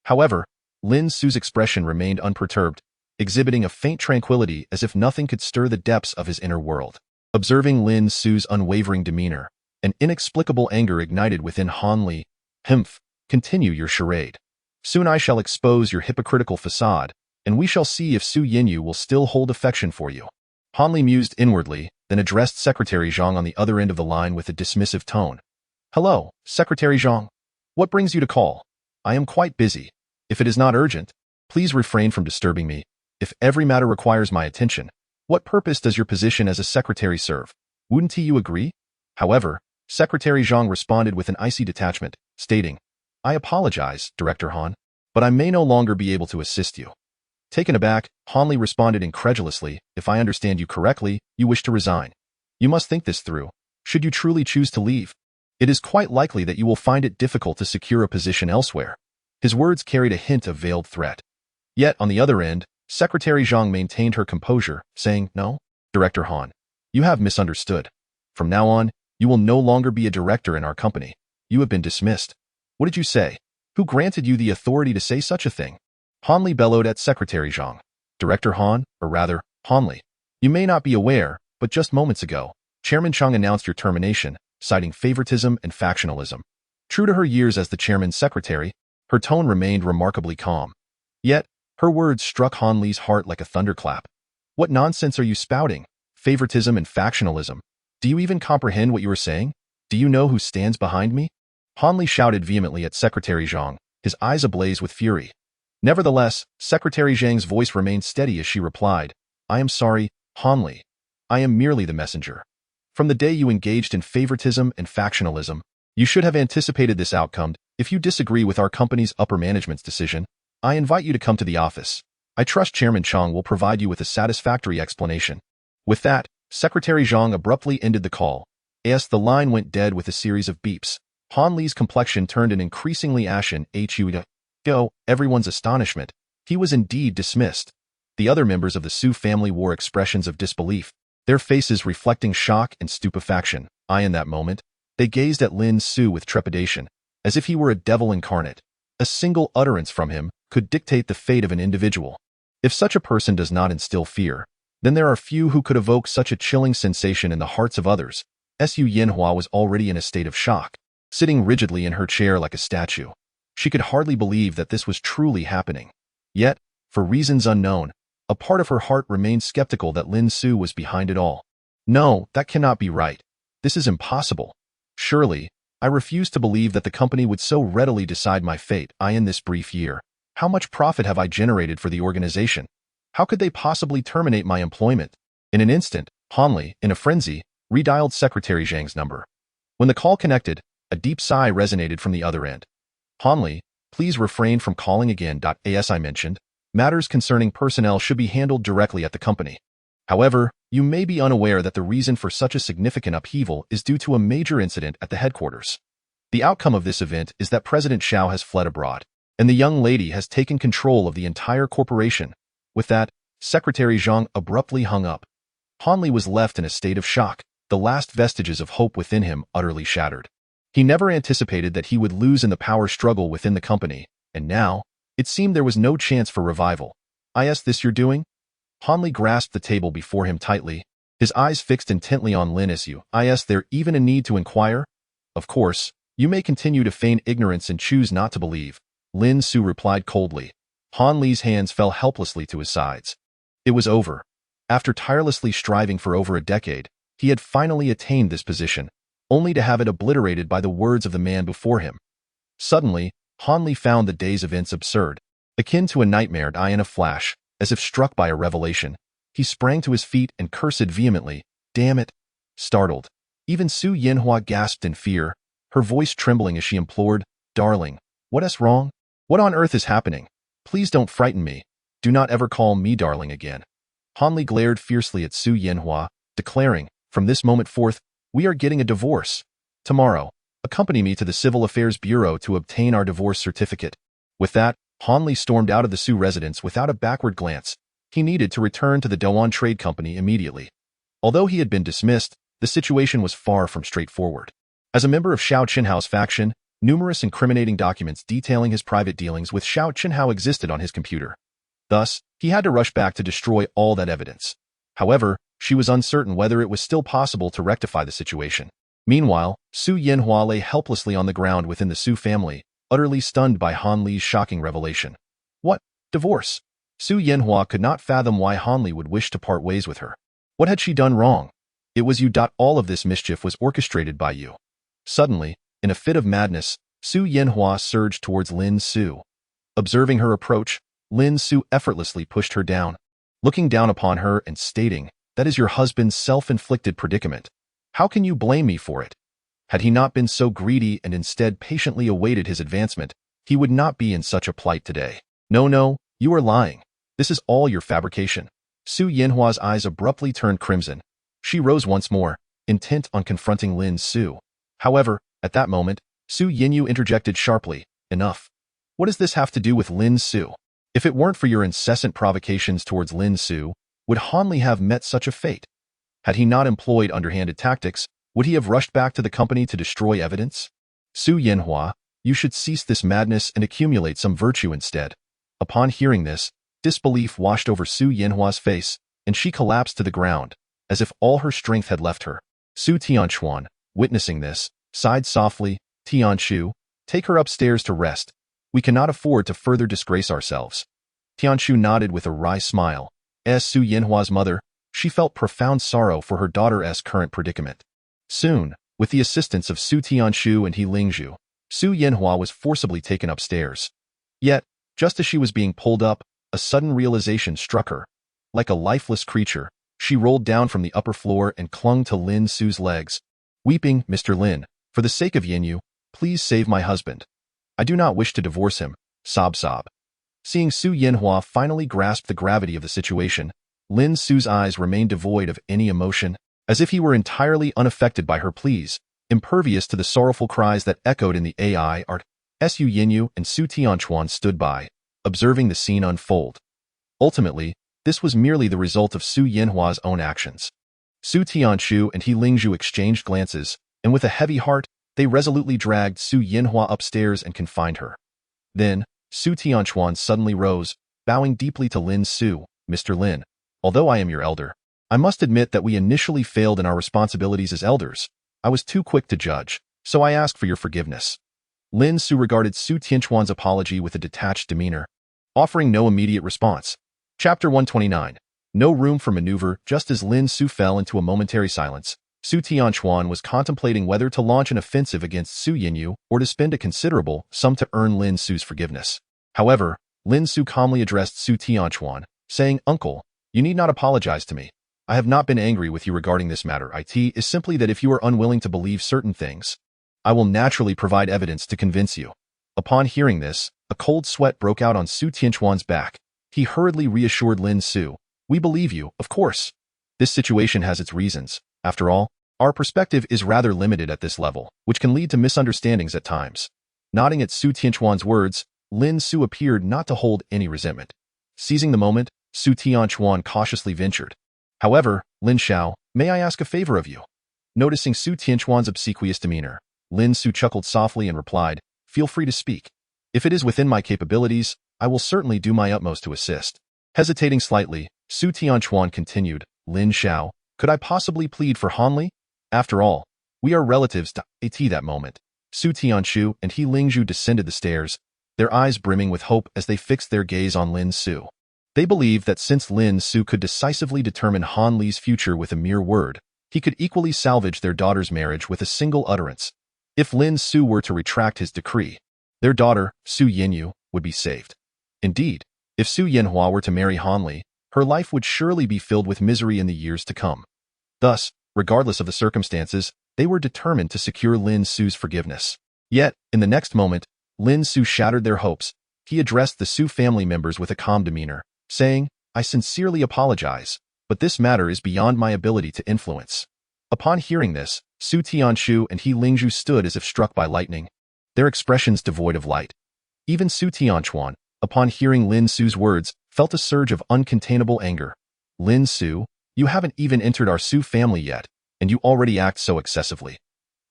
However, Lin Su's expression remained unperturbed, exhibiting a faint tranquility as if nothing could stir the depths of his inner world. Observing Lin Su's unwavering demeanor, an inexplicable anger ignited within Han Li. "Humph, continue your charade. Soon I shall expose your hypocritical facade, and we shall see if Su Yinyu will still hold affection for you." Han Li mused inwardly, then addressed Secretary Zhang on the other end of the line with a dismissive tone. "Hello, Secretary Zhang. What brings you to call? I am quite busy. If it is not urgent, please refrain from disturbing me. If every matter requires my attention, what purpose does your position as a secretary serve? Wouldn't you agree?" However, Secretary Zhang responded with an icy detachment, stating, "I apologize, Director Han, but I may no longer be able to assist you." Taken aback, Han Li responded incredulously, "If I understand you correctly, you wish to resign." You must think this through. Should you truly choose to leave, it is quite likely that you will find it difficult to secure a position elsewhere. His words carried a hint of veiled threat. Yet, on the other end, Secretary Zhang maintained her composure, saying, "No, Director Han, you have misunderstood. From now on, you will no longer be a director in our company. You have been dismissed." "What did you say? Who granted you the authority to say such a thing?" Han Li bellowed at Secretary Zhang. "Director Han, or rather, Han Li, you may not be aware, but just moments ago, Chairman Chang announced your termination, citing favoritism and factionalism." True to her years as the chairman's secretary, her tone remained remarkably calm. Yet, her words struck Han Li's heart like a thunderclap. "What nonsense are you spouting? Favoritism and factionalism. Do you even comprehend what you are saying? Do you know who stands behind me?" Han Li shouted vehemently at Secretary Zhang, his eyes ablaze with fury. Nevertheless, Secretary Zhang's voice remained steady as she replied, "I am sorry, Han Li. I am merely the messenger. From the day you engaged in favoritism and factionalism, you should have anticipated this outcome. If you disagree with our company's upper management's decision, I invite you to come to the office. I trust Chairman Chang will provide you with a satisfactory explanation." With that, Secretary Zhang abruptly ended the call. As the line went dead with a series of beeps, Han Li's complexion turned an increasingly ashen hue. Everyone's astonishment. He was indeed dismissed. The other members of the Su family wore expressions of disbelief, their faces reflecting shock and stupefaction. In that moment, they gazed at Lin Su with trepidation, as if he were a devil incarnate. A single utterance from him could dictate the fate of an individual. If such a person does not instill fear, then there are few who could evoke such a chilling sensation in the hearts of others. Su Yanhua was already in a state of shock, sitting rigidly in her chair like a statue. She could hardly believe that this was truly happening. Yet, for reasons unknown, a part of her heart remained skeptical that Lin Su was behind it all. "No, that cannot be right. This is impossible. Surely, I refuse to believe that the company would so readily decide my fate. In this brief year, how much profit have I generated for the organization? How could they possibly terminate my employment?" In an instant, Han Li, in a frenzy, redialed Secretary Zhang's number. When the call connected, a deep sigh resonated from the other end. "Han Li, please refrain from calling again. As I mentioned, matters concerning personnel should be handled directly at the company. However, you may be unaware that the reason for such a significant upheaval is due to a major incident at the headquarters. The outcome of this event is that President Xiao has fled abroad, and the young lady has taken control of the entire corporation." With that, Secretary Zhang abruptly hung up. Han Li was left in a state of shock, the last vestiges of hope within him utterly shattered. He never anticipated that he would lose in the power struggle within the company, and now, it seemed there was no chance for revival. "Is this you're doing?" Han Li grasped the table before him tightly, his eyes fixed intently on Lin Su. "Is there even a need to inquire?" "Of course, you may continue to feign ignorance and choose not to believe," Lin Su replied coldly. Han Li's hands fell helplessly to his sides. It was over. After tirelessly striving for over a decade, he had finally attained this position, only to have it obliterated by the words of the man before him. Suddenly, Han Li found the day's events absurd, akin to a nightmare. In a flash, as if struck by a revelation, he sprang to his feet and cursed vehemently, "Damn it!" Startled, even Su Yanhua gasped in fear, her voice trembling as she implored, "Darling, what's wrong? What on earth is happening? Please don't frighten me. Do not ever call me darling again." Han Li glared fiercely at Su Yanhua, declaring, "From this moment forth, we are getting a divorce. Tomorrow, accompany me to the Civil Affairs Bureau to obtain our divorce certificate." With that, Han Li stormed out of the Su residence without a backward glance. He needed to return to the Doan Trade Company immediately. Although he had been dismissed, the situation was far from straightforward. As a member of Xiao Qinhao's faction, numerous incriminating documents detailing his private dealings with Xiao Qinhao existed on his computer. Thus, he had to rush back to destroy all that evidence. However, she was uncertain whether it was still possible to rectify the situation. Meanwhile, Su Yanhua lay helplessly on the ground within the Su family, utterly stunned by Han Li's shocking revelation. What? Divorce? Su Yanhua could not fathom why Han Li would wish to part ways with her. What had she done wrong? "It was you. All of this mischief was orchestrated by you." Suddenly, in a fit of madness, Su Yanhua surged towards Lin Su. Observing her approach, Lin Su effortlessly pushed her down, looking down upon her and stating, "That is your husband's self-inflicted predicament. How can you blame me for it? Had he not been so greedy and instead patiently awaited his advancement, he would not be in such a plight today." No, you are lying. This is all your fabrication." Su Yanhua's eyes abruptly turned crimson. She rose once more, intent on confronting Lin Su. However, at that moment, Su Yinyu interjected sharply, "Enough. What does this have to do with Lin Su? If it weren't for your incessant provocations towards Lin Su, would Hanli have met such a fate? Had he not employed underhanded tactics, would he have rushed back to the company to destroy evidence? Su Yanhua, you should cease this madness and accumulate some virtue instead." Upon hearing this, disbelief washed over Su Yanhua's face, and she collapsed to the ground, as if all her strength had left her. Su Tianchuan, witnessing this, sighed softly, "Tianshu, take her upstairs to rest. We cannot afford to further disgrace ourselves." Tianshu nodded with a wry smile. As Su Yanhua's mother, she felt profound sorrow for her daughter's current predicament. Soon, with the assistance of Su Tianshu and He Lingzhu, Su Yanhua was forcibly taken upstairs. Yet, just as she was being pulled up, a sudden realization struck her. Like a lifeless creature, she rolled down from the upper floor and clung to Lin Su's legs. Weeping, "Mr. Lin, for the sake of Yinyu, please save my husband. I do not wish to divorce him," sob. Seeing Su Yanhua finally grasp the gravity of the situation, Lin Su's eyes remained devoid of any emotion, as if he were entirely unaffected by her pleas, impervious to the sorrowful cries that echoed in the AI art. Su Yinyu and Su Tianchuan stood by, observing the scene unfold. Ultimately, this was merely the result of Su Yanhua's own actions. Su Tianshu and He Lingzhu exchanged glances, and with a heavy heart, they resolutely dragged Su Yanhua upstairs and confined her. Then, Su Tianchuan suddenly rose, bowing deeply to Lin Su. "Mr. Lin, although I am your elder, I must admit that we initially failed in our responsibilities as elders. I was too quick to judge, so I ask for your forgiveness." Lin Su regarded Su Tianchuan's apology with a detached demeanor, offering no immediate response. Chapter 129. No room for maneuver. Just as Lin Su fell into a momentary silence, Su Tianchuan was contemplating whether to launch an offensive against Su Yinyu or to spend a considerable sum to earn Lin Su's forgiveness. However, Lin Su calmly addressed Su Tianchuan, saying, "Uncle, you need not apologize to me. I have not been angry with you regarding this matter. It is simply that if you are unwilling to believe certain things, I will naturally provide evidence to convince you." Upon hearing this, a cold sweat broke out on Su Tianchuan's back. He hurriedly reassured Lin Su, "We believe you, of course. This situation has its reasons. After all, our perspective is rather limited at this level, which can lead to misunderstandings at times." Nodding at Su Tianchuan's words, Lin Su appeared not to hold any resentment. Seizing the moment, Su Tianchuan cautiously ventured, "However, Lin Xiao, may I ask a favor of you?" Noticing Su Tianchuan's obsequious demeanor, Lin Su chuckled softly and replied, "Feel free to speak. If it is within my capabilities, I will certainly do my utmost to assist." Hesitating slightly, Su Tianchuan continued, "Lin Xiao, could I possibly plead for Hanli? After all, we are relatives to at that moment." Su Tianshu and He Lingzhu descended the stairs, their eyes brimming with hope as they fixed their gaze on Lin Su. They believed that since Lin Su could decisively determine Han Li's future with a mere word, he could equally salvage their daughter's marriage with a single utterance. If Lin Su were to retract his decree, their daughter, Su Yinyu, would be saved. Indeed, if Su Yanhua were to marry Han Li, her life would surely be filled with misery in the years to come. Thus, regardless of the circumstances, they were determined to secure Lin Su's forgiveness. Yet, in the next moment, Lin Su shattered their hopes. He addressed the Su family members with a calm demeanor, saying, "I sincerely apologize, but this matter is beyond my ability to influence." Upon hearing this, Su Tianshu and He Lingzhu stood as if struck by lightning, their expressions devoid of light. Even Su Tianchuan, upon hearing Lin Su's words, felt a surge of uncontainable anger. "Lin Su, you haven't even entered our Su family yet, and you already act so excessively.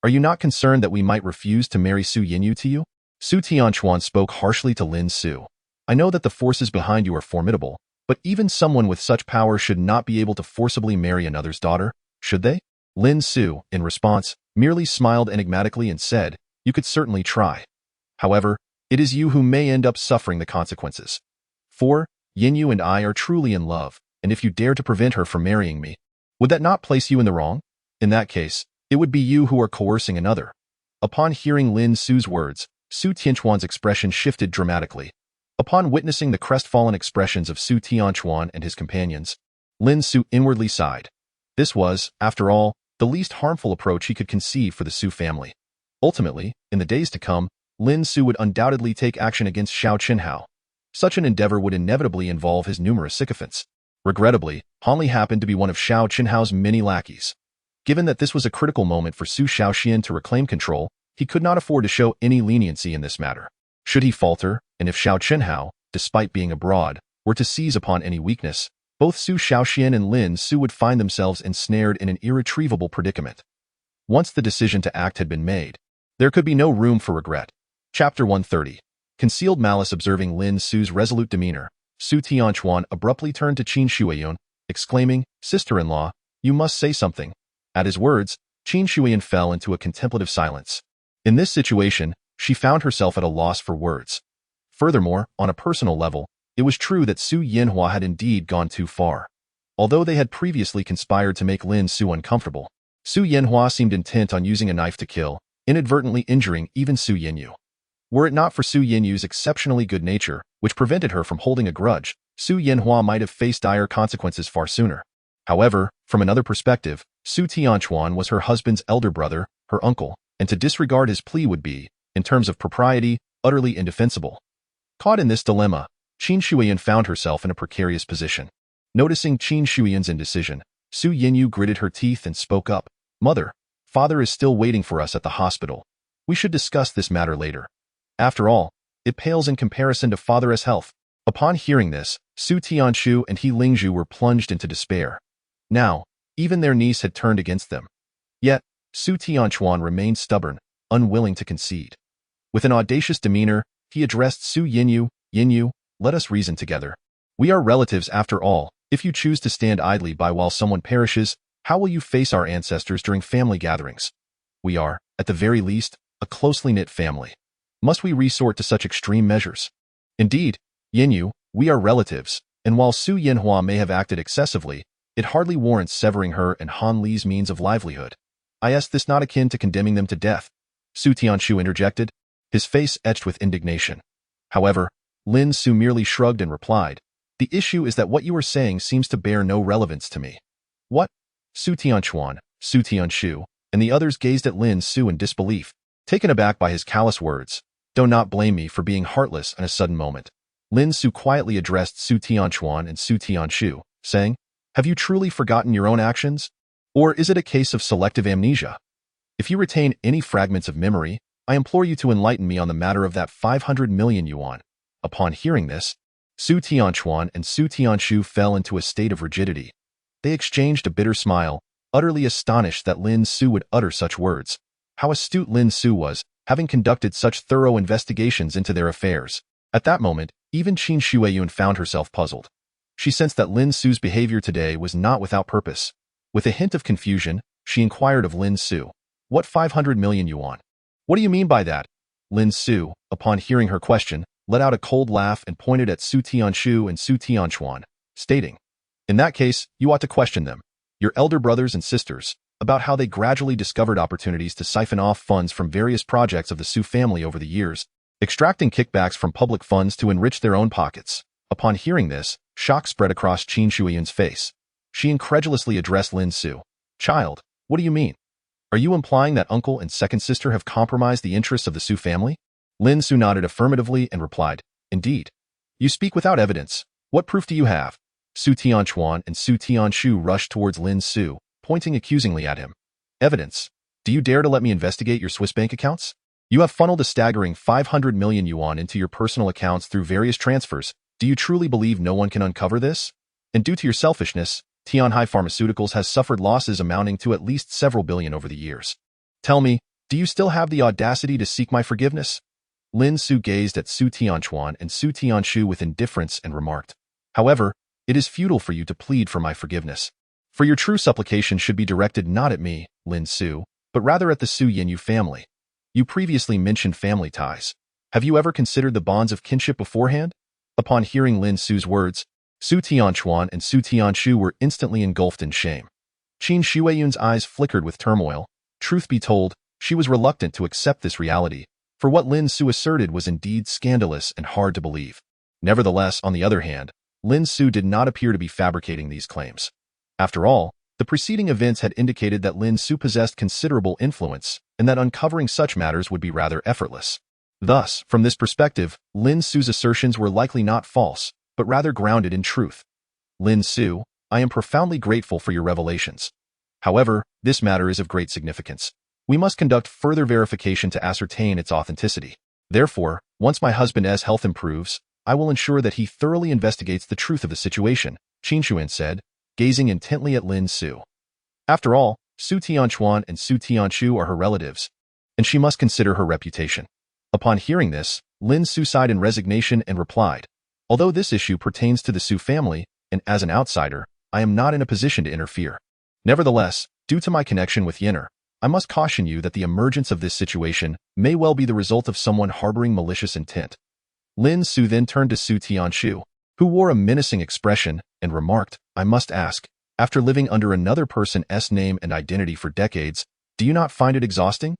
Are you not concerned that we might refuse to marry Su Yinyu to you?" Su Tianchuan spoke harshly to Lin Su. "I know that the forces behind you are formidable, but even someone with such power should not be able to forcibly marry another's daughter, should they?" Lin Su, in response, merely smiled enigmatically and said, "You could certainly try. However, it is you who may end up suffering the consequences. For, Yinyu and I are truly in love, and if you dare to prevent her from marrying me, would that not place you in the wrong? In that case, it would be you who are coercing another." Upon hearing Lin Su's words, Su Tianchuan's expression shifted dramatically. Upon witnessing the crestfallen expressions of Su Tianchuan and his companions, Lin Su inwardly sighed. This was, after all, the least harmful approach he could conceive for the Su family. Ultimately, in the days to come, Lin Su would undoubtedly take action against Xiao Qinhao. Such an endeavor would inevitably involve his numerous sycophants. Regrettably, Han Li happened to be one of Xiao Qinhao's many lackeys. Given that this was a critical moment for Su Shaoxian to reclaim control, he could not afford to show any leniency in this matter. Should he falter, and if Xiao Chenhao, despite being abroad, were to seize upon any weakness, both Su Shaoxian and Lin Su would find themselves ensnared in an irretrievable predicament. Once the decision to act had been made, there could be no room for regret. Chapter 130. Concealed malice. Observing Lin Su's resolute demeanor, Su Tianchuan abruptly turned to Qin Shuiyan, exclaiming, "Sister-in-law, you must say something." At his words, Qin Shuiyan fell into a contemplative silence. In this situation, she found herself at a loss for words. Furthermore, on a personal level, it was true that Su Yinhua had indeed gone too far. Although they had previously conspired to make Lin Su uncomfortable, Su Yinhua seemed intent on using a knife to kill, inadvertently injuring even Su Yinyu. Were it not for Su Yinyu's exceptionally good nature, which prevented her from holding a grudge, Su Yinhua might have faced dire consequences far sooner. However, from another perspective, Su Tianchuan was her husband's elder brother, her uncle, and to disregard his plea would be, in terms of propriety, utterly indefensible. Caught in this dilemma, Qin Shuiyan found herself in a precarious position. Noticing Qin Shuiyan's indecision, Su Yinyu gritted her teeth and spoke up. "Mother, father is still waiting for us at the hospital. We should discuss this matter later. After all, it pales in comparison to father's health." Upon hearing this, Su Tianchu and He Lingzhu were plunged into despair. Now, even their niece had turned against them. Yet, Su Tianchuan remained stubborn, unwilling to concede. With an audacious demeanor, he addressed Su Yinyu, "Yinyu, let us reason together. We are relatives after all. If you choose to stand idly by while someone perishes, how will you face our ancestors during family gatherings? We are, at the very least, a closely knit family. Must we resort to such extreme measures? Indeed, Yinyu, we are relatives, and while Su Yinhua may have acted excessively, it hardly warrants severing her and Han Li's means of livelihood. Is this not akin to condemning them to death?" Su Tianchu interjected, his face etched with indignation. However, Lin Su merely shrugged and replied, "The issue is that what you are saying seems to bear no relevance to me." "What?" Su Tianchuan, Su Tianchu, and the others gazed at Lin Su in disbelief, taken aback by his callous words. "Do not blame me for being heartless in a sudden moment." Lin Su quietly addressed Su Tianchuan and Su Tianchu, saying, "Have you truly forgotten your own actions? Or is it a case of selective amnesia? If you retain any fragments of memory, I implore you to enlighten me on the matter of that 500 million yuan." Upon hearing this, Su Tianchuan and Su Tianchu fell into a state of rigidity. They exchanged a bitter smile, utterly astonished that Lin Su would utter such words. How astute Lin Su was, having conducted such thorough investigations into their affairs. At that moment, even Qin Shuiyun found herself puzzled. She sensed that Lin Su's behavior today was not without purpose. With a hint of confusion, she inquired of Lin Su, "What 500 million yuan? What do you mean by that?" Lin Su, upon hearing her question, let out a cold laugh and pointed at Su Tianchu and Su Tianchuan, stating, "In that case, you ought to question them, your elder brothers and sisters, about how they gradually discovered opportunities to siphon off funds from various projects of the Su family over the years, extracting kickbacks from public funds to enrich their own pockets." Upon hearing this, shock spread across Qin Shuiyan's face. She incredulously addressed Lin Su. "Child, what do you mean? Are you implying that uncle and second sister have compromised the interests of the Su family?" Lin Su nodded affirmatively and replied, "Indeed. You speak without evidence. What proof do you have?" Su Tianchuan and Su Tianchu rushed towards Lin Su, pointing accusingly at him. "Evidence? Do you dare to let me investigate your Swiss bank accounts? You have funneled a staggering 500 million yuan into your personal accounts through various transfers. Do you truly believe no one can uncover this? And due to your selfishness, Tianhai Pharmaceuticals has suffered losses amounting to at least several billion over the years. Tell me, do you still have the audacity to seek my forgiveness?" Lin Su gazed at Su Tianchuan and Su Tianchu with indifference and remarked, "However, it is futile for you to plead for my forgiveness. For your true supplication should be directed not at me, Lin Su, but rather at the Su Yinyu family. You previously mentioned family ties. Have you ever considered the bonds of kinship beforehand?" Upon hearing Lin Su's words, Su Tianchuan and Su Tianchu were instantly engulfed in shame. Qin Shuiyun's eyes flickered with turmoil. Truth be told, she was reluctant to accept this reality, for what Lin Su asserted was indeed scandalous and hard to believe. Nevertheless, on the other hand, Lin Su did not appear to be fabricating these claims. After all, the preceding events had indicated that Lin Su possessed considerable influence, and that uncovering such matters would be rather effortless. Thus, from this perspective, Lin Su's assertions were likely not false, but rather grounded in truth. "Lin Su, I am profoundly grateful for your revelations. However, this matter is of great significance. We must conduct further verification to ascertain its authenticity. Therefore, once my husband's health improves, I will ensure that he thoroughly investigates the truth of the situation, Qin Shuyan said, gazing intently at Lin Su. After all, Su Tianchuan and Su Tianchu are her relatives, and she must consider her reputation. Upon hearing this, Lin Su sighed in resignation and replied, although this issue pertains to the Su family, and as an outsider, I am not in a position to interfere. Nevertheless, due to my connection with Yinner, I must caution you that the emergence of this situation may well be the result of someone harboring malicious intent. Lin Su then turned to Su Tianchu, who wore a menacing expression, and remarked, I must ask, after living under another person's name and identity for decades, do you not find it exhausting?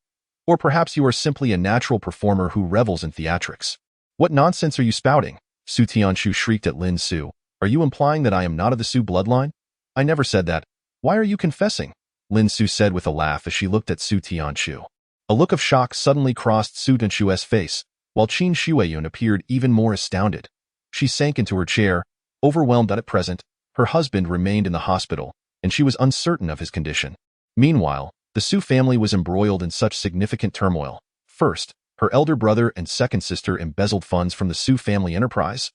Or perhaps you are simply a natural performer who revels in theatrics. What nonsense are you spouting? Su Tianchu shrieked at Lin Su. Are you implying that I am not of the Su bloodline? I never said that. Why are you confessing? Lin Su said with a laugh as she looked at Su Tianchu. A look of shock suddenly crossed Su Tianchu's face, while Qin Shuiyun appeared even more astounded. She sank into her chair, overwhelmed that at present, her husband remained in the hospital, and she was uncertain of his condition. Meanwhile, the Su family was embroiled in such significant turmoil. First, her elder brother and second sister embezzled funds from the Su family enterprise.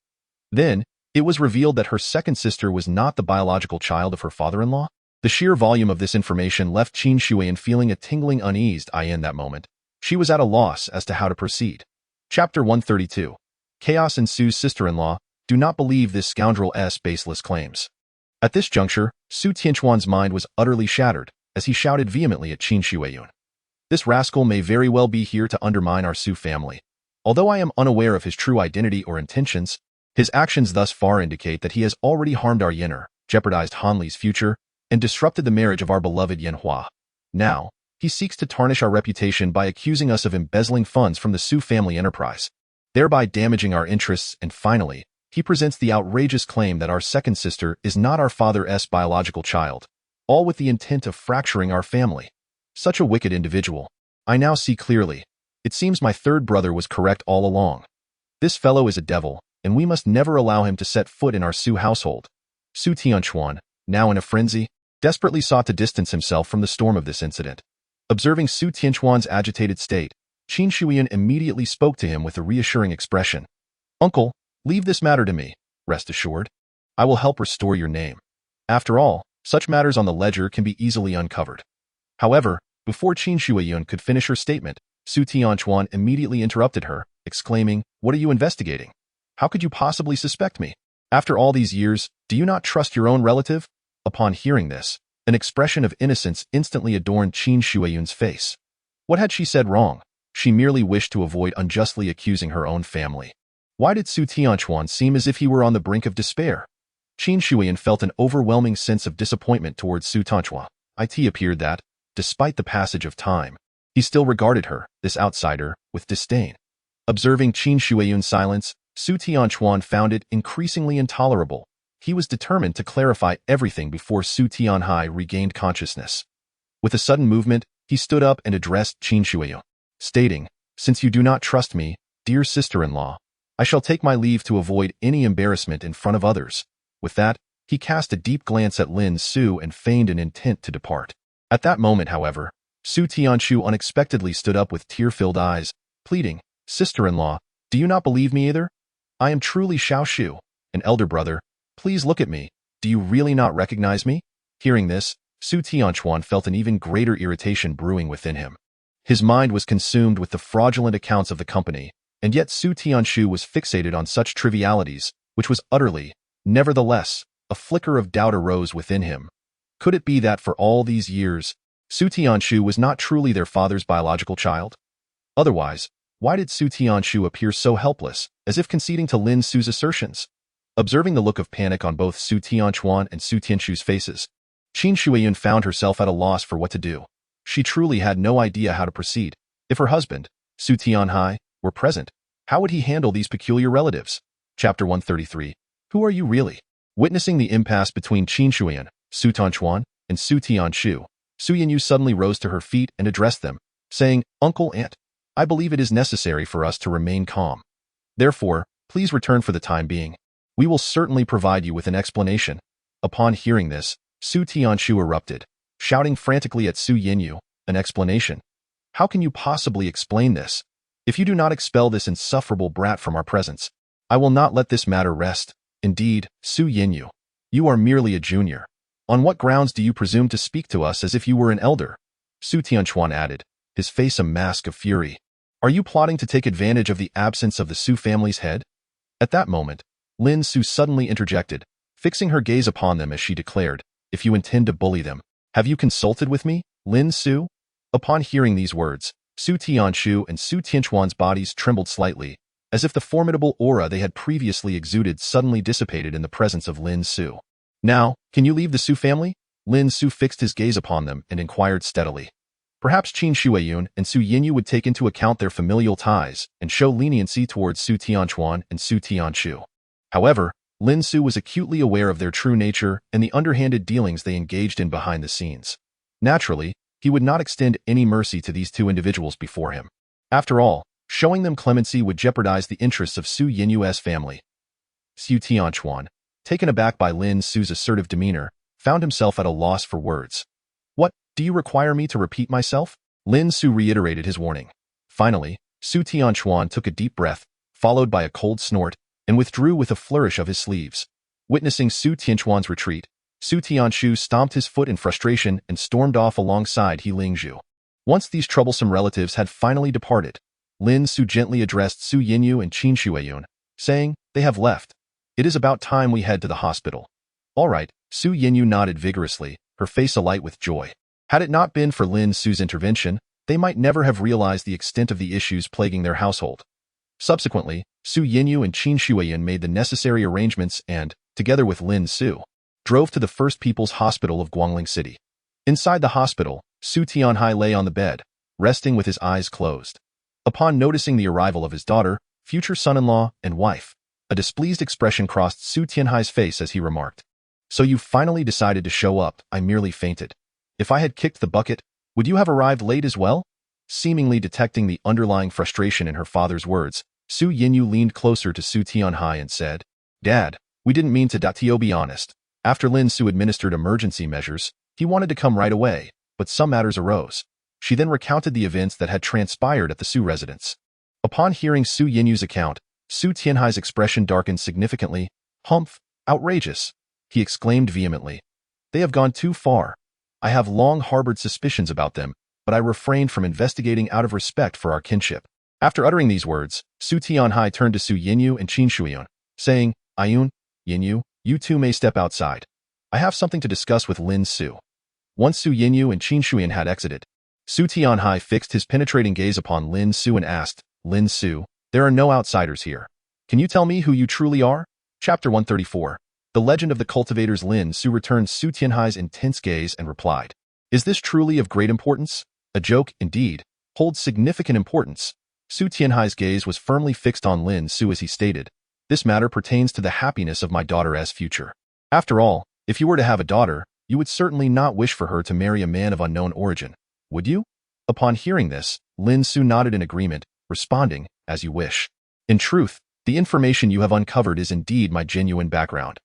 Then, it was revealed that her second sister was not the biological child of her father-in-law. The sheer volume of this information left Qin Shuyan feeling a tingling unease in that moment. She was at a loss as to how to proceed. Chapter 132. Chaos ensues. Sister-in-law, do not believe this scoundrel's baseless claims. At this juncture, Su Tianchuan's mind was utterly shattered, as he shouted vehemently at Qin Shuiyun. This rascal may very well be here to undermine our Su family. Although I am unaware of his true identity or intentions, his actions thus far indicate that he has already harmed our Yinner, jeopardized Han Li's future, and disrupted the marriage of our beloved Yanhua. Now, he seeks to tarnish our reputation by accusing us of embezzling funds from the Su family enterprise, thereby damaging our interests, and finally, he presents the outrageous claim that our second sister is not our father's biological child, all with the intent of fracturing our family. Such a wicked individual. I now see clearly. It seems my third brother was correct all along. This fellow is a devil, and we must never allow him to set foot in our Su household. Su Tianchuan, now in a frenzy, desperately sought to distance himself from the storm of this incident. Observing Su Tianchuan's agitated state, Qin Shuyan immediately spoke to him with a reassuring expression. Uncle, leave this matter to me. Rest assured, I will help restore your name. After all, such matters on the ledger can be easily uncovered. However, before Qin Shuyan could finish her statement, Su Tianchuan immediately interrupted her, exclaiming, What are you investigating? How could you possibly suspect me? After all these years, do you not trust your own relative? Upon hearing this, an expression of innocence instantly adorned Qin Shuiyun's face. What had she said wrong? She merely wished to avoid unjustly accusing her own family. Why did Su Tianchuan seem as if he were on the brink of despair? Qin Shuyan felt an overwhelming sense of disappointment towards Su Tianchuan. It appeared that, despite the passage of time, he still regarded her, this outsider, with disdain. Observing Qin Shuiyun's silence, Su Tianchuan found it increasingly intolerable. He was determined to clarify everything before Su Tianhai regained consciousness. With a sudden movement, he stood up and addressed Qin Shuiyun, stating, Since you do not trust me, dear sister-in-law, I shall take my leave to avoid any embarrassment in front of others. With that, he cast a deep glance at Lin Su and feigned an intent to depart. At that moment, however, Su Tianchu unexpectedly stood up with tear-filled eyes, pleading, Sister-in-law, do you not believe me either? I am truly Xiao Shu, an elder brother. Please look at me. Do you really not recognize me? Hearing this, Su Tianchuan felt an even greater irritation brewing within him. His mind was consumed with the fraudulent accounts of the company, and yet Su Tianchu was fixated on such trivialities, which was utterly, nevertheless, a flicker of doubt arose within him. Could it be that for all these years, Su Tianchu was not truly their father's biological child? Otherwise, why did Su Tianchu appear so helpless, as if conceding to Lin Su's assertions? Observing the look of panic on both Su Tianchuan and Su Tianchu's faces, Qin Shuiyun found herself at a loss for what to do. She truly had no idea how to proceed. If her husband, Su Tianhai, were present, how would he handle these peculiar relatives? Chapter 133. Who are you really? Witnessing the impasse between Qin Shuyan, Su Tianchuan, and Su Tianchu, Su Yanyu suddenly rose to her feet and addressed them, saying, Uncle, Aunt, I believe it is necessary for us to remain calm. Therefore, please return for the time being. We will certainly provide you with an explanation. Upon hearing this, Su Tianchu erupted. shouting frantically at Su Yinyu, "An explanation? How can you possibly explain this? If you do not expel this insufferable brat from our presence, I will not let this matter rest. Indeed, Su Yinyu, you are merely a junior. On what grounds do you presume to speak to us as if you were an elder?" Su Tianquan added, his face a mask of fury. "Are you plotting to take advantage of the absence of the Su family's head?" At that moment, Lin Su suddenly interjected, fixing her gaze upon them as she declared, "If you intend to bully them, have you consulted with me, Lin Su?" Upon hearing these words, Su Tianshu and Su Tianquan's bodies trembled slightly, as if the formidable aura they had previously exuded suddenly dissipated in the presence of Lin Su. "Now, can you leave the Su family?" Lin Su fixed his gaze upon them and inquired steadily. Perhaps Qin Shuiyun and Su Yinyu would take into account their familial ties and show leniency towards Su Tianquan and Su Tianshu. However, Lin Su was acutely aware of their true nature and the underhanded dealings they engaged in behind the scenes. Naturally, he would not extend any mercy to these two individuals before him. After all, showing them clemency would jeopardize the interests of Su Yinyu's family. Su Tianquan, taken aback by Lin Su's assertive demeanor, found himself at a loss for words. "What, do you require me to repeat myself?" Lin Su reiterated his warning. Finally, Su Tianquan took a deep breath, followed by a cold snort, and withdrew with a flourish of his sleeves. Witnessing Su Tianquan's retreat, Su Tianshu stomped his foot in frustration and stormed off alongside He Lingzhu. Once these troublesome relatives had finally departed, Lin Su gently addressed Su Yinyu and Qin Shuiyun, saying, "They have left. It is about time we head to the hospital." "All right," Su Yinyu nodded vigorously, her face alight with joy. Had it not been for Lin Su's intervention, they might never have realized the extent of the issues plaguing their household. Subsequently, Su Yinyu and Qin Shuiyun made the necessary arrangements and, together with Lin Su, drove to the First People's Hospital of Guangling City. Inside the hospital, Su Tianhai lay on the bed, resting with his eyes closed. Upon noticing the arrival of his daughter, future son-in-law, and wife, a displeased expression crossed Su Tianhai's face as he remarked, "So you finally decided to show up. I merely fainted. If I had kicked the bucket, would you have arrived late as well?" Seemingly detecting the underlying frustration in her father's words, Su Yinyu leaned closer to Su Tianhai and said, "Dad, we didn't mean to be honest. After Lin Su administered emergency measures, he wanted to come right away, but some matters arose." She then recounted the events that had transpired at the Su residence. Upon hearing Su Yinyu's account, Su Tianhai's expression darkened significantly. "Humph, outrageous!" he exclaimed vehemently. "They have gone too far. I have long harbored suspicions about them, but I refrained from investigating out of respect for our kinship." After uttering these words, Su Tianhai turned to Su Yinyu and Qin Shuiyun, saying, "Ayun, Yinyu, you two may step outside. I have something to discuss with Lin Su." Once Su Yinyu and Qin Shuiyun had exited, Su Tianhai fixed his penetrating gaze upon Lin Su and asked, "Lin Su, there are no outsiders here. Can you tell me who you truly are?" Chapter 134. The Legend of the Cultivators. Lin Su returned Su Tianhai's intense gaze and replied, "Is this truly of great importance? A joke, indeed, holds significant importance." Su Tianhai's gaze was firmly fixed on Lin Su as he stated, "This matter pertains to the happiness of my daughter's future. After all, if you were to have a daughter, you would certainly not wish for her to marry a man of unknown origin, would you?" Upon hearing this, Lin Su nodded in agreement, responding, "As you wish. In truth, the information you have uncovered is indeed my genuine background."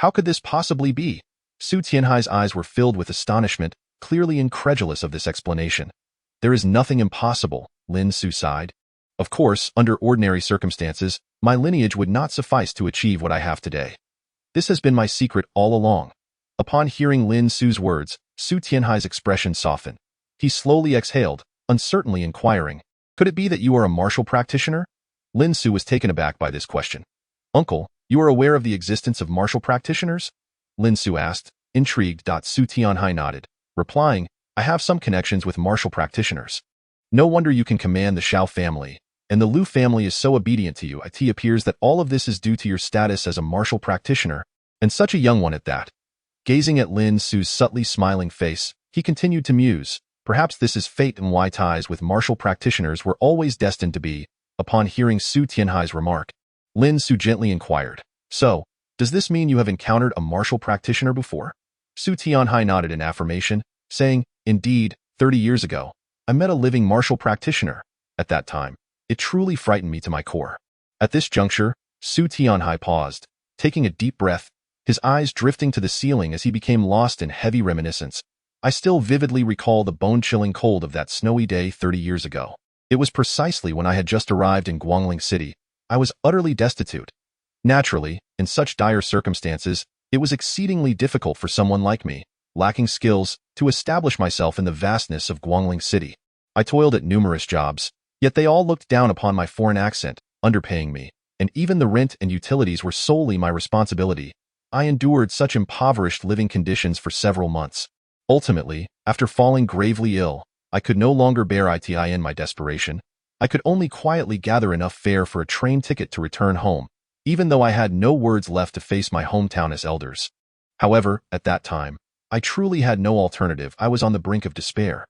"How could this possibly be?" Su Tianhai's eyes were filled with astonishment, clearly incredulous of this explanation. "There is nothing impossible," Lin Su sighed. "Of course, under ordinary circumstances, my lineage would not suffice to achieve what I have today. This has been my secret all along." Upon hearing Lin Su's words, Su Tianhai's expression softened. He slowly exhaled, uncertainly inquiring, "Could it be that you are a martial practitioner?" Lin Su was taken aback by this question. "Uncle, you are aware of the existence of martial practitioners?" Lin Su asked, intrigued. Su Tianhai nodded, replying, "I have some connections with martial practitioners. No wonder you can command the Shao family, and the Lu family is so obedient to you. It appears that all of this is due to your status as a martial practitioner, and such a young one at that." Gazing at Lin Su's subtly smiling face, he continued to muse, "Perhaps this is fate and why ties with martial practitioners were always destined to be." Upon hearing Su Tianhai's remark, Lin Su gently inquired, "So, does this mean you have encountered a martial practitioner before?" Su Tianhai nodded in affirmation, saying, "Indeed, 30 years ago, I met a living martial practitioner. At that time, it truly frightened me to my core." At this juncture, Su Tianhai paused, taking a deep breath, his eyes drifting to the ceiling as he became lost in heavy reminiscence. I still vividly recall the bone-chilling cold of that snowy day 30 years ago. It was precisely when I had just arrived in Guangling City. I was utterly destitute. Naturally, in such dire circumstances, it was exceedingly difficult for someone like me, lacking skills, to establish myself in the vastness of Guangling City. I toiled at numerous jobs, yet they all looked down upon my foreign accent, underpaying me, and even the rent and utilities were solely my responsibility. I endured such impoverished living conditions for several months. Ultimately, after falling gravely ill, I could no longer bear it in my desperation. I could only quietly gather enough fare for a train ticket to return home, even though I had no words left to face my hometown as elders. However, at that time, I truly had no alternative. I was on the brink of despair.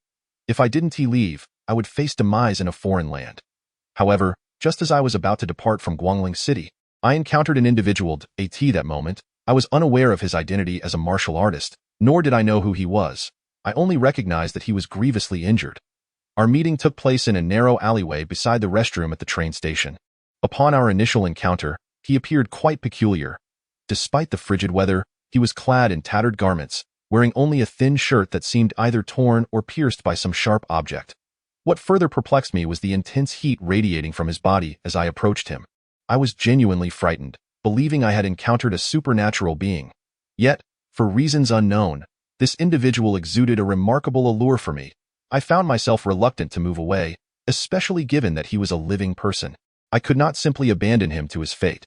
If I didn't leave, I would face demise in a foreign land. However, just as I was about to depart from Guangling City, I encountered an individual. That moment, I was unaware of his identity as a martial artist, nor did I know who he was. I only recognized that he was grievously injured. Our meeting took place in a narrow alleyway beside the restroom at the train station. Upon our initial encounter, he appeared quite peculiar. Despite the frigid weather, he was clad in tattered garments, wearing only a thin shirt that seemed either torn or pierced by some sharp object. What further perplexed me was the intense heat radiating from his body as I approached him. I was genuinely frightened, believing I had encountered a supernatural being. Yet, for reasons unknown, this individual exuded a remarkable allure for me. I found myself reluctant to move away, especially given that he was a living person. I could not simply abandon him to his fate.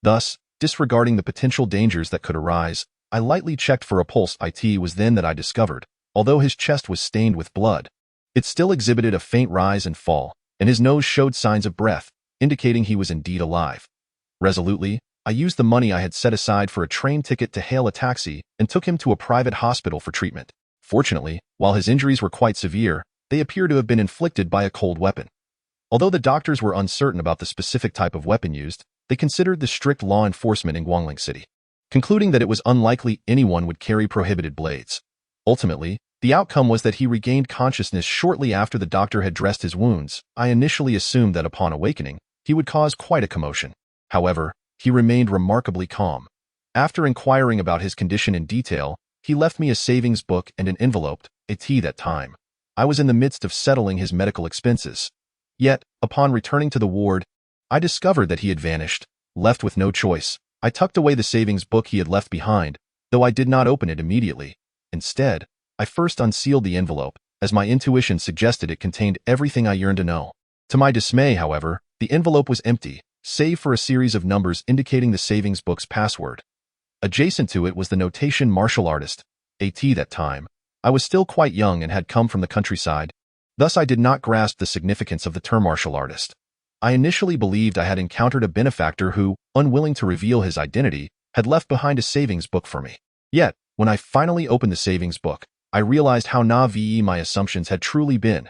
Thus, disregarding the potential dangers that could arise, I lightly checked for a pulse. It was then that I discovered, although his chest was stained with blood, it still exhibited a faint rise and fall, and his nose showed signs of breath, indicating he was indeed alive. Resolutely, I used the money I had set aside for a train ticket to hail a taxi and took him to a private hospital for treatment. Fortunately, while his injuries were quite severe, they appear to have been inflicted by a cold weapon. Although the doctors were uncertain about the specific type of weapon used, they considered the strict law enforcement in Guangling City, concluding that it was unlikely anyone would carry prohibited blades. Ultimately, the outcome was that he regained consciousness shortly after the doctor had dressed his wounds. I initially assumed that upon awakening, he would cause quite a commotion. However, he remained remarkably calm. After inquiring about his condition in detail, he left me a savings book and an envelope. That time, I was in the midst of settling his medical expenses. Yet, upon returning to the ward, I discovered that he had vanished. Left with no choice, I tucked away the savings book he had left behind, though I did not open it immediately. Instead, I first unsealed the envelope, as my intuition suggested it contained everything I yearned to know. To my dismay, however, the envelope was empty, save for a series of numbers indicating the savings book's password. Adjacent to it was the notation martial artist. That time, I was still quite young and had come from the countryside. Thus I did not grasp the significance of the term martial artist. I initially believed I had encountered a benefactor who, unwilling to reveal his identity, had left behind a savings book for me. Yet, when I finally opened the savings book, I realized how naive my assumptions had truly been.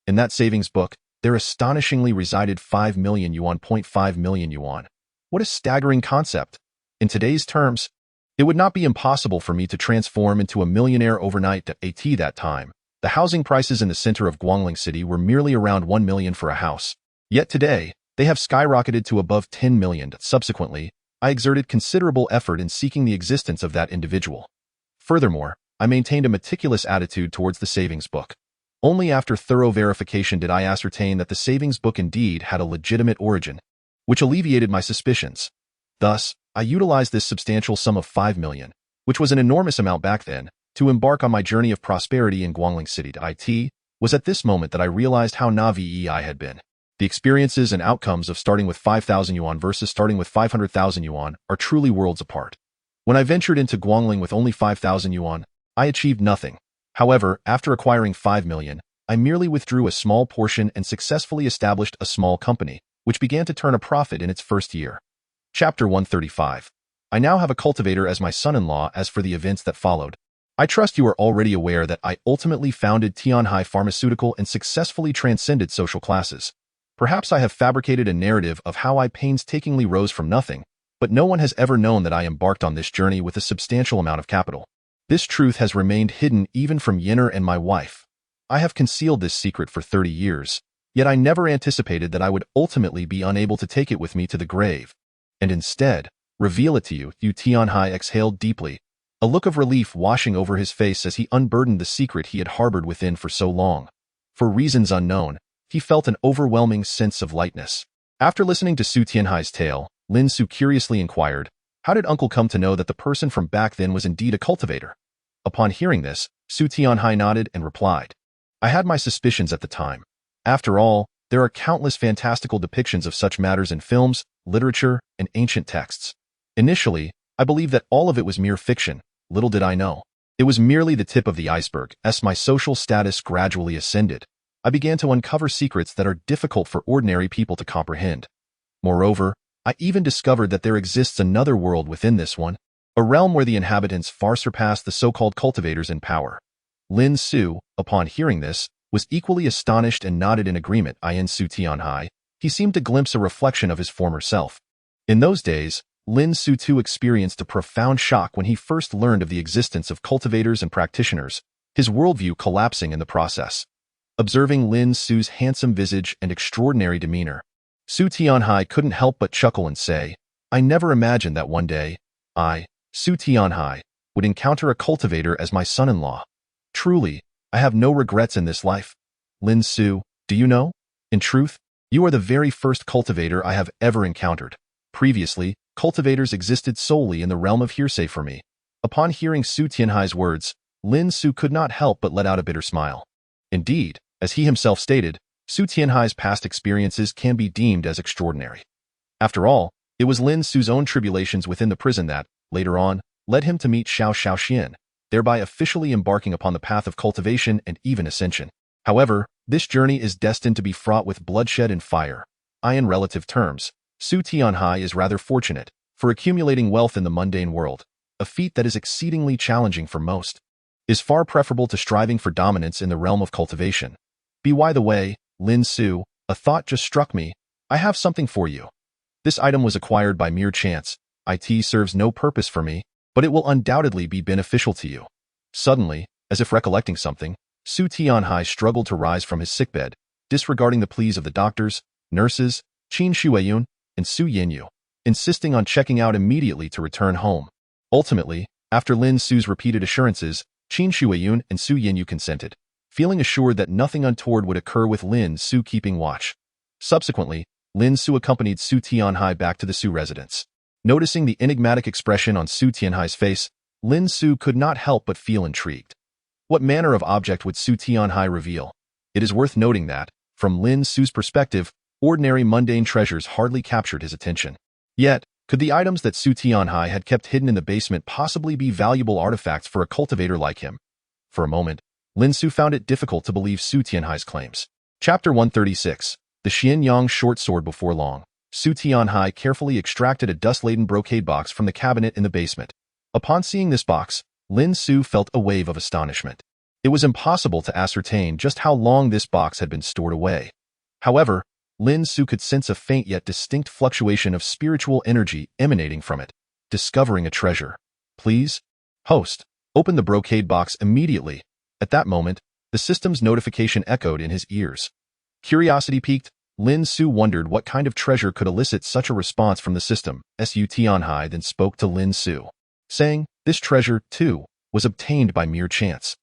In that savings book, there astonishingly resided 5 million yuan. 5 million yuan. What a staggering concept. In today's terms, it would not be impossible for me to transform into a millionaire overnight. At that time, the housing prices in the center of Guangling City were merely around 1 million for a house. Yet today, they have skyrocketed to above 10 million. Subsequently, I exerted considerable effort in seeking the existence of that individual. Furthermore, I maintained a meticulous attitude towards the savings book. Only after thorough verification did I ascertain that the savings book indeed had a legitimate origin, which alleviated my suspicions. Thus, I utilized this substantial sum of 5 million, which was an enormous amount back then, to embark on my journey of prosperity in Guangling City. It was at this moment that I realized how naive I had been. The experiences and outcomes of starting with 5,000 yuan versus starting with 500,000 yuan are truly worlds apart. When I ventured into Guangling with only 5,000 yuan, I achieved nothing. However, after acquiring 5 million, I merely withdrew a small portion and successfully established a small company, which began to turn a profit in its first year. Chapter 135. I now have a cultivator as my son-in-law. As for the events that followed, I trust you are already aware that I ultimately founded Tianhai Pharmaceutical and successfully transcended social classes. Perhaps I have fabricated a narrative of how I painstakingly rose from nothing, but no one has ever known that I embarked on this journey with a substantial amount of capital. This truth has remained hidden even from Yenner and my wife. I have concealed this secret for 30 years, yet I never anticipated that I would ultimately be unable to take it with me to the grave, and instead, reveal it to you. Tianhai exhaled deeply. a look of relief washing over his face as he unburdened the secret he had harbored within for so long. For reasons unknown, he felt an overwhelming sense of lightness. After listening to Su Tianhai's tale, Lin Su curiously inquired, "How did Uncle come to know that the person from back then was indeed a cultivator?" Upon hearing this, Su Tianhai nodded and replied, "I had my suspicions at the time. After all, there are countless fantastical depictions of such matters in films, literature, and ancient texts. Initially, I believed that all of it was mere fiction. Little did I know. It was merely the tip of the iceberg. As my social status gradually ascended, I began to uncover secrets that are difficult for ordinary people to comprehend. Moreover, I even discovered that there exists another world within this one, a realm where the inhabitants far surpass the so-called cultivators in power." Lin Su, upon hearing this, was equally astonished and nodded in agreement. In Su Tianhai, he seemed to glimpse a reflection of his former self. In those days, Lin Su too experienced a profound shock when he first learned of the existence of cultivators and practitioners, his worldview collapsing in the process. Observing Lin Su's handsome visage and extraordinary demeanor, Su Tianhai couldn't help but chuckle and say, "I never imagined that one day, I, Su Tianhai, would encounter a cultivator as my son-in-law. Truly, I have no regrets in this life. Lin Su, do you know? In truth, you are the very first cultivator I have ever encountered. Previously, cultivators existed solely in the realm of hearsay for me." Upon hearing Su Tianhai's words, Lin Su could not help but let out a bitter smile. Indeed, as he himself stated, Su Tianhai's past experiences can be deemed as extraordinary. After all, it was Lin Su's own tribulations within the prison that, later on, led him to meet Xiao Xiaoxian, thereby officially embarking upon the path of cultivation and even ascension. However, this journey is destined to be fraught with bloodshed and fire. In relative terms, Su Tianhai is rather fortunate for accumulating wealth in the mundane world, a feat that is exceedingly challenging for most. Is far preferable to striving for dominance in the realm of cultivation. By the way, Lin Su, a thought just struck me. I have something for you. This item was acquired by mere chance. It serves no purpose for me, but it will undoubtedly be beneficial to you." Suddenly, as if recollecting something, Su Tianhai struggled to rise from his sickbed, disregarding the pleas of the doctors, nurses, Qin Shuiyun, and Su Yinyu, insisting on checking out immediately to return home. Ultimately, after Lin Su's repeated assurances, Qin Shuiyun and Su Yinyu consented, feeling assured that nothing untoward would occur with Lin Su keeping watch. Subsequently, Lin Su accompanied Su Tianhai back to the Su residence. Noticing the enigmatic expression on Su Tianhai's face, Lin Su could not help but feel intrigued. What manner of object would Su Tianhai reveal? It is worth noting that, from Lin Su's perspective, ordinary mundane treasures hardly captured his attention. Yet, could the items that Su Tianhai had kept hidden in the basement possibly be valuable artifacts for a cultivator like him? For a moment, Lin Su found it difficult to believe Su Tianhai's claims. Chapter 136. The Xianyang Short Sword. Before long, Su Tianhai carefully extracted a dust-laden brocade box from the cabinet in the basement. Upon seeing this box, Lin Su felt a wave of astonishment. It was impossible to ascertain just how long this box had been stored away. However, Lin Su could sense a faint yet distinct fluctuation of spiritual energy emanating from it. Discovering a treasure. "Please, host, open the brocade box immediately." At that moment, the system's notification echoed in his ears. Curiosity piqued, Lin Su wondered what kind of treasure could elicit such a response from the system. Su Tianhai then spoke to Lin Su, saying, "This treasure, too, was obtained by mere chance.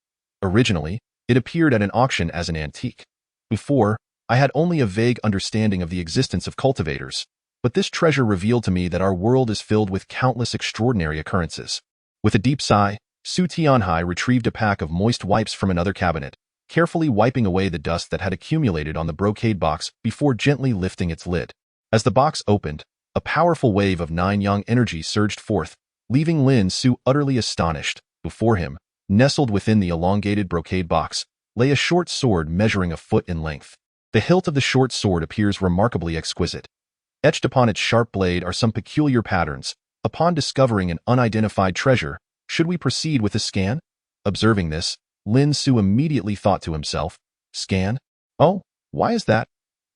Originally, it appeared at an auction as an antique. Before, I had only a vague understanding of the existence of cultivators, but this treasure revealed to me that our world is filled with countless extraordinary occurrences." With a deep sigh, Su Tianhai retrieved a pack of moist wipes from another cabinet, carefully wiping away the dust that had accumulated on the brocade box before gently lifting its lid. As the box opened, a powerful wave of 9-yang energy surged forth, leaving Lin Su utterly astonished. Before him, nestled within the elongated brocade box, lay a short sword measuring a foot in length. The hilt of the short sword appears remarkably exquisite. Etched upon its sharp blade are some peculiar patterns. Upon discovering an unidentified treasure, should we proceed with a scan? Observing this, Lin Su immediately thought to himself, "Scan? Oh, why is that?"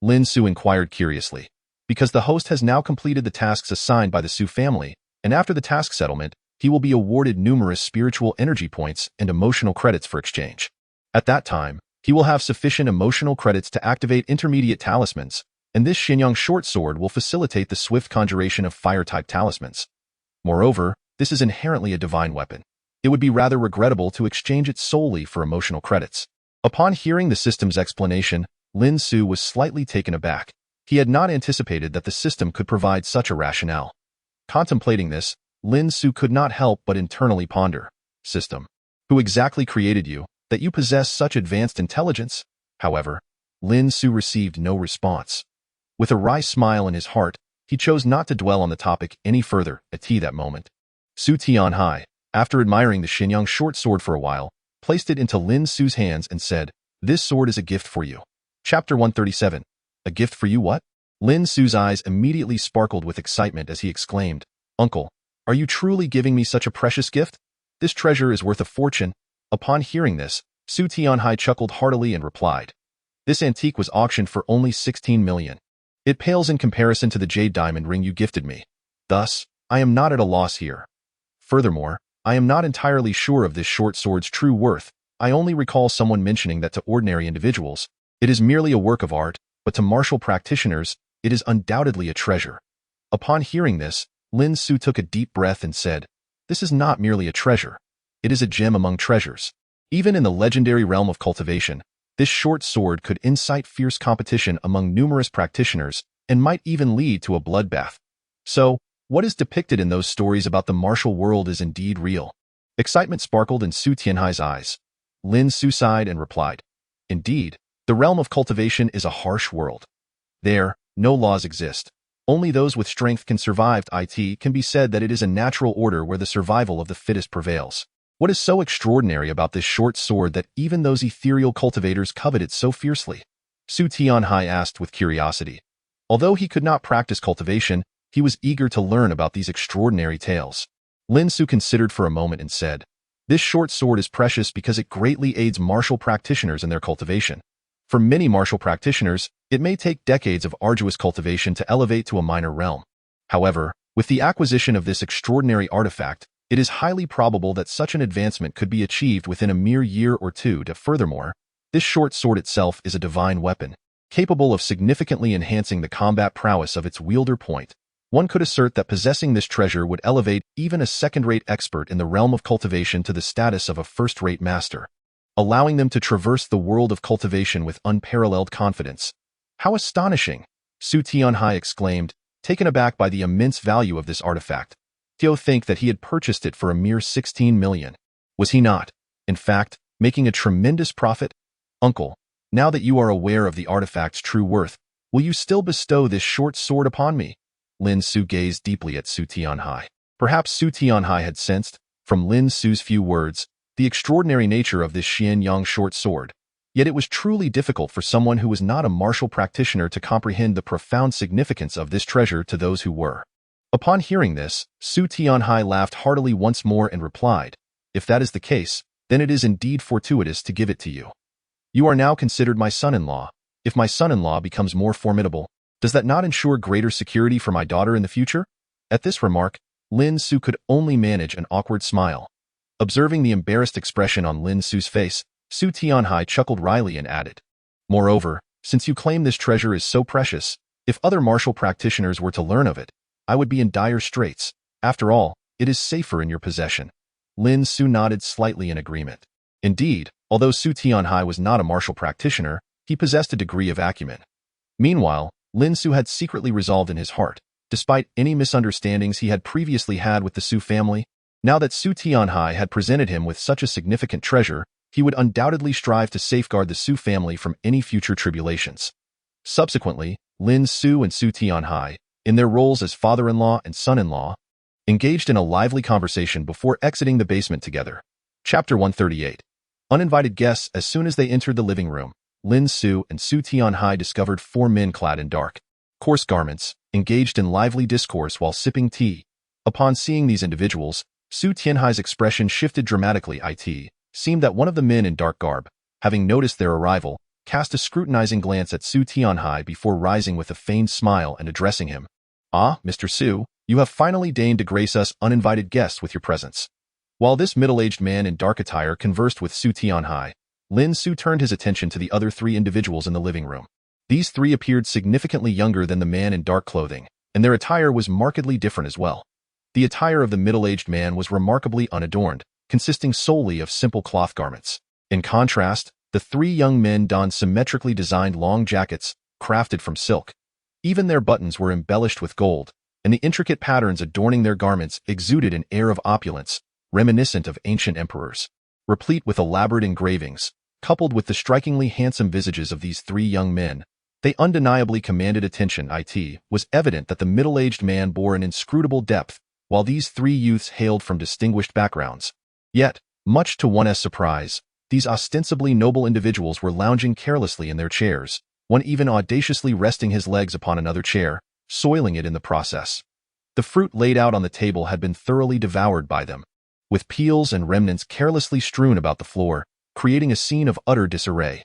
Lin Su inquired curiously. "Because the host has now completed the tasks assigned by the Su family, and after the task settlement, he will be awarded numerous spiritual energy points and emotional credits for exchange. At that time, he will have sufficient emotional credits to activate intermediate talismans, and this Xianyang short sword will facilitate the swift conjuration of fire-type talismans. Moreover, this is inherently a divine weapon. it would be rather regrettable to exchange it solely for emotional credits. Upon hearing the system's explanation, Lin Su was slightly taken aback. He had not anticipated that the system could provide such a rationale. Contemplating this, Lin Su could not help but internally ponder. System. Who exactly created you, that you possess such advanced intelligence? However, Lin Su received no response. With a wry smile in his heart, he chose not to dwell on the topic any further at that moment. Su Tianhai, after admiring the Xinyang short sword for a while, placed it into Lin Su's hands and said, "This sword is a gift for you." Chapter 137. A gift for you what? Lin Su's eyes immediately sparkled with excitement as he exclaimed, "Uncle, are you truly giving me such a precious gift? This treasure is worth a fortune." Upon hearing this, Su Tianhai chuckled heartily and replied, "This antique was auctioned for only 16 million. It pales in comparison to the jade diamond ring you gifted me. Thus, I am not at a loss here. Furthermore, I am not entirely sure of this short sword's true worth. I only recall someone mentioning that to ordinary individuals, it is merely a work of art, but to martial practitioners, it is undoubtedly a treasure." Upon hearing this, Lin Su took a deep breath and said, "This is not merely a treasure. It is a gem among treasures. Even in the legendary realm of cultivation, this short sword could incite fierce competition among numerous practitioners and might even lead to a bloodbath. So, what is depicted in those stories about the martial world is indeed real." Excitement sparkled in Su Tianhai's eyes. Lin Su sighed and replied, "Indeed, the realm of cultivation is a harsh world. There, no laws exist. Only those with strength can survive. It can be said that it is a natural order where the survival of the fittest prevails. What is so extraordinary about this short sword that even those ethereal cultivators covet it so fiercely?" Su Tianhai asked with curiosity. Although he could not practice cultivation, he was eager to learn about these extraordinary tales. Lin Su considered for a moment and said, "This short sword is precious because it greatly aids martial practitioners in their cultivation. For many martial practitioners, it may take decades of arduous cultivation to elevate to a minor realm. However, with the acquisition of this extraordinary artifact, it is highly probable that such an advancement could be achieved within a mere year or two. Furthermore, this short sword itself is a divine weapon, capable of significantly enhancing the combat prowess of its wielder. One could assert that possessing this treasure would elevate even a second-rate expert in the realm of cultivation to the status of a first-rate master, allowing them to traverse the world of cultivation with unparalleled confidence." "How astonishing!" Su Tianhai exclaimed, taken aback by the immense value of this artifact. Tio think that he had purchased it for a mere 16 million. Was he not, in fact, making a tremendous profit? "Uncle, now that you are aware of the artifact's true worth, will you still bestow this short sword upon me?" Lin Su gazed deeply at Su Tianhai. Perhaps Su Tianhai had sensed, from Lin Su's few words, the extraordinary nature of this Xianyang short sword. Yet it was truly difficult for someone who was not a martial practitioner to comprehend the profound significance of this treasure to those who were. Upon hearing this, Su Tianhai laughed heartily once more and replied, "If that is the case, then it is indeed fortuitous to give it to you. You are now considered my son-in-law. If my son-in-law becomes more formidable, does that not ensure greater security for my daughter in the future?" At this remark, Lin Su could only manage an awkward smile. Observing the embarrassed expression on Lin Su's face, Su Tianhai chuckled wryly and added, "Moreover, since you claim this treasure is so precious, if other martial practitioners were to learn of it, I would be in dire straits. After all, it is safer in your possession." Lin Su nodded slightly in agreement. Indeed, although Su Tianhai was not a martial practitioner, he possessed a degree of acumen. Meanwhile, Lin Su had secretly resolved in his heart, despite any misunderstandings he had previously had with the Su family, now that Su Tianhai had presented him with such a significant treasure, he would undoubtedly strive to safeguard the Su family from any future tribulations. Subsequently, Lin Su and Su Tianhai, in their roles as father-in-law and son-in-law, engaged in a lively conversation before exiting the basement together. Chapter 138. Uninvited guests. As soon as they entered the living room, Lin Su and Su Tianhai discovered 4 men clad in dark, coarse garments, engaged in lively discourse while sipping tea. Upon seeing these individuals, Su Tianhai's expression shifted dramatically. It seemed that one of the men in dark garb, having noticed their arrival, cast a scrutinizing glance at Su Tianhai before rising with a feigned smile and addressing him. "Ah, Mr. Su, you have finally deigned to grace us uninvited guests with your presence." While this middle-aged man in dark attire conversed with Su Tianhai, Lin Su turned his attention to the other 3 individuals in the living room. These 3 appeared significantly younger than the man in dark clothing, and their attire was markedly different as well. The attire of the middle-aged man was remarkably unadorned, consisting solely of simple cloth garments. In contrast, the three young men donned symmetrically designed long jackets, crafted from silk. Even their buttons were embellished with gold, and the intricate patterns adorning their garments exuded an air of opulence, reminiscent of ancient emperors. Replete with elaborate engravings, coupled with the strikingly handsome visages of these three young men, they undeniably commanded attention. It was evident that the middle-aged man bore an inscrutable depth, while these three youths hailed from distinguished backgrounds. Yet, much to one's surprise, these ostensibly noble individuals were lounging carelessly in their chairs, one even audaciously resting his legs upon another chair, soiling it in the process. The fruit laid out on the table had been thoroughly devoured by them, with peels and remnants carelessly strewn about the floor, creating a scene of utter disarray.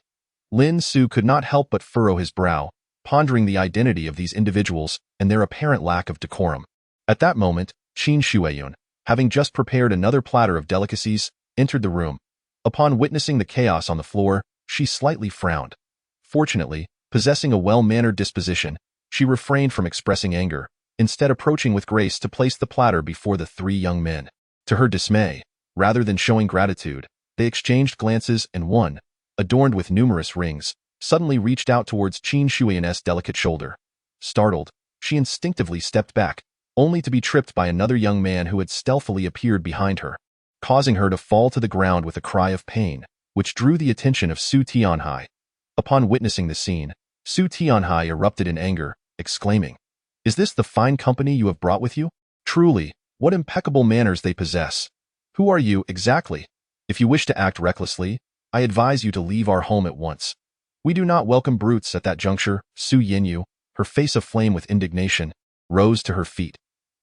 Lin Su could not help but furrow his brow, pondering the identity of these individuals and their apparent lack of decorum. At that moment, Qin Shuiyun, having just prepared another platter of delicacies, entered the room. Upon witnessing the chaos on the floor, she slightly frowned. Fortunately, possessing a well-mannered disposition, she refrained from expressing anger, instead approaching with grace to place the platter before the three young men. To her dismay, rather than showing gratitude, they exchanged glances and one, adorned with numerous rings, suddenly reached out towards Qin Shuiyun's delicate shoulder. Startled, she instinctively stepped back, only to be tripped by another young man who had stealthily appeared behind her, causing her to fall to the ground with a cry of pain, which drew the attention of Su Tianhai. Upon witnessing the scene, Su Tianhai erupted in anger, exclaiming, "Is this the fine company you have brought with you? Truly, what impeccable manners they possess! Who are you, exactly? If you wish to act recklessly, I advise you to leave our home at once. We do not welcome brutes." At that juncture, Su Yinyu, her face aflame with indignation, rose to her feet.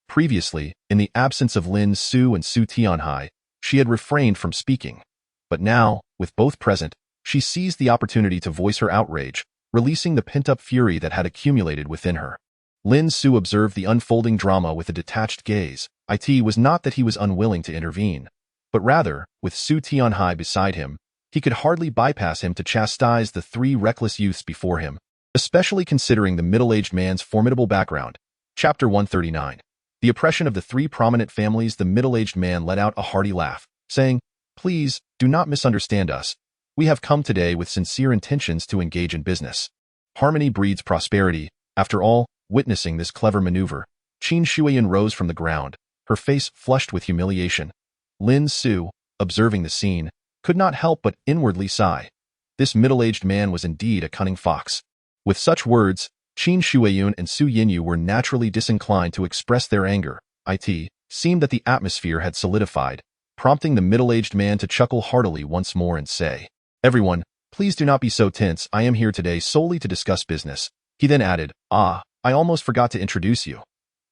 Previously, in the absence of Lin Su and Su Tianhai, she had refrained from speaking. But now, with both present, she seized the opportunity to voice her outrage, releasing the pent-up fury that had accumulated within her. Lin Su observed the unfolding drama with a detached gaze. It was not that he was unwilling to intervene, but rather, with Su Tianhai beside him, he could hardly bypass him to chastise the three reckless youths before him, especially considering the middle-aged man's formidable background. Chapter 139. The oppression of the three prominent families. The middle-aged man let out a hearty laugh, saying, "Please, do not misunderstand us. We have come today with sincere intentions to engage in business. Harmony breeds prosperity." After all, witnessing this clever maneuver, Qin Shuiyun rose from the ground, her face flushed with humiliation. Lin Su, observing the scene, could not help but inwardly sigh. This middle-aged man was indeed a cunning fox. With such words, Qin Shuiyun and Su Yinyu were naturally disinclined to express their anger. It seemed that the atmosphere had solidified, prompting the middle-aged man to chuckle heartily once more and say, "Everyone, please do not be so tense. I am here today solely to discuss business." He then added, I almost forgot to introduce you.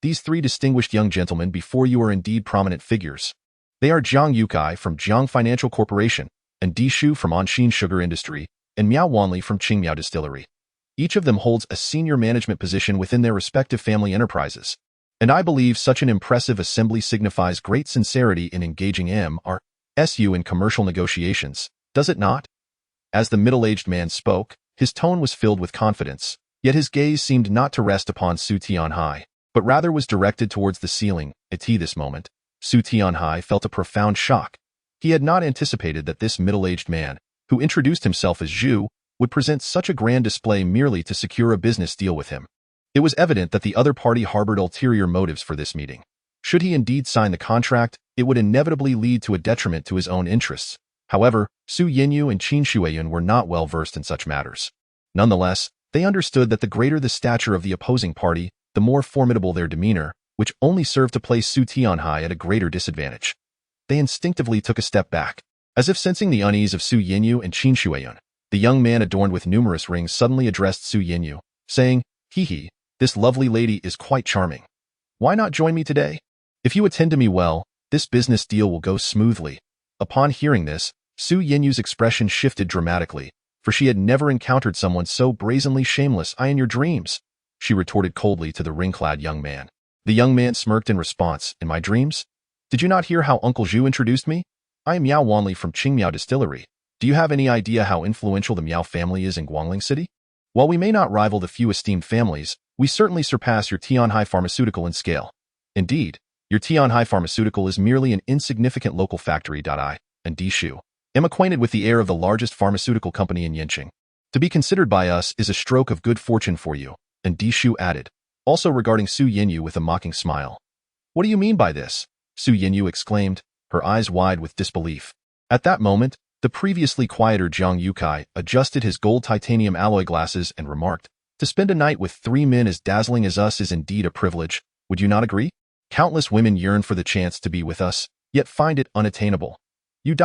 These three distinguished young gentlemen before you are indeed prominent figures. They are Jiang Yukai from Jiang Financial Corporation, and Di Shu from Anshin Sugar Industry, and Miao Wanli from Qingmiao Distillery. Each of them holds a senior management position within their respective family enterprises, and I believe such an impressive assembly signifies great sincerity in engaging MRSU in commercial negotiations, does it not? As the middle-aged man spoke, his tone was filled with confidence, yet his gaze seemed not to rest upon Su Tianhai, but rather was directed towards the ceiling. At this moment, Su Tianhai felt a profound shock. He had not anticipated that this middle-aged man, who introduced himself as Zhu, would present such a grand display merely to secure a business deal with him. It was evident that the other party harbored ulterior motives for this meeting. Should he indeed sign the contract, it would inevitably lead to a detriment to his own interests. However, Su Yinyu and Qin Shuiyun were not well versed in such matters. Nonetheless, they understood that the greater the stature of the opposing party, the more formidable their demeanor, which only served to place Su Tianhai at a greater disadvantage. They instinctively took a step back, as if sensing the unease of Su Yinyu and Qin Shuiyun. The young man adorned with numerous rings suddenly addressed Su Yinyu, saying, "Hee, this lovely lady is quite charming. Why not join me today? If you attend to me well, this business deal will go smoothly." Upon hearing this, Su Yinyu's expression shifted dramatically, for she had never encountered someone so brazenly shameless. "I in your dreams," she retorted coldly to the ring-clad young man. The young man smirked in response. "In my dreams? Did you not hear how Uncle Zhu introduced me? I am Miao Wanli from Qingmiao Distillery. Do you have any idea how influential the Miao family is in Guangling City? While we may not rival the few esteemed families, we certainly surpass your Tianhai Pharmaceutical in scale. Indeed, Your Tianhai pharmaceutical is merely an insignificant local factory. I and Di Shu am acquainted with the heir of the largest pharmaceutical company in Yinqing. To be considered by us is a stroke of good fortune for you, and Di Shu added, also regarding Su Yinyu with a mocking smile. What do you mean by this? Su Yinyu exclaimed, her eyes wide with disbelief. At that moment, the previously quieter Jiang Yukai adjusted his gold titanium alloy glasses and remarked, to spend a night with 3 men as dazzling as us is indeed a privilege, would you not agree? Countless women yearn for the chance to be with us, yet find it unattainable. You.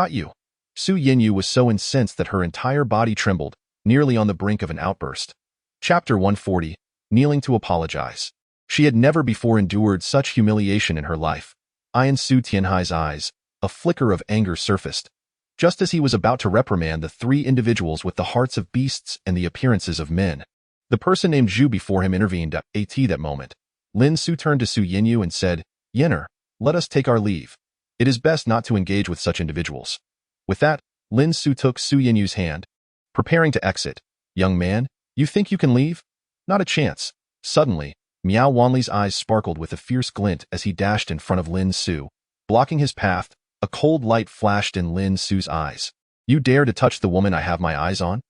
Su Yinyu was so incensed that her entire body trembled, nearly on the brink of an outburst. Chapter 140, Kneeling to Apologize. She had never before endured such humiliation in her life. In Su Tianhai's eyes, a flicker of anger surfaced, just as he was about to reprimand the 3 individuals with the hearts of beasts and the appearances of men. The person named Zhu before him intervened at that moment. Lin Su turned to Su Yinyu and said, Yenner, let us take our leave. It is best not to engage with such individuals. With that, Lin Su took Su Yinyu's hand, preparing to exit. Young man, you think you can leave? Not a chance. Suddenly, Miao Wanli's eyes sparkled with a fierce glint as he dashed in front of Lin Su. Blocking his path, a cold light flashed in Lin Su's eyes. You dare to touch the woman I have my eyes on?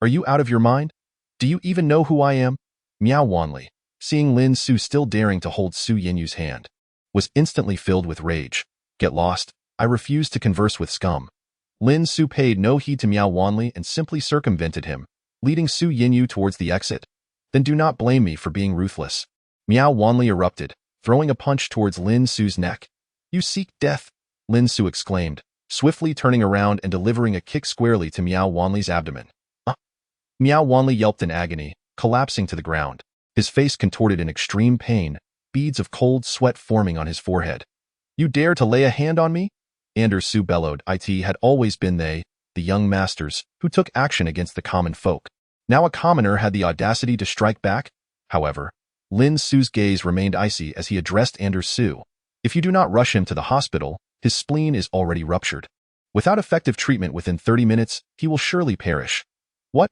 Are you out of your mind? Do you even know who I am? Miao Wanli, seeing Lin Su still daring to hold Su Yinyu's hand, was instantly filled with rage. Get lost, I refuse to converse with scum. Lin Su paid no heed to Miao Wanli and simply circumvented him, leading Su Yinyu towards the exit. Then do not blame me for being ruthless. Miao Wanli erupted, throwing a punch towards Lin Su's neck. You seek death? Lin Su exclaimed, swiftly turning around and delivering a kick squarely to Miao Wanli's abdomen. Miao Wanli yelped in agony, collapsing to the ground. His face contorted in extreme pain, beads of cold sweat forming on his forehead. You dare to lay a hand on me? Su bellowed. It had always been they, the young masters, who took action against the common folk. Now a commoner had the audacity to strike back. However, Lin Su's gaze remained icy as he addressed Su. If you do not rush him to the hospital, his spleen is already ruptured. Without effective treatment within 30 minutes, he will surely perish. What?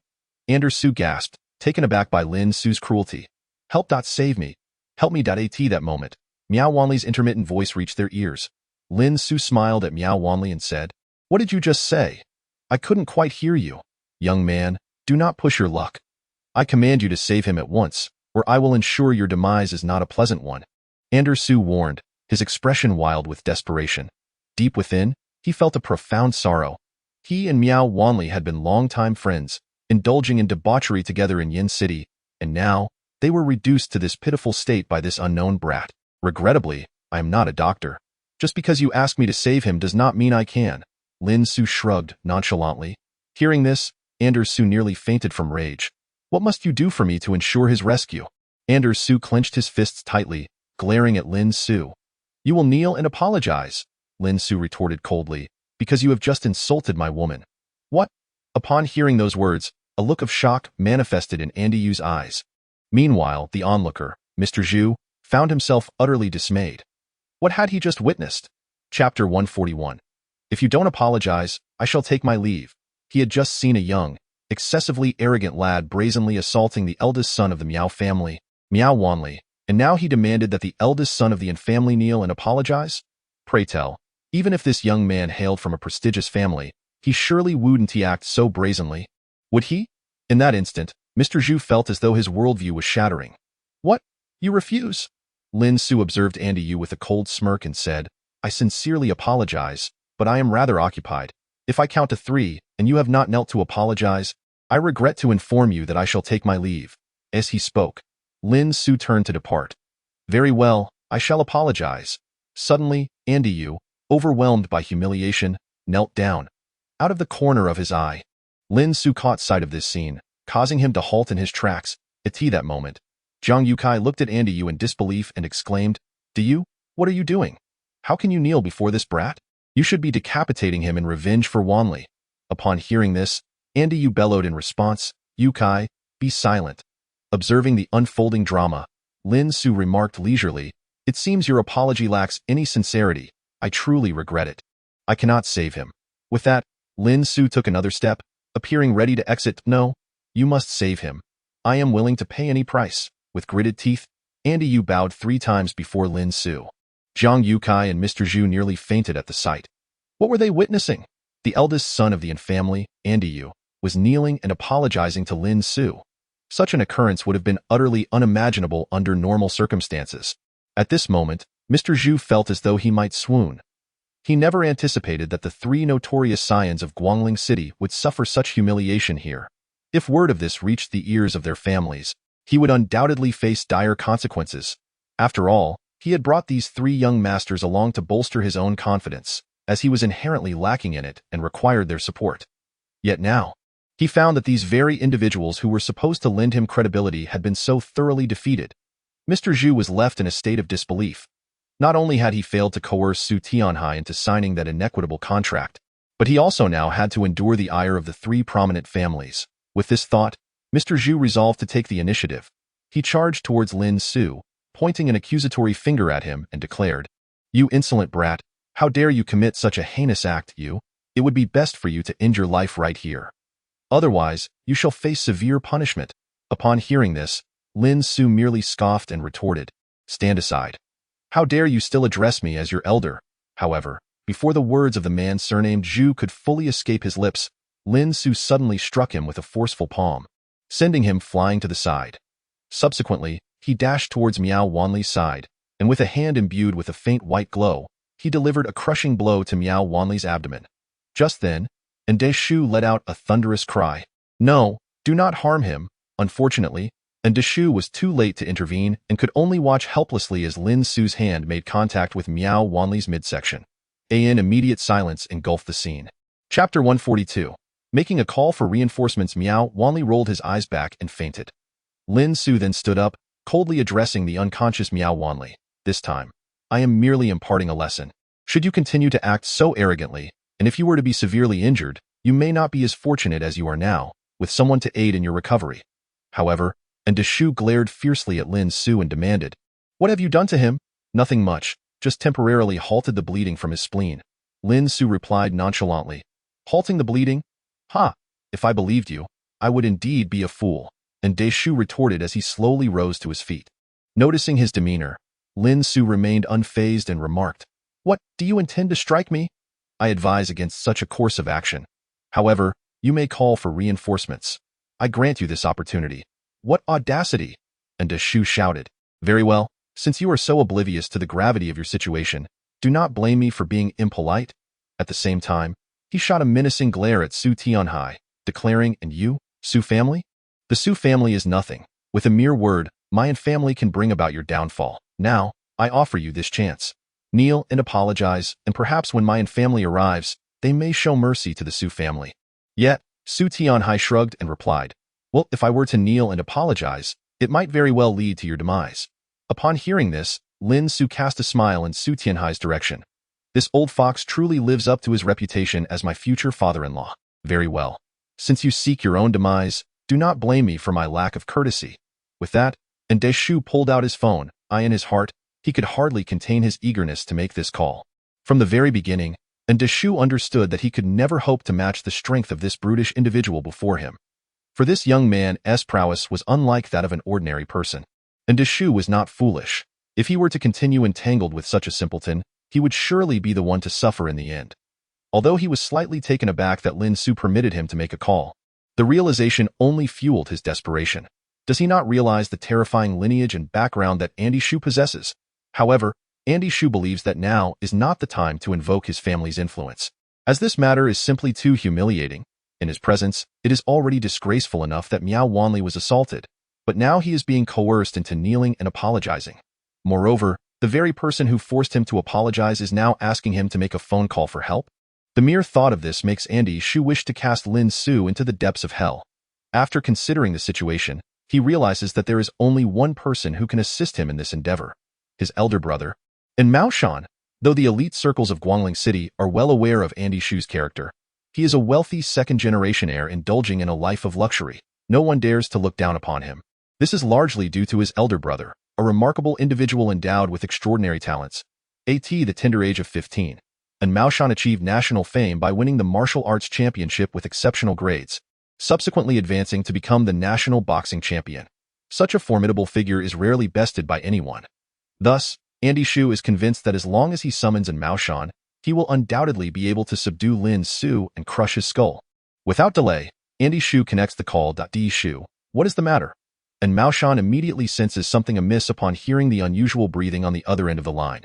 Su gasped, taken aback by Lin Su's cruelty. Help. Save me. Help me. At that moment, Miao Wanli's intermittent voice reached their ears. Lin Su smiled at Miao Wanli and said, What did you just say? I couldn't quite hear you. Young man, do not push your luck. I command you to save him at once, or I will ensure your demise is not a pleasant one. Su warned, his expression wild with desperation. Deep within, he felt a profound sorrow. He and Miao Wanli had been longtime friends, indulging in debauchery together in Yin City, and now, they were reduced to this pitiful state by this unknown brat. Regrettably, I am not a doctor. Just because you ask me to save him does not mean I can. Lin Su shrugged nonchalantly. Hearing this, Su nearly fainted from rage. What must you do for me to ensure his rescue? Su clenched his fists tightly, glaring at Lin Su. You will kneel and apologize, Lin Su retorted coldly, because you have just insulted my woman. What? Upon hearing those words, a look of shock manifested in Yu's eyes. Meanwhile, the onlooker, Mr. Zhu, found himself utterly dismayed. What had he just witnessed? Chapter 141. If you don't apologize, I shall take my leave. He had just seen a young, excessively arrogant lad brazenly assaulting the eldest son of the Miao family, Miao Wanli, and now he demanded that the eldest son of the Yin family kneel and apologize? Pray tell, even if this young man hailed from a prestigious family, he surely wouldn't act so brazenly. Would he? In that instant, Mr. Zhu felt as though his worldview was shattering. What? You refuse? Lin Su observed Yu with a cold smirk and said, I sincerely apologize, but I am rather occupied. If I count to 3, and you have not knelt to apologize, I regret to inform you that I shall take my leave. As he spoke, Lin Su turned to depart. Very well, I shall apologize. Suddenly, Yu, overwhelmed by humiliation, knelt down. Out of the corner of his eye, Lin Su caught sight of this scene, causing him to halt in his tracks. At that moment, Jiang Yukai looked at Yu in disbelief and exclaimed, What are you doing? How can you kneel before this brat? You should be decapitating him in revenge for Wanli. Upon hearing this, Yu bellowed in response, Yukai, be silent. Observing the unfolding drama, Lin Su remarked leisurely, It seems your apology lacks any sincerity. I truly regret it. I cannot save him. With that, Lin Su took another step, appearing ready to exit. No, you must save him. I am willing to pay any price. With gritted teeth, Yu bowed 3 times before Lin Su. Jiang Yukai and Mr. Zhu nearly fainted at the sight. What were they witnessing? The eldest son of the unfamily, Andy Yu, was kneeling and apologizing to Lin Su. Such an occurrence would have been utterly unimaginable under normal circumstances. At this moment, Mr. Zhu felt as though he might swoon. He never anticipated that the three notorious scions of Guangling City would suffer such humiliation here. If word of this reached the ears of their families, he would undoubtedly face dire consequences. After all, he had brought these three young masters along to bolster his own confidence, as he was inherently lacking in it and required their support. Yet now, he found that these very individuals who were supposed to lend him credibility had been so thoroughly defeated. Mr. Zhu was left in a state of disbelief. Not only had he failed to coerce Su Tianhai into signing that inequitable contract, but he also now had to endure the ire of the three prominent families. With this thought, Mr. Zhu resolved to take the initiative. He charged towards Lin Su, pointing an accusatory finger at him, and declared, "You insolent brat, how dare you commit such a heinous act, you? It would be best for you to end your life right here. Otherwise, you shall face severe punishment." Upon hearing this, Lin Su merely scoffed and retorted, "Stand aside. How dare you still address me as your elder?" However, before the words of the man surnamed Zhu could fully escape his lips, Lin Su suddenly struck him with a forceful palm, sending him flying to the side. Subsequently, he dashed towards Miao Wanli's side, and with a hand imbued with a faint white glow, he delivered a crushing blow to Miao Wanli's abdomen. Just then, Deshu let out a thunderous cry. "No, do not harm him." Unfortunately, Deshu was too late to intervene and could only watch helplessly as Lin Su's hand made contact with Miao Wanli's midsection. An immediate silence engulfed the scene. Chapter 142. Making a call for reinforcements, Miao Wanli rolled his eyes back and fainted. Lin Su then stood up, coldly addressing the unconscious Miao Wanli. "This time, I am merely imparting a lesson. Should you continue to act so arrogantly, and if you were to be severely injured, you may not be as fortunate as you are now, with someone to aid in your recovery." However, Deshu glared fiercely at Lin Su and demanded, "What have you done to him?" "Nothing much, just temporarily halted the bleeding from his spleen." Lin Su replied nonchalantly, "Halting the bleeding? Ha! If I believed you, I would indeed be a fool." Deshu retorted as he slowly rose to his feet. Noticing his demeanor, Lin Su remained unfazed and remarked, "What, do you intend to strike me? I advise against such a course of action. However, you may call for reinforcements. I grant you this opportunity." "What audacity!" Deshu shouted. "Very well, since you are so oblivious to the gravity of your situation, do not blame me for being impolite." At the same time, he shot a menacing glare at Su Tianhai, declaring, "And you, Su family? The Su family is nothing. With a mere word, my family can bring about your downfall. Now, I offer you this chance. Kneel and apologize, and perhaps when my family arrives, they may show mercy to the Su family." Yet, Su Tianhai shrugged and replied, "Well, if I were to kneel and apologize, it might very well lead to your demise." Upon hearing this, Lin Su cast a smile in Su Tianhai's direction. "This old fox truly lives up to his reputation as my future father-in-law. Very well. Since you seek your own demise, do not blame me for my lack of courtesy." With that, Deshu pulled out his phone. In his heart, he could hardly contain his eagerness to make this call. From the very beginning, Deshu understood that he could never hope to match the strength of this brutish individual before him. For this young man's prowess was unlike that of an ordinary person. Deshu was not foolish. If he were to continue entangled with such a simpleton, he would surely be the one to suffer in the end. Although he was slightly taken aback that Lin Su permitted him to make a call, the realization only fueled his desperation. Does he not realize the terrifying lineage and background that Andy Shu possesses? However, Andy Shu believes that now is not the time to invoke his family's influence, as this matter is simply too humiliating. In his presence, it is already disgraceful enough that Miao Wanli was assaulted, but now he is being coerced into kneeling and apologizing. Moreover, the very person who forced him to apologize is now asking him to make a phone call for help. The mere thought of this makes Andy Shu wish to cast Lin Su into the depths of hell. After considering the situation, he realizes that there is only one person who can assist him in this endeavor: his elder brother. And Mao Shan, though the elite circles of Guangling City are well aware of Andy Shu's character, he is a wealthy second-generation heir indulging in a life of luxury. No one dares to look down upon him. This is largely due to his elder brother, a remarkable individual endowed with extraordinary talents. At the tender age of 15, and Mao Shan achieved national fame by winning the martial arts championship with exceptional grades, subsequently advancing to become the national boxing champion. Such a formidable figure is rarely bested by anyone. Thus, Andy Shu is convinced that as long as he summons an Mao Shan, he will undoubtedly be able to subdue Lin Su and crush his skull. Without delay, Andy Shu connects the call. D Shu, what is the matter? And Mao Shan immediately senses something amiss upon hearing the unusual breathing on the other end of the line.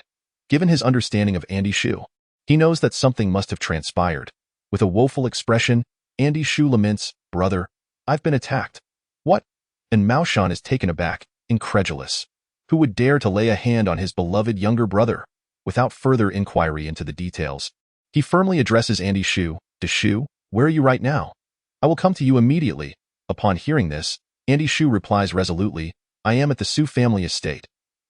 Given his understanding of Andy Shu, he knows that something must have transpired. With a woeful expression, Andy Shu laments, "Brother, I've been attacked." "What?" And Mao Shan is taken aback, incredulous. Who would dare to lay a hand on his beloved younger brother? Without further inquiry into the details, he firmly addresses Andy Shu. "De Shu, where are you right now?" "I will come to you immediately." Upon hearing this, Andy Shu replies resolutely, "I am at the Su family estate.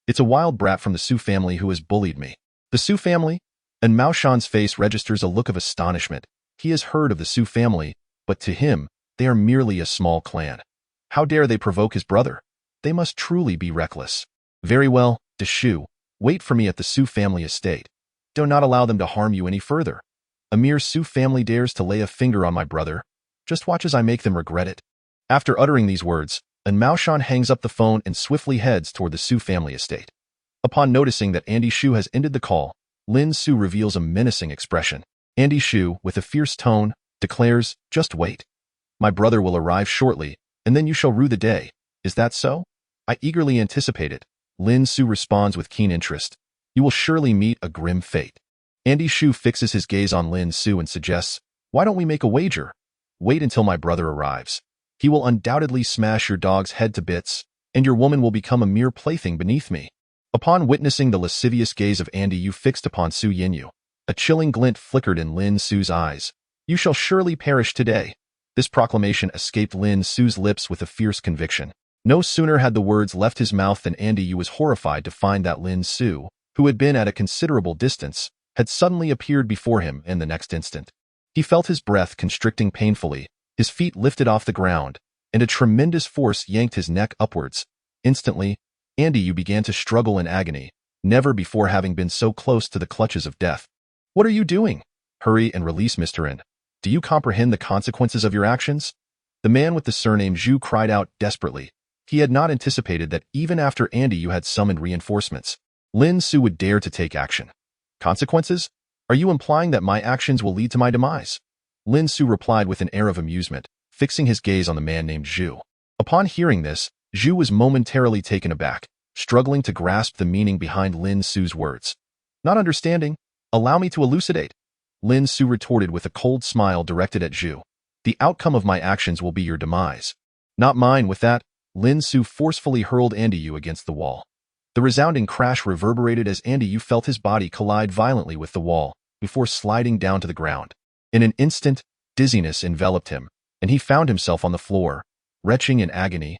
It's a wild brat from the Su family who has bullied me." "The Su family?" And Mao Shan's face registers a look of astonishment. He has heard of the Su family, but to him, they are merely a small clan. How dare they provoke his brother? They must truly be reckless. "Very well, De Shu, wait for me at the Su family estate. Do not allow them to harm you any further. A mere Su family dares to lay a finger on my brother. Just watch as I make them regret it." After uttering these words, Mao Shan hangs up the phone and swiftly heads toward the Su family estate. Upon noticing that Andy Shu has ended the call, Lin Su reveals a menacing expression. Andy Shu, with a fierce tone, declares, "Just wait. My brother will arrive shortly, and then you shall rue the day. Is that so?" "I eagerly anticipate it." Lin Su responds with keen interest. "You will surely meet a grim fate." Andy Shu fixes his gaze on Lin Su and suggests, "Why don't we make a wager? Wait until my brother arrives. He will undoubtedly smash your dog's head to bits, and your woman will become a mere plaything beneath me." Upon witnessing the lascivious gaze of Andy Yu fixed upon Su Yinyu, a chilling glint flickered in Lin Su's eyes. "You shall surely perish today." This proclamation escaped Lin Su's lips with a fierce conviction. No sooner had the words left his mouth than Andy Yu was horrified to find that Lin Su, who had been at a considerable distance, had suddenly appeared before him in the next instant. He felt his breath constricting painfully, his feet lifted off the ground, and a tremendous force yanked his neck upwards. Instantly, Andy Yu began to struggle in agony, never before having been so close to the clutches of death. "What are you doing? Hurry and release Mr. N. Do you comprehend the consequences of your actions?" The man with the surname Zhu cried out desperately. He had not anticipated that even after Andy Yu had summoned reinforcements, Lin Su would dare to take action. "Consequences? Are you implying that my actions will lead to my demise?" Lin Su replied with an air of amusement, fixing his gaze on the man named Zhu. Upon hearing this, Zhu was momentarily taken aback, struggling to grasp the meaning behind Lin Su's words. "Not understanding? Allow me to elucidate." Lin Su retorted with a cold smile directed at Zhu. "The outcome of my actions will be your demise. Not mine." With that, Lin Su forcefully hurled Andy Yu against the wall. The resounding crash reverberated as Andy Yu felt his body collide violently with the wall, before sliding down to the ground. In an instant, dizziness enveloped him, and he found himself on the floor, retching in agony.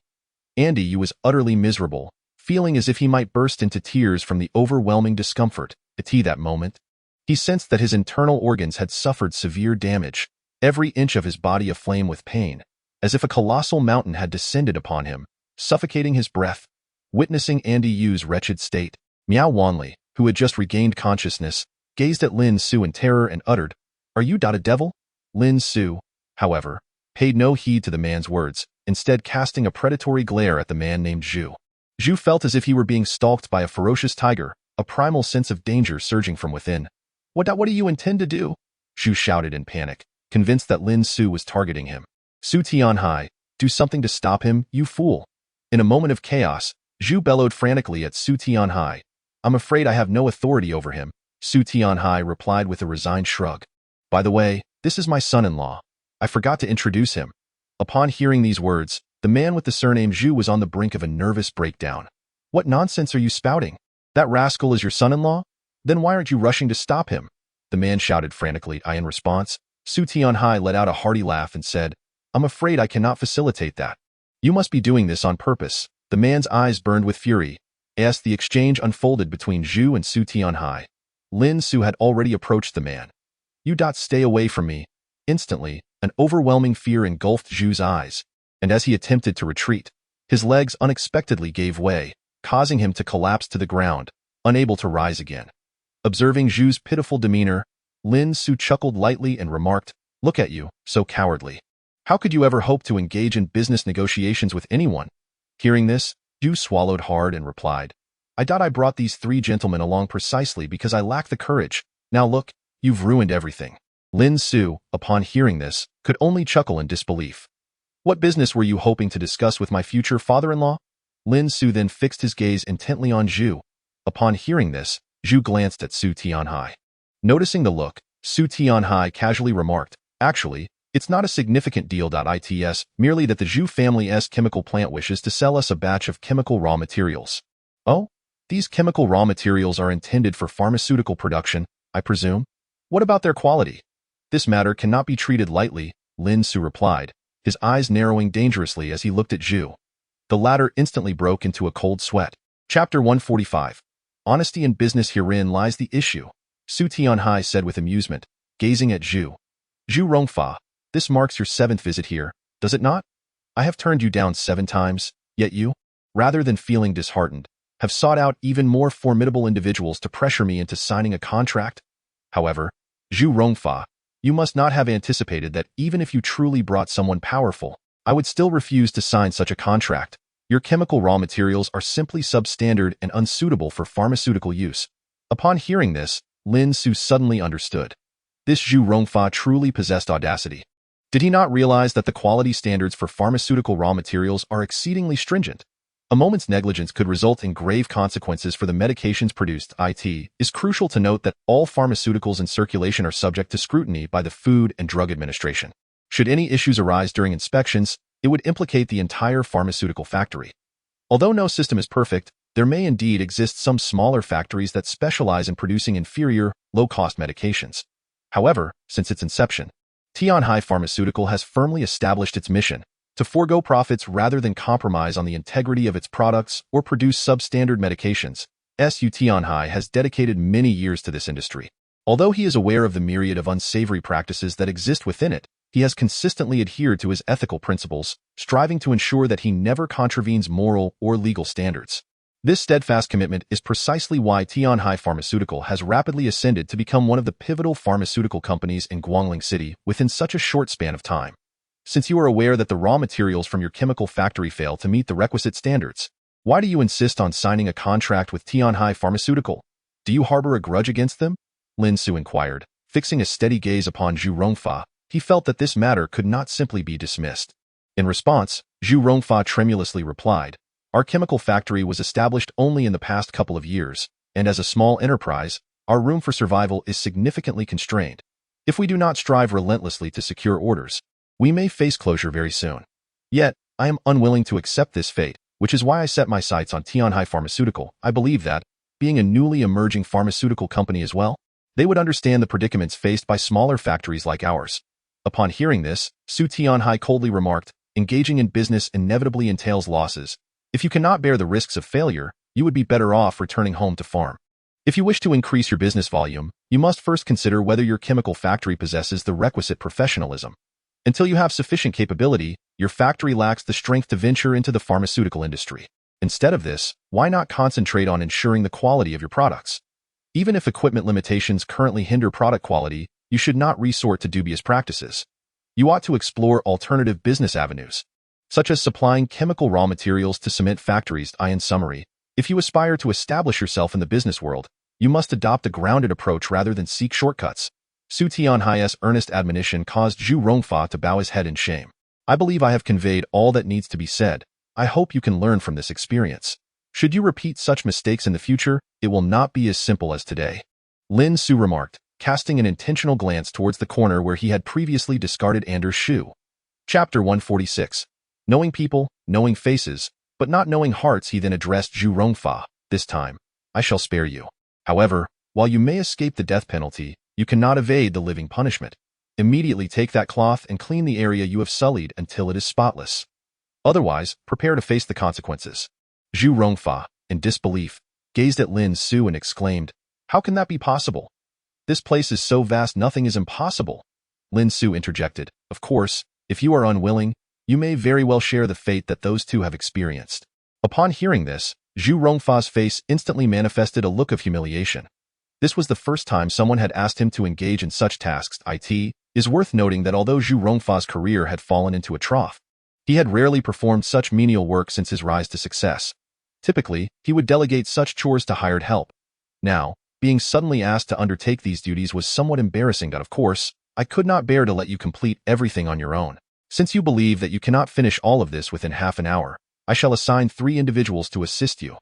Andy Yu was utterly miserable, feeling as if he might burst into tears from the overwhelming discomfort. At that moment, he sensed that his internal organs had suffered severe damage, every inch of his body aflame with pain, as if a colossal mountain had descended upon him, suffocating his breath. Witnessing Andy Yu's wretched state, Miao Wanli, who had just regained consciousness, gazed at Lin Su in terror and uttered, "Are you a devil?" Lin Su, however, paid no heed to the man's words, instead casting a predatory glare at the man named Zhu. Zhu felt as if he were being stalked by a ferocious tiger, a primal sense of danger surging from within. What do you intend to do?" Zhu shouted in panic, convinced that Lin Su was targeting him. "Su Tianhai, do something to stop him, you fool." In a moment of chaos, Zhu bellowed frantically at Su Tianhai. "I'm afraid I have no authority over him." Su Tianhai replied with a resigned shrug. "By the way, this is my son-in-law. I forgot to introduce him." Upon hearing these words, the man with the surname Zhu was on the brink of a nervous breakdown. "What nonsense are you spouting? That rascal is your son-in-law? Then why aren't you rushing to stop him?" the man shouted frantically. In response, Su Tianhai let out a hearty laugh and said, "I'm afraid I cannot facilitate that. You must be doing this on purpose." The man's eyes burned with fury, as the exchange unfolded between Zhu and Su Tianhai. Lin Su had already approached the man. "You stay away from me." Instantly, an overwhelming fear engulfed Zhu's eyes, and as he attempted to retreat, his legs unexpectedly gave way, causing him to collapse to the ground, unable to rise again. Observing Zhu's pitiful demeanor, Lin Su chuckled lightly and remarked, "Look at you, so cowardly. How could you ever hope to engage in business negotiations with anyone?" Hearing this, Zhu swallowed hard and replied, I thought I brought these three gentlemen along precisely because I lack the courage. Now look, you've ruined everything. Lin Su, upon hearing this, could only chuckle in disbelief. What business were you hoping to discuss with my future father-in-law? Lin Su then fixed his gaze intently on Zhu. Upon hearing this, Zhu glanced at Su Tianhai. Noticing the look, Su Tianhai casually remarked, actually, it's not a significant deal. It's merely that the Zhu family's chemical plant wishes to sell us a batch of chemical raw materials. Oh? These chemical raw materials are intended for pharmaceutical production, I presume? What about their quality? This matter cannot be treated lightly, Lin Su replied, his eyes narrowing dangerously as he looked at Zhu. The latter instantly broke into a cold sweat. Chapter 145. Honesty in business. Herein lies the issue, Su Tianhai said with amusement, gazing at Zhu. Zhu Rongfa, this marks your 7th visit here, does it not? I have turned you down 7 times, yet you, rather than feeling disheartened, have sought out even more formidable individuals to pressure me into signing a contract? However, Zhu Rongfa, you must not have anticipated that even if you truly brought someone powerful, I would still refuse to sign such a contract. Your chemical raw materials are simply substandard and unsuitable for pharmaceutical use. Upon hearing this, Lin Su suddenly understood. This Zhu Rongfa truly possessed audacity. Did he not realize that the quality standards for pharmaceutical raw materials are exceedingly stringent? A moment's negligence could result in grave consequences for the medications produced. It is crucial to note that all pharmaceuticals in circulation are subject to scrutiny by the Food and Drug Administration. Should any issues arise during inspections, it would implicate the entire pharmaceutical factory. Although no system is perfect, there may indeed exist some smaller factories that specialize in producing inferior, low-cost medications. However, since its inception, Tianhai Pharmaceutical has firmly established its mission to forego profits rather than compromise on the integrity of its products or produce substandard medications. Su Tianhai has dedicated many years to this industry. Although he is aware of the myriad of unsavory practices that exist within it, he has consistently adhered to his ethical principles, striving to ensure that he never contravenes moral or legal standards. This steadfast commitment is precisely why Tianhai Pharmaceutical has rapidly ascended to become one of the pivotal pharmaceutical companies in Guangling City within such a short span of time. Since you are aware that the raw materials from your chemical factory fail to meet the requisite standards, why do you insist on signing a contract with Tianhai Pharmaceutical? Do you harbor a grudge against them? Lin Su inquired. Fixing a steady gaze upon Zhu Rongfa, he felt that this matter could not simply be dismissed. In response, Zhu Rongfa tremulously replied, our chemical factory was established only in the past couple of years, and as a small enterprise, our room for survival is significantly constrained. If we do not strive relentlessly to secure orders, we may face closure very soon. Yet, I am unwilling to accept this fate, which is why I set my sights on Tianhai Pharmaceutical. I believe that, being a newly emerging pharmaceutical company as well, they would understand the predicaments faced by smaller factories like ours. Upon hearing this, Su Tianhai coldly remarked, engaging in business inevitably entails losses. If you cannot bear the risks of failure, you would be better off returning home to farm. If you wish to increase your business volume, you must first consider whether your chemical factory possesses the requisite professionalism. Until you have sufficient capability, your factory lacks the strength to venture into the pharmaceutical industry. Instead of this, why not concentrate on ensuring the quality of your products? Even if equipment limitations currently hinder product quality, you should not resort to dubious practices. You ought to explore alternative business avenues, such as supplying chemical raw materials to cement factories. In summary, if you aspire to establish yourself in the business world, you must adopt a grounded approach rather than seek shortcuts. Su Tianhai's earnest admonition caused Zhu Rongfa to bow his head in shame. I believe I have conveyed all that needs to be said. I hope you can learn from this experience. Should you repeat such mistakes in the future, it will not be as simple as today. Lin Su remarked, casting an intentional glance towards the corner where he had previously discarded Anders' shoe. Chapter 146. Knowing people, knowing faces, but not knowing hearts. He then addressed Zhu Rongfa. This time, I shall spare you. However, while you may escape the death penalty, you cannot evade the living punishment. Immediately take that cloth and clean the area you have sullied until it is spotless. Otherwise, prepare to face the consequences. Zhu Rongfa, in disbelief, gazed at Lin Su and exclaimed, how can that be possible? This place is so vast, nothing is impossible. Lin Su interjected, of course, if you are unwilling, you may very well share the fate that those two have experienced. Upon hearing this, Zhu Rongfa's face instantly manifested a look of humiliation. This was the first time someone had asked him to engage in such tasks. It is worth noting that although Zhu Rongfa's career had fallen into a trough, he had rarely performed such menial work since his rise to success. Typically, he would delegate such chores to hired help. Now, being suddenly asked to undertake these duties was somewhat embarrassing, but of course, I could not bear to let you complete everything on your own. Since you believe that you cannot finish all of this within half an hour, I shall assign 3 individuals to assist you.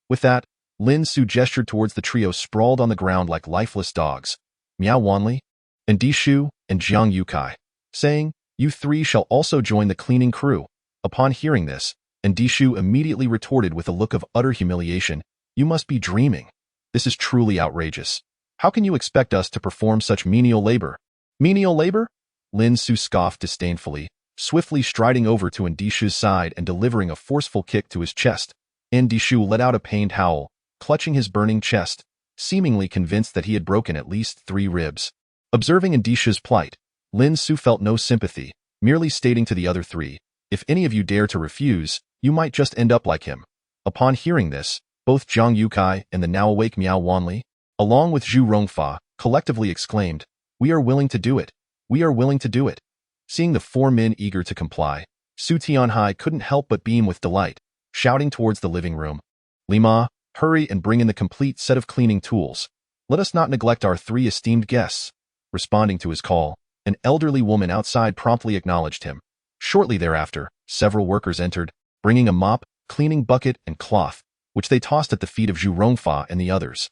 With that, Lin Su gestured towards the trio sprawled on the ground like lifeless dogs, Miao Wanli, and Dishu, and Jiang Yukai, saying, "You 3 shall also join the cleaning crew." Upon hearing this, and Dishu immediately retorted with a look of utter humiliation, "You must be dreaming. This is truly outrageous. How can you expect us to perform such menial labor?" "Menial labor?" Lin Su scoffed disdainfully, swiftly striding over to Ndishu's side and delivering a forceful kick to his chest. Ndishu let out a pained howl, clutching his burning chest, seemingly convinced that he had broken at least 3 ribs. Observing Ndishu's plight, Lin Su felt no sympathy, merely stating to the other 3, "If any of you dare to refuse, you might just end up like him." Upon hearing this, both Jiang Yukai and the now-awake Miao Wanli, along with Zhu Rongfa, collectively exclaimed, "We are willing to do it. We are willing to do it." Seeing the 4 men eager to comply, Su Tianhai couldn't help but beam with delight, shouting towards the living room, "Lima, hurry and bring in the complete set of cleaning tools. Let us not neglect our 3 esteemed guests." Responding to his call, an elderly woman outside promptly acknowledged him. Shortly thereafter, several workers entered, bringing a mop, cleaning bucket, and cloth, which they tossed at the feet of Zhu Rongfa and the others.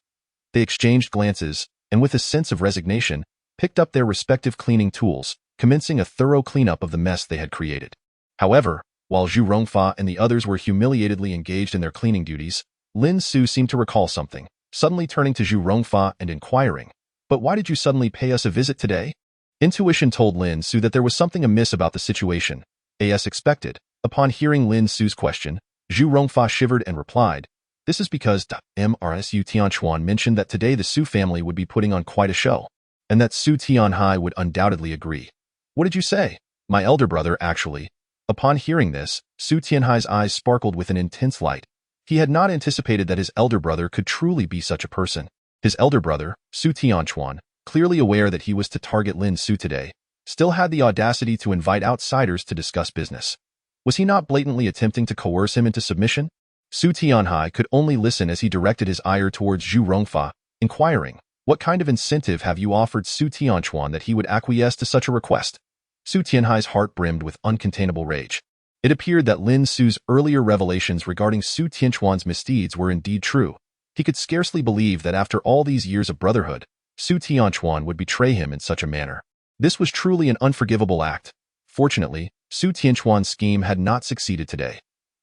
They exchanged glances, and with a sense of resignation, picked up their respective cleaning tools, commencing a thorough cleanup of the mess they had created. However, while Zhu Rongfa and the others were humiliatedly engaged in their cleaning duties, Lin Su seemed to recall something, suddenly turning to Zhu Rongfa and inquiring, "But why did you suddenly pay us a visit today?" Intuition told Lin Su that there was something amiss about the situation, as expected. Upon hearing Lin Su's question, Zhu Rongfa shivered and replied, "This is because Mrsu Tianchuan mentioned that today the Su family would be putting on quite a show, and that Su Tianhai would undoubtedly agree." "What did you say?" "My elder brother, actually." Upon hearing this, Su Tianhai's eyes sparkled with an intense light. He had not anticipated that his elder brother could truly be such a person. His elder brother, Su Tianchuan, clearly aware that he was to target Lin Su today, still had the audacity to invite outsiders to discuss business. Was he not blatantly attempting to coerce him into submission? Su Tianhai could only listen as he directed his ire towards Zhu Rongfa, inquiring, "What kind of incentive have you offered Su Tianchuan that he would acquiesce to such a request?" Su Tianhai's heart brimmed with uncontainable rage. It appeared that Lin Su's earlier revelations regarding Su Tianchuan's misdeeds were indeed true. He could scarcely believe that after all these years of brotherhood, Su Tianchuan would betray him in such a manner. This was truly an unforgivable act. Fortunately, Su Tianchuan's scheme had not succeeded today.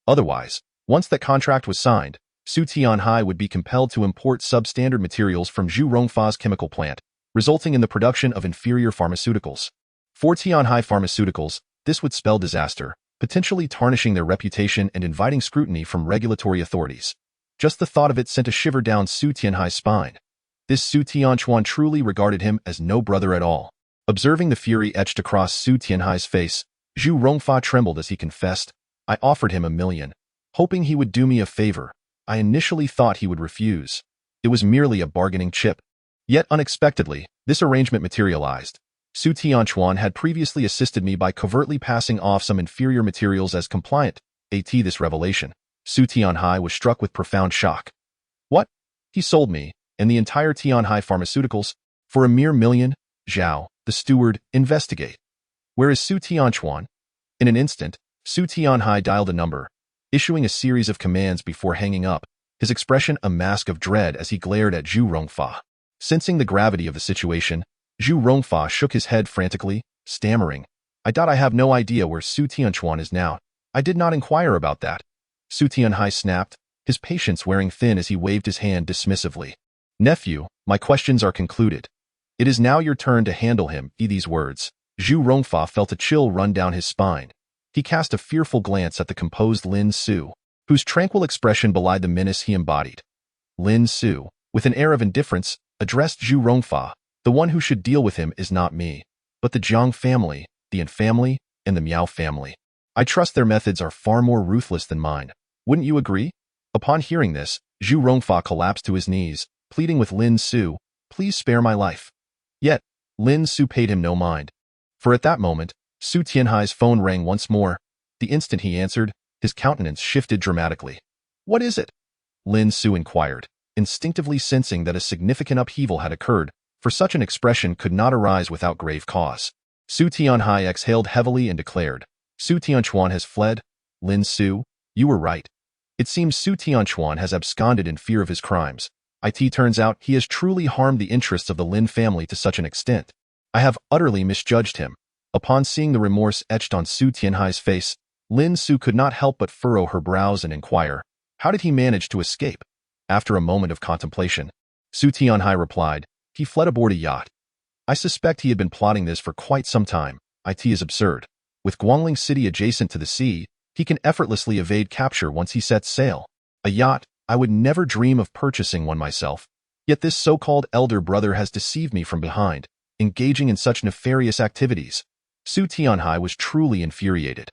Otherwise, once that contract was signed, Su Tianhai would be compelled to import substandard materials from Zhu Rongfa's chemical plant, resulting in the production of inferior pharmaceuticals. For Tianhai Pharmaceuticals, this would spell disaster, potentially tarnishing their reputation and inviting scrutiny from regulatory authorities. Just the thought of it sent a shiver down Su Tianhai's spine. This Su Tianchuan truly regarded him as no brother at all. Observing the fury etched across Su Tianhai's face, Zhu Rongfa trembled as he confessed, "I offered him 1 million, hoping he would do me a favor. I initially thought he would refuse. It was merely a bargaining chip." Yet unexpectedly, this arrangement materialized. Su Tianchuan had previously assisted me by covertly passing off some inferior materials as compliant. This revelation, Su Tianhai was struck with profound shock. "What? He sold me, and the entire Tianhai Pharmaceuticals, for a mere 1 million? Zhao, the steward, investigate. Where is Su Tianchuan?" In an instant, Su Tianhai dialed a number, issuing a series of commands before hanging up, his expression a mask of dread as he glared at Zhu Rongfa. Sensing the gravity of the situation, Zhu Rongfa shook his head frantically, stammering, I have no idea where Su Tianchuan is now. I did not inquire about that." Su Tianhai snapped, his patience wearing thin as he waved his hand dismissively. "Nephew, my questions are concluded. It is now your turn to handle him." These words, Zhu Rongfa felt a chill run down his spine. He cast a fearful glance at the composed Lin Su, whose tranquil expression belied the menace he embodied. Lin Su, with an air of indifference, addressed Zhu Rongfa, "The one who should deal with him is not me, but the Jiang family, the Yin family, and the Miao family. I trust their methods are far more ruthless than mine. Wouldn't you agree?" Upon hearing this, Zhu Rongfa collapsed to his knees, pleading with Lin Su, "Please spare my life." Yet, Lin Su paid him no mind. For at that moment, Su Tianhai's phone rang once more. The instant he answered, his countenance shifted dramatically. What is it? Lin Su inquired, instinctively sensing that a significant upheaval had occurred, for such an expression could not arise without grave cause. Su Tianhai exhaled heavily and declared, Su Tianchuan has fled. Lin Su, you were right. It seems Su Tianchuan has absconded in fear of his crimes. It turns out he has truly harmed the interests of the Lin family to such an extent. I have utterly misjudged him. Upon seeing the remorse etched on Su Tianhai's face, Lin Su could not help but furrow her brows and inquire, how did he manage to escape? After a moment of contemplation, Su Tianhai replied, he fled aboard a yacht. I suspect he had been plotting this for quite some time. It is absurd. With Guangling City adjacent to the sea, he can effortlessly evade capture once he sets sail. A yacht, I would never dream of purchasing one myself. Yet this so-called elder brother has deceived me from behind, engaging in such nefarious activities. Su Tianhai was truly infuriated.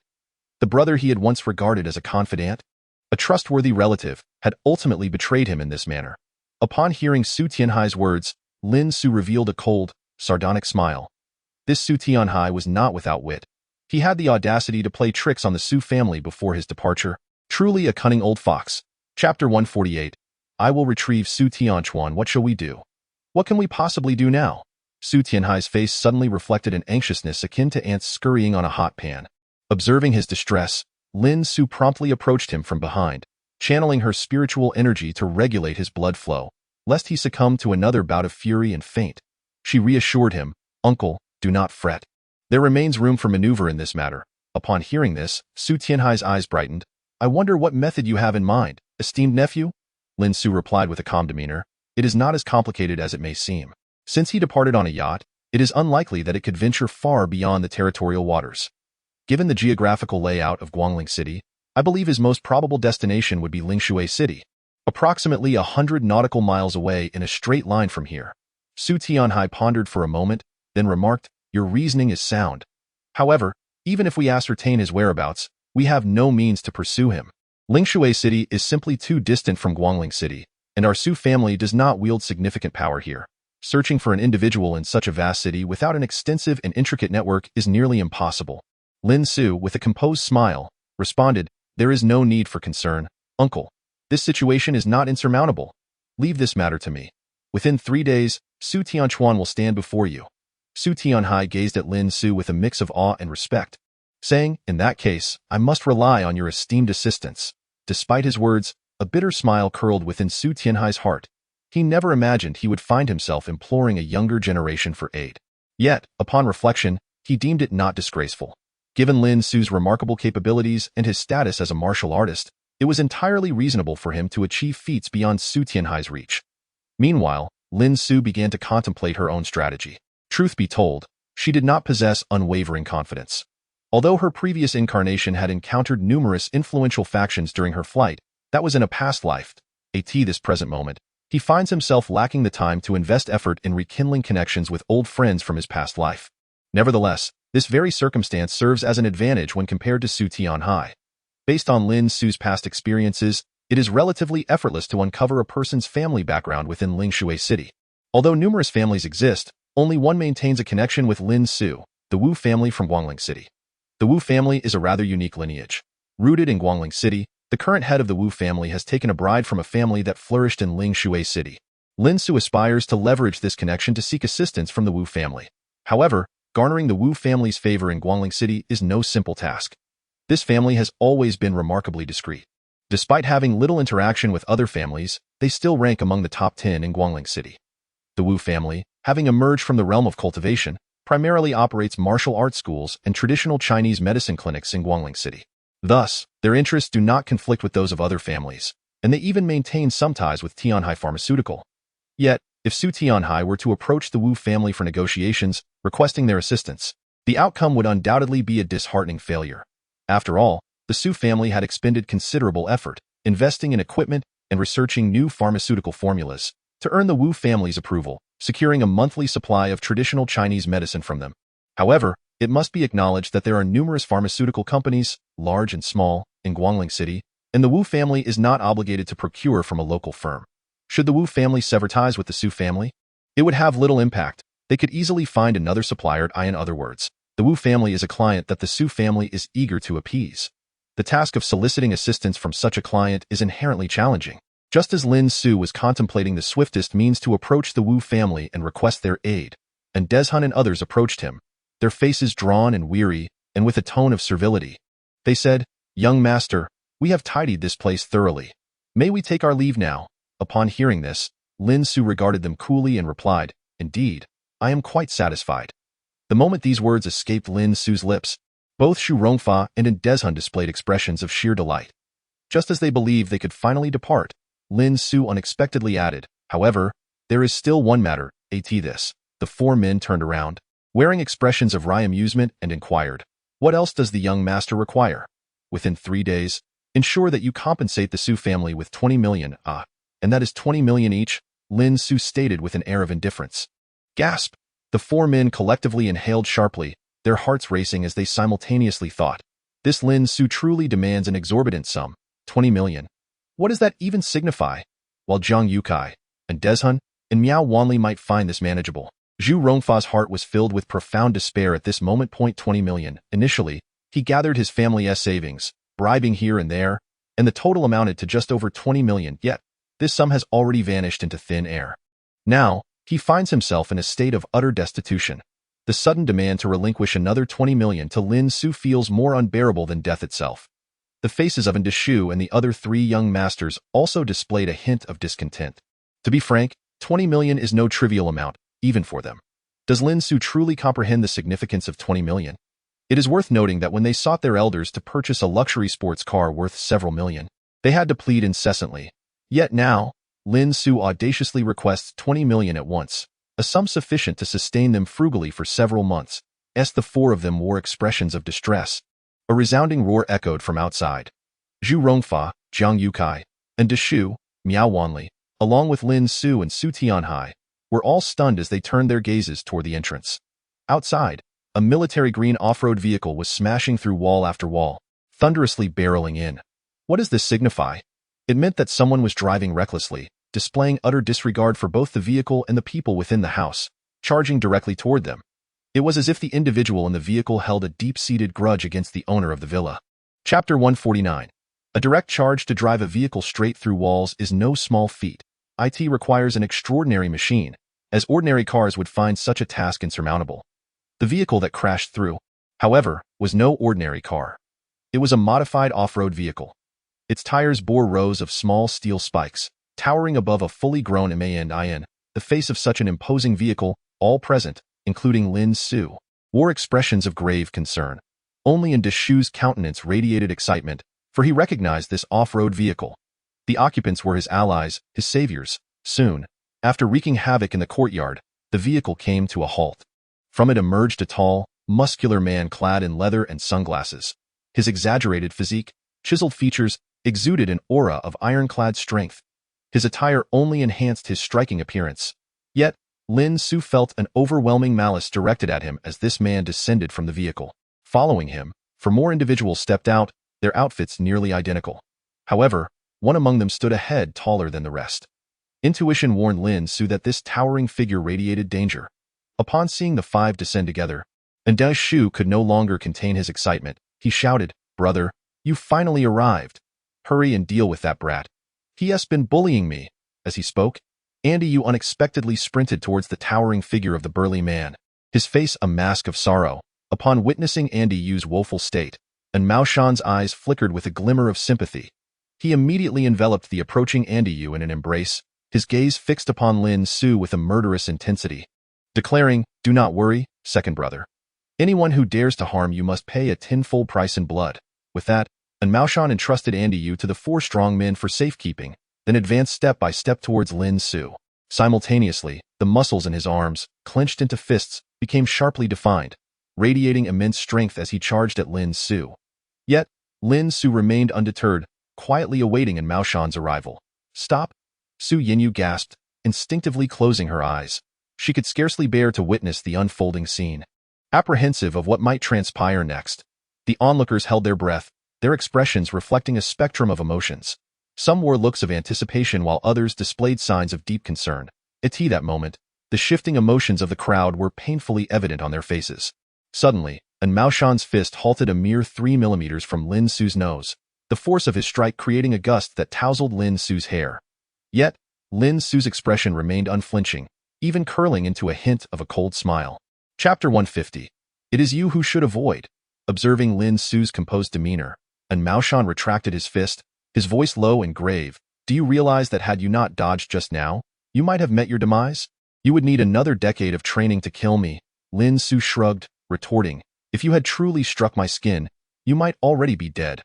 The brother he had once regarded as a confidant, a trustworthy relative, had ultimately betrayed him in this manner. Upon hearing Su Tianhai's words, Lin Su revealed a cold, sardonic smile. This Su Tianhai was not without wit. He had the audacity to play tricks on the Su family before his departure. Truly a cunning old fox. Chapter 148. I will retrieve Su Tianchuan. What shall we do? What can we possibly do now? Su Tianhai's face suddenly reflected an anxiousness akin to ants scurrying on a hot pan. Observing his distress, Lin Su promptly approached him from behind, channeling her spiritual energy to regulate his blood flow, lest he succumb to another bout of fury and faint. She reassured him, Uncle, do not fret. There remains room for maneuver in this matter. Upon hearing this, Su Tianhai's eyes brightened. I wonder what method you have in mind, esteemed nephew? Lin Su replied with a calm demeanor. It is not as complicated as it may seem. Since he departed on a yacht, it is unlikely that it could venture far beyond the territorial waters. Given the geographical layout of Guangling City, I believe his most probable destination would be Lingshui City, approximately 100 nautical miles away in a straight line from here. Su Tianhai pondered for a moment, then remarked, your reasoning is sound. However, even if we ascertain his whereabouts, we have no means to pursue him. Lingshui City is simply too distant from Guangling City, and our Su family does not wield significant power here. Searching for an individual in such a vast city without an extensive and intricate network is nearly impossible. Lin Su, with a composed smile, responded, there is no need for concern, Uncle. This situation is not insurmountable. Leave this matter to me. Within 3 days, Su Tianchuan will stand before you. Su Tianhai gazed at Lin Su with a mix of awe and respect, saying, in that case, I must rely on your esteemed assistance. Despite his words, a bitter smile curled within Su Tianhai's heart. He never imagined he would find himself imploring a younger generation for aid. Yet, upon reflection, he deemed it not disgraceful. Given Lin Su's remarkable capabilities and his status as a martial artist, it was entirely reasonable for him to achieve feats beyond Su Tianhai's reach. Meanwhile, Lin Su began to contemplate her own strategy. Truth be told, she did not possess unwavering confidence. Although her previous incarnation had encountered numerous influential factions during her flight, that was in a past life. At this present moment, he finds himself lacking the time to invest effort in rekindling connections with old friends from his past life. Nevertheless, this very circumstance serves as an advantage when compared to Su Tianhai. Based on Lin Su's past experiences, it is relatively effortless to uncover a person's family background within Lingshui City. Although numerous families exist, only one maintains a connection with Lin Su, the Wu family from Guangling City. The Wu family is a rather unique lineage. Rooted in Guangling City, the current head of the Wu family has taken a bride from a family that flourished in Lingshui City. Lin Su aspires to leverage this connection to seek assistance from the Wu family. However, garnering the Wu family's favor in Guangling City is no simple task. This family has always been remarkably discreet. Despite having little interaction with other families, they still rank among the top 10 in Guangling City. The Wu family, having emerged from the realm of cultivation, primarily operates martial arts schools and traditional Chinese medicine clinics in Guangling City. Thus, their interests do not conflict with those of other families, and they even maintain some ties with Tianhai Pharmaceutical. Yet, if Su Tianhai were to approach the Wu family for negotiations, requesting their assistance, the outcome would undoubtedly be a disheartening failure. After all, the Su family had expended considerable effort, investing in equipment and researching new pharmaceutical formulas, to earn the Wu family's approval, securing a monthly supply of traditional Chinese medicine from them. However, it must be acknowledged that there are numerous pharmaceutical companies, large and small, in Guangling City, and the Wu family is not obligated to procure from a local firm. Should the Wu family sever ties with the Su family, it would have little impact. They could easily find another supplier. In other words, the Wu family is a client that the Su family is eager to appease. The task of soliciting assistance from such a client is inherently challenging. Just as Lin Su was contemplating the swiftest means to approach the Wu family and request their aid, and Dezhun and others approached him, their faces drawn and weary, and with a tone of servility. They said, "Young master, we have tidied this place thoroughly. May we take our leave now?" Upon hearing this, Lin Su regarded them coolly and replied, "Indeed, I am quite satisfied." The moment these words escaped Lin Su's lips, both Shu Rongfa and Dezhun displayed expressions of sheer delight. Just as they believed they could finally depart, Lin Su unexpectedly added, "However, there is still one matter, this." The four men turned around, wearing expressions of wry amusement, and inquired, "What else does the young master require?" "Within 3 days, ensure that you compensate the Su family with 20 million, and that is 20 million each," Lin Su stated with an air of indifference. Gasp! The four men collectively inhaled sharply, their hearts racing as they simultaneously thought, "This Lin Su truly demands an exorbitant sum, 20 million. What does that even signify?" While Zhang Yukai and Dezhun and Miao Wanli might find this manageable, Zhu Rongfa's heart was filled with profound despair at this moment. 20 million. Initially, he gathered his family's savings, bribing here and there, and the total amounted to just over 20 million, yet this sum has already vanished into thin air. Now, he finds himself in a state of utter destitution. The sudden demand to relinquish another 20 million to Lin Su feels more unbearable than death itself. The faces of Shu and the other 3 young masters also displayed a hint of discontent. To be frank, 20 million is no trivial amount, even for them. Does Lin Su truly comprehend the significance of 20 million? It is worth noting that when they sought their elders to purchase a luxury sports car worth several million, they had to plead incessantly. Yet now, Lin Su audaciously requests 20 million at once, a sum sufficient to sustain them frugally for several months. The 4 of them wore expressions of distress. A resounding roar echoed from outside. Zhu Rongfa, Zhang Yukai, and Deshu, Miao Wanli, along with Lin Su and Su Tianhai, were all stunned as they turned their gazes toward the entrance. Outside, a military green off-road vehicle was smashing through wall after wall, thunderously barreling in. What does this signify? It meant that someone was driving recklessly, displaying utter disregard for both the vehicle and the people within the house, charging directly toward them. It was as if the individual in the vehicle held a deep-seated grudge against the owner of the villa. Chapter 149. A direct charge to drive a vehicle straight through walls is no small feat. It requires an extraordinary machine, as ordinary cars would find such a task insurmountable. The vehicle that crashed through, however, was no ordinary car. It was a modified off-road vehicle. Its tires bore rows of small steel spikes, towering above a fully grown man. The face of such an imposing vehicle, all present, including Lin Su, wore expressions of grave concern. Only Deshu's countenance radiated excitement, for he recognized this off-road vehicle. The occupants were his allies, his saviors. Soon, after wreaking havoc in the courtyard, the vehicle came to a halt. From it emerged a tall, muscular man clad in leather and sunglasses. His exaggerated physique, chiseled features, exuded an aura of ironclad strength. His attire only enhanced his striking appearance. Yet, Lin Su felt an overwhelming malice directed at him as this man descended from the vehicle. Following him, 4 more individuals stepped out, their outfits nearly identical. However, one among them stood a head taller than the rest. Intuition warned Lin Su that this towering figure radiated danger. Upon seeing the 5 descend together, Deshu could no longer contain his excitement. He shouted, "Brother, you finally arrived. Hurry and deal with that brat. He has been bullying me." As he spoke, Yu unexpectedly sprinted towards the towering figure of the burly man, his face a mask of sorrow. Upon witnessing Yu's woeful state, and Mao Shan's eyes flickered with a glimmer of sympathy. He immediately enveloped the approaching Yu in an embrace, his gaze fixed upon Lin Su with a murderous intensity, declaring, "Do not worry, second brother. Anyone who dares to harm you must pay a tenfold price in blood." With that, Mao Shan entrusted Yu to the 4 strong men for safekeeping, then advanced step by step towards Lin Su. Simultaneously, the muscles in his arms, clenched into fists, became sharply defined, radiating immense strength as he charged at Lin Su. Yet, Lin Su remained undeterred, quietly awaiting Mao Shan's arrival. "Stop!" Su Yinyu gasped, instinctively closing her eyes. She could scarcely bear to witness the unfolding scene. Apprehensive of what might transpire next, the onlookers held their breath, their expressions reflecting a spectrum of emotions. Some wore looks of anticipation while others displayed signs of deep concern. At that moment, the shifting emotions of the crowd were painfully evident on their faces. Suddenly, and Mao Shan's fist halted a mere 3 millimeters from Lin Su's nose, the force of his strike creating a gust that tousled Lin Su's hair. Yet, Lin Su's expression remained unflinching, even curling into a hint of a cold smile. Chapter 150. It is you who should avoid. Observing Lin Su's composed demeanor, and Mao Shan retracted his fist, his voice low and grave. Do you realize that had you not dodged just now, you might have met your demise? You would need another decade of training to kill me. Lin Su shrugged, retorting, if you had truly struck my skin, you might already be dead.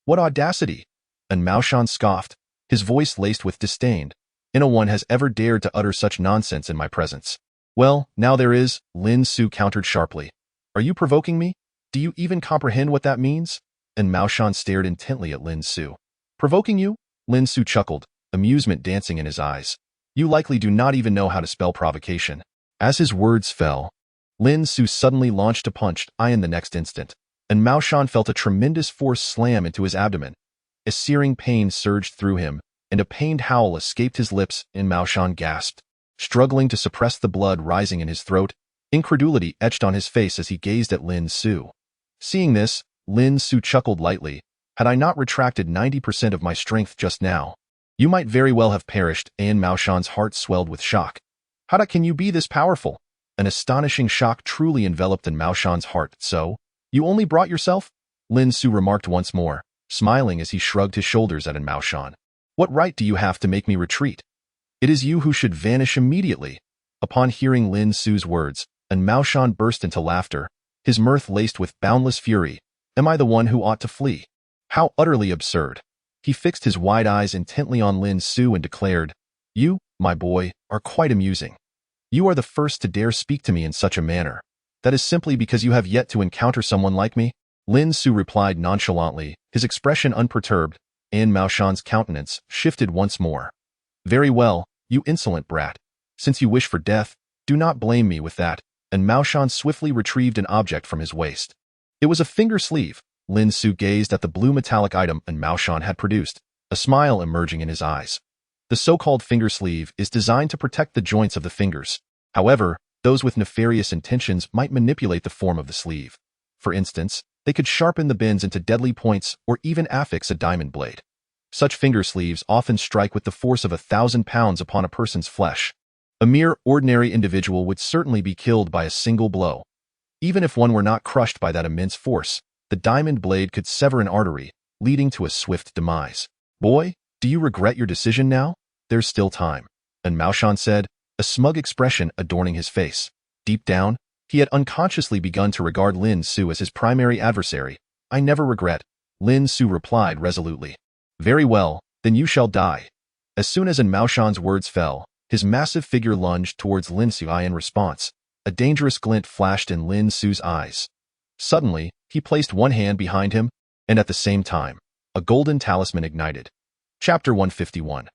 What audacity! And Mao Shan scoffed, his voice laced with disdain. No one has ever dared to utter such nonsense in my presence. Well, now there is, Lin Su countered sharply. Are you provoking me? Do you even comprehend what that means? And Mao Shan stared intently at Lin Su. Provoking you? Lin Su chuckled, amusement dancing in his eyes. You likely do not even know how to spell provocation. As his words fell, Lin Su suddenly launched a punch in the next instant, and Mao Shan felt a tremendous force slam into his abdomen. A searing pain surged through him, and a pained howl escaped his lips, and Mao Shan gasped. Struggling to suppress the blood rising in his throat, incredulity etched on his face as he gazed at Lin Su. Seeing this, Lin Su chuckled lightly. Had I not retracted 90% of my strength just now, you might very well have perished, and Mao Shan's heart swelled with shock. How can you be this powerful? An astonishing shock truly enveloped in Mao Shan's heart. So, you only brought yourself? Lin Su remarked once more, smiling as he shrugged his shoulders at Mao Shan. What right do you have to make me retreat? It is you who should vanish immediately. Upon hearing Lin Su's words, Mao Shan burst into laughter, his mirth laced with boundless fury. Am I the one who ought to flee? How utterly absurd. He fixed his wide eyes intently on Lin Su and declared, You, my boy, are quite amusing. You are the first to dare speak to me in such a manner. That is simply because you have yet to encounter someone like me? Lin Su replied nonchalantly, his expression unperturbed, and Mao Shan's countenance shifted once more. Very well, you insolent brat. Since you wish for death, do not blame me with that, and Mao Shan swiftly retrieved an object from his waist. It was a finger sleeve. Lin Su gazed at the blue metallic item Mao Shan had produced, a smile emerging in his eyes. The so-called finger sleeve is designed to protect the joints of the fingers. However, those with nefarious intentions might manipulate the form of the sleeve. For instance, they could sharpen the bends into deadly points or even affix a diamond blade. Such finger sleeves often strike with the force of 1,000 pounds upon a person's flesh. A mere ordinary individual would certainly be killed by a single blow. Even if one were not crushed by that immense force, the diamond blade could sever an artery, leading to a swift demise. Boy, do you regret your decision now? There's still time. And Mao Shan said, a smug expression adorning his face. Deep down, he had unconsciously begun to regard Lin Su as his primary adversary. I never regret, Lin Su replied resolutely. Very well, then you shall die. As soon as Mao Shan's words fell, his massive figure lunged towards Lin Su in response. A dangerous glint flashed in Lin Su's eyes. Suddenly, he placed one hand behind him, and at the same time, a golden talisman ignited. Chapter 151.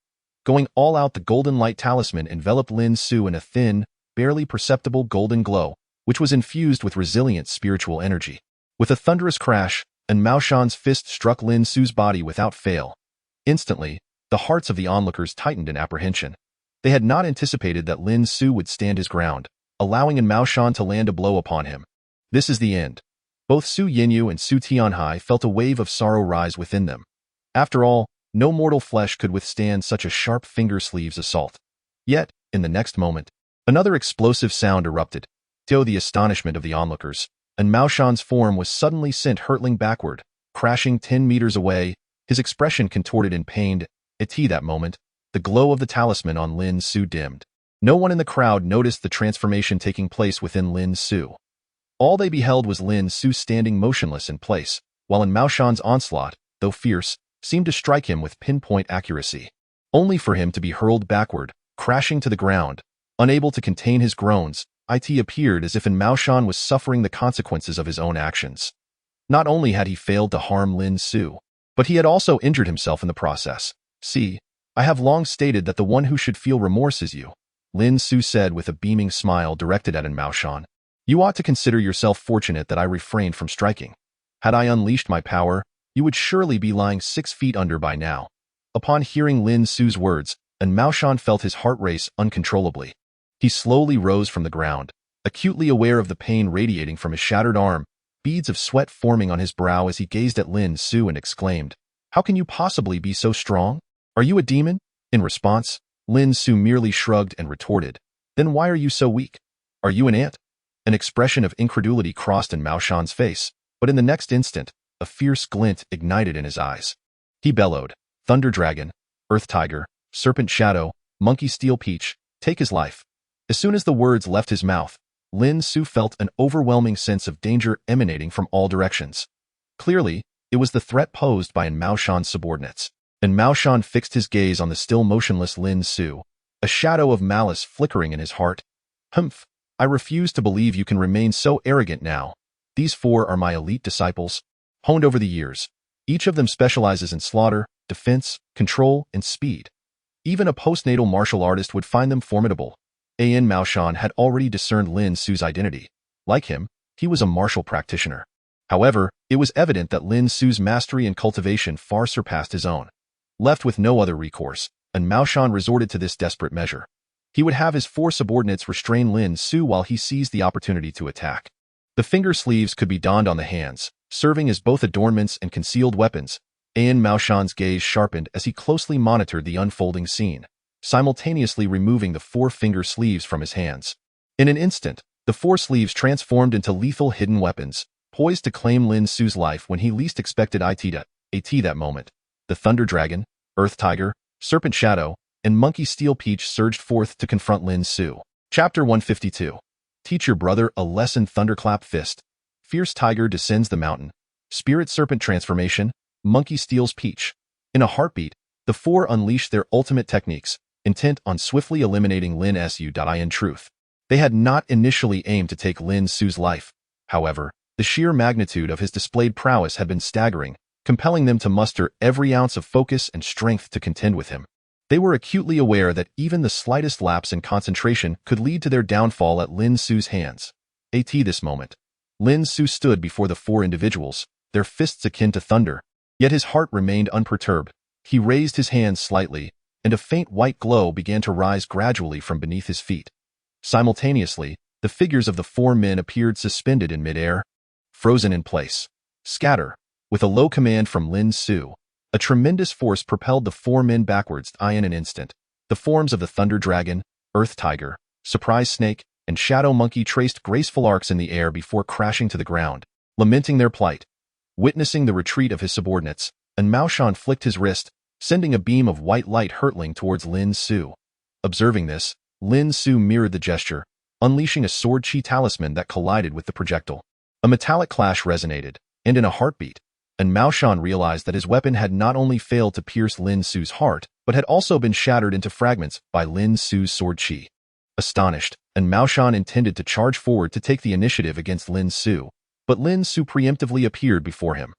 Going all out, the golden light talisman enveloped Lin Su in a thin, barely perceptible golden glow, which was infused with resilient spiritual energy. With a thunderous crash, Mao Shan's fist struck Lin Su's body without fail. Instantly, the hearts of the onlookers tightened in apprehension. They had not anticipated that Lin Su would stand his ground, allowing Mao Shan to land a blow upon him. This is the end. Both Su Yinyu and Su Tianhai felt a wave of sorrow rise within them. After all, no mortal flesh could withstand such a sharp finger sleeves assault. Yet, in the next moment, another explosive sound erupted. To the astonishment of the onlookers, Mao Shan's form was suddenly sent hurtling backward, crashing 10 meters away, his expression contorted in pain. At that moment, the glow of the talisman on Lin Su dimmed. No one in the crowd noticed the transformation taking place within Lin Su. All they beheld was Lin Su standing motionless in place, while Mao Shan's onslaught, though fierce, seemed to strike him with pinpoint accuracy, only for him to be hurled backward, crashing to the ground. Unable to contain his groans, it appeared as if Mao Shan was suffering the consequences of his own actions. Not only had he failed to harm Lin Su, but he had also injured himself in the process. See, I have long stated that the one who should feel remorse is you, Lin Su said with a beaming smile directed at Mao Shan. You ought to consider yourself fortunate that I refrained from striking. Had I unleashed my power, you would surely be lying 6 feet under by now. Upon hearing Lin Su's words, Mao Shan felt his heart race uncontrollably. He slowly rose from the ground, acutely aware of the pain radiating from his shattered arm, beads of sweat forming on his brow as he gazed at Lin Su and exclaimed, "How can you possibly be so strong? Are you a demon?" In response, Lin Su merely shrugged and retorted, "Then why are you so weak? Are you an ant?" An expression of incredulity crossed in Mao Shan's face, but in the next instant, a fierce glint ignited in his eyes. He bellowed, "Thunder Dragon, Earth Tiger, Serpent Shadow, Monkey Steel Peach, take his life." As soon as the words left his mouth, Lin Su felt an overwhelming sense of danger emanating from all directions. Clearly, it was the threat posed by Mao Shan's subordinates, and Mao Shan fixed his gaze on the still motionless Lin Su, a shadow of malice flickering in his heart. "Humph, I refuse to believe you can remain so arrogant now. These four are my elite disciples, honed over the years. Each of them specializes in slaughter, defense, control, and speed. Even a postnatal martial artist would find them formidable." Mao Shan had already discerned Lin Su's identity. Like him, he was a martial practitioner. However, it was evident that Lin Su's mastery and cultivation far surpassed his own. Left with no other recourse, Mao Shan resorted to this desperate measure. He would have his four subordinates restrain Lin Su while he seized the opportunity to attack. The finger sleeves could be donned on the hands, serving as both adornments and concealed weapons. Mao Shan's gaze sharpened as he closely monitored the unfolding scene, simultaneously removing the four finger sleeves from his hands. In an instant, the four sleeves transformed into lethal hidden weapons, poised to claim Lin Su's life when he least expected it. That moment, the Thunder Dragon, Earth Tiger, Serpent Shadow, and Monkey Steel Peach surged forth to confront Lin Su. Chapter 152. Teach your brother a lesson. Thunderclap Fist. Fierce Tiger descends the mountain. Spirit Serpent Transformation. Monkey steals Peach. In a heartbeat, the four unleashed their ultimate techniques, intent on swiftly eliminating Lin Su. In truth, they had not initially aimed to take Lin Su's life. However, the sheer magnitude of his displayed prowess had been staggering, compelling them to muster every ounce of focus and strength to contend with him. They were acutely aware that even the slightest lapse in concentration could lead to their downfall at Lin Su's hands. At this moment, Lin Su stood before the four individuals, their fists akin to thunder, yet his heart remained unperturbed. He raised his hands slightly, and a faint white glow began to rise gradually from beneath his feet. Simultaneously, the figures of the four men appeared suspended in midair, frozen in place. Scatter. With a low command from Lin Su, a tremendous force propelled the four men backwards. In an instant, the forms of the Thunder Dragon, Earth Tiger, Surprise Snake, and Shadow Monkey traced graceful arcs in the air before crashing to the ground, lamenting their plight. Witnessing the retreat of his subordinates, Mao Shan flicked his wrist, sending a beam of white light hurtling towards Lin Su. Observing this, Lin Su mirrored the gesture, unleashing a sword chi talisman that collided with the projectile. A metallic clash resonated, and in a heartbeat, Mao Shan realized that his weapon had not only failed to pierce Lin Su's heart, but had also been shattered into fragments by Lin Su's sword chi. Astonished, Mao Shan intended to charge forward to take the initiative against Lin Su, but Lin Su preemptively appeared before him.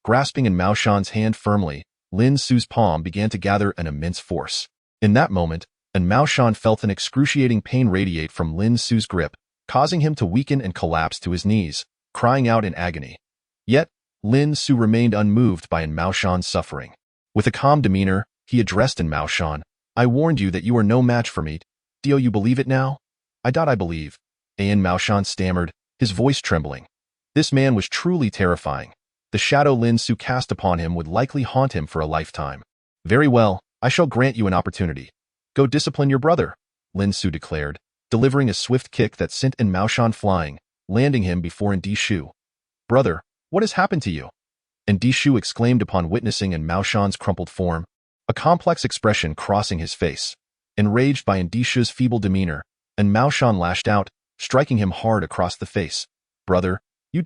Grasping Mao Shan's hand firmly, Lin Su's palm began to gather an immense force. In that moment, Mao Shan felt an excruciating pain radiate from Lin Su's grip, causing him to weaken and collapse to his knees, crying out in agony. Yet, Lin Su remained unmoved by Mao Shan's suffering. With a calm demeanor, he addressed Mao Shan, "I warned you that you are no match for me. Do you believe it now?" I believe." Mao Shan stammered, his voice trembling. This man was truly terrifying. The shadow Lin Su cast upon him would likely haunt him for a lifetime. "Very well, I shall grant you an opportunity. Go discipline your brother," Lin Su declared, delivering a swift kick that sent Mao Shan flying, landing him before Shu. "Brother, what has happened to you?" Shu exclaimed upon witnessing Mao Shan's crumpled form, a complex expression crossing his face. Enraged by Shu's feeble demeanor, Mao Shan lashed out, striking him hard across the face. "Brother, you."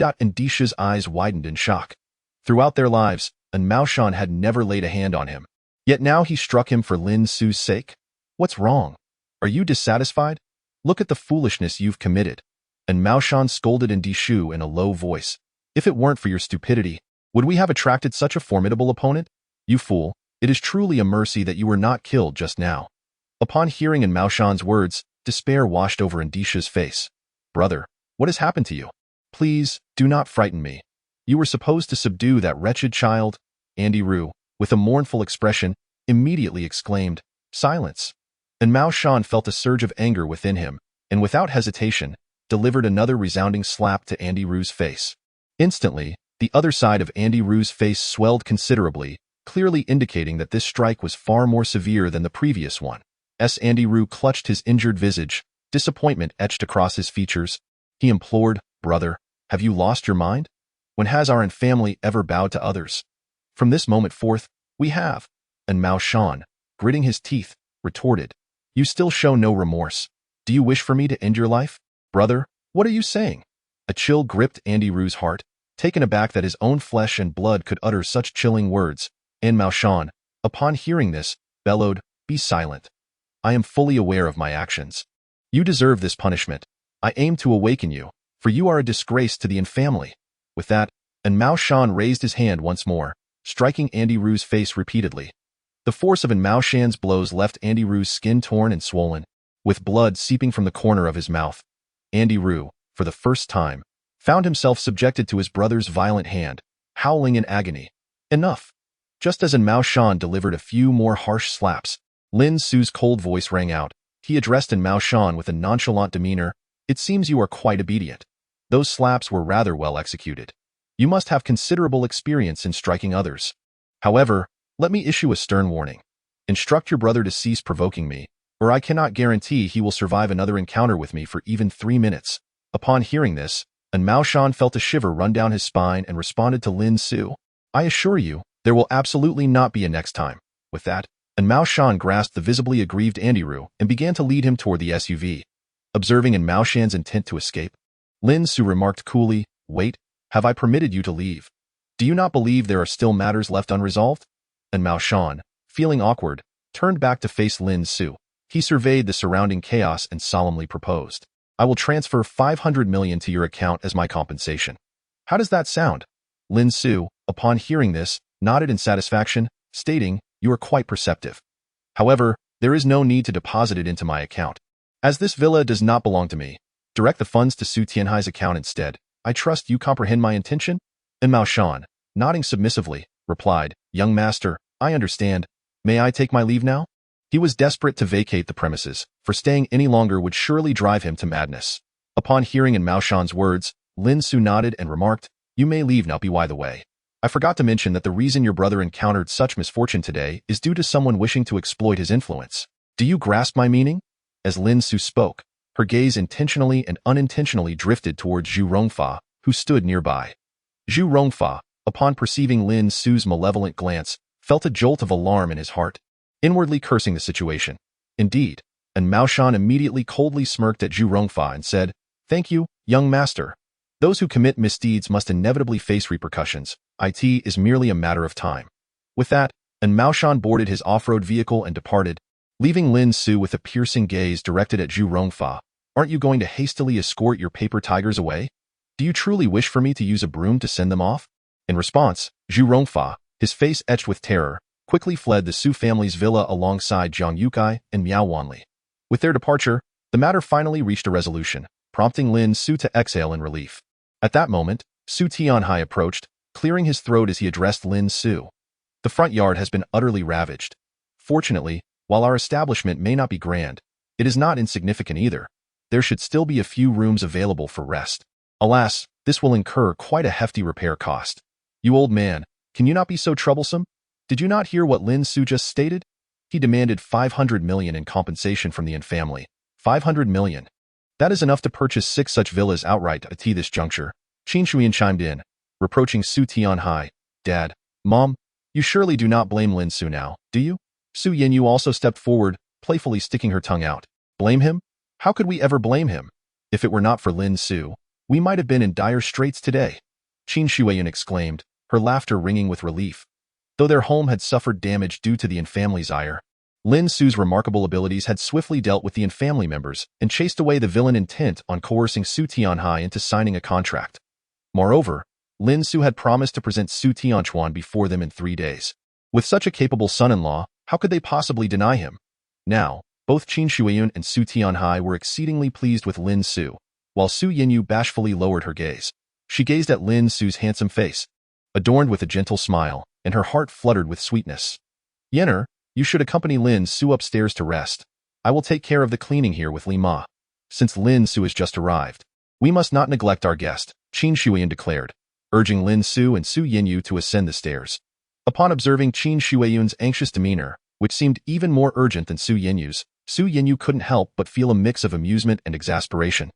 Shu's eyes widened in shock. Throughout their lives, Mao Shan had never laid a hand on him. Yet now he struck him for Lin Su's sake? "What's wrong? Are you dissatisfied? Look at the foolishness you've committed." Mao Shan scolded Shu in a low voice. "If it weren't for your stupidity, would we have attracted such a formidable opponent? You fool, it is truly a mercy that you were not killed just now." Upon hearing Mao Shan's words, despair washed over Shu's face. "Brother, what has happened to you? Please, do not frighten me. You were supposed to subdue that wretched child." Ru, with a mournful expression, immediately exclaimed, "Silence." Mao Shan felt a surge of anger within him, and without hesitation, delivered another resounding slap to Ru's face. Instantly, the other side of Andy Ru's face swelled considerably, clearly indicating that this strike was far more severe than the previous one. Andy Ru clutched his injured visage, disappointment etched across his features. He implored, "Brother, have you lost your mind? When has our family ever bowed to others? From this moment forth, we have." And Mao Shan, gritting his teeth, retorted, "You still show no remorse. Do you wish for me to end your life? Brother, what are you saying?" A chill gripped Andy Ru's heart, taken aback that his own flesh and blood could utter such chilling words, and Mao Shan, upon hearing this, bellowed, "Be silent. I am fully aware of my actions. You deserve this punishment. I aim to awaken you, for you are a disgrace to the family." With that, and Mao Shan raised his hand once more, striking Andy Ru's face repeatedly. The force of Mao Shan's blows left Andy Ru's skin torn and swollen, with blood seeping from the corner of his mouth. Andy Ru, for the first time, found himself subjected to his brother's violent hand, howling in agony. Enough! Just as Mao Shan delivered a few more harsh slaps, Lin Su's cold voice rang out. He addressed Mao Shan with a nonchalant demeanor, "It seems you are quite obedient. Those slaps were rather well executed. You must have considerable experience in striking others. However, let me issue a stern warning. Instruct your brother to cease provoking me, or I cannot guarantee he will survive another encounter with me for even 3 minutes." Upon hearing this, Mao Shan felt a shiver run down his spine and responded to Lin Su, "I assure you, there will absolutely not be a next time." With that, Mao Shan grasped the visibly aggrieved Andy Ru and began to lead him toward the SUV. Observing Mao Shan's intent to escape, Lin Su remarked coolly, "Wait, have I permitted you to leave? Do you not believe there are still matters left unresolved?" And Mao Shan, feeling awkward, turned back to face Lin Su. He surveyed the surrounding chaos and solemnly proposed, "I will transfer 500 million to your account as my compensation. How does that sound?" Lin Su, upon hearing this, nodded in satisfaction, stating, "You are quite perceptive. However, there is no need to deposit it into my account. As this villa does not belong to me, direct the funds to Su Tianhai's account instead. I trust you comprehend my intention?" And Mao Shan, nodding submissively, replied, "Young master, I understand. May I take my leave now?" He was desperate to vacate the premises, for staying any longer would surely drive him to madness. Upon hearing Mao Shan's words, Lin Su nodded and remarked, "You may leave now. By the way, I forgot to mention that the reason your brother encountered such misfortune today is due to someone wishing to exploit his influence. Do you grasp my meaning?" As Lin Su spoke, her gaze intentionally and unintentionally drifted towards Zhu Rongfa, who stood nearby. Zhu Rongfa, upon perceiving Lin Su's malevolent glance, felt a jolt of alarm in his heart, inwardly cursing the situation. Indeed, and Mao Shan immediately coldly smirked at Zhu Rongfa and said, "Thank you, young master. Those who commit misdeeds must inevitably face repercussions. It is merely a matter of time." With that, and Mao Shan boarded his off-road vehicle and departed, leaving Lin Su with a piercing gaze directed at Zhu Rongfa. "Aren't you going to hastily escort your paper tigers away? Do you truly wish for me to use a broom to send them off?" In response, Zhu Rongfa, his face etched with terror, quickly fled the Su family's villa alongside Jiang Yukai and Miao Wanli. With their departure, the matter finally reached a resolution, prompting Lin Su to exhale in relief. At that moment, Su Tianhai approached, clearing his throat as he addressed Lin Su. "The front yard has been utterly ravaged. Fortunately, while our establishment may not be grand, it is not insignificant either. There should still be a few rooms available for rest. Alas, this will incur quite a hefty repair cost. You old man, can you not be so troublesome? Did you not hear what Lin Su just stated? He demanded 500 million in compensation from the family. 500 million. That is enough to purchase 6 such villas outright at this juncture." Qin Shuyan chimed in, reproaching Su Tianhai. "Dad, Mom, you surely do not blame Lin Su now, do you?" Su Yinyu also stepped forward, playfully sticking her tongue out. "Blame him? How could we ever blame him? If it were not for Lin Su, we might have been in dire straits today." Qin Shuyan exclaimed, her laughter ringing with relief. Though their home had suffered damage due to the family's ire, Lin Su's remarkable abilities had swiftly dealt with the family members and chased away the villain intent on coercing Su Tianhai into signing a contract. Moreover, Lin Su had promised to present Su Tianchuan before them in 3 days. With such a capable son-in-law, how could they possibly deny him? Now, both Qin Shuyan and Su Tianhai were exceedingly pleased with Lin Su, while Su Yinyu bashfully lowered her gaze. She gazed at Lin Su's handsome face, adorned with a gentle smile, and her heart fluttered with sweetness. "Yenner, you should accompany Lin Su upstairs to rest. I will take care of the cleaning here with Li Ma. Since Lin Su has just arrived, we must not neglect our guest," Qin Shuyan declared. urging Lin Su and Su Yinyu to ascend the stairs. Upon observing Qin Shuiyun's anxious demeanor, which seemed even more urgent than Su Yinyu's, Su Yinyu couldn't help but feel a mix of amusement and exasperation.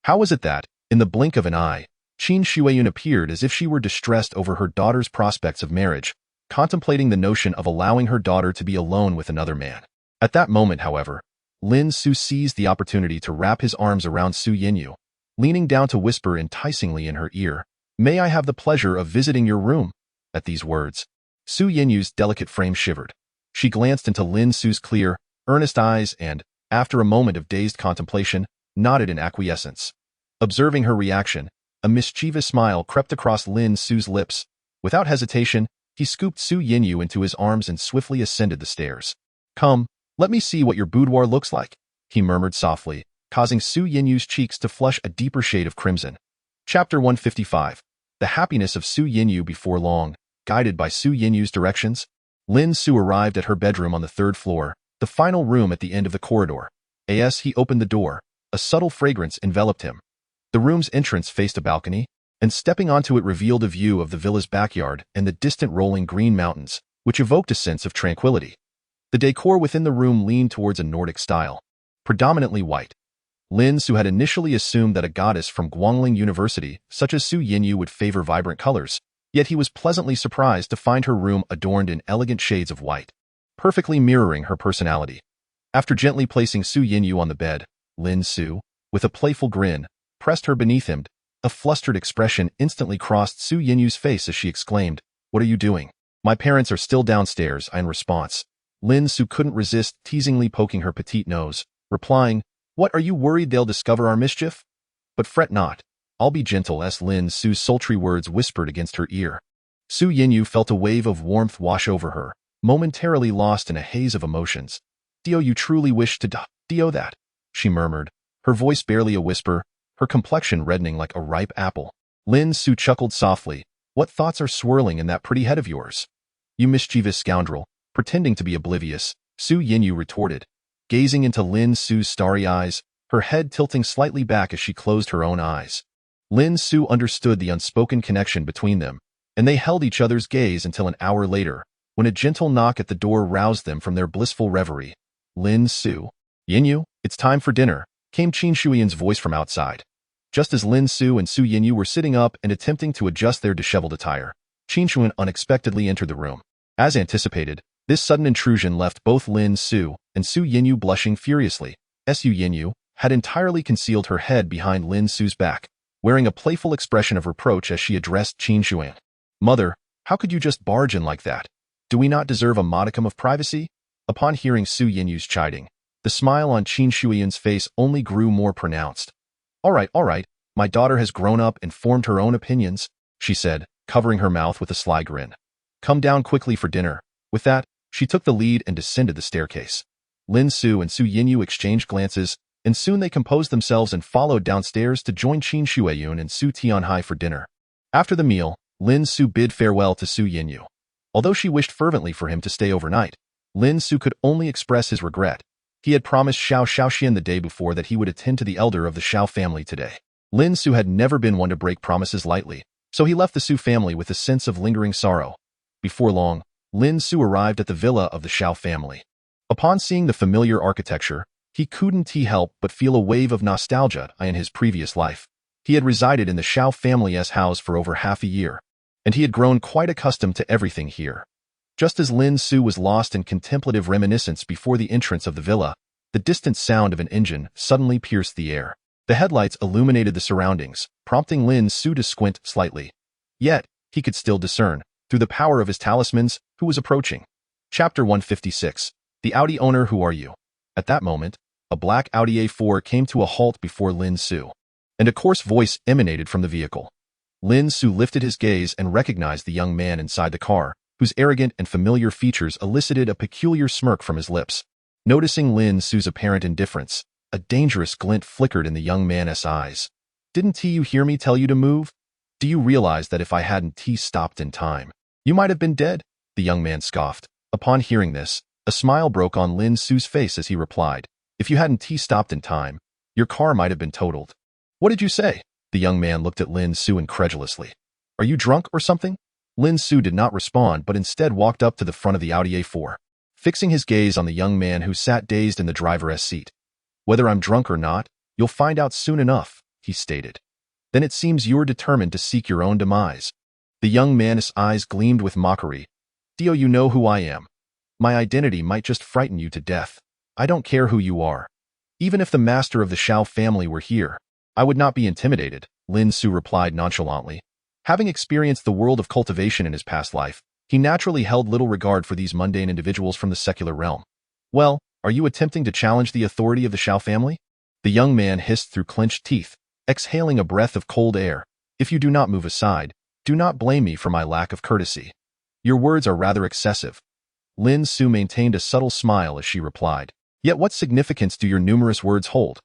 How was it that, in the blink of an eye, Qin Shuiyun appeared as if she were distressed over her daughter's prospects of marriage, contemplating the notion of allowing her daughter to be alone with another man? At that moment, however, Lin Su seized the opportunity to wrap his arms around Su Yinyu, leaning down to whisper enticingly in her ear, "May I have the pleasure of visiting your room?" At these words, Su Yinyu's delicate frame shivered. She glanced into Lin Su's clear, earnest eyes and, after a moment of dazed contemplation, nodded in acquiescence. Observing her reaction, a mischievous smile crept across Lin Su's lips. Without hesitation, he scooped Su Yinyu into his arms and swiftly ascended the stairs. "Come, let me see what your boudoir looks like," he murmured softly, causing Su Yinyu's cheeks to flush a deeper shade of crimson. Chapter 155. The happiness of Su Yinyu. Before long, guided by Su Yinyu's directions, Lin Su arrived at her bedroom on the 3rd floor, the final room at the end of the corridor. As he opened the door, a subtle fragrance enveloped him. The room's entrance faced a balcony, and stepping onto it revealed a view of the villa's backyard and the distant rolling green mountains, which evoked a sense of tranquility. The decor within the room leaned towards a Nordic style, predominantly white. Lin Su had initially assumed that a goddess from Guangling University, such as Su Yinyu, would favor vibrant colors, yet he was pleasantly surprised to find her room adorned in elegant shades of white, perfectly mirroring her personality. After gently placing Su Yinyu on the bed, Lin Su, with a playful grin, pressed her beneath him. A flustered expression instantly crossed Su Yinyu's face as she exclaimed, "What are you doing?" "My parents are still downstairs," in response. Lin Su couldn't resist teasingly poking her petite nose, replying, "What, are you worried they'll discover our mischief? But fret not, I'll be gentle," as Lin Su's sultry words whispered against her ear. Su Yinyu felt a wave of warmth wash over her, momentarily lost in a haze of emotions. "Dio, you truly wish to do that," she murmured, her voice barely a whisper, her complexion reddening like a ripe apple. Lin Su chuckled softly. "What thoughts are swirling in that pretty head of yours?" "You mischievous scoundrel," pretending to be oblivious, Su Yinyu retorted, gazing into Lin Su's starry eyes, her head tilting slightly back as she closed her own eyes. Lin Su understood the unspoken connection between them, and they held each other's gaze until an hour later, when a gentle knock at the door roused them from their blissful reverie. "Lin Su." "Yinyu, it's time for dinner," came Qin Shuiyun's voice from outside. Just as Lin Su and Su Yinyu were sitting up and attempting to adjust their disheveled attire, Qin Shuiyun unexpectedly entered the room. As anticipated, this sudden intrusion left both Lin Su and Su Yinyu blushing furiously. Su Yinyu had entirely concealed her head behind Lin Su's back, wearing a playful expression of reproach as she addressed Qin Shuiyun. "Mother, how could you just barge in like that? Do we not deserve a modicum of privacy?" Upon hearing Su Yinyu's chiding, the smile on Qin Shuiyun's face only grew more pronounced. All right, my daughter has grown up and formed her own opinions," she said, covering her mouth with a sly grin. "Come down quickly for dinner." With that, she took the lead and descended the staircase. Lin Su and Su Yinyu exchanged glances, and soon they composed themselves and followed downstairs to join Qin Shuiyun and Su Tianhai for dinner. After the meal, Lin Su bid farewell to Su Yinyu. Although she wished fervently for him to stay overnight, Lin Su could only express his regret. He had promised Xiao Xiaoxian the day before that he would attend to the elder of the Xiao family today. Lin Su had never been one to break promises lightly, so he left the Su family with a sense of lingering sorrow. Before long, Lin Su arrived at the villa of the Xiao family. Upon seeing the familiar architecture, he couldn't help but feel a wave of nostalgia in his previous life. He had resided in the Xiao family's house for over half a year, and he had grown quite accustomed to everything here. Just as Lin Su was lost in contemplative reminiscence before the entrance of the villa, the distant sound of an engine suddenly pierced the air. The headlights illuminated the surroundings, prompting Lin Su to squint slightly. Yet, he could still discern, through the power of his talismans, who was approaching. Chapter 156. The Audi owner. Who are you? At that moment, a black Audi A4 came to a halt before Lin Su, and a coarse voice emanated from the vehicle. Lin Su lifted his gaze and recognized the young man inside the car, whose arrogant and familiar features elicited a peculiar smirk from his lips. Noticing Lin Su's apparent indifference, a dangerous glint flickered in the young man's eyes. "Didn't you hear me tell you to move? Do you realize that if I hadn't stopped in time, you might have been dead?" The young man scoffed. Upon hearing this, a smile broke on Lin Su's face as he replied, "If you hadn't stopped in time, your car might have been totaled." "What did you say?" The young man looked at Lin Su incredulously. Are you drunk or something? Lin Su did not respond but instead walked up to the front of the Audi A4, fixing his gaze on the young man who sat dazed in the driver's seat. Whether I'm drunk or not, you'll find out soon enough, he stated. Then it seems you're determined to seek your own demise. The young man's eyes gleamed with mockery. Do you know who I am? My identity might just frighten you to death. I don't care who you are. Even if the master of the Shao family were here, I would not be intimidated, Lin Su replied nonchalantly. Having experienced the world of cultivation in his past life, he naturally held little regard for these mundane individuals from the secular realm. Well, are you attempting to challenge the authority of the Shao family? The young man hissed through clenched teeth, exhaling a breath of cold air. If you do not move aside, do not blame me for my lack of courtesy. Your words are rather excessive. Lin Su maintained a subtle smile as she replied. Yet what significance do your numerous words hold?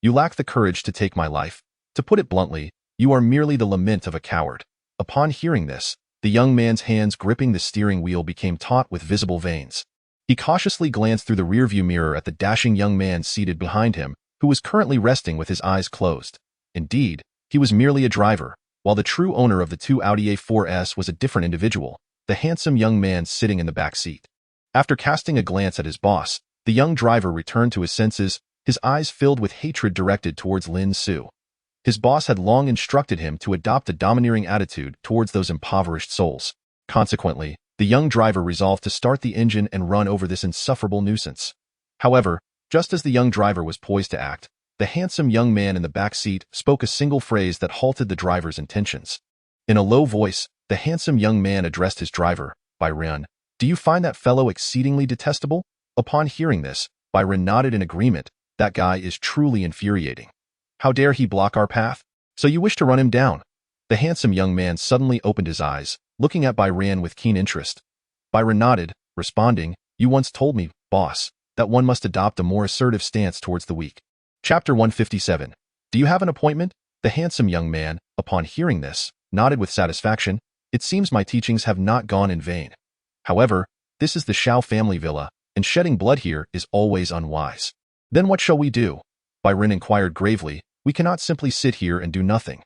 You lack the courage to take my life. To put it bluntly, you are merely the lament of a coward. Upon hearing this, the young man's hands gripping the steering wheel became taut with visible veins. He cautiously glanced through the rearview mirror at the dashing young man seated behind him, who was currently resting with his eyes closed. Indeed, he was merely a driver, while the true owner of the two Audi A4s was a different individual, the handsome young man sitting in the back seat. After casting a glance at his boss, the young driver returned to his senses, his eyes filled with hatred directed towards Lin Su. His boss had long instructed him to adopt a domineering attitude towards those impoverished souls. Consequently, the young driver resolved to start the engine and run over this insufferable nuisance. However, just as the young driver was poised to act, the handsome young man in the back seat spoke a single phrase that halted the driver's intentions. In a low voice, the handsome young man addressed his driver, Byron. Do you find that fellow exceedingly detestable? Upon hearing this, Byron nodded in agreement. That guy is truly infuriating. How dare he block our path? So you wish to run him down? The handsome young man suddenly opened his eyes, looking at Byron with keen interest. Byron nodded, responding, You once told me, boss, that one must adopt a more assertive stance towards the weak. Chapter 157. Do you have an appointment? The handsome young man, upon hearing this, nodded with satisfaction. It seems my teachings have not gone in vain. However, this is the Shao family villa, and shedding blood here is always unwise. Then what shall we do? Byron inquired gravely. We cannot simply sit here and do nothing.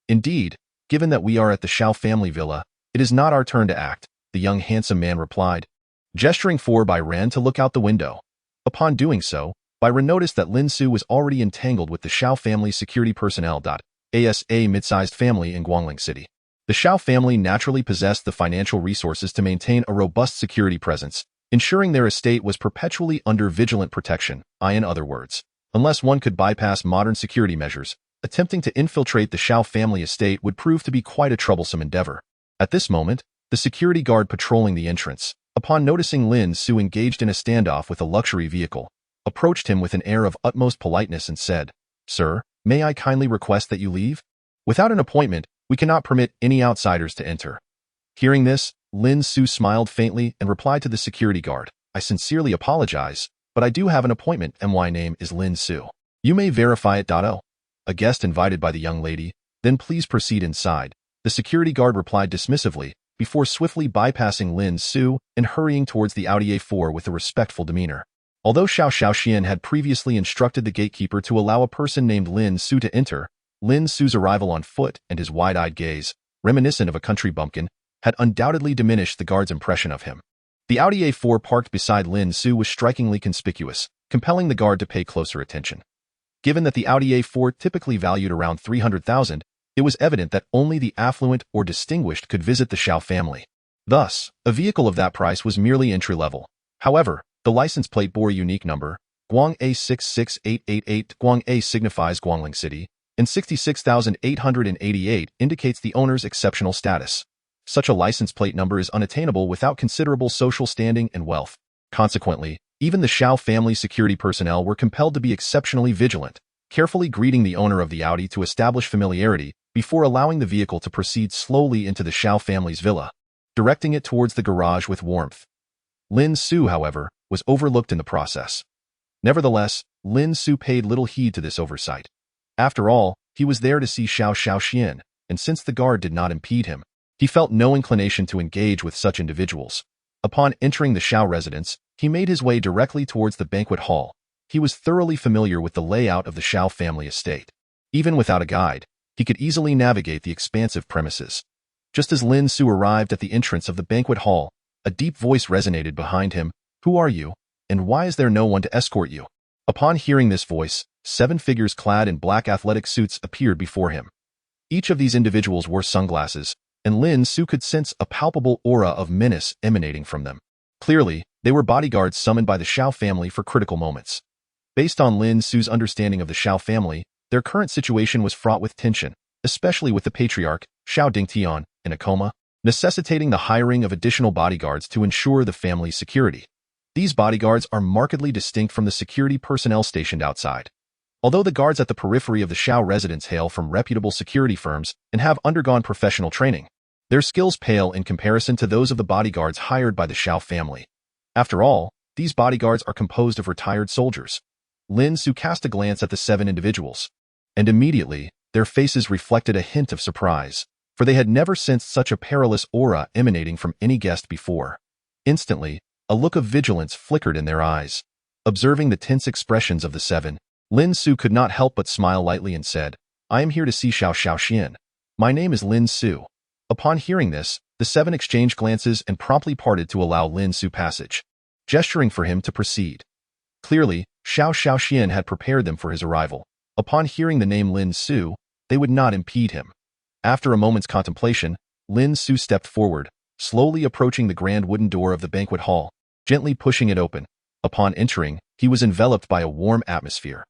Indeed, given that we are at the Shao family villa, it is not our turn to act, the young handsome man replied, gesturing for Byron to look out the window. Upon doing so, Byron noticed that Lin Su was already entangled with the Shao family security personnel. As a mid-sized family in Guangling City. The Shao family naturally possessed the financial resources to maintain a robust security presence, ensuring their estate was perpetually under vigilant protection. In other words, unless one could bypass modern security measures, attempting to infiltrate the Shao family estate would prove to be quite a troublesome endeavor. At this moment, the security guard patrolling the entrance, upon noticing Lin Su engaged in a standoff with a luxury vehicle, approached him with an air of utmost politeness and said, Sir, may I kindly request that you leave? Without an appointment, we cannot permit any outsiders to enter. Hearing this, Lin Su smiled faintly and replied to the security guard, I sincerely apologize, but I do have an appointment and my name is Lin Su. You may verify it. A guest invited by the young lady, then please proceed inside. The security guard replied dismissively, before swiftly bypassing Lin Su and hurrying towards the Audi A4 with a respectful demeanor. Although Xiao Xiaoxian had previously instructed the gatekeeper to allow a person named Lin Su to enter, Lin Su's arrival on foot and his wide-eyed gaze, reminiscent of a country bumpkin, had undoubtedly diminished the guard's impression of him. The Audi A4 parked beside Lin Su was strikingly conspicuous, compelling the guard to pay closer attention. Given that the Audi A4 typically valued around 300,000, it was evident that only the affluent or distinguished could visit the Shao family. Thus, a vehicle of that price was merely entry-level. However, the license plate bore a unique number, Guang A66888. Guang A signifies Guangling City, and 66,888 indicates the owner's exceptional status. Such a license plate number is unattainable without considerable social standing and wealth. Consequently, even the Shao family security personnel were compelled to be exceptionally vigilant, carefully greeting the owner of the Audi to establish familiarity before allowing the vehicle to proceed slowly into the Shao family's villa, directing it towards the garage with warmth. Lin Su, however, was overlooked in the process. Nevertheless, Lin Su paid little heed to this oversight. After all, he was there to see Xiao Xiaoxian, and since the guard did not impede him, he felt no inclination to engage with such individuals. Upon entering the Shao residence, he made his way directly towards the banquet hall. He was thoroughly familiar with the layout of the Shao family estate. Even without a guide, he could easily navigate the expansive premises. Just as Lin Su arrived at the entrance of the banquet hall, a deep voice resonated behind him. "Who are you, and why is there no one to escort you?" Upon hearing this voice, 7 figures clad in black athletic suits appeared before him. Each of these individuals wore sunglasses, and Lin Su could sense a palpable aura of menace emanating from them. Clearly, they were bodyguards summoned by the Xiao family for critical moments. Based on Lin Su's understanding of the Xiao family, their current situation was fraught with tension, especially with the patriarch, Xiao Dingtian, in a coma, necessitating the hiring of additional bodyguards to ensure the family's security. These bodyguards are markedly distinct from the security personnel stationed outside. Although the guards at the periphery of the Xiao residence hail from reputable security firms and have undergone professional training, their skills pale in comparison to those of the bodyguards hired by the Xiao family. After all, these bodyguards are composed of retired soldiers. Lin Su cast a glance at the 7 individuals, and immediately, their faces reflected a hint of surprise, for they had never sensed such a perilous aura emanating from any guest before. Instantly, a look of vigilance flickered in their eyes. Observing the tense expressions of the 7, Lin Su could not help but smile lightly and said, "I am here to see Xiao Xiaoxian. My name is Lin Su." Upon hearing this, the 7 exchanged glances and promptly parted to allow Lin Su passage, gesturing for him to proceed. Clearly, Xiao Xiaoxian had prepared them for his arrival. Upon hearing the name Lin Su, they would not impede him. After a moment's contemplation, Lin Su stepped forward, slowly approaching the grand wooden door of the banquet hall, gently pushing it open. Upon entering, he was enveloped by a warm atmosphere.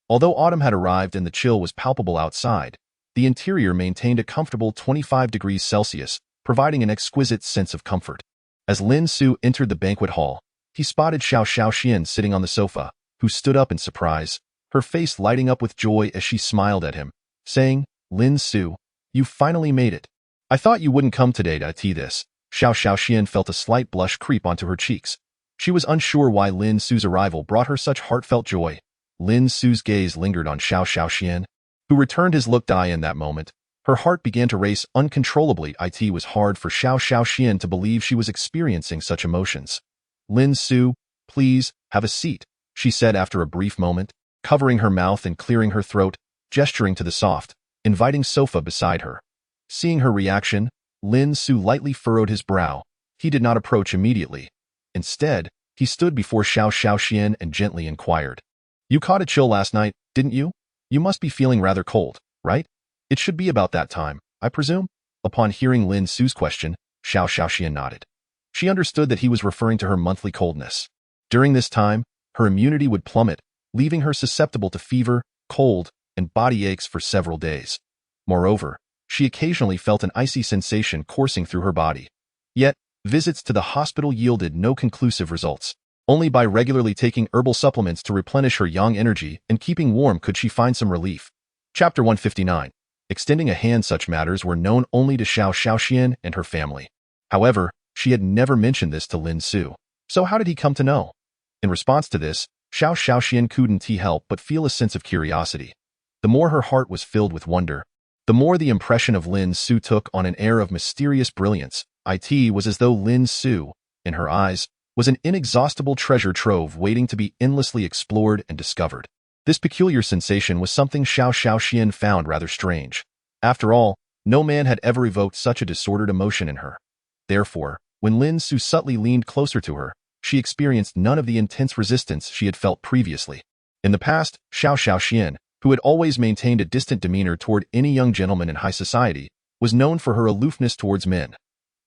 Although autumn had arrived and the chill was palpable outside, the interior maintained a comfortable 25 degrees Celsius, providing an exquisite sense of comfort. As Lin Su entered the banquet hall, he spotted Xiao Xiaoxian sitting on the sofa, who stood up in surprise, her face lighting up with joy as she smiled at him, saying, "Lin Su, you finally made it. I thought you wouldn't come today to tea this." Xiao Xiaoxian felt a slight blush creep onto her cheeks. She was unsure why Lin Su's arrival brought her such heartfelt joy. Lin Su's gaze lingered on Xiao Xiaoxian, who returned his look. In that moment, her heart began to race uncontrollably. It was hard for Xiao Xiaoxian to believe she was experiencing such emotions. "Lin Su, please, have a seat," she said after a brief moment, covering her mouth and clearing her throat, gesturing to the soft, inviting sofa beside her. Seeing her reaction, Lin Su lightly furrowed his brow. He did not approach immediately. Instead, he stood before Xiao Xiaoxian and gently inquired, "You caught a chill last night, didn't you? You must be feeling rather cold, right? It should be about that time, I presume?" Upon hearing Lin Su's question, Xiao Xiaoxian nodded. She understood that he was referring to her monthly coldness. During this time, her immunity would plummet, leaving her susceptible to fever, cold, and body aches for several days. Moreover, she occasionally felt an icy sensation coursing through her body. Yet, visits to the hospital yielded no conclusive results. Only by regularly taking herbal supplements to replenish her yang energy and keeping warm could she find some relief. Chapter 159. Extending a hand. Such matters were known only to Xiao Xiaoxian and her family. However, she had never mentioned this to Lin Su. So how did he come to know? In response to this, Xiao Xiaoxian couldn't help but feel a sense of curiosity. The more her heart was filled with wonder, the more the impression of Lin Su took on an air of mysterious brilliance. It was as though Lin Su, in her eyes, was an inexhaustible treasure trove waiting to be endlessly explored and discovered. This peculiar sensation was something Xiao Xiaoxian found rather strange. After all, no man had ever evoked such a disordered emotion in her. Therefore, when Lin Su subtly leaned closer to her, she experienced none of the intense resistance she had felt previously. In the past, Xiao Xiaoxian, who had always maintained a distant demeanor toward any young gentleman in high society, was known for her aloofness towards men.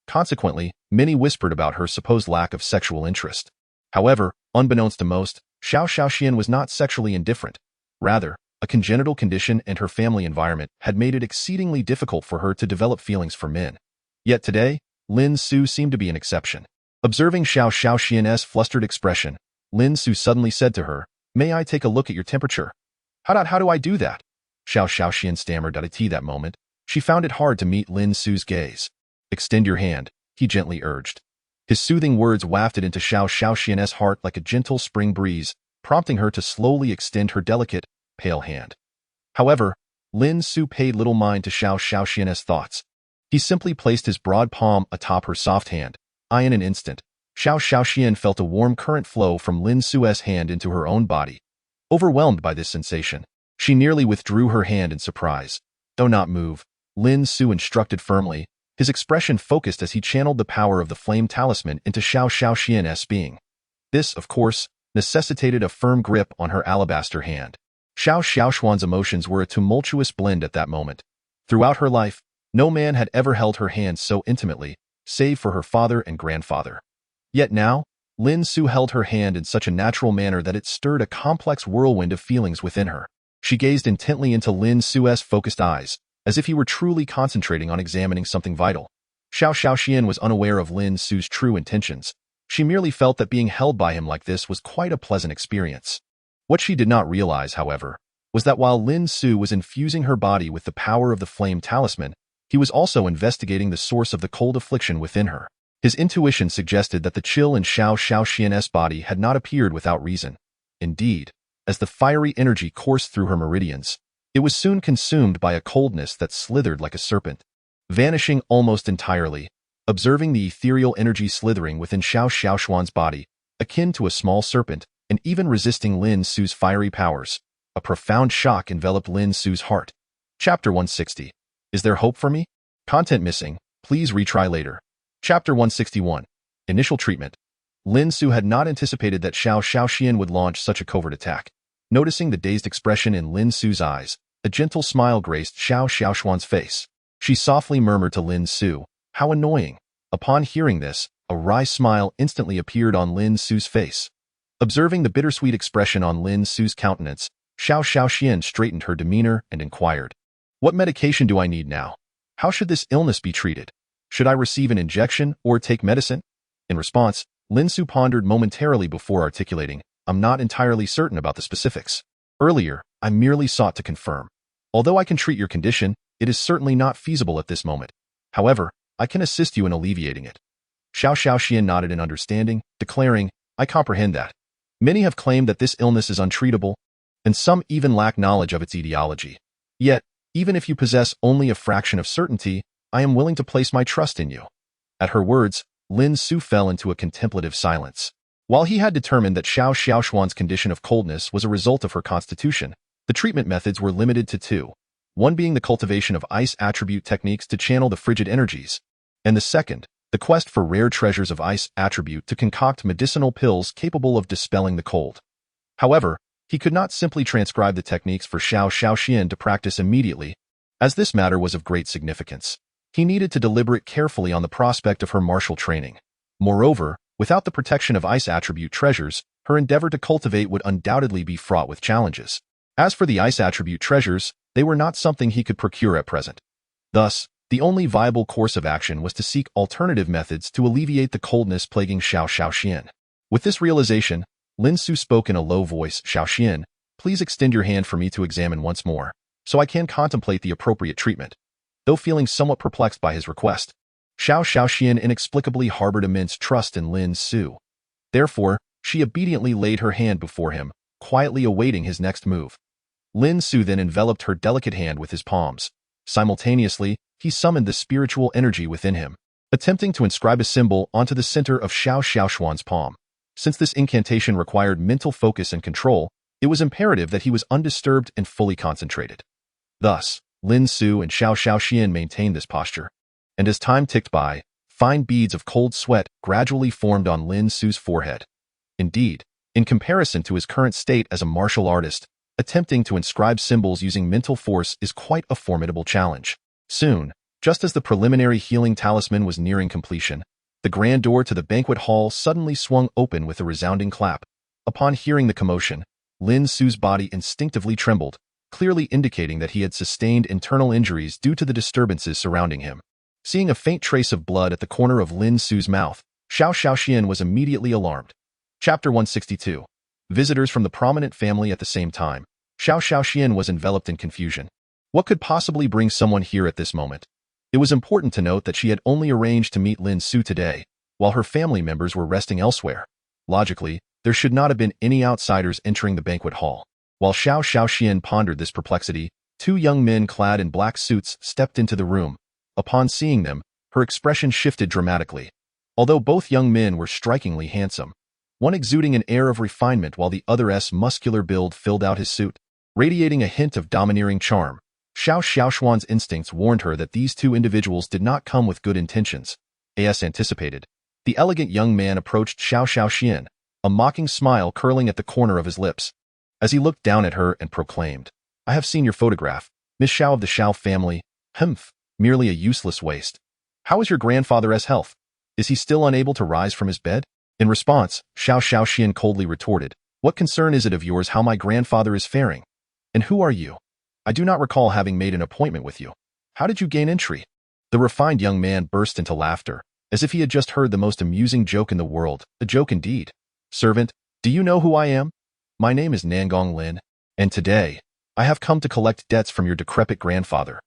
Consequently, many whispered about her supposed lack of sexual interest. However, unbeknownst to most, Xiao Xiaoxian was not sexually indifferent. Rather, a congenital condition and her family environment had made it exceedingly difficult for her to develop feelings for men. Yet today, Lin Su seemed to be an exception. Observing Xiao Xiaoxian's flustered expression, Lin Su suddenly said to her, "May I take a look at your temperature?" How do I do that?" Xiao Xiaoxian stammered at that moment. She found it hard to meet Lin Su's gaze. "Extend your hand," he gently urged. His soothing words wafted into Xiao Xiaoxian's heart like a gentle spring breeze, prompting her to slowly extend her delicate, pale hand. However, Lin Su paid little mind to Xiao Xiaoxian's thoughts. He simply placed his broad palm atop her soft hand. In an instant, Xiao Xiaoxian felt a warm current flow from Lin Su's hand into her own body. Overwhelmed by this sensation, she nearly withdrew her hand in surprise. "Do not move," Lin Su instructed firmly, His expression focused as he channeled the power of the flame talisman into Xiao Xiaoxian's being. This, of course, necessitated a firm grip on her alabaster hand. Xiao Xiaoxuan's emotions were a tumultuous blend at that moment. Throughout her life, no man had ever held her hand so intimately, save for her father and grandfather. Yet now, Lin Su held her hand in such a natural manner that it stirred a complex whirlwind of feelings within her. She gazed intently into Lin Su's focused eyes, as if he were truly concentrating on examining something vital. Xiao Xiaoxian was unaware of Lin Su's true intentions. She merely felt that being held by him like this was quite a pleasant experience. What she did not realize, however, was that while Lin Su was infusing her body with the power of the flame talisman, he was also investigating the source of the cold affliction within her. His intuition suggested that the chill in Xiao Xiaoxian's body had not appeared without reason. Indeed, as the fiery energy coursed through her meridians, it was soon consumed by a coldness that slithered like a serpent, vanishing almost entirely. Observing the ethereal energy slithering within Xiao Xiaoxuan's body, akin to a small serpent, and even resisting Lin Su's fiery powers, a profound shock enveloped Lin Su's heart. Chapter 160. Is there hope for me? Content missing. Please retry later. Chapter 161. Initial treatment. Lin Su had not anticipated that Xiao Xiaoxian would launch such a covert attack. Noticing the dazed expression in Lin Su's eyes, a gentle smile graced Xiao Xiaoxuan's face. She softly murmured to Lin Su, "How annoying." Upon hearing this, a wry smile instantly appeared on Lin Su's face. Observing the bittersweet expression on Lin Su's countenance, Xiao Xiaoxian straightened her demeanor and inquired, "What medication do I need now? How should this illness be treated? Should I receive an injection or take medicine?" In response, Lin Su pondered momentarily before articulating, "I'm not entirely certain about the specifics. Earlier, I merely sought to confirm. Although I can treat your condition, it is certainly not feasible at this moment. However, I can assist you in alleviating it." Xiao Xiaoxian nodded in understanding, declaring, "I comprehend that. Many have claimed that this illness is untreatable, and some even lack knowledge of its etiology. Yet, even if you possess only a fraction of certainty, I am willing to place my trust in you." At her words, Lin Su fell into a contemplative silence. While he had determined that Xiao Xiaoxuan's condition of coldness was a result of her constitution, the treatment methods were limited to two, one being the cultivation of ice attribute techniques to channel the frigid energies, and the second, the quest for rare treasures of ice attribute to concoct medicinal pills capable of dispelling the cold. However, he could not simply transcribe the techniques for Xiao Xiaoxian to practice immediately, as this matter was of great significance. He needed to deliberate carefully on the prospect of her martial training. Moreover, without the protection of ice attribute treasures, her endeavor to cultivate would undoubtedly be fraught with challenges. As for the ice attribute treasures, they were not something he could procure at present. Thus, the only viable course of action was to seek alternative methods to alleviate the coldness plaguing Xiao Xiaoxian. With this realization, Lin Su spoke in a low voice, "Xiaoxian, please extend your hand for me to examine once more, so I can contemplate the appropriate treatment." Though feeling somewhat perplexed by his request, Xiao Xiaoxian inexplicably harbored immense trust in Lin Su. Therefore, she obediently laid her hand before him, quietly awaiting his next move. Lin Su then enveloped her delicate hand with his palms. Simultaneously, he summoned the spiritual energy within him, attempting to inscribe a symbol onto the center of Xiao Xiaoxuan's palm. Since this incantation required mental focus and control, it was imperative that he was undisturbed and fully concentrated. Thus, Lin Su and Xiao Xiaoxian maintained this posture, and as time ticked by, fine beads of cold sweat gradually formed on Lin Su's forehead. Indeed, in comparison to his current state as a martial artist, attempting to inscribe symbols using mental force is quite a formidable challenge. Soon, just as the preliminary healing talisman was nearing completion, the grand door to the banquet hall suddenly swung open with a resounding clap. Upon hearing the commotion, Lin Su's body instinctively trembled, clearly indicating that he had sustained internal injuries due to the disturbances surrounding him. Seeing a faint trace of blood at the corner of Lin Su's mouth, Xiao Xiaoxian was immediately alarmed. Chapter 162. Visitors from the prominent family at the same time. Xiao Xiaoxian was enveloped in confusion. What could possibly bring someone here at this moment? It was important to note that she had only arranged to meet Lin Su today, while her family members were resting elsewhere. Logically, there should not have been any outsiders entering the banquet hall. While Xiao Xiaoxian pondered this perplexity, two young men clad in black suits stepped into the room. Upon seeing them, her expression shifted dramatically. Although both young men were strikingly handsome, one exuding an air of refinement while the other's muscular build filled out his suit, radiating a hint of domineering charm, Xiao Xiaoshuan's instincts warned her that these two individuals did not come with good intentions. As anticipated, the elegant young man approached Xiao Xiaoxian, a mocking smile curling at the corner of his lips, as he looked down at her and proclaimed, "I have seen your photograph, Miss Xiao of the Xiao family. Humph, merely a useless waste. How is your grandfather's health? Is he still unable to rise from his bed?" In response, Xiao Xiaoxian coldly retorted, "What concern is it of yours how my grandfather is faring? And who are you? I do not recall having made an appointment with you. How did you gain entry?" The refined young man burst into laughter, as if he had just heard the most amusing joke in the world, a joke indeed. "Servant, do you know who I am? My name is Nangong Lin, and today, I have come to collect debts from your decrepit grandfather.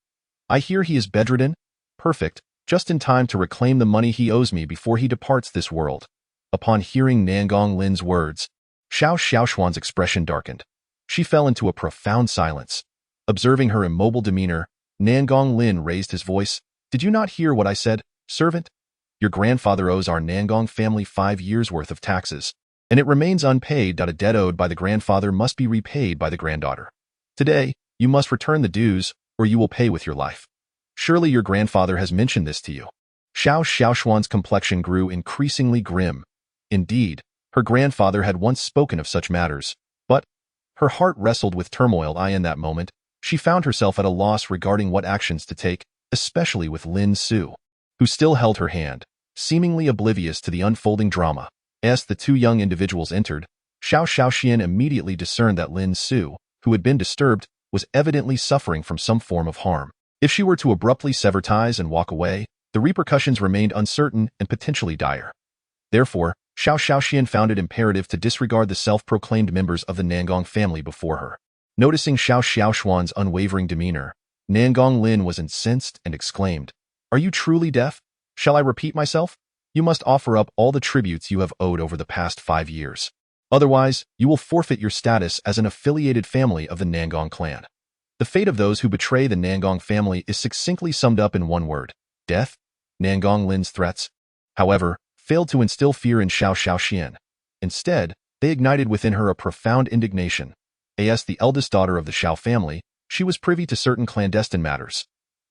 I hear he is bedridden. Perfect, just in time to reclaim the money he owes me before he departs this world." Upon hearing Nangong Lin's words, Xiao Xiaoshuan's expression darkened. She fell into a profound silence. Observing her immobile demeanor, Nangong Lin raised his voice. "Did you not hear what I said, servant? Your grandfather owes our Nangong family 5 years' worth of taxes, and it remains unpaid. A debt owed by the grandfather must be repaid by the granddaughter. Today, you must return the dues, or you will pay with your life. Surely your grandfather has mentioned this to you." Xiao Xiaoshuan's complexion grew increasingly grim. Indeed, her grandfather had once spoken of such matters, but her heart wrestled with turmoil. In that moment, she found herself at a loss regarding what actions to take, especially with Lin Su, who still held her hand, seemingly oblivious to the unfolding drama. As the two young individuals entered, Xiao Xiaoxian immediately discerned that Lin Su, who had been disturbed, was evidently suffering from some form of harm. If she were to abruptly sever ties and walk away, the repercussions remained uncertain and potentially dire. Therefore, Xiao Xiaoxian found it imperative to disregard the self-proclaimed members of the Nangong family before her. Noticing Xiao Xiaoshuan's unwavering demeanor, Nangong Lin was incensed and exclaimed, "Are you truly deaf? Shall I repeat myself? You must offer up all the tributes you have owed over the past 5 years. Otherwise, you will forfeit your status as an affiliated family of the Nangong clan." The fate of those who betray the Nangong family is succinctly summed up in one word: death. Nangong Lin's threats, however, failed to instill fear in Xiao Xiaoxian. Instead, they ignited within her a profound indignation. As the eldest daughter of the Xiao family, she was privy to certain clandestine matters.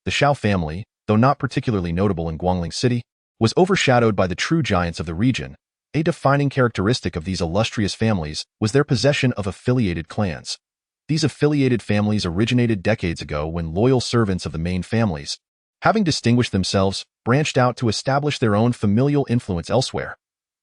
The Xiao family, though not particularly notable in Guangling City, was overshadowed by the true giants of the region. A defining characteristic of these illustrious families was their possession of affiliated clans. These affiliated families originated decades ago when loyal servants of the main families, having distinguished themselves, branched out to establish their own familial influence elsewhere.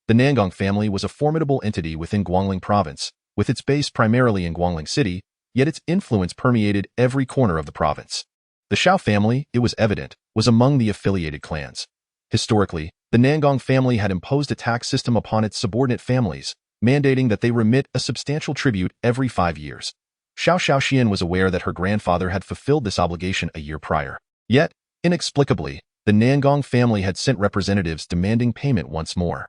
The Nangong family was a formidable entity within Guangling province, with its base primarily in Guangling City, yet its influence permeated every corner of the province. The Xiao family, it was evident, was among the affiliated clans. Historically, the Nangong family had imposed a tax system upon its subordinate families, mandating that they remit a substantial tribute every 5 years. Xiao Xiaoxian was aware that her grandfather had fulfilled this obligation a year prior. Yet, inexplicably, the Nangong family had sent representatives demanding payment once more.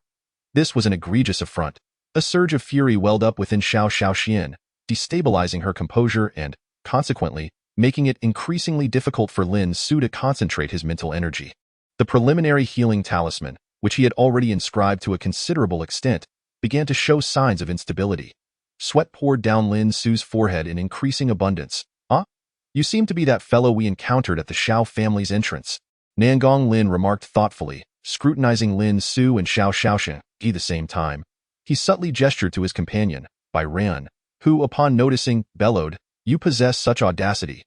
This was an egregious affront. A surge of fury welled up within Xiao Xiaoxian, destabilizing her composure and, consequently, making it increasingly difficult for Lin Su to concentrate his mental energy. The preliminary healing talisman, which he had already inscribed to a considerable extent, began to show signs of instability. Sweat poured down Lin Su's forehead in increasing abundance. "Ah, you seem to be that fellow we encountered at the Xiao family's entrance," Nangong Lin remarked thoughtfully, scrutinizing Lin Su and Xiao Xiaoxian at the same time. He subtly gestured to his companion, Bai Ran, who, upon noticing, bellowed, "You possess such audacity.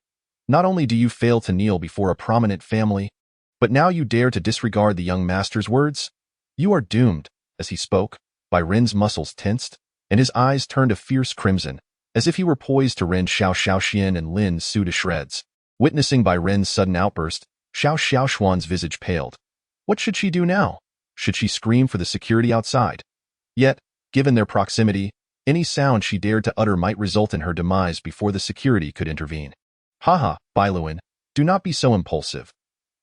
Not only do you fail to kneel before a prominent family, but now you dare to disregard the young master's words? You are doomed." As he spoke, Bai Ren's muscles tensed, and his eyes turned a fierce crimson, as if he were poised to rend Xiao Xiaoxian and Lin Su to shreds. Witnessing Bai Ren's sudden outburst, Xiao Xiaoshuan's visage paled. What should she do now? Should she scream for the security outside? Yet, given their proximity, any sound she dared to utter might result in her demise before the security could intervene. "Haha, Bailuan, do not be so impulsive."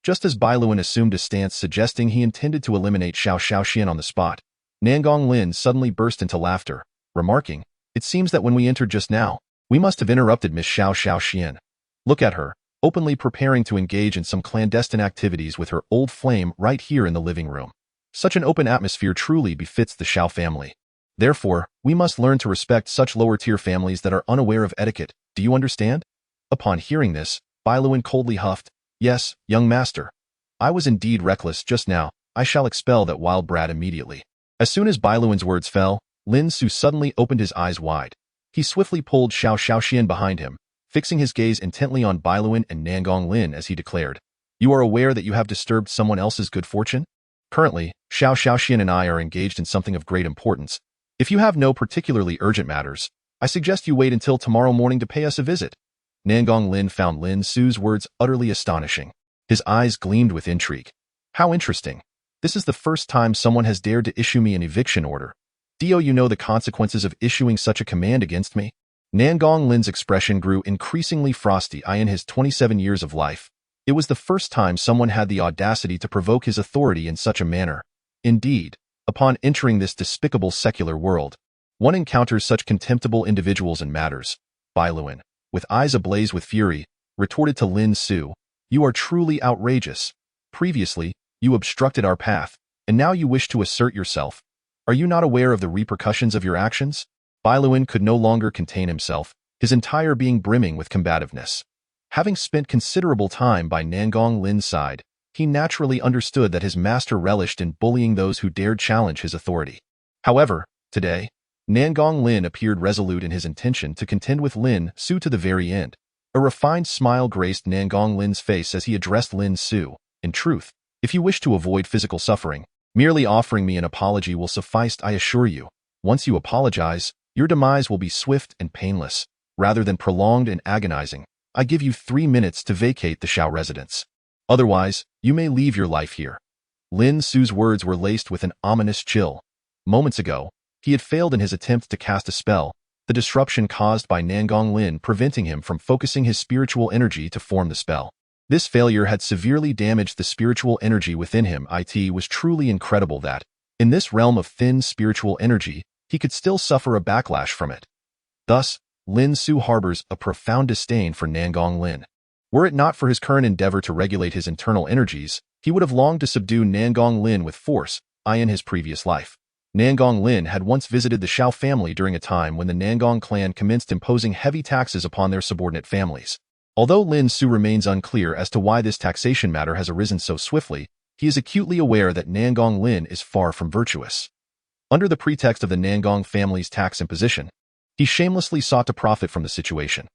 Just as Bailuan assumed a stance suggesting he intended to eliminate Xiao Xiaoxian on the spot, Nangong Lin suddenly burst into laughter, remarking, "It seems that when we entered just now, we must have interrupted Miss Xiao Xiaoxian. Look at her, openly preparing to engage in some clandestine activities with her old flame right here in the living room. Such an open atmosphere truly befits the Xiao family. Therefore, we must learn to respect such lower-tier families that are unaware of etiquette. Do you understand?" Upon hearing this, Bailuan coldly huffed. Yes, young master. I was indeed reckless just now. I shall expel that wild brat immediately. As soon as Bailuan's words fell, Lin Su suddenly opened his eyes wide. He swiftly pulled Xiao Shaoxian behind him, fixing his gaze intently on Bailuan and Nangong Lin as he declared, You are aware that you have disturbed someone else's good fortune? Currently, Xiao Shaoxian and I are engaged in something of great importance. If you have no particularly urgent matters, I suggest you wait until tomorrow morning to pay us a visit. Nangong Lin found Lin Su's words utterly astonishing. His eyes gleamed with intrigue. How interesting. This is the first time someone has dared to issue me an eviction order. Do you know the consequences of issuing such a command against me? Nangong Lin's expression grew increasingly frosty. In his 27 years of life, it was the first time someone had the audacity to provoke his authority in such a manner. Indeed, upon entering this despicable secular world, one encounters such contemptible individuals in matters. Bailuan, with eyes ablaze with fury, retorted to Lin Su, You are truly outrageous. Previously, you obstructed our path, and now you wish to assert yourself. Are you not aware of the repercussions of your actions? Bailuan could no longer contain himself, his entire being brimming with combativeness. Having spent considerable time by Nangong Lin's side, he naturally understood that his master relished in bullying those who dared challenge his authority. However, today, Nangong Lin appeared resolute in his intention to contend with Lin Su to the very end. A refined smile graced Nangong Lin's face as he addressed Lin Su. In truth, if you wish to avoid physical suffering, merely offering me an apology will suffice, I assure you. Once you apologize, your demise will be swift and painless, rather than prolonged and agonizing. I give you 3 minutes to vacate the Shao residence. Otherwise, you may leave your life here. Lin Su's words were laced with an ominous chill. Moments ago, he had failed in his attempt to cast a spell, the disruption caused by Nangong Lin preventing him from focusing his spiritual energy to form the spell. This failure had severely damaged the spiritual energy within him. It was truly incredible that, in this realm of thin spiritual energy, he could still suffer a backlash from it. Thus, Lin Su harbors a profound disdain for Nangong Lin. Were it not for his current endeavor to regulate his internal energies, he would have longed to subdue Nangong Lin with force, in his previous life. Nangong Lin had once visited the Shao family during a time when the Nangong clan commenced imposing heavy taxes upon their subordinate families. Although Lin Su remains unclear as to why this taxation matter has arisen so swiftly, he is acutely aware that Nangong Lin is far from virtuous. Under the pretext of the Nangong family's tax imposition, he shamelessly sought to profit from the situation.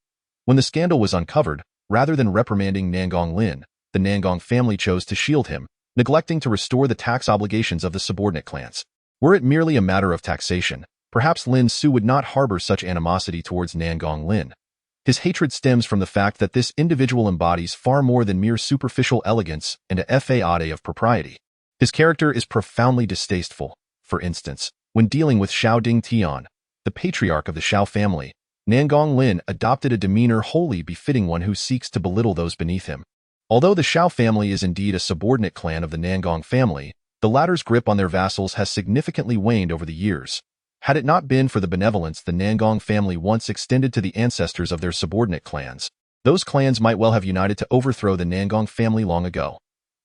When the scandal was uncovered, rather than reprimanding Nangong Lin, the Nangong family chose to shield him, neglecting to restore the tax obligations of the subordinate clans. Were it merely a matter of taxation, perhaps Lin Su would not harbor such animosity towards Nangong Lin. His hatred stems from the fact that this individual embodies far more than mere superficial elegance and a faade of propriety. His character is profoundly distasteful. For instance, when dealing with Xiao Ding Tian, the patriarch of the Shao family, Nangong Lin adopted a demeanor wholly befitting one who seeks to belittle those beneath him. Although the Shao family is indeed a subordinate clan of the Nangong family, the latter's grip on their vassals has significantly waned over the years. Had it not been for the benevolence the Nangong family once extended to the ancestors of their subordinate clans, those clans might well have united to overthrow the Nangong family long ago.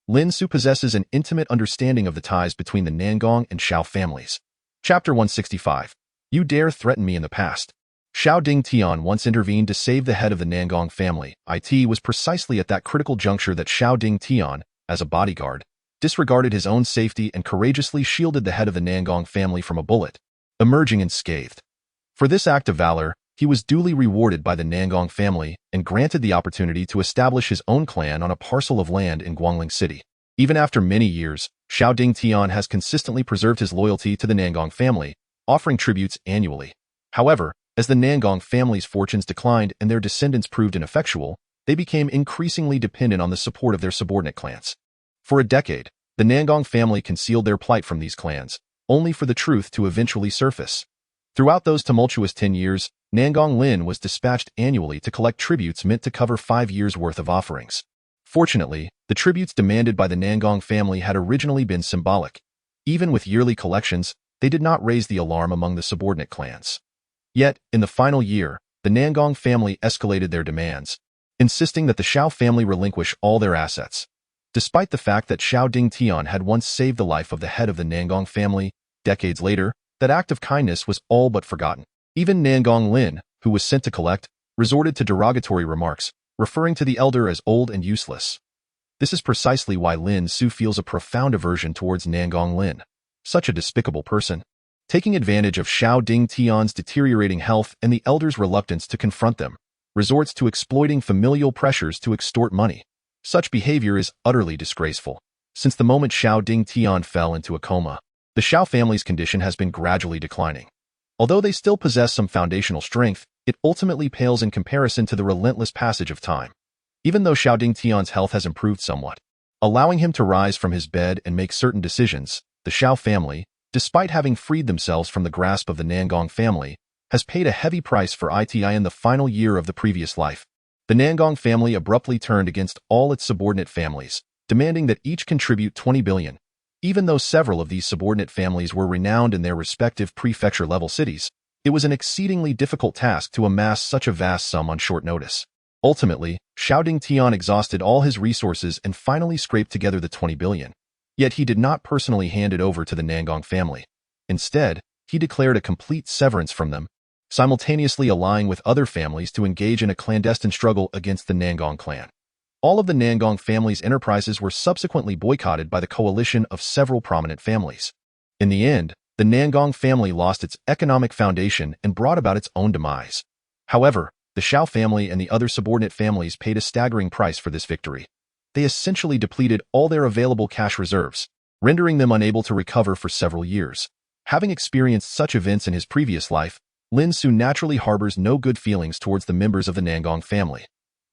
Lin Su possesses an intimate understanding of the ties between the Nangong and Shao families. Chapter 165. You dare threaten me in the past. Xiao Ding Tian once intervened to save the head of the Nangong family. It was precisely at that critical juncture that Xiao Ding Tian, as a bodyguard, disregarded his own safety and courageously shielded the head of the Nangong family from a bullet, emerging unscathed. For this act of valor, he was duly rewarded by the Nangong family and granted the opportunity to establish his own clan on a parcel of land in Guangling City. Even after many years, Xiao Ding Tian has consistently preserved his loyalty to the Nangong family, offering tributes annually. However, as the Nangong family's fortunes declined and their descendants proved ineffectual, they became increasingly dependent on the support of their subordinate clans. For a decade, the Nangong family concealed their plight from these clans, only for the truth to eventually surface. Throughout those tumultuous 10 years, Nangong Lin was dispatched annually to collect tributes meant to cover 5 years' worth of offerings. Fortunately, the tributes demanded by the Nangong family had originally been symbolic. Even with yearly collections, they did not raise the alarm among the subordinate clans. Yet, in the final year, the Nangong family escalated their demands, insisting that the Shao family relinquish all their assets. Despite the fact that Xiao Ding Tian had once saved the life of the head of the Nangong family, decades later, that act of kindness was all but forgotten. Even Nangong Lin, who was sent to collect, resorted to derogatory remarks, referring to the elder as old and useless. This is precisely why Lin Su feels a profound aversion towards Nangong Lin, such a despicable person. Taking advantage of Xiao Ding Tian's deteriorating health and the elder's reluctance to confront them, resorts to exploiting familial pressures to extort money. Such behavior is utterly disgraceful. Since the moment Xiao Ding Tian fell into a coma, the Xiao family's condition has been gradually declining. Although they still possess some foundational strength, it ultimately pales in comparison to the relentless passage of time. Even though Xiao Ding Tian's health has improved somewhat, allowing him to rise from his bed and make certain decisions, the Xiao family, despite having freed themselves from the grasp of the Nangong family, has paid a heavy price for it in the final year of the previous life. The Nangong family abruptly turned against all its subordinate families, demanding that each contribute 20 billion. Even though several of these subordinate families were renowned in their respective prefecture-level cities, it was an exceedingly difficult task to amass such a vast sum on short notice. Ultimately, Xiao Ding Tian exhausted all his resources and finally scraped together the 20 billion. Yet he did not personally hand it over to the Nangong family. Instead, he declared a complete severance from them, simultaneously allying with other families to engage in a clandestine struggle against the Nangong clan. All of the Nangong family's enterprises were subsequently boycotted by the coalition of several prominent families. In the end, the Nangong family lost its economic foundation and brought about its own demise. However, the Xiao family and the other subordinate families paid a staggering price for this victory. They essentially depleted all their available cash reserves, rendering them unable to recover for several years. Having experienced such events in his previous life, Lin Su naturally harbors no good feelings towards the members of the Nangong family.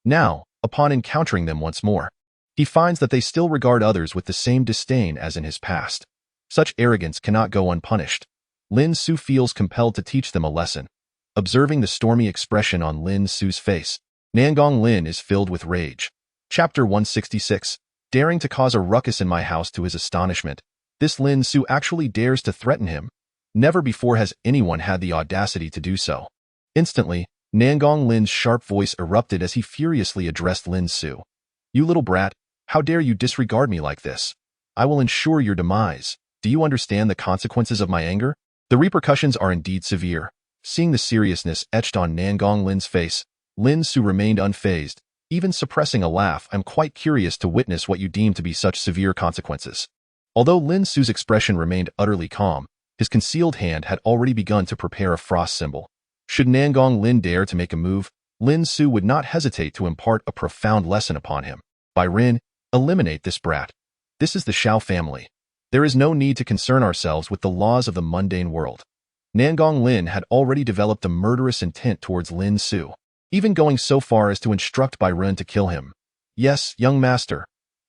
Now, upon encountering them once more, he finds that they still regard others with the same disdain as in his past. Such arrogance cannot go unpunished. Lin Su feels compelled to teach them a lesson. Observing the stormy expression on Lin Su's face, Nangong Lin is filled with rage. Chapter 166. Daring to cause a ruckus in my house. To his astonishment, this Lin Su actually dares to threaten him. Never before has anyone had the audacity to do so. Instantly, Nangong Lin's sharp voice erupted as he furiously addressed Lin Su. "You little brat, how dare you disregard me like this? I will ensure your demise. Do you understand the consequences of my anger? The repercussions are indeed severe." Seeing the seriousness etched on Nangong Lin's face, Lin Su remained unfazed, even suppressing a laugh. "I'm quite curious to witness what you deem to be such severe consequences." Although Lin Su's expression remained utterly calm, his concealed hand had already begun to prepare a frost symbol. Should Nangong Lin dare to make a move, Lin Su would not hesitate to impart a profound lesson upon him. "By Rin, eliminate this brat. This is the Xiao family. There is no need to concern ourselves with the laws of the mundane world." Nangong Lin had already developed a murderous intent towards Lin Su, even going so far as to instruct Bai Ren to kill him. "Yes, young master.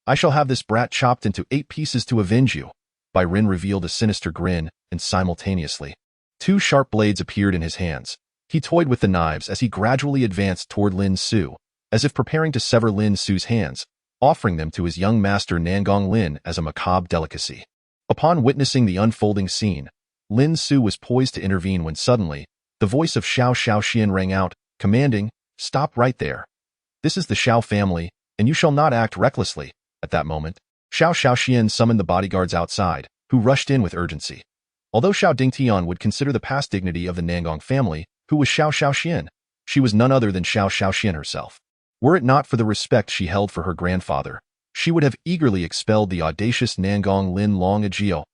I shall have this brat chopped into 8 pieces to avenge you." Bai Ren revealed a sinister grin, and simultaneously, 2 sharp blades appeared in his hands. He toyed with the knives as he gradually advanced toward Lin Su, as if preparing to sever Lin Su's hands, offering them to his young master Nangong Lin as a macabre delicacy. Upon witnessing the unfolding scene, Lin Su was poised to intervene when suddenly, the voice of Xiao Xiaoxian rang out, commanding, "Stop right there. This is the Xiao family, and you shall not act recklessly." At that moment, Xiao Xiaoxian summoned the bodyguards outside, who rushed in with urgency. Although Xiao Dingtian would consider the past dignity of the Nangong family, who was Xiao Xiaoxian, she was none other than Xiao Xiaoxian herself. Were it not for the respect she held for her grandfather, she would have eagerly expelled the audacious Nangong Lin Long Agio.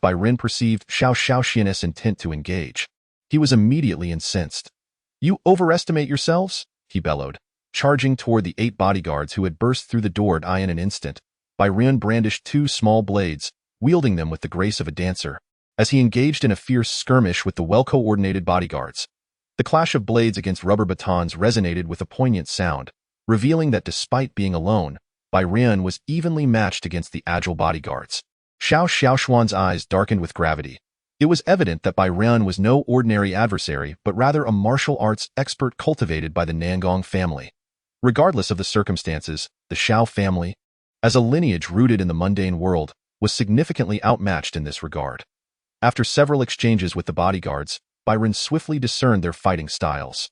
Bai Ren perceived Xiao Xiaoxian's intent to engage. He was immediately incensed. "You overestimate yourselves?" he bellowed, charging toward the 8 bodyguards who had burst through the door in an instant. Bai Ren brandished 2 small blades, wielding them with the grace of a dancer, as he engaged in a fierce skirmish with the well-coordinated bodyguards. The clash of blades against rubber batons resonated with a poignant sound, revealing that despite being alone, Bai Ren was evenly matched against the agile bodyguards. Xiao Xiaoshuan's eyes darkened with gravity. It was evident that Bai Ren was no ordinary adversary, but rather a martial arts expert cultivated by the Nangong family. Regardless of the circumstances, the Xiao family, as a lineage rooted in the mundane world, was significantly outmatched in this regard. After several exchanges with the bodyguards, Bai Ren swiftly discerned their fighting styles.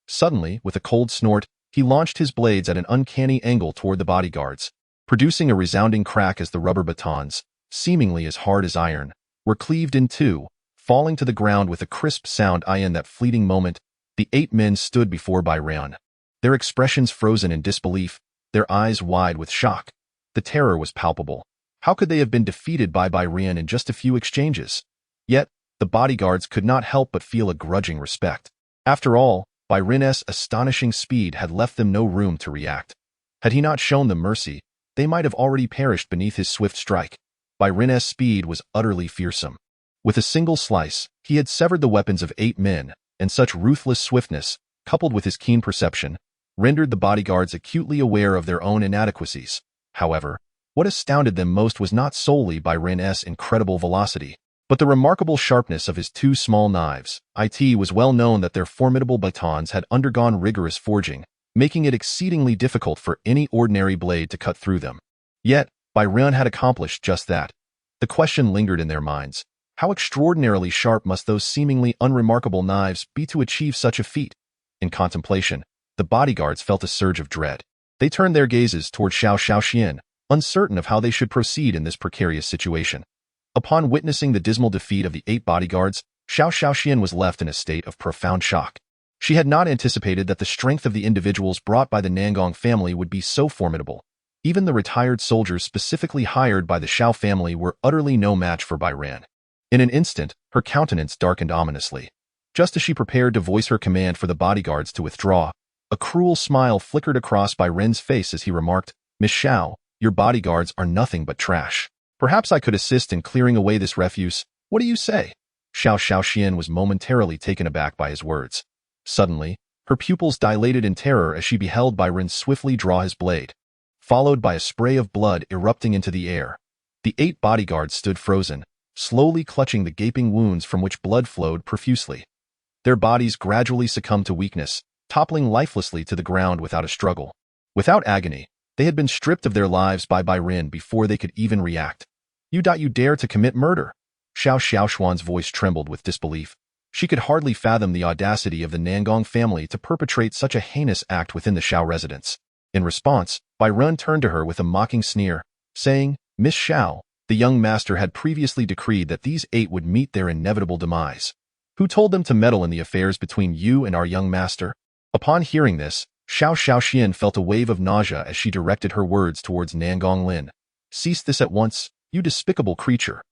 Suddenly, with a cold snort, he launched his blades at an uncanny angle toward the bodyguards, producing a resounding crack as the rubber batons, seemingly as hard as iron, were cleaved in 2, falling to the ground with a crisp sound. In that fleeting moment, the 8 men stood before Bai Ren. their expressions frozen in disbelief, their eyes wide with shock. The terror was palpable. How could they have been defeated by Ren in just a few exchanges? Yet, the bodyguards could not help but feel a grudging respect. After all, Ren's astonishing speed had left them no room to react. Had he not shown them mercy, they might have already perished beneath his swift strike. Ren's speed was utterly fearsome. With a single slice, he had severed the weapons of 8 men, and such ruthless swiftness, coupled with his keen perception, rendered the bodyguards acutely aware of their own inadequacies. However, what astounded them most was not solely Ren's incredible velocity, but the remarkable sharpness of his 2 small knives. It was well known that their formidable batons had undergone rigorous forging, making it exceedingly difficult for any ordinary blade to cut through them. Yet, Ren had accomplished just that. The question lingered in their minds: how extraordinarily sharp must those seemingly unremarkable knives be to achieve such a feat? In contemplation, the bodyguards felt a surge of dread. They turned their gazes toward Xiao Xiaoxian, uncertain of how they should proceed in this precarious situation. Upon witnessing the dismal defeat of the 8 bodyguards, Xiao Xiaoxian was left in a state of profound shock. She had not anticipated that the strength of the individuals brought by the Nangong family would be so formidable. Even the retired soldiers specifically hired by the Xiao family were utterly no match for Ren. In an instant, her countenance darkened ominously. Just as she prepared to voice her command for the bodyguards to withdraw, a cruel smile flickered across Ren's face as he remarked, "Miss Xiao, your bodyguards are nothing but trash. Perhaps I could assist in clearing away this refuse. What do you say?" Xiao Xiaoxian was momentarily taken aback by his words. Suddenly, her pupils dilated in terror as she beheld Ren swiftly draw his blade, followed by a spray of blood erupting into the air. The 8 bodyguards stood frozen, slowly clutching the gaping wounds from which blood flowed profusely. Their bodies gradually succumbed to weakness, toppling lifelessly to the ground without a struggle. Without agony, they had been stripped of their lives by Ren before they could even react. You dare to commit murder?" Xiao Xiaoshuan's voice trembled with disbelief. She could hardly fathom the audacity of the Nangong family to perpetrate such a heinous act within the Xiao residence. In response, Ren turned to her with a mocking sneer, saying, "Miss Xiao, the young master had previously decreed that these 8 would meet their inevitable demise. Who told them to meddle in the affairs between you and our young master?" Upon hearing this, Xiao Xiaoxian felt a wave of nausea as she directed her words towards Nangong Lin. "Cease this at once, you despicable creature.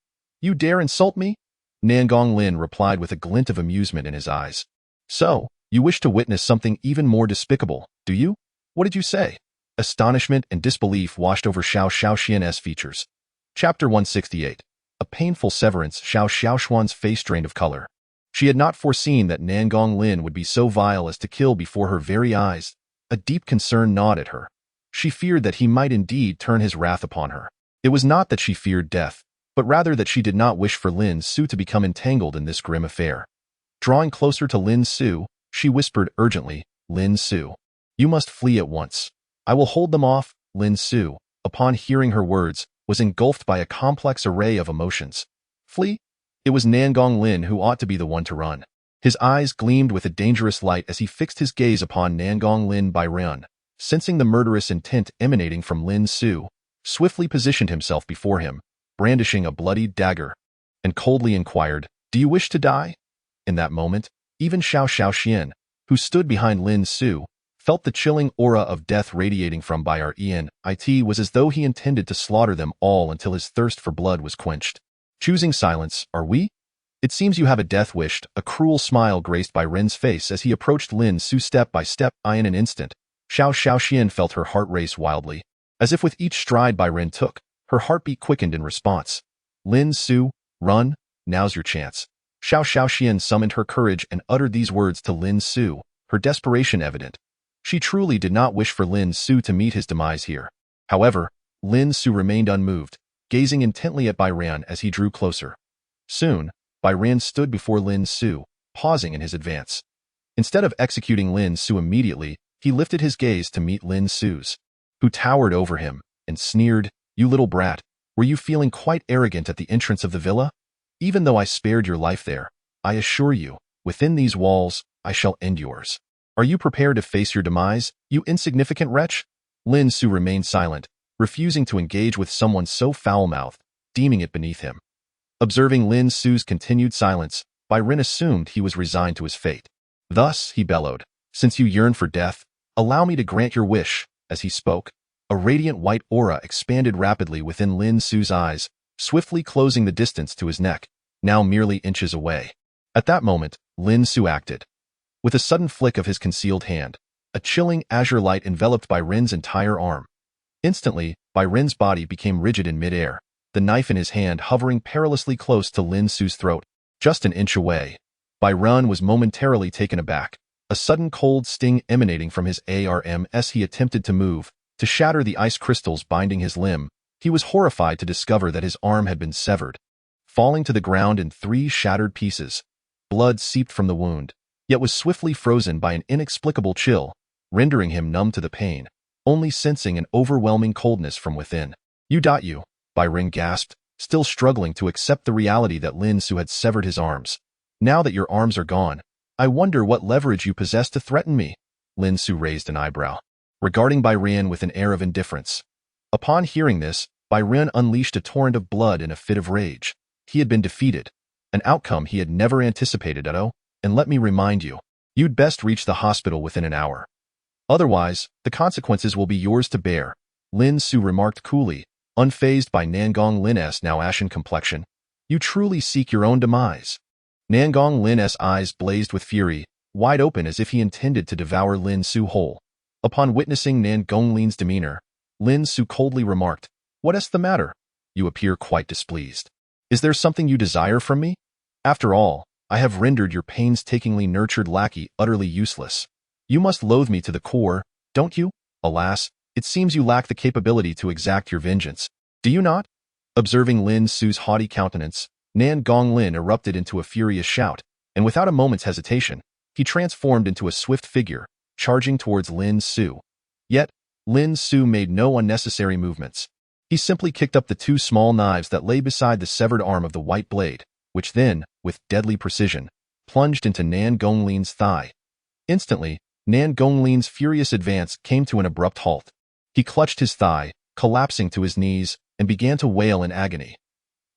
You dare insult me?" Nangong Lin replied with a glint of amusement in his eyes. "So, you wish to witness something even more despicable, do you? What did you say?" Astonishment and disbelief washed over Xiao Xiaoxian's features. Chapter 168. A painful severance. Xiao Xiaoshuan's face drained of color. She had not foreseen that Nangong Lin would be so vile as to kill before her very eyes. A deep concern gnawed at her. She feared that he might indeed turn his wrath upon her. It was not that she feared death, but rather that she did not wish for Lin Su to become entangled in this grim affair. Drawing closer to Lin Su, she whispered urgently, "Lin Su, you must flee at once. I will hold them off." Lin Su, upon hearing her words, was engulfed by a complex array of emotions. Flee? It was Nangong Lin who ought to be the one to run. His eyes gleamed with a dangerous light as he fixed his gaze upon Nangong Lin. Ren, sensing the murderous intent emanating from Lin Su, swiftly positioned himself before him, brandishing a bloodied dagger, and coldly inquired, "Do you wish to die?" In that moment, even Xiao Xiaoxian, who stood behind Lin Su, felt the chilling aura of death radiating from Ren. It was as though he intended to slaughter them all until his thirst for blood was quenched. "Choosing silence, are we? It seems you have a death wish." A cruel smile graced Ren's face as he approached Lin Su step by step. In an instant, Xiao Xiaoxian felt her heart race wildly. As if with each stride Ren took, her heartbeat quickened in response. "Lin Su, run, now's your chance." Xiao Xiaoxian summoned her courage and uttered these words to Lin Su, her desperation evident. She truly did not wish for Lin Su to meet his demise here. However, Lin Su remained unmoved, gazing intently at Ren as he drew closer. Soon, Ren stood before Lin Su, pausing in his advance. Instead of executing Lin Su immediately, he lifted his gaze to meet Lin Su's, who towered over him, and sneered, "You little brat, were you feeling quite arrogant at the entrance of the villa? Even though I spared your life there, I assure you, within these walls, I shall end yours. Are you prepared to face your demise, you insignificant wretch?" Lin Su remained silent, refusing to engage with someone so foul-mouthed, deeming it beneath him. Observing Lin Su's continued silence, Ren assumed he was resigned to his fate. Thus, he bellowed, "Since you yearn for death, Allow me to grant your wish." As he spoke, a radiant white aura expanded rapidly within Lin Su's eyes, swiftly closing the distance to his neck, now merely inches away. At that moment, Lin Su acted. With a sudden flick of his concealed hand, a chilling azure light enveloped Bai Ren's entire arm. Instantly, Bai Ren's body became rigid in midair, the knife in his hand hovering perilously close to Lin Su's throat, just an inch away. Bai Ren was momentarily taken aback, a sudden cold sting emanating from his arm as he attempted to move, to shatter the ice crystals binding his limb. He was horrified to discover that his arm had been severed. Falling to the ground in 3 shattered pieces, blood seeped from the wound, yet was swiftly frozen by an inexplicable chill, rendering him numb to the pain, only sensing an overwhelming coldness from within. You, Bai Ren gasped, still struggling to accept the reality that Lin Su had severed his arms. Now that your arms are gone, I wonder what leverage you possess to threaten me. Lin Su raised an eyebrow, regarding Bai Ren with an air of indifference. Upon hearing this, Bai Ren unleashed a torrent of blood in a fit of rage. He had been defeated, an outcome he had never anticipated, and let me remind you, you'd best reach the hospital within an hour. Otherwise, the consequences will be yours to bear, Lin Su remarked coolly, unfazed by Nangong Lin's now ashen complexion. You truly seek your own demise. Nangong Lin's eyes blazed with fury, wide open as if he intended to devour Lin Su whole. Upon witnessing Nangong Lin's demeanor, Lin Su coldly remarked, "What's the matter? You appear quite displeased. Is there something you desire from me? After all, I have rendered your painstakingly nurtured lackey utterly useless. You must loathe me to the core, don't you? Alas, it seems you lack the capability to exact your vengeance. Do you not?" Observing Lin Su's haughty countenance, Nangong Lin erupted into a furious shout, and without a moment's hesitation, he transformed into a swift figure, charging towards Lin Su. Yet, Lin Su made no unnecessary movements. He simply kicked up the 2 small knives that lay beside the severed arm of the white blade, which then, with deadly precision, plunged into Nangong Lin's thigh. Instantly, Nangong Lin's furious advance came to an abrupt halt. He clutched his thigh, collapsing to his knees, and began to wail in agony.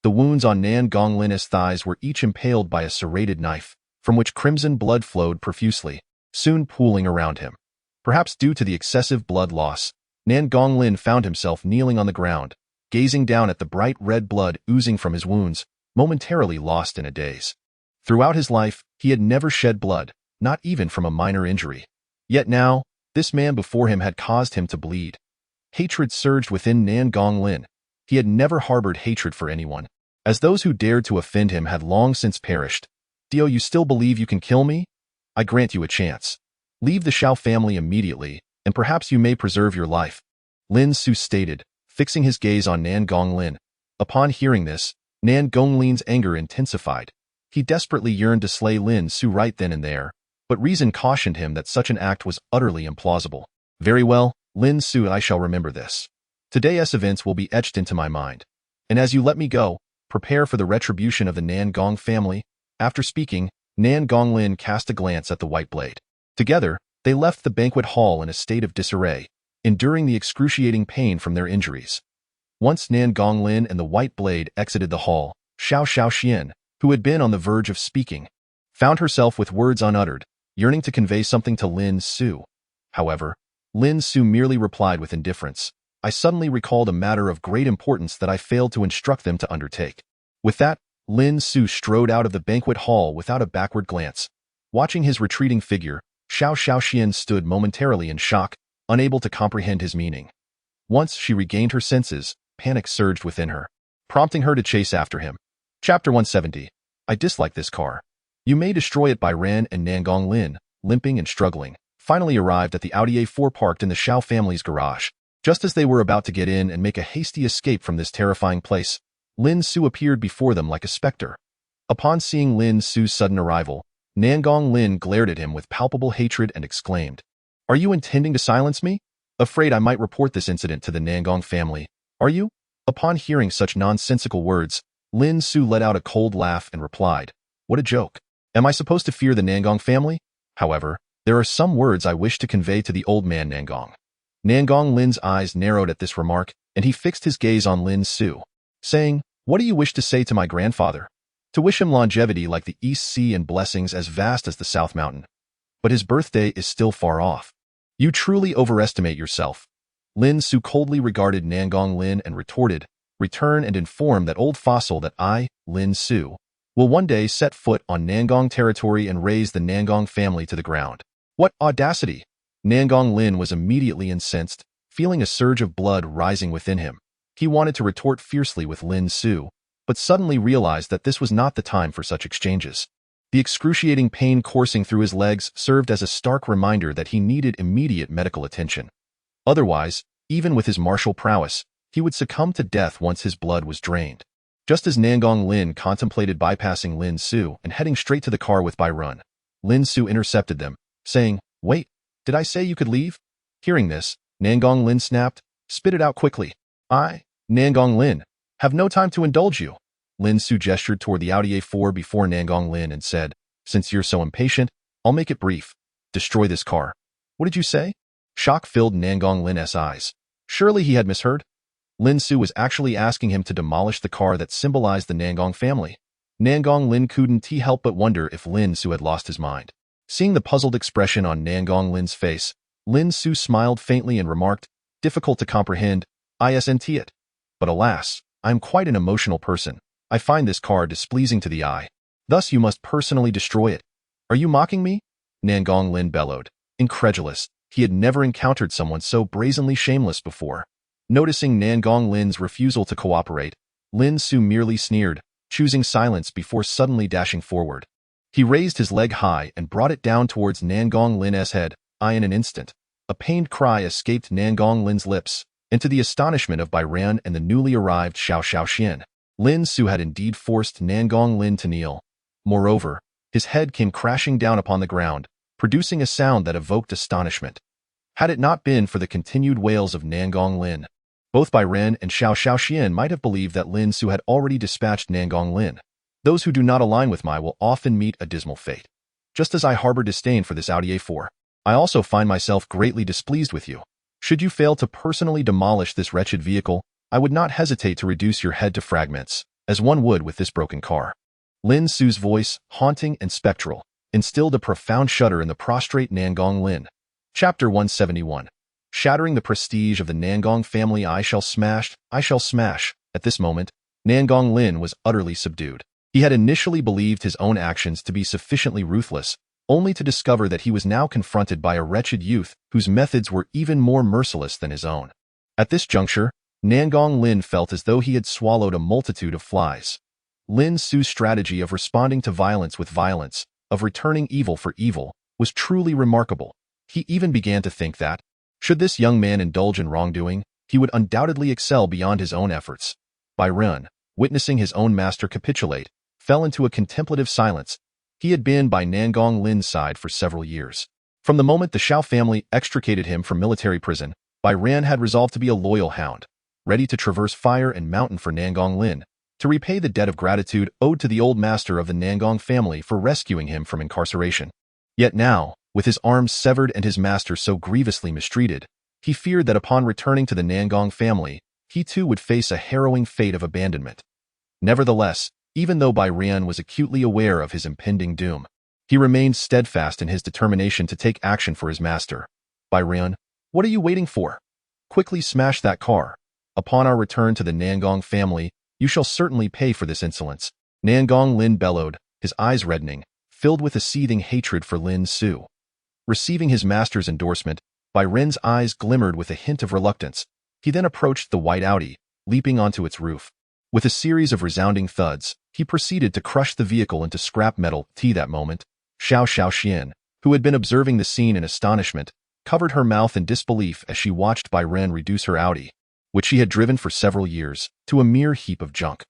The wounds on Nangong Lin's thighs were each impaled by a serrated knife, from which crimson blood flowed profusely, soon pooling around him. Perhaps due to the excessive blood loss, Nangong Lin found himself kneeling on the ground, gazing down at the bright red blood oozing from his wounds, momentarily lost in a daze. Throughout his life, he had never shed blood, not even from a minor injury. Yet now, this man before him had caused him to bleed. Hatred surged within Nangong Lin. He had never harbored hatred for anyone, as those who dared to offend him had long since perished. "Do you still believe you can kill me? I grant you a chance. Leave the Shao family immediately, and perhaps you may preserve your life," Lin Su stated, fixing his gaze on Nangong Lin. Upon hearing this, Nangong Lin's anger intensified. He desperately yearned to slay Lin Su right then and there, but reason cautioned him that such an act was utterly implausible. "Very well, Lin Su, I shall remember this. Today's events will be etched into my mind. And as you let me go, prepare for the retribution of the Nangong family." After speaking, Nangong Lin cast a glance at the white blade. Together, they left the banquet hall in a state of disarray, enduring the excruciating pain from their injuries. Once Nangong Lin and the white blade exited the hall, Xiao Xian, who had been on the verge of speaking, found herself with words unuttered, yearning to convey something to Lin Su. However, Lin Su merely replied with indifference, "I suddenly recalled a matter of great importance that I failed to instruct them to undertake." With that, Lin Su strode out of the banquet hall without a backward glance. Watching his retreating figure, Xiao Xian stood momentarily in shock, unable to comprehend his meaning. Once she regained her senses, panic surged within her, prompting her to chase after him. Chapter 170. I dislike this car. You may destroy it. Bai Ren and Nangong Lin, limping and struggling, finally arrived at the Audi A4 parked in the Shao family's garage. Just as they were about to get in and make a hasty escape from this terrifying place, Lin Su appeared before them like a specter. Upon seeing Lin Su's sudden arrival, Nangong Lin glared at him with palpable hatred and exclaimed, "Are you intending to silence me? Afraid I might report this incident to the Nangong family, are you?" Upon hearing such nonsensical words, Lin Su let out a cold laugh and replied, "What a joke. Am I supposed to fear the Nangong family? However, there are some words I wish to convey to the old man Nangong." Nangong Lin's eyes narrowed at this remark, and he fixed his gaze on Lin Su, saying, "What do you wish to say to my grandfather?" "To wish him longevity like the East Sea and blessings as vast as the South Mountain. But his birthday is still far off." You truly overestimate yourself. Lin Su coldly regarded Nangong Lin and retorted, return and inform that old fossil that I, Lin Su, will one day set foot on Nangong territory and raise the Nangong family to the ground. What audacity! Nangong Lin was immediately incensed, feeling a surge of blood rising within him. He wanted to retort fiercely with Lin Su, but suddenly realized that this was not the time for such exchanges. The excruciating pain coursing through his legs served as a stark reminder that he needed immediate medical attention. Otherwise, even with his martial prowess, he would succumb to death once his blood was drained. Just as Nangong Lin contemplated bypassing Lin Su and heading straight to the car with Bai Run, Lin Su intercepted them, saying, "Wait, did I say you could leave?" Hearing this, Nangong Lin snapped, "Spit it out quickly. I, Nangong Lin, have no time to indulge you." Lin Su gestured toward the Audi A4 before Nangong Lin and said, "Since you're so impatient, I'll make it brief. Destroy this car." "What did you say?" Shock filled Nangong Lin's eyes. Surely he had misheard. Lin Su was actually asking him to demolish the car that symbolized the Nangong family. Nangong Lin couldn't help but wonder if Lin Su had lost his mind. Seeing the puzzled expression on Nangong Lin's face, Lin Su smiled faintly and remarked, "Difficult to comprehend, isn't it? But alas, I am quite an emotional person. I find this car displeasing to the eye. Thus you must personally destroy it." "Are you mocking me?" Nangong Lin bellowed. Incredulous, he had never encountered someone so brazenly shameless before. Noticing Nangong Lin's refusal to cooperate, Lin Su merely sneered, choosing silence before suddenly dashing forward. He raised his leg high and brought it down towards Nangong Lin's head. In an instant, a pained cry escaped Nangong Lin's lips, and to the astonishment of Bai Ran and the newly arrived Xiao Xiaoxian, Lin Su had indeed forced Nangong Lin to kneel. Moreover, his head came crashing down upon the ground, producing a sound that evoked astonishment. Had it not been for the continued wails of Nangong Lin, both Bai Ran and Xiao Xiaoxian might have believed that Lin Su had already dispatched Nangong Lin. Those who do not align with my will often meet a dismal fate. Just as I harbor disdain for this Audi A4, I also find myself greatly displeased with you. Should you fail to personally demolish this wretched vehicle, I would not hesitate to reduce your head to fragments, as one would with this broken car. Lin Su's voice, haunting and spectral, instilled a profound shudder in the prostrate Nangong Lin. Chapter 171. Shattering the prestige of the Nangong family. I shall smash. At this moment, Nangong Lin was utterly subdued. He had initially believed his own actions to be sufficiently ruthless, only to discover that he was now confronted by a wretched youth whose methods were even more merciless than his own. At this juncture, Nangong Lin felt as though he had swallowed a multitude of flies. Lin Su's strategy of responding to violence with violence, of returning evil for evil, was truly remarkable. He even began to think that, should this young man indulge in wrongdoing, he would undoubtedly excel beyond his own efforts. Bai Run, witnessing his own master capitulate, fell into a contemplative silence. He had been by Nangong Lin's side for several years. From the moment the Xiao family extricated him from military prison, Bai Ran had resolved to be a loyal hound, ready to traverse fire and mountain for Nangong Lin, to repay the debt of gratitude owed to the old master of the Nangong family for rescuing him from incarceration. Yet now, with his arms severed and his master so grievously mistreated, he feared that upon returning to the Nangong family, he too would face a harrowing fate of abandonment. Nevertheless, even though Bai Ran was acutely aware of his impending doom, he remained steadfast in his determination to take action for his master. "Bai Ran, what are you waiting for? Quickly smash that car. Upon our return to the Nangong family, you shall certainly pay for this insolence." Nangong Lin bellowed, his eyes reddening, filled with a seething hatred for Lin Su. Receiving his master's endorsement, Bai Ran's eyes glimmered with a hint of reluctance. He then approached the white Audi, leaping onto its roof. With a series of resounding thuds, he proceeded to crush the vehicle into scrap metal. That moment, Xiao Xiaoxian, who had been observing the scene in astonishment, covered her mouth in disbelief as she watched Bai Ran reduce her Audi, which she had driven for several years, to a mere heap of junk.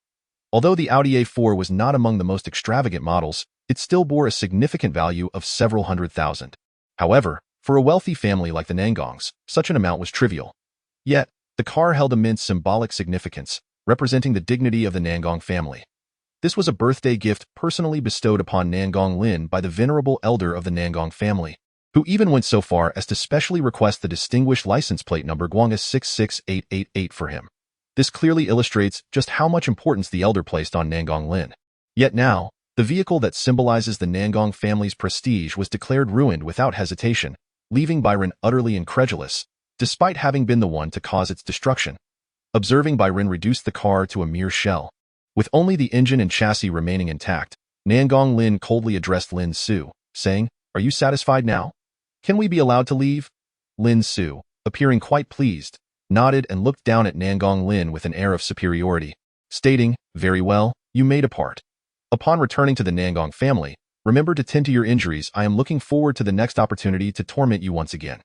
Although the Audi A4 was not among the most extravagant models, it still bore a significant value of several $100,000. However, for a wealthy family like the Nangongs, such an amount was trivial. Yet, the car held immense symbolic significance, representing the dignity of the Nangong family. This was a birthday gift personally bestowed upon Nangong Lin by the venerable elder of the Nangong family, who even went so far as to specially request the distinguished license plate number Guangas 66888 for him. This clearly illustrates just how much importance the elder placed on Nangong Lin. Yet now, the vehicle that symbolizes the Nangong family's prestige was declared ruined without hesitation. leaving Byron utterly incredulous, despite having been the one to cause its destruction. Observing Byron reduced the car to a mere shell. With only the engine and chassis remaining intact, Nangong Lin coldly addressed Lin Su, saying, "Are you satisfied now? Can we be allowed to leave?" Lin Su, appearing quite pleased, nodded and looked down at Nangong Lin with an air of superiority, stating, "Very well, you may depart. Upon returning to the Nangong family, remember to tend to your injuries. I am looking forward to the next opportunity to torment you once again."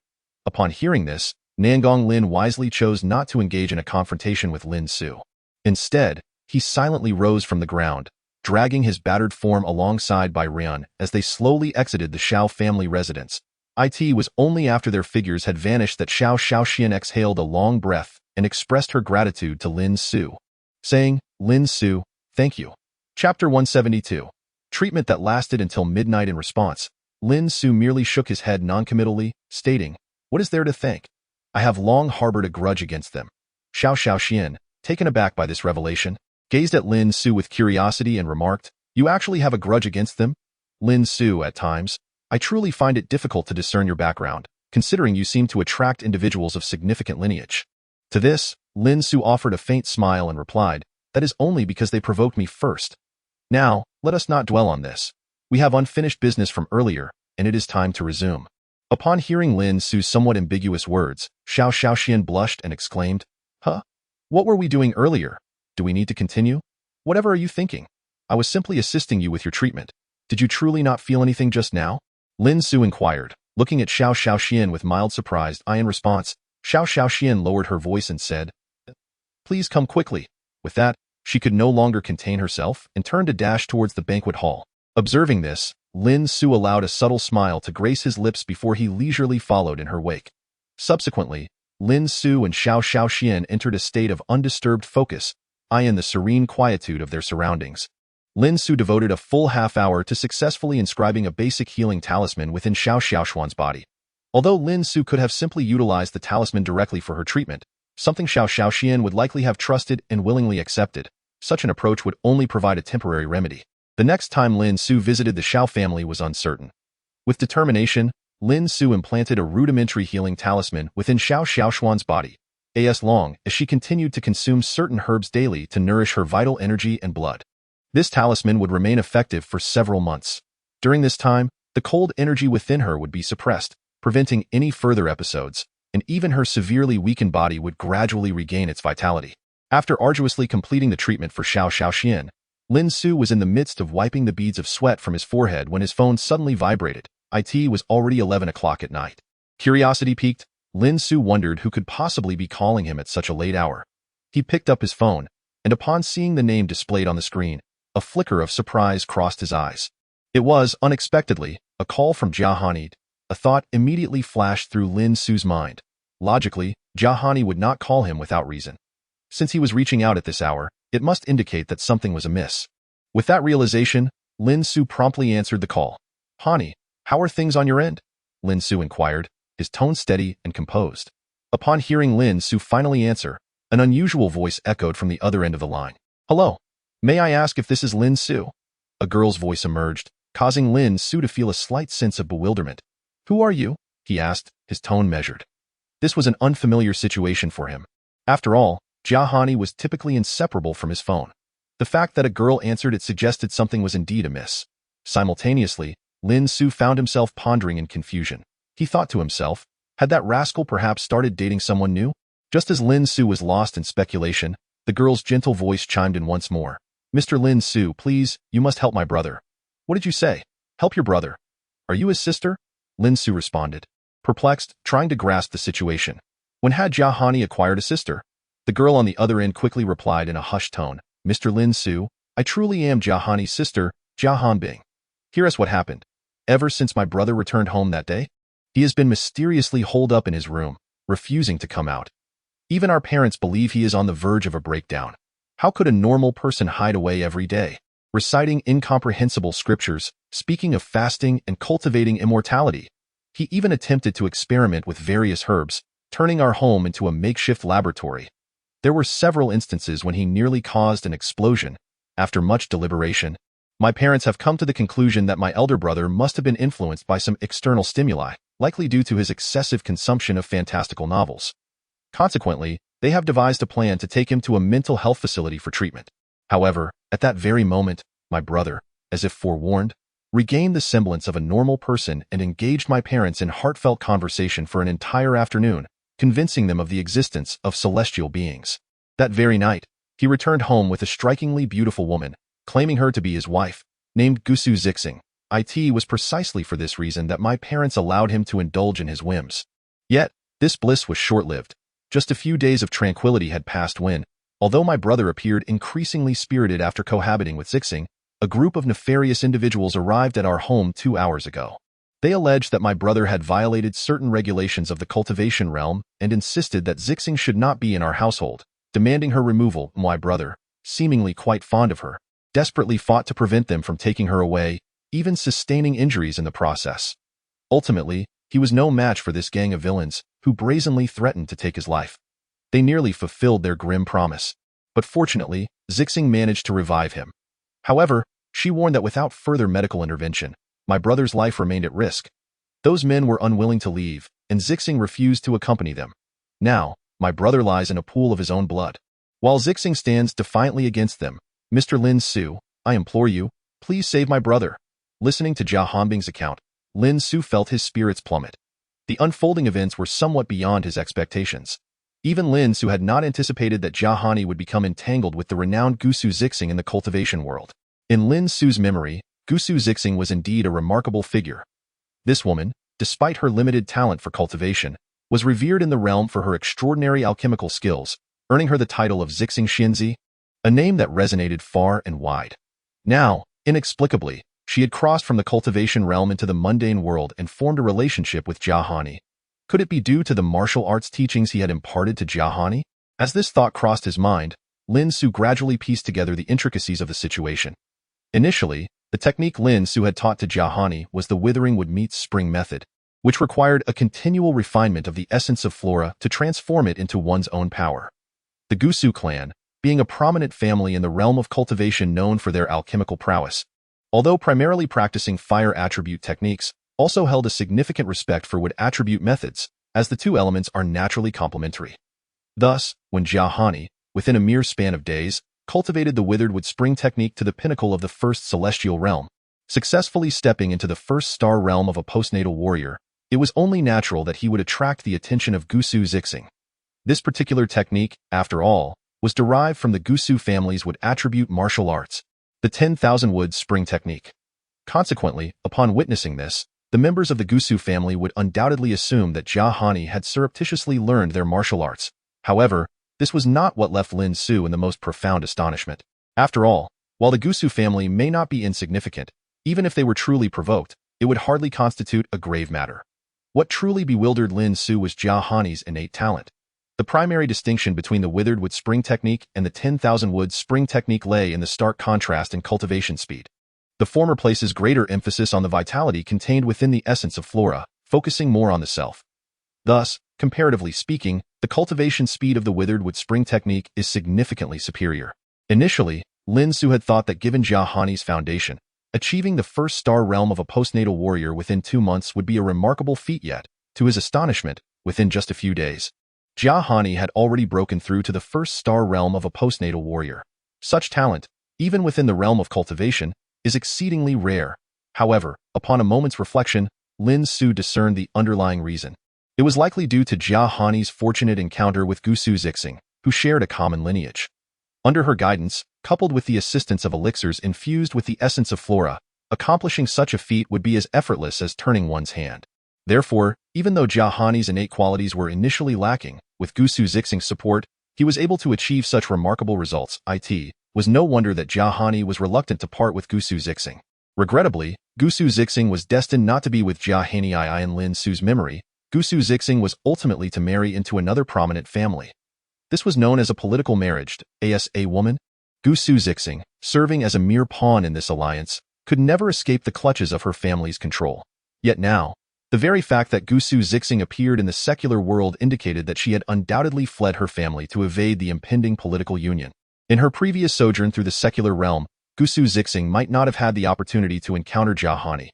Upon hearing this, Nangong Lin wisely chose not to engage in a confrontation with Lin Su. Instead, he silently rose from the ground, dragging his battered form alongside by Rian as they slowly exited the Xiao family residence. It was only after their figures had vanished that Xiao Xiaoxian exhaled a long breath and expressed her gratitude to Lin Su, saying, "Lin Su, thank you." Chapter 172. Treatment that lasted until midnight. In response, Lin Su merely shook his head noncommittally, stating, "What is there to thank? I have long harbored a grudge against them." Xiao Xiaoxian, taken aback by this revelation, gazed at Lin Su with curiosity and remarked, "You actually have a grudge against them?" Lin Su, at times, "I truly find it difficult to discern your background, considering you seem to attract individuals of significant lineage." To this, Lin Su offered a faint smile and replied, "That is only because they provoked me first. Now, let us not dwell on this. We have unfinished business from earlier, and it is time to resume." Upon hearing Lin Su's somewhat ambiguous words, Xiao Xiaoxian blushed and exclaimed, "Huh? What were we doing earlier? Do we need to continue? Whatever are you thinking? I was simply assisting you with your treatment. Did you truly not feel anything just now?" Lin Su inquired, looking at Xiao Xiaoxian with mild surprised eye. In response, Xiao Xiaoxian lowered her voice and said, "Please come quickly." With that, she could no longer contain herself and turned to dash towards the banquet hall. Observing this, Lin Su allowed a subtle smile to grace his lips before he leisurely followed in her wake. Subsequently, Lin Su and Xiao Xiaoxian entered a state of undisturbed focus, in the serene quietude of their surroundings. Lin Su devoted a full half-hour to successfully inscribing a basic healing talisman within Xiao Xiaoxuan's body. Although Lin Su could have simply utilized the talisman directly for her treatment, something Xiao Xiaoxian would likely have trusted and willingly accepted, such an approach would only provide a temporary remedy. The next time Lin Su visited the Xiao family was uncertain. With determination, Lin Su implanted a rudimentary healing talisman within Xiao Xiaoxuan's body, as long as she continued to consume certain herbs daily to nourish her vital energy and blood. This talisman would remain effective for several months. During this time, the cold energy within her would be suppressed, preventing any further episodes, and even her severely weakened body would gradually regain its vitality. After arduously completing the treatment for Xiao Xiaoxian, Lin Su was in the midst of wiping the beads of sweat from his forehead when his phone suddenly vibrated. It was already 11 o'clock at night. Curiosity piqued, Lin Su wondered who could possibly be calling him at such a late hour. He picked up his phone, and upon seeing the name displayed on the screen, a flicker of surprise crossed his eyes. It was, unexpectedly, a call from Jia Hanid. A thought immediately flashed through Lin Su's mind. Logically, Jia Hanid would not call him without reason. Since he was reaching out at this hour, it must indicate that something was amiss. With that realization, Lin Su promptly answered the call. "Hani, how are things on your end?" Lin Su inquired, his tone steady and composed. Upon hearing Lin Su finally answer, an unusual voice echoed from the other end of the line. "Hello. May I ask if this is Lin Su?" A girl's voice emerged, causing Lin Su to feel a slight sense of bewilderment. "Who are you?" he asked, his tone measured. This was an unfamiliar situation for him. After all, Jia Hanid was typically inseparable from his phone. The fact that a girl answered it suggested something was indeed amiss. Simultaneously, Lin Su found himself pondering in confusion. He thought to himself, had that rascal perhaps started dating someone new? Just as Lin Su was lost in speculation, the girl's gentle voice chimed in once more. "Mr. Lin Su, please, you must help my brother." "What did you say? Help your brother? Are you his sister?" Lin Su responded, perplexed, trying to grasp the situation. When had Jia Hanid acquired a sister? The girl on the other end quickly replied in a hushed tone, "Mr. Lin Su, I truly am Jia Hanid's sister, Jia Hanbing. Here is what happened. Ever since my brother returned home that day, he has been mysteriously holed up in his room, refusing to come out. Even our parents believe he is on the verge of a breakdown. How could a normal person hide away every day, reciting incomprehensible scriptures, speaking of fasting and cultivating immortality? He even attempted to experiment with various herbs, turning our home into a makeshift laboratory. There were several instances when he nearly caused an explosion. After much deliberation, my parents have come to the conclusion that my elder brother must have been influenced by some external stimuli. likely due to his excessive consumption of fantastical novels. Consequently, they have devised a plan to take him to a mental health facility for treatment. However, at that very moment, my brother, as if forewarned, regained the semblance of a normal person and engaged my parents in heartfelt conversation for an entire afternoon, convincing them of the existence of celestial beings. That very night, he returned home with a strikingly beautiful woman, claiming her to be his wife, named Gusu Zixing. It was precisely for this reason that my parents allowed him to indulge in his whims. Yet, this bliss was short-lived. Just a few days of tranquility had passed when, although my brother appeared increasingly spirited after cohabiting with Zixing, a group of nefarious individuals arrived at our home 2 hours ago. They alleged that my brother had violated certain regulations of the cultivation realm and insisted that Zixing should not be in our household, demanding her removal. My brother, seemingly quite fond of her, desperately fought to prevent them from taking her away, even sustaining injuries in the process. Ultimately, he was no match for this gang of villains who brazenly threatened to take his life. They nearly fulfilled their grim promise, but fortunately, Zixing managed to revive him. However, she warned that without further medical intervention, my brother's life remained at risk. Those men were unwilling to leave, and Zixing refused to accompany them. Now, my brother lies in a pool of his own blood. While Zixing stands defiantly against them, Mr. Lin Su, I implore you, please save my brother. Listening to Jia Hanbing's account, Lin Su felt his spirits plummet. The unfolding events were somewhat beyond his expectations. Even Lin Su had not anticipated that Jia Hani would become entangled with the renowned Gusu Zixing in the cultivation world. In Lin Su's memory, Gusu Zixing was indeed a remarkable figure. This woman, despite her limited talent for cultivation, was revered in the realm for her extraordinary alchemical skills, earning her the title of Zixing Xianzi, a name that resonated far and wide. Now, inexplicably, she had crossed from the cultivation realm into the mundane world and formed a relationship with Jia Hani. Could it be due to the martial arts teachings he had imparted to Jia Hani? As this thought crossed his mind, Lin Su gradually pieced together the intricacies of the situation. Initially, the technique Lin Su had taught to Jia Hani was the withering wood meets spring method, which required a continual refinement of the essence of flora to transform it into one's own power. The Gusu clan, being a prominent family in the realm of cultivation known for their alchemical prowess, although primarily practicing fire attribute techniques, also held a significant respect for wood attribute methods, as the two elements are naturally complementary. Thus, when Jia Hani, within a mere span of days, cultivated the withered wood spring technique to the pinnacle of the first celestial realm, successfully stepping into the first star realm of a postnatal warrior, it was only natural that he would attract the attention of Gusu Zixing. This particular technique, after all, was derived from the Gusu family's wood attribute martial arts, the 10,000 wood spring technique. Consequently, upon witnessing this, the members of the Gusu family would undoubtedly assume that Jia Hani had surreptitiously learned their martial arts. However, this was not what left Lin Su in the most profound astonishment. After all, while the Gusu family may not be insignificant, even if they were truly provoked, it would hardly constitute a grave matter. What truly bewildered Lin Su was Jia Hani's innate talent. The primary distinction between the withered wood spring technique and the 10,000 wood spring technique lay in the stark contrast in cultivation speed. The former places greater emphasis on the vitality contained within the essence of flora, focusing more on the self. Thus, comparatively speaking, the cultivation speed of the withered wood spring technique is significantly superior. Initially, Lin Su had thought that given Jia Hani's foundation, achieving the first star realm of a postnatal warrior within 2 months would be a remarkable feat, yet, to his astonishment, within just a few days, Jia Hani had already broken through to the first star realm of a postnatal warrior. Such talent, even within the realm of cultivation, is exceedingly rare. However, upon a moment's reflection, Lin Su discerned the underlying reason. It was likely due to Jia Hani's fortunate encounter with Gusu Zixing, who shared a common lineage. Under her guidance, coupled with the assistance of elixirs infused with the essence of flora, accomplishing such a feat would be as effortless as turning one's hand. Therefore, even though Jia Hani's innate qualities were initially lacking, with Gusu Zixing's support, he was able to achieve such remarkable results. It was no wonder that Jia Hani was reluctant to part with Gusu Zixing. Regrettably, Gusu Zixing was destined not to be with Jia Hani in Lin Su's memory. Gusu Zixing was ultimately to marry into another prominent family. This was known as a political marriage. As a woman, Gusu Zixing, serving as a mere pawn in this alliance, could never escape the clutches of her family's control. Yet now, the very fact that Gusu Zixing appeared in the secular world indicated that she had undoubtedly fled her family to evade the impending political union. In her previous sojourn through the secular realm, Gusu Zixing might not have had the opportunity to encounter Jia Hani.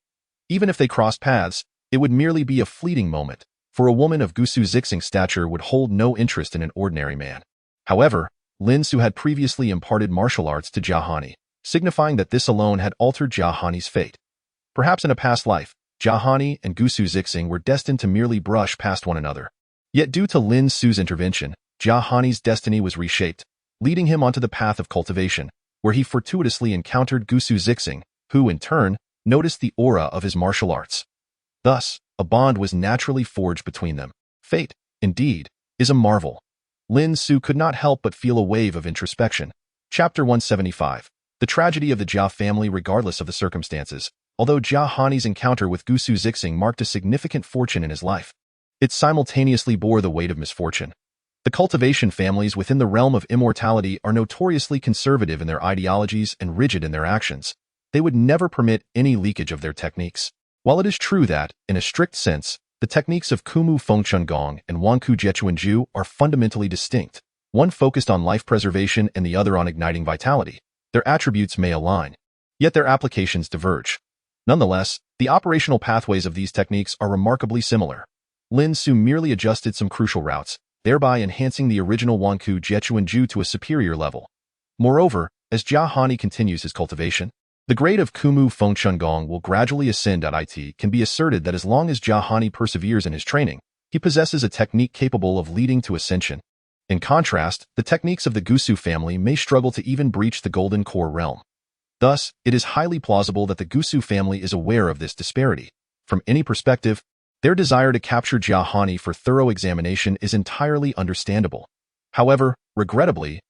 Even if they crossed paths, It would merely be a fleeting moment, for a woman of Gusu Zixing's stature would hold no interest in an ordinary man. However, Lin Su had previously imparted martial arts to Jiahani, signifying that this alone had altered Jiahani's fate. Perhaps in a past life, Jiahani and Gusu Zixing were destined to merely brush past one another. Yet due to Lin Su's intervention, Jiahani's destiny was reshaped, leading him onto the path of cultivation, where he fortuitously encountered Gusu Zixing, who, in turn, noticed the aura of his martial arts. Thus, a bond was naturally forged between them. Fate, indeed, is a marvel. Lin Su could not help but feel a wave of introspection. Chapter 175. The tragedy of the Jia family regardless of the circumstances. Although Jiahani's encounter with Gusu Zixing marked a significant fortune in his life, it simultaneously bore the weight of misfortune. The cultivation families within the realm of immortality are notoriously conservative in their ideologies and rigid in their actions. They would never permit any leakage of their techniques. While it is true that, in a strict sense, the techniques of Kumu Fengchun Gong and Wanku Jechuanju are fundamentally distinct, one focused on life preservation and the other on igniting vitality, their attributes may align, yet their applications diverge. Nonetheless, the operational pathways of these techniques are remarkably similar. Lin Su merely adjusted some crucial routes, thereby enhancing the original Wanku Jechuanju to a superior level. Moreover, as Jiahani continues his cultivation, the grade of Kumu Fengchun Gong will gradually ascend. It can be asserted that as long as Jiahani perseveres in his training, he possesses a technique capable of leading to ascension. In contrast, the techniques of the Gusu family may struggle to even breach the Golden Core realm. Thus, it is highly plausible that the Gusu family is aware of this disparity. From any perspective, their desire to capture Jiahani for thorough examination is entirely understandable. However, regrettably,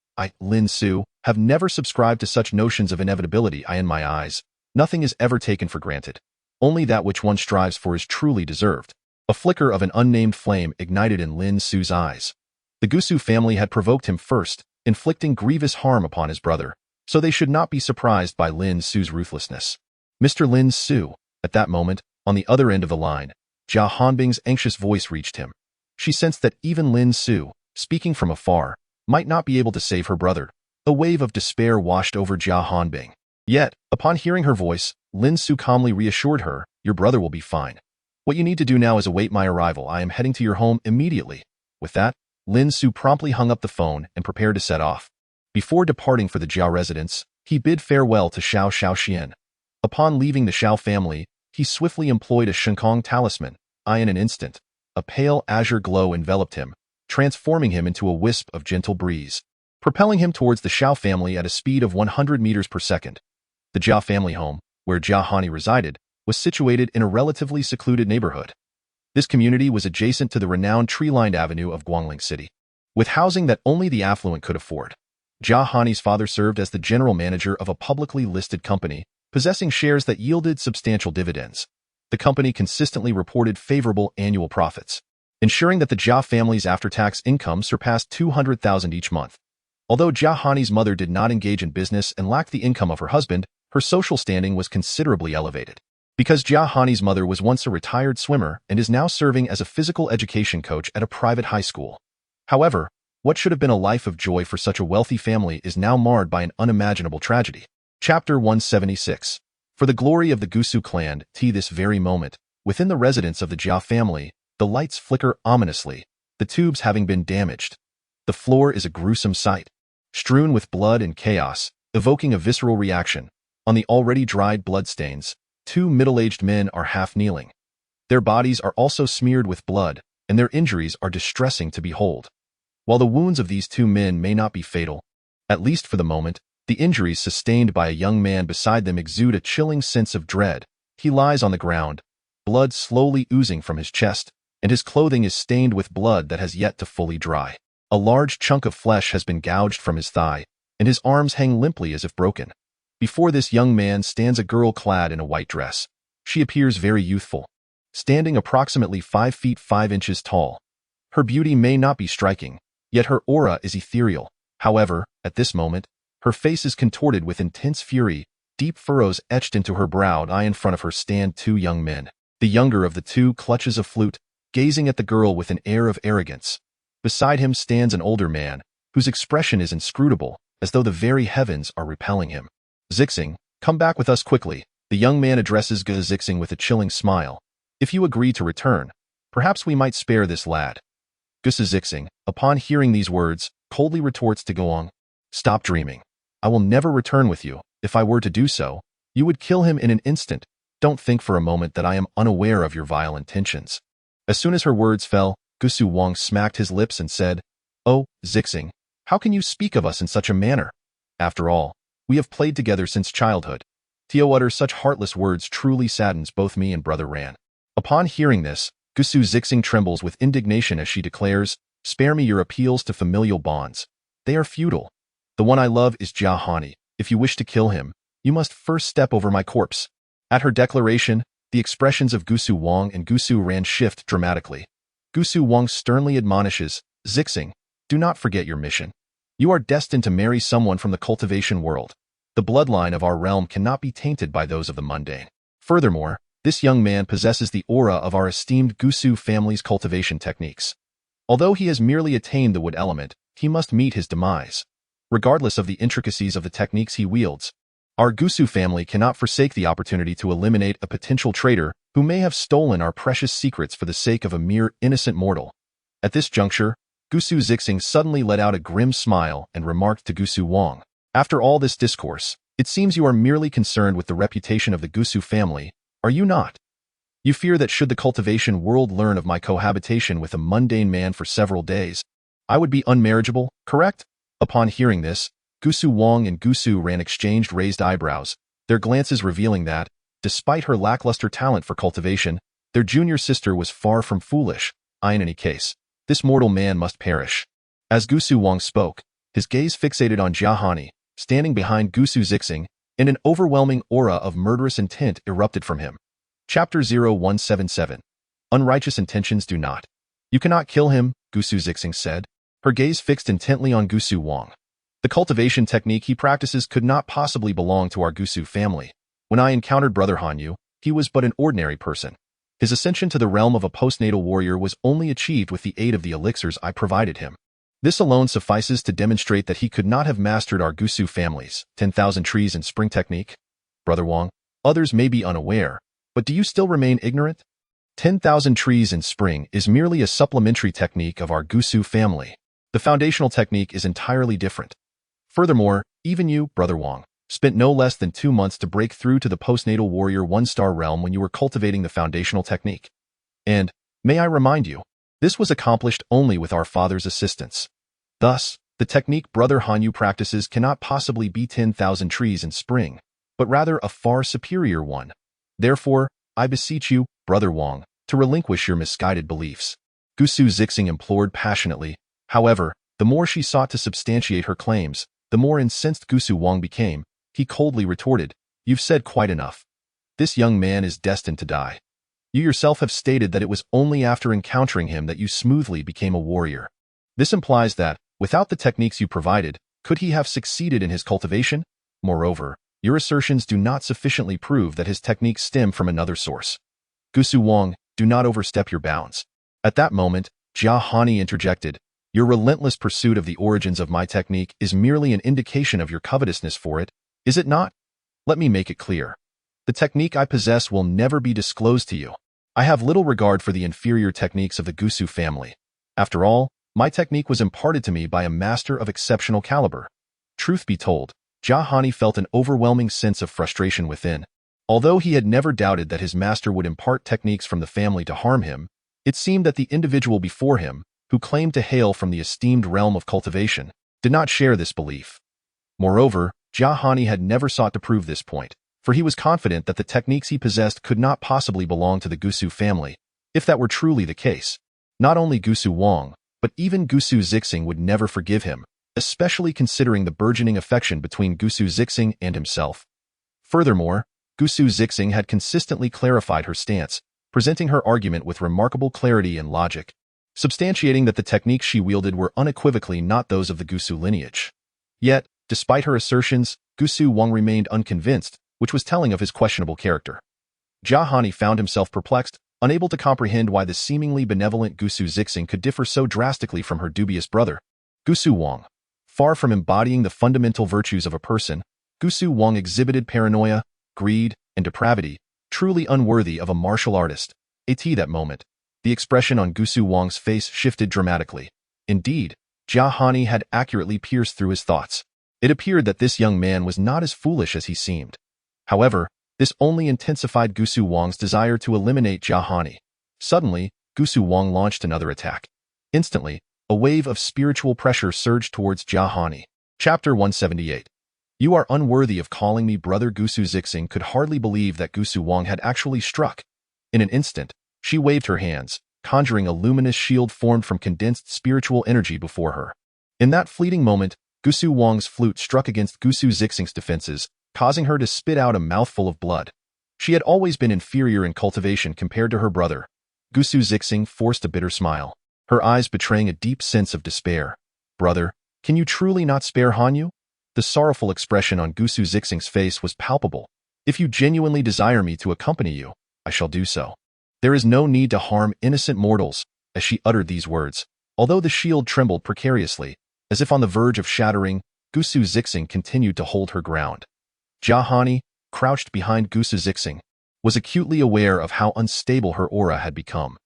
Lin Su, have never subscribed to such notions of inevitability. In my eyes, nothing is ever taken for granted. Only that which one strives for is truly deserved. A flicker of an unnamed flame ignited in Lin Su's eyes. The Gusu family had provoked him first, inflicting grievous harm upon his brother, so they should not be surprised by Lin Su's ruthlessness. Mr. Lin Su, at that moment, on the other end of the line, Jia Hanbing's anxious voice reached him. She sensed that even Lin Su, speaking from afar, might not be able to save her brother. A wave of despair washed over Jia Hanbing. Yet, upon hearing her voice, Lin Su calmly reassured her, "Your brother will be fine. What you need to do now is await my arrival. I am heading to your home immediately." With that, Lin Su promptly hung up the phone and prepared to set off. Before departing for the Jiao residence, he bid farewell to Xiao Xiaoxian. Upon leaving the Xiao family, he swiftly employed a Shenkong talisman. In an instant, a pale azure glow enveloped him, transforming him into a wisp of gentle breeze, propelling him towards the Xiao family at a speed of 100 meters per second. The Jia family home, where Jiahani resided, was situated in a relatively secluded neighborhood. This community was adjacent to the renowned tree-lined avenue of Guangling City, with housing that only the affluent could afford. Jiahani's father served as the general manager of a publicly listed company, possessing shares that yielded substantial dividends. The company consistently reported favorable annual profits, ensuring that the Jia family's after-tax income surpassed 200,000 each month. Although Jiahani's mother did not engage in business and lacked the income of her husband, her social standing was considerably elevated. Because Jiahani's mother was once a retired swimmer and is now serving as a physical education coach at a private high school. However, what should have been a life of joy for such a wealthy family is now marred by an unimaginable tragedy. Chapter 176. For the glory of the Gusu clan, this very moment, within the residence of the Jia family, the lights flicker ominously, the tubes having been damaged. The floor is a gruesome sight, strewn with blood and chaos, evoking a visceral reaction. On the already dried bloodstains, two middle-aged men are half-kneeling. Their bodies are also smeared with blood, and their injuries are distressing to behold. While the wounds of these two men may not be fatal, at least for the moment, the injuries sustained by a young man beside them exude a chilling sense of dread. He lies on the ground, blood slowly oozing from his chest, and his clothing is stained with blood that has yet to fully dry. A large chunk of flesh has been gouged from his thigh, and his arms hang limply as if broken. Before this young man stands a girl clad in a white dress. She appears very youthful, standing approximately 5 feet 5 inches tall. Her beauty may not be striking, yet her aura is ethereal. However, at this moment, her face is contorted with intense fury, deep furrows etched into her brow. In front of her stand two young men. The younger of the two clutches a flute, gazing at the girl with an air of arrogance. Beside him stands an older man, whose expression is inscrutable, as though the very heavens are repelling him. "Zixing, come back with us quickly," the young man addresses Ge Zixing with a chilling smile. If you agree to return, perhaps we might spare this lad. Gusu Zixing, upon hearing these words, coldly retorts to Goong, "Stop dreaming. I will never return with you. If I were to do so, you would kill him in an instant. Don't think for a moment that I am unaware of your vile intentions." As soon as her words fell, Gusu Wang smacked his lips and said, "Oh, Zixing, how can you speak of us in such a manner? After all, we have played together since childhood. To utter such heartless words truly saddens both me and Brother Ran." Upon hearing this, Gusu Zixing trembles with indignation as she declares, "Spare me your appeals to familial bonds. They are futile. The one I love is Jia Hani. If you wish to kill him, you must first step over my corpse." At her declaration, the expressions of Gusu Wang and Gusu Ran shift dramatically. Gusu Wang sternly admonishes, "Zixing, do not forget your mission. You are destined to marry someone from the cultivation world. The bloodline of our realm cannot be tainted by those of the mundane. Furthermore, this young man possesses the aura of our esteemed Gusu family's cultivation techniques. Although he has merely attained the wood element, he must meet his demise. Regardless of the intricacies of the techniques he wields, our Gusu family cannot forsake the opportunity to eliminate a potential traitor who may have stolen our precious secrets for the sake of a mere innocent mortal." At this juncture, Gusu Zixing suddenly let out a grim smile and remarked to Gusu Wang, "After all this discourse, it seems you are merely concerned with the reputation of the Gusu family, are you not? You fear that should the cultivation world learn of my cohabitation with a mundane man for several days, I would be unmarriageable, correct?" Upon hearing this, Gusu Wang and Gusu Ran exchanged raised eyebrows, their glances revealing that, despite her lackluster talent for cultivation, their junior sister was far from foolish. In any case, this mortal man must perish. As Gusu Wang spoke, his gaze fixated on Jia Hani, standing behind Gusu Zixing, and an overwhelming aura of murderous intent erupted from him. Chapter 0177. Unrighteous intentions do not. "You cannot kill him," Gusu Zixing said, her gaze fixed intently on Gusu Wang. "The cultivation technique he practices could not possibly belong to our Gusu family. When I encountered Brother Hanyu, he was but an ordinary person. His ascension to the realm of a postnatal warrior was only achieved with the aid of the elixirs I provided him. This alone suffices to demonstrate that he could not have mastered our Gusu family's 10,000 trees and spring technique. Brother Wang, others may be unaware, but do you still remain ignorant? 10,000 trees in spring is merely a supplementary technique of our Gusu family. The foundational technique is entirely different. Furthermore, even you, Brother Wang, spent no less than 2 months to break through to the postnatal warrior 1-star realm when you were cultivating the foundational technique. And, may I remind you, this was accomplished only with our father's assistance. Thus, the technique Brother Hanyu practices cannot possibly be 10,000 trees in spring, but rather a far superior one. Therefore, I beseech you, Brother Wang, to relinquish your misguided beliefs." Gusu Zixing implored passionately. However, the more she sought to substantiate her claims, the more incensed Gusu Wang became. He coldly retorted, "You've said quite enough. This young man is destined to die. You yourself have stated that it was only after encountering him that you smoothly became a warrior. This implies that, without the techniques you provided, could he have succeeded in his cultivation? Moreover, your assertions do not sufficiently prove that his techniques stem from another source. Gusu Wang, do not overstep your bounds." At that moment, Jia Hani interjected, "Your relentless pursuit of the origins of my technique is merely an indication of your covetousness for it, is it not? Let me make it clear. The technique I possess will never be disclosed to you. I have little regard for the inferior techniques of the Gusu family. After all, my technique was imparted to me by a master of exceptional caliber." Truth be told, Jia Hani felt an overwhelming sense of frustration within. Although he had never doubted that his master would impart techniques from the family to harm him, it seemed that the individual before him, who claimed to hail from the esteemed realm of cultivation, did not share this belief. Moreover, Jia Hani had never sought to prove this point, for he was confident that the techniques he possessed could not possibly belong to the Gusu family. If that were truly the case, not only Gusu Wang, but even Gusu Zixing would never forgive him, especially considering the burgeoning affection between Gusu Zixing and himself. Furthermore, Gusu Zixing had consistently clarified her stance, presenting her argument with remarkable clarity and logic, substantiating that the techniques she wielded were unequivocally not those of the Gusu lineage. Yet, despite her assertions, Gusu Wang remained unconvinced, which was telling of his questionable character. Jia Hani found himself perplexed, unable to comprehend why the seemingly benevolent Gusu Zixing could differ so drastically from her dubious brother. Gusu Wang. Far from embodying the fundamental virtues of a person, Gusu Wang exhibited paranoia, greed, and depravity, truly unworthy of a martial artist. At that moment, the expression on Gusu Wang's face shifted dramatically. Indeed, Jia Hani had accurately pierced through his thoughts. It appeared that this young man was not as foolish as he seemed. However, this only intensified Gusu Wang's desire to eliminate Jia Hani. Suddenly, Gusu Wang launched another attack. Instantly, a wave of spiritual pressure surged towards Jia Hani. Chapter 178. You are unworthy of calling me brother. Gusu Zixing could hardly believe that Gusu Wang had actually struck. In an instant, she waved her hands, conjuring a luminous shield formed from condensed spiritual energy before her. In that fleeting moment, Gusu Wang's flute struck against Gusu Zixing's defenses, causing her to spit out a mouthful of blood. She had always been inferior in cultivation compared to her brother. Gusu Zixing forced a bitter smile, her eyes betraying a deep sense of despair. Brother, can you truly not spare Hanyu? The sorrowful expression on Gusu Zixing's face was palpable. If you genuinely desire me to accompany you, I shall do so. There is no need to harm innocent mortals. As she uttered these words, although the shield trembled precariously, as if on the verge of shattering, Gusu Zixing continued to hold her ground. Jia Hani, crouched behind Gusu Zixing, was acutely aware of how unstable her aura had become.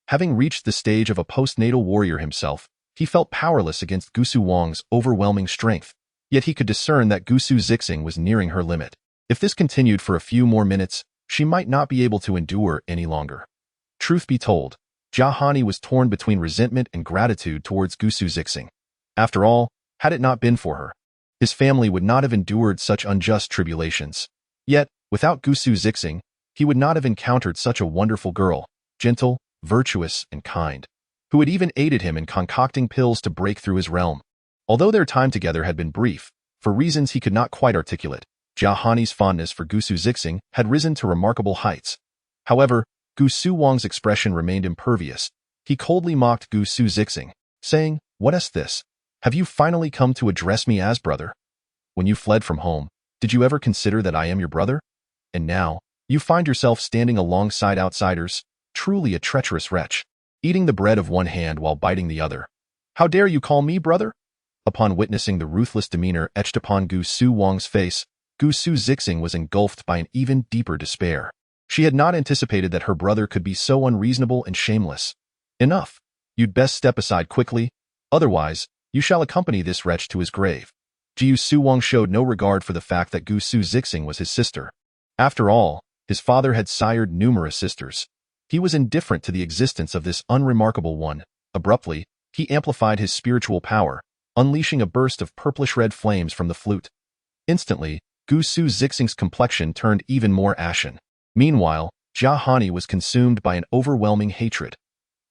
Having reached the stage of a postnatal warrior himself, he felt powerless against Gusu Wang's overwhelming strength, yet he could discern that Gusu Zixing was nearing her limit. If this continued for a few more minutes, she might not be able to endure any longer. Truth be told, Jia Hani was torn between resentment and gratitude towards Gusu Zixing. After all, had it not been for her, his family would not have endured such unjust tribulations. Yet, without Gusu Zixing, he would not have encountered such a wonderful girl, gentle, virtuous, and kind, who had even aided him in concocting pills to break through his realm. Although their time together had been brief, for reasons he could not quite articulate, Jia Hani's fondness for Gusu Zixing had risen to remarkable heights. However, Gusu Wang's expression remained impervious. He coldly mocked Gusu Zixing, saying, "What is this? Have you finally come to address me as brother? When you fled from home, did you ever consider that I am your brother? And now, you find yourself standing alongside outsiders, truly a treacherous wretch, eating the bread of one hand while biting the other. How dare you call me brother?" Upon witnessing the ruthless demeanor etched upon Gusu Wang's face, Gusu Zixing was engulfed by an even deeper despair. She had not anticipated that her brother could be so unreasonable and shameless. "Enough. You'd best step aside quickly, otherwise, you shall accompany this wretch to his grave." Gusu Wang showed no regard for the fact that Gusu Zixing was his sister. After all, his father had sired numerous sisters. He was indifferent to the existence of this unremarkable one. Abruptly, he amplified his spiritual power, unleashing a burst of purplish-red flames from the flute. Instantly, Gusu Zixing's complexion turned even more ashen. Meanwhile, Jia Hani was consumed by an overwhelming hatred.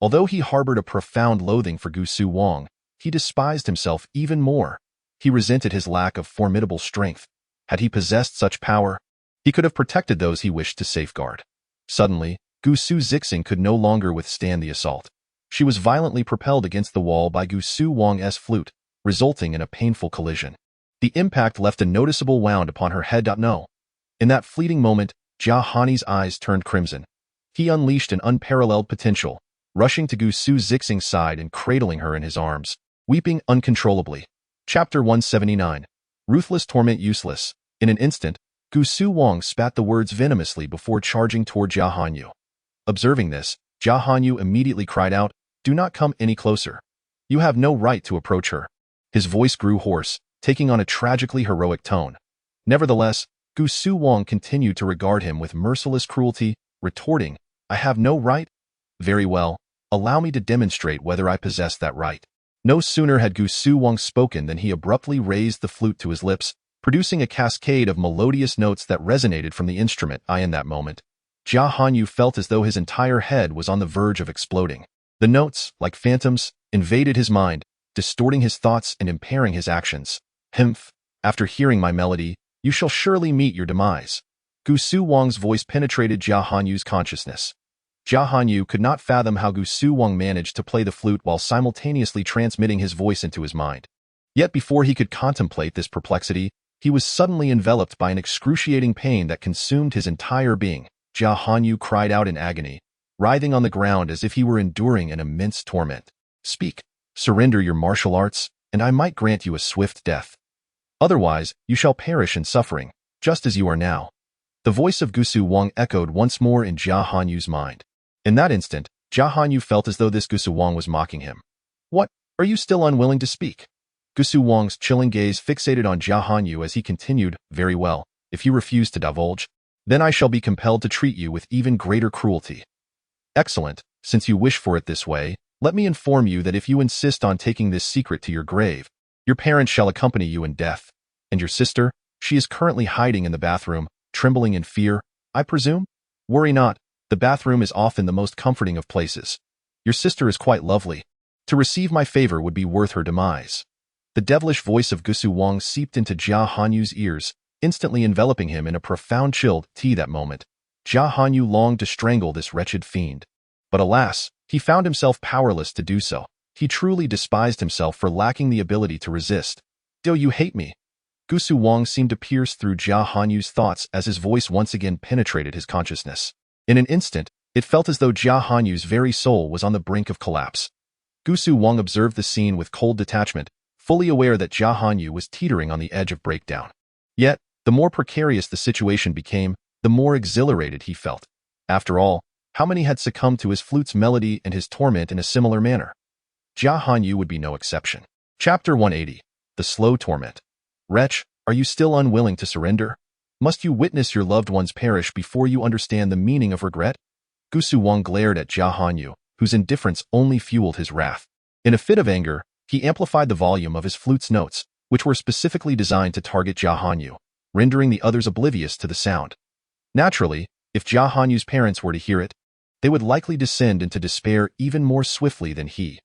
Although he harbored a profound loathing for Gusu Wang, he despised himself even more. He resented his lack of formidable strength. Had he possessed such power, he could have protected those he wished to safeguard. Suddenly, Gusu Zixing could no longer withstand the assault. She was violently propelled against the wall by Gusu Wang's flute, resulting in a painful collision. The impact left a noticeable wound upon her head. No. In that fleeting moment, Jia Hani's eyes turned crimson. He unleashed an unparalleled potential, rushing to Gusu Zixing's side and cradling her in his arms, weeping uncontrollably. Chapter 179. Ruthless torment useless. In an instant, Gusu Wang spat the words venomously before charging toward Jia Hanyu. Observing this, Jia Hanyu immediately cried out, "Do not come any closer. You have no right to approach her." His voice grew hoarse, taking on a tragically heroic tone. Nevertheless, Gusu Wang continued to regard him with merciless cruelty, retorting, "I have no right? Very well, allow me to demonstrate whether I possess that right." No sooner had Gusu Wang spoken than he abruptly raised the flute to his lips, producing a cascade of melodious notes that resonated from the instrument. In that moment, Jia Hanyu felt as though his entire head was on the verge of exploding. The notes, like phantoms, invaded his mind, distorting his thoughts and impairing his actions. "Humph, after hearing my melody, you shall surely meet your demise." Gusu Wang's voice penetrated Jia Hanyu's consciousness. Jia Hanyu could not fathom how Gusu Wang managed to play the flute while simultaneously transmitting his voice into his mind. Yet before he could contemplate this perplexity, he was suddenly enveloped by an excruciating pain that consumed his entire being. Jia Hanyu cried out in agony, writhing on the ground as if he were enduring an immense torment. "Speak, surrender your martial arts, and I might grant you a swift death. Otherwise, you shall perish in suffering, just as you are now." The voice of Gusu Wang echoed once more in Jia Hanyu's mind. In that instant, Jia Hanyu felt as though this Gusu Wang was mocking him. What? Are you still unwilling to speak? Gusu Wang's chilling gaze fixated on Jia Hanyu as he continued, very well, if you refuse to divulge, then I shall be compelled to treat you with even greater cruelty. Excellent, since you wish for it this way, let me inform you that if you insist on taking this secret to your grave, your parents shall accompany you in death. And your sister, she is currently hiding in the bathroom, trembling in fear, I presume? Worry not, the bathroom is often the most comforting of places. Your sister is quite lovely. To receive my favor would be worth her demise. The devilish voice of Gusu Wang seeped into Jia Hanyu's ears, instantly enveloping him in a profound chill. That moment, Jia Hanyu longed to strangle this wretched fiend. But alas, he found himself powerless to do so. He truly despised himself for lacking the ability to resist. Do you hate me? Gusu Wang seemed to pierce through Jia Hanyu's thoughts as his voice once again penetrated his consciousness. In an instant, it felt as though Jia Hanyu's very soul was on the brink of collapse. Gusu Wang observed the scene with cold detachment, fully aware that Jia Hanyu was teetering on the edge of breakdown. Yet, the more precarious the situation became, the more exhilarated he felt. After all, how many had succumbed to his flute's melody and his torment in a similar manner? Jia Hanyu would be no exception. Chapter 180. The Slow Torment. Wretch, are you still unwilling to surrender? Must you witness your loved ones perish before you understand the meaning of regret? Gusu Wang glared at Jia Hanyu, whose indifference only fueled his wrath. In a fit of anger, he amplified the volume of his flute's notes, which were specifically designed to target Jia Hanyu, rendering the others oblivious to the sound. Naturally, if Jia Hanyu's parents were to hear it, they would likely descend into despair even more swiftly than he.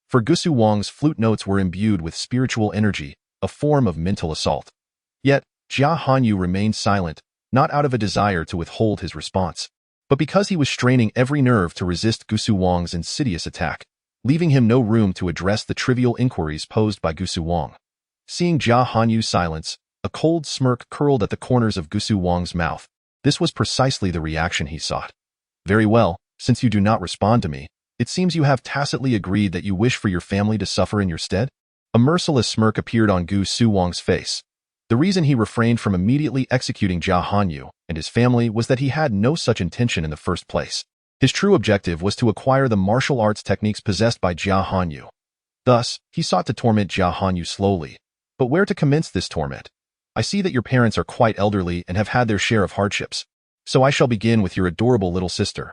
For Gusu Wang's flute notes were imbued with spiritual energy, a form of mental assault. Yet, Jia Hanyu remained silent, not out of a desire to withhold his response, but because he was straining every nerve to resist Gusu Wang's insidious attack, leaving him no room to address the trivial inquiries posed by Gusu Wang. Seeing Jia Hanyu's silence, a cold smirk curled at the corners of Gusu Wang's mouth. This was precisely the reaction he sought. Very well, since you do not respond to me, it seems you have tacitly agreed that you wish for your family to suffer in your stead? A merciless smirk appeared on Gusu Wang's face. The reason he refrained from immediately executing Jia Hanyu and his family was that he had no such intention in the first place. His true objective was to acquire the martial arts techniques possessed by Jia Hanyu. Thus, he sought to torment Jia Hanyu slowly. But where to commence this torment? I see that your parents are quite elderly and have had their share of hardships, so I shall begin with your adorable little sister.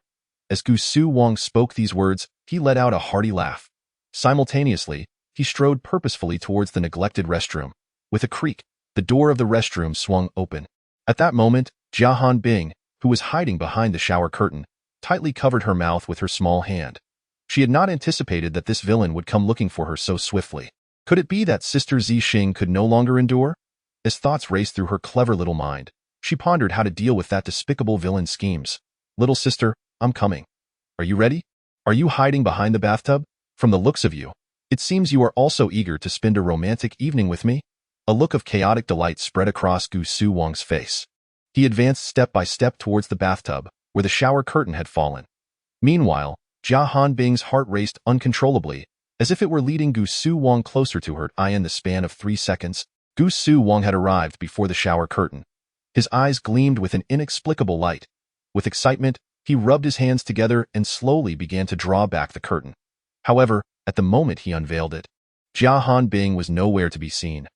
As Gusu Wang spoke these words, he let out a hearty laugh. Simultaneously, he strode purposefully towards the neglected restroom. With a creak, the door of the restroom swung open. At that moment, Jia Hanbing, who was hiding behind the shower curtain, tightly covered her mouth with her small hand. She had not anticipated that this villain would come looking for her so swiftly. Could it be that Sister Zixing could no longer endure? As thoughts raced through her clever little mind, she pondered how to deal with that despicable villain's schemes. Little sister, I'm coming. Are you ready? Are you hiding behind the bathtub? From the looks of you, it seems you are also eager to spend a romantic evening with me. A look of chaotic delight spread across Gusu Wang's face. He advanced step by step towards the bathtub, where the shower curtain had fallen. Meanwhile, Jia Hanbing's heart raced uncontrollably, as if it were leading Gusu Wang closer to her. In the span of 3 seconds, Gusu Wang had arrived before the shower curtain. His eyes gleamed with an inexplicable light. With excitement, he rubbed his hands together and slowly began to draw back the curtain. However, at the moment he unveiled it, Jia Hanbing was nowhere to be seen.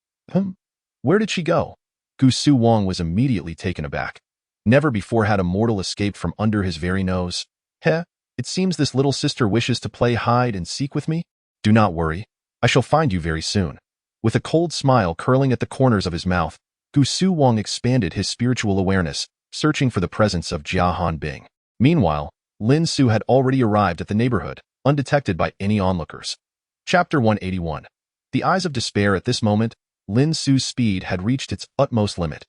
Where did she go? Gusu Wang was immediately taken aback. Never before had a mortal escaped from under his very nose. It seems this little sister wishes to play hide and seek with me. Do not worry, I shall find you very soon. With a cold smile curling at the corners of his mouth, Gusu Wang expanded his spiritual awareness, searching for the presence of Jia Hanbing. Meanwhile, Lin Su had already arrived at the neighborhood, undetected by any onlookers. Chapter 181. The eyes of despair. At this moment, Lin Su's speed had reached its utmost limit.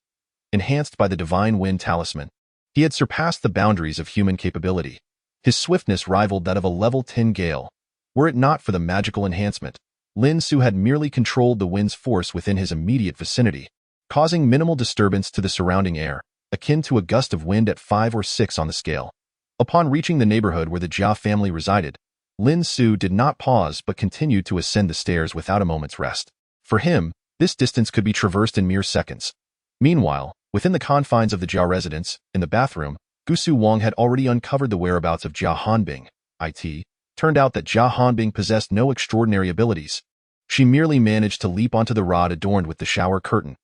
Enhanced by the divine wind talisman, he had surpassed the boundaries of human capability. His swiftness rivaled that of a level 10 gale. Were it not for the magical enhancement, Lin Su had merely controlled the wind's force within his immediate vicinity, causing minimal disturbance to the surrounding air, akin to a gust of wind at 5 or 6 on the scale. Upon reaching the neighborhood where the Jia family resided, Lin Su did not pause but continued to ascend the stairs without a moment's rest. For him, this distance could be traversed in mere seconds. Meanwhile, within the confines of the Jia residence, in the bathroom, Gusu Wang had already uncovered the whereabouts of Jia Hanbing. It turned out that Jia Hanbing possessed no extraordinary abilities. She merely managed to leap onto the rod adorned with the shower curtain.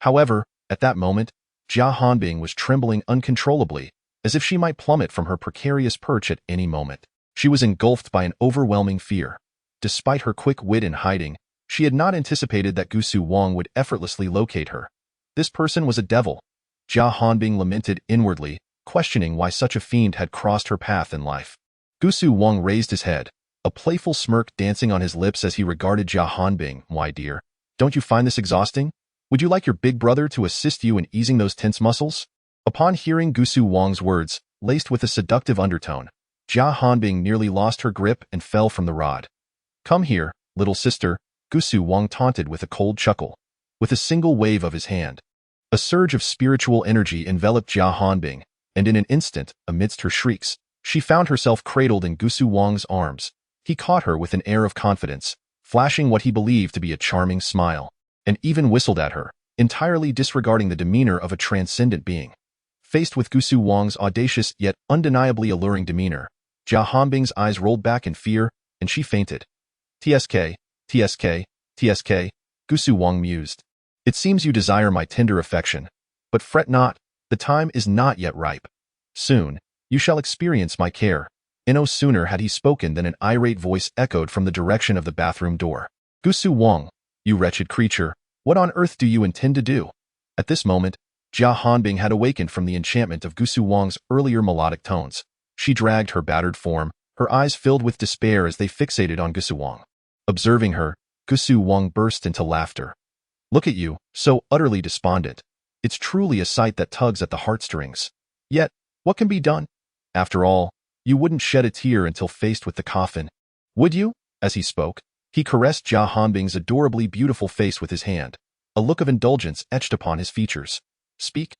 However, at that moment, Jia Hanbing was trembling uncontrollably, as if she might plummet from her precarious perch at any moment. She was engulfed by an overwhelming fear. Despite her quick wit in hiding, she had not anticipated that Gusu Wang would effortlessly locate her. This person was a devil. Jia Hanbing lamented inwardly, questioning why such a fiend had crossed her path in life. Gusu Wang raised his head, a playful smirk dancing on his lips as he regarded Jia Hanbing. Why, dear, don't you find this exhausting? Would you like your big brother to assist you in easing those tense muscles? Upon hearing Gusu Wang's words, laced with a seductive undertone, Jia Hanbing nearly lost her grip and fell from the rod. Come here, little sister, Gusu Wang taunted with a cold chuckle. With a single wave of his hand, a surge of spiritual energy enveloped Jia Hanbing, and in an instant, amidst her shrieks, she found herself cradled in Gusu Wang's arms. He caught her with an air of confidence, flashing what he believed to be a charming smile, and even whistled at her, entirely disregarding the demeanor of a transcendent being. Faced with Gusu Wang's audacious yet undeniably alluring demeanor, Jia Hanbing's eyes rolled back in fear, and she fainted. TSK, TSK, TSK, Gusu Wang mused. It seems you desire my tender affection, but fret not, the time is not yet ripe. Soon, you shall experience my care. And no sooner had he spoken than an irate voice echoed from the direction of the bathroom door. Gusu Wang, you wretched creature, what on earth do you intend to do? At this moment, Jia Hanbing had awakened from the enchantment of Gusu Wang's earlier melodic tones. She dragged her battered form, her eyes filled with despair as they fixated on Gusu Wang. Observing her, Gusu Wang burst into laughter. Look at you, so utterly despondent. It's truly a sight that tugs at the heartstrings. Yet, what can be done? After all, you wouldn't shed a tear until faced with the coffin. Would you? As he spoke, he caressed Jia Hanbing's adorably beautiful face with his hand. A look of indulgence etched upon his features. Speak?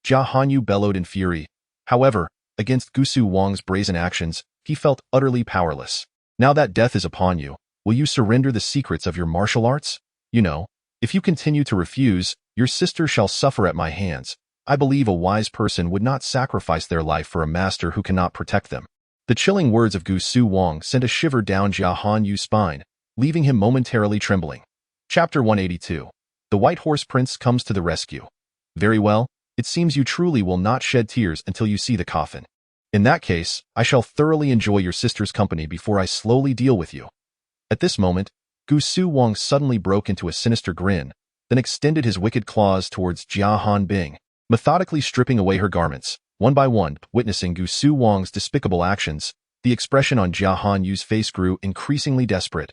Jia Hanyu bellowed in fury. However, against Gusu Wang's brazen actions, he felt utterly powerless. Now that death is upon you, will you surrender the secrets of your martial arts? You know, if you continue to refuse, your sister shall suffer at my hands. I believe a wise person would not sacrifice their life for a master who cannot protect them. The chilling words of Gusu Wang sent a shiver down Jia Hanyu's spine, leaving him momentarily trembling. Chapter 182. The White Horse Prince comes to the rescue. Very well, it seems you truly will not shed tears until you see the coffin. In that case, I shall thoroughly enjoy your sister's company before I slowly deal with you. At this moment, Gusu Wang suddenly broke into a sinister grin, then extended his wicked claws towards Jia Hanbing, methodically stripping away her garments, one by one. Witnessing Gusu Wang's despicable actions, the expression on Jia Hanyu's face grew increasingly desperate.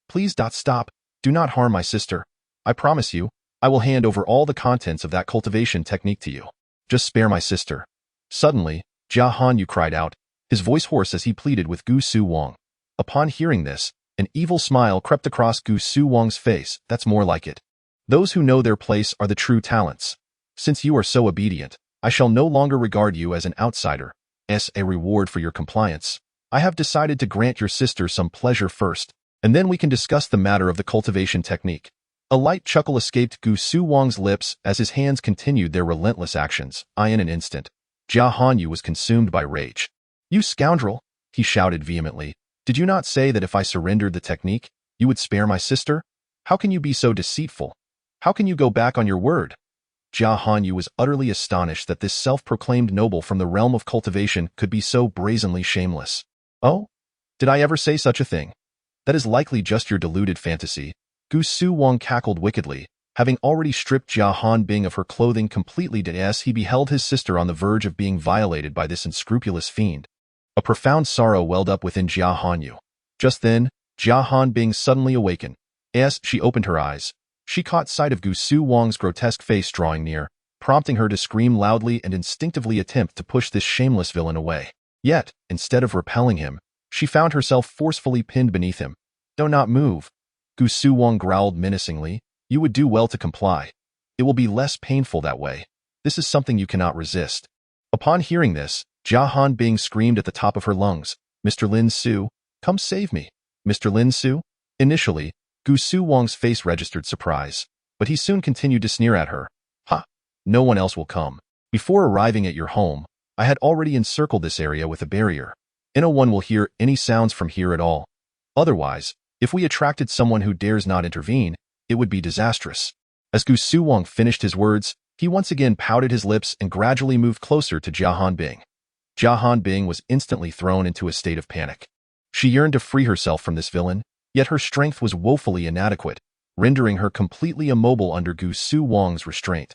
Please stop, do not harm my sister. I promise you, I will hand over all the contents of that cultivation technique to you. Just spare my sister. Suddenly, Jia Hanyu cried out, his voice hoarse as he pleaded with Gusu Wang. Upon hearing this, an evil smile crept across Gusu Wang's face. That's more like it. Those who know their place are the true talents. Since you are so obedient, I shall no longer regard you as an outsider. As a reward for your compliance, I have decided to grant your sister some pleasure first, and then we can discuss the matter of the cultivation technique. A light chuckle escaped Gusu Wang's lips as his hands continued their relentless actions. In an instant, Jia Hanyu was consumed by rage. You scoundrel, he shouted vehemently. Did you not say that if I surrendered the technique, you would spare my sister? How can you be so deceitful? How can you go back on your word? Jia Hanyu was utterly astonished that this self-proclaimed noble from the realm of cultivation could be so brazenly shameless. Oh? Did I ever say such a thing? That is likely just your deluded fantasy. Gusu Wang cackled wickedly, having already stripped Jia Hanbing of her clothing completely as he beheld his sister on the verge of being violated by this unscrupulous fiend. A profound sorrow welled up within Jia Hanyu. Just then, Jia Hanbing suddenly awakened. As she opened her eyes, she caught sight of Gusu Wang's grotesque face drawing near, prompting her to scream loudly and instinctively attempt to push this shameless villain away. Yet, instead of repelling him, she found herself forcefully pinned beneath him. Do not move. Gusu Wang growled menacingly. You would do well to comply. It will be less painful that way. This is something you cannot resist. Upon hearing this, Jia Hanbing screamed at the top of her lungs, Mr. Lin Su, come save me. Mr. Lin Su? Initially, Gusu Wang's face registered surprise, but he soon continued to sneer at her. Ha! No one else will come. Before arriving at your home, I had already encircled this area with a barrier. No one will hear any sounds from here at all. Otherwise, if we attracted someone who dares not intervene, it would be disastrous. As Gu Suwang finished his words, he once again pouted his lips and gradually moved closer to Jia Hanbing. Jia Hanbing was instantly thrown into a state of panic. She yearned to free herself from this villain, yet her strength was woefully inadequate, rendering her completely immobile under Gu Suwang's restraint.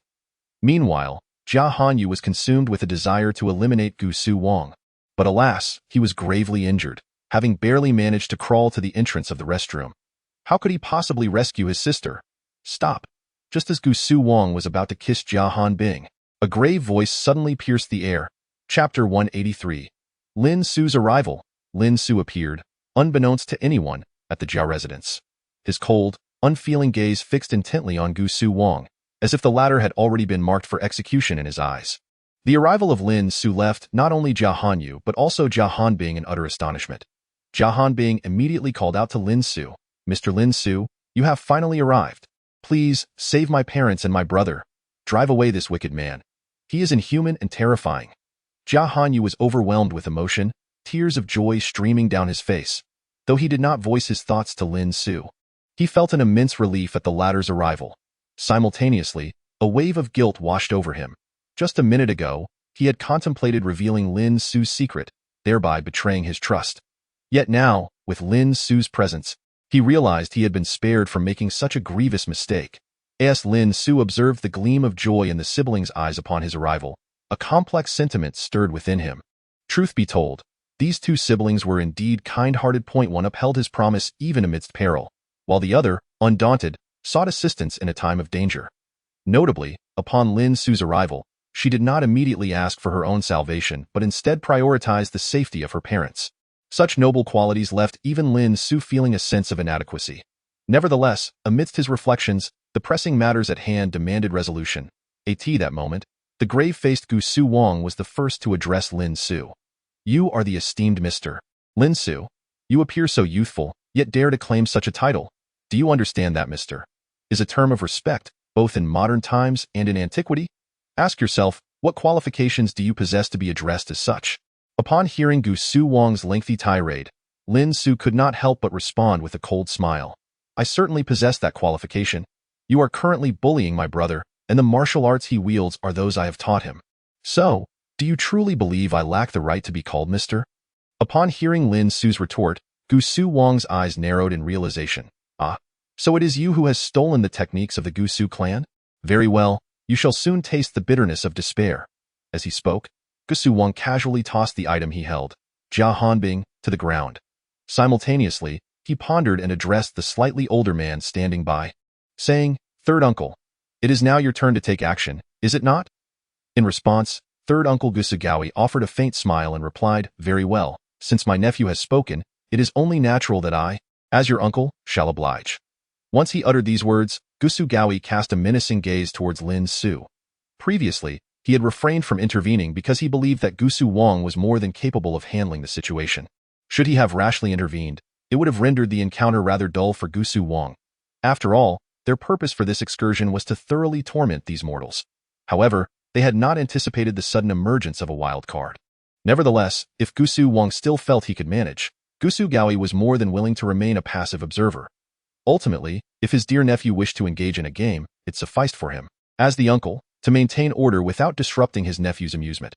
Meanwhile, Jia Hanyu was consumed with a desire to eliminate Gu Suwang. But alas, he was gravely injured, having barely managed to crawl to the entrance of the restroom. How could he possibly rescue his sister? Stop! Just as Gu Suwang was about to kiss Jia Hanbing, a grave voice suddenly pierced the air. Chapter 183. Lin Su's arrival. Lin Su appeared, unbeknownst to anyone, at the Jia residence. His cold, unfeeling gaze fixed intently on Gu Suwang, as if the latter had already been marked for execution in his eyes. The arrival of Lin Su left not only Jia Hanyu but also Jia Hanbing in utter astonishment. Jia Hanbing immediately called out to Lin Su, "Mr. Lin Su, you have finally arrived. Please, save my parents and my brother. Drive away this wicked man. He is inhuman and terrifying." Jia Hanyu was overwhelmed with emotion, tears of joy streaming down his face. Though he did not voice his thoughts to Lin Su, he felt an immense relief at the latter's arrival. Simultaneously, a wave of guilt washed over him. Just a minute ago, he had contemplated revealing Lin Su's secret, thereby betraying his trust. Yet now, with Lin Su's presence, he realized he had been spared from making such a grievous mistake. As Lin Su observed the gleam of joy in the siblings' eyes upon his arrival, a complex sentiment stirred within him. Truth be told, these two siblings were indeed kind-hearted. One upheld his promise even amidst peril, while the other, undaunted, sought assistance in a time of danger. Notably, upon Lin Su's arrival, she did not immediately ask for her own salvation but instead prioritized the safety of her parents. Such noble qualities left even Lin Su feeling a sense of inadequacy. Nevertheless, amidst his reflections, the pressing matters at hand demanded resolution. At that moment, the grave-faced Gu Suwang was the first to address Lin Su. "You are the esteemed Mr. Lin Su. You appear so youthful, yet dare to claim such a title. Do you understand that Mr. is a term of respect, both in modern times and in antiquity? Ask yourself, what qualifications do you possess to be addressed as such?" Upon hearing Gu Suwang's lengthy tirade, Lin Su could not help but respond with a cold smile. "I certainly possess that qualification. You are currently bullying my brother, and the martial arts he wields are those I have taught him. So, do you truly believe I lack the right to be called Mr.?" Upon hearing Lin Su's retort, Gu Suwang's eyes narrowed in realization. "Ah, so it is you who has stolen the techniques of the Gu Su clan? Very well, you shall soon taste the bitterness of despair." As he spoke, Gu Suwang casually tossed the item he held, Jia Hanbing, to the ground. Simultaneously, he pondered and addressed the slightly older man standing by, saying, "Third uncle, it is now your turn to take action, is it not?" In response, third uncle Gu Sugawi offered a faint smile and replied, "Very well, since my nephew has spoken, it is only natural that I, as your uncle, shall oblige." Once he uttered these words, Gu Sugawi cast a menacing gaze towards Lin Su. Previously, he had refrained from intervening because he believed that Gu Suwang was more than capable of handling the situation. Should he have rashly intervened, it would have rendered the encounter rather dull for Gu Suwang. After all, their purpose for this excursion was to thoroughly torment these mortals. However, they had not anticipated the sudden emergence of a wild card. Nevertheless, if Gu Suwang still felt he could manage, Gu Sugawi was more than willing to remain a passive observer. Ultimately, if his dear nephew wished to engage in a game, it sufficed for him, as the uncle, to maintain order without disrupting his nephew's amusement.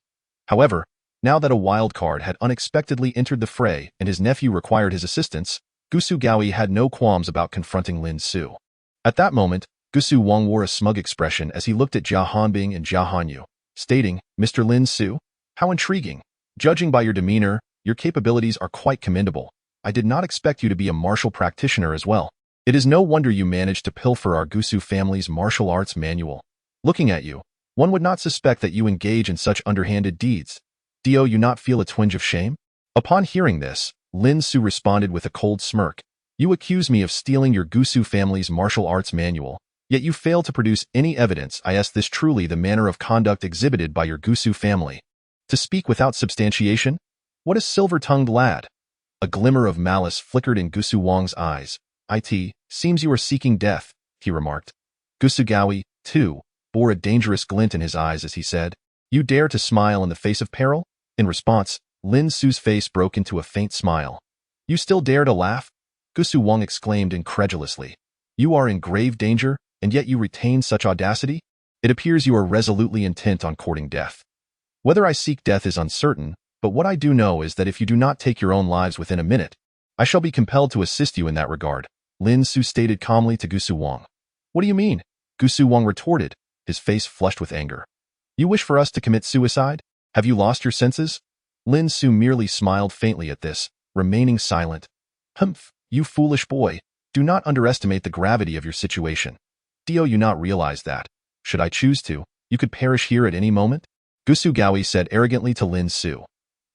However, now that a wild card had unexpectedly entered the fray and his nephew required his assistance, Gu Sugawi had no qualms about confronting Lin Su. At that moment, Gu Suwang wore a smug expression as he looked at Jia Hanbing and Jia Hanyu, stating, "Mr. Lin Su, how intriguing. Judging by your demeanor, your capabilities are quite commendable. I did not expect you to be a martial practitioner as well. It is no wonder you managed to pilfer our Gu Su family's martial arts manual. Looking at you, one would not suspect that you engage in such underhanded deeds. Do you not feel a twinge of shame?" Upon hearing this, Lin Su responded with a cold smirk. "You accuse me of stealing your Gu Su family's martial arts manual, yet you fail to produce any evidence. Is this truly the manner of conduct exhibited by your Gu Su family? To speak without substantiation? What a silver-tongued lad!" A glimmer of malice flickered in Gu Suwang's eyes. "It seems you are seeking death," he remarked. Gu Sugawi, too, bore a dangerous glint in his eyes as he said, You dare to smile in the face of peril? In response, Lin Su's face broke into a faint smile. You still dare to laugh? Gusu Wang exclaimed incredulously. You are in grave danger, and yet you retain such audacity? It appears you are resolutely intent on courting death. Whether I seek death is uncertain, but what I do know is that if you do not take your own lives within a minute, I shall be compelled to assist you in that regard, Lin Su stated calmly to Gusu Wang. What do you mean? Gusu Wang retorted, his face flushed with anger. You wish for us to commit suicide? Have you lost your senses? Lin Su merely smiled faintly at this, remaining silent. Humph, you foolish boy, do not underestimate the gravity of your situation. Do you not realize that, should I choose to, you could perish here at any moment? Gusu Gaoi said arrogantly to Lin Su.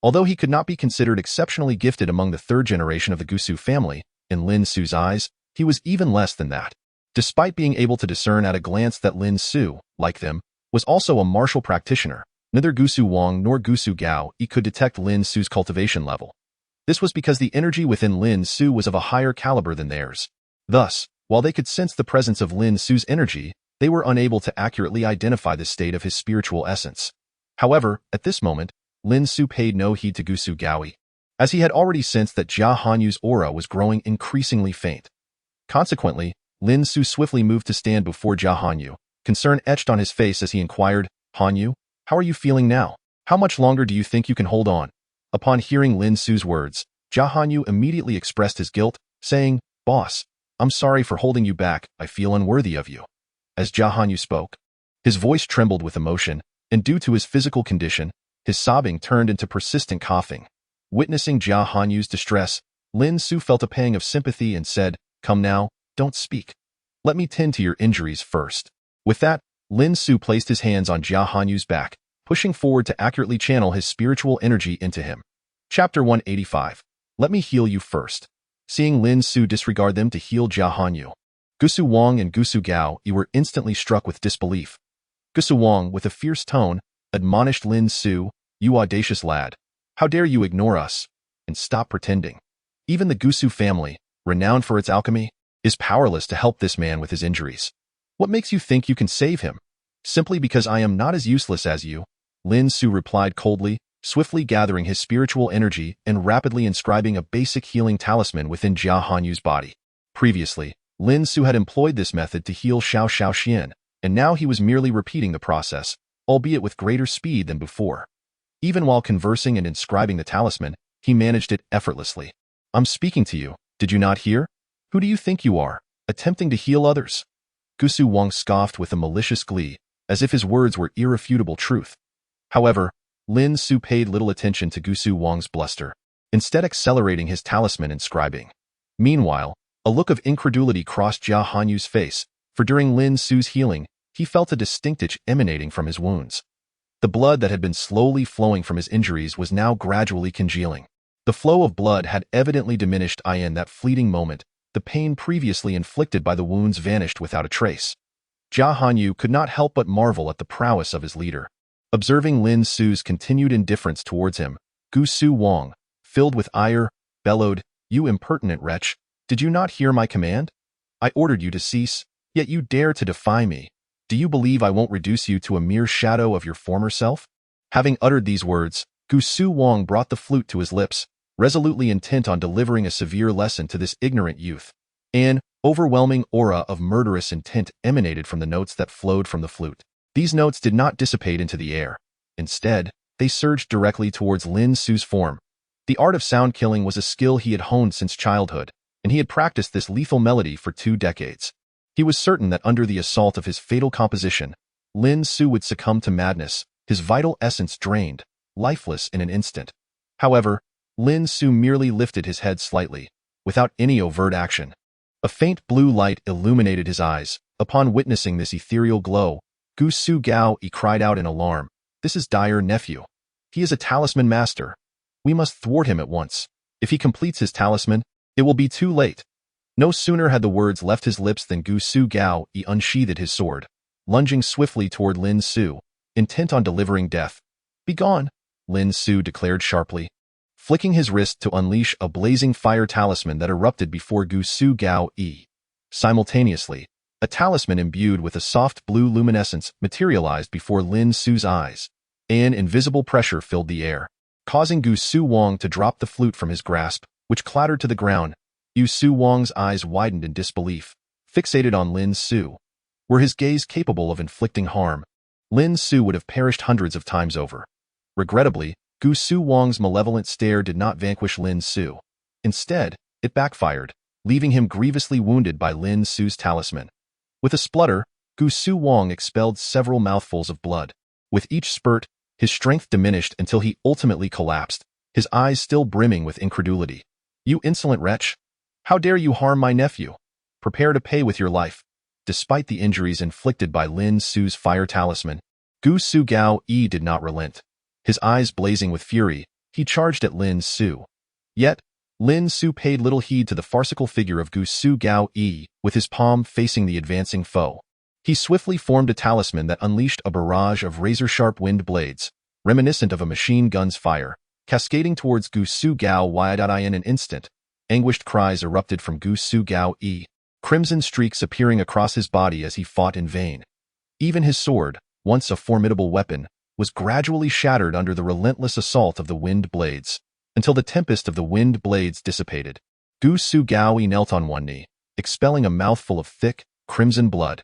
Although he could not be considered exceptionally gifted among the third generation of the Gusu family, in Lin Su's eyes, he was even less than that. Despite being able to discern at a glance that Lin Su, like them, was also a martial practitioner, neither Gusu Wang nor Gusu Gaoi could detect Lin Su's cultivation level. This was because the energy within Lin Su was of a higher caliber than theirs. Thus, while they could sense the presence of Lin Su's energy, they were unable to accurately identify the state of his spiritual essence. However, at this moment, Lin Su paid no heed to Gusu Gaoi, as he had already sensed that Jia Hanyu's aura was growing increasingly faint. Consequently, Lin Su swiftly moved to stand before Jia Hanyu, concern etched on his face as he inquired, Hanyu, how are you feeling now? How much longer do you think you can hold on? Upon hearing Lin Su's words, Jia Hanyu immediately expressed his guilt, saying, Boss, I'm sorry for holding you back, I feel unworthy of you. As Jia Hanyu spoke, his voice trembled with emotion, and due to his physical condition, his sobbing turned into persistent coughing. Witnessing Jia Hanyu's distress, Lin Su felt a pang of sympathy and said, Come now, don't speak. Let me tend to your injuries first. With that, Lin Su placed his hands on Jia Hanyu's back, pushing forward to accurately channel his spiritual energy into him. Chapter 185. Let me heal you first. Seeing Lin Su disregard them to heal Jia Hanyu, Gusu Wang and Gusu Gaoi were instantly struck with disbelief. Gusu Wang, with a fierce tone, admonished Lin Su, You audacious lad, how dare you ignore us? And stop pretending. Even the Gusu family, renowned for its alchemy, is powerless to help this man with his injuries. What makes you think you can save him? Simply because I am not as useless as you, Lin Su replied coldly, swiftly gathering his spiritual energy and rapidly inscribing a basic healing talisman within Jia Hanyu's body. Previously, Lin Su had employed this method to heal Xiao Xian, and now he was merely repeating the process, albeit with greater speed than before. Even while conversing and inscribing the talisman, he managed it effortlessly. I'm speaking to you, did you not hear? Who do you think you are, attempting to heal others? Gusu Wang scoffed with a malicious glee, as if his words were irrefutable truth. However, Lin Su paid little attention to Gusu Wang's bluster, instead accelerating his talisman inscribing. Meanwhile, a look of incredulity crossed Jia Hanyu's face, for during Lin Su's healing, he felt a distinct itch emanating from his wounds. The blood that had been slowly flowing from his injuries was now gradually congealing. The flow of blood had evidently diminished in that fleeting moment. The pain previously inflicted by the wounds vanished without a trace. Jia Hanyu could not help but marvel at the prowess of his leader. Observing Lin Su's continued indifference towards him, Gusu Wang, filled with ire, bellowed, You impertinent wretch, did you not hear my command? I ordered you to cease, yet you dare to defy me. Do you believe I won't reduce you to a mere shadow of your former self? Having uttered these words, Gusu Wang brought the flute to his lips, resolutely intent on delivering a severe lesson to this ignorant youth. An overwhelming aura of murderous intent emanated from the notes that flowed from the flute. These notes did not dissipate into the air. Instead, they surged directly towards Lin Su's form. The art of sound killing was a skill he had honed since childhood, and he had practiced this lethal melody for 2 decades. He was certain that under the assault of his fatal composition, Lin Su would succumb to madness, his vital essence drained, lifeless in an instant. However, Lin Su merely lifted his head slightly, without any overt action. A faint blue light illuminated his eyes. Upon witnessing this ethereal glow, Gusu Gaoi cried out in alarm, This is Dire Nephew. He is a talisman master. We must thwart him at once. If he completes his talisman, it will be too late. No sooner had the words left his lips than Gusu Gaoi unsheathed his sword, lunging swiftly toward Lin Su, intent on delivering death. Begone, Lin Su declared sharply, flicking his wrist to unleash a blazing fire talisman that erupted before Gusu Gaoi. Simultaneously, a talisman imbued with a soft blue luminescence materialized before Lin Su's eyes. An invisible pressure filled the air, causing Gu Su Wang to drop the flute from his grasp, which clattered to the ground. Gu Su Wang's eyes widened in disbelief, fixated on Lin Su. Were his gaze capable of inflicting harm, Lin Su would have perished hundreds of times over. Regrettably, Gu Su Wang's malevolent stare did not vanquish Lin Su. Instead, it backfired, leaving him grievously wounded by Lin Su's talisman. With a splutter, Gu Su Wang expelled several mouthfuls of blood. With each spurt, his strength diminished until he ultimately collapsed, his eyes still brimming with incredulity. "You insolent wretch! How dare you harm my nephew? Prepare to pay with your life." Despite the injuries inflicted by Lin Su's fire talisman, Gu Su Gao Yi did not relent. His eyes blazing with fury, he charged at Lin Su. Yet, Lin Su paid little heed to the farcical figure of Gu Su Gao Yi, with his palm facing the advancing foe. He swiftly formed a talisman that unleashed a barrage of razor-sharp wind blades, reminiscent of a machine gun's fire, cascading towards Gu Su Gao Yi. In an instant, anguished cries erupted from Gu Su Gao Yi, crimson streaks appearing across his body as he fought in vain. Even his sword, once a formidable weapon, was gradually shattered under the relentless assault of the wind blades, until the tempest of the wind blades dissipated. Gu Su Gao Yi knelt on one knee, expelling a mouthful of thick, crimson blood.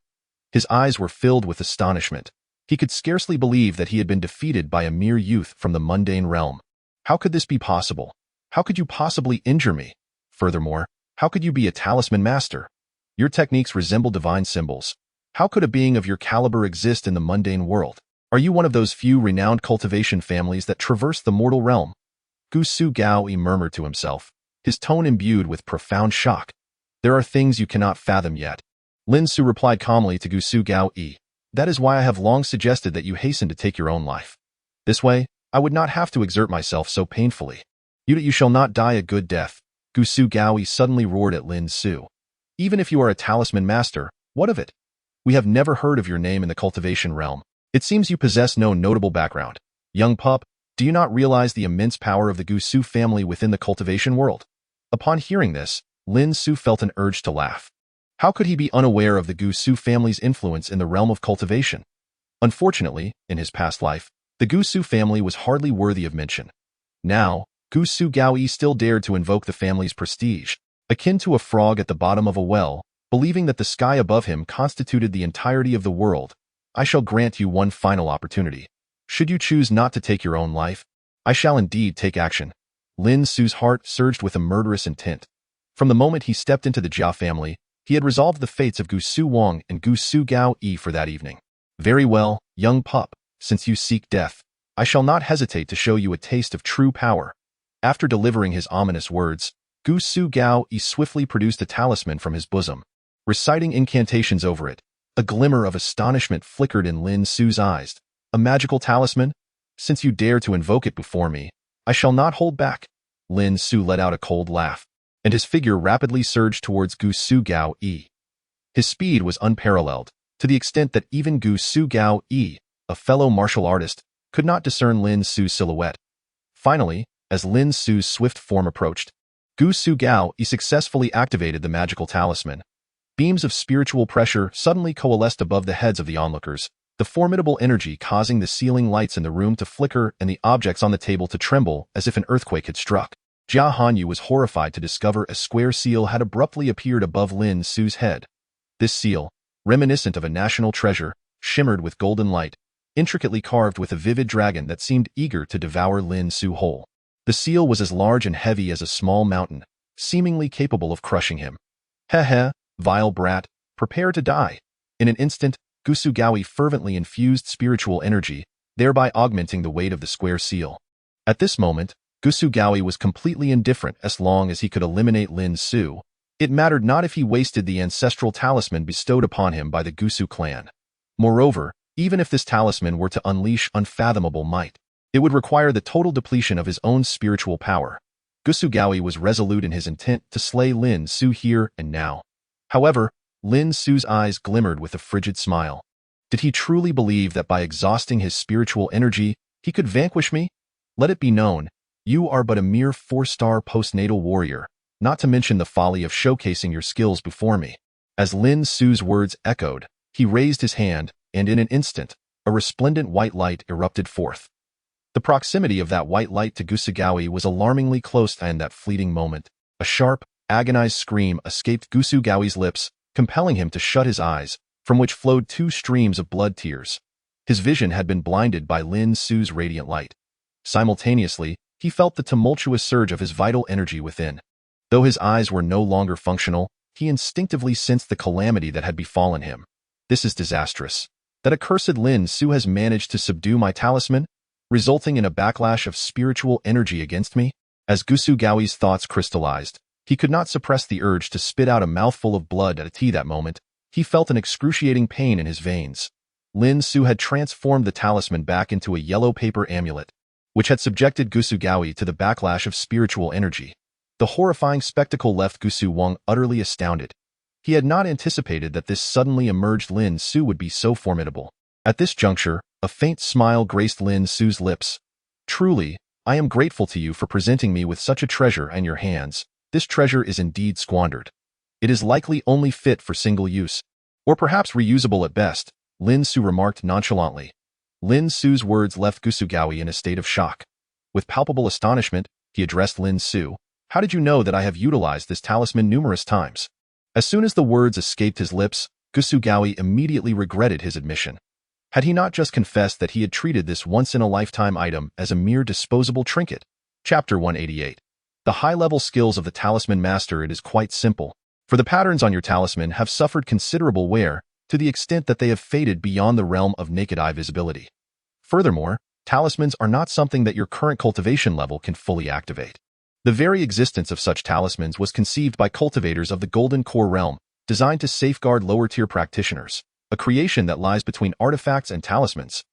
His eyes were filled with astonishment. He could scarcely believe that he had been defeated by a mere youth from the mundane realm. How could this be possible? How could you possibly injure me? Furthermore, how could you be a talisman master? Your techniques resemble divine symbols. How could a being of your caliber exist in the mundane world? Are you one of those few renowned cultivation families that traverse the mortal realm? Gu Su Gao Yi murmured to himself, his tone imbued with profound shock. There are things you cannot fathom yet. Lin Su replied calmly to Gu Su Gao Yi. That is why I have long suggested that you hasten to take your own life. This way, I would not have to exert myself so painfully. You shall not die a good death. Gu Su Gao Yi suddenly roared at Lin Su. Even if you are a talisman master, what of it? We have never heard of your name in the cultivation realm. It seems you possess no notable background. Young pup, do you not realize the immense power of the Gu Su family within the cultivation world? Upon hearing this, Lin Su felt an urge to laugh. How could he be unaware of the Gu Su family's influence in the realm of cultivation? Unfortunately, in his past life, the Gu Su family was hardly worthy of mention. Now, Gu Su Gao Yi still dared to invoke the family's prestige, akin to a frog at the bottom of a well, believing that the sky above him constituted the entirety of the world. I shall grant you one final opportunity. Should you choose not to take your own life, I shall indeed take action. Lin Su's heart surged with a murderous intent. From the moment he stepped into the Jia family, he had resolved the fates of Gu Su Wang and Gu Su Gao Yi for that evening. Very well, young pup, since you seek death, I shall not hesitate to show you a taste of true power. After delivering his ominous words, Gu Su Gao Yi swiftly produced a talisman from his bosom, reciting incantations over it. A glimmer of astonishment flickered in Lin Su's eyes. A magical talisman? Since you dare to invoke it before me, I shall not hold back. Lin Su let out a cold laugh, and his figure rapidly surged towards Gu Su Gao Yi. His speed was unparalleled, to the extent that even Gu Su Gao Yi, a fellow martial artist, could not discern Lin Su's silhouette. Finally, as Lin Su's swift form approached, Gu Su Gao Yi successfully activated the magical talisman. Beams of spiritual pressure suddenly coalesced above the heads of the onlookers, the formidable energy causing the ceiling lights in the room to flicker and the objects on the table to tremble as if an earthquake had struck. Jia Hanyu was horrified to discover a square seal had abruptly appeared above Lin Su's head. This seal, reminiscent of a national treasure, shimmered with golden light, intricately carved with a vivid dragon that seemed eager to devour Lin Su whole. The seal was as large and heavy as a small mountain, seemingly capable of crushing him. Heh, vile brat, prepare to die. In an instant, Gu Su Gao Yi fervently infused spiritual energy, thereby augmenting the weight of the square seal. At this moment, Gu Su Gao Yi was completely indifferent as long as he could eliminate Lin Su. It mattered not if he wasted the ancestral talisman bestowed upon him by the Gu Su clan. Moreover, even if this talisman were to unleash unfathomable might, it would require the total depletion of his own spiritual power. Gu Su Gao Yi was resolute in his intent to slay Lin Su here and now. However, Lin Su's eyes glimmered with a frigid smile. Did he truly believe that by exhausting his spiritual energy, he could vanquish me? Let it be known, you are but a mere 4-star postnatal warrior, not to mention the folly of showcasing your skills before me. As Lin Su's words echoed, he raised his hand, and in an instant, a resplendent white light erupted forth. The proximity of that white light to Gusugawi was alarmingly close, and that fleeting moment, a sharp, agonized scream escaped Gusugawi's lips, compelling him to shut his eyes, from which flowed two streams of blood tears. His vision had been blinded by Lin Su's radiant light. Simultaneously, he felt the tumultuous surge of his vital energy within. Though his eyes were no longer functional, he instinctively sensed the calamity that had befallen him. This is disastrous. That accursed Lin Su has managed to subdue my talisman, resulting in a backlash of spiritual energy against me? As Gusugawi's thoughts crystallized, he could not suppress the urge to spit out a mouthful of blood at that moment. He felt an excruciating pain in his veins. Lin Su had transformed the talisman back into a yellow paper amulet, which had subjected Gusugawi to the backlash of spiritual energy. The horrifying spectacle left Gusu Wang utterly astounded. He had not anticipated that this suddenly emerged Lin Su would be so formidable. At this juncture, a faint smile graced Lin Su's lips. Truly, I am grateful to you for presenting me with such a treasure in your hands. This treasure is indeed squandered. It is likely only fit for single use, or perhaps reusable at best, Lin Su remarked nonchalantly. Lin Su's words left Gusugawi in a state of shock. With palpable astonishment, he addressed Lin Su. How did you know that I have utilized this talisman numerous times? As soon as the words escaped his lips, Gusugawi immediately regretted his admission. Had he not just confessed that he had treated this once-in-a-lifetime item as a mere disposable trinket? Chapter 188. The high-level skills of the talisman master. It is quite simple, for the patterns on your talisman have suffered considerable wear, to the extent that they have faded beyond the realm of naked-eye visibility. Furthermore, talismans are not something that your current cultivation level can fully activate. The very existence of such talismans was conceived by cultivators of the Golden Core realm, designed to safeguard lower-tier practitioners, a creation that lies between artifacts and talismans.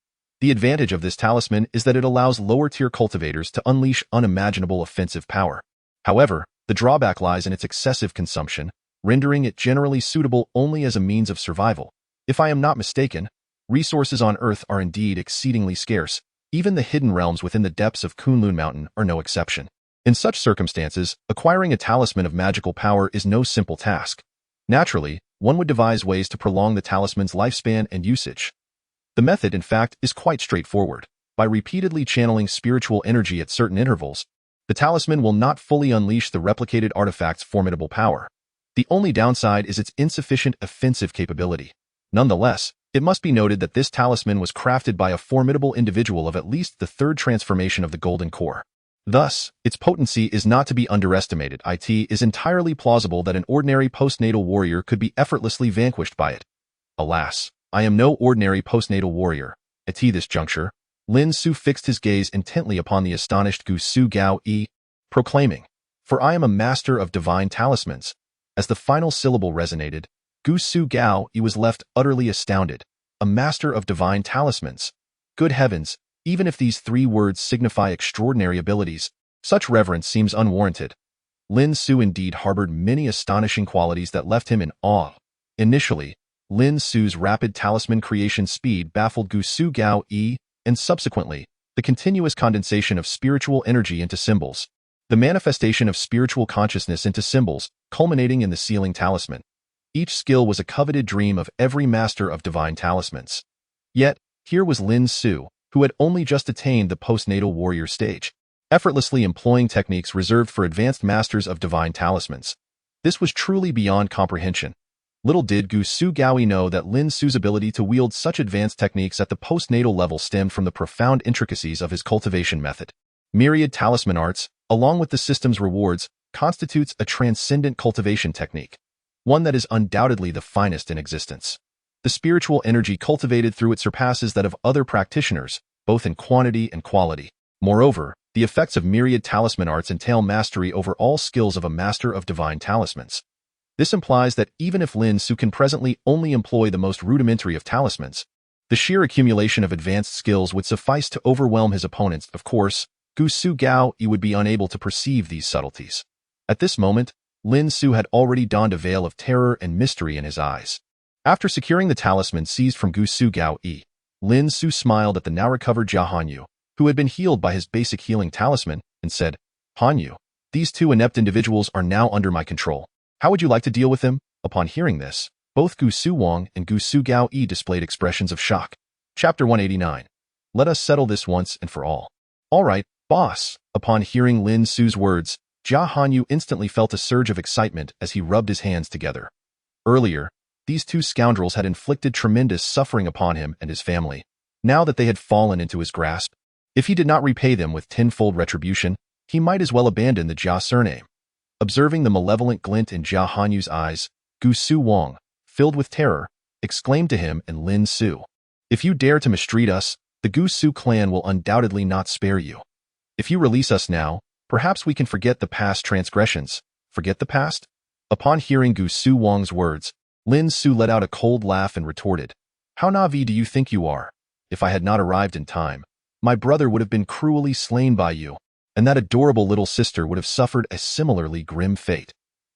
The advantage of this talisman is that it allows lower-tier cultivators to unleash unimaginable offensive power. However, the drawback lies in its excessive consumption, rendering it generally suitable only as a means of survival. If I am not mistaken, resources on Earth are indeed exceedingly scarce. Even the hidden realms within the depths of Kunlun Mountain are no exception. In such circumstances, acquiring a talisman of magical power is no simple task. Naturally, one would devise ways to prolong the talisman's lifespan and usage. The method, in fact, is quite straightforward. By repeatedly channeling spiritual energy at certain intervals, the talisman will not fully unleash the replicated artifact's formidable power. The only downside is its insufficient offensive capability. Nonetheless, it must be noted that this talisman was crafted by a formidable individual of at least the third transformation of the Golden Core. Thus, its potency is not to be underestimated. It is entirely plausible that an ordinary postnatal warrior could be effortlessly vanquished by it. Alas, I am no ordinary postnatal warrior. At this juncture, Lin Su fixed his gaze intently upon the astonished Gusugawi, proclaiming, "For I am a master of divine talismans." As the final syllable resonated, Gusugawi was left utterly astounded. A master of divine talismans. Good heavens, even if these three words signify extraordinary abilities, such reverence seems unwarranted. Lin Su indeed harbored many astonishing qualities that left him in awe. Initially, Lin Su's rapid talisman creation speed baffled Gusugawi, and subsequently, the continuous condensation of spiritual energy into symbols. The manifestation of spiritual consciousness into symbols, culminating in the sealing talisman. Each skill was a coveted dream of every master of divine talismans. Yet, here was Lin Su, who had only just attained the postnatal warrior stage, effortlessly employing techniques reserved for advanced masters of divine talismans. This was truly beyond comprehension. Little did Gusugawi know that Lin Su's ability to wield such advanced techniques at the postnatal level stemmed from the profound intricacies of his cultivation method. Myriad talisman arts, along with the system's rewards, constitutes a transcendent cultivation technique, one that is undoubtedly the finest in existence. The spiritual energy cultivated through it surpasses that of other practitioners, both in quantity and quality. Moreover, the effects of myriad talisman arts entail mastery over all skills of a master of divine talismans. This implies that even if Lin Su can presently only employ the most rudimentary of talismans, the sheer accumulation of advanced skills would suffice to overwhelm his opponents. Of course, Gusugawi would be unable to perceive these subtleties. At this moment, Lin Su had already donned a veil of terror and mystery in his eyes. After securing the talisman seized from Gusugawi, Lin Su smiled at the now-recovered Jia Hanyu, who had been healed by his basic healing talisman, and said, "Hanyu, these two inept individuals are now under my control. How would you like to deal with them?" Upon hearing this, both Gusu Wang and Gusugawi displayed expressions of shock. Chapter 189. Let us settle this once and for all. All right, boss. Upon hearing Lin Su's words, Jia Hanyu instantly felt a surge of excitement as he rubbed his hands together. Earlier, these two scoundrels had inflicted tremendous suffering upon him and his family. Now that they had fallen into his grasp, if he did not repay them with tenfold retribution, he might as well abandon the Jia surname. Observing the malevolent glint in Jia Hanyu's eyes, Gu Su Wang, filled with terror, exclaimed to him and Lin Su, "If you dare to mistreat us, the Gu Su clan will undoubtedly not spare you. If you release us now, perhaps we can forget the past transgressions." Forget the past? Upon hearing Gu Su Wang's words, Lin Su let out a cold laugh and retorted, "How naive do you think you are? If I had not arrived in time, my brother would have been cruelly slain by you, and that adorable little sister would have suffered a similarly grim fate.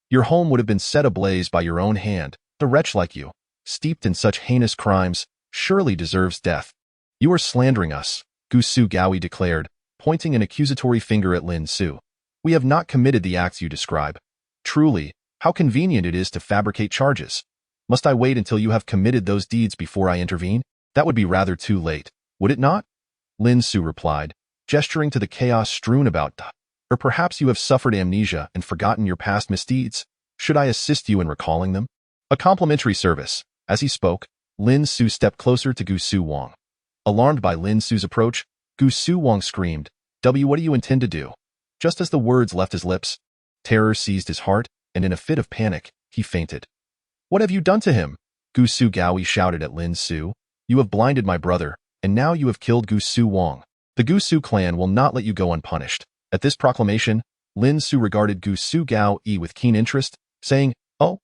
Your home would have been set ablaze by your own hand. A wretch like you, steeped in such heinous crimes, surely deserves death." "You are slandering us," Gu Su Gaoi declared, pointing an accusatory finger at Lin Su. "We have not committed the acts you describe. Truly, how convenient it is to fabricate charges. Must I wait until you have committed those deeds before I intervene? That would be rather too late, would it not?" Lin Su replied, gesturing to the chaos strewn about. "Or perhaps you have suffered amnesia and forgotten your past misdeeds. Should I assist you in recalling them?" "A complimentary service." As he spoke, Lin Su stepped closer to Gu Su Wang. Alarmed by Lin Su's approach, Gu Su Wang screamed, What do you intend to do?" Just as the words left his lips, terror seized his heart, and in a fit of panic, he fainted. "What have you done to him?" Gu Su Gaoi shouted at Lin Su. "You have blinded my brother, and now you have killed Gu Su Wang. The Gu Su clan will not let you go unpunished." At this proclamation, Lin Su regarded Gu Su Gaoi with keen interest, saying, "Oh,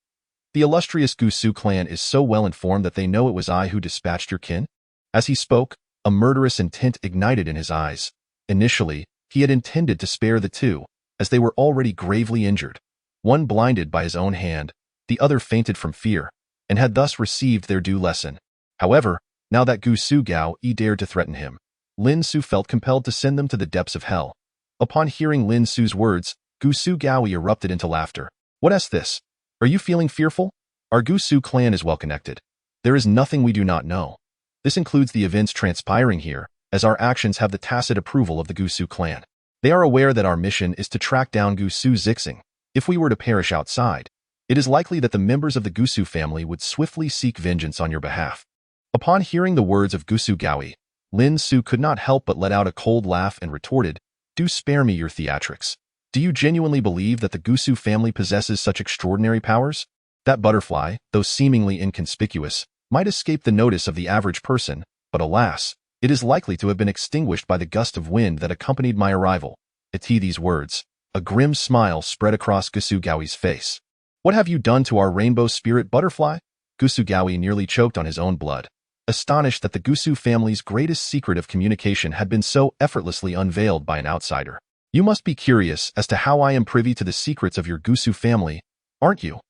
the illustrious Gu Su clan is so well informed that they know it was I who dispatched your kin?" As he spoke, a murderous intent ignited in his eyes. Initially, he had intended to spare the two, as they were already gravely injured. One blinded by his own hand, the other fainted from fear, and had thus received their due lesson. However, now that Gu Su Gaoi dared to threaten him, Lin Su felt compelled to send them to the depths of hell. Upon hearing Lin Su's words, Gu Su Gaoi erupted into laughter. "What's this? Are you feeling fearful? Our Gu Su clan is well connected. There is nothing we do not know. This includes the events transpiring here, as our actions have the tacit approval of the Gu Su clan. They are aware that our mission is to track down Gu Su Zixing. If we were to perish outside, it is likely that the members of the Gu Su family would swiftly seek vengeance on your behalf." Upon hearing the words of Gu Su Gaoi, Lin Su could not help but let out a cold laugh and retorted, "Do spare me your theatrics. Do you genuinely believe that the Gu Su family possesses such extraordinary powers? That butterfly, though seemingly inconspicuous, might escape the notice of the average person, but alas, it is likely to have been extinguished by the gust of wind that accompanied my arrival." At these words, a grim smile spread across Gu Su Gaoi's face. "What have you done to our rainbow spirit butterfly?" Gu Su Gaoi nearly choked on his own blood, astonished that the Gu Su family's greatest secret of communication had been so effortlessly unveiled by an outsider. "You must be curious as to how I am privy to the secrets of your Gu Su family, aren't you?"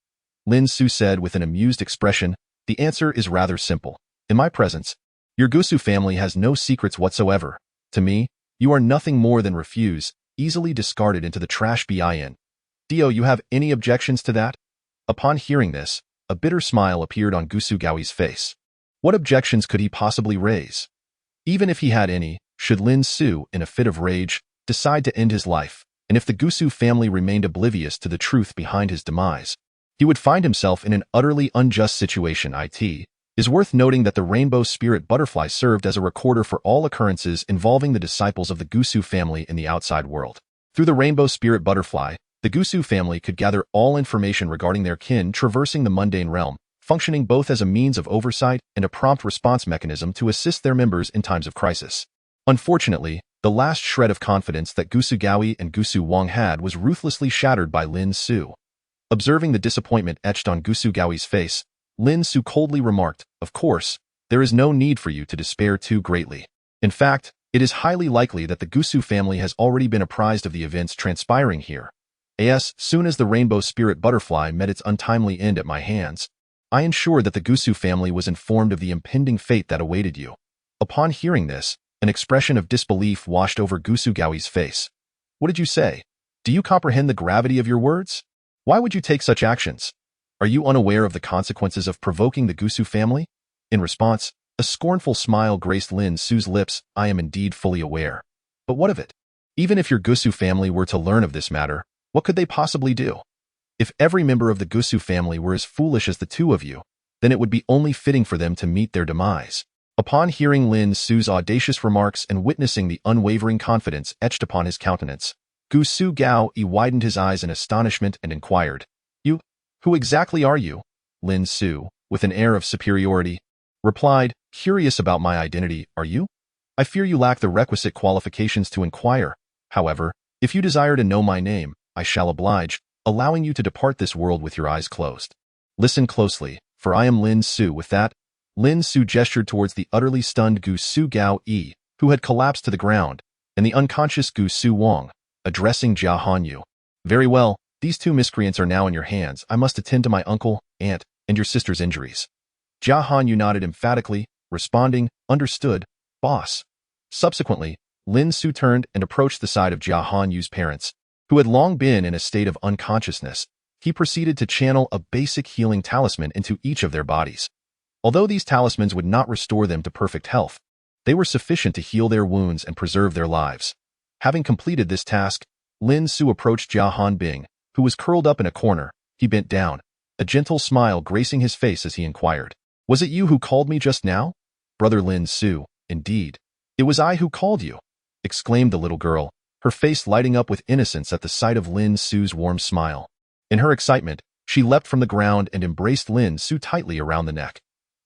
Lin Su said with an amused expression. "The answer is rather simple. In my presence, your Gu Su family has no secrets whatsoever. To me, you are nothing more than refuse, easily discarded into the trash bin. Do you have any objections to that?" Upon hearing this, a bitter smile appeared on Gu Su Gaoi's face. What objections could he possibly raise? Even if he had any, should Lin Su, in a fit of rage, decide to end his life, and if the Gu Su family remained oblivious to the truth behind his demise, he would find himself in an utterly unjust situation. It is worth noting that the rainbow spirit butterfly served as a recorder for all occurrences involving the disciples of the Gu Su family in the outside world. Through the rainbow spirit butterfly, the Gu Su family could gather all information regarding their kin traversing the mundane realm, functioning both as a means of oversight and a prompt response mechanism to assist their members in times of crisis. Unfortunately, the last shred of confidence that Gu Su Gaoi and Gu Su Wang had was ruthlessly shattered by Lin Su. Observing the disappointment etched on Gu Su Gaoi's face, Lin Su coldly remarked, "Of course, there is no need for you to despair too greatly. In fact, it is highly likely that the Gu Su family has already been apprised of the events transpiring here. As soon as the rainbow spirit butterfly met its untimely end at my hands, I ensured that the Gu Su family was informed of the impending fate that awaited you." Upon hearing this, an expression of disbelief washed over Gu Su Gaoi's face. "What did you say? Do you comprehend the gravity of your words? Why would you take such actions? Are you unaware of the consequences of provoking the Gu Su family?" In response, a scornful smile graced Lin Su's lips. "I am indeed fully aware. But what of it? Even if your Gusu family were to learn of this matter, what could they possibly do? If every member of the Gusu family were as foolish as the two of you, then it would be only fitting for them to meet their demise. Upon hearing Lin Su's audacious remarks and witnessing the unwavering confidence etched upon his countenance, Gusu Gao widened his eyes in astonishment and inquired, "You? Who exactly are you?" Lin Su, with an air of superiority, replied, "Curious about my identity, are you? I fear you lack the requisite qualifications to inquire. However, if you desire to know my name, I shall oblige, allowing you to depart this world with your eyes closed. Listen closely, for I am Lin Su." With that, Lin Su gestured towards the utterly stunned Gu Su Gao Yi, who had collapsed to the ground, and the unconscious Gu Su Wang, addressing Jia Hanyu. "Very well, these two miscreants are now in your hands. I must attend to my uncle, aunt, and your sister's injuries." Jia Hanyu nodded emphatically, responding, "Understood, boss." Subsequently, Lin Su turned and approached the side of Jia Hanyu's parents, who had long been in a state of unconsciousness. He proceeded to channel a basic healing talisman into each of their bodies. Although these talismans would not restore them to perfect health, they were sufficient to heal their wounds and preserve their lives. Having completed this task, Lin Su approached Jia Hanbing, who was curled up in a corner. He bent down, a gentle smile gracing his face as he inquired, "Was it you who called me just now?" "Brother Lin Su, indeed. It was I who called you," exclaimed the little girl, her face lighting up with innocence at the sight of Lin Su's warm smile. In her excitement, she leapt from the ground and embraced Lin Su tightly around the neck.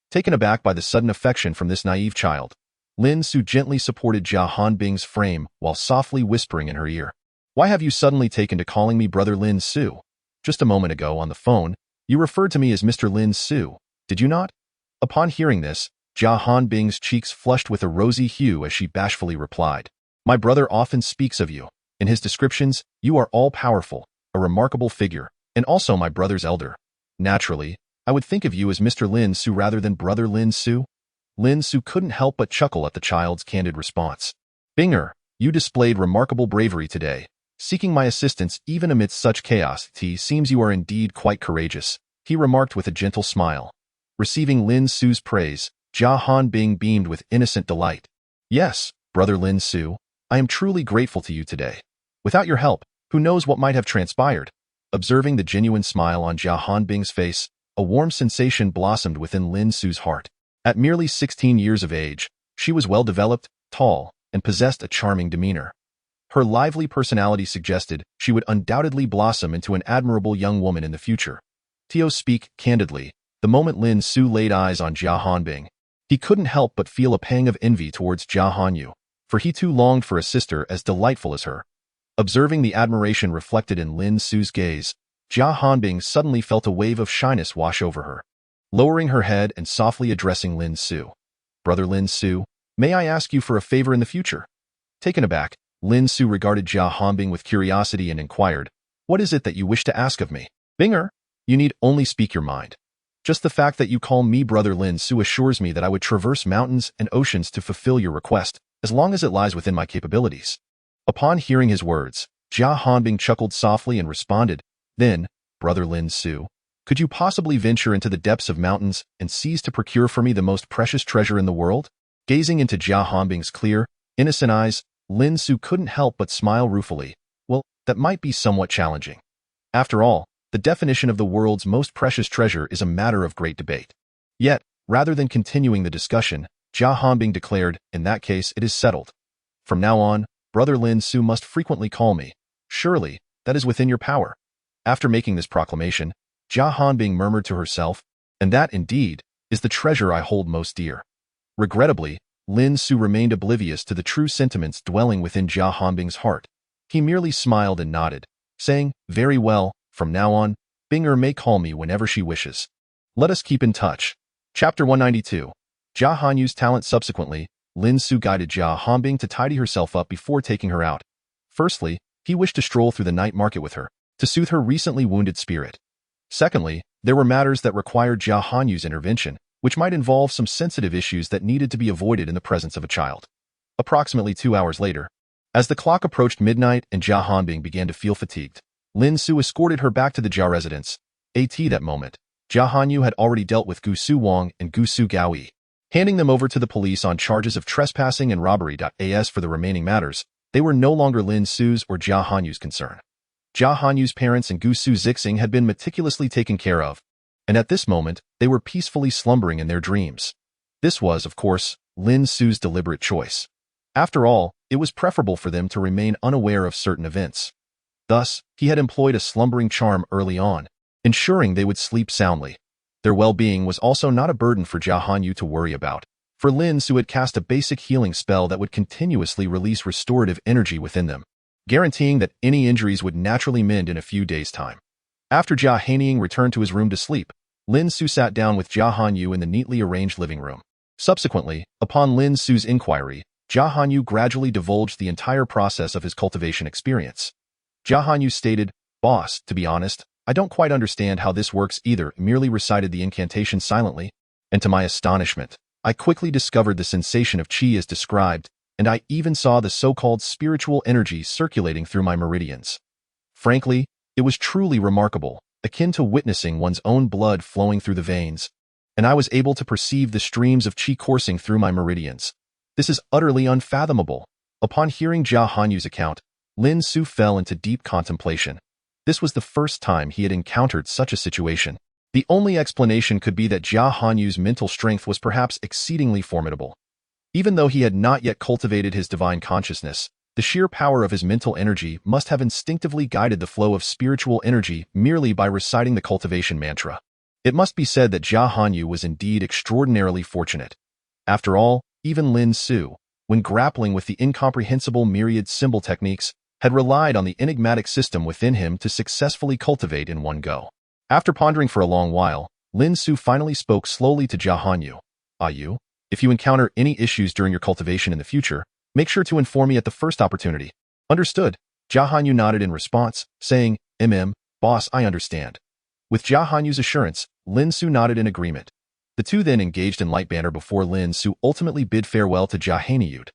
Taken aback by the sudden affection from this naive child, Lin Su gently supported Jia Hanbing's frame while softly whispering in her ear, "Why have you suddenly taken to calling me Brother Lin Su? Just a moment ago on the phone, you referred to me as Mr. Lin Su, did you not?" Upon hearing this, Jia Hanbing's cheeks flushed with a rosy hue as she bashfully replied, "My brother often speaks of you. In his descriptions, you are all-powerful, a remarkable figure, and also my brother's elder. Naturally, I would think of you as Mr. Lin Su rather than Brother Lin Su." Lin Su couldn't help but chuckle at the child's candid response. "Binger, you displayed remarkable bravery today, seeking my assistance even amidst such chaos. It seems you are indeed quite courageous," he remarked with a gentle smile. Receiving Lin Su's praise, Jia Hanbing beamed with innocent delight. "Yes, Brother Lin Su, I am truly grateful to you today. Without your help, who knows what might have transpired?" Observing the genuine smile on Jia Hanbing's face, a warm sensation blossomed within Lin Su's heart. At merely 16 years of age, she was well-developed, tall, and possessed a charming demeanor. Her lively personality suggested she would undoubtedly blossom into an admirable young woman in the future. To speak candidly, the moment Lin Su laid eyes on Jia Hanbing, he couldn't help but feel a pang of envy towards Jia Hanyu, for he too longed for a sister as delightful as her. Observing the admiration reflected in Lin Su's gaze, Jia Hanbing suddenly felt a wave of shyness wash over her. Lowering her head and softly addressing Lin Su, "Brother Lin Su, may I ask you for a favor in the future?" Taken aback, Lin Su regarded Jia Hanbing with curiosity and inquired, "What is it that you wish to ask of me?" "Binger, you need only speak your mind. Just the fact that you call me Brother Lin Su assures me that I would traverse mountains and oceans to fulfill your request, as long as it lies within my capabilities." Upon hearing his words, Jia Hanbing chuckled softly and responded, "Then, Brother Lin Su, could you possibly venture into the depths of mountains and seize to procure for me the most precious treasure in the world?" Gazing into Jia Hanbing's clear, innocent eyes, Lin Su couldn't help but smile ruefully. Well, that might be somewhat challenging. After all, the definition of the world's most precious treasure is a matter of great debate. Yet, rather than continuing the discussion, Jia Hanbing declared, "In that case, it is settled. From now on, Brother Lin Su must frequently call me. Surely, that is within your power." After making this proclamation, Jia Hanbing murmured to herself, "And that, indeed, is the treasure I hold most dear." Regrettably, Lin Su remained oblivious to the true sentiments dwelling within Jia Hanbing's heart. He merely smiled and nodded, saying, "Very well, from now on, Binger may call me whenever she wishes. Let us keep in touch." Chapter 192. Jia Hanyu's talent. Subsequently, Lin Su guided Jia Hanbing to tidy herself up before taking her out. Firstly, he wished to stroll through the night market with her, to soothe her recently wounded spirit. Secondly, there were matters that required Jia Hanyu's intervention, which might involve some sensitive issues that needed to be avoided in the presence of a child. Approximately 2 hours later, as the clock approached midnight and Jia Hanbing began to feel fatigued, Lin Su escorted her back to the Jia residence. That moment, Jia Hanyu had already dealt with Gu Su Wang and Gu Su Gaoyi, handing them over to the police on charges of trespassing and robbery. As for the remaining matters, They were no longer Lin Su's or Jia Hanyu's concern. Jia Hanyu's parents and Gu Su Zixing had been meticulously taken care of, and at this moment, they were peacefully slumbering in their dreams. This was, of course, Lin Su's deliberate choice. After all, it was preferable for them to remain unaware of certain events. Thus, he had employed a slumbering charm early on, ensuring they would sleep soundly. Their well-being was also not a burden for Jia Hanyu to worry about, for Lin Su had cast a basic healing spell that would continuously release restorative energy within them, guaranteeing that any injuries would naturally mend in a few days' time. After Jia Hanying returned to his room to sleep, Lin Su sat down with Jia Hanyu in the neatly arranged living room. Subsequently, upon Lin Su's inquiry, Jia Hanyu gradually divulged the entire process of his cultivation experience. Jia Hanyu stated, "Boss, to be honest, I don't quite understand how this works either," merely recited the incantation silently, and to my astonishment, I quickly discovered the sensation of qi as described, and I even saw the so-called spiritual energy circulating through my meridians. Frankly, it was truly remarkable, akin to witnessing one's own blood flowing through the veins, and I was able to perceive the streams of qi coursing through my meridians. This is utterly unfathomable. Upon hearing Jia Hanyu's account, Lin Su fell into deep contemplation. This was the first time he had encountered such a situation. The only explanation could be that Jia Hanyu's mental strength was perhaps exceedingly formidable. Even though he had not yet cultivated his divine consciousness, the sheer power of his mental energy must have instinctively guided the flow of spiritual energy merely by reciting the cultivation mantra. It must be said that Jia Hanyu was indeed extraordinarily fortunate. After all, even Lin Su, when grappling with the incomprehensible myriad symbol techniques, had relied on the enigmatic system within him to successfully cultivate in one go. After pondering for a long while, Lin Su finally spoke slowly to Jia Hanyu. "Yu, if you encounter any issues during your cultivation in the future, make sure to inform me at the first opportunity." "Understood." Jia Hanyu nodded in response, saying, Boss, I understand." With Jia Hanyu's assurance, Lin Su nodded in agreement. The two then engaged in light banter before Lin Su ultimately bid farewell to Jia Hanyu.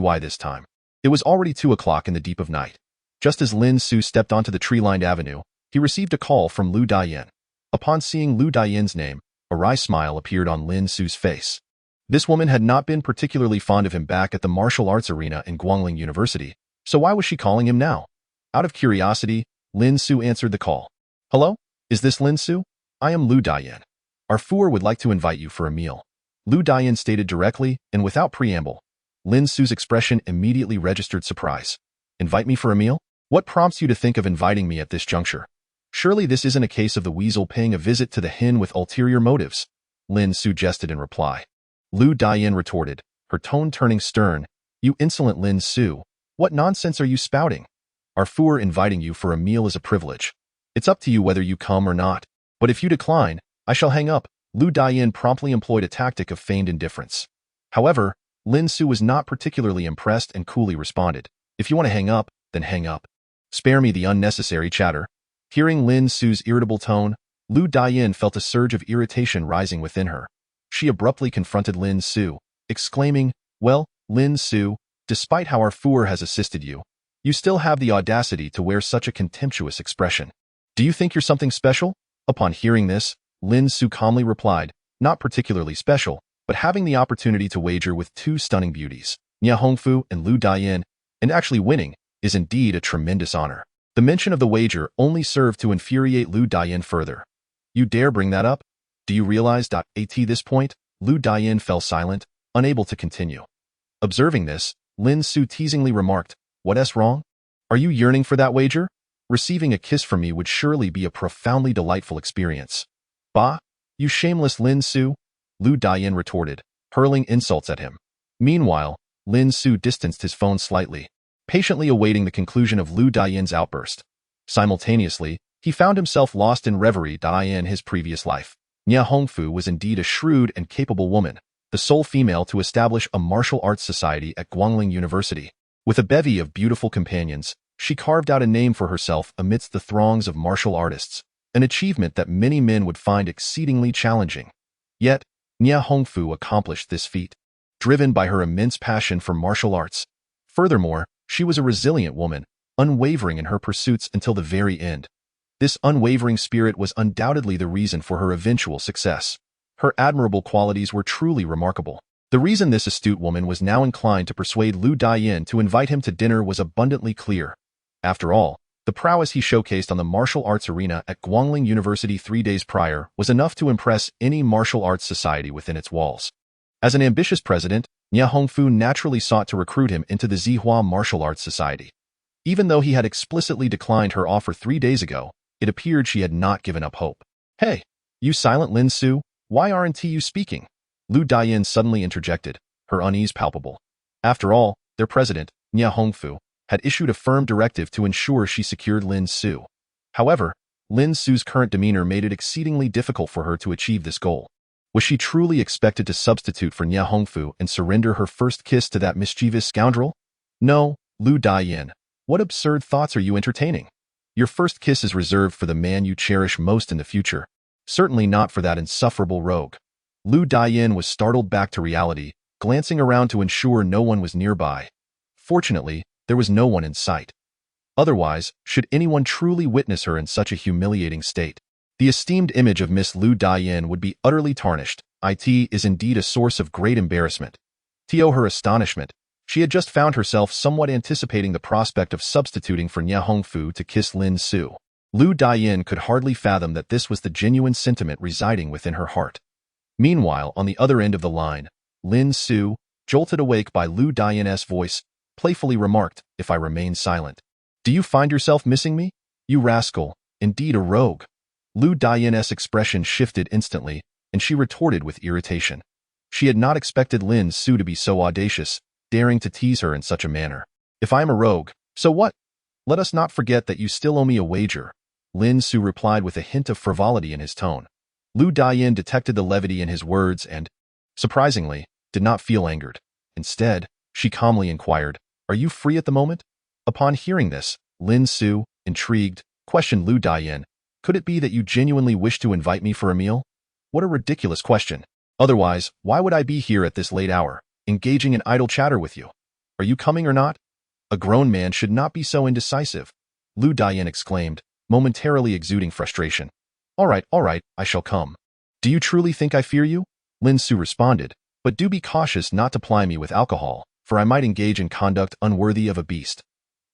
By this time, it was already 2 o'clock in the deep of night. Just as Lin Su stepped onto the tree-lined avenue, he received a call from Lu Dayan. Upon seeing Lu Dayan's name, a wry smile appeared on Lin Su's face. This woman had not been particularly fond of him back at the martial arts arena in Guangling University, so why was she calling him now? Out of curiosity, Lin Su answered the call. "Hello? Is this Lin Su? I am Lu Dayan. Our Fuer would like to invite you for a meal." Lu Dayan stated directly and without preamble. Lin Su's expression immediately registered surprise. "Invite me for a meal? What prompts you to think of inviting me at this juncture? Surely this isn't a case of the weasel paying a visit to the hen with ulterior motives," Lin Su jested in reply. Lu Dayan retorted, her tone turning stern. "You insolent Lin Su, what nonsense are you spouting? Our Fuer inviting you for a meal is a privilege. It's up to you whether you come or not. But if you decline, I shall hang up." Lu Dayan promptly employed a tactic of feigned indifference. However, Lin Su was not particularly impressed and coolly responded, "If you want to hang up, then hang up. Spare me the unnecessary chatter." Hearing Lin Su's irritable tone, Lu Dayan felt a surge of irritation rising within her. She abruptly confronted Lin Su, exclaiming, "Well, Lin Su, despite how our Fuer has assisted you, you still have the audacity to wear such a contemptuous expression. Do you think you're something special?" Upon hearing this, Lin Su calmly replied, "Not particularly special, but having the opportunity to wager with 2 stunning beauties, Nia Hongfu and Lu Dayan, and actually winning, is indeed a tremendous honor." The mention of the wager only served to infuriate Lu Dayan further. "You dare bring that up? Do you realize that at this point?" Lu Dayan fell silent, unable to continue. Observing this, Lin Su teasingly remarked, "What's wrong? Are you yearning for that wager? Receiving a kiss from me would surely be a profoundly delightful experience." "Bah, you shameless Lin Su," Lu Dayan retorted, hurling insults at him. Meanwhile, Lin Su distanced his phone slightly, patiently awaiting the conclusion of Lu Dayan's outburst. Simultaneously, he found himself lost in reverie in his previous life. Nia Hongfu was indeed a shrewd and capable woman, the sole female to establish a martial arts society at Guangling University. With a bevy of beautiful companions, she carved out a name for herself amidst the throngs of martial artists, an achievement that many men would find exceedingly challenging. Yet, Nia Hongfu accomplished this feat, driven by her immense passion for martial arts. Furthermore, she was a resilient woman, unwavering in her pursuits until the very end. This unwavering spirit was undoubtedly the reason for her eventual success. Her admirable qualities were truly remarkable. The reason this astute woman was now inclined to persuade Lu Diyin to invite him to dinner was abundantly clear. After all, the prowess he showcased on the martial arts arena at Guangling University 3 days prior was enough to impress any martial arts society within its walls. As an ambitious president, Nie Hongfu naturally sought to recruit him into the Zihua Martial Arts Society. Even though he had explicitly declined her offer 3 days ago, it appeared she had not given up hope. "Hey, you silent Lin Su, why aren't you speaking?" Lu Diyin suddenly interjected, her unease palpable. After all, their president, Nie Hongfu, had issued a firm directive to ensure she secured Lin Su. However, Lin Su's current demeanor made it exceedingly difficult for her to achieve this goal. Was she truly expected to substitute for Nie Hongfu and surrender her first kiss to that mischievous scoundrel? No, Lu Diyin. What absurd thoughts are you entertaining? Your first kiss is reserved for the man you cherish most in the future. Certainly not for that insufferable rogue. Lu Diyin was startled back to reality, glancing around to ensure no one was nearby. Fortunately, there was no one in sight. Otherwise, should anyone truly witness her in such a humiliating state, the esteemed image of Miss Lu Diyin would be utterly tarnished. It is indeed a source of great embarrassment. To her astonishment, she had just found herself somewhat anticipating the prospect of substituting for Nie Hongfu to kiss Lin Su. Lu Diyin could hardly fathom that this was the genuine sentiment residing within her heart. Meanwhile, on the other end of the line, Lin Su, jolted awake by Lu Diyin's voice, playfully remarked, "If I remain silent, do you find yourself missing me? You rascal, indeed a rogue." Lu Diyin's expression shifted instantly, and she retorted with irritation. She had not expected Lin Su to be so audacious, daring to tease her in such a manner. "If I am a rogue, so what? Let us not forget that you still owe me a wager," Lin Su replied with a hint of frivolity in his tone. Lu Diyin detected the levity in his words and, surprisingly, did not feel angered. Instead, she calmly inquired, "Are you free at the moment?" Upon hearing this, Lin Su, intrigued, questioned Lu Diyin, "Could it be that you genuinely wish to invite me for a meal?" What a ridiculous question. Otherwise, why would I be here at this late hour, engaging in idle chatter with you? Are you coming or not? A grown man should not be so indecisive, Lu Diyin exclaimed, momentarily exuding frustration. All right, I shall come." "Do you truly think I fear you?" Lin Su responded, "But do be cautious not to ply me with alcohol, for I might engage in conduct unworthy of a beast."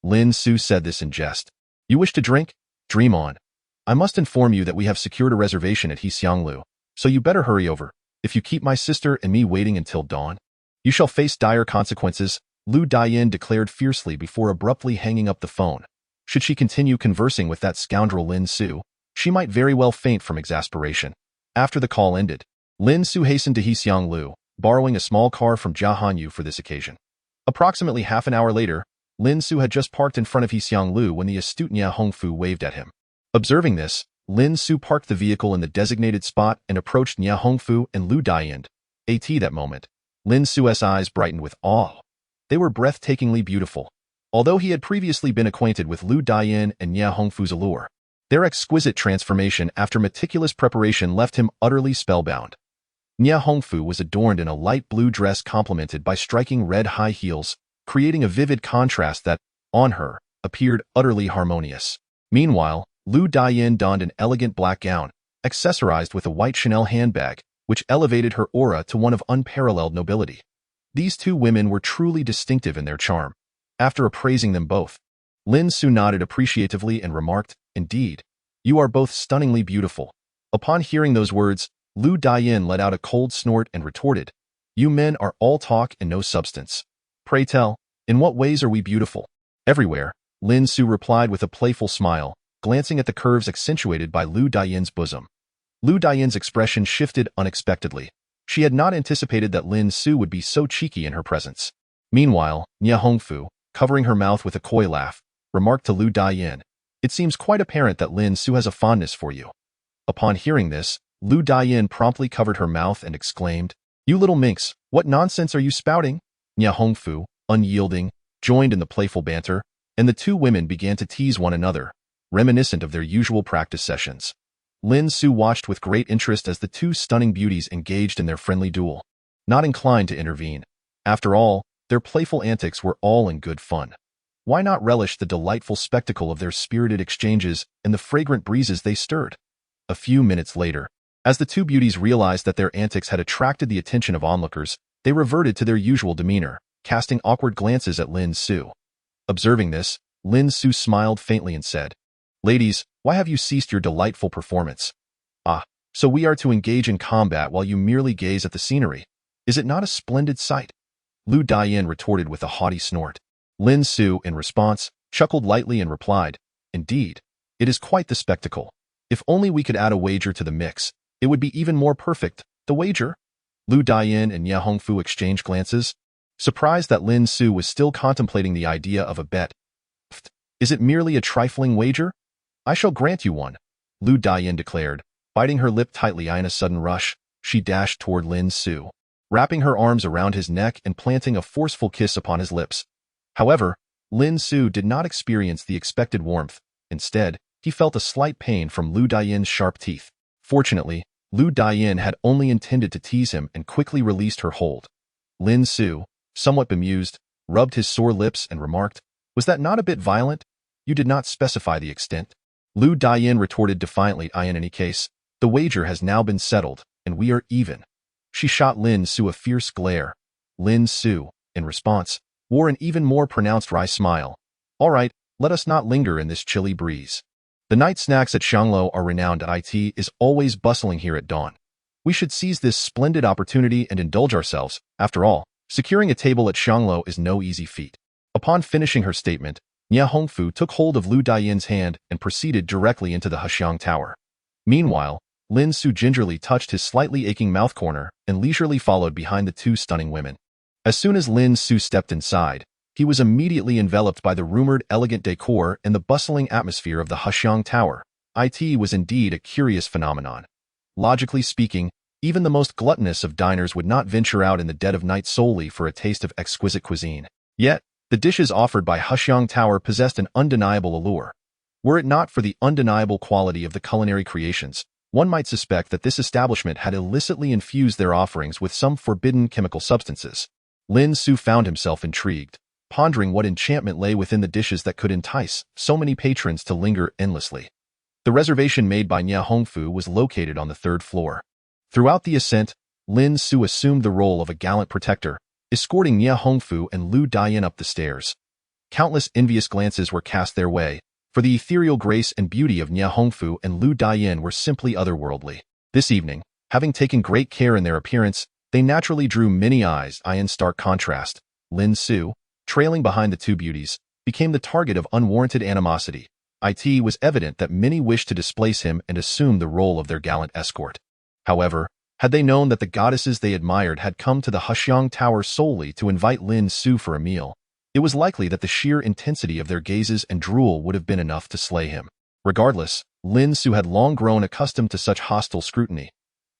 Lin Su said this in jest. "You wish to drink? Dream on. I must inform you that we have secured a reservation at Hexianglu, so you better hurry over. If you keep my sister and me waiting until dawn, you shall face dire consequences," Lu Diyin declared fiercely before abruptly hanging up the phone. Should she continue conversing with that scoundrel Lin Su, she might very well faint from exasperation. After the call ended, Lin Su hastened to Hexianglu, borrowing a small car from Jia Hanyu for this occasion. Approximately half an hour later, Lin Su had just parked in front of Hexianglu when the astute Nie Hongfu waved at him. Observing this, Lin Su parked the vehicle in the designated spot and approached Nie Hongfu and Lu Diyin. At that moment, Lin Su's eyes brightened with awe. They were breathtakingly beautiful. Although he had previously been acquainted with Lu Diyin and Nie Hongfu's allure, their exquisite transformation after meticulous preparation left him utterly spellbound. Nie Hongfu was adorned in a light blue dress complemented by striking red high heels, creating a vivid contrast that, on her, appeared utterly harmonious. Meanwhile, Lu Diyin donned an elegant black gown, accessorized with a white Chanel handbag, which elevated her aura to one of unparalleled nobility. These two women were truly distinctive in their charm. After appraising them both, Lin Su nodded appreciatively and remarked, "Indeed, you are both stunningly beautiful." Upon hearing those words, Lu Diyin let out a cold snort and retorted, "You men are all talk and no substance. Pray tell, in what ways are we beautiful?" "Everywhere," Lin Su replied with a playful smile, glancing at the curves accentuated by Lu Diyin's bosom. Lu Diyin's expression shifted unexpectedly. She had not anticipated that Lin Su would be so cheeky in her presence. Meanwhile, Nie Hongfu, covering her mouth with a coy laugh, remarked to Lu Diyin, "It seems quite apparent that Lin Su has a fondness for you." Upon hearing this, Lu Diyin promptly covered her mouth and exclaimed, "You little minx, what nonsense are you spouting?" Nie Hongfu, unyielding, joined in the playful banter, and the two women began to tease one another, reminiscent of their usual practice sessions. Lin Su watched with great interest as the two stunning beauties engaged in their friendly duel, not inclined to intervene. After all, their playful antics were all in good fun. Why not relish the delightful spectacle of their spirited exchanges and the fragrant breezes they stirred? A few minutes later, as the two beauties realized that their antics had attracted the attention of onlookers, they reverted to their usual demeanor, casting awkward glances at Lin Su. Observing this, Lin Su smiled faintly and said, "Ladies, why have you ceased your delightful performance? Ah, so we are to engage in combat while you merely gaze at the scenery. Is it not a splendid sight?" Lu Dian retorted with a haughty snort. Lin Su, in response, chuckled lightly and replied, "Indeed, it is quite the spectacle. If only we could add a wager to the mix, it would be even more perfect." "The wager?" Lu Dian and Ye Hongfu exchanged glances, surprised that Lin Su was still contemplating the idea of a bet. "Is it merely a trifling wager? I shall grant you one," Lu Dian declared, biting her lip tightly. In a sudden rush, she dashed toward Lin Su, wrapping her arms around his neck and planting a forceful kiss upon his lips. However, Lin Su did not experience the expected warmth. Instead, he felt a slight pain from Lu Dian's sharp teeth. Fortunately, Lu Dian had only intended to tease him and quickly released her hold. Lin Su, somewhat bemused, rubbed his sore lips and remarked, "Was that not a bit violent? You did not specify the extent." Lu Dian retorted defiantly, "In any case, the wager has now been settled, and we are even." She shot Lin Su a fierce glare. Lin Su, in response, wore an even more pronounced wry smile. "All right, let us not linger in this chilly breeze. The night snacks at Xianglo are renowned. It is always bustling here at dawn. We should seize this splendid opportunity and indulge ourselves. After all, securing a table at Xianglo is no easy feat." Upon finishing her statement, Nye Hongfu took hold of Lu Dian's hand and proceeded directly into the Hexiang Tower. Meanwhile, Lin Su gingerly touched his slightly aching mouth corner and leisurely followed behind the two stunning women. As soon as Lin Su stepped inside, he was immediately enveloped by the rumored elegant decor and the bustling atmosphere of the Hexiang Tower. It was indeed a curious phenomenon. Logically speaking, even the most gluttonous of diners would not venture out in the dead of night solely for a taste of exquisite cuisine. Yet, the dishes offered by Hexiang Tower possessed an undeniable allure. Were it not for the undeniable quality of the culinary creations, one might suspect that this establishment had illicitly infused their offerings with some forbidden chemical substances. Lin Su found himself intrigued, pondering what enchantment lay within the dishes that could entice so many patrons to linger endlessly. The reservation made by Nye Hongfu was located on the 3rd floor. Throughout the ascent, Lin Su assumed the role of a gallant protector, escorting Nye Hongfu and Lu Dian up the stairs. Countless envious glances were cast their way, for the ethereal grace and beauty of Nye Hongfu and Lu Dian were simply otherworldly. This evening, having taken great care in their appearance, they naturally drew many eyes. In stark contrast, Lin Su, trailing behind the two beauties, became the target of unwarranted animosity. It was evident that many wished to displace him and assume the role of their gallant escort. However, had they known that the goddesses they admired had come to the Hexiang Tower solely to invite Lin Su for a meal, it was likely that the sheer intensity of their gazes and drool would have been enough to slay him. Regardless, Lin Su had long grown accustomed to such hostile scrutiny.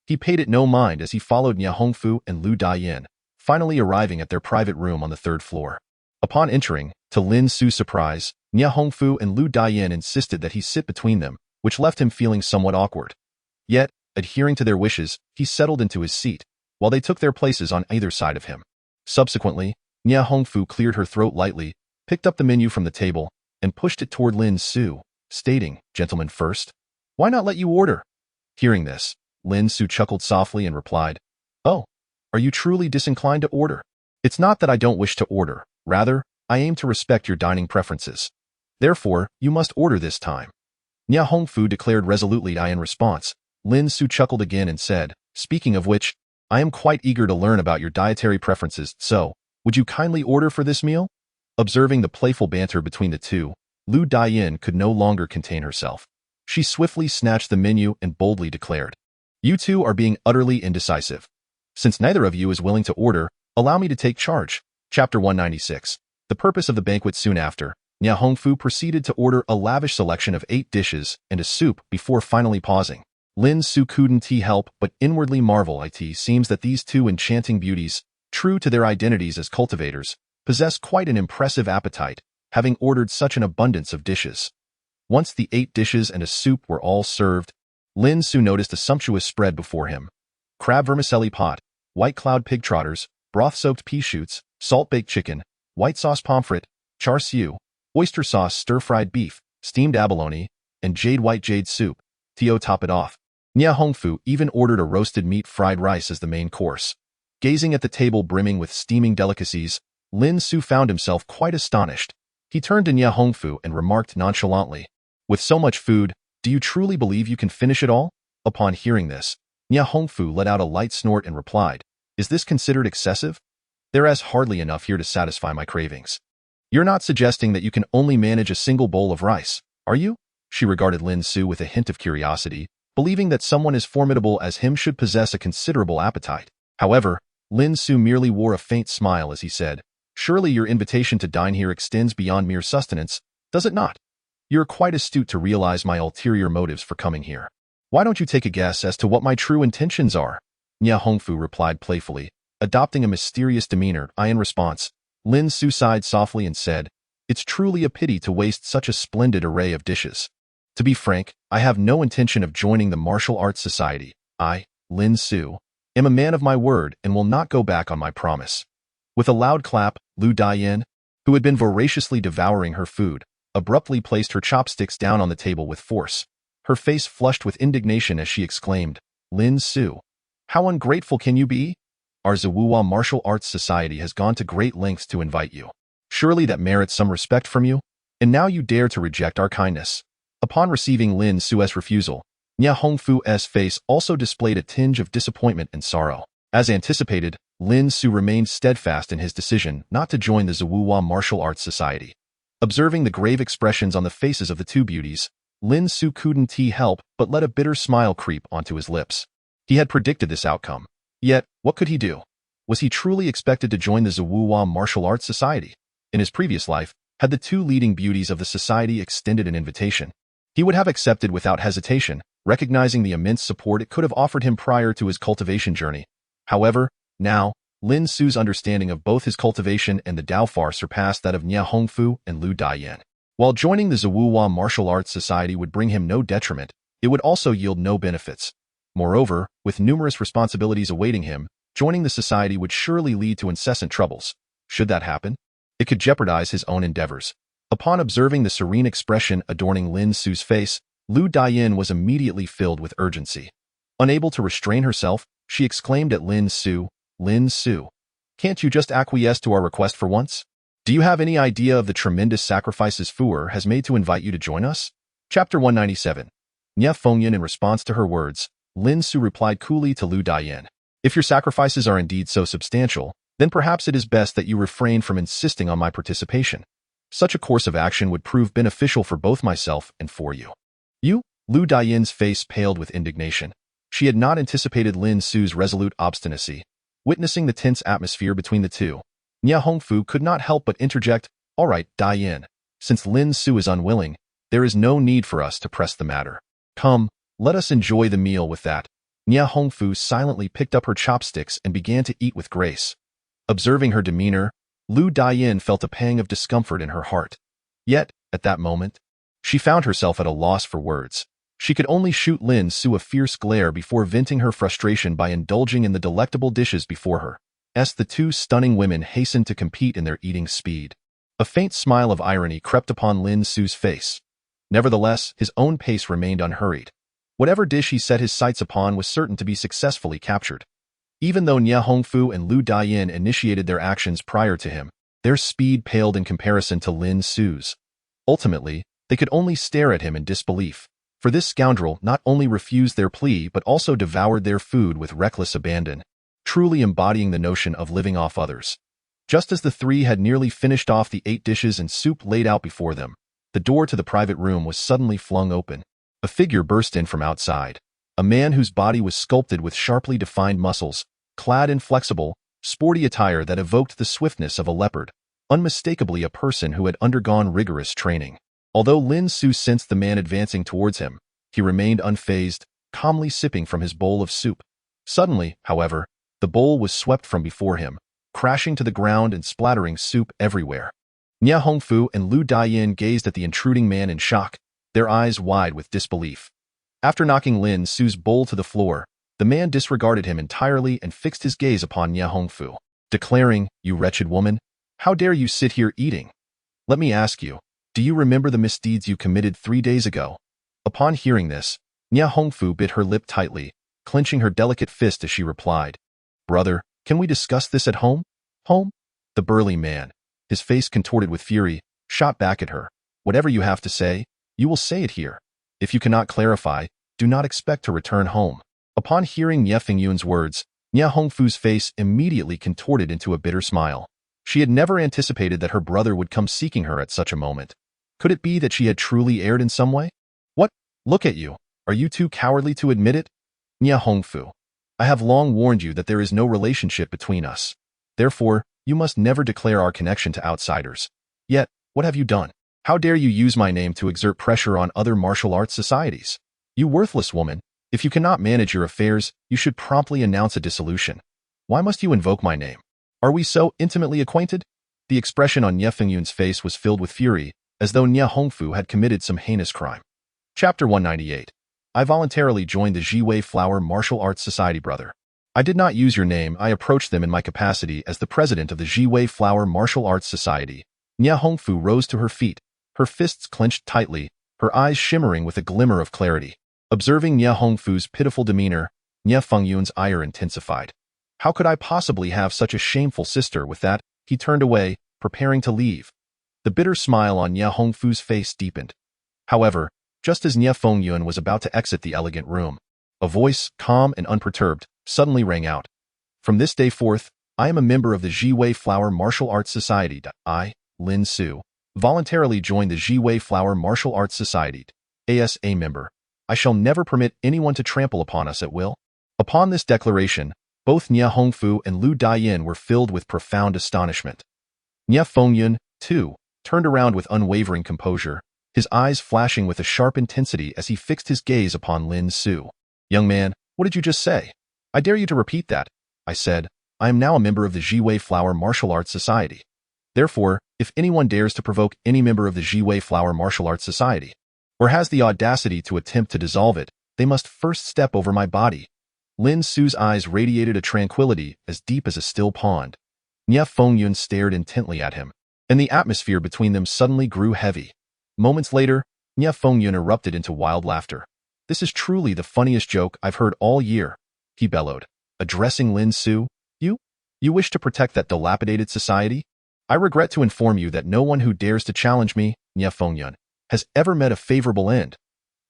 He paid it no mind as he followed Nye Hongfu and Lu Dian, finally arriving at their private room on the 3rd floor. Upon entering, to Lin Su's surprise, Nye Hongfu and Lu Dian insisted that he sit between them, which left him feeling somewhat awkward. Yet, adhering to their wishes, he settled into his seat, while they took their places on either side of him. Subsequently, Nye Hongfu cleared her throat lightly, picked up the menu from the table, and pushed it toward Lin Su, stating, "Gentlemen first. Why not let you order?" Hearing this, Lin Su chuckled softly and replied, "Oh, are you truly disinclined to order? It's not that I don't wish to order. Rather, I aim to respect your dining preferences. Therefore, you must order this time." Nye Hongfu declared resolutely. In response, Lin Su chuckled again and said, "Speaking of which, I am quite eager to learn about your dietary preferences, so, would you kindly order for this meal?" Observing the playful banter between the two, Lu Dian could no longer contain herself. She swiftly snatched the menu and boldly declared, "You two are being utterly indecisive. Since neither of you is willing to order, allow me to take charge." Chapter 196. The purpose of the banquet. Soon after, Nye Hongfu proceeded to order a lavish selection of 8 dishes and a soup before finally pausing. Lin Su couldn't help but inwardly marvel. It seems that these two enchanting beauties, true to their identities as cultivators, possess quite an impressive appetite, having ordered such an abundance of dishes. Once the 8 dishes and a soup were all served, Lin Su noticed a sumptuous spread before him. Crab vermicelli pot, white cloud pig trotters, broth-soaked pea shoots, salt-baked chicken, white sauce pomfret, char siu, oyster sauce stir-fried beef, steamed abalone, and jade soup. To top it off, Nye Hongfu even ordered a roasted meat fried rice as the main course. Gazing at the table brimming with steaming delicacies, Lin Su found himself quite astonished. He turned to Nie Hongfu and remarked nonchalantly, "With so much food, do you truly believe you can finish it all?" Upon hearing this, Nie Hongfu let out a light snort and replied, "Is this considered excessive? There is hardly enough here to satisfy my cravings." "You're not suggesting that you can only manage a single bowl of rice, are you?" She regarded Lin Su with a hint of curiosity, believing that someone as formidable as him should possess a considerable appetite. However, Lin Su merely wore a faint smile as he said, "Surely your invitation to dine here extends beyond mere sustenance, does it not? You're quite astute to realize my ulterior motives for coming here. Why don't you take a guess as to what my true intentions are?" Nie Hongfu replied playfully, adopting a mysterious demeanor. In response, Lin Su sighed softly and said, "It's truly a pity to waste such a splendid array of dishes. To be frank, I have no intention of joining the martial arts society. I, Lin Su, am a man of my word and will not go back on my promise." With a loud clap, Lu Dian, who had been voraciously devouring her food, abruptly placed her chopsticks down on the table with force. Her face flushed with indignation as she exclaimed, "Lin Su, how ungrateful can you be? Our Zawuwa Martial Arts Society has gone to great lengths to invite you. Surely that merits some respect from you? And now you dare to reject our kindness." Upon receiving Lin Su's refusal, Nie Hongfu's face also displayed a tinge of disappointment and sorrow. As anticipated, Lin Su remained steadfast in his decision not to join the Zawuwa Martial Arts Society. Observing the grave expressions on the faces of the two beauties, Lin Su couldn't help but let a bitter smile creep onto his lips. He had predicted this outcome. Yet, what could he do? Was he truly expected to join the Zawuwa Martial Arts Society? In his previous life, had the two leading beauties of the society extended an invitation, he would have accepted without hesitation, recognizing the immense support it could have offered him prior to his cultivation journey. However, now, Lin Su's understanding of both his cultivation and the Dao far surpassed that of Nie Hongfu and Lu Dian. While joining the Zawuwa Martial Arts Society would bring him no detriment, it would also yield no benefits. Moreover, with numerous responsibilities awaiting him, joining the society would surely lead to incessant troubles. Should that happen, it could jeopardize his own endeavors. Upon observing the serene expression adorning Lin Su's face, Lu Dian was immediately filled with urgency. Unable to restrain herself, she exclaimed at Lin Su, "Lin Su, can't you just acquiesce to our request for once? Do you have any idea of the tremendous sacrifices Fuer has made to invite you to join us?" Chapter 197. Nie Fengyan. In response to her words, Lin Su replied coolly to Lu Dian, "If your sacrifices are indeed so substantial, then perhaps it is best that you refrain from insisting on my participation. Such a course of action would prove beneficial for both myself and for you." "You?" Lu Dian's face paled with indignation. She had not anticipated Lin Su's resolute obstinacy. Witnessing the tense atmosphere between the two, Nie Hongfu could not help but interject, "All right, Dian, since Lin Su is unwilling, there is no need for us to press the matter. Come, let us enjoy the meal with that." Nie Hongfu silently picked up her chopsticks and began to eat with grace. Observing her demeanor, Lu Dian felt a pang of discomfort in her heart. Yet, at that moment, she found herself at a loss for words. She could only shoot Lin Su a fierce glare before venting her frustration by indulging in the delectable dishes before her. As the two stunning women hastened to compete in their eating speed, a faint smile of irony crept upon Lin Su's face. Nevertheless, his own pace remained unhurried. Whatever dish he set his sights upon was certain to be successfully captured. Even though Nie Hongfu and Lu Dian initiated their actions prior to him, their speed paled in comparison to Lin Su's. Ultimately, they could only stare at him in disbelief, for this scoundrel not only refused their plea but also devoured their food with reckless abandon, truly embodying the notion of living off others. Just as the three had nearly finished off the 8 dishes and soup laid out before them, the door to the private room was suddenly flung open. A figure burst in from outside. A man whose body was sculpted with sharply defined muscles, clad in flexible, sporty attire that evoked the swiftness of a leopard, unmistakably a person who had undergone rigorous training. Although Lin Su sensed the man advancing towards him, he remained unfazed, calmly sipping from his bowl of soup. Suddenly, however, the bowl was swept from before him, crashing to the ground and splattering soup everywhere. Nie Hongfu and Lu Dian gazed at the intruding man in shock, their eyes wide with disbelief. After knocking Lin Su's bowl to the floor, the man disregarded him entirely and fixed his gaze upon Nie Hongfu, declaring, "You wretched woman, how dare you sit here eating? Let me ask you, do you remember the misdeeds you committed 3 days ago?" Upon hearing this, Nie Hongfu bit her lip tightly, clenching her delicate fist as she replied, "Brother, Can we discuss this at home? Home? The burly man, his face contorted with fury, shot back at her. Whatever you have to say, you will say it here. If you cannot clarify, do not expect to return home. Upon hearing Nie Fengyun's words, Nie Hongfu's face immediately contorted into a bitter smile. She had never anticipated that her brother would come seeking her at such a moment. Could it be that she had truly erred in some way? What? Look at you. Are you too cowardly to admit it? Nie Hongfu, I have long warned you that there is no relationship between us. Therefore, you must never declare our connection to outsiders. Yet, what have you done? How dare you use my name to exert pressure on other martial arts societies? You worthless woman, if you cannot manage your affairs, you should promptly announce a dissolution. Why must you invoke my name? Are we so intimately acquainted? The expression on Nie Fengyun's face was filled with fury, as though Nie Hongfu had committed some heinous crime. Chapter 198. I voluntarily joined the Jiwei Flower Martial Arts Society, brother. I did not use your name, I approached them in my capacity as the president of the Jiwei Flower Martial Arts Society. Nie Hongfu rose to her feet, her fists clenched tightly, her eyes shimmering with a glimmer of clarity. Observing Nie Hongfu's pitiful demeanor, Nie Fengyun's ire intensified. How could I possibly have such a shameful sister? With that, he turned away, preparing to leave. The bitter smile on Nie Hongfu's face deepened. However, just as Nie Fengyun was about to exit the elegant room, a voice, calm and unperturbed, suddenly rang out. From this day forth, I am a member of the Jiwei Flower Martial Arts Society. I, Lin Su, voluntarily joined the Jiwei Flower Martial Arts Society. As a member, I shall never permit anyone to trample upon us at will. Upon this declaration, both Nie Hongfu and Lu Daiyin were filled with profound astonishment. Nie Fengyun, too, turned around with unwavering composure, his eyes flashing with a sharp intensity as he fixed his gaze upon Lin Su. Young man, what did you just say? I dare you to repeat that. I said, I am now a member of the Jiwei Flower Martial Arts Society. Therefore, if anyone dares to provoke any member of the Jiwei Flower Martial Arts Society, or has the audacity to attempt to dissolve it, they must first step over my body. Lin Su's eyes radiated a tranquility as deep as a still pond. Nie Fengyun stared intently at him, and the atmosphere between them suddenly grew heavy. Moments later, Nie Fengyun erupted into wild laughter. This is truly the funniest joke I've heard all year, he bellowed, addressing Lin Su. You wish to protect that dilapidated society? I regret to inform you that no one who dares to challenge me, Nie Fengyun, has ever met a favorable end.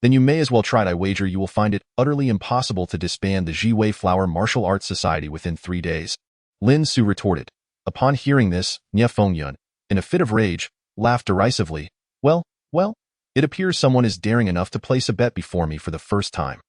Then you may as well try it. I wager you will find it utterly impossible to disband the Jiwei Flower Martial Arts Society within 3 days. Lin Su retorted. Upon hearing this, Nie Fengyun, in a fit of rage, laughed derisively. Well, it appears someone is daring enough to place a bet before me for the first time.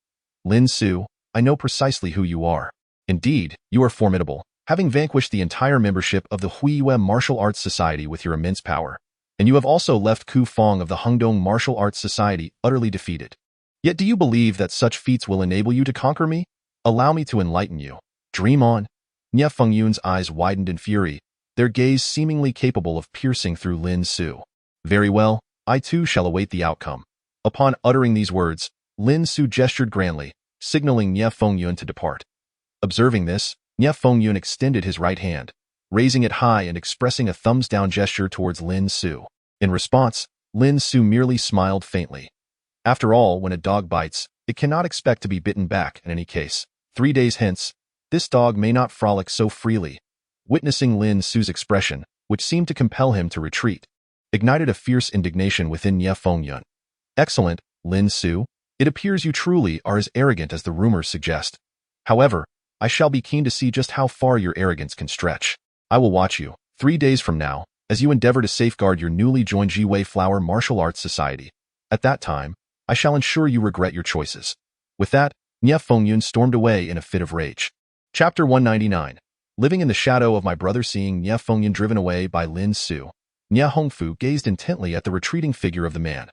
Lin Su, I know precisely who you are. Indeed, you are formidable, having vanquished the entire membership of the Huiyue Martial Arts Society with your immense power. And you have also left Ku Feng of the Hengdong Martial Arts Society utterly defeated. Yet do you believe that such feats will enable you to conquer me? Allow me to enlighten you. Dream on. Nie Fengyun's eyes widened in fury, their gaze seemingly capable of piercing through Lin Su. Very well, I too shall await the outcome. Upon uttering these words, Lin Su gestured grandly, signaling Nie Fengyun to depart. Observing this, Nie Fengyun extended his right hand, raising it high and expressing a thumbs-down gesture towards Lin Su. In response, Lin Su merely smiled faintly. After all, when a dog bites, it cannot expect to be bitten back in any case. 3 days hence, this dog may not frolic so freely. Witnessing Lin Su's expression, which seemed to compel him to retreat, ignited a fierce indignation within Nie Fengyun. Excellent, Lin Su. It appears you truly are as arrogant as the rumors suggest. However, I shall be keen to see just how far your arrogance can stretch. I will watch you, 3 days from now, as you endeavor to safeguard your newly joined Jiwei Flower Martial Arts Society. At that time, I shall ensure you regret your choices. With that, Nie Fengyun stormed away in a fit of rage. Chapter 199. Living in the shadow of my brother. Seeing Nie Fengyun driven away by Lin Su, Nie Hongfu gazed intently at the retreating figure of the man.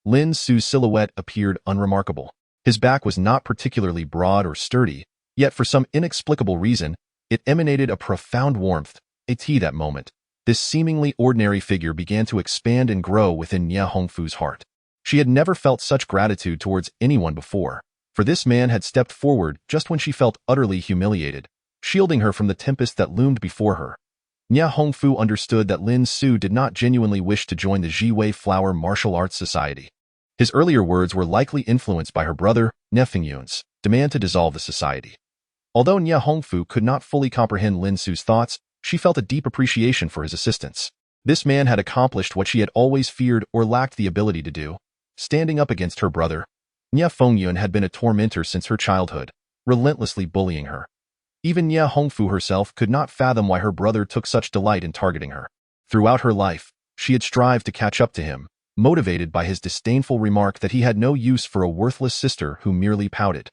Lin Su's silhouette appeared unremarkable. His back was not particularly broad or sturdy, yet for some inexplicable reason, it emanated a profound warmth. That moment, this seemingly ordinary figure began to expand and grow within Nie Hongfu's heart. She had never felt such gratitude towards anyone before, for this man had stepped forward just when she felt utterly humiliated, shielding her from the tempest that loomed before her. Nie Hongfu understood that Lin Su did not genuinely wish to join the Jiwei Flower Martial Arts Society. His earlier words were likely influenced by her brother, Nie Fengyun's demand to dissolve the society. Although Nia Hongfu could not fully comprehend Lin Su's thoughts, she felt a deep appreciation for his assistance. This man had accomplished what she had always feared or lacked the ability to do, standing up against her brother. Nia Fengyun had been a tormentor since her childhood, relentlessly bullying her. Even Nia Hongfu herself could not fathom why her brother took such delight in targeting her. Throughout her life, she had strived to catch up to him, motivated by his disdainful remark that he had no use for a worthless sister who merely pouted.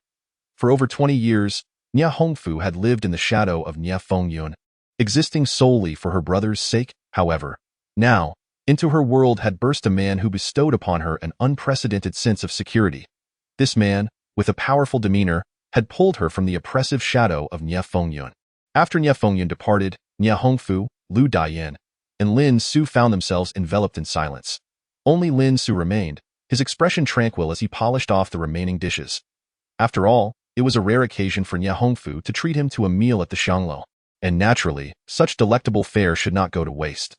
For over 20 years, Nia Hongfu had lived in the shadow of Nia Fengyun, existing solely for her brother's sake. However, now, into her world had burst a man who bestowed upon her an unprecedented sense of security. This man, with a powerful demeanor, had pulled her from the oppressive shadow of Nia Fengyun. After Nia Fengyun departed, Nia Hongfu, Lu Daiyan, and Lin Su found themselves enveloped in silence. Only Lin Su remained, his expression tranquil as he polished off the remaining dishes. After all, it was a rare occasion for Nia Hongfu to treat him to a meal at the Xianglo, and naturally, such delectable fare should not go to waste.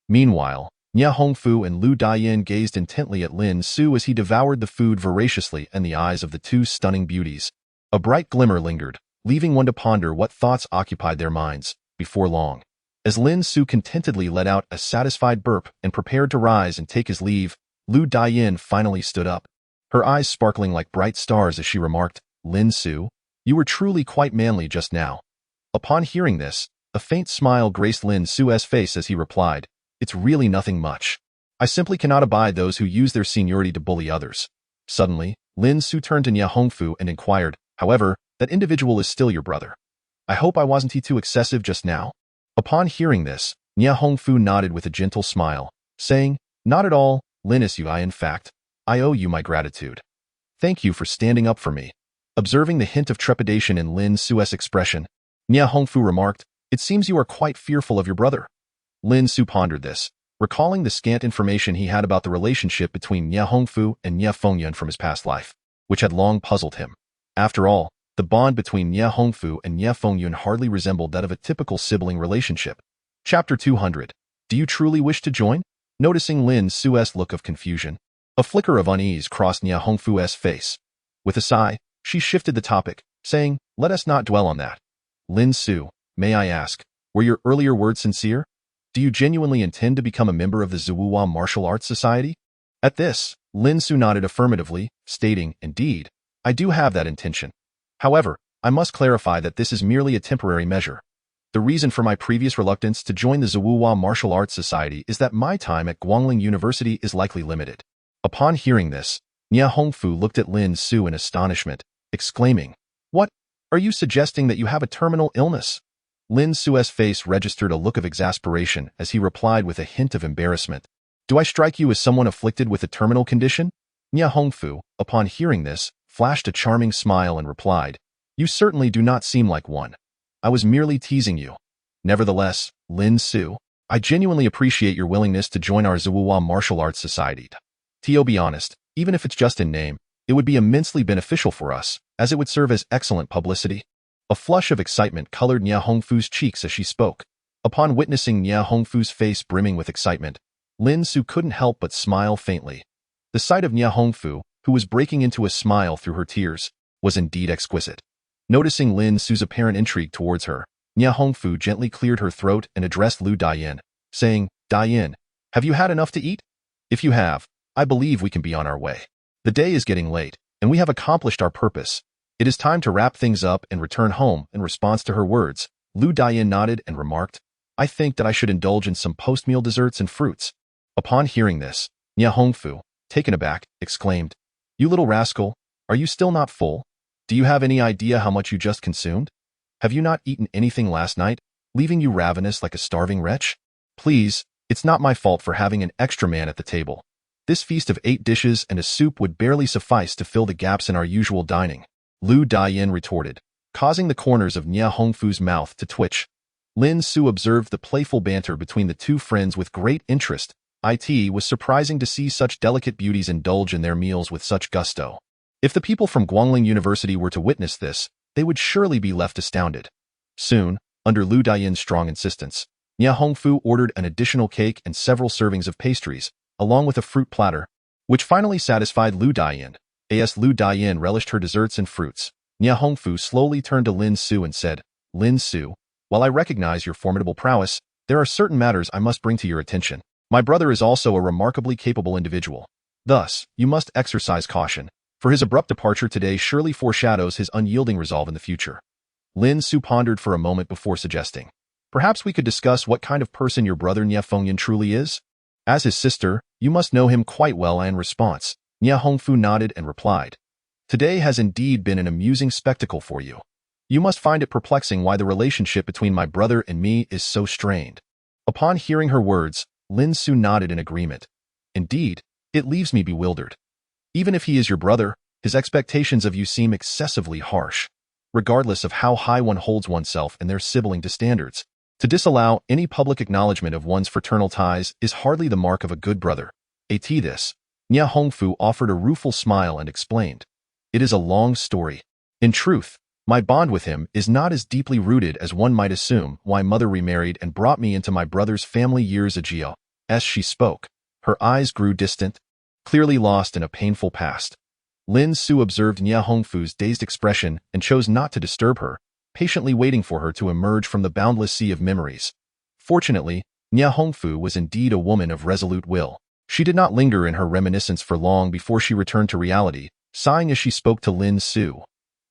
Meanwhile, Nia Hongfu and Lu Daiyan gazed intently at Lin Su as he devoured the food voraciously in the eyes of the two stunning beauties. A bright glimmer lingered, leaving one to ponder what thoughts occupied their minds. Before long, as Lin Su contentedly let out a satisfied burp and prepared to rise and take his leave, Lu Daiyan finally stood up, her eyes sparkling like bright stars as she remarked, "Lin Su, you were truly quite manly just now." Upon hearing this, a faint smile graced Lin Su's face as he replied, "It's really nothing much. I simply cannot abide those who use their seniority to bully others." Suddenly, Lin Su turned to Nia Hongfu and inquired, "However, that individual is still your brother. I hope I wasn't too excessive just now?" Upon hearing this, Nia Hongfu nodded with a gentle smile, saying, "Not at all, Lin Su. In fact, I owe you my gratitude. Thank you for standing up for me." Observing the hint of trepidation in Lin Su's expression, Nia Hongfu remarked, "It seems you are quite fearful of your brother." Lin Su pondered this, recalling the scant information he had about the relationship between Nia Hongfu and Nia Fengyun from his past life, which had long puzzled him. After all, the bond between Nia Hongfu and Nia Fengyun hardly resembled that of a typical sibling relationship. Chapter 200. Do you truly wish to join? Noticing Lin Su's look of confusion, a flicker of unease crossed Nia Hongfu's face. With a sigh, she shifted the topic, saying, "Let us not dwell on that. Lin Su, may I ask, were your earlier words sincere? Do you genuinely intend to become a member of the Zuwuwa Martial Arts Society?" At this, Lin Su nodded affirmatively, stating, "Indeed, I do have that intention. However, I must clarify that this is merely a temporary measure. The reason for my previous reluctance to join the Zuwuwa Martial Arts Society is that my time at Guangling University is likely limited." Upon hearing this, Nia Hongfu looked at Lin Su in astonishment, exclaiming, "What? Are you suggesting that you have a terminal illness?" Lin Su's face registered a look of exasperation as he replied with a hint of embarrassment, "Do I strike you as someone afflicted with a terminal condition?" Nia Hongfu, upon hearing this, flashed a charming smile and replied, "You certainly do not seem like one. I was merely teasing you. Nevertheless, Lin Su, I genuinely appreciate your willingness to join our Zuwuwa Martial Arts Society. To be honest, even if it's just in name, it would be immensely beneficial for us, as it would serve as excellent publicity." A flush of excitement colored Nia Hongfu's cheeks as she spoke. Upon witnessing Nia Hongfu's face brimming with excitement, Lin Su couldn't help but smile faintly. The sight of Nia Hongfu, who was breaking into a smile through her tears, was indeed exquisite. Noticing Lin Su's apparent intrigue towards her, Nia Hongfu gently cleared her throat and addressed Lu Daiyan, saying, "Daiyan, have you had enough to eat? If you have, I believe we can be on our way. The day is getting late, and we have accomplished our purpose. It is time to wrap things up and return home." In response to her words, Lu Daiyan nodded and remarked, "I think that I should indulge in some post-meal desserts and fruits." Upon hearing this, Nia Hongfu, taken aback, exclaimed, "You little rascal, are you still not full? Do you have any idea how much you just consumed? Have you not eaten anything last night, leaving you ravenous like a starving wretch? Please, it's not my fault for having an extra man at the table. This feast of 8 dishes and a soup would barely suffice to fill the gaps in our usual dining," Lu Daiyan retorted, causing the corners of Nia Hongfu's mouth to twitch. Lin Su observed the playful banter between the two friends with great interest. It was surprising to see such delicate beauties indulge in their meals with such gusto. If the people from Guangling University were to witness this, they would surely be left astounded. Soon, under Lu Daiyan's strong insistence, Nia Hongfu ordered an additional cake and several servings of pastries, along with a fruit platter, which finally satisfied Lu Daiyan. As Lu Daiyan relished her desserts and fruits, Nia Hongfu slowly turned to Lin Su and said, Lin Su, while I recognize your formidable prowess, there are certain matters I must bring to your attention. My brother is also a remarkably capable individual. Thus, you must exercise caution, for his abrupt departure today surely foreshadows his unyielding resolve in the future. Lin Su pondered for a moment before suggesting, perhaps we could discuss what kind of person your brother Nia Fengyan truly is? As his sister, you must know him quite well. And in response, Nia Hongfu nodded and replied, today has indeed been an amusing spectacle for you. You must find it perplexing why the relationship between my brother and me is so strained. Upon hearing her words, Lin Su nodded in agreement. Indeed, it leaves me bewildered. Even if he is your brother, his expectations of you seem excessively harsh. Regardless of how high one holds oneself and their sibling to standards, to disallow any public acknowledgement of one's fraternal ties is hardly the mark of a good brother. At this, Nia Hongfu offered a rueful smile and explained, it is a long story. In truth, my bond with him is not as deeply rooted as one might assume. My mother remarried and brought me into my brother's family years ago. As she spoke, her eyes grew distant, clearly lost in a painful past. Lin Su observed Nia Hongfu's dazed expression and chose not to disturb her, patiently waiting for her to emerge from the boundless sea of memories. Fortunately, Nia Hongfu was indeed a woman of resolute will. She did not linger in her reminiscence for long before she returned to reality, sighing as she spoke to Lin Su.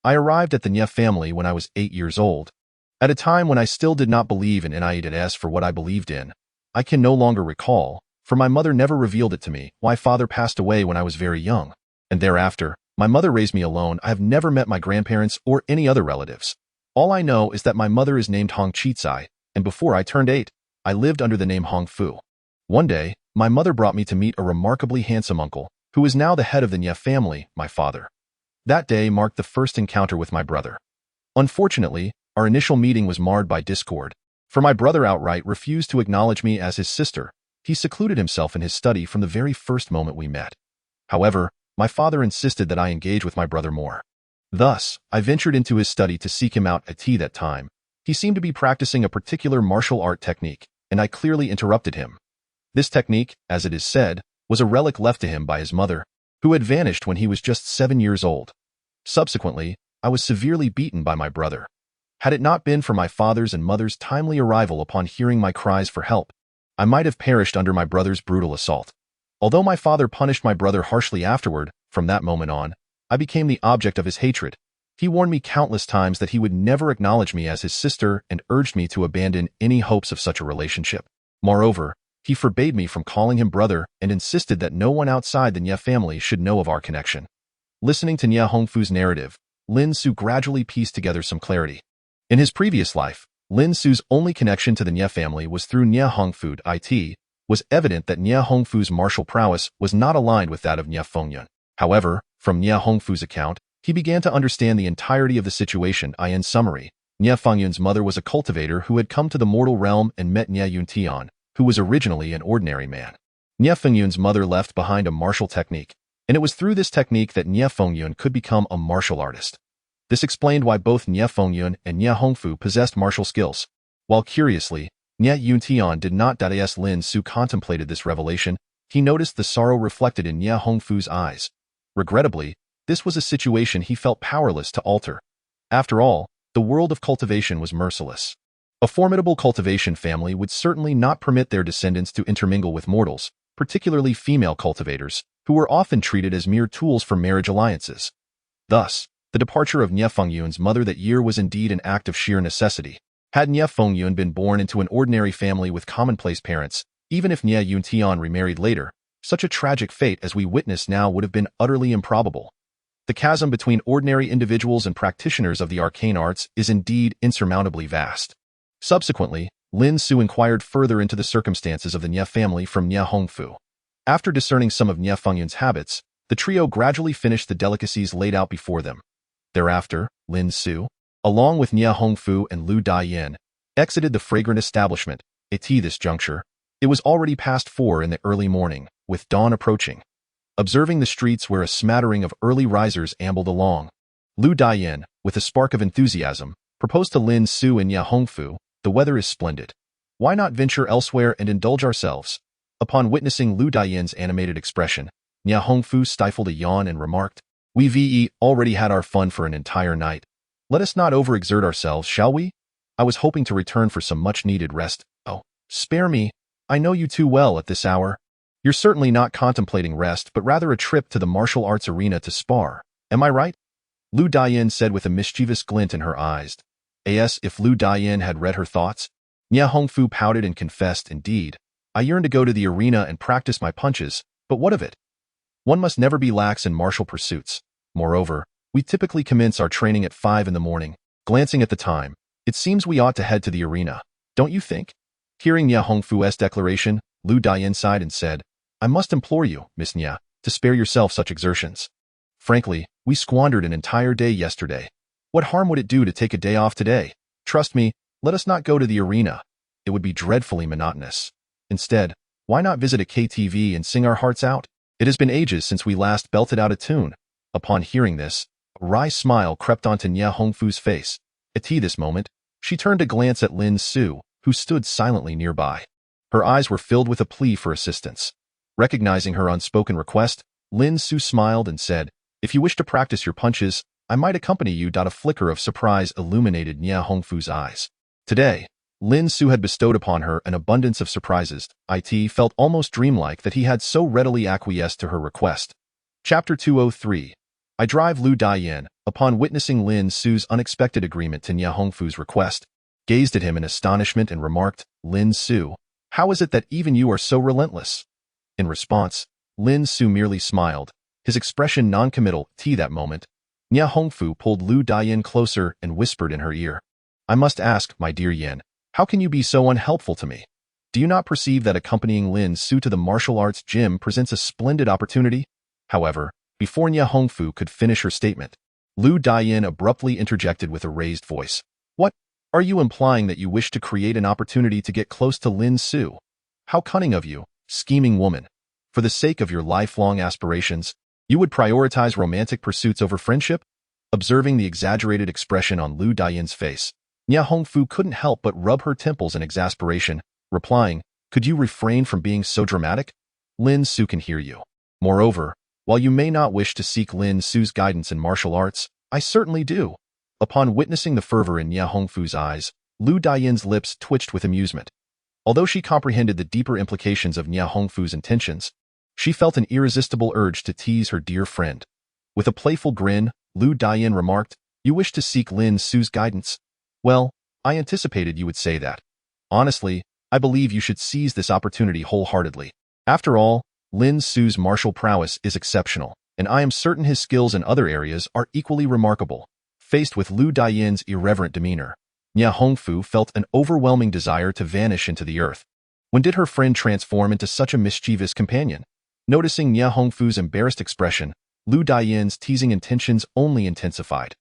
I arrived at the Nia family when I was 8 years old. At a time when I still did not believe in NIEDS for what I believed in. I can no longer recall, for my mother never revealed it to me. My father passed away when I was very young. And thereafter, my mother raised me alone. I have never met my grandparents or any other relatives. All I know is that my mother is named Hong Chitsai, and before I turned 8, I lived under the name Hong Fu. One day, my mother brought me to meet a remarkably handsome uncle, who is now the head of the Nia family, my father. That day marked the first encounter with my brother. Unfortunately, our initial meeting was marred by discord, for my brother outright refused to acknowledge me as his sister. He secluded himself in his study from the very first moment we met. However, my father insisted that I engage with my brother more. Thus, I ventured into his study to seek him out. At that time, he seemed to be practicing a particular martial art technique, and I clearly interrupted him. This technique, as it is said, was a relic left to him by his mother, who had vanished when he was just 7 years old. Subsequently, I was severely beaten by my brother. Had it not been for my father's and mother's timely arrival upon hearing my cries for help, I might have perished under my brother's brutal assault. Although my father punished my brother harshly afterward, from that moment on, I became the object of his hatred. He warned me countless times that he would never acknowledge me as his sister and urged me to abandon any hopes of such a relationship. Moreover, he forbade me from calling him brother and insisted that no one outside the Nia family should know of our connection. Listening to Nia Hongfu's narrative, Lin Su gradually pieced together some clarity. In his previous life, Lin Su's only connection to the Nia family was through Nia Hongfu. It was evident that Nia Hongfu's martial prowess was not aligned with that of Nia Fengyan. However, from Nia Hongfu's account, he began to understand the entirety of the situation. In summary, Nia Fengyan's mother was a cultivator who had come to the mortal realm and met Nia Yuntian, who was originally an ordinary man. Nia Fengyan's mother left behind a martial technique, and it was through this technique that Nia Fengyan could become a martial artist. This explained why both Nia Fengyan and Nia Hongfu possessed martial skills. While curiously, Nia Yuntian did not. As Lin Su contemplated this revelation, he noticed the sorrow reflected in Nia Hongfu's eyes. Regrettably, this was a situation he felt powerless to alter. After all, the world of cultivation was merciless. A formidable cultivation family would certainly not permit their descendants to intermingle with mortals, particularly female cultivators, who were often treated as mere tools for marriage alliances. Thus, the departure of Nia Fengyan's mother that year was indeed an act of sheer necessity. Had Nia Fengyan been born into an ordinary family with commonplace parents, even if Nia Yuntian remarried later, such a tragic fate as we witness now would have been utterly improbable. The chasm between ordinary individuals and practitioners of the arcane arts is indeed insurmountably vast. Subsequently, Lin Su inquired further into the circumstances of the Nia family from Nia Hongfu. After discerning some of Nia Fengyan's habits, the trio gradually finished the delicacies laid out before them. Thereafter, Lin Su, along with Nia Hongfu and Lu Daiyan, exited the fragrant establishment. At this juncture, it was already past 4 in the early morning, with dawn approaching. Observing the streets where a smattering of early risers ambled along, Lu Daiyan, with a spark of enthusiasm, proposed to Lin Su and Nia Hongfu, "The weather is splendid. Why not venture elsewhere and indulge ourselves?" Upon witnessing Lu Daiyan's animated expression, Nia Hongfu stifled a yawn and remarked, We've already had our fun for an entire night. Let us not overexert ourselves, shall we? I was hoping to return for some much-needed rest. Oh, spare me. I know you too well at this hour. You're certainly not contemplating rest, but rather a trip to the martial arts arena to spar. Am I right? Lu Dian said with a mischievous glint in her eyes. As if Lu Dian had read her thoughts, Nia Hongfu pouted and confessed, indeed, I yearn to go to the arena and practice my punches, but what of it? One must never be lax in martial pursuits. Moreover, we typically commence our training at 5 in the morning. Glancing at the time, it seems we ought to head to the arena, don't you think? Hearing Nia Hongfu's declaration, Lu Dian sighed and said, I must implore you, Miss Nia, to spare yourself such exertions. Frankly, we squandered an entire day yesterday. What harm would it do to take a day off today? Trust me, let us not go to the arena. It would be dreadfully monotonous. Instead, why not visit a KTV and sing our hearts out? It has been ages since we last belted out a tune. Upon hearing this, a wry smile crept onto Nia Hongfu's face. At this moment, she turned to glance at Lin Su, who stood silently nearby. Her eyes were filled with a plea for assistance. Recognizing her unspoken request, Lin Su smiled and said, If you wish to practice your punches, I might accompany you. A flicker of surprise illuminated Nia Hongfu's eyes. Today, Lin Su had bestowed upon her an abundance of surprises. It felt almost dreamlike that he had so readily acquiesced to her request. Chapter 203. I drive. Lu Dian, upon witnessing Lin Su's unexpected agreement to Nia Hongfu's request, gazed at him in astonishment and remarked, Lin Su, how is it that even you are so relentless? In response, Lin Su merely smiled, his expression non-committal. That moment, Nia Hongfu pulled Lu Dian closer and whispered in her ear, I must ask, my dear Yin, how can you be so unhelpful to me? Do you not perceive that accompanying Lin Su to the martial arts gym presents a splendid opportunity? However, before Nia Hongfu could finish her statement, Lu Dian abruptly interjected with a raised voice. What? Are you implying that you wish to create an opportunity to get close to Lin Su? How cunning of you, scheming woman. For the sake of your lifelong aspirations, you would prioritize romantic pursuits over friendship? Observing the exaggerated expression on Lu Dian's face, Nia Hongfu couldn't help but rub her temples in exasperation, replying, Could you refrain from being so dramatic? Lin Su can hear you. Moreover, while you may not wish to seek Lin Su's guidance in martial arts, I certainly do. Upon witnessing the fervor in Nia Hongfu's eyes, Lu Dian's lips twitched with amusement. Although she comprehended the deeper implications of Nia Hongfu's intentions, she felt an irresistible urge to tease her dear friend. With a playful grin, Lu Dian remarked, You wish to seek Lin Su's guidance? Well, I anticipated you would say that. Honestly, I believe you should seize this opportunity wholeheartedly. After all, Lin Su's martial prowess is exceptional, and I am certain his skills in other areas are equally remarkable. Faced with Lu Dian's irreverent demeanor, Nia Hongfu felt an overwhelming desire to vanish into the earth. When did her friend transform into such a mischievous companion? Noticing Nia Hongfu's embarrassed expression, Lu Dian's teasing intentions only intensified.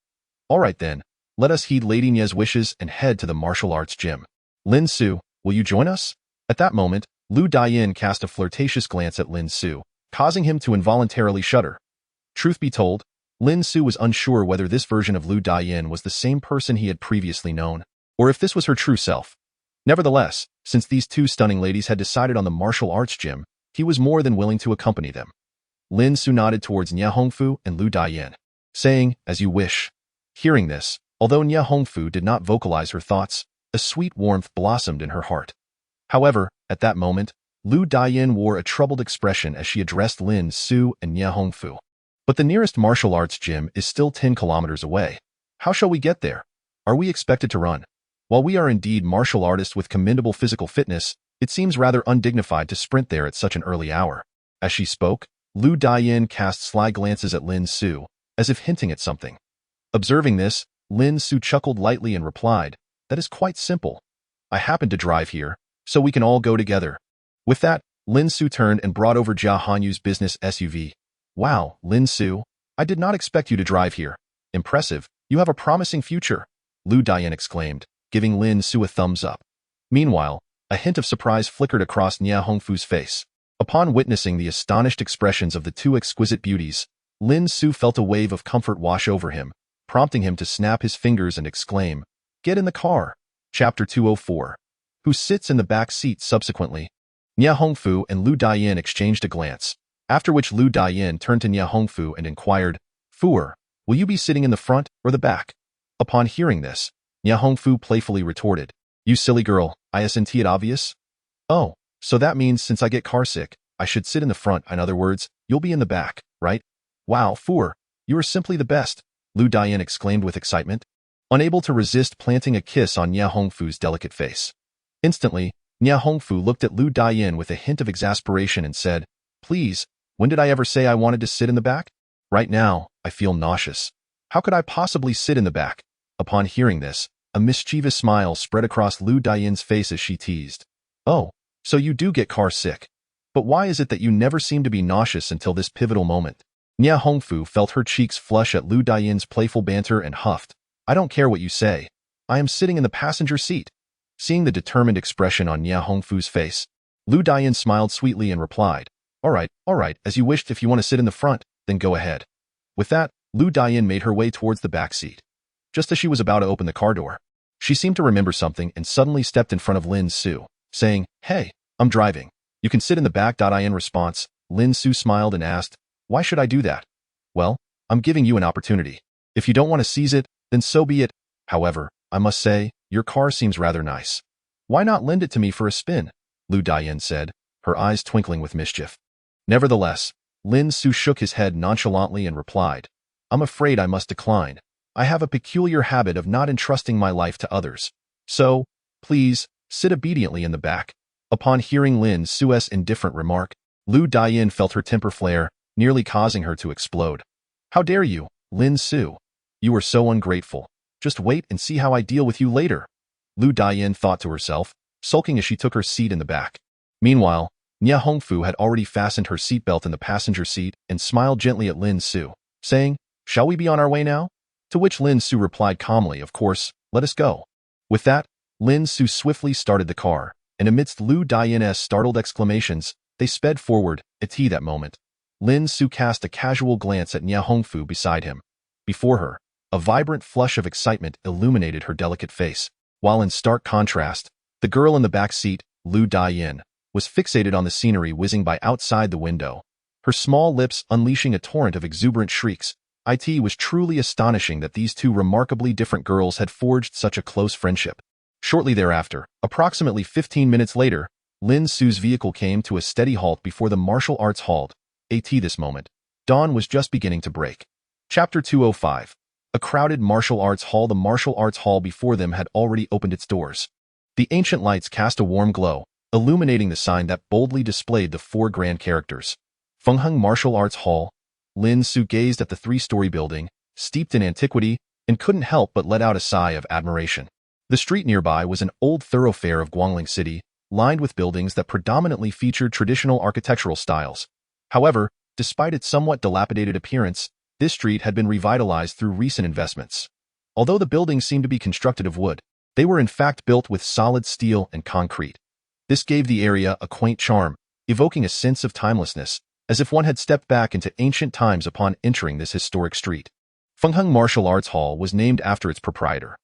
All right then, let us heed Lady Nia's wishes and head to the martial arts gym. Lin Su, will you join us? At that moment, Lu Dian cast a flirtatious glance at Lin Su, causing him to involuntarily shudder. Truth be told, Lin Su was unsure whether this version of Lu Dian was the same person he had previously known, or if this was her true self. Nevertheless, since these two stunning ladies had decided on the martial arts gym, he was more than willing to accompany them. Lin Su nodded towards Nia Hongfu and Lu Dian, saying, As you wish. Hearing this, although Nia Hongfu did not vocalize her thoughts, a sweet warmth blossomed in her heart. However, at that moment, Lu Dian wore a troubled expression as she addressed Lin Su and Nia Hongfu. But the nearest martial arts gym is still 10 kilometers away. How shall we get there? Are we expected to run? While we are indeed martial artists with commendable physical fitness, it seems rather undignified to sprint there at such an early hour. As she spoke, Lu Dian cast sly glances at Lin Su, as if hinting at something. Observing this, Lin Su chuckled lightly and replied, That is quite simple. I happen to drive here, so we can all go together. With that, Lin Su turned and brought over Jia Hanyu's business SUV. Wow, Lin Su, I did not expect you to drive here. Impressive, you have a promising future, Lu Dian exclaimed, giving Lin Su a thumbs up. Meanwhile, a hint of surprise flickered across Nia Hongfu's face. Upon witnessing the astonished expressions of the two exquisite beauties, Lin Su felt a wave of comfort wash over him, prompting him to snap his fingers and exclaim, Get in the car. Chapter 204. Who sits in the back seat subsequently? Nia Hongfu and Lu Dian exchanged a glance, after which Lu Dian turned to Nia Hongfu and inquired, Fuer, will you be sitting in the front or the back? Upon hearing this, Nya Hongfu playfully retorted, you silly girl, isn't it obvious? Oh, so that means since I get carsick, I should sit in the front. In other words, you'll be in the back, right? Wow, Fuer, you are simply the best, Lu Dian exclaimed with excitement, unable to resist planting a kiss on Nya Hongfu's delicate face. Instantly, Nya Hongfu looked at Lu Dian with a hint of exasperation and said, please, when did I ever say I wanted to sit in the back? Right now, I feel nauseous. How could I possibly sit in the back? Upon hearing this, a mischievous smile spread across Lu Dian's face as she teased. Oh, so you do get car sick. But why is it that you never seem to be nauseous until this pivotal moment? Nya Hongfu felt her cheeks flush at Lu Dian's playful banter and huffed. I don't care what you say. I am sitting in the passenger seat. Seeing the determined expression on Nya Hongfu's face, Lu Dian smiled sweetly and replied, all right, as you wished. If you want to sit in the front, then go ahead. With that, Lu Dian made her way towards the back seat. Just as she was about to open the car door, she seemed to remember something and suddenly stepped in front of Lin Su, saying, hey, I'm driving. You can sit in the back. In response, Lin Su smiled and asked, why should I do that? Well, I'm giving you an opportunity. If you don't want to seize it, then so be it. However, I must say, your car seems rather nice. Why not lend it to me for a spin? Lu Dian said, her eyes twinkling with mischief. Nevertheless, Lin Su shook his head nonchalantly and replied, I'm afraid I must decline. I have a peculiar habit of not entrusting my life to others. So, please, sit obediently in the back. Upon hearing Lin Su's indifferent remark, Lu Dian felt her temper flare, nearly causing her to explode. How dare you, Lin Su? You are so ungrateful. Just wait and see how I deal with you later. Lu Dian thought to herself, sulking as she took her seat in the back. Meanwhile, Nya Hongfu had already fastened her seatbelt in the passenger seat and smiled gently at Lin Su, saying, shall we be on our way now? To which Lin Su replied calmly, of course, let us go. With that, Lin Su swiftly started the car, and amidst Lu Dian's startled exclamations, they sped forward. At that moment, Lin Su cast a casual glance at Nya Hongfu beside him. Before her, a vibrant flush of excitement illuminated her delicate face, while in stark contrast, the girl in the back seat, Lu Dian, was fixated on the scenery whizzing by outside the window, her small lips unleashing a torrent of exuberant shrieks. It was truly astonishing that these two remarkably different girls had forged such a close friendship. Shortly thereafter, approximately 15 minutes later, Lin Su's vehicle came to a steady halt before the martial arts hall. At this moment, dawn was just beginning to break. Chapter 205. A crowded martial arts hall. The martial arts hall before them had already opened its doors. The ancient lights cast a warm glow, illuminating the sign that boldly displayed the four grand characters. Fengheng Martial Arts Hall. Lin Su gazed at the three-story building, steeped in antiquity, and couldn't help but let out a sigh of admiration. The street nearby was an old thoroughfare of Guangling City, lined with buildings that predominantly featured traditional architectural styles. However, despite its somewhat dilapidated appearance, this street had been revitalized through recent investments. Although the buildings seemed to be constructed of wood, they were in fact built with solid steel and concrete. This gave the area a quaint charm, evoking a sense of timelessness, as if one had stepped back into ancient times upon entering this historic street. Fengheng Martial Arts Hall was named after its proprietor.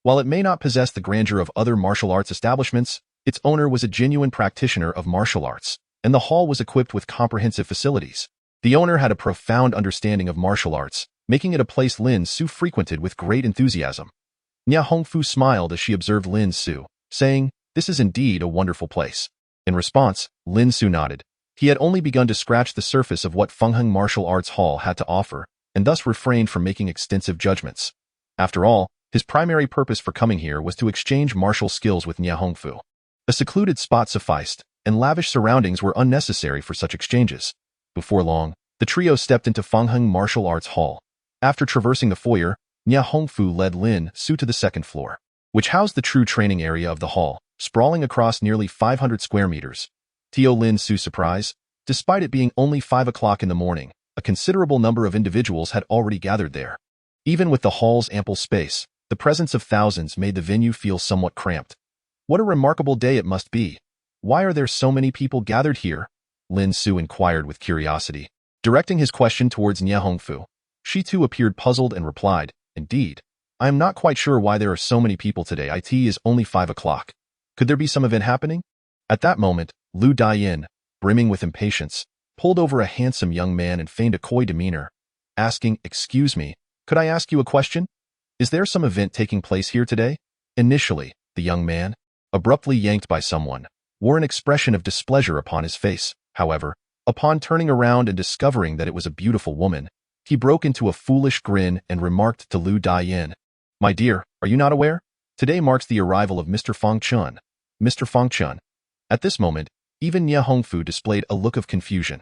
While it may not possess the grandeur of other martial arts establishments, its owner was a genuine practitioner of martial arts, and the hall was equipped with comprehensive facilities. The owner had a profound understanding of martial arts, making it a place Lin Su frequented with great enthusiasm. Nya Hongfu smiled as she observed Lin Su, saying, "This is indeed a wonderful place." In response, Lin Su nodded. He had only begun to scratch the surface of what Fengheng Martial Arts Hall had to offer, and thus refrained from making extensive judgments. After all, his primary purpose for coming here was to exchange martial skills with Nya Hongfu. A secluded spot sufficed, and lavish surroundings were unnecessary for such exchanges. Before long, the trio stepped into Fengheng Martial Arts Hall. After traversing the foyer, Nya Hongfu led Lin Su to the second floor, which housed the true training area of the hall, sprawling across nearly 500 square meters. To Lin Su's surprise, despite it being only 5 o'clock in the morning, a considerable number of individuals had already gathered there. Even with the hall's ample space, the presence of thousands made the venue feel somewhat cramped. What a remarkable day it must be. Why are there so many people gathered here? Lin Su inquired with curiosity. Directing his question towards Nya Hongfu, she too appeared puzzled and replied, "Indeed, I am not quite sure why there are so many people today. It is only 5 o'clock. Could there be some event happening?" At that moment, Lu Dian, brimming with impatience, pulled over a handsome young man and feigned a coy demeanor. asking, "Excuse me, could I ask you a question? Is there some event taking place here today?" Initially, the young man, abruptly yanked by someone, wore an expression of displeasure upon his face. However, upon turning around and discovering that it was a beautiful woman, he broke into a foolish grin and remarked to Lu Dian, "My dear, are you not aware? Today marks the arrival of Mr. Feng Chun." Mr. Feng Chun. At this moment, even Nie Hongfu displayed a look of confusion.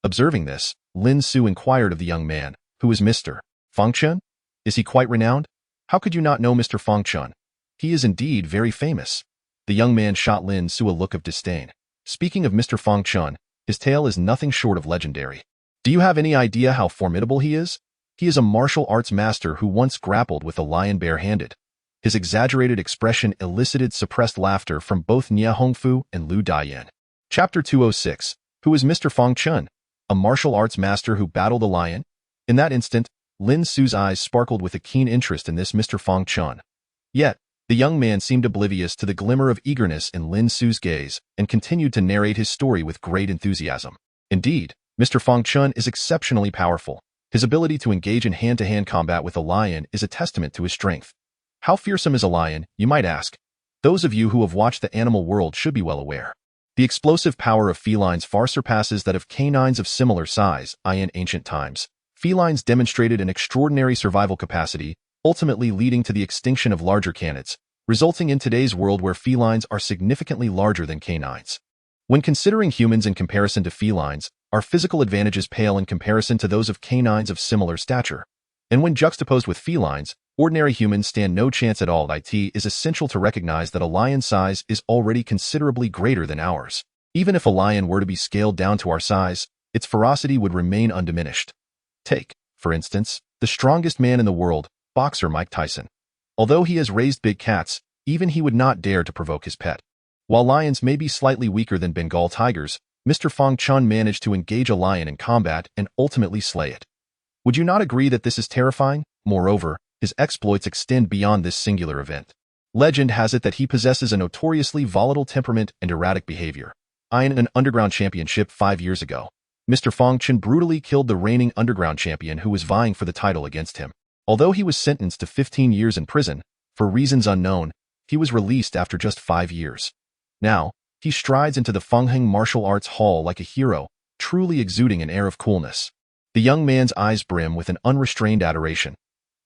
Observing this, Lin Su inquired of the young man, "Who is Mr. Feng Chun? Is he quite renowned? How could you not know Mr. Feng Chun? He is indeed very famous." The young man shot Lin Su a look of disdain. "Speaking of Mr. Feng Chun, his tale is nothing short of legendary. Do you have any idea how formidable he is? He is a martial arts master who once grappled with a lion bare-handed." His exaggerated expression elicited suppressed laughter from both Nie Hongfu and Lu Dian. Chapter 206. Who is Mr. Feng Chun? A martial arts master who battled a lion? In that instant, Lin Su's eyes sparkled with a keen interest in this Mr. Feng Chun. Yet, the young man seemed oblivious to the glimmer of eagerness in Lin Su's gaze and continued to narrate his story with great enthusiasm. Indeed, Mr. Feng Chun is exceptionally powerful. His ability to engage in hand-to-hand combat with a lion is a testament to his strength. How fearsome is a lion, you might ask? Those of you who have watched the animal world should be well aware. The explosive power of felines far surpasses that of canines of similar size. In ancient times, felines demonstrated an extraordinary survival capacity, ultimately leading to the extinction of larger canids, resulting in today's world where felines are significantly larger than canines. When considering humans in comparison to felines, our physical advantages pale in comparison to those of canines of similar stature. And when juxtaposed with felines, ordinary humans stand no chance at all. It is essential to recognize that a lion's size is already considerably greater than ours. Even if a lion were to be scaled down to our size, its ferocity would remain undiminished. Take, for instance, the strongest man in the world, boxer Mike Tyson. Although he has raised big cats, even he would not dare to provoke his pet. While lions may be slightly weaker than Bengal tigers, Mr. Feng Chun managed to engage a lion in combat and ultimately slay it. Would you not agree that this is terrifying? Moreover, his exploits extend beyond this singular event. Legend has it that he possesses a notoriously volatile temperament and erratic behavior. In an underground championship 5 years ago, Mr. Feng Chun brutally killed the reigning underground champion who was vying for the title against him. Although he was sentenced to 15 years in prison, for reasons unknown, he was released after just 5 years. Now, he strides into the Fengheng Martial Arts Hall like a hero, truly exuding an air of coolness. The young man's eyes brim with an unrestrained adoration.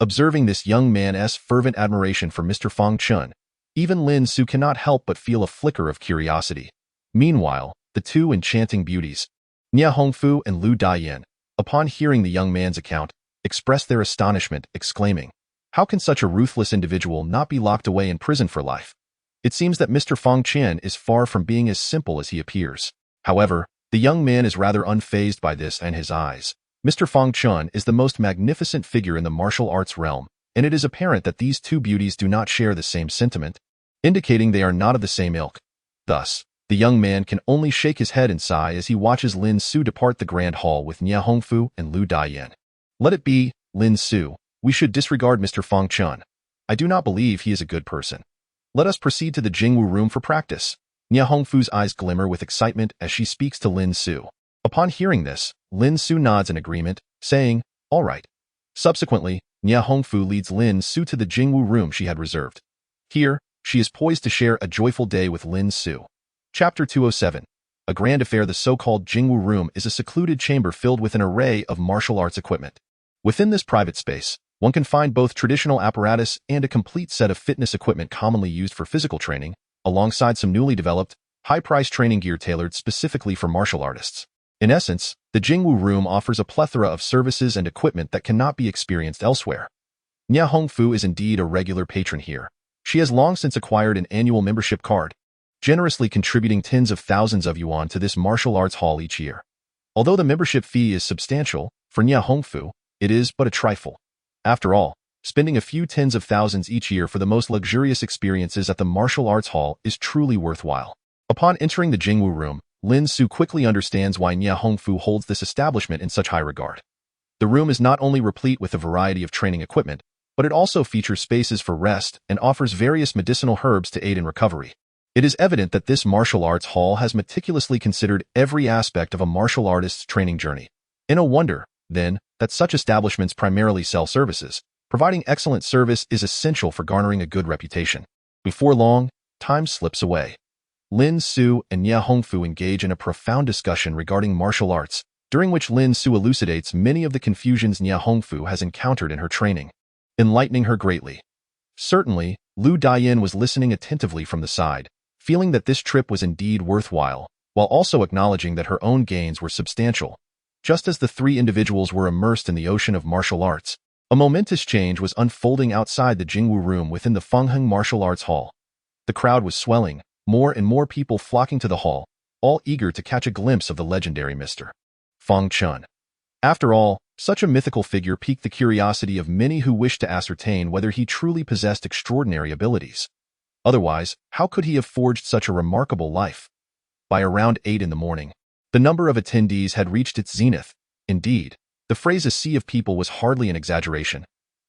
Observing this young man's fervent admiration for Mr. Feng Chun, even Lin Su cannot help but feel a flicker of curiosity. Meanwhile, the two enchanting beauties, Nie Hongfu and Lu Dian, upon hearing the young man's account, expressed their astonishment, exclaiming, "How can such a ruthless individual not be locked away in prison for life? It seems that Mr. Feng Chun is far from being as simple as he appears." However, the young man is rather unfazed by this and his eyes. Mr. Feng Chun is the most magnificent figure in the martial arts realm, and it is apparent that these two beauties do not share the same sentiment, indicating they are not of the same ilk. Thus, the young man can only shake his head and sigh as he watches Lin Su depart the grand hall with Nie Hongfu and Lu Dian. "Let it be, Lin Su. We should disregard Mr. Feng Chun. I do not believe he is a good person. Let us proceed to the Jingwu room for practice." Nie Hongfu's eyes glimmer with excitement as she speaks to Lin Su. Upon hearing this, Lin Su nods in agreement, saying, "All right." Subsequently, Nie Hongfu leads Lin Su to the Jingwu room she had reserved. Here, she is poised to share a joyful day with Lin Su. Chapter 207. A grand affair. The so-called Jingwu room is a secluded chamber filled with an array of martial arts equipment. Within this private space, one can find both traditional apparatus and a complete set of fitness equipment commonly used for physical training, alongside some newly developed, high-priced training gear tailored specifically for martial artists. In essence, the Jingwu room offers a plethora of services and equipment that cannot be experienced elsewhere. Nie Hongfu is indeed a regular patron here. She has long since acquired an annual membership card, generously contributing tens of thousands of yuan to this martial arts hall each year. Although the membership fee is substantial, for Nie Hongfu, it is but a trifle. After all, spending a few tens of thousands each year for the most luxurious experiences at the martial arts hall is truly worthwhile. Upon entering the Jingwu room, Lin Su quickly understands why Nie Hongfu holds this establishment in such high regard. The room is not only replete with a variety of training equipment, but it also features spaces for rest and offers various medicinal herbs to aid in recovery. It is evident that this martial arts hall has meticulously considered every aspect of a martial artist's training journey. And no wonder, then, that such establishments primarily sell services. Providing excellent service is essential for garnering a good reputation. Before long, time slips away. Lin Su and Nie Hongfu engage in a profound discussion regarding martial arts, during which Lin Su elucidates many of the confusions Nie Hongfu has encountered in her training, enlightening her greatly. Certainly, Lu Dian was listening attentively from the side, feeling that this trip was indeed worthwhile, while also acknowledging that her own gains were substantial. Just as the three individuals were immersed in the ocean of martial arts, a momentous change was unfolding outside the Jingwu room within the Fengheng Martial Arts Hall. The crowd was swelling, more and more people flocking to the hall, all eager to catch a glimpse of the legendary Mr. Feng Chun. After all, such a mythical figure piqued the curiosity of many who wished to ascertain whether he truly possessed extraordinary abilities. Otherwise, how could he have forged such a remarkable life? By around 8 in the morning, the number of attendees had reached its zenith. Indeed, the phrase "a sea of people" was hardly an exaggeration.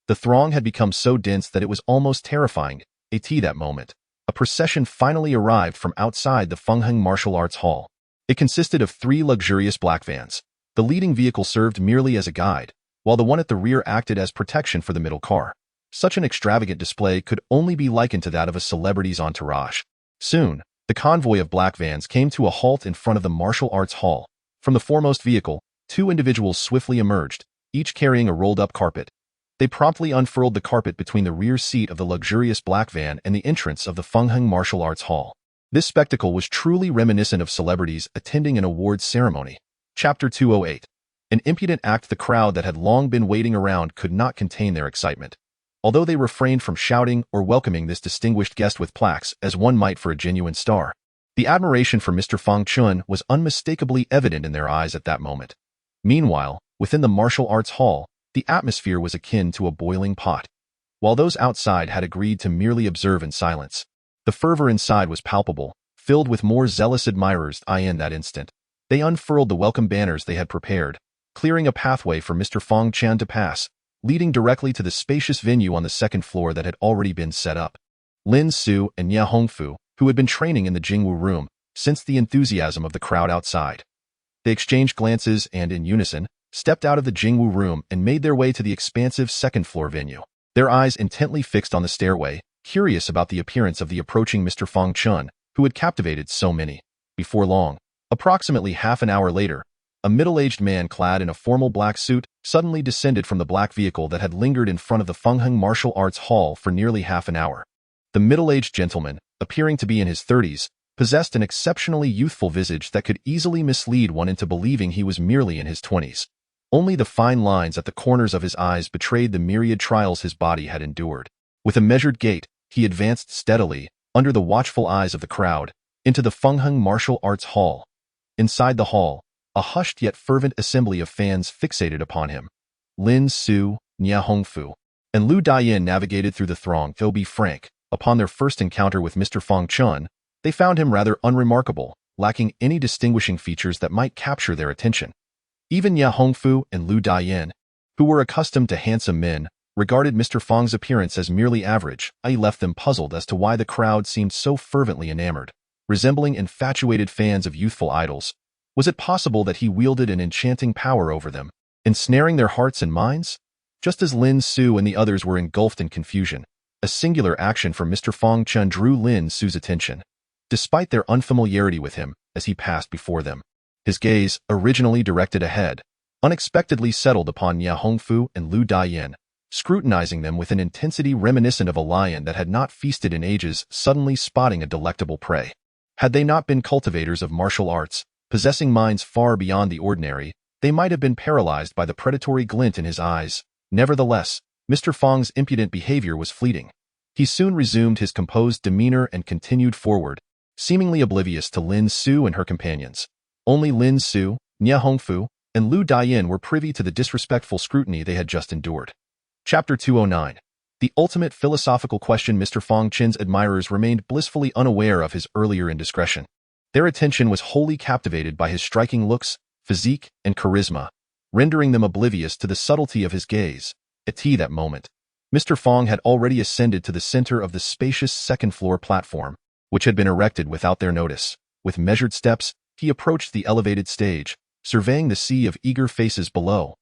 The throng had become so dense that it was almost terrifying. At that moment, a procession finally arrived from outside the Fengheng Martial Arts Hall. It consisted of 3 luxurious black vans. The leading vehicle served merely as a guide, while the one at the rear acted as protection for the middle car. Such an extravagant display could only be likened to that of a celebrity's entourage. Soon, the convoy of black vans came to a halt in front of the Martial Arts Hall. From the foremost vehicle, 2 individuals swiftly emerged, each carrying a rolled-up carpet. They promptly unfurled the carpet between the rear seat of the luxurious black van and the entrance of the Fengheng Martial Arts Hall. This spectacle was truly reminiscent of celebrities attending an awards ceremony. Chapter 208. An impudent act. The crowd that had long been waiting around could not contain their excitement. Although they refrained from shouting or welcoming this distinguished guest with plaques as one might for a genuine star, the admiration for Mr. Feng Chun was unmistakably evident in their eyes at that moment. Meanwhile, within the martial arts hall, the atmosphere was akin to a boiling pot. While those outside had agreed to merely observe in silence, the fervor inside was palpable, filled with more zealous admirers. In that instant, they unfurled the welcome banners they had prepared, clearing a pathway for Mr. Feng Chun to pass, leading directly to the spacious venue on the second floor that had already been set up. Lin Su and Nie Hongfu, who had been training in the Jingwu room, sensed the enthusiasm of the crowd outside. They exchanged glances and, in unison, stepped out of the Jingwu room and made their way to the expansive second-floor venue, their eyes intently fixed on the stairway, curious about the appearance of the approaching Mr. Feng Chun, who had captivated so many. Before long, approximately half an hour later, a middle-aged man clad in a formal black suit suddenly descended from the black vehicle that had lingered in front of the Fengheng Martial Arts Hall for nearly half an hour. The middle-aged gentleman, appearing to be in his 30s, possessed an exceptionally youthful visage that could easily mislead one into believing he was merely in his 20s. Only the fine lines at the corners of his eyes betrayed the myriad trials his body had endured. With a measured gait, he advanced steadily, under the watchful eyes of the crowd, into the Fengheng Martial Arts Hall. Inside the hall, a hushed yet fervent assembly of fans fixated upon him. Lin Su, Nie Hongfu, and Lu Dian navigated through the throng. To be frank, upon their first encounter with Mr. Feng Chun, they found him rather unremarkable, lacking any distinguishing features that might capture their attention. Even Nie Hongfu and Lu Dian, who were accustomed to handsome men, regarded Mr. Feng's appearance as merely average. I left them puzzled as to why the crowd seemed so fervently enamored, resembling infatuated fans of youthful idols. Was it possible that he wielded an enchanting power over them, ensnaring their hearts and minds? Just as Lin Su and the others were engulfed in confusion, a singular action from Mr. Feng Chun drew Lin Su's attention. Despite their unfamiliarity with him, as he passed before them, his gaze, originally directed ahead, unexpectedly settled upon Nie Hongfu and Lu Dian, scrutinizing them with an intensity reminiscent of a lion that had not feasted in ages suddenly spotting a delectable prey. Had they not been cultivators of martial arts, possessing minds far beyond the ordinary, they might have been paralyzed by the predatory glint in his eyes. Nevertheless, Mr. Feng's impudent behavior was fleeting. He soon resumed his composed demeanor and continued forward, seemingly oblivious to Lin Su and her companions. Only Lin Su, Nie Hongfu, and Lu Dian were privy to the disrespectful scrutiny they had just endured. Chapter 209. The ultimate philosophical question. Mr. Feng Chun's admirers remained blissfully unaware of his earlier indiscretion. Their attention was wholly captivated by his striking looks, physique, and charisma, rendering them oblivious to the subtlety of his gaze. At that moment, Mr. Feng had already ascended to the center of the spacious second-floor platform, which had been erected without their notice. With measured steps, he approached the elevated stage, surveying the sea of eager faces below.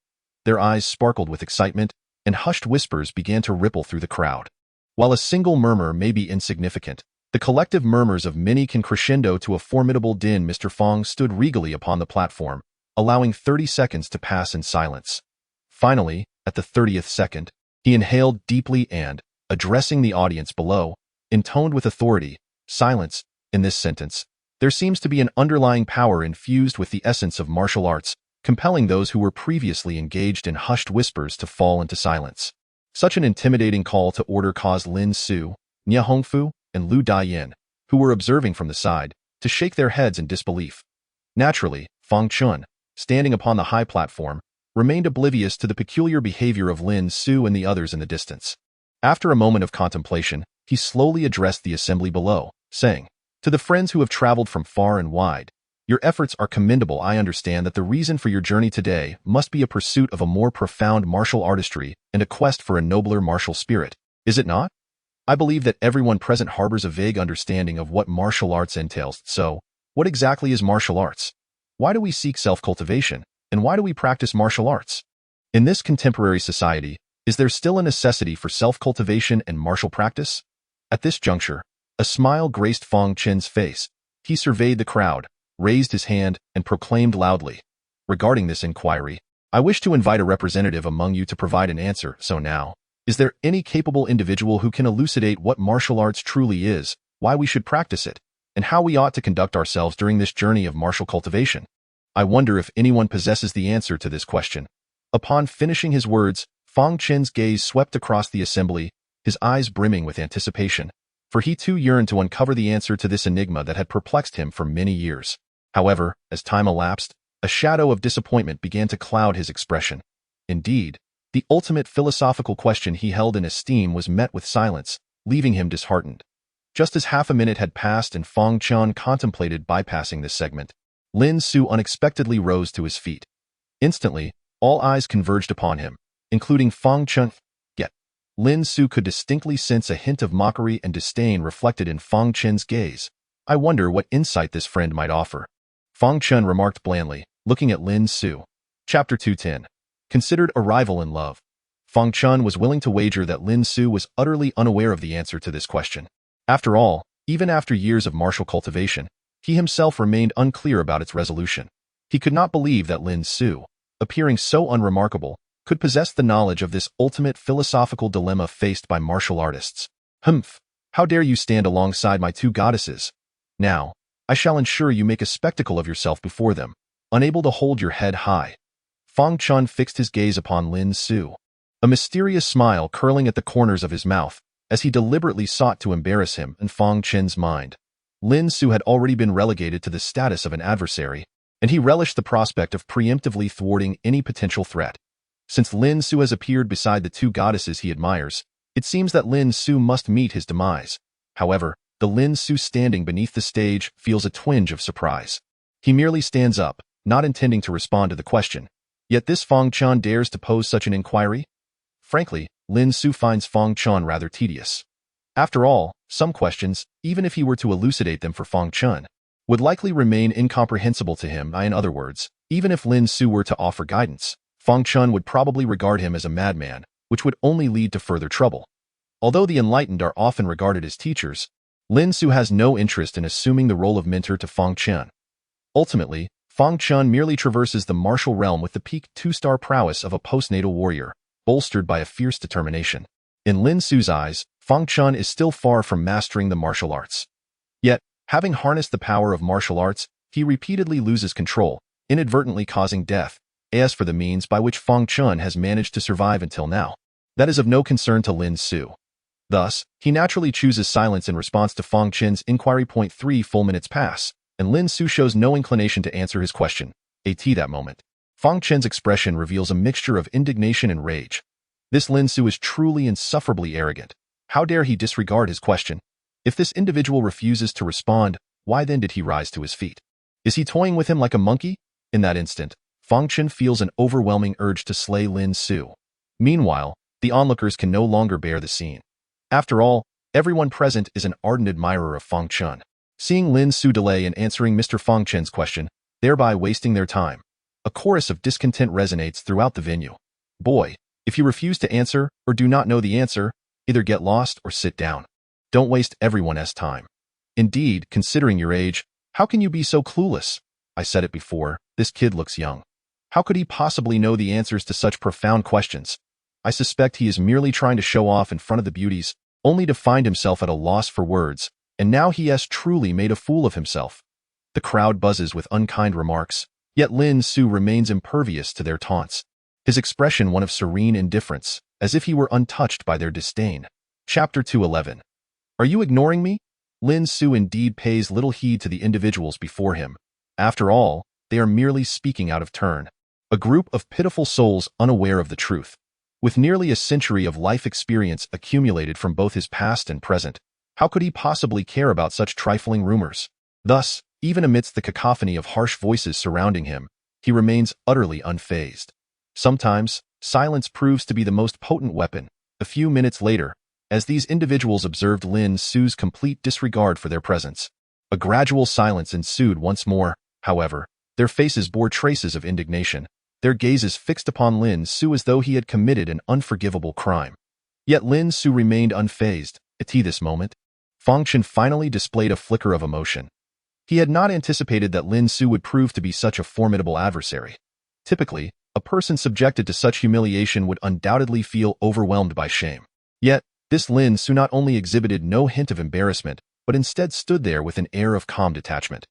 Their eyes sparkled with excitement, and hushed whispers began to ripple through the crowd. While a single murmur may be insignificant, the collective murmurs of many can crescendo to a formidable din. Mr. Fong stood regally upon the platform, allowing 30 seconds to pass in silence. Finally, at the 30th second, he inhaled deeply and, addressing the audience below, intoned with authority, "Silence." In this sentence, there seems to be an underlying power infused with the essence of martial arts, compelling those who were previously engaged in hushed whispers to fall into silence. Such an intimidating call to order caused Lin Su, Nia Hongfu, and Lu Daiyin, who were observing from the side, to shake their heads in disbelief. Naturally, Fang Chun, standing upon the high platform, remained oblivious to the peculiar behavior of Lin Su and the others in the distance. After a moment of contemplation, he slowly addressed the assembly below, saying, "To the friends who have traveled from far and wide, your efforts are commendable. I understand that the reason for your journey today must be a pursuit of a more profound martial artistry and a quest for a nobler martial spirit, is it not? I believe that everyone present harbors a vague understanding of what martial arts entails. So, what exactly is martial arts? Why do we seek self-cultivation, and why do we practice martial arts? In this contemporary society, is there still a necessity for self-cultivation and martial practice?" At this juncture, a smile graced Fang Chen's face. He surveyed the crowd, raised his hand, and proclaimed loudly, "Regarding this inquiry, I wish to invite a representative among you to provide an answer. So now, is there any capable individual who can elucidate what martial arts truly is, why we should practice it, and how we ought to conduct ourselves during this journey of martial cultivation? I wonder if anyone possesses the answer to this question." Upon finishing his words, Fang Chen's gaze swept across the assembly, his eyes brimming with anticipation, for he too yearned to uncover the answer to this enigma that had perplexed him for many years. However, as time elapsed, a shadow of disappointment began to cloud his expression. Indeed, the ultimate philosophical question he held in esteem was met with silence, leaving him disheartened. Just as half a minute had passed and Fang Chen contemplated bypassing this segment, Lin Su unexpectedly rose to his feet. Instantly, all eyes converged upon him, including Fang Chen. Yet, Lin Su could distinctly sense a hint of mockery and disdain reflected in Fang Chen's gaze. "I wonder what insight this friend might offer," Fang Chen remarked blandly, looking at Lin Su. Chapter 210. Considered a rival in love. Fang Chen was willing to wager that Lin Su was utterly unaware of the answer to this question. After all, even after years of martial cultivation, he himself remained unclear about its resolution. He could not believe that Lin Su, appearing so unremarkable, could possess the knowledge of this ultimate philosophical dilemma faced by martial artists. "Humph! How dare you stand alongside my two goddesses? Now, I shall ensure you make a spectacle of yourself before them, unable to hold your head high." Fang Chen fixed his gaze upon Lin Su, a mysterious smile curling at the corners of his mouth, as he deliberately sought to embarrass him. In Fang Chen's mind, Lin Su had already been relegated to the status of an adversary, and he relished the prospect of preemptively thwarting any potential threat. Since Lin Su has appeared beside the two goddesses he admires, it seems that Lin Su must meet his demise. However, the Lin Su standing beneath the stage feels a twinge of surprise. He merely stands up, not intending to respond to the question. Yet this Fang Chen dares to pose such an inquiry? Frankly, Lin Su finds Fang Chen rather tedious. After all, some questions, even if he were to elucidate them for Fang Chen, would likely remain incomprehensible to him. In other words, even if Lin Su were to offer guidance, Fang Chen would probably regard him as a madman, which would only lead to further trouble. Although the enlightened are often regarded as teachers, Lin Su has no interest in assuming the role of mentor to Fang Chen. Ultimately, Fang Chen merely traverses the martial realm with the peak two-star prowess of a postnatal warrior, bolstered by a fierce determination. In Lin Su's eyes, Fang Chen is still far from mastering the martial arts. Yet, having harnessed the power of martial arts, he repeatedly loses control, inadvertently causing death. As for the means by which Fang Chen has managed to survive until now, that is of no concern to Lin Su. Thus, he naturally chooses silence in response to Fang Chen's inquiry. 3 full minutes pass, and Lin Su shows no inclination to answer his question. At that moment, Fang Chen's expression reveals a mixture of indignation and rage. This Lin Su is truly insufferably arrogant. How dare he disregard his question? If this individual refuses to respond, why then did he rise to his feet? Is he toying with him like a monkey? In that instant, Fang Chen feels an overwhelming urge to slay Lin Su. Meanwhile, the onlookers can no longer bear the scene. After all, everyone present is an ardent admirer of Fang Chen. Seeing Lin Su delay in answering Mr. Fang Chen's question, thereby wasting their time, a chorus of discontent resonates throughout the venue. Boy, if you refuse to answer or do not know the answer, either get lost or sit down. Don't waste everyone's time. Indeed, considering your age, how can you be so clueless? I said it before, this kid looks young. How could he possibly know the answers to such profound questions? I suspect he is merely trying to show off in front of the beauties, only to find himself at a loss for words, and now he has truly made a fool of himself. The crowd buzzes with unkind remarks, yet Lin Su remains impervious to their taunts, his expression one of serene indifference, as if he were untouched by their disdain. Chapter 211. Are you ignoring me? Lin Su indeed pays little heed to the individuals before him. After all, they are merely speaking out of turn. A group of pitiful souls unaware of the truth. With nearly a century of life experience accumulated from both his past and present, how could he possibly care about such trifling rumors? Thus, even amidst the cacophony of harsh voices surrounding him, he remains utterly unfazed. Sometimes, silence proves to be the most potent weapon. A few minutes later, as these individuals observed Lin Su's complete disregard for their presence, a gradual silence ensued once more. However, their faces bore traces of indignation, their gazes fixed upon Lin Su as though he had committed an unforgivable crime. Yet Lin Su remained unfazed. At this moment, Fang Chen finally displayed a flicker of emotion. He had not anticipated that Lin Su would prove to be such a formidable adversary. Typically, a person subjected to such humiliation would undoubtedly feel overwhelmed by shame. Yet, this Lin Su not only exhibited no hint of embarrassment, but instead stood there with an air of calm detachment.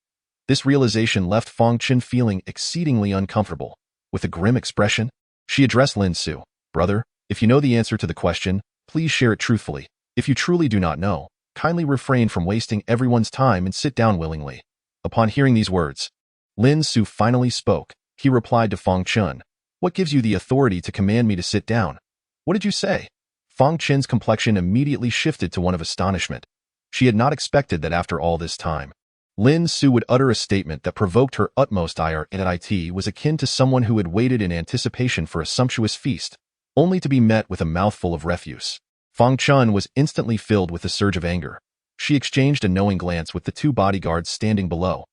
This realization left Fang Chen feeling exceedingly uncomfortable. With a grim expression, she addressed Lin Su. Brother, if you know the answer to the question, please share it truthfully. If you truly do not know, kindly refrain from wasting everyone's time and sit down willingly. Upon hearing these words, Lin Su finally spoke. He replied to Fang Chen, "What gives you the authority to command me to sit down? What did you say?" Fang Chen's complexion immediately shifted to one of astonishment. She had not expected that after all this time, Lin Su would utter a statement that provoked her utmost ire, and it was akin to someone who had waited in anticipation for a sumptuous feast, only to be met with a mouthful of refuse. Fang Chen was instantly filled with a surge of anger. She exchanged a knowing glance with the two bodyguards standing below.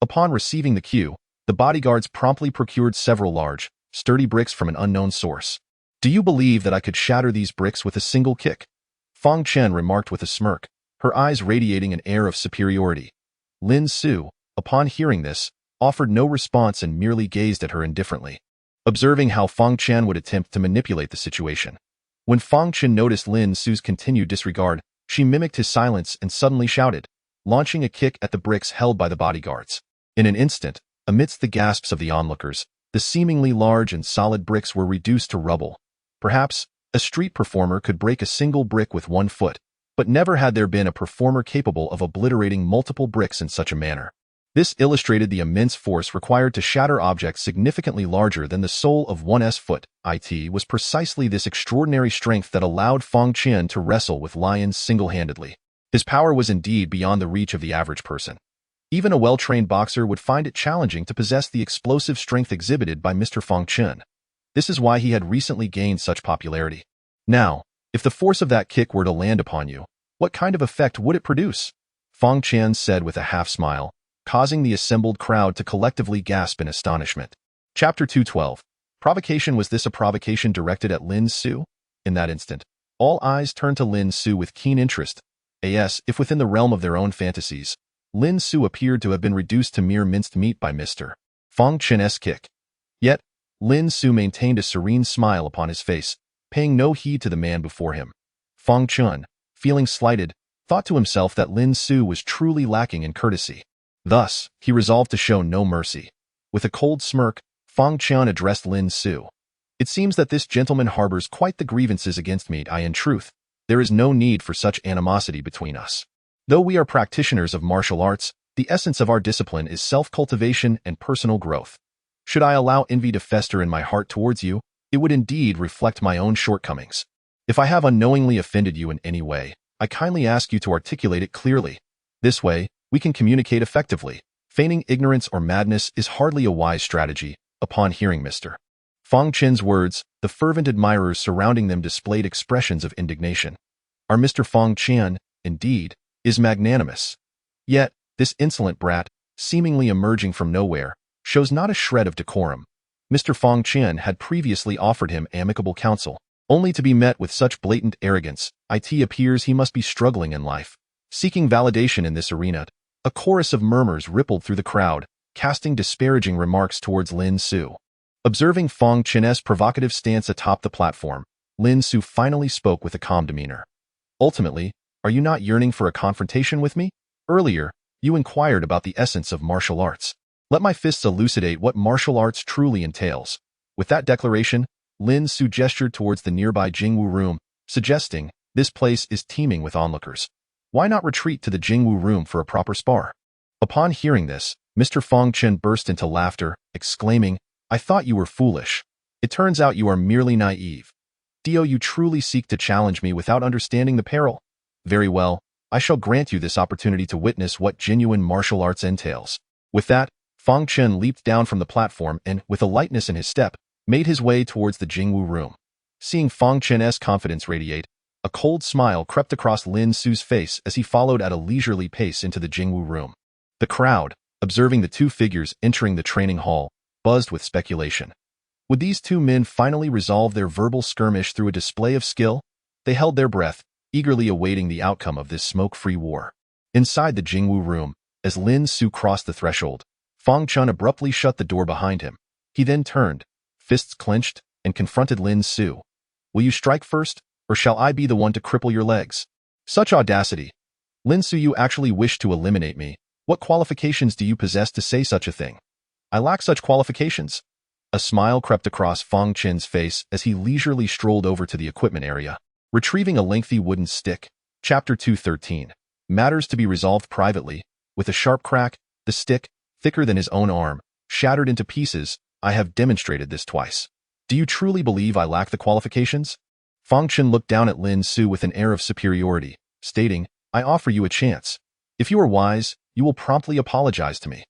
Upon receiving the cue, the bodyguards promptly procured several large, sturdy bricks from an unknown source. "Do you believe that I could shatter these bricks with a single kick?" Fang Chen remarked with a smirk, her eyes radiating an air of superiority. Lin Su, upon hearing this, offered no response and merely gazed at her indifferently, observing how Fang Chen would attempt to manipulate the situation. When Fang Chen noticed Lin Su's continued disregard, she mimicked his silence and suddenly shouted, launching a kick at the bricks held by the bodyguards. In an instant, amidst the gasps of the onlookers, the seemingly large and solid bricks were reduced to rubble. Perhaps, a street performer could break a single brick with one foot, but never had there been a performer capable of obliterating multiple bricks in such a manner. This illustrated the immense force required to shatter objects significantly larger than the sole of one's foot. It was precisely this extraordinary strength that allowed Fang Chen to wrestle with lions single-handedly. His power was indeed beyond the reach of the average person. Even a well-trained boxer would find it challenging to possess the explosive strength exhibited by Mr. Fang Chen. This is why he had recently gained such popularity. Now, if the force of that kick were to land upon you, what kind of effect would it produce? Fang Chen said with a half-smile, causing the assembled crowd to collectively gasp in astonishment. Chapter 212. Provocation. Was this a provocation directed at Lin Su? In that instant, all eyes turned to Lin Su with keen interest. If within the realm of their own fantasies, Lin Su appeared to have been reduced to mere minced meat by Mr. Fang Chen's kick. Yet, Lin Su maintained a serene smile upon his face, paying no heed to the man before him. Fang Chen, feeling slighted, thought to himself that Lin Su was truly lacking in courtesy. Thus, he resolved to show no mercy. With a cold smirk, Fang Chen addressed Lin Su. "It seems that this gentleman harbors quite the grievances against me. In truth, there is no need for such animosity between us. Though we are practitioners of martial arts, the essence of our discipline is self-cultivation and personal growth. Should I allow envy to fester in my heart towards you, it would indeed reflect my own shortcomings. If I have unknowingly offended you in any way, I kindly ask you to articulate it clearly. This way, we can communicate effectively. Feigning ignorance or madness is hardly a wise strategy." Upon hearing Mr. Fang Chen's words, the fervent admirers surrounding them displayed expressions of indignation. Our Mr. Fang Chen, indeed, is magnanimous. Yet, this insolent brat, seemingly emerging from nowhere, shows not a shred of decorum. Mr. Fong Qian had previously offered him amicable counsel, only to be met with such blatant arrogance. It appears he must be struggling in life. Seeking validation in this arena, a chorus of murmurs rippled through the crowd, casting disparaging remarks towards Lin Su. Observing Fong Qian's provocative stance atop the platform, Lin Su finally spoke with a calm demeanor. Ultimately, are you not yearning for a confrontation with me? Earlier, you inquired about the essence of martial arts. Let my fists elucidate what martial arts truly entails. With that declaration, Lin Su gestured towards the nearby Jingwu room, suggesting, this place is teeming with onlookers. Why not retreat to the Jingwu room for a proper spar? Upon hearing this, Mr. Fong Qian burst into laughter, exclaiming, I thought you were foolish. It turns out you are merely naive. Do you truly seek to challenge me without understanding the peril? Very well, I shall grant you this opportunity to witness what genuine martial arts entails. With that, Fong Qian leaped down from the platform and, with a lightness in his step, made his way towards the Jingwu room. Seeing Fong Qian's confidence radiate, a cold smile crept across Lin Su's face as he followed at a leisurely pace into the Jingwu room. The crowd, observing the two figures entering the training hall, buzzed with speculation. Would these two men finally resolve their verbal skirmish through a display of skill? They held their breath, eagerly awaiting the outcome of this smoke-free war. Inside the Jingwu room, as Lin Su crossed the threshold, Fong Qian abruptly shut the door behind him. He then turned, fists clenched, and confronted Lin Su. Will you strike first, or shall I be the one to cripple your legs? Such audacity! Lin Su, you actually wish to eliminate me. What qualifications do you possess to say such a thing? I lack such qualifications. A smile crept across Fong Qian's face as he leisurely strolled over to the equipment area, retrieving a lengthy wooden stick. Chapter 213. Matters to be resolved privately. With a sharp crack, the stick, thicker than his own arm, shattered into pieces. I have demonstrated this twice. Do you truly believe I lack the qualifications? Fong Qian looked down at Lin Su with an air of superiority, stating, I offer you a chance. If you are wise, you will promptly apologize to me.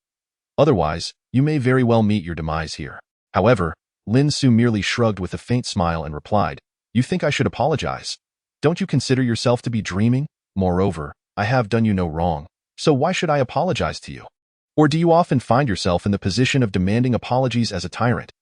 Otherwise, you may very well meet your demise here. However, Lin Su merely shrugged with a faint smile and replied, You think I should apologize? Don't you consider yourself to be dreaming? Moreover, I have done you no wrong, so why should I apologize to you? Or do you often find yourself in the position of demanding apologies as a tyrant?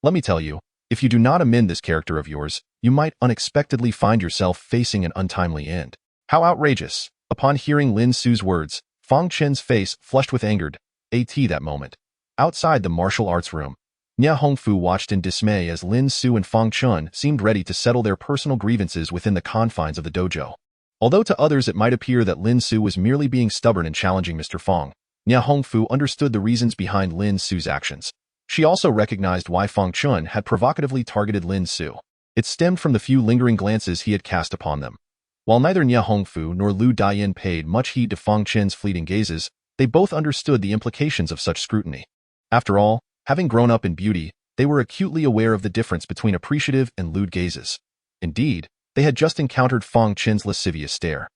Let me tell you, if you do not amend this character of yours, you might unexpectedly find yourself facing an untimely end. How outrageous! Upon hearing Lin Su's words, Fong Qian's face flushed with anger. That moment. Outside the martial arts room, Nia Hongfu watched in dismay as Lin Su and Fong Qian seemed ready to settle their personal grievances within the confines of the dojo. Although to others it might appear that Lin Su was merely being stubborn and challenging Mr. Fong, Nia Hongfu understood the reasons behind Lin Su's actions. She also recognized why Fong Qian had provocatively targeted Lin Su. It stemmed from the few lingering glances he had cast upon them. While neither Nia Hongfu nor Lu Daiyan paid much heed to Fong Qian's fleeting gazes, they both understood the implications of such scrutiny. After all, having grown up in beauty, they were acutely aware of the difference between appreciative and lewd gazes. Indeed, they had just encountered Fong Qian's lascivious stare.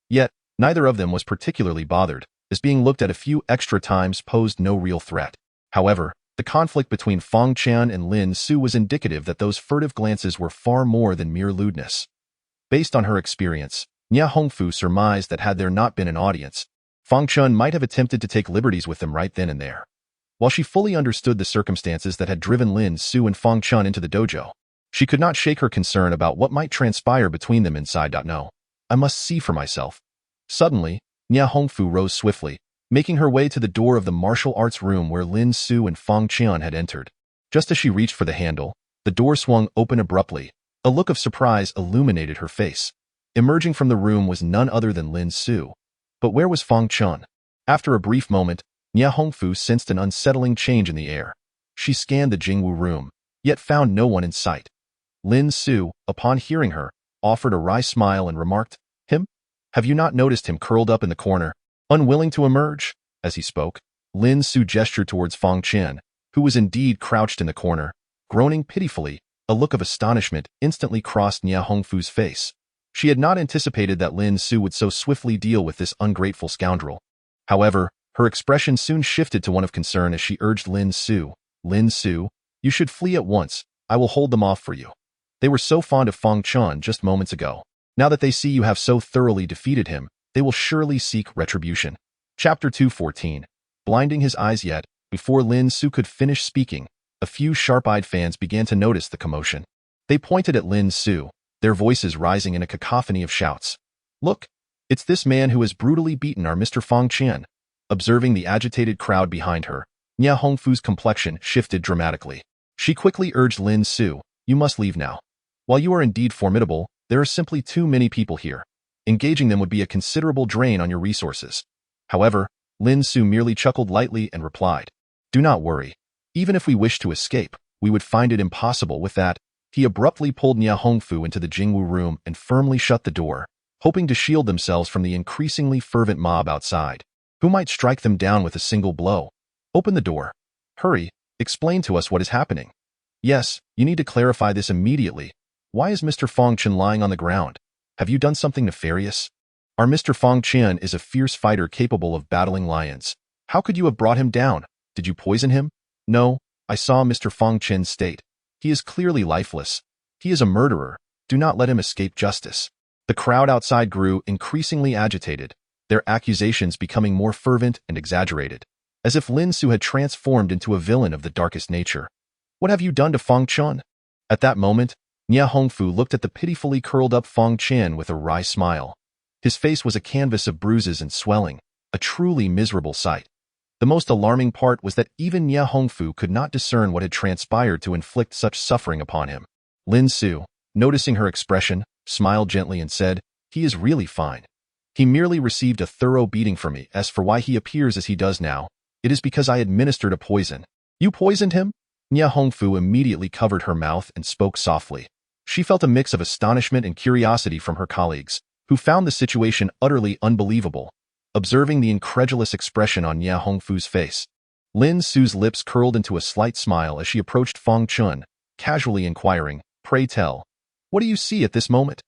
Yet, neither of them was particularly bothered, as being looked at a few extra times posed no real threat. However, the conflict between Fong Qian and Lin Su was indicative that those furtive glances were far more than mere lewdness. Based on her experience, Nia Hongfu surmised that had there not been an audience, Fong Qian might have attempted to take liberties with them right then and there. While she fully understood the circumstances that had driven Lin Su and Fong Qian into the dojo, she could not shake her concern about what might transpire between them inside. No, I must see for myself. Suddenly, Nia Hongfu rose swiftly, making her way to the door of the martial arts room where Lin Su and Fong Qian had entered. Just as she reached for the handle, the door swung open abruptly. A look of surprise illuminated her face. Emerging from the room was none other than Lin Su. But where was Fong Qian? After a brief moment, Nia Hongfu sensed an unsettling change in the air. She scanned the Jingwu room, yet found no one in sight. Lin Su, upon hearing her, offered a wry smile and remarked, Him? Have you not noticed him curled up in the corner, unwilling to emerge? As he spoke, Lin Su gestured towards Fong Qian, who was indeed crouched in the corner, groaning pitifully. A look of astonishment instantly crossed Nia Hongfu's face. She had not anticipated that Lin Su would so swiftly deal with this ungrateful scoundrel. However, her expression soon shifted to one of concern as she urged Lin Su, you should flee at once. I will hold them off for you. They were so fond of Fong Qian just moments ago. Now that they see you have so thoroughly defeated him, they will surely seek retribution. Chapter 214. Blinding his eyes. Yet, before Lin Su could finish speaking, A few sharp-eyed fans began to notice the commotion. They pointed at Lin Su, their voices rising in a cacophony of shouts. "Look, it's this man who has brutally beaten our Mr. Fang Qian." Observing the agitated crowd behind her, Nia Hongfu's complexion shifted dramatically. She quickly urged Lin Su, "You must leave now. While you are indeed formidable, there are simply too many people here. Engaging them would be a considerable drain on your resources." However, Lin Su merely chuckled lightly and replied, "Do not worry. Even if we wished to escape, we would find it impossible. With that, he abruptly pulled Nia Hongfu into the Jingwu room and firmly shut the door, hoping to shield themselves from the increasingly fervent mob outside, who might strike them down with a single blow. "Open the door. Hurry, explain to us what is happening." "Yes, you need to clarify this immediately. Why is Mr. Fang Qian lying on the ground? Have you done something nefarious? Our Mr. Fang Qian is a fierce fighter capable of battling lions. How could you have brought him down? Did you poison him?" "No, I saw Mr. Fang Qian's state. He is clearly lifeless. He is a murderer. Do not let him escape justice." The crowd outside grew increasingly agitated, their accusations becoming more fervent and exaggerated, as if Lin Su had transformed into a villain of the darkest nature. "What have you done to Fang Qian?" At that moment, Nia Hongfu looked at the pitifully curled-up Fang Qian with a wry smile. His face was a canvas of bruises and swelling, a truly miserable sight. The most alarming part was that even Nia Hongfu could not discern what had transpired to inflict such suffering upon him. Lin Su, noticing her expression, smiled gently and said, "He is really fine. He merely received a thorough beating from me. As for why he appears as he does now, it is because I administered a poison." "You poisoned him?" Nia Hongfu immediately covered her mouth and spoke softly. She felt a mix of astonishment and curiosity from her colleagues, who found the situation utterly unbelievable. Observing the incredulous expression on Nia Hongfu's face, Lin Su's lips curled into a slight smile as she approached Fang Qian, casually inquiring, "Pray tell, what do you see at this moment?"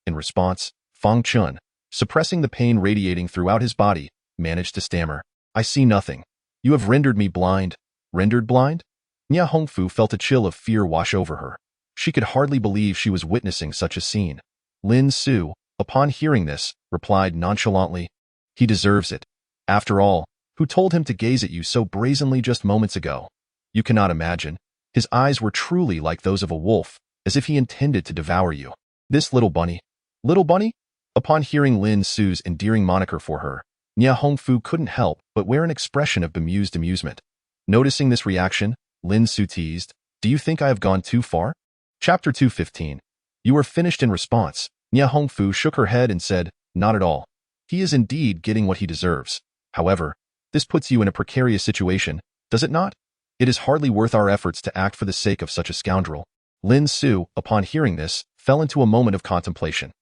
In response, Fang Qian, suppressing the pain radiating throughout his body, managed to stammer, "I see nothing. You have rendered me blind." "Rendered blind?" Nia Hongfu felt a chill of fear wash over her. She could hardly believe she was witnessing such a scene. Lin Su, upon hearing this, replied nonchalantly, "He deserves it. After all, who told him to gaze at you so brazenly just moments ago? You cannot imagine. His eyes were truly like those of a wolf, as if he intended to devour you. This little bunny." "Little bunny?" Upon hearing Lin Su's endearing moniker for her, Nia Hongfu couldn't help but wear an expression of bemused amusement. Noticing this reaction, Lin Su teased, "Do you think I have gone too far?" Chapter 215. "You are finished." In response, Nia Hongfu shook her head and said, "Not at all. He is indeed getting what he deserves. However, this puts you in a precarious situation, does it not? It is hardly worth our efforts to act for the sake of such a scoundrel." Lin Su, upon hearing this, fell into a moment of contemplation.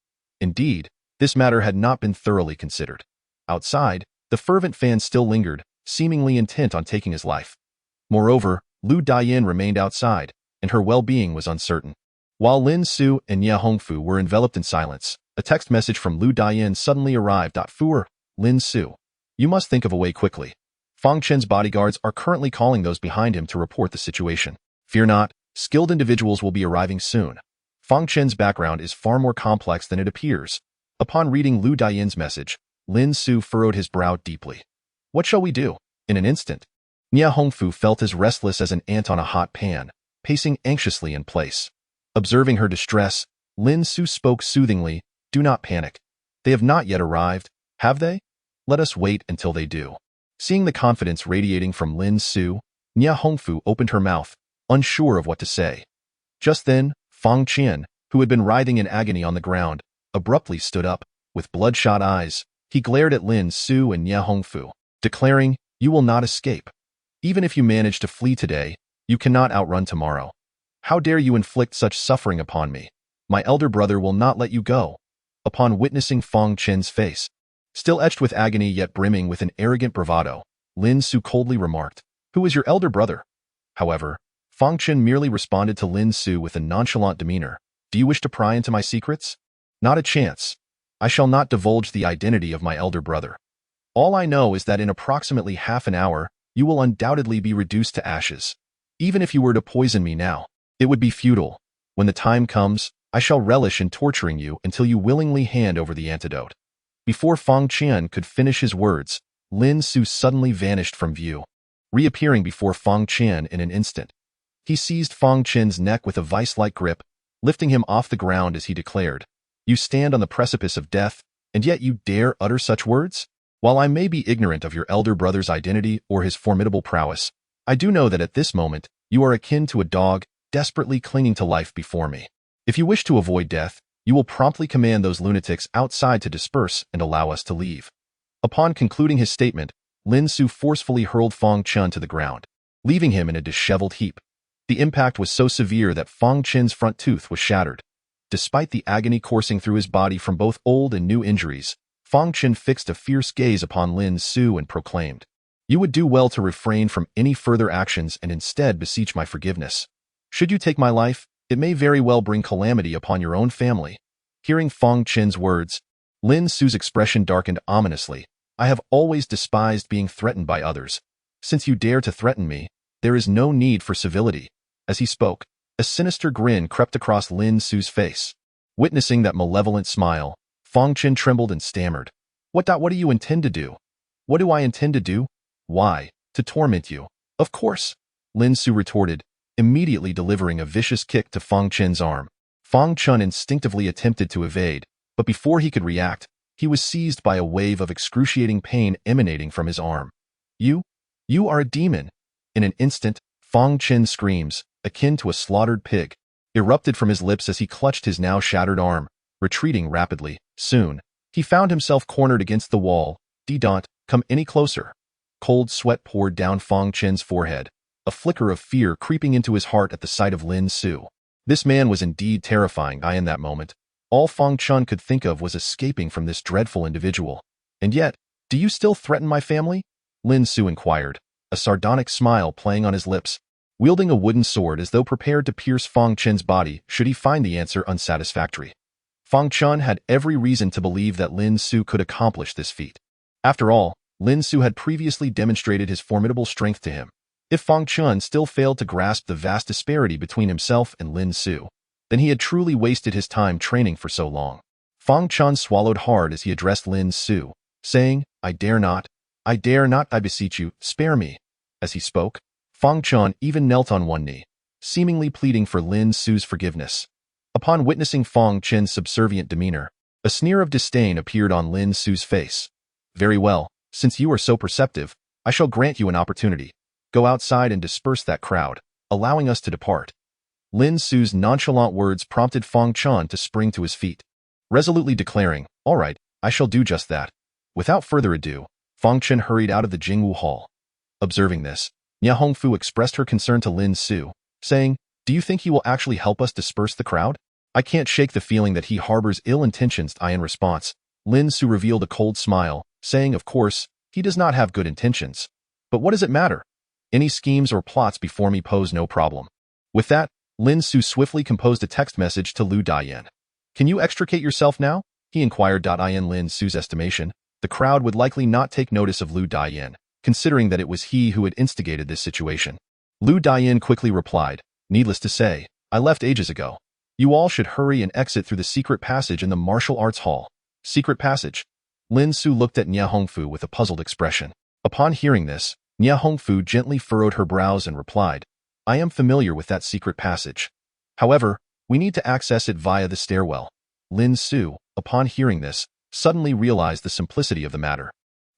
Indeed, this matter had not been thoroughly considered. Outside, the fervent fans still lingered, seemingly intent on taking his life. Moreover, Lu Dian remained outside, and her well-being was uncertain. While Lin Su and Nia Hongfu were enveloped in silence, a text message from Lu Dian suddenly arrived. "For Lin Su, you must think of a way quickly. Fang Qian's bodyguards are currently calling those behind him to report the situation. Fear not, skilled individuals will be arriving soon. Fang Qian's background is far more complex than it appears." Upon reading Lu Dian's message, Lin Su furrowed his brow deeply. "What shall we do?" In an instant, Nia Hongfu felt as restless as an ant on a hot pan, pacing anxiously in place. Observing her distress, Lin Su spoke soothingly, "Do not panic. They have not yet arrived, have they? Let us wait until they do." Seeing the confidence radiating from Lin Su, Nia Hongfu opened her mouth, unsure of what to say. Just then, Fang Qian, who had been writhing in agony on the ground, abruptly stood up. With bloodshot eyes, he glared at Lin Su and Nia Hongfu, declaring, "You will not escape. Even if you manage to flee today, you cannot outrun tomorrow. How dare you inflict such suffering upon me? My elder brother will not let you go." Upon witnessing Fang Qian's face, still etched with agony yet brimming with an arrogant bravado, Lin Su coldly remarked, "Who is your elder brother?" However, Fang Qian merely responded to Lin Su with a nonchalant demeanor, "Do you wish to pry into my secrets? Not a chance. I shall not divulge the identity of my elder brother. All I know is that in approximately half an hour, you will undoubtedly be reduced to ashes. Even if you were to poison me now, it would be futile. When the time comes, I shall relish in torturing you until you willingly hand over the antidote." Before Fang Qian could finish his words, Lin Su suddenly vanished from view, reappearing before Fang Qian in an instant. He seized Fang Chen's neck with a vice-like grip, lifting him off the ground as he declared, "You stand on the precipice of death, and yet you dare utter such words? While I may be ignorant of your elder brother's identity or his formidable prowess, I do know that at this moment, you are akin to a dog desperately clinging to life before me. If you wish to avoid death, you will promptly command those lunatics outside to disperse and allow us to leave." Upon concluding his statement, Lin Su forcefully hurled Fang Chen to the ground, leaving him in a disheveled heap. The impact was so severe that Fang Chen's front tooth was shattered. Despite the agony coursing through his body from both old and new injuries, Fang Chen fixed a fierce gaze upon Lin Su and proclaimed, "You would do well to refrain from any further actions and instead beseech my forgiveness. Should you take my life, it may very well bring calamity upon your own family." Hearing Fang Chen's words, Lin Su's expression darkened ominously. "I have always despised being threatened by others. Since you dare to threaten me, there is no need for civility." As he spoke, a sinister grin crept across Lin Su's face. Witnessing that malevolent smile, Fang Chen trembled and stammered, What do you intend to do?" "What do I intend to do? Why, to torment you. Of course," Lin Su retorted, immediately delivering a vicious kick to Fang Chen's arm. Fang Chen instinctively attempted to evade, but before he could react, he was seized by a wave of excruciating pain emanating from his arm. You are a demon." In an instant, Fang Chen's screams, akin to a slaughtered pig, erupted from his lips as he clutched his now shattered arm, retreating rapidly. Soon, he found himself cornered against the wall. "Don't come any closer." Cold sweat poured down Fang Chen's forehead, a flicker of fear creeping into his heart at the sight of Lin Su. This man was indeed terrifying. In that moment, all Fang Chen could think of was escaping from this dreadful individual. "And yet, do you still threaten my family?" Lin Su inquired, a sardonic smile playing on his lips, wielding a wooden sword as though prepared to pierce Fang Chen's body should he find the answer unsatisfactory. Fang Chen had every reason to believe that Lin Su could accomplish this feat. After all, Lin Su had previously demonstrated his formidable strength to him. If Fang Chen still failed to grasp the vast disparity between himself and Lin Su, then he had truly wasted his time training for so long. Fang Chen swallowed hard as he addressed Lin Su, saying, I dare not, I beseech you, spare me." As he spoke, Fang Chen even knelt on one knee, seemingly pleading for Lin Su's forgiveness. Upon witnessing Fang Chen's subservient demeanor, a sneer of disdain appeared on Lin Su's face. "Very well, since you are so perceptive, I shall grant you an opportunity. Go outside and disperse that crowd, allowing us to depart." Lin Su's nonchalant words prompted Fang Chen to spring to his feet, resolutely declaring, "All right, I shall do just that." Without further ado, Fang Chen hurried out of the Jingwu Hall. Observing this, Nia Hongfu expressed her concern to Lin Su, saying, "Do you think he will actually help us disperse the crowd? I can't shake the feeling that he harbors ill intentions." In response, Lin Su revealed a cold smile, saying, "Of course, he does not have good intentions. But what does it matter? Any schemes or plots before me pose no problem." With that, Lin Su swiftly composed a text message to Lu Dian. "Can you extricate yourself now?" he inquired. In Lin Su's estimation, the crowd would likely not take notice of Lu Dian, considering that it was he who had instigated this situation. Lu Dian quickly replied, "Needless to say, I left ages ago. You all should hurry and exit through the secret passage in the martial arts hall." "Secret passage?" Lin Su looked at Nia Hongfu with a puzzled expression. Upon hearing this, Nia Hongfu gently furrowed her brows and replied, "I am familiar with that secret passage. However, we need to access it via the stairwell." Lin Su, upon hearing this, suddenly realized the simplicity of the matter.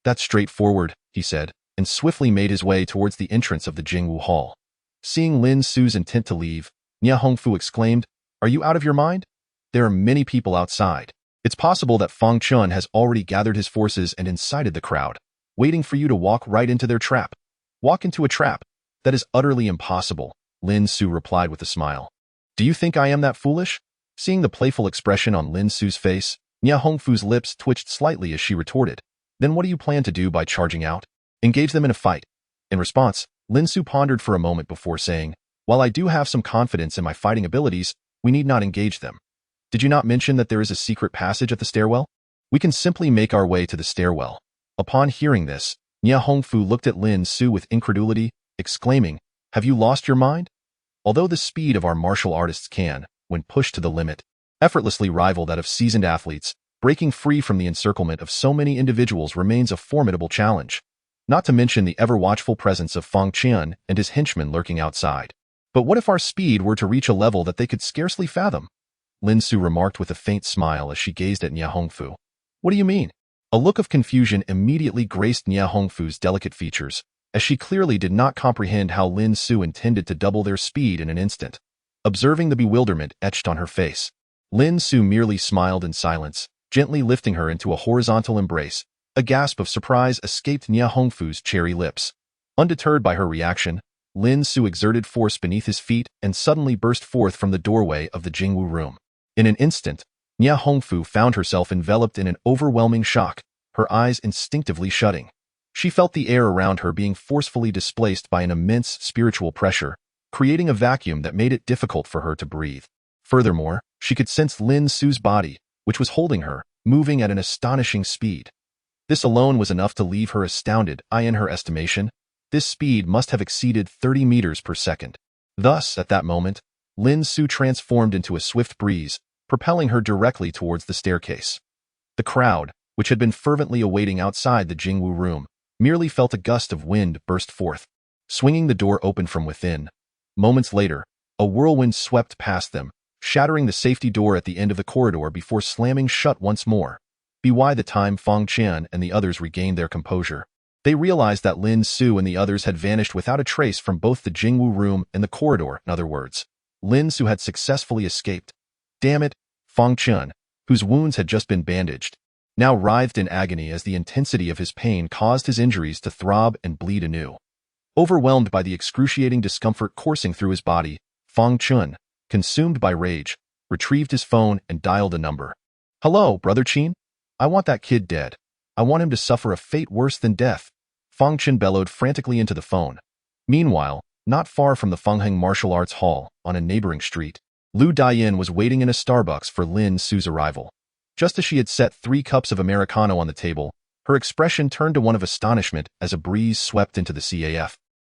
"That's straightforward," he said, and swiftly made his way towards the entrance of the Jingwu Hall. Seeing Lin Su's intent to leave, Nia Hongfu exclaimed, "Are you out of your mind? There are many people outside. It's possible that Fang Chen has already gathered his forces and incited the crowd, waiting for you to walk right into their trap." "Walk into a trap? That is utterly impossible," Lin Su replied with a smile. "Do you think I am that foolish?" Seeing the playful expression on Lin Su's face, Nia Hongfu's lips twitched slightly as she retorted, "Then what do you plan to do by charging out? Engage them in a fight?" In response, Lin Su pondered for a moment before saying, "While I do have some confidence in my fighting abilities, we need not engage them. Did you not mention that there is a secret passage at the stairwell? We can simply make our way to the stairwell." Upon hearing this, Nia Hongfu looked at Lin Su with incredulity, exclaiming, "Have you lost your mind?" Although the speed of our martial artists can, when pushed to the limit, effortlessly rival that of seasoned athletes, breaking free from the encirclement of so many individuals remains a formidable challenge. Not to mention the ever-watchful presence of Fang Chen and his henchmen lurking outside. But what if our speed were to reach a level that they could scarcely fathom? Lin Su remarked with a faint smile as she gazed at Nia Hongfu. What do you mean? A look of confusion immediately graced Nia Hongfu's delicate features, as she clearly did not comprehend how Lin Su intended to double their speed in an instant. Observing the bewilderment etched on her face, Lin Su merely smiled in silence, gently lifting her into a horizontal embrace. A gasp of surprise escaped Nia Hongfu's cherry lips. Undeterred by her reaction, Lin Su exerted force beneath his feet and suddenly burst forth from the doorway of the Jingwu room. In an instant, Nia Hongfu found herself enveloped in an overwhelming shock, her eyes instinctively shutting. She felt the air around her being forcefully displaced by an immense spiritual pressure, creating a vacuum that made it difficult for her to breathe. Furthermore, she could sense Lin Su's body, which was holding her, moving at an astonishing speed. This alone was enough to leave her astounded. In her estimation, this speed must have exceeded 30 meters per second. Thus, at that moment, Lin Su transformed into a swift breeze, propelling her directly towards the staircase. The crowd, which had been fervently awaiting outside the Jingwu room, merely felt a gust of wind burst forth, swinging the door open from within. Moments later, a whirlwind swept past them, shattering the safety door at the end of the corridor before slamming shut once more. By the time Fang Qian and the others regained their composure, they realized that Lin Su and the others had vanished without a trace from both the Jingwu room and the corridor. In other words, Lin Su had successfully escaped. Damn it, Fang Qian, whose wounds had just been bandaged, now writhed in agony as the intensity of his pain caused his injuries to throb and bleed anew. Overwhelmed by the excruciating discomfort coursing through his body, Fang Qian, consumed by rage, retrieved his phone and dialed a number. Hello, Brother Qin? I want that kid dead. I want him to suffer a fate worse than death. Fang Qian bellowed frantically into the phone. Meanwhile, not far from the Fengheng Martial Arts Hall, on a neighboring street, Lu Daiyin was waiting in a Starbucks for Lin Su's arrival. Just as she had set 3 cups of Americano on the table, her expression turned to one of astonishment as a breeze swept into the CAF.